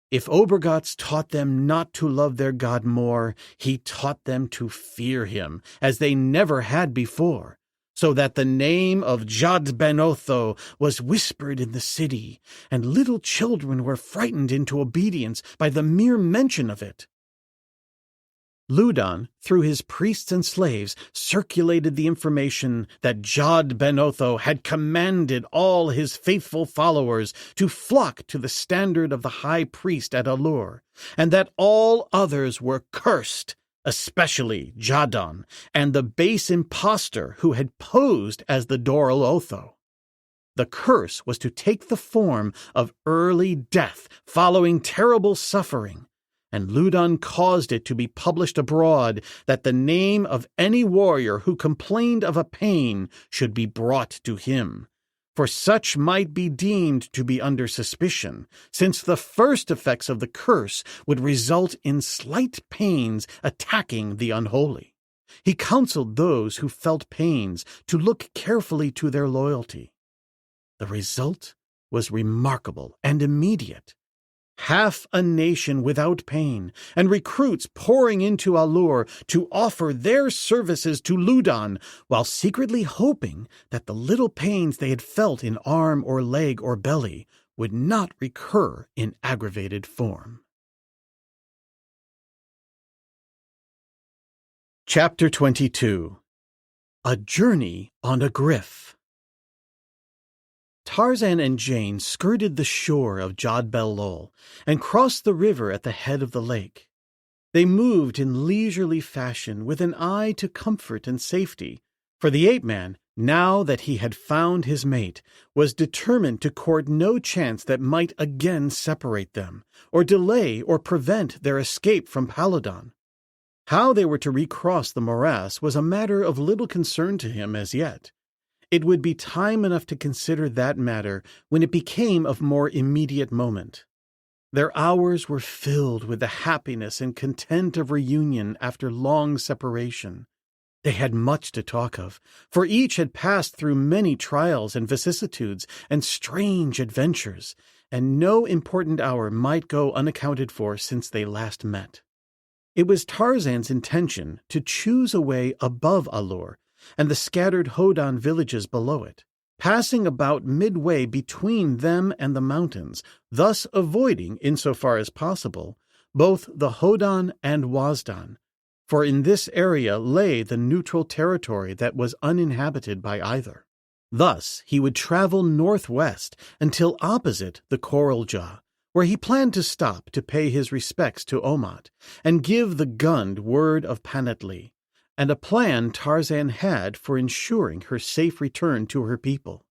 If Obergotz taught them not to love their god more, he taught them to fear him, as they never had before, so that the name of Jad Ben Otho was whispered in the city, and little children were frightened into obedience by the mere mention of it. Loudon, through his priests and slaves, circulated the information that Jad Ben Otho had commanded all his faithful followers to flock to the standard of the high priest at A-lur, and that all others were cursed, especially Jadon, and the base impostor who had posed as the Doral Otho. The curse was to take the form of early death following terrible suffering, and Loudon caused it to be published abroad that the name of any warrior who complained of a pain should be brought to him, for such might be deemed to be under suspicion, since the first effects of the curse would result in slight pains attacking the unholy. He counseled those who felt pains to look carefully to their loyalty. The result was remarkable and immediate. Half a nation without pain, and recruits pouring into A-lur to offer their services to Loudon, while secretly hoping that the little pains they had felt in arm or leg or belly would not recur in aggravated form. Chapter 22. A Journey on a Gryf. Tarzan and Jane skirted the shore of Jad Bel Lol and crossed the river at the head of the lake. They moved in leisurely fashion with an eye to comfort and safety, for the ape-man, now that he had found his mate, was determined to court no chance that might again separate them, or delay or prevent their escape from Paladon. How they were to recross the morass was a matter of little concern to him as yet. It would be time enough to consider that matter when it became of more immediate moment. Their hours were filled with the happiness and content of reunion after long separation. They had much to talk of, for each had passed through many trials and vicissitudes and strange adventures, and no important hour might go unaccounted for since they last met. It was Tarzan's intention to choose a way above A-lur and the scattered Hodan villages below it, passing about midway between them and the mountains, thus avoiding, insofar as possible, both the Hodan and Wazdan, for in this area lay the neutral territory that was uninhabited by either. Thus he would travel northwest until opposite the Coral Jaw, where he planned to stop to pay his respects to Omat and give the Gund word of Panatli, and a plan Tarzan had for ensuring her safe return to her people.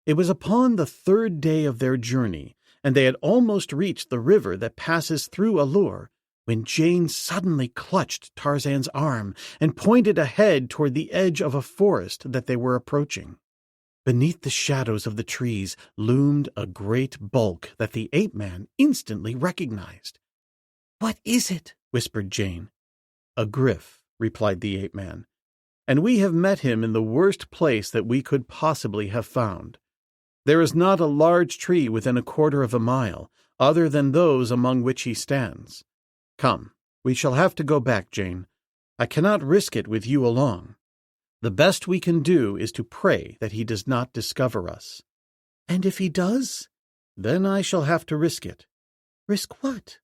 It was upon the third day of their journey, and they had almost reached the river that passes through A-lur, when Jane suddenly clutched Tarzan's arm and pointed ahead toward the edge of a forest that they were approaching. Beneath the shadows of the trees loomed a great bulk that the ape-man instantly recognized. "What is it?" whispered Jane. "A gryf," replied the ape-man, "and we have met him in the worst place that we could possibly have found. There is not a large tree within a quarter of a mile, other than those among which he stands. Come, we shall have to go back, Jane. I cannot risk it with you along. The best we can do is to pray that he does not discover us." "And if he does?" "Then I shall have to risk it." "Risk what?"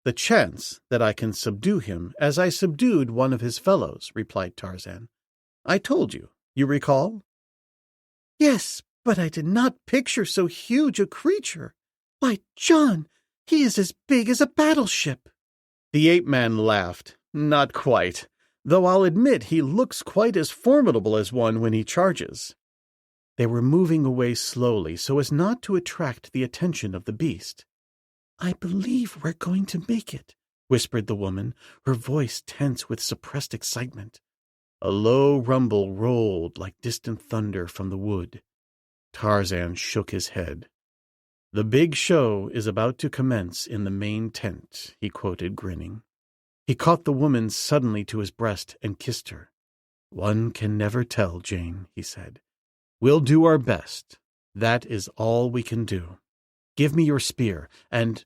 "The chance that I can subdue him as I subdued one of his fellows," replied Tarzan. "I told you, you recall?" "Yes, but I did not picture so huge a creature. Why, John, he is as big as a battleship." The ape-man laughed. "Not quite, though I'll admit he looks quite as formidable as one when he charges." They were moving away slowly so as not to attract the attention of the beast. "I believe we're going to make it," whispered the woman, her voice tense with suppressed excitement. A low rumble rolled like distant thunder from the wood. Tarzan shook his head. "The big show is about to commence in the main tent," he quoted, grinning. He caught the woman suddenly to his breast and kissed her. "One can never tell, Jane," he said. "We'll do our best. That is all we can do. Give me your spear, and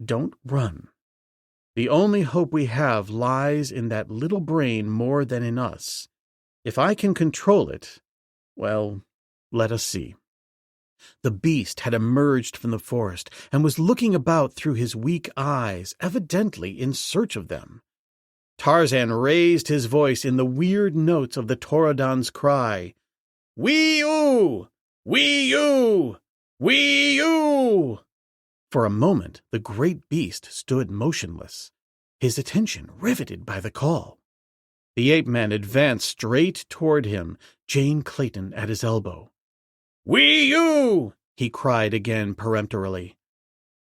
don't run. The only hope we have lies in that little brain more than in us. If I can control it, well, let us see." The beast had emerged from the forest and was looking about through his weak eyes, evidently in search of them. Tarzan raised his voice in the weird notes of the Torodon's cry. "Wee-oo! Wee-oo! Wee-oo!" For a moment the great beast stood motionless, his attention riveted by the call. The ape-man advanced straight toward him, Jane Clayton at his elbow. "Wee-oo!" he cried again peremptorily.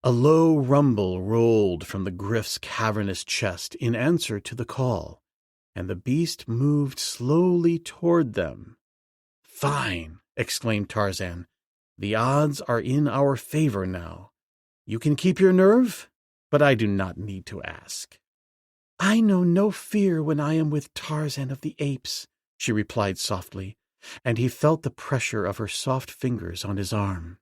A low rumble rolled from the gryf's cavernous chest in answer to the call, and the beast moved slowly toward them. "Fine!" exclaimed Tarzan. "The odds are in our favor now. You can keep your nerve, but I do not need to ask." "I know no fear when I am with Tarzan of the Apes," she replied softly, and he felt the pressure of her soft fingers on his arm.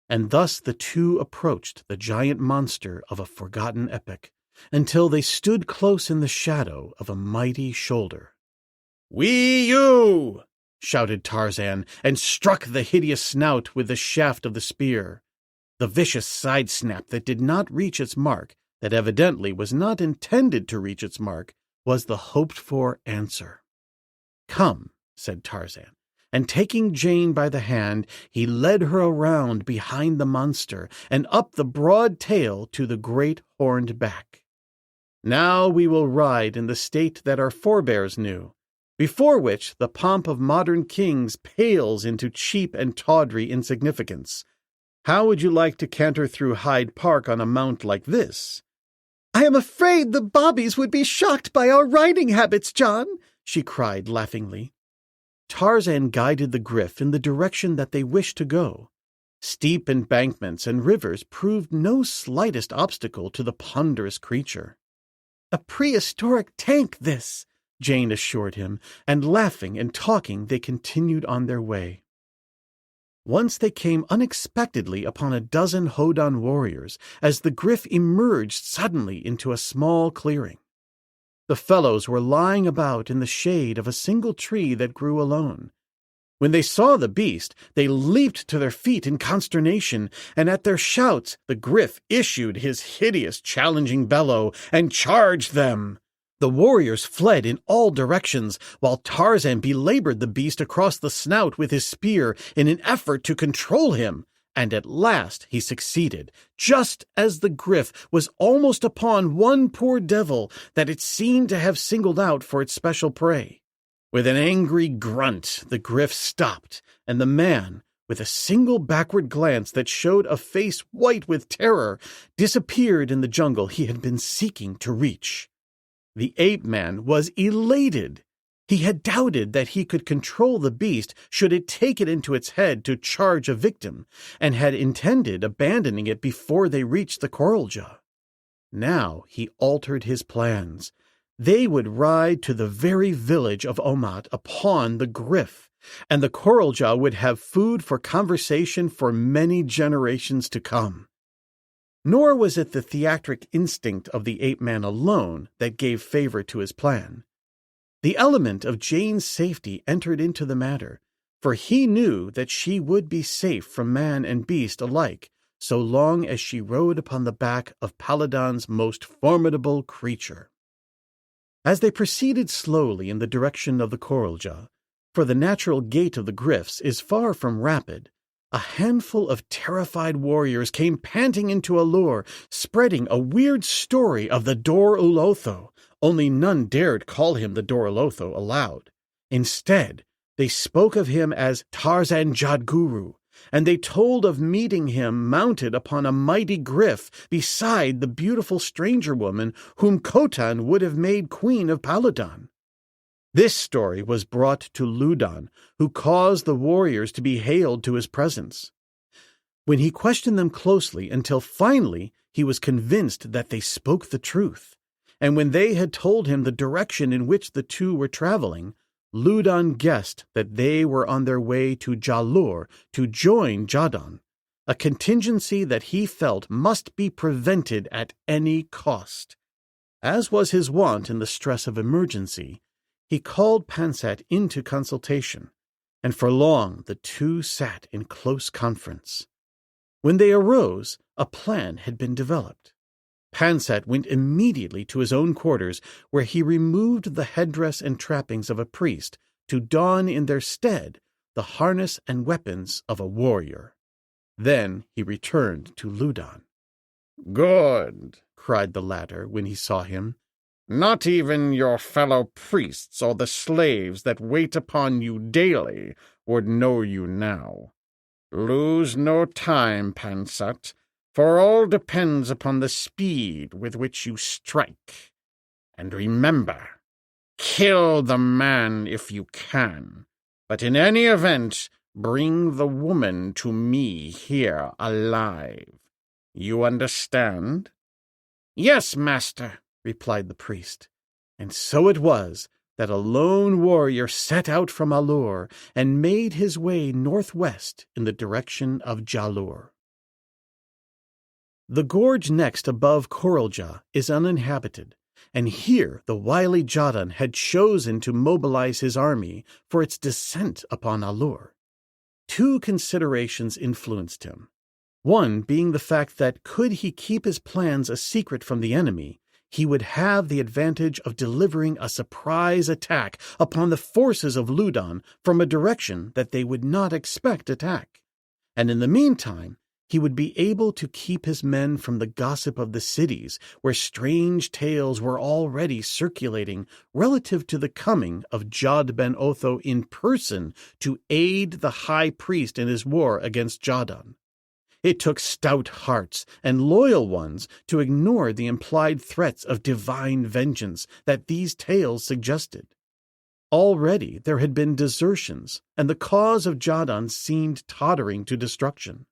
And thus the two approached the giant monster of a forgotten epoch, until they stood close in the shadow of a mighty shoulder. "Wee-oo!" shouted Tarzan, and struck the hideous snout with the shaft of the spear. The vicious side snap that did not reach its mark, that evidently was not intended to reach its mark, was the hoped-for answer. "Come," said Tarzan, and taking Jane by the hand, he led her around behind the monster and up the broad tail to the great horned back. "Now we will ride in the state that our forebears knew, before which the pomp of modern kings pales into cheap and tawdry insignificance. How would you like to canter through Hyde Park on a mount like this?" "I am afraid the bobbies would be shocked by our riding habits, John," she cried laughingly. Tarzan guided the gryf in the direction that they wished to go. Steep embankments and rivers proved no slightest obstacle to the ponderous creature. "A prehistoric tank, this," Jane assured him, and laughing and talking they continued on their way. Once they came unexpectedly upon a dozen Hodan warriors as the gryf emerged suddenly into a small clearing. The fellows were lying about in the shade of a single tree that grew alone. When they saw the beast, they leaped to their feet in consternation, and at their shouts the gryf issued his hideous challenging bellow and charged them. The warriors fled in all directions, while Tarzan belabored the beast across the snout with his spear in an effort to control him, and at last he succeeded, just as the gryf was almost upon one poor devil that it seemed to have singled out for its special prey. With an angry grunt, the gryf stopped, and the man, with a single backward glance that showed a face white with terror, disappeared in the jungle he had been seeking to reach. The ape-man was elated. He had doubted that he could control the beast should it take it into its head to charge a victim, and had intended abandoning it before they reached the coral jaw. Now he altered his plans. They would ride to the very village of Omat upon the gryf, and the coral jaw would have food for conversation for many generations to come. Nor was it the theatric instinct of the ape-man alone that gave favor to his plan. The element of Jane's safety entered into the matter, for he knew that she would be safe from man and beast alike so long as she rode upon the back of Paladon's most formidable creature. As they proceeded slowly in the direction of the coral jaw, for the natural gait of the gryfs is far from rapid, a handful of terrified warriors came panting into A-lur, spreading a weird story of the Dor-ulotho, only none dared call him the Dor-ulotho aloud. Instead, they spoke of him as Tarzan Jadguru, and they told of meeting him mounted upon a mighty gryf beside the beautiful stranger woman whom Khotan would have made queen of Paladon. This story was brought to Ludon, who caused the warriors to be hailed to his presence. When he questioned them closely until finally he was convinced that they spoke the truth, and when they had told him the direction in which the two were traveling, Ludon guessed that they were on their way to Ja-lur to join Jadon, a contingency that he felt must be prevented at any cost. As was his wont in the stress of emergency, he called Pansat into consultation, and for long the two sat in close conference. When they arose, a plan had been developed. Pansat went immediately to his own quarters, where he removed the headdress and trappings of a priest to don in their stead the harness and weapons of a warrior. Then he returned to Ludon. "Good," cried the latter when he saw him. "Not even your fellow priests or the slaves that wait upon you daily would know you now. Lose no time, Pansat, for all depends upon the speed with which you strike. And remember, kill the man if you can, but in any event, bring the woman to me here alive. You understand?" "Yes, master," replied the priest. And so it was that a lone warrior set out from A-lur and made his way northwest in the direction of Ja-lur. The gorge next above Koralja is uninhabited, and here the wily Jadon had chosen to mobilize his army for its descent upon A-lur. Two considerations influenced him, one being the fact that could he keep his plans a secret from the enemy, he would have the advantage of delivering a surprise attack upon the forces of Ludon from a direction that they would not expect attack, and in the meantime he would be able to keep his men from the gossip of the cities, where strange tales were already circulating relative to the coming of Jad ben Otho in person to aid the high priest in his war against Jadon. It took stout hearts and loyal ones to ignore the implied threats of divine vengeance that these tales suggested. Already there had been desertions, and the cause of Jadon seemed tottering to destruction.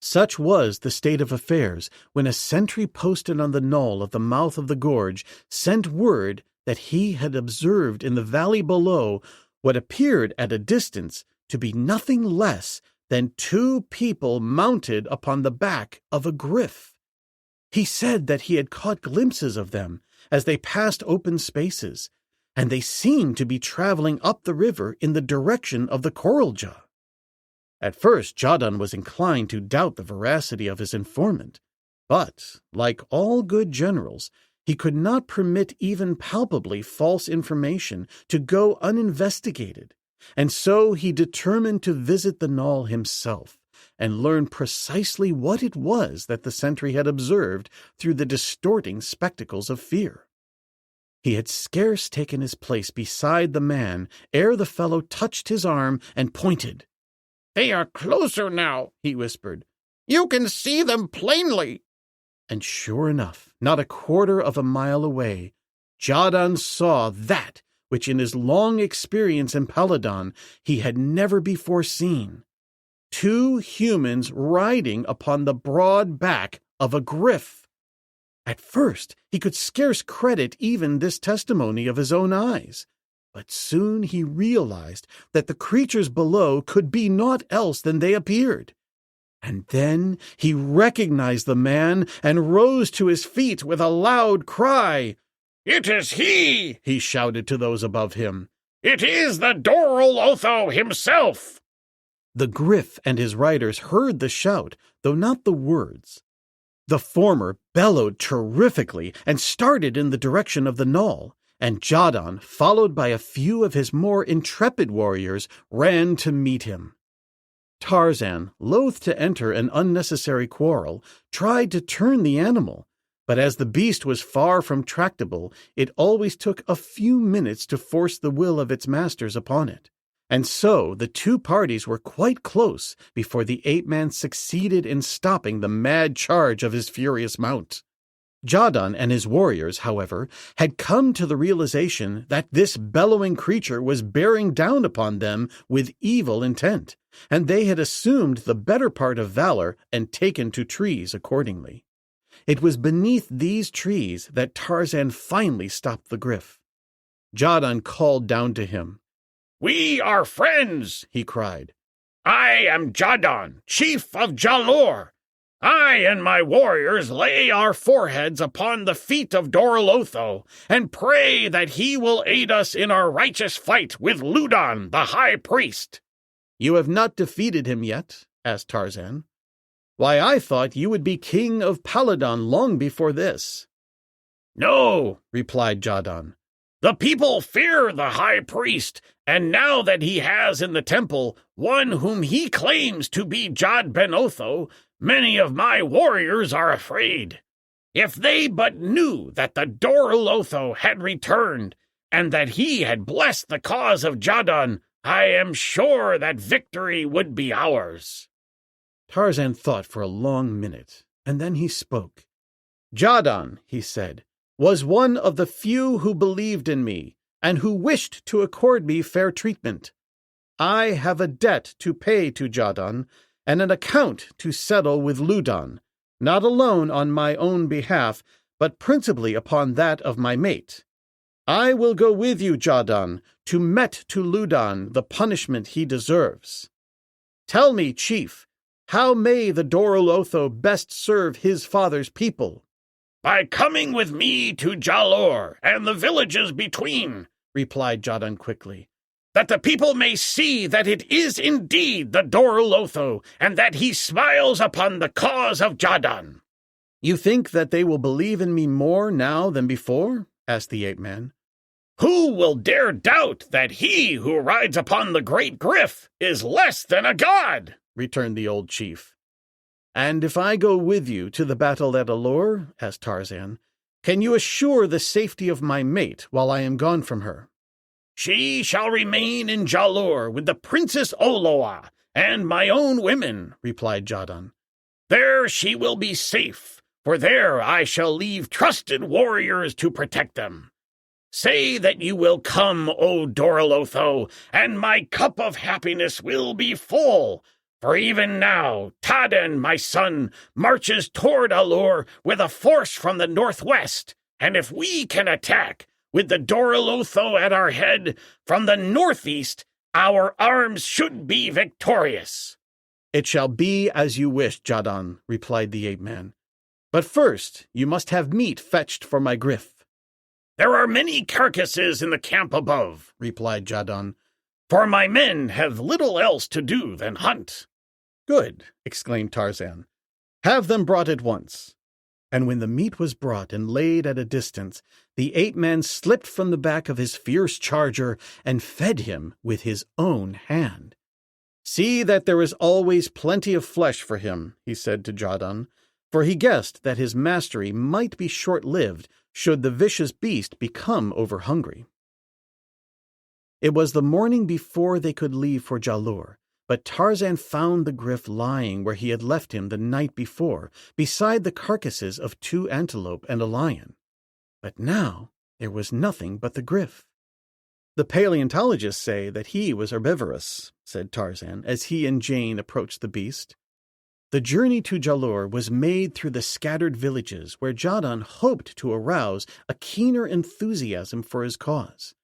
Such was the state of affairs when a sentry posted on the knoll of the mouth of the gorge sent word that he had observed in the valley below what appeared at a distance to be nothing less than two people mounted upon the back of a gryf. He said that he had caught glimpses of them as they passed open spaces, and they seemed to be traveling up the river in the direction of the Koralja. At first Jadon was inclined to doubt the veracity of his informant, but, like all good generals, he could not permit even palpably false information to go uninvestigated, and so he determined to visit the knoll himself and learn precisely what it was that the sentry had observed through the distorting spectacles of fear. He had scarce taken his place beside the man ere the fellow touched his arm and pointed. They are closer now, he whispered. You can see them plainly. And sure enough, not a quarter of a mile away, Jadon saw that which in his long experience in Paladon he had never before seen. 2 humans riding upon the broad back of a gryf. At first, he could scarce credit even this testimony of his own eyes, but soon he realized that the creatures below could be naught else than they appeared. And then he recognized the man and rose to his feet with a loud cry. "It is he!" he shouted to those above him. "It is the Dorolotho himself!" The gryf and his riders heard the shout, though not the words. The former bellowed terrifically and started in the direction of the knoll, and Jadon, followed by a few of his more intrepid warriors, ran to meet him. Tarzan, loath to enter an unnecessary quarrel, tried to turn the animal, but as the beast was far from tractable, it always took a few minutes to force the will of its masters upon it. And so the 2 parties were quite close before the ape-man succeeded in stopping the mad charge of his furious mount. Jadon and his warriors, however, had come to the realization that this bellowing creature was bearing down upon them with evil intent, and they had assumed the better part of valor and taken to trees accordingly. It was beneath these trees that Tarzan finally stopped the gryf. Jadon called down to him. "We are friends," he cried. "I am Jadon, chief of A-lur. I and my warriors lay our foreheads upon the feet of Dorolotho and pray that he will aid us in our righteous fight with Ludon, the high priest." "You have not defeated him yet?" asked Tarzan. "Why, I thought you would be king of Paladon long before this." "No," replied Jadon. "The people fear the high priest, and now that he has in the temple one whom he claims to be Jad Ben Otho, many of my warriors are afraid. If they but knew that the Dorolotho had returned, and that he had blessed the cause of Jadon, I am sure that victory would be ours." Tarzan thought for a long minute, and then he spoke. "Jadon," he said, "was one of the few who believed in me, and who wished to accord me fair treatment. I have a debt to pay to Jadon, and an account to settle with Ludon, not alone on my own behalf, but principally upon that of my mate. I will go with you, Jadon, to met to Ludon the punishment he deserves. Tell me, chief, how may the Dorolotho best serve his father's people?" "By coming with me to A-lur and the villages between," replied Jadon quickly, "that the people may see that it is indeed the Dorolotho, and that he smiles upon the cause of Jadon." "You think that they will believe in me more now than before?" asked the ape-man. "Who will dare doubt that he who rides upon the great gryf is less than a god?" returned the old chief. "And if I go with you to the battle at A-lur," asked Tarzan, "can you assure the safety of my mate while I am gone from her?" "She shall remain in A-lur with the Princess Oloa and my own women," replied Jadon. "There she will be safe, for there I shall leave trusted warriors to protect them. Say that you will come, O Dorolotho, and my cup of happiness will be full. For even now, Taden, my son, marches toward A-lur with a force from the northwest, and if we can attack, with the Dorolotho at our head, from the northeast, our arms should be victorious." "It shall be as you wish, Jadon," replied the ape-man. "But first you must have meat fetched for my gryf." "There are many carcasses in the camp above," replied Jadon, "for my men have little else to do than hunt." "Good," exclaimed Tarzan. "Have them brought at once." And when the meat was brought and laid at a distance, the ape-man slipped from the back of his fierce charger and fed him with his own hand. "See that there is always plenty of flesh for him," he said to Jadon, for he guessed that his mastery might be short-lived should the vicious beast become over-hungry. It was the morning before they could leave for A-lur, but Tarzan found the gryf lying where he had left him the night before, beside the carcasses of 2 antelope and a lion. But now there was nothing but the gryf. "The paleontologists say that he was herbivorous," said Tarzan, as he and Jane approached the beast. The journey to Ja-Lur was made through the scattered villages where Jadon hoped to arouse a keener enthusiasm for his cause.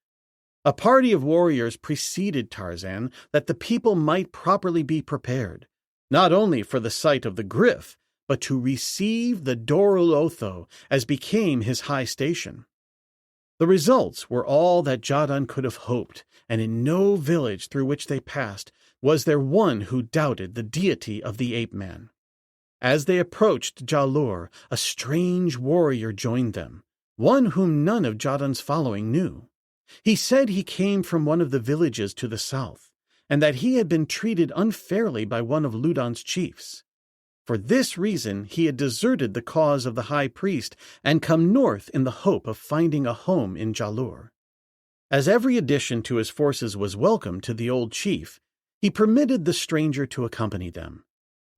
A party of warriors preceded Tarzan that the people might properly be prepared, not only for the sight of the gryf, but to receive the Dorul Otho as became his high station. The results were all that Jadon could have hoped, and in no village through which they passed was there one who doubted the deity of the ape-man. As they approached Ja-Lur, a strange warrior joined them, one whom none of Jadon's following knew. He said he came from one of the villages to the south, and that he had been treated unfairly by one of Ludon's chiefs. For this reason he had deserted the cause of the high priest and come north in the hope of finding a home in Ja-Lur. As every addition to his forces was welcome to the old chief, he permitted the stranger to accompany them,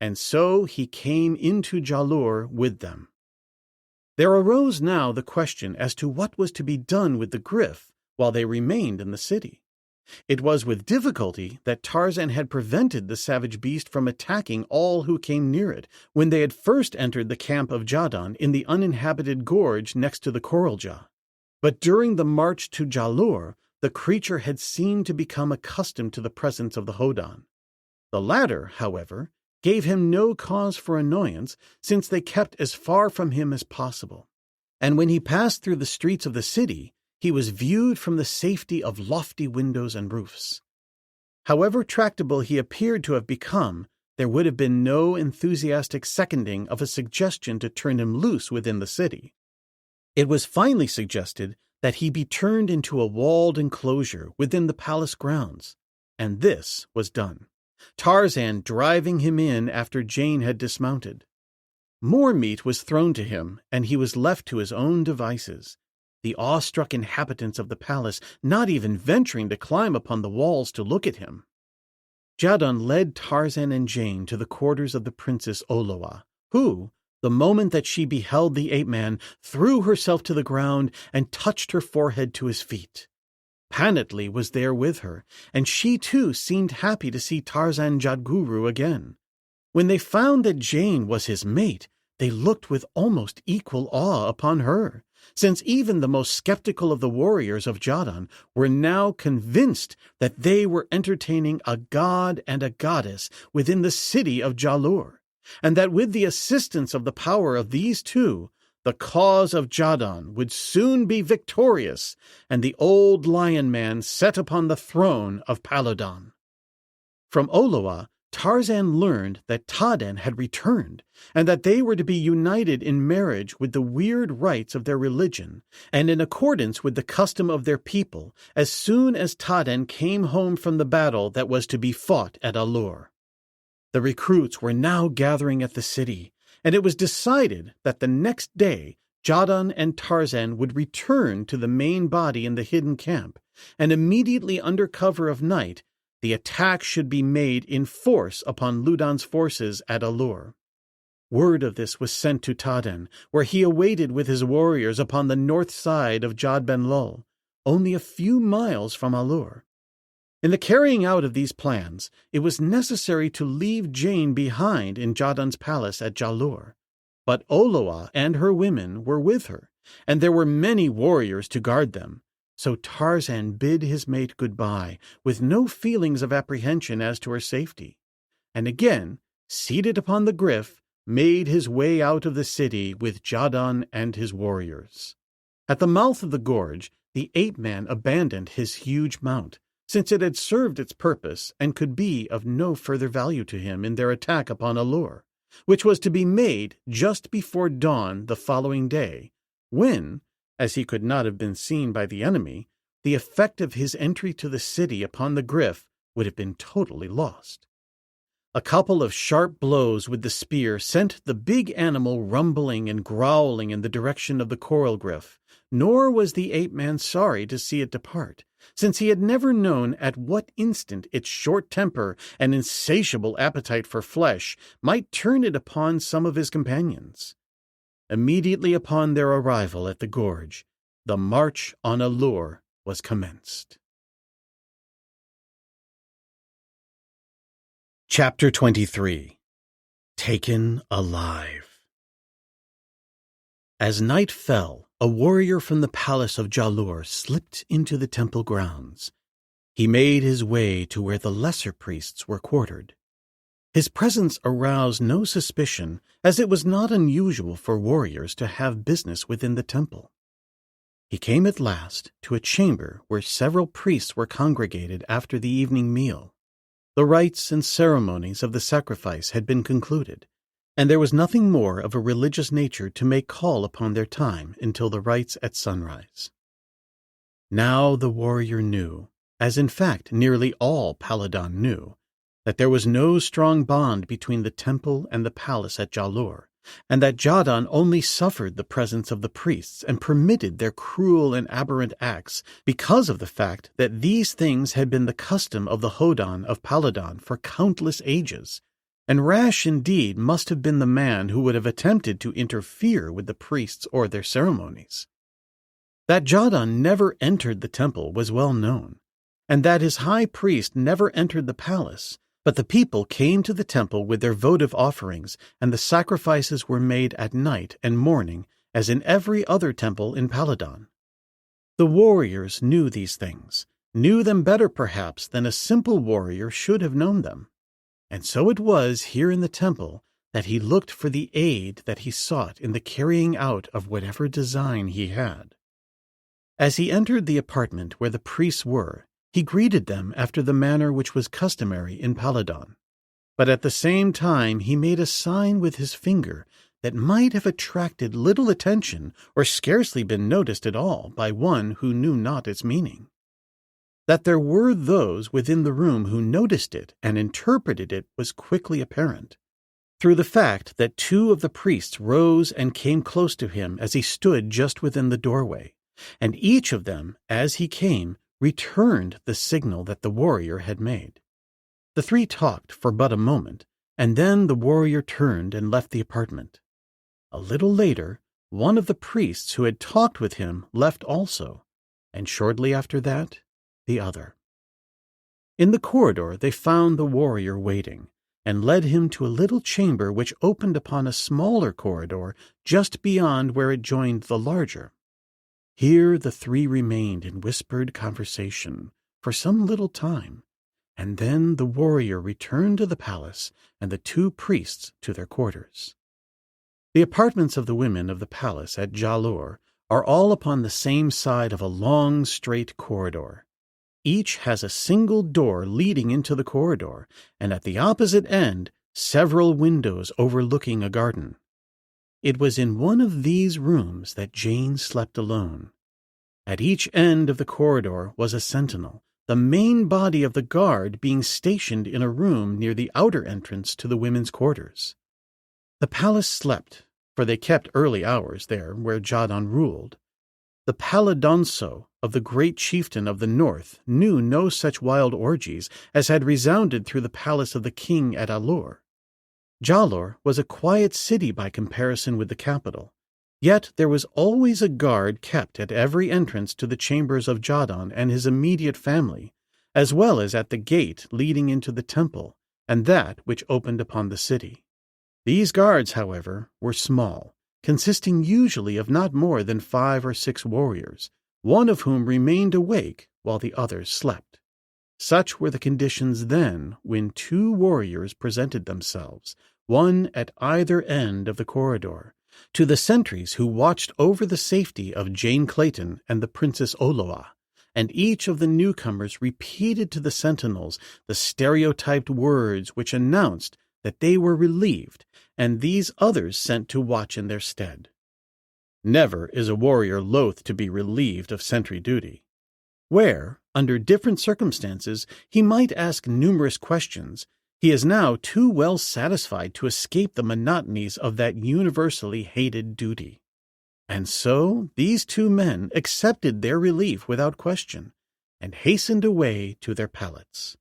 and so he came into Ja-Lur with them. There arose now the question as to what was to be done with the gryf while they remained in the city. It was with difficulty that Tarzan had prevented the savage beast from attacking all who came near it when they had first entered the camp of Jadon in the uninhabited gorge next to the Coral Jaw. But during the march to Ja-Lur, the creature had seemed to become accustomed to the presence of the Hodan. The latter, however, gave him no cause for annoyance, since they kept as far from him as possible. And when he passed through the streets of the city, he was viewed from the safety of lofty windows and roofs. However tractable he appeared to have become, there would have been no enthusiastic seconding of a suggestion to turn him loose within the city. It was finally suggested that he be turned into a walled enclosure within the palace grounds, and this was done, Tarzan driving him in after Jane had dismounted. More meat was thrown to him, and he was left to his own devices, the awestruck inhabitants of the palace not even venturing to climb upon the walls to look at him. Jadon led Tarzan and Jane to the quarters of the Princess Oloa, who, the moment that she beheld the ape-man, threw herself to the ground and touched her forehead to his feet. Panatli was there with her, and she too seemed happy to see Tarzan Jadguru again. When they found that Jane was his mate, they looked with almost equal awe upon her, since even the most skeptical of the warriors of Jadon were now convinced that they were entertaining a god and a goddess within the city of Ja-Lur, and that with the assistance of the power of these two, the cause of Jadon would soon be victorious, and the old lion man set upon the throne of Palodon. From Oloa, Tarzan learned that Taden had returned, and that they were to be united in marriage with the weird rites of their religion, and in accordance with the custom of their people, as soon as Taden came home from the battle that was to be fought at A-lur. The recruits were now gathering at the city, and it was decided that the next day Jadon and Tarzan would return to the main body in the hidden camp, and immediately under cover of night, the attack should be made in force upon Ludon's forces at A-lur. Word of this was sent to Taden, where he awaited with his warriors upon the north side of Jad-ben-Lul, only a few miles from A-lur. In the carrying out of these plans, it was necessary to leave Jane behind in Jadon's palace at Ja-Lur, but Oloa and her women were with her, and there were many warriors to guard them. So Tarzan bid his mate goodbye, with no feelings of apprehension as to her safety, and again, seated upon the gryf, made his way out of the city with Jadon and his warriors. At the mouth of the gorge, the ape-man abandoned his huge mount, since it had served its purpose and could be of no further value to him in their attack upon A-lur, which was to be made just before dawn the following day, when, as he could not have been seen by the enemy, the effect of his entry to the city upon the gryf would have been totally lost. A couple of sharp blows with the spear sent the big animal rumbling and growling in the direction of the coral gryf, nor was the ape-man sorry to see it depart, since he had never known at what instant its short temper and insatiable appetite for flesh might turn it upon some of his companions. Immediately upon their arrival at the gorge, the march on A-lur was commenced. Chapter 23. Taken Alive. As night fell, a warrior from the palace of A-lur slipped into the temple grounds. He made his way to where the lesser priests were quartered. His presence aroused no suspicion, as it was not unusual for warriors to have business within the temple. He came at last to a chamber where several priests were congregated after the evening meal. The rites and ceremonies of the sacrifice had been concluded, and there was nothing more of a religious nature to make call upon their time until the rites at sunrise. Now the warrior knew, as in fact nearly all Paladon knew, that there was no strong bond between the temple and the palace at A-lur, and that Jadon only suffered the presence of the priests and permitted their cruel and aberrant acts because of the fact that these things had been the custom of the Hodan of Paladon for countless ages, and rash indeed must have been the man who would have attempted to interfere with the priests or their ceremonies. That Jadon never entered the temple was well known, and that his high priest never entered the palace, but the people came to the temple with their votive offerings, and the sacrifices were made at night and morning, as in every other temple in Paladon. The warriors knew these things, knew them better perhaps than a simple warrior should have known them. And so it was here in the temple that he looked for the aid that he sought in the carrying out of whatever design he had. As he entered the apartment where the priests were, he greeted them after the manner which was customary in Paladon, but at the same time he made a sign with his finger that might have attracted little attention or scarcely been noticed at all by one who knew not its meaning. That there were those within the room who noticed it and interpreted it was quickly apparent, through the fact that two of the priests rose and came close to him as he stood just within the doorway, and each of them, as he came, returned the signal that the warrior had made. The three talked for but a moment, and then the warrior turned and left the apartment. A little later, one of the priests who had talked with him left also, and shortly after that, the other. In the corridor they found the warrior waiting, and led him to a little chamber which opened upon a smaller corridor just beyond where it joined the larger. Here the three remained in whispered conversation for some little time, and then the warrior returned to the palace and the two priests to their quarters. The apartments of the women of the palace at A-lur are all upon the same side of a long, straight corridor. Each has a single door leading into the corridor, and at the opposite end several windows overlooking a garden. It was in one of these rooms that Jane slept alone. At each end of the corridor was a sentinel, the main body of the guard being stationed in a room near the outer entrance to the women's quarters. The palace slept, for they kept early hours there where Jadon ruled. The paladonso of the great chieftain of the north knew no such wild orgies as had resounded through the palace of the king at A-lur. A-lur was a quiet city by comparison with the capital, yet there was always a guard kept at every entrance to the chambers of Jadon and his immediate family, as well as at the gate leading into the temple and that which opened upon the city. These guards, however, were small, consisting usually of not more than 5 or 6 warriors, one of whom remained awake while the others slept. Such were the conditions then when 2 warriors presented themselves, one at either end of the corridor, to the sentries who watched over the safety of Jane Clayton and the Princess Oloa, and each of the newcomers repeated to the sentinels the stereotyped words which announced that they were relieved, and these others sent to watch in their stead. Never is a warrior loath to be relieved of sentry duty. Where, under different circumstances, he might ask numerous questions, he is now too well satisfied to escape the monotonies of that universally hated duty. And so these 2 men accepted their relief without question, and hastened away to their pallets.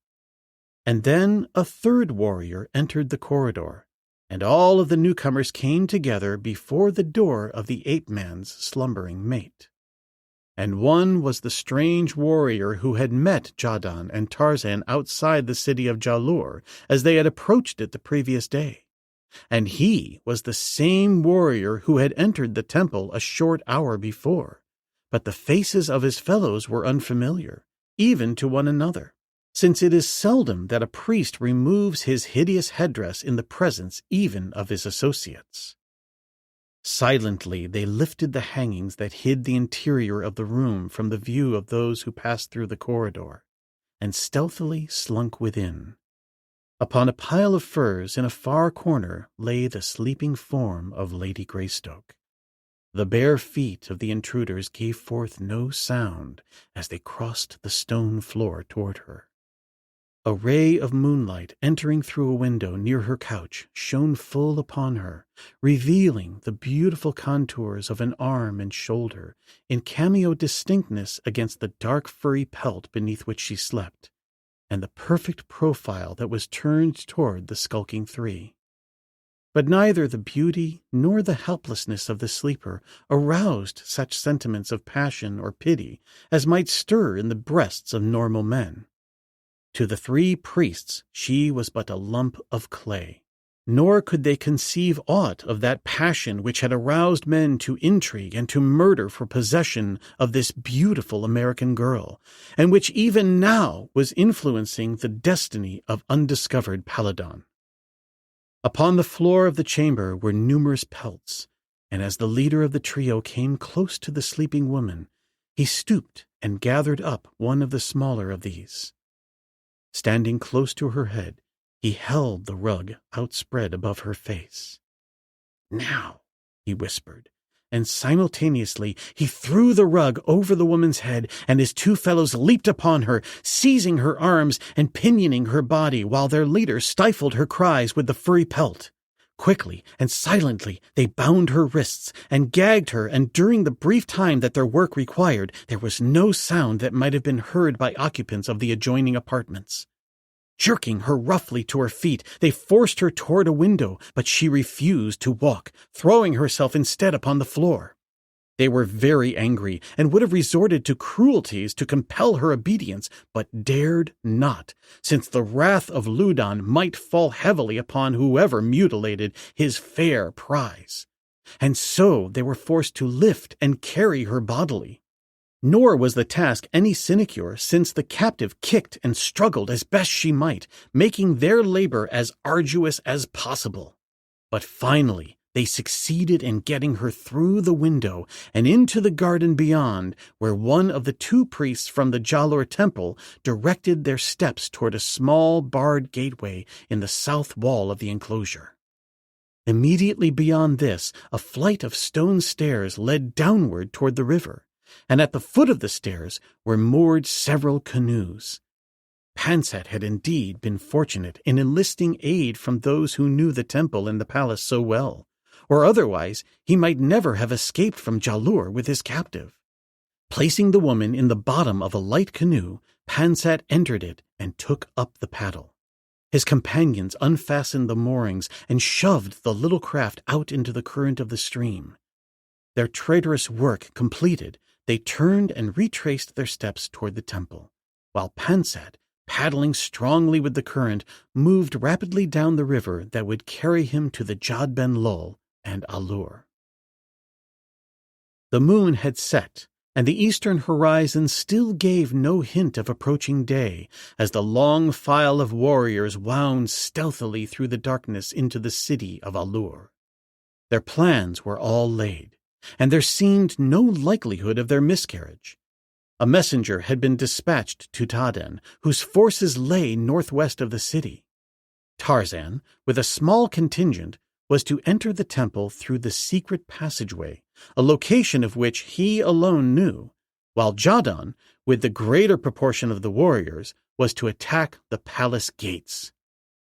And then a third warrior entered the corridor, and all of the newcomers came together before the door of the ape-man's slumbering mate. And one was the strange warrior who had met Jadon and Tarzan outside the city of A-lur as they had approached it the previous day. And he was the same warrior who had entered the temple a short hour before, but the faces of his fellows were unfamiliar, even to one another, since it is seldom that a priest removes his hideous headdress in the presence even of his associates. Silently they lifted the hangings that hid the interior of the room from the view of those who passed through the corridor, and stealthily slunk within. Upon a pile of furs in a far corner lay the sleeping form of Lady Greystoke. The bare feet of the intruders gave forth no sound as they crossed the stone floor toward her. A ray of moonlight entering through a window near her couch shone full upon her, revealing the beautiful contours of an arm and shoulder in cameo distinctness against the dark furry pelt beneath which she slept, and the perfect profile that was turned toward the skulking three. But neither the beauty nor the helplessness of the sleeper aroused such sentiments of passion or pity as might stir in the breasts of normal men. To the three priests she was but a lump of clay, nor could they conceive aught of that passion which had aroused men to intrigue and to murder for possession of this beautiful American girl, and which even now was influencing the destiny of undiscovered Paladon. Upon the floor of the chamber were numerous pelts, and as the leader of the trio came close to the sleeping woman, he stooped and gathered up one of the smaller of these. Standing close to her head, he held the rug outspread above her face. "Now," he whispered, and simultaneously he threw the rug over the woman's head, and his two fellows leaped upon her, seizing her arms and pinioning her body, while their leader stifled her cries with the furry pelt. Quickly and silently they bound her wrists and gagged her, and during the brief time that their work required, there was no sound that might have been heard by occupants of the adjoining apartments. Jerking her roughly to her feet, they forced her toward a window, but she refused to walk, throwing herself instead upon the floor. They were very angry and would have resorted to cruelties to compel her obedience, but dared not, since the wrath of Ludon might fall heavily upon whoever mutilated his fair prize. And so they were forced to lift and carry her bodily. Nor was the task any sinecure, since the captive kicked and struggled as best she might, making their labor as arduous as possible. But finally, they succeeded in getting her through the window and into the garden beyond, where one of the two priests from the A-lur temple directed their steps toward a small barred gateway in the south wall of the enclosure. Immediately beyond this, a flight of stone stairs led downward toward the river, and at the foot of the stairs were moored several canoes. Pansat had indeed been fortunate in enlisting aid from those who knew the temple and the palace so well, or otherwise he might never have escaped from A-lur with his captive. Placing the woman in the bottom of a light canoe, Pansat entered it and took up the paddle. His companions unfastened the moorings and shoved the little craft out into the current of the stream. Their traitorous work completed, they turned and retraced their steps toward the temple, while Pansat, paddling strongly with the current, moved rapidly down the river that would carry him to the Jad Ben Lul and A-lur. The moon had set, and the eastern horizon still gave no hint of approaching day as the long file of warriors wound stealthily through the darkness into the city of A-lur. Their plans were all laid, and there seemed no likelihood of their miscarriage. A messenger had been dispatched to Taden, whose forces lay northwest of the city. Tarzan, with a small contingent, was to enter the temple through the secret passageway, a location of which he alone knew, while Jadon, with the greater proportion of the warriors, was to attack the palace gates.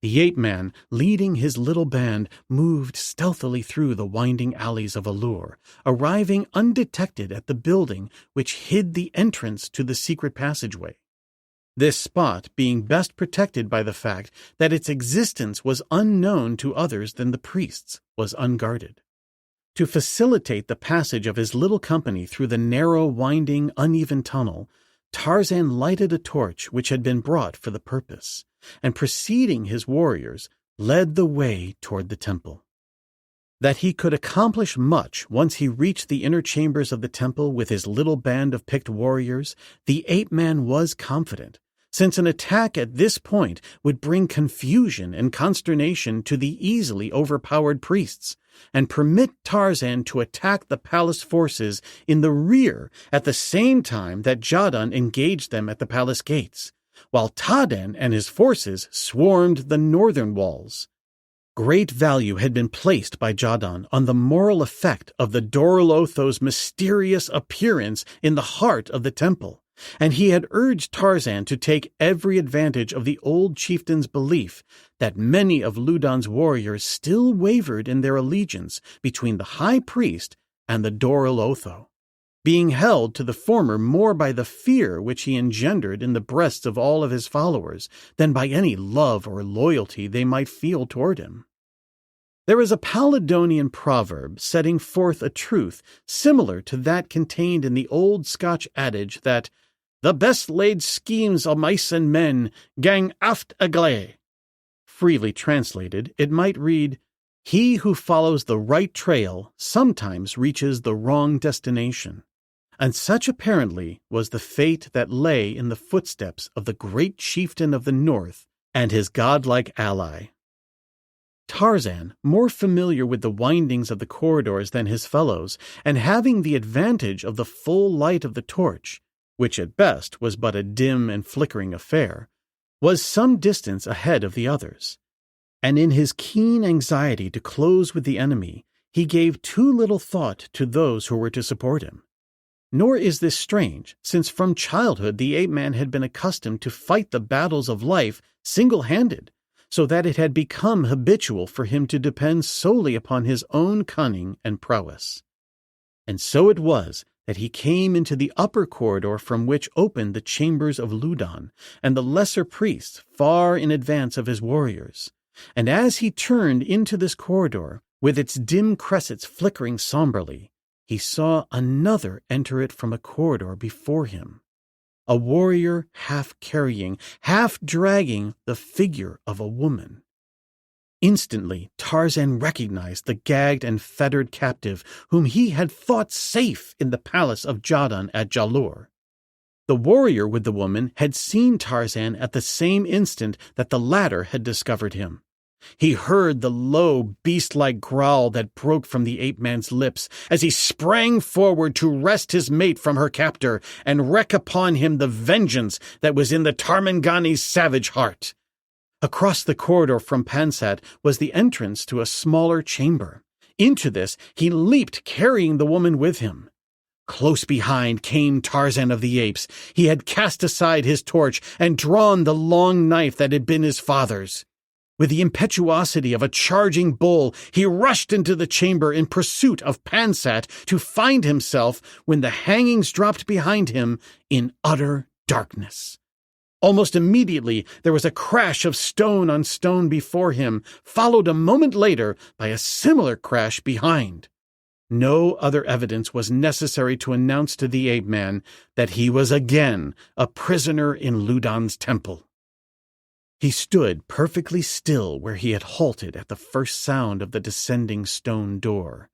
The ape-man, leading his little band, moved stealthily through the winding alleys of A-lur, arriving undetected at the building which hid the entrance to the secret passageway. This spot being best protected by the fact that its existence was unknown to others than the priests, was unguarded. To facilitate the passage of his little company through the narrow, winding, uneven tunnel, Tarzan lighted a torch which had been brought for the purpose, and preceding his warriors, led the way toward the temple. That he could accomplish much once he reached the inner chambers of the temple with his little band of picked warriors, the ape-man was confident, since an attack at this point would bring confusion and consternation to the easily overpowered priests, and permit Tarzan to attack the palace forces in the rear at the same time that Jadon engaged them at the palace gates, while Taden and his forces swarmed the northern walls. Great value had been placed by Jadon on the moral effect of the Dorolotho's mysterious appearance in the heart of the temple, and he had urged Tarzan to take every advantage of the old chieftain's belief that many of Ludon's warriors still wavered in their allegiance between the high priest and the Dorolotho, being held to the former more by the fear which he engendered in the breasts of all of his followers than by any love or loyalty they might feel toward him. There is a Paladonian proverb setting forth a truth similar to that contained in the old Scotch adage that the best laid schemes o' mice and men gang aft agley. Freely translated, it might read, he who follows the right trail sometimes reaches the wrong destination. And such apparently was the fate that lay in the footsteps of the great chieftain of the north and his godlike ally. Tarzan, more familiar with the windings of the corridors than his fellows, and having the advantage of the full light of the torch, which at best was but a dim and flickering affair, was some distance ahead of the others, and in his keen anxiety to close with the enemy, he gave too little thought to those who were to support him. Nor is this strange, since from childhood the ape-man had been accustomed to fight the battles of life single-handed, so that it had become habitual for him to depend solely upon his own cunning and prowess. And so it was that he came into the upper corridor from which opened the chambers of Ludon and the lesser priests far in advance of his warriors. And as he turned into this corridor, with its dim cressets flickering somberly, he saw another enter it from a corridor before him, a warrior half carrying, half dragging the figure of a woman. Instantly, Tarzan recognized the gagged and fettered captive whom he had thought safe in the palace of Jadon at Jalur. The warrior with the woman had seen Tarzan at the same instant that the latter had discovered him. He heard the low, beast-like growl that broke from the ape-man's lips as he sprang forward to wrest his mate from her captor and wreak upon him the vengeance that was in the Tarmangani's savage heart. Across the corridor from Pansat was the entrance to a smaller chamber. Into this he leaped, carrying the woman with him. Close behind came Tarzan of the Apes. He had cast aside his torch and drawn the long knife that had been his father's. With the impetuosity of a charging bull, he rushed into the chamber in pursuit of Pansat to find himself, when the hangings dropped behind him, in utter darkness. Almost immediately there was a crash of stone on stone before him, followed a moment later by a similar crash behind. No other evidence was necessary to announce to the ape-man that he was again a prisoner in Ludon's temple. He stood perfectly still where he had halted at the first sound of the descending stone door.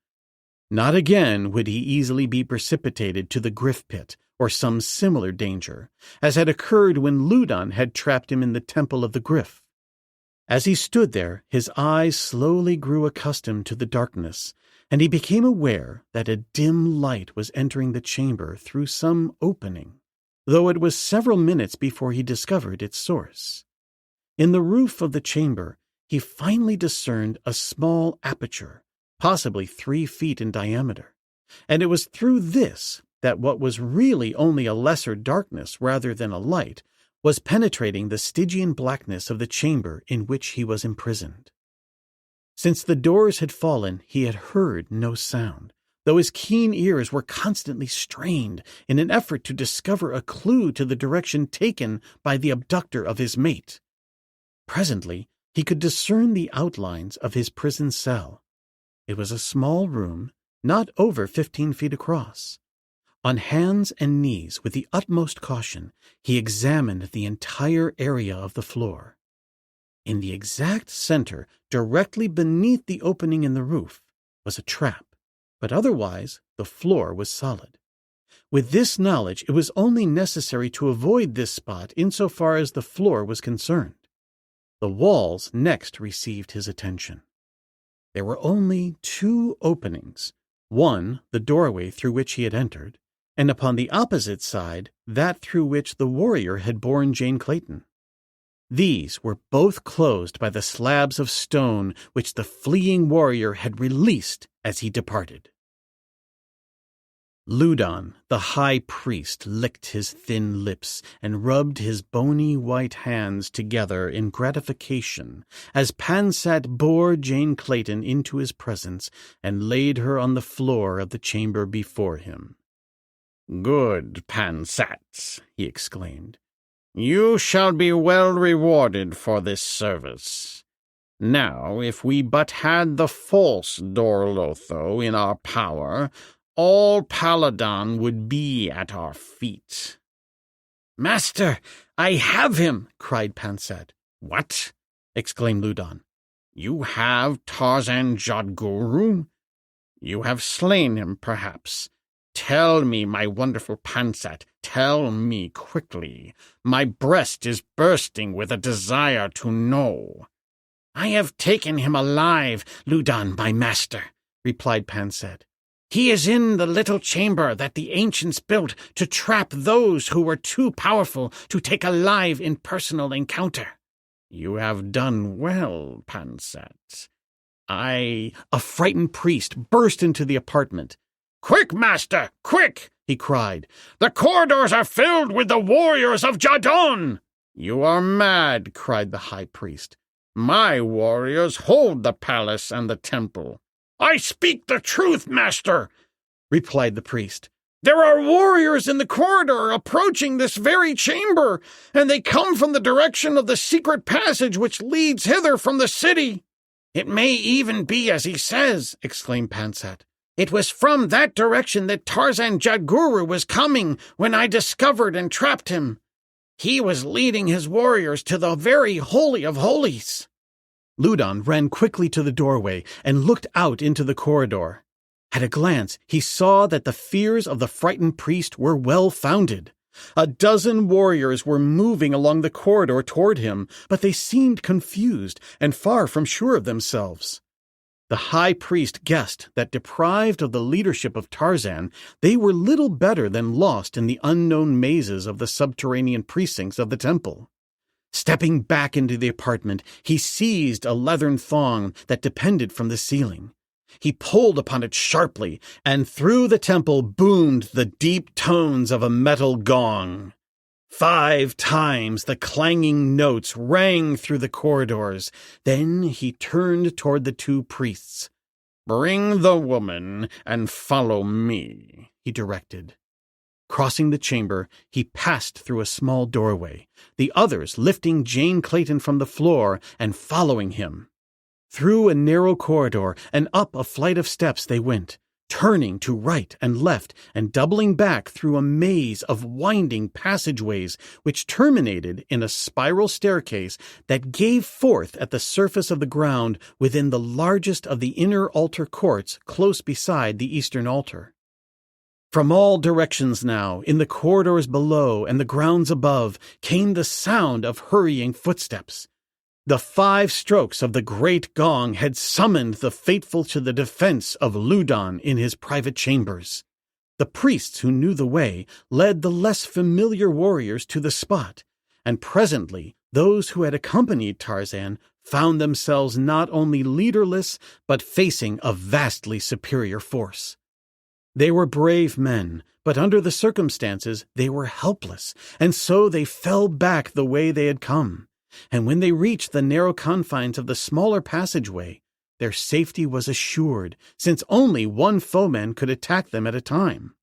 Not again would he easily be precipitated to the gryf pit or some similar danger, as had occurred when Ludon had trapped him in the temple of the gryf. As he stood there, his eyes slowly grew accustomed to the darkness, and he became aware that a dim light was entering the chamber through some opening, though it was several minutes before he discovered its source. In the roof of the chamber, he finally discerned a small aperture, possibly 3 feet in diameter, and it was through this that what was really only a lesser darkness rather than a light was penetrating the Stygian blackness of the chamber in which he was imprisoned. Since the doors had fallen, he had heard no sound, though his keen ears were constantly strained in an effort to discover a clue to the direction taken by the abductor of his mate. Presently, he could discern the outlines of his prison cell. It was a small room, not over 15 feet across. On hands and knees, with the utmost caution, he examined the entire area of the floor. In the exact center, directly beneath the opening in the roof, was a trap, but otherwise the floor was solid. With this knowledge, it was only necessary to avoid this spot insofar as the floor was concerned. The walls next received his attention. There were only 2 openings, one the doorway through which he had entered, and upon the opposite side that through which the warrior had borne Jane Clayton. These were both closed by the slabs of stone which the fleeing warrior had released as he departed. Loudon, the high priest, licked his thin lips and rubbed his bony white hands together in gratification as Pansat bore Jane Clayton into his presence and laid her on the floor of the chamber before him. "Good, Pansat," he exclaimed. "You shall be well rewarded for this service. Now, if we but had the false Dorlotho in our power, all Paladon would be at our feet." "Master, I have him!" cried Pansat. "What?" exclaimed Loudon. "You have Tarzan Jadguru? You have slain him, perhaps. Tell me, my wonderful Pansat, tell me quickly. My breast is bursting with a desire to know." "I have taken him alive, Loudon, my master," replied Pansat. "He is in the little chamber that the ancients built to trap those who were too powerful to take a live impersonal encounter." "You have done well, Pansat." A frightened priest burst into the apartment. "Quick, master, quick!" he cried. "The corridors are filled with the warriors of Jadon!" "You are mad," cried the high priest. "My warriors hold the palace and the temple." "I speak the truth, master," replied the priest. "There are warriors in the corridor approaching this very chamber, and they come from the direction of the secret passage which leads hither from the city." "It may even be as he says," exclaimed Pansat. "It was from that direction that Tarzan Jadguru was coming when I discovered and trapped him. He was leading his warriors to the very Holy of Holies." Loudon ran quickly to the doorway and looked out into the corridor. At a glance, he saw that the fears of the frightened priest were well-founded. A dozen warriors were moving along the corridor toward him, but they seemed confused and far from sure of themselves. The high priest guessed that, deprived of the leadership of Tarzan, they were little better than lost in the unknown mazes of the subterranean precincts of the temple. Stepping back into the apartment, he seized a leathern thong that depended from the ceiling. He pulled upon it sharply, and through the temple boomed the deep tones of a metal gong. 5 times the clanging notes rang through the corridors. Then he turned toward the 2 priests. "Bring the woman and follow me," he directed. Crossing the chamber, he passed through a small doorway, the others lifting Jane Clayton from the floor and following him. Through a narrow corridor and up a flight of steps they went, turning to right and left and doubling back through a maze of winding passageways which terminated in a spiral staircase that gave forth at the surface of the ground within the largest of the inner altar courts close beside the eastern altar. From all directions now, in the corridors below and the grounds above, came the sound of hurrying footsteps. The 5 strokes of the great gong had summoned the faithful to the defense of Loudon in his private chambers. The priests who knew the way led the less familiar warriors to the spot, and presently those who had accompanied Tarzan found themselves not only leaderless but facing a vastly superior force. They were brave men, but under the circumstances they were helpless, and so they fell back the way they had come. And when they reached the narrow confines of the smaller passageway, their safety was assured, since only one foeman could attack them at a time.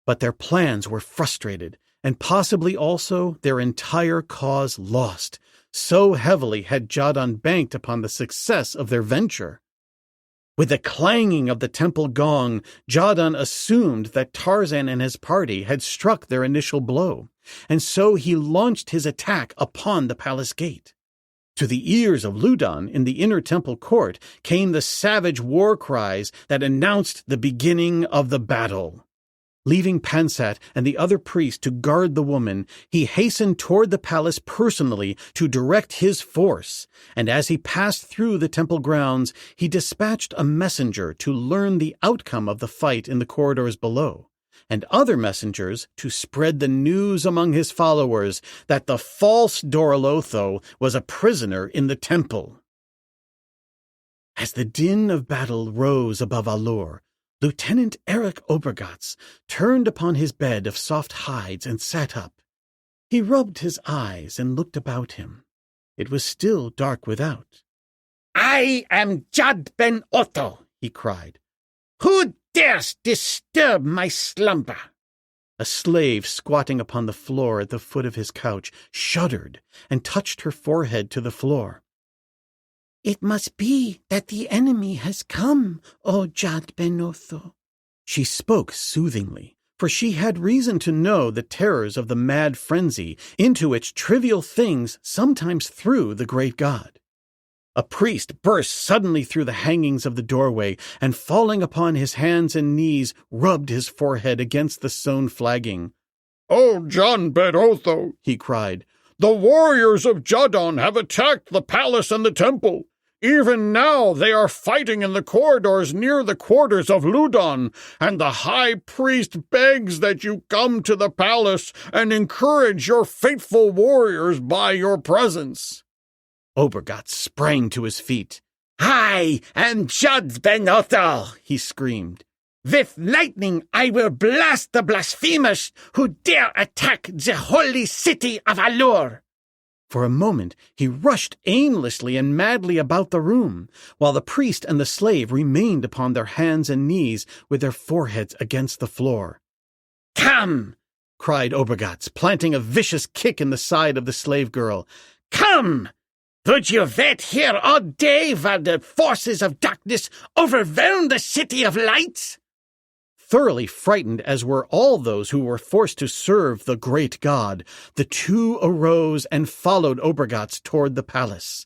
But their plans were frustrated, and possibly also their entire cause lost. So heavily had Jadon banked upon the success of their venture. With the clanging of the temple gong, Jadon assumed that Tarzan and his party had struck their initial blow, and so he launched his attack upon the palace gate. To the ears of Ludon in the inner temple court came the savage war cries that announced the beginning of the battle. Leaving Pansat and the other priest to guard the woman, he hastened toward the palace personally to direct his force, and as he passed through the temple grounds, he dispatched a messenger to learn the outcome of the fight in the corridors below, and other messengers to spread the news among his followers that the false Dorolotho was a prisoner in the temple. As the din of battle rose above A-lur, Lieutenant Eric Obergatz turned upon his bed of soft hides and sat up. He rubbed his eyes and looked about him. It was still dark without. "I am Jad Ben Otto," he cried. "Who dares disturb my slumber?" A slave squatting upon the floor at the foot of his couch shuddered and touched her forehead to the floor. "It must be that the enemy has come, O Jad Ben Otho." She spoke soothingly, for she had reason to know the terrors of the mad frenzy into which trivial things sometimes threw the great god. A priest burst suddenly through the hangings of the doorway, and falling upon his hands and knees, rubbed his forehead against the stone flagging. "Oh, John Ben Otho," he cried, "the warriors of Jadon have attacked the palace and the temple. Even now they are fighting in the corridors near the quarters of Ludon, and the high priest begs that you come to the palace and encourage your faithful warriors by your presence." Obergatz sprang to his feet. "I am Jad Ben Otto," he screamed. "With lightning I will blast the blasphemers who dare attack the holy city of A-lur." For a moment he rushed aimlessly and madly about the room, while the priest and the slave remained upon their hands and knees with their foreheads against the floor. "Come!" cried Obergatz, planting a vicious kick in the side of the slave girl. "Come! Would you wait here all day while the forces of darkness overwhelm the city of light?" Thoroughly frightened as were all those who were forced to serve the great god, the two arose and followed Obergatz toward the palace.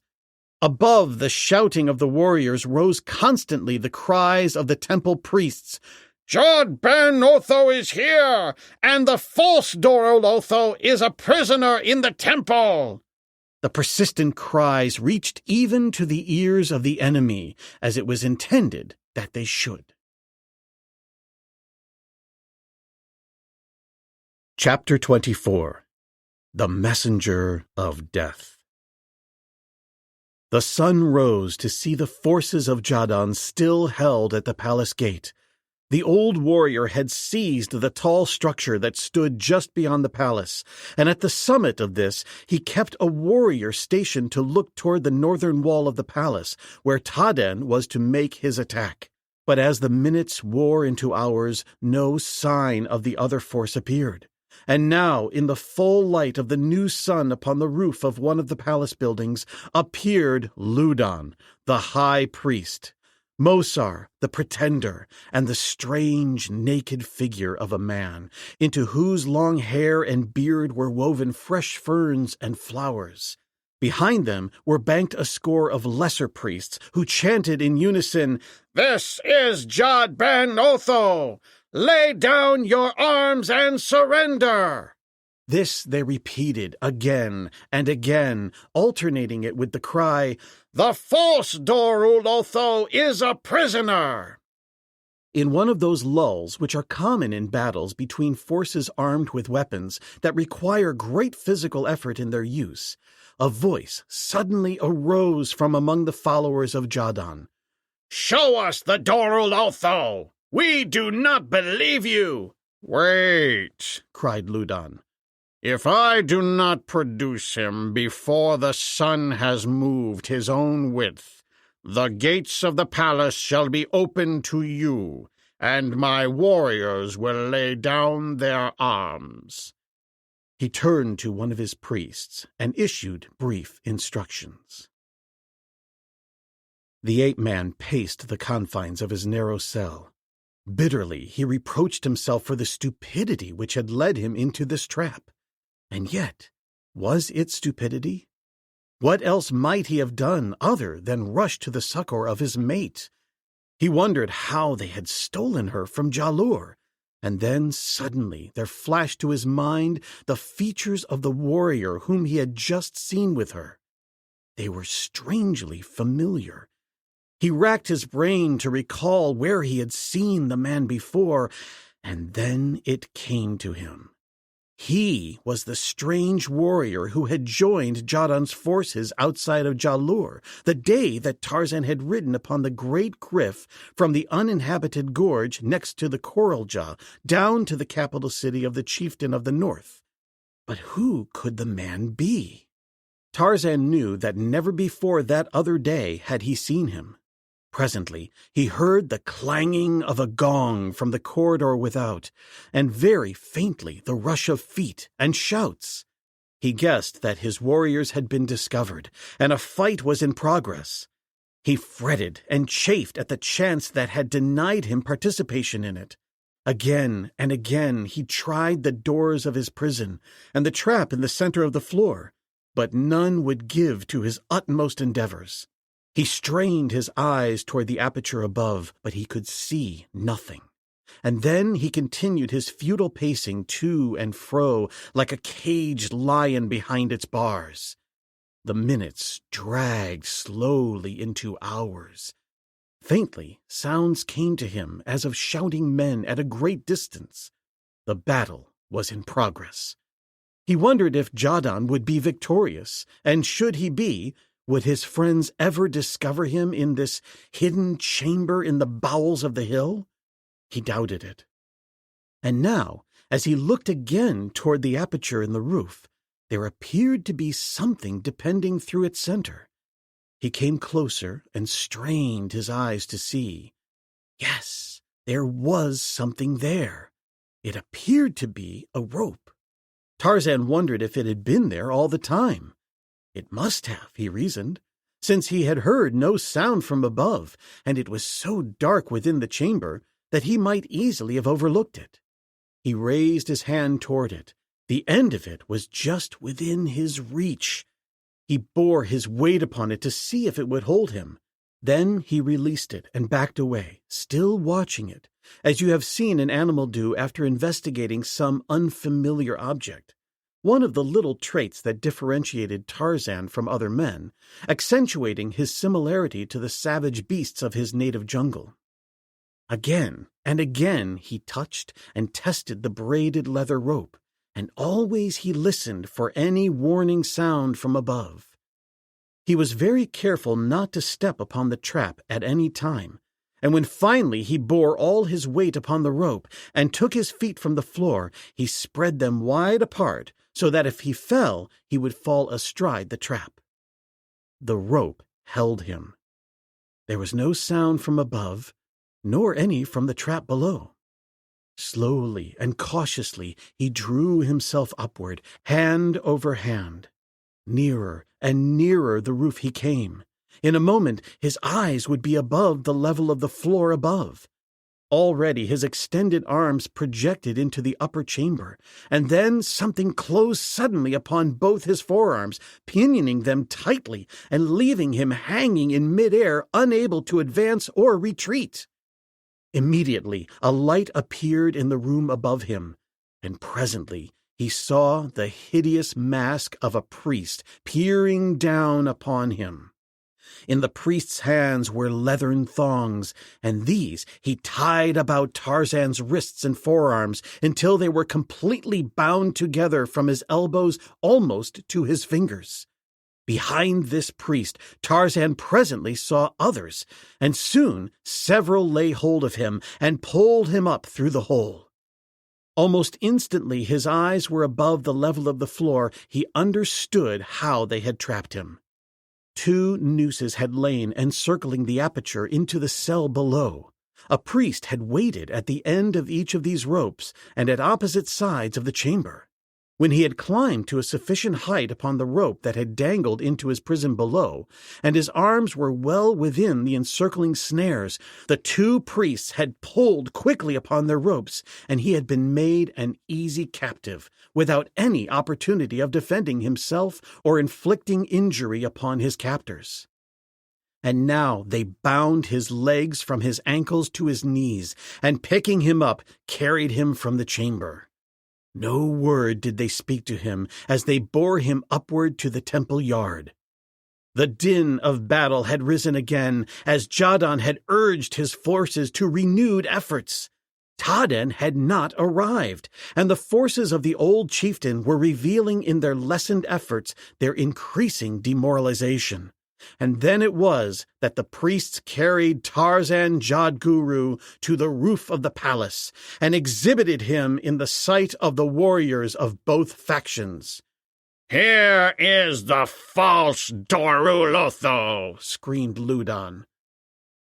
Above the shouting of the warriors rose constantly the cries of the temple priests. "Jad Ben Otho is here, and the false Dorolotho is a prisoner in the temple." The persistent cries reached even to the ears of the enemy, as it was intended that they should. Chapter 24. The Messenger of Death. The sun rose to see the forces of Jadon still held at the palace gate. The old warrior had seized the tall structure that stood just beyond the palace, and at the summit of this he kept a warrior stationed to look toward the northern wall of the palace, where Taden was to make his attack. But as the minutes wore into hours, no sign of the other force appeared. And now, in the full light of the new sun upon the roof of one of the palace buildings, appeared Ludon, the high priest, Mosar, the pretender, and the strange, naked figure of a man, into whose long hair and beard were woven fresh ferns and flowers. Behind them were banked a score of lesser priests, who chanted in unison, "This is Jad Ben Otho! Lay down your arms and surrender!" This they repeated again and again, alternating it with the cry, "The false Dorolotho is a prisoner!" In one of those lulls which are common in battles between forces armed with weapons that require great physical effort in their use, a voice suddenly arose from among the followers of Jadon. "Show us the Dorolotho!" We do not believe you." "Wait," cried Ludon. "If I do not produce him before the sun has moved his own width, the gates of the palace shall be open to you, and my warriors will lay down their arms." He turned to one of his priests and issued brief instructions. The ape-man paced the confines of his narrow cell. Bitterly, he reproached himself for the stupidity which had led him into this trap. And yet, was it stupidity? What else might he have done other than rush to the succor of his mate? He wondered how they had stolen her from A-lur, and then suddenly there flashed to his mind the features of the warrior whom he had just seen with her. They were strangely familiar. He racked his brain to recall where he had seen the man before, and then it came to him. He was the strange warrior who had joined Jadon's forces outside of A-lur the day that Tarzan had ridden upon the great gryf from the uninhabited gorge next to the Coral Jaw down to the capital city of the chieftain of the north. But who could the man be? Tarzan knew that never before that other day had he seen him. Presently, he heard the clanging of a gong from the corridor without, and very faintly the rush of feet and shouts. He guessed that his warriors had been discovered, and a fight was in progress. He fretted and chafed at the chance that had denied him participation in it. Again and again he tried the doors of his prison and the trap in the center of the floor, but none would give to his utmost endeavors. He strained his eyes toward the aperture above, but he could see nothing. And then he continued his futile pacing to and fro like a caged lion behind its bars. The minutes dragged slowly into hours. Faintly, sounds came to him as of shouting men at a great distance. The battle was in progress. He wondered if Jadon would be victorious, and should he be, would his friends ever discover him in this hidden chamber in the bowels of the hill? He doubted it. And now, as he looked again toward the aperture in the roof, there appeared to be something depending through its center. He came closer and strained his eyes to see. Yes, there was something there. It appeared to be a rope. Tarzan wondered if it had been there all the time. It must have, he reasoned, since he had heard no sound from above, and it was so dark within the chamber that he might easily have overlooked it. He raised his hand toward it. The end of it was just within his reach. He bore his weight upon it to see if it would hold him. Then he released it and backed away, still watching it, as you have seen an animal do after investigating some unfamiliar object. One of the little traits that differentiated Tarzan from other men, accentuating his similarity to the savage beasts of his native jungle. Again and again he touched and tested the braided leather rope, and always he listened for any warning sound from above. He was very careful not to step upon the trap at any time, and when finally he bore all his weight upon the rope and took his feet from the floor, he spread them wide apart, so that if he fell, he would fall astride the trap. The rope held him. There was no sound from above, nor any from the trap below. Slowly and cautiously he drew himself upward, hand over hand. Nearer and nearer the roof he came. In a moment his eyes would be above the level of the floor above. Already his extended arms projected into the upper chamber, and then something closed suddenly upon both his forearms, pinioning them tightly and leaving him hanging in midair, unable to advance or retreat. Immediately a light appeared in the room above him, and presently he saw the hideous mask of a priest peering down upon him. In the priest's hands were leathern thongs, and these he tied about Tarzan's wrists and forearms until they were completely bound together from his elbows almost to his fingers. Behind this priest, Tarzan presently saw others, and soon several lay hold of him and pulled him up through the hole. Almost instantly his eyes were above the level of the floor. He understood how they had trapped him. 2 nooses had lain encircling the aperture into the cell below. A priest had waited at the end of each of these ropes and at opposite sides of the chamber. When he had climbed to a sufficient height upon the rope that had dangled into his prison below, and his arms were well within the encircling snares, the 2 priests had pulled quickly upon their ropes, and he had been made an easy captive, without any opportunity of defending himself or inflicting injury upon his captors. And now they bound his legs from his ankles to his knees, and picking him up, carried him from the chamber. No word did they speak to him as they bore him upward to the temple yard. The din of battle had risen again as Jadon had urged his forces to renewed efforts. Taden had not arrived, and the forces of the old chieftain were revealing in their lessened efforts their increasing demoralization. And then it was that the priests carried Tarzan Jadguru to the roof of the palace and exhibited him in the sight of the warriors of both factions. "Here is the false Dorulotho!" screamed Ludon.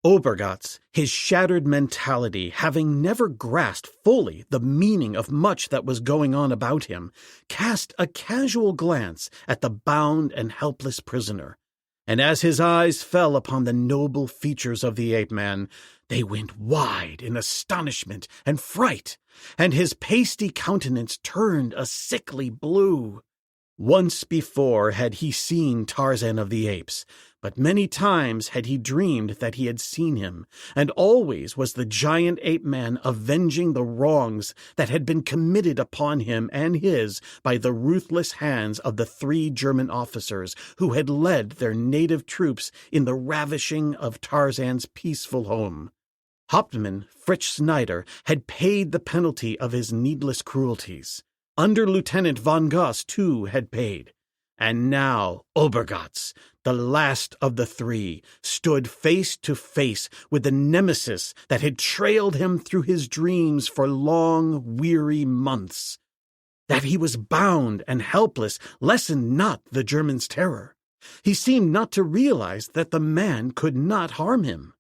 Obergatz, his shattered mentality having never grasped fully the meaning of much that was going on about him, cast a casual glance at the bound and helpless prisoner. And as his eyes fell upon the noble features of the ape-man, they went wide in astonishment and fright, and his pasty countenance turned a sickly blue. Once before had he seen Tarzan of the Apes, but many times had he dreamed that he had seen him, and always was the giant ape-man avenging the wrongs that had been committed upon him and his by the ruthless hands of the 3 German officers who had led their native troops in the ravishing of Tarzan's peaceful home. Hauptmann Fritz Snyder had paid the penalty of his needless cruelties. Under-Lieutenant von Goss, too, had paid. And now Obergatz, the last of the 3, stood face to face with the nemesis that had trailed him through his dreams for long, weary months. That he was bound and helpless lessened not the German's terror. He seemed not to realize that the man could not harm him.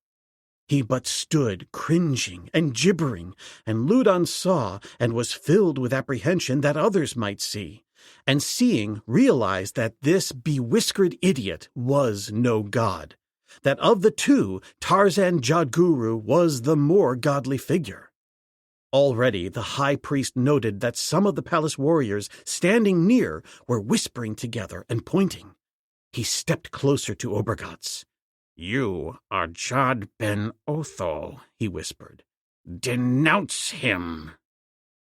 He but stood cringing and gibbering, and Ludon saw and was filled with apprehension that others might see, and seeing realized that this bewhiskered idiot was no god, that of the 2 Tarzan Jadguru was the more godly figure. Already the high priest noted that some of the palace warriors standing near were whispering together and pointing. He stepped closer to Obergatz. "You are Jad Ben Otho," he whispered. "Denounce him."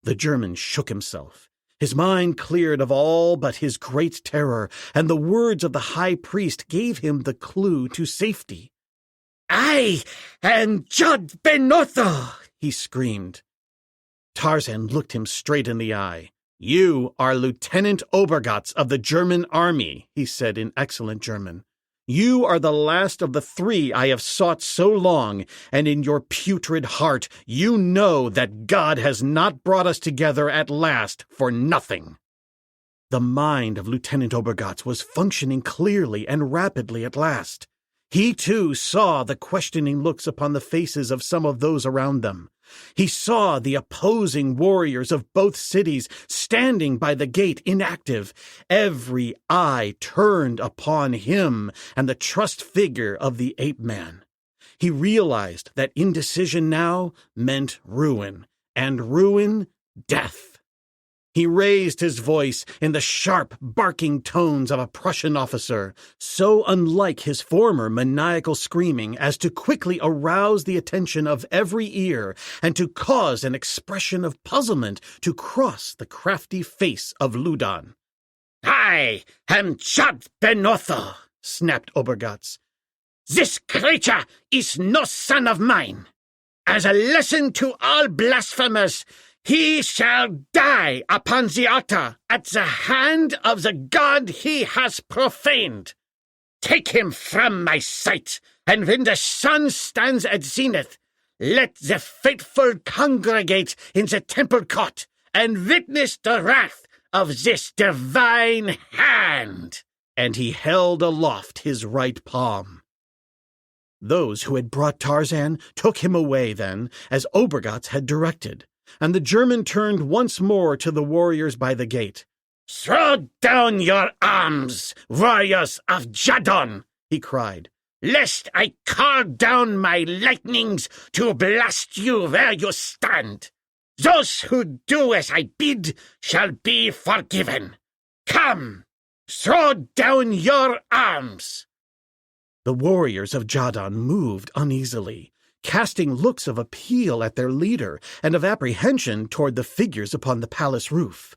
The German shook himself. His mind cleared of all but his great terror, and the words of the high priest gave him the clue to safety. "I am Jad Ben Otho!" he screamed. Tarzan looked him straight in the eye. "You are Lieutenant Obergatz of the German army," he said in excellent German. "You are the last of the 3 I have sought so long, and in your putrid heart you know that God has not brought us together at last for nothing." The mind of Lieutenant Obergatz was functioning clearly and rapidly at last. He, too, saw the questioning looks upon the faces of some of those around them. He saw the opposing warriors of both cities standing by the gate inactive, every eye turned upon him and the trussed figure of the ape-man. He realized that indecision now meant ruin, and ruin, death. He raised his voice in the sharp, barking tones of a Prussian officer, so unlike his former maniacal screaming as to quickly arouse the attention of every ear and to cause an expression of puzzlement to cross the crafty face of Ludon. "I am Jad Ben Otho," snapped Obergatz. "This creature is no son of mine. As a lesson to all blasphemers, He shall die upon the altar at the hand of the god he has profaned. Take him from my sight, and when the sun stands at zenith, let the faithful congregate in the temple court and witness the wrath of this divine hand." And he held aloft his right palm. Those who had brought Tarzan took him away then, as Obergatz had directed, and the German turned once more to the warriors by the gate. "Throw down your arms, warriors of Jadon," he cried, "lest I call down my lightnings to blast you where you stand. Those who do as I bid shall be forgiven. Come, throw down your arms." The warriors of Jadon moved uneasily, casting looks of appeal at their leader and of apprehension toward the figures upon the palace roof.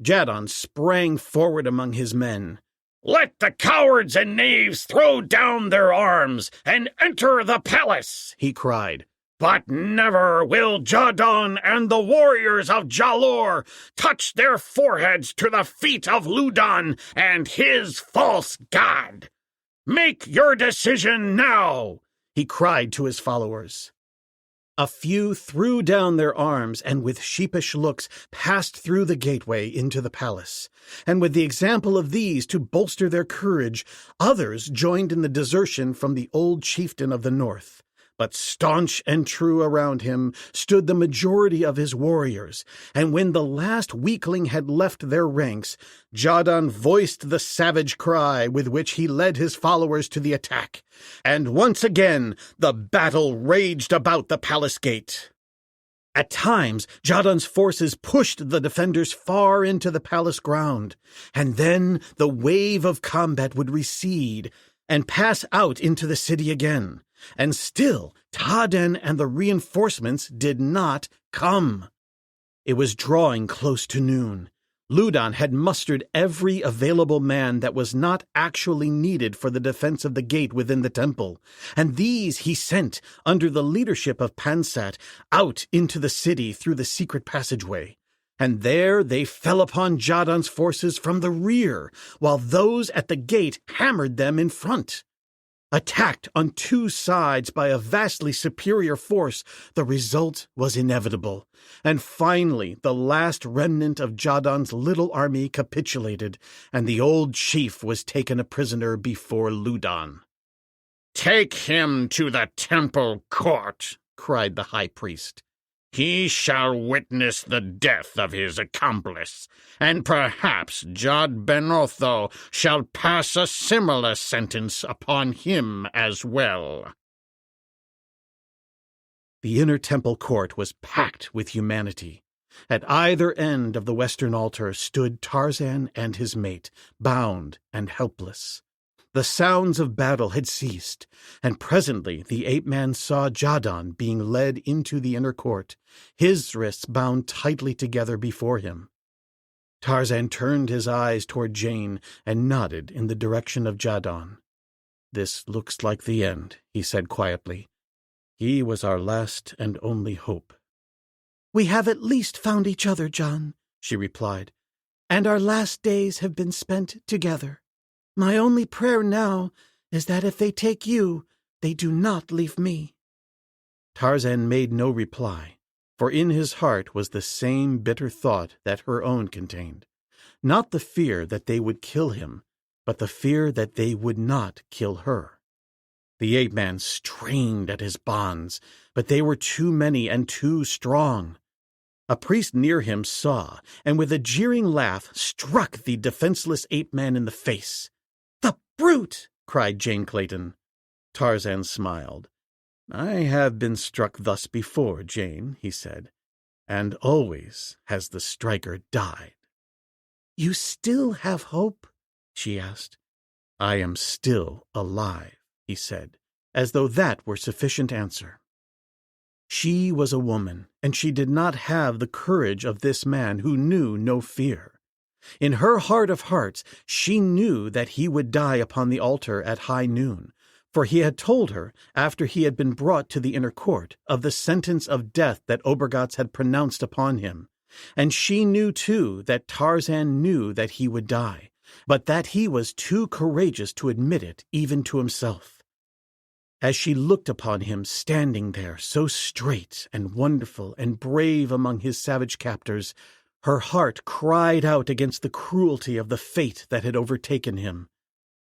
Jadon sprang forward among his men. "Let the cowards and knaves throw down their arms and enter the palace," he cried. "But never will Jadon and the warriors of A-lur touch their foreheads to the feet of Ludan and his false god. Make your decision now," he cried to his followers. A few threw down their arms and with sheepish looks passed through the gateway into the palace, and with the example of these to bolster their courage, others joined in the desertion from the old chieftain of the north. But staunch and true around him stood the majority of his warriors, and when the last weakling had left their ranks, Jadon voiced the savage cry with which he led his followers to the attack, and once again the battle raged about the palace gate. At times, Jadon's forces pushed the defenders far into the palace ground, and then the wave of combat would recede and pass out into the city again. And still, Taden and the reinforcements did not come. It was drawing close to noon. Ludan had mustered every available man that was not actually needed for the defense of the gate within the temple, and these he sent, under the leadership of Pansat, out into the city through the secret passageway. And there they fell upon Jadon's forces from the rear, while those at the gate hammered them in front. Attacked on two sides by a vastly superior force, the result was inevitable, and finally the last remnant of Jadon's little army capitulated, and the old chief was taken a prisoner before Ludan. "Take him to the temple court," cried the high priest. "He shall witness the death of his accomplice, and perhaps Jad Ben Otho shall pass a similar sentence upon him as well." The inner temple court was packed with humanity. At either end of the western altar stood Tarzan and his mate, bound and helpless. The sounds of battle had ceased, and presently the ape-man saw Jadon being led into the inner court, his wrists bound tightly together before him. Tarzan turned his eyes toward Jane and nodded in the direction of Jadon. "This looks like the end," he said quietly. "He was our last and only hope." "We have at least found each other, John," she replied, "and our last days have been spent together. My only prayer now is that if they take you, they do not leave me." Tarzan made no reply, for in his heart was the same bitter thought that her own contained. Not the fear that they would kill him, but the fear that they would not kill her. The ape-man strained at his bonds, but they were too many and too strong. A priest near him saw, and with a jeering laugh struck the defenseless ape-man in the face. "The brute!" cried Jane Clayton. Tarzan smiled. "I have been struck thus before, Jane," he said, "and always has the striker died." "You still have hope?" she asked. "I am still alive," he said, as though that were sufficient answer. She was a woman, and she did not have the courage of this man who knew no fear. In her heart of hearts, she knew that he would die upon the altar at high noon, for he had told her, after he had been brought to the inner court, of the sentence of death that Obergatz had pronounced upon him. And she knew, too, that Tarzan knew that he would die, but that he was too courageous to admit it even to himself. As she looked upon him standing there so straight and wonderful and brave among his savage captors, her heart cried out against the cruelty of the fate that had overtaken him.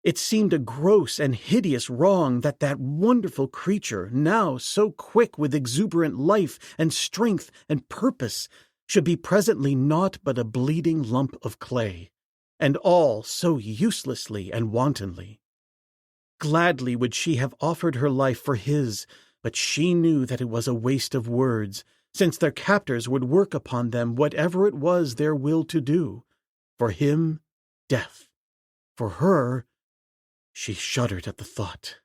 It seemed a gross and hideous wrong that that wonderful creature, now so quick with exuberant life and strength and purpose, should be presently naught but a bleeding lump of clay, and all so uselessly and wantonly. Gladly would she have offered her life for his, but she knew that it was a waste of words, since their captors would work upon them whatever it was their will to do. For him, death. For her, she shuddered at the thought.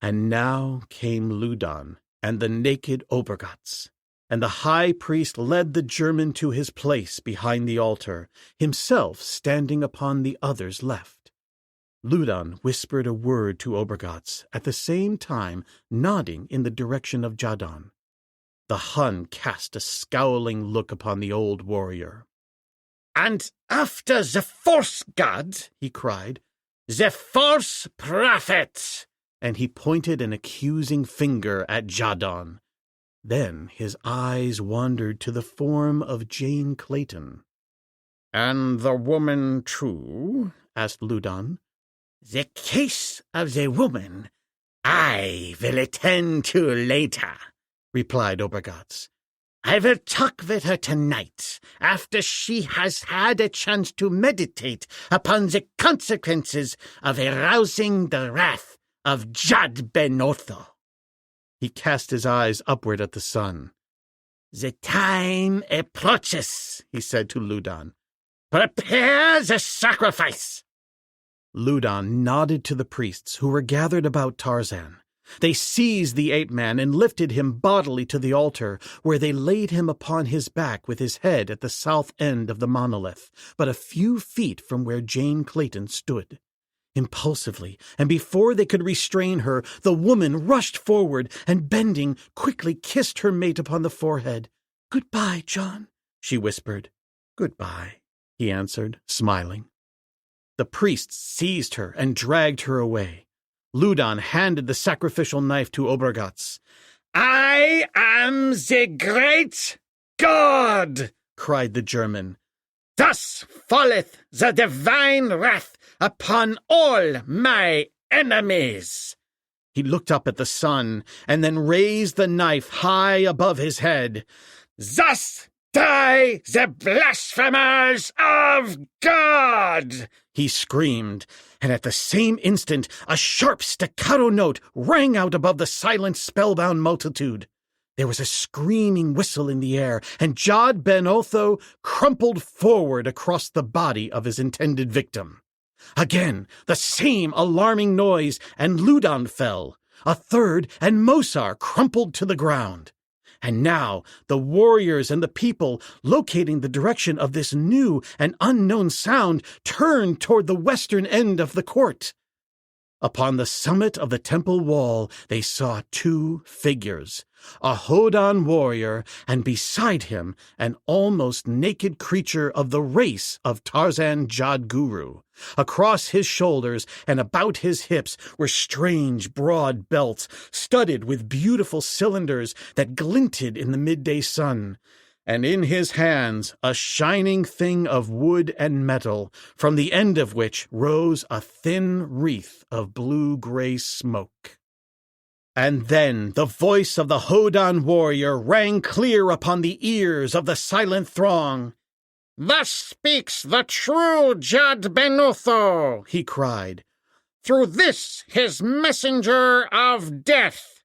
And now came Ludan and the naked Obergatz, and the high priest led the German to his place behind the altar, himself standing upon the other's left. Ludan whispered a word to Obergatz, at the same time nodding in the direction of Jadon. The Hun cast a scowling look upon the old warrior. "And after the force god," he cried, "the false prophet!" And he pointed an accusing finger at Jadon. Then his eyes wandered to the form of Jane Clayton. "And the woman, too?" asked Ludan. "The case of the woman I will attend to later," replied Obergatz. "I will talk with her tonight, after she has had a chance to meditate upon the consequences of arousing the wrath of Jad Ben Otho." He cast his eyes upward at the sun. "The time approaches," he said to Ludan. "Prepare the sacrifice." Ludan nodded to the priests who were gathered about Tarzan. They seized the ape-man and lifted him bodily to the altar, where they laid him upon his back with his head at the south end of the monolith, but a few feet from where Jane Clayton stood. Impulsively, and before they could restrain her, the woman rushed forward and, bending, quickly kissed her mate upon the forehead. "Goodbye, John," she whispered. "Goodbye," he answered, smiling. The priests seized her and dragged her away. Ludan handed the sacrificial knife to Obergatz. "I am the great God!" cried the German. "Thus falleth the divine wrath upon all my enemies." He looked up at the sun and then raised the knife high above his head. "Thus die the blasphemers of God!" he screamed, and at the same instant a sharp staccato note rang out above the silent, spellbound multitude. There was a screaming whistle in the air, and Jad Ben Otho crumpled forward across the body of his intended victim. Again, the same alarming noise, and Ludan fell. A third, and Mosar crumpled to the ground. And now the warriors and the people, locating the direction of this new and unknown sound, turned toward the western end of the court. Upon the summit of the temple wall they saw two figures, a Hodan warrior, and beside him an almost naked creature of the race of Tarzan Jad Guru. Across his shoulders and about his hips were strange broad belts, studded with beautiful cylinders that glinted in the midday sun, and in his hands a shining thing of wood and metal, from the end of which rose a thin wreath of blue-gray smoke. And then the voice of the Hodan warrior rang clear upon the ears of the silent throng. "Thus speaks the true Jad Ben Otho," he cried, "through this his messenger of death.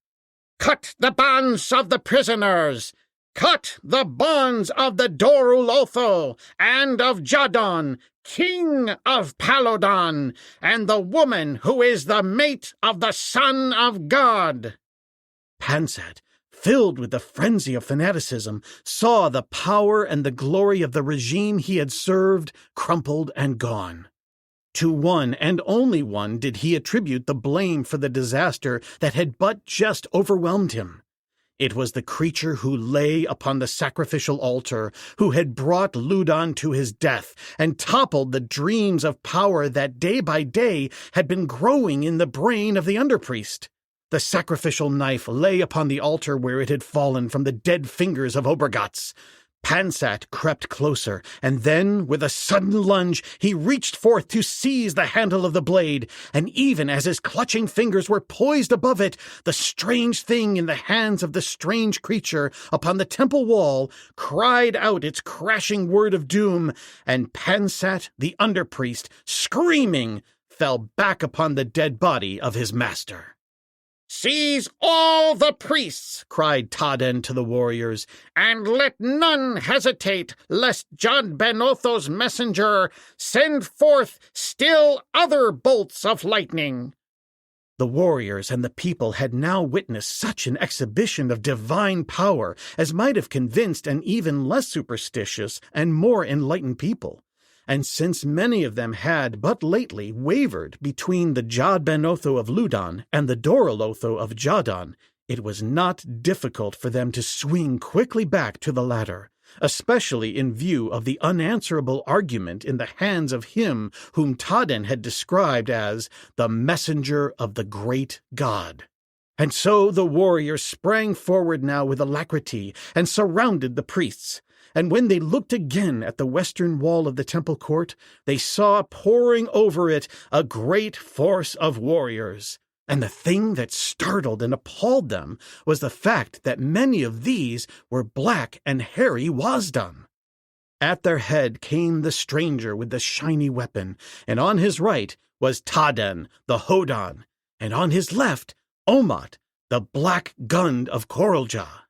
Cut the bonds of the prisoners, cut the bonds of the Dorul Otho and of Jadon, king of Palodan, and the woman who is the mate of the Son of God." Pansat, filled with the frenzy of fanaticism, saw the power and the glory of the regime he had served crumpled and gone. To one and only one did he attribute the blame for the disaster that had but just overwhelmed him. It was the creature who lay upon the sacrificial altar, who had brought Ludon to his death and toppled the dreams of power that day by day had been growing in the brain of the underpriest. The sacrificial knife lay upon the altar where it had fallen from the dead fingers of Obergatz. Pansat crept closer, and then, with a sudden lunge, he reached forth to seize the handle of the blade, and even as his clutching fingers were poised above it, the strange thing in the hands of the strange creature upon the temple wall cried out its crashing word of doom, and Pansat, the underpriest, screaming, fell back upon the dead body of his master. "Seize all the priests," cried Taden to the warriors, "and let none hesitate, lest Jod Ben Otho's messenger send forth still other bolts of lightning." The warriors and the people had now witnessed such an exhibition of divine power as might have convinced an even less superstitious and more enlightened people. And since many of them had but lately wavered between the Jod Ben Otho of Ludon and the Dorolotho of Jadon, it was not difficult for them to swing quickly back to the latter, especially in view of the unanswerable argument in the hands of him whom Taden had described as the messenger of the great god. And so the warriors sprang forward now with alacrity and surrounded the priests. And when they looked again at the western wall of the temple court, they saw pouring over it a great force of warriors. And the thing that startled and appalled them was the fact that many of these were black and hairy Wasdam. At their head came the stranger with the shiny weapon, and on his right was Taden, the Hodan, and on his left, Omat, the black gund of Koroljah.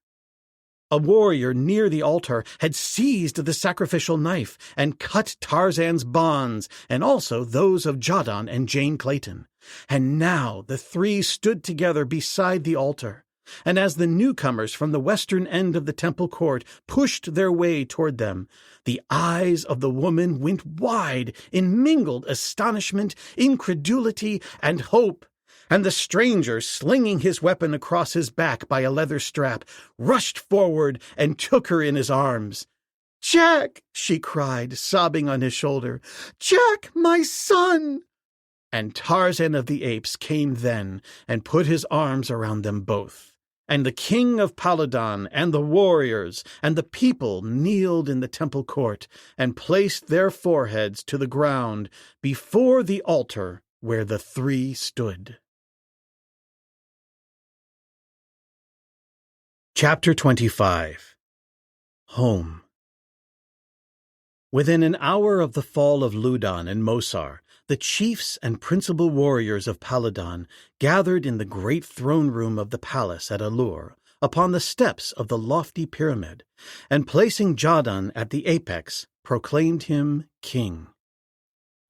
A warrior near the altar had seized the sacrificial knife and cut Tarzan's bonds, and also those of Jadon and Jane Clayton. And now the three stood together beside the altar. And as the newcomers from the western end of the temple court pushed their way toward them, the eyes of the woman went wide in mingled astonishment, incredulity, and hope. And the stranger, slinging his weapon across his back by a leather strap, rushed forward and took her in his arms. "Jack!" she cried, sobbing on his shoulder. "Jack, my son!" And Tarzan of the Apes came then and put his arms around them both. And the king of Paladon and the warriors and the people kneeled in the temple court and placed their foreheads to the ground before the altar where the three stood. Chapter 25. Home. Within an hour of the fall of Ludon and Mosar, the chiefs and principal warriors of Paladon gathered in the great throne room of the palace at A-lur, upon the steps of the lofty pyramid, and placing Jadon at the apex, proclaimed him king.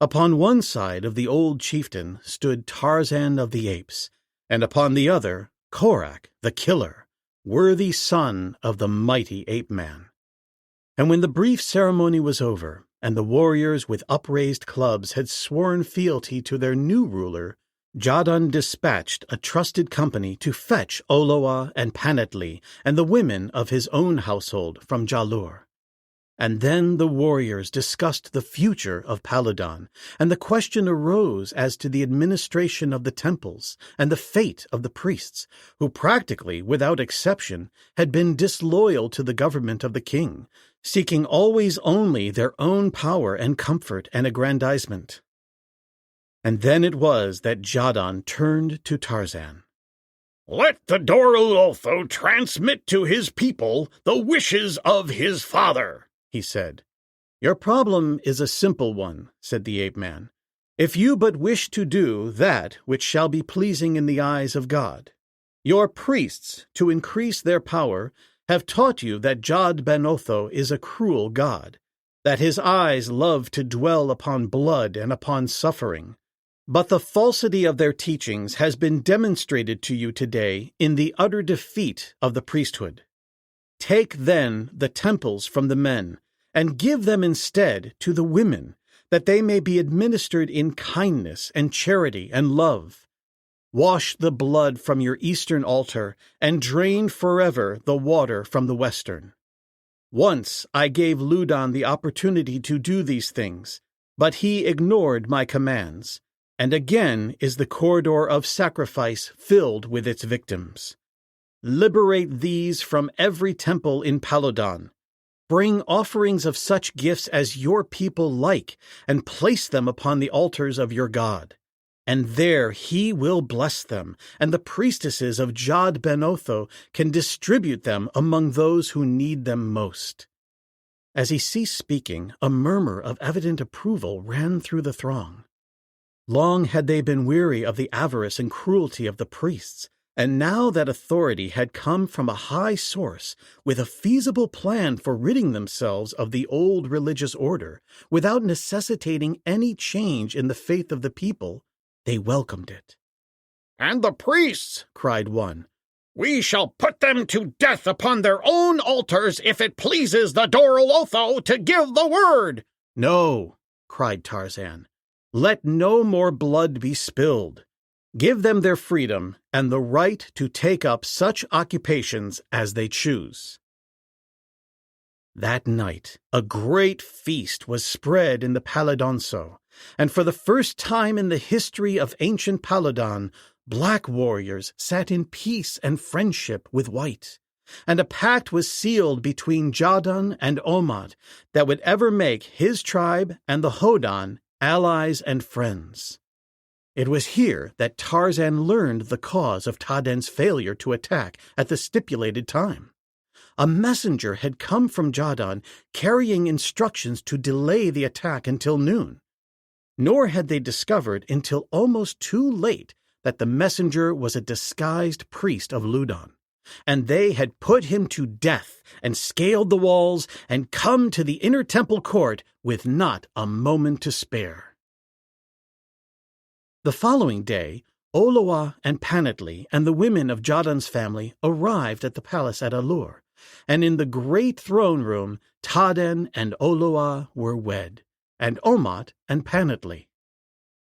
Upon one side of the old chieftain stood Tarzan of the Apes, and upon the other Korak, the killer, worthy son of the mighty ape-man. And when the brief ceremony was over, and the warriors with upraised clubs had sworn fealty to their new ruler, Jadon dispatched a trusted company to fetch Oloa and Panetli and the women of his own household from Jalur. And then the warriors discussed the future of Paladon, and the question arose as to the administration of the temples and the fate of the priests, who practically, without exception, had been disloyal to the government of the king, seeking always only their own power and comfort and aggrandizement. And then it was that Jadon turned to Tarzan. "Let the Dorolotho transmit to his people the wishes of his father," he said. "Your problem is a simple one," said the ape-man, "if you but wish to do that which shall be pleasing in the eyes of God. Your priests, to increase their power, have taught you that Jod Ben Otho is a cruel god, that his eyes love to dwell upon blood and upon suffering. But the falsity of their teachings has been demonstrated to you today in the utter defeat of the priesthood. Take then the temples from the men, and give them instead to the women, that they may be administered in kindness and charity and love. Wash the blood from your eastern altar, and drain forever the water from the western. Once I gave Ludon the opportunity to do these things, but he ignored my commands, and again is the corridor of sacrifice filled with its victims. Liberate these from every temple in Paladon. Bring offerings of such gifts as your people like, and place them upon the altars of your God. And there he will bless them, and the priestesses of Jod Ben Otho can distribute them among those who need them most. As he ceased speaking, a murmur of evident approval ran through the throng. Long had they been weary of the avarice and cruelty of the priests, and now that authority had come from a high source with a feasible plan for ridding themselves of the old religious order without necessitating any change in the faith of the people, they welcomed it. "And the priests," cried one, "we shall put them to death upon their own altars if it pleases the Dorolotho to give the word." "No," cried Tarzan. "Let no more blood be spilled. Give them their freedom and the right to take up such occupations as they choose." That night, a great feast was spread in the Paladonso, and for the first time in the history of ancient Paladon, black warriors sat in peace and friendship with white, and a pact was sealed between Jadon and Omat that would ever make his tribe and the Hodan allies and friends. It was here that Tarzan learned the cause of Taden's failure to attack at the stipulated time. A messenger had come from Jadon carrying instructions to delay the attack until noon. Nor had they discovered until almost too late that the messenger was a disguised priest of Ludon, and they had put him to death and scaled the walls and come to the inner temple court with not a moment to spare. The following day, Oloa and Panatli and the women of Jadon's family arrived at the palace at A-lur, and in the great throne room Taden and Oloa were wed, and Omat and Panatli.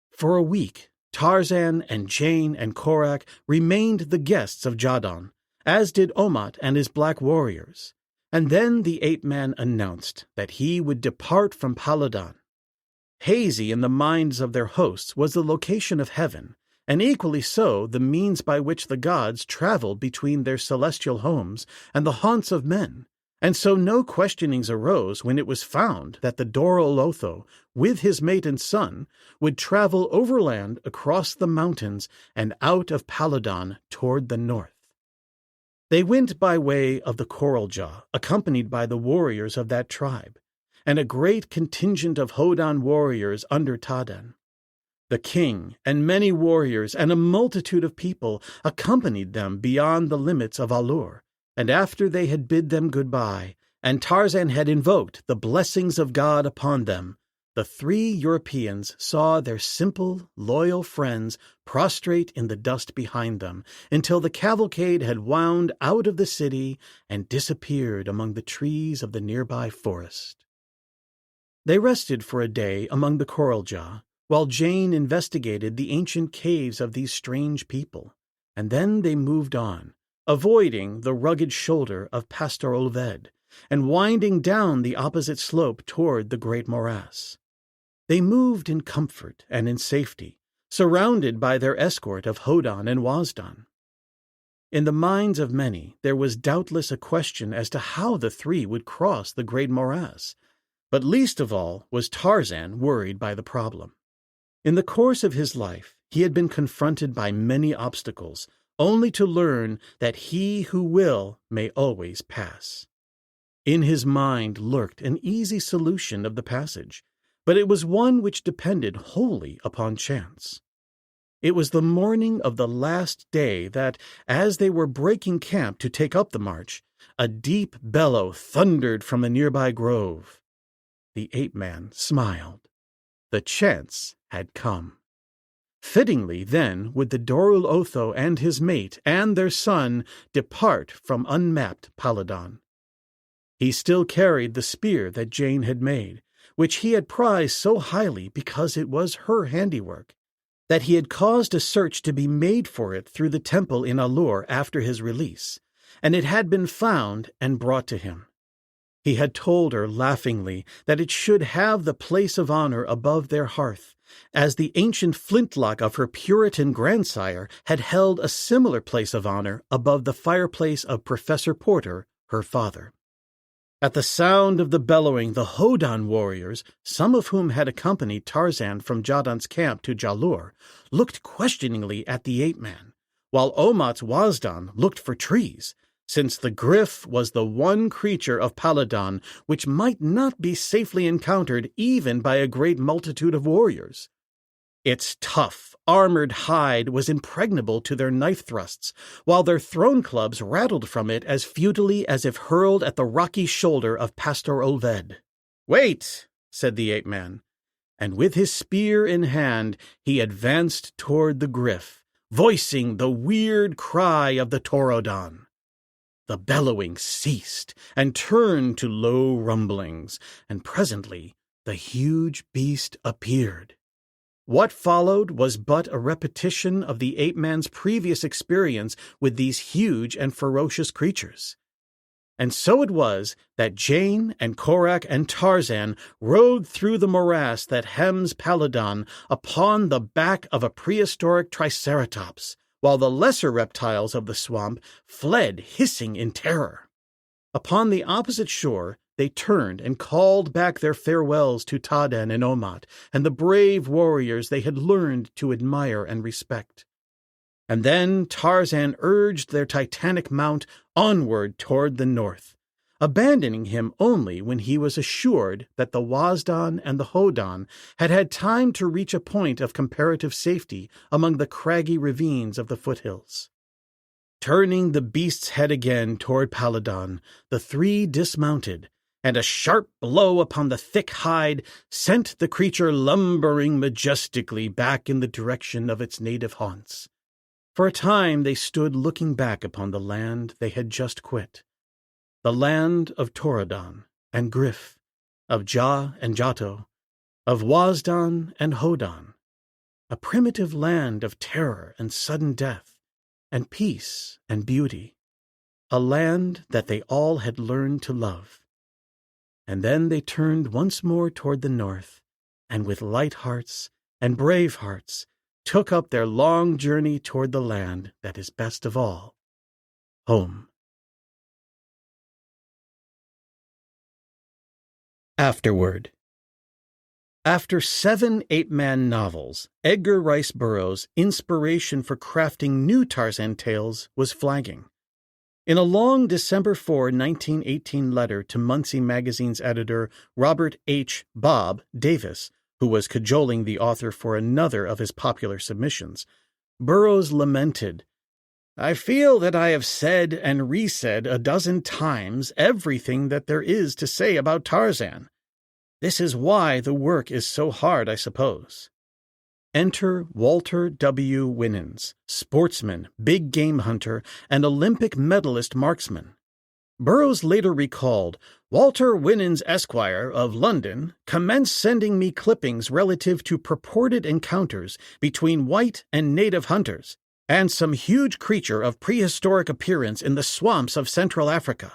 For a week, Tarzan and Jane and Korak remained the guests of Jadon, as did Omat and his black warriors, and then the ape-man announced that he would depart from Paladon. Hazy in the minds of their hosts was the location of heaven, and equally so the means by which the gods traveled between their celestial homes and the haunts of men, and so no questionings arose when it was found that the Dorolotho, with his mate and son, would travel overland across the mountains and out of Paladon toward the north. They went by way of the Coral Jaw, accompanied by the warriors of that tribe, and a great contingent of Hodan warriors under Taden. The king and many warriors and a multitude of people accompanied them beyond the limits of A-lur, and after they had bid them goodbye, and Tarzan had invoked the blessings of God upon them, the three Europeans saw their simple, loyal friends prostrate in the dust behind them, until the cavalcade had wound out of the city and disappeared among the trees of the nearby forest. They rested for a day among the Coral Jaw, while Jane investigated the ancient caves of these strange people, and then they moved on, avoiding the rugged shoulder of Pastor Olved, and winding down the opposite slope toward the great morass. They moved in comfort and in safety, surrounded by their escort of Hodan and Wazdan. In the minds of many there was doubtless a question as to how the three would cross the great morass, but least of all was Tarzan worried by the problem. In the course of his life, he had been confronted by many obstacles, only to learn that he who will may always pass. In his mind lurked an easy solution of the passage, but it was one which depended wholly upon chance. It was the morning of the last day that, as they were breaking camp to take up the march, a deep bellow thundered from a nearby grove. The ape-man smiled. The chance had come. Fittingly, then, would the Dorolotho and his mate and their son depart from unmapped Paladon. He still carried the spear that Jane had made, which he had prized so highly because it was her handiwork, that he had caused a search to be made for it through the temple in A-lur after his release, and it had been found and brought to him. He had told her laughingly that it should have the place of honor above their hearth, as the ancient flintlock of her Puritan grandsire had held a similar place of honor above the fireplace of Professor Porter, her father. At the sound of the bellowing, the Hodan warriors, some of whom had accompanied Tarzan from Jadon's camp to Jalur, looked questioningly at the ape-man, while Omat's Wazdan looked for trees, since the gryf was the one creature of Paladon which might not be safely encountered even by a great multitude of warriors. Its tough, armored hide was impregnable to their knife thrusts, while their thrown clubs rattled from it as futilely as if hurled at the rocky shoulder of Pastor Olved. "Wait," said the ape-man, and with his spear in hand he advanced toward the gryf, voicing the weird cry of the Taurodon. The bellowing ceased and turned to low rumblings, and presently the huge beast appeared. What followed was but a repetition of the ape-man's previous experience with these huge and ferocious creatures. And so it was that Jane and Korak and Tarzan rode through the morass that hems Paladon upon the back of a prehistoric triceratops, while the lesser reptiles of the swamp fled hissing in terror. Upon the opposite shore they turned and called back their farewells to Taden and Omat and the brave warriors they had learned to admire and respect. And then Tarzan urged their titanic mount onward toward the north, abandoning him only when he was assured that the Wazdan and the Hodan had had time to reach a point of comparative safety among the craggy ravines of the foothills. Turning the beast's head again toward Paladon, the three dismounted, and a sharp blow upon the thick hide sent the creature lumbering majestically back in the direction of its native haunts. For a time they stood looking back upon the land they had just quit, the land of Taurodon and Gryf, of Ja and Jato, of Wazdan and Hodan, a primitive land of terror and sudden death, and peace and beauty, a land that they all had learned to love. And then they turned once more toward the north, and with light hearts and brave hearts took up their long journey toward the land that is best of all, home. Afterword. After 7 ape-man novels, Edgar Rice Burroughs' inspiration for crafting new Tarzan tales was flagging. In a long December 4, 1918 letter to Muncie Magazine's editor Robert H. Bob Davis, who was cajoling the author for another of his popular submissions, Burroughs lamented, "I feel that I have said and resaid a dozen times everything that there is to say about Tarzan. This is why the work is so hard, I suppose." Enter Walter W. Winans, sportsman, big game hunter, and Olympic medalist marksman. Burroughs later recalled, "Walter Winans, Esquire, of London, commenced sending me clippings relative to purported encounters between white and native hunters, and some huge creature of prehistoric appearance in the swamps of Central Africa.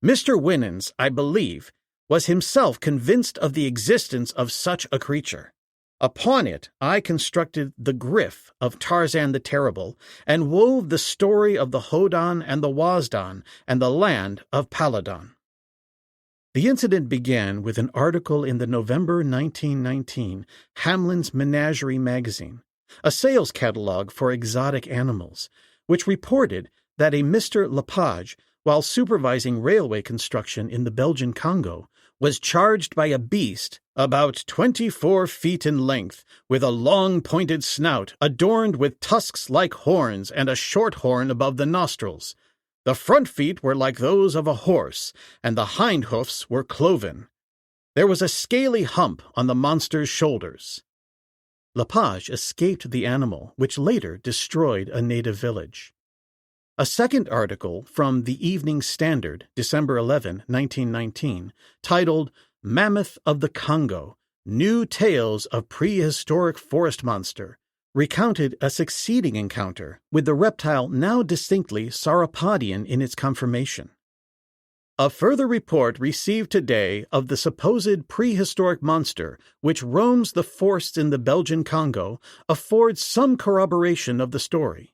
Mr. Winans, I believe, was himself convinced of the existence of such a creature. Upon it I constructed the gryf of Tarzan the Terrible, and wove the story of the Hodan and the Wazdan and the land of Paladon." The incident began with an article in the November 1919 Hamlin's Menagerie magazine, a sales catalog for exotic animals, which reported that a Mr. Lepage, while supervising railway construction in the Belgian Congo, was charged by a beast about 24 feet in length, with a long pointed snout adorned with tusks like horns and a short horn above the nostrils. The front feet were like those of a horse, and the hind hoofs were cloven. There was a scaly hump on the monster's shoulders. Lepage escaped the animal, which later destroyed a native village. A second article from the Evening Standard, December 11, 1919, titled Mammoth of the Congo, New Tales of Prehistoric Forest Monster, recounted a succeeding encounter with the reptile now distinctly sauropodian in its conformation. A further report received today of the supposed prehistoric monster which roams the forests in the Belgian Congo affords some corroboration of the story.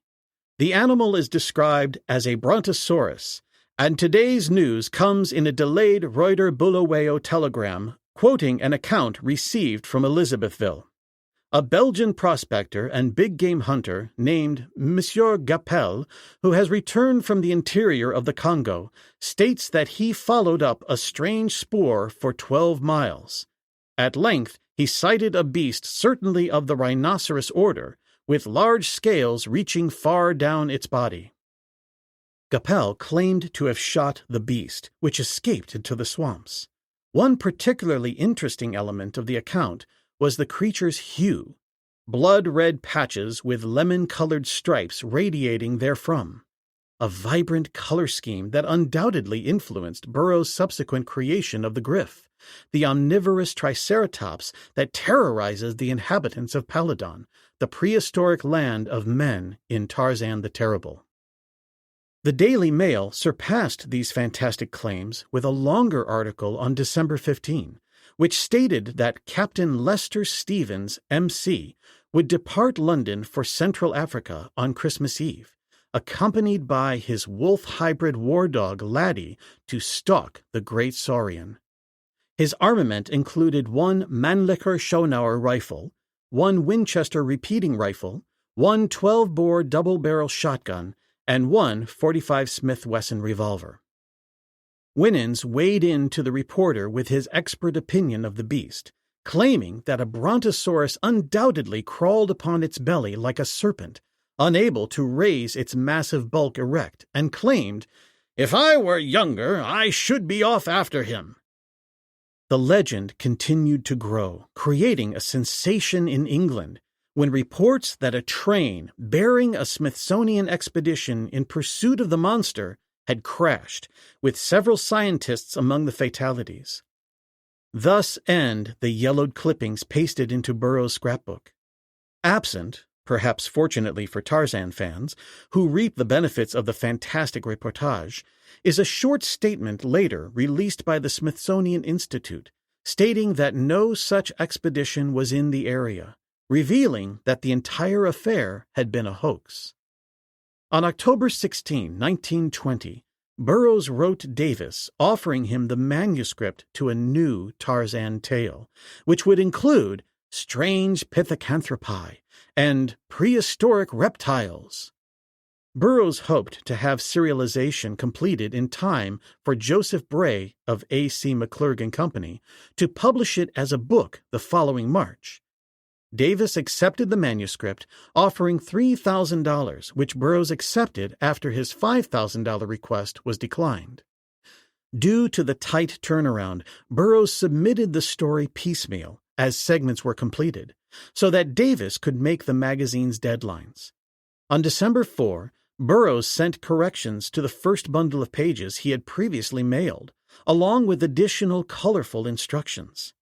The animal is described as a brontosaurus, and today's news comes in a delayed Reuter-Bulawayo telegram quoting an account received from Elizabethville. A Belgian prospector and big game hunter named Monsieur Gapel, who has returned from the interior of the Congo, states that he followed up a strange spoor for 12 miles. At length, he sighted a beast certainly of the rhinoceros order, with large scales reaching far down its body. Gapel claimed to have shot the beast, which escaped into the swamps. One particularly interesting element of the account was the creature's hue, blood-red patches with lemon-colored stripes radiating therefrom, a vibrant color scheme that undoubtedly influenced Burroughs' subsequent creation of the gryf, the omnivorous triceratops that terrorizes the inhabitants of Paladon, the prehistoric land of men in Tarzan the Terrible. The Daily Mail surpassed these fantastic claims with a longer article on December 15, which stated that Captain Lester Stevens, M.C., would depart London for Central Africa on Christmas Eve, accompanied by his wolf hybrid war dog Laddie to stalk the Great Saurian. His armament included one Mannlicher Schonauer rifle, one Winchester repeating rifle, one 12-bore double-barrel shotgun, and one .45 Smith Wesson revolver. Winans weighed in to the reporter with his expert opinion of the beast, claiming that a brontosaurus undoubtedly crawled upon its belly like a serpent, unable to raise its massive bulk erect, and claimed, "If I were younger, I should be off after him." The legend continued to grow, creating a sensation in England, when reports that a train bearing a Smithsonian expedition in pursuit of the monster had crashed, with several scientists among the fatalities. Thus end the yellowed clippings pasted into Burroughs' scrapbook. Absent, perhaps fortunately for Tarzan fans, who reap the benefits of the fantastic reportage, is a short statement later released by the Smithsonian Institute, stating that no such expedition was in the area, revealing that the entire affair had been a hoax. On October 16, 1920, Burroughs wrote Davis offering him the manuscript to a new Tarzan tale, which would include strange pithecanthropi and prehistoric reptiles. Burroughs hoped to have serialization completed in time for Joseph Bray of A.C. McClurg and Company to publish it as a book the following March. Davis accepted the manuscript, offering $3,000, which Burroughs accepted after his $5,000 request was declined. Due to the tight turnaround, Burroughs submitted the story piecemeal, as segments were completed, so that Davis could make the magazine's deadlines. On December 4, Burroughs sent corrections to the first bundle of pages he had previously mailed, along with additional colorful instructions.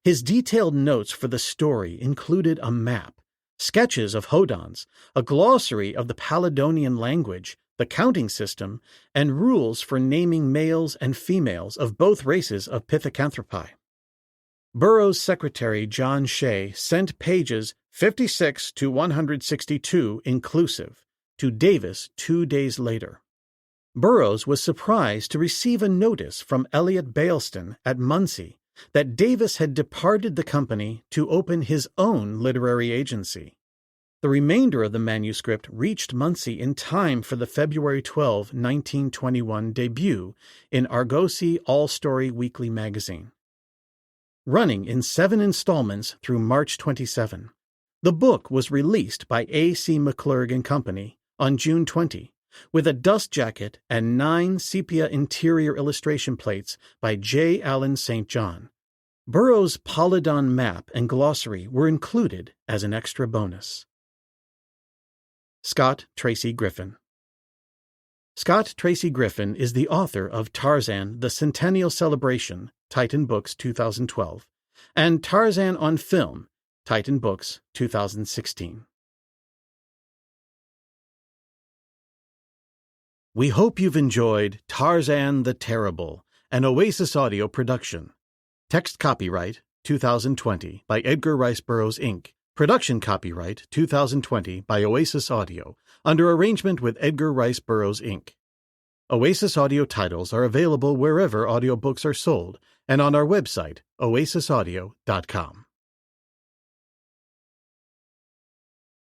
His detailed notes for the story included a map, sketches of hodons, a glossary of the Paladonian language, the counting system, and rules for naming males and females of both races of pithecanthropi. Burroughs' secretary John Shea sent pages 56 to 162 inclusive to Davis 2 days later. Burroughs was surprised to receive a notice from Elliot Bailston at Muncie that Davis had departed the company to open his own literary agency. The remainder of the manuscript reached Muncie in time for the February 12, 1921 debut in Argosy All-Story Weekly magazine. Running in 7 installments through March 27, the book was released by A.C. McClurg and Company on June 20, with a dust jacket and 9 sepia interior illustration plates by J. Allen St. John. Burroughs' Polydon map and glossary were included as an extra bonus. Scott Tracy Griffin. Scott Tracy Griffin is the author of Tarzan, the Centennial Celebration, Titan Books 2012, and Tarzan on Film, Titan Books 2016. We hope you've enjoyed Tarzan the Terrible, an Oasis Audio production. Text copyright 2020 by Edgar Rice Burroughs, Inc. Production copyright 2020 by Oasis Audio, under arrangement with Edgar Rice Burroughs, Inc. Oasis Audio titles are available wherever audiobooks are sold and on our website, oasisaudio.com.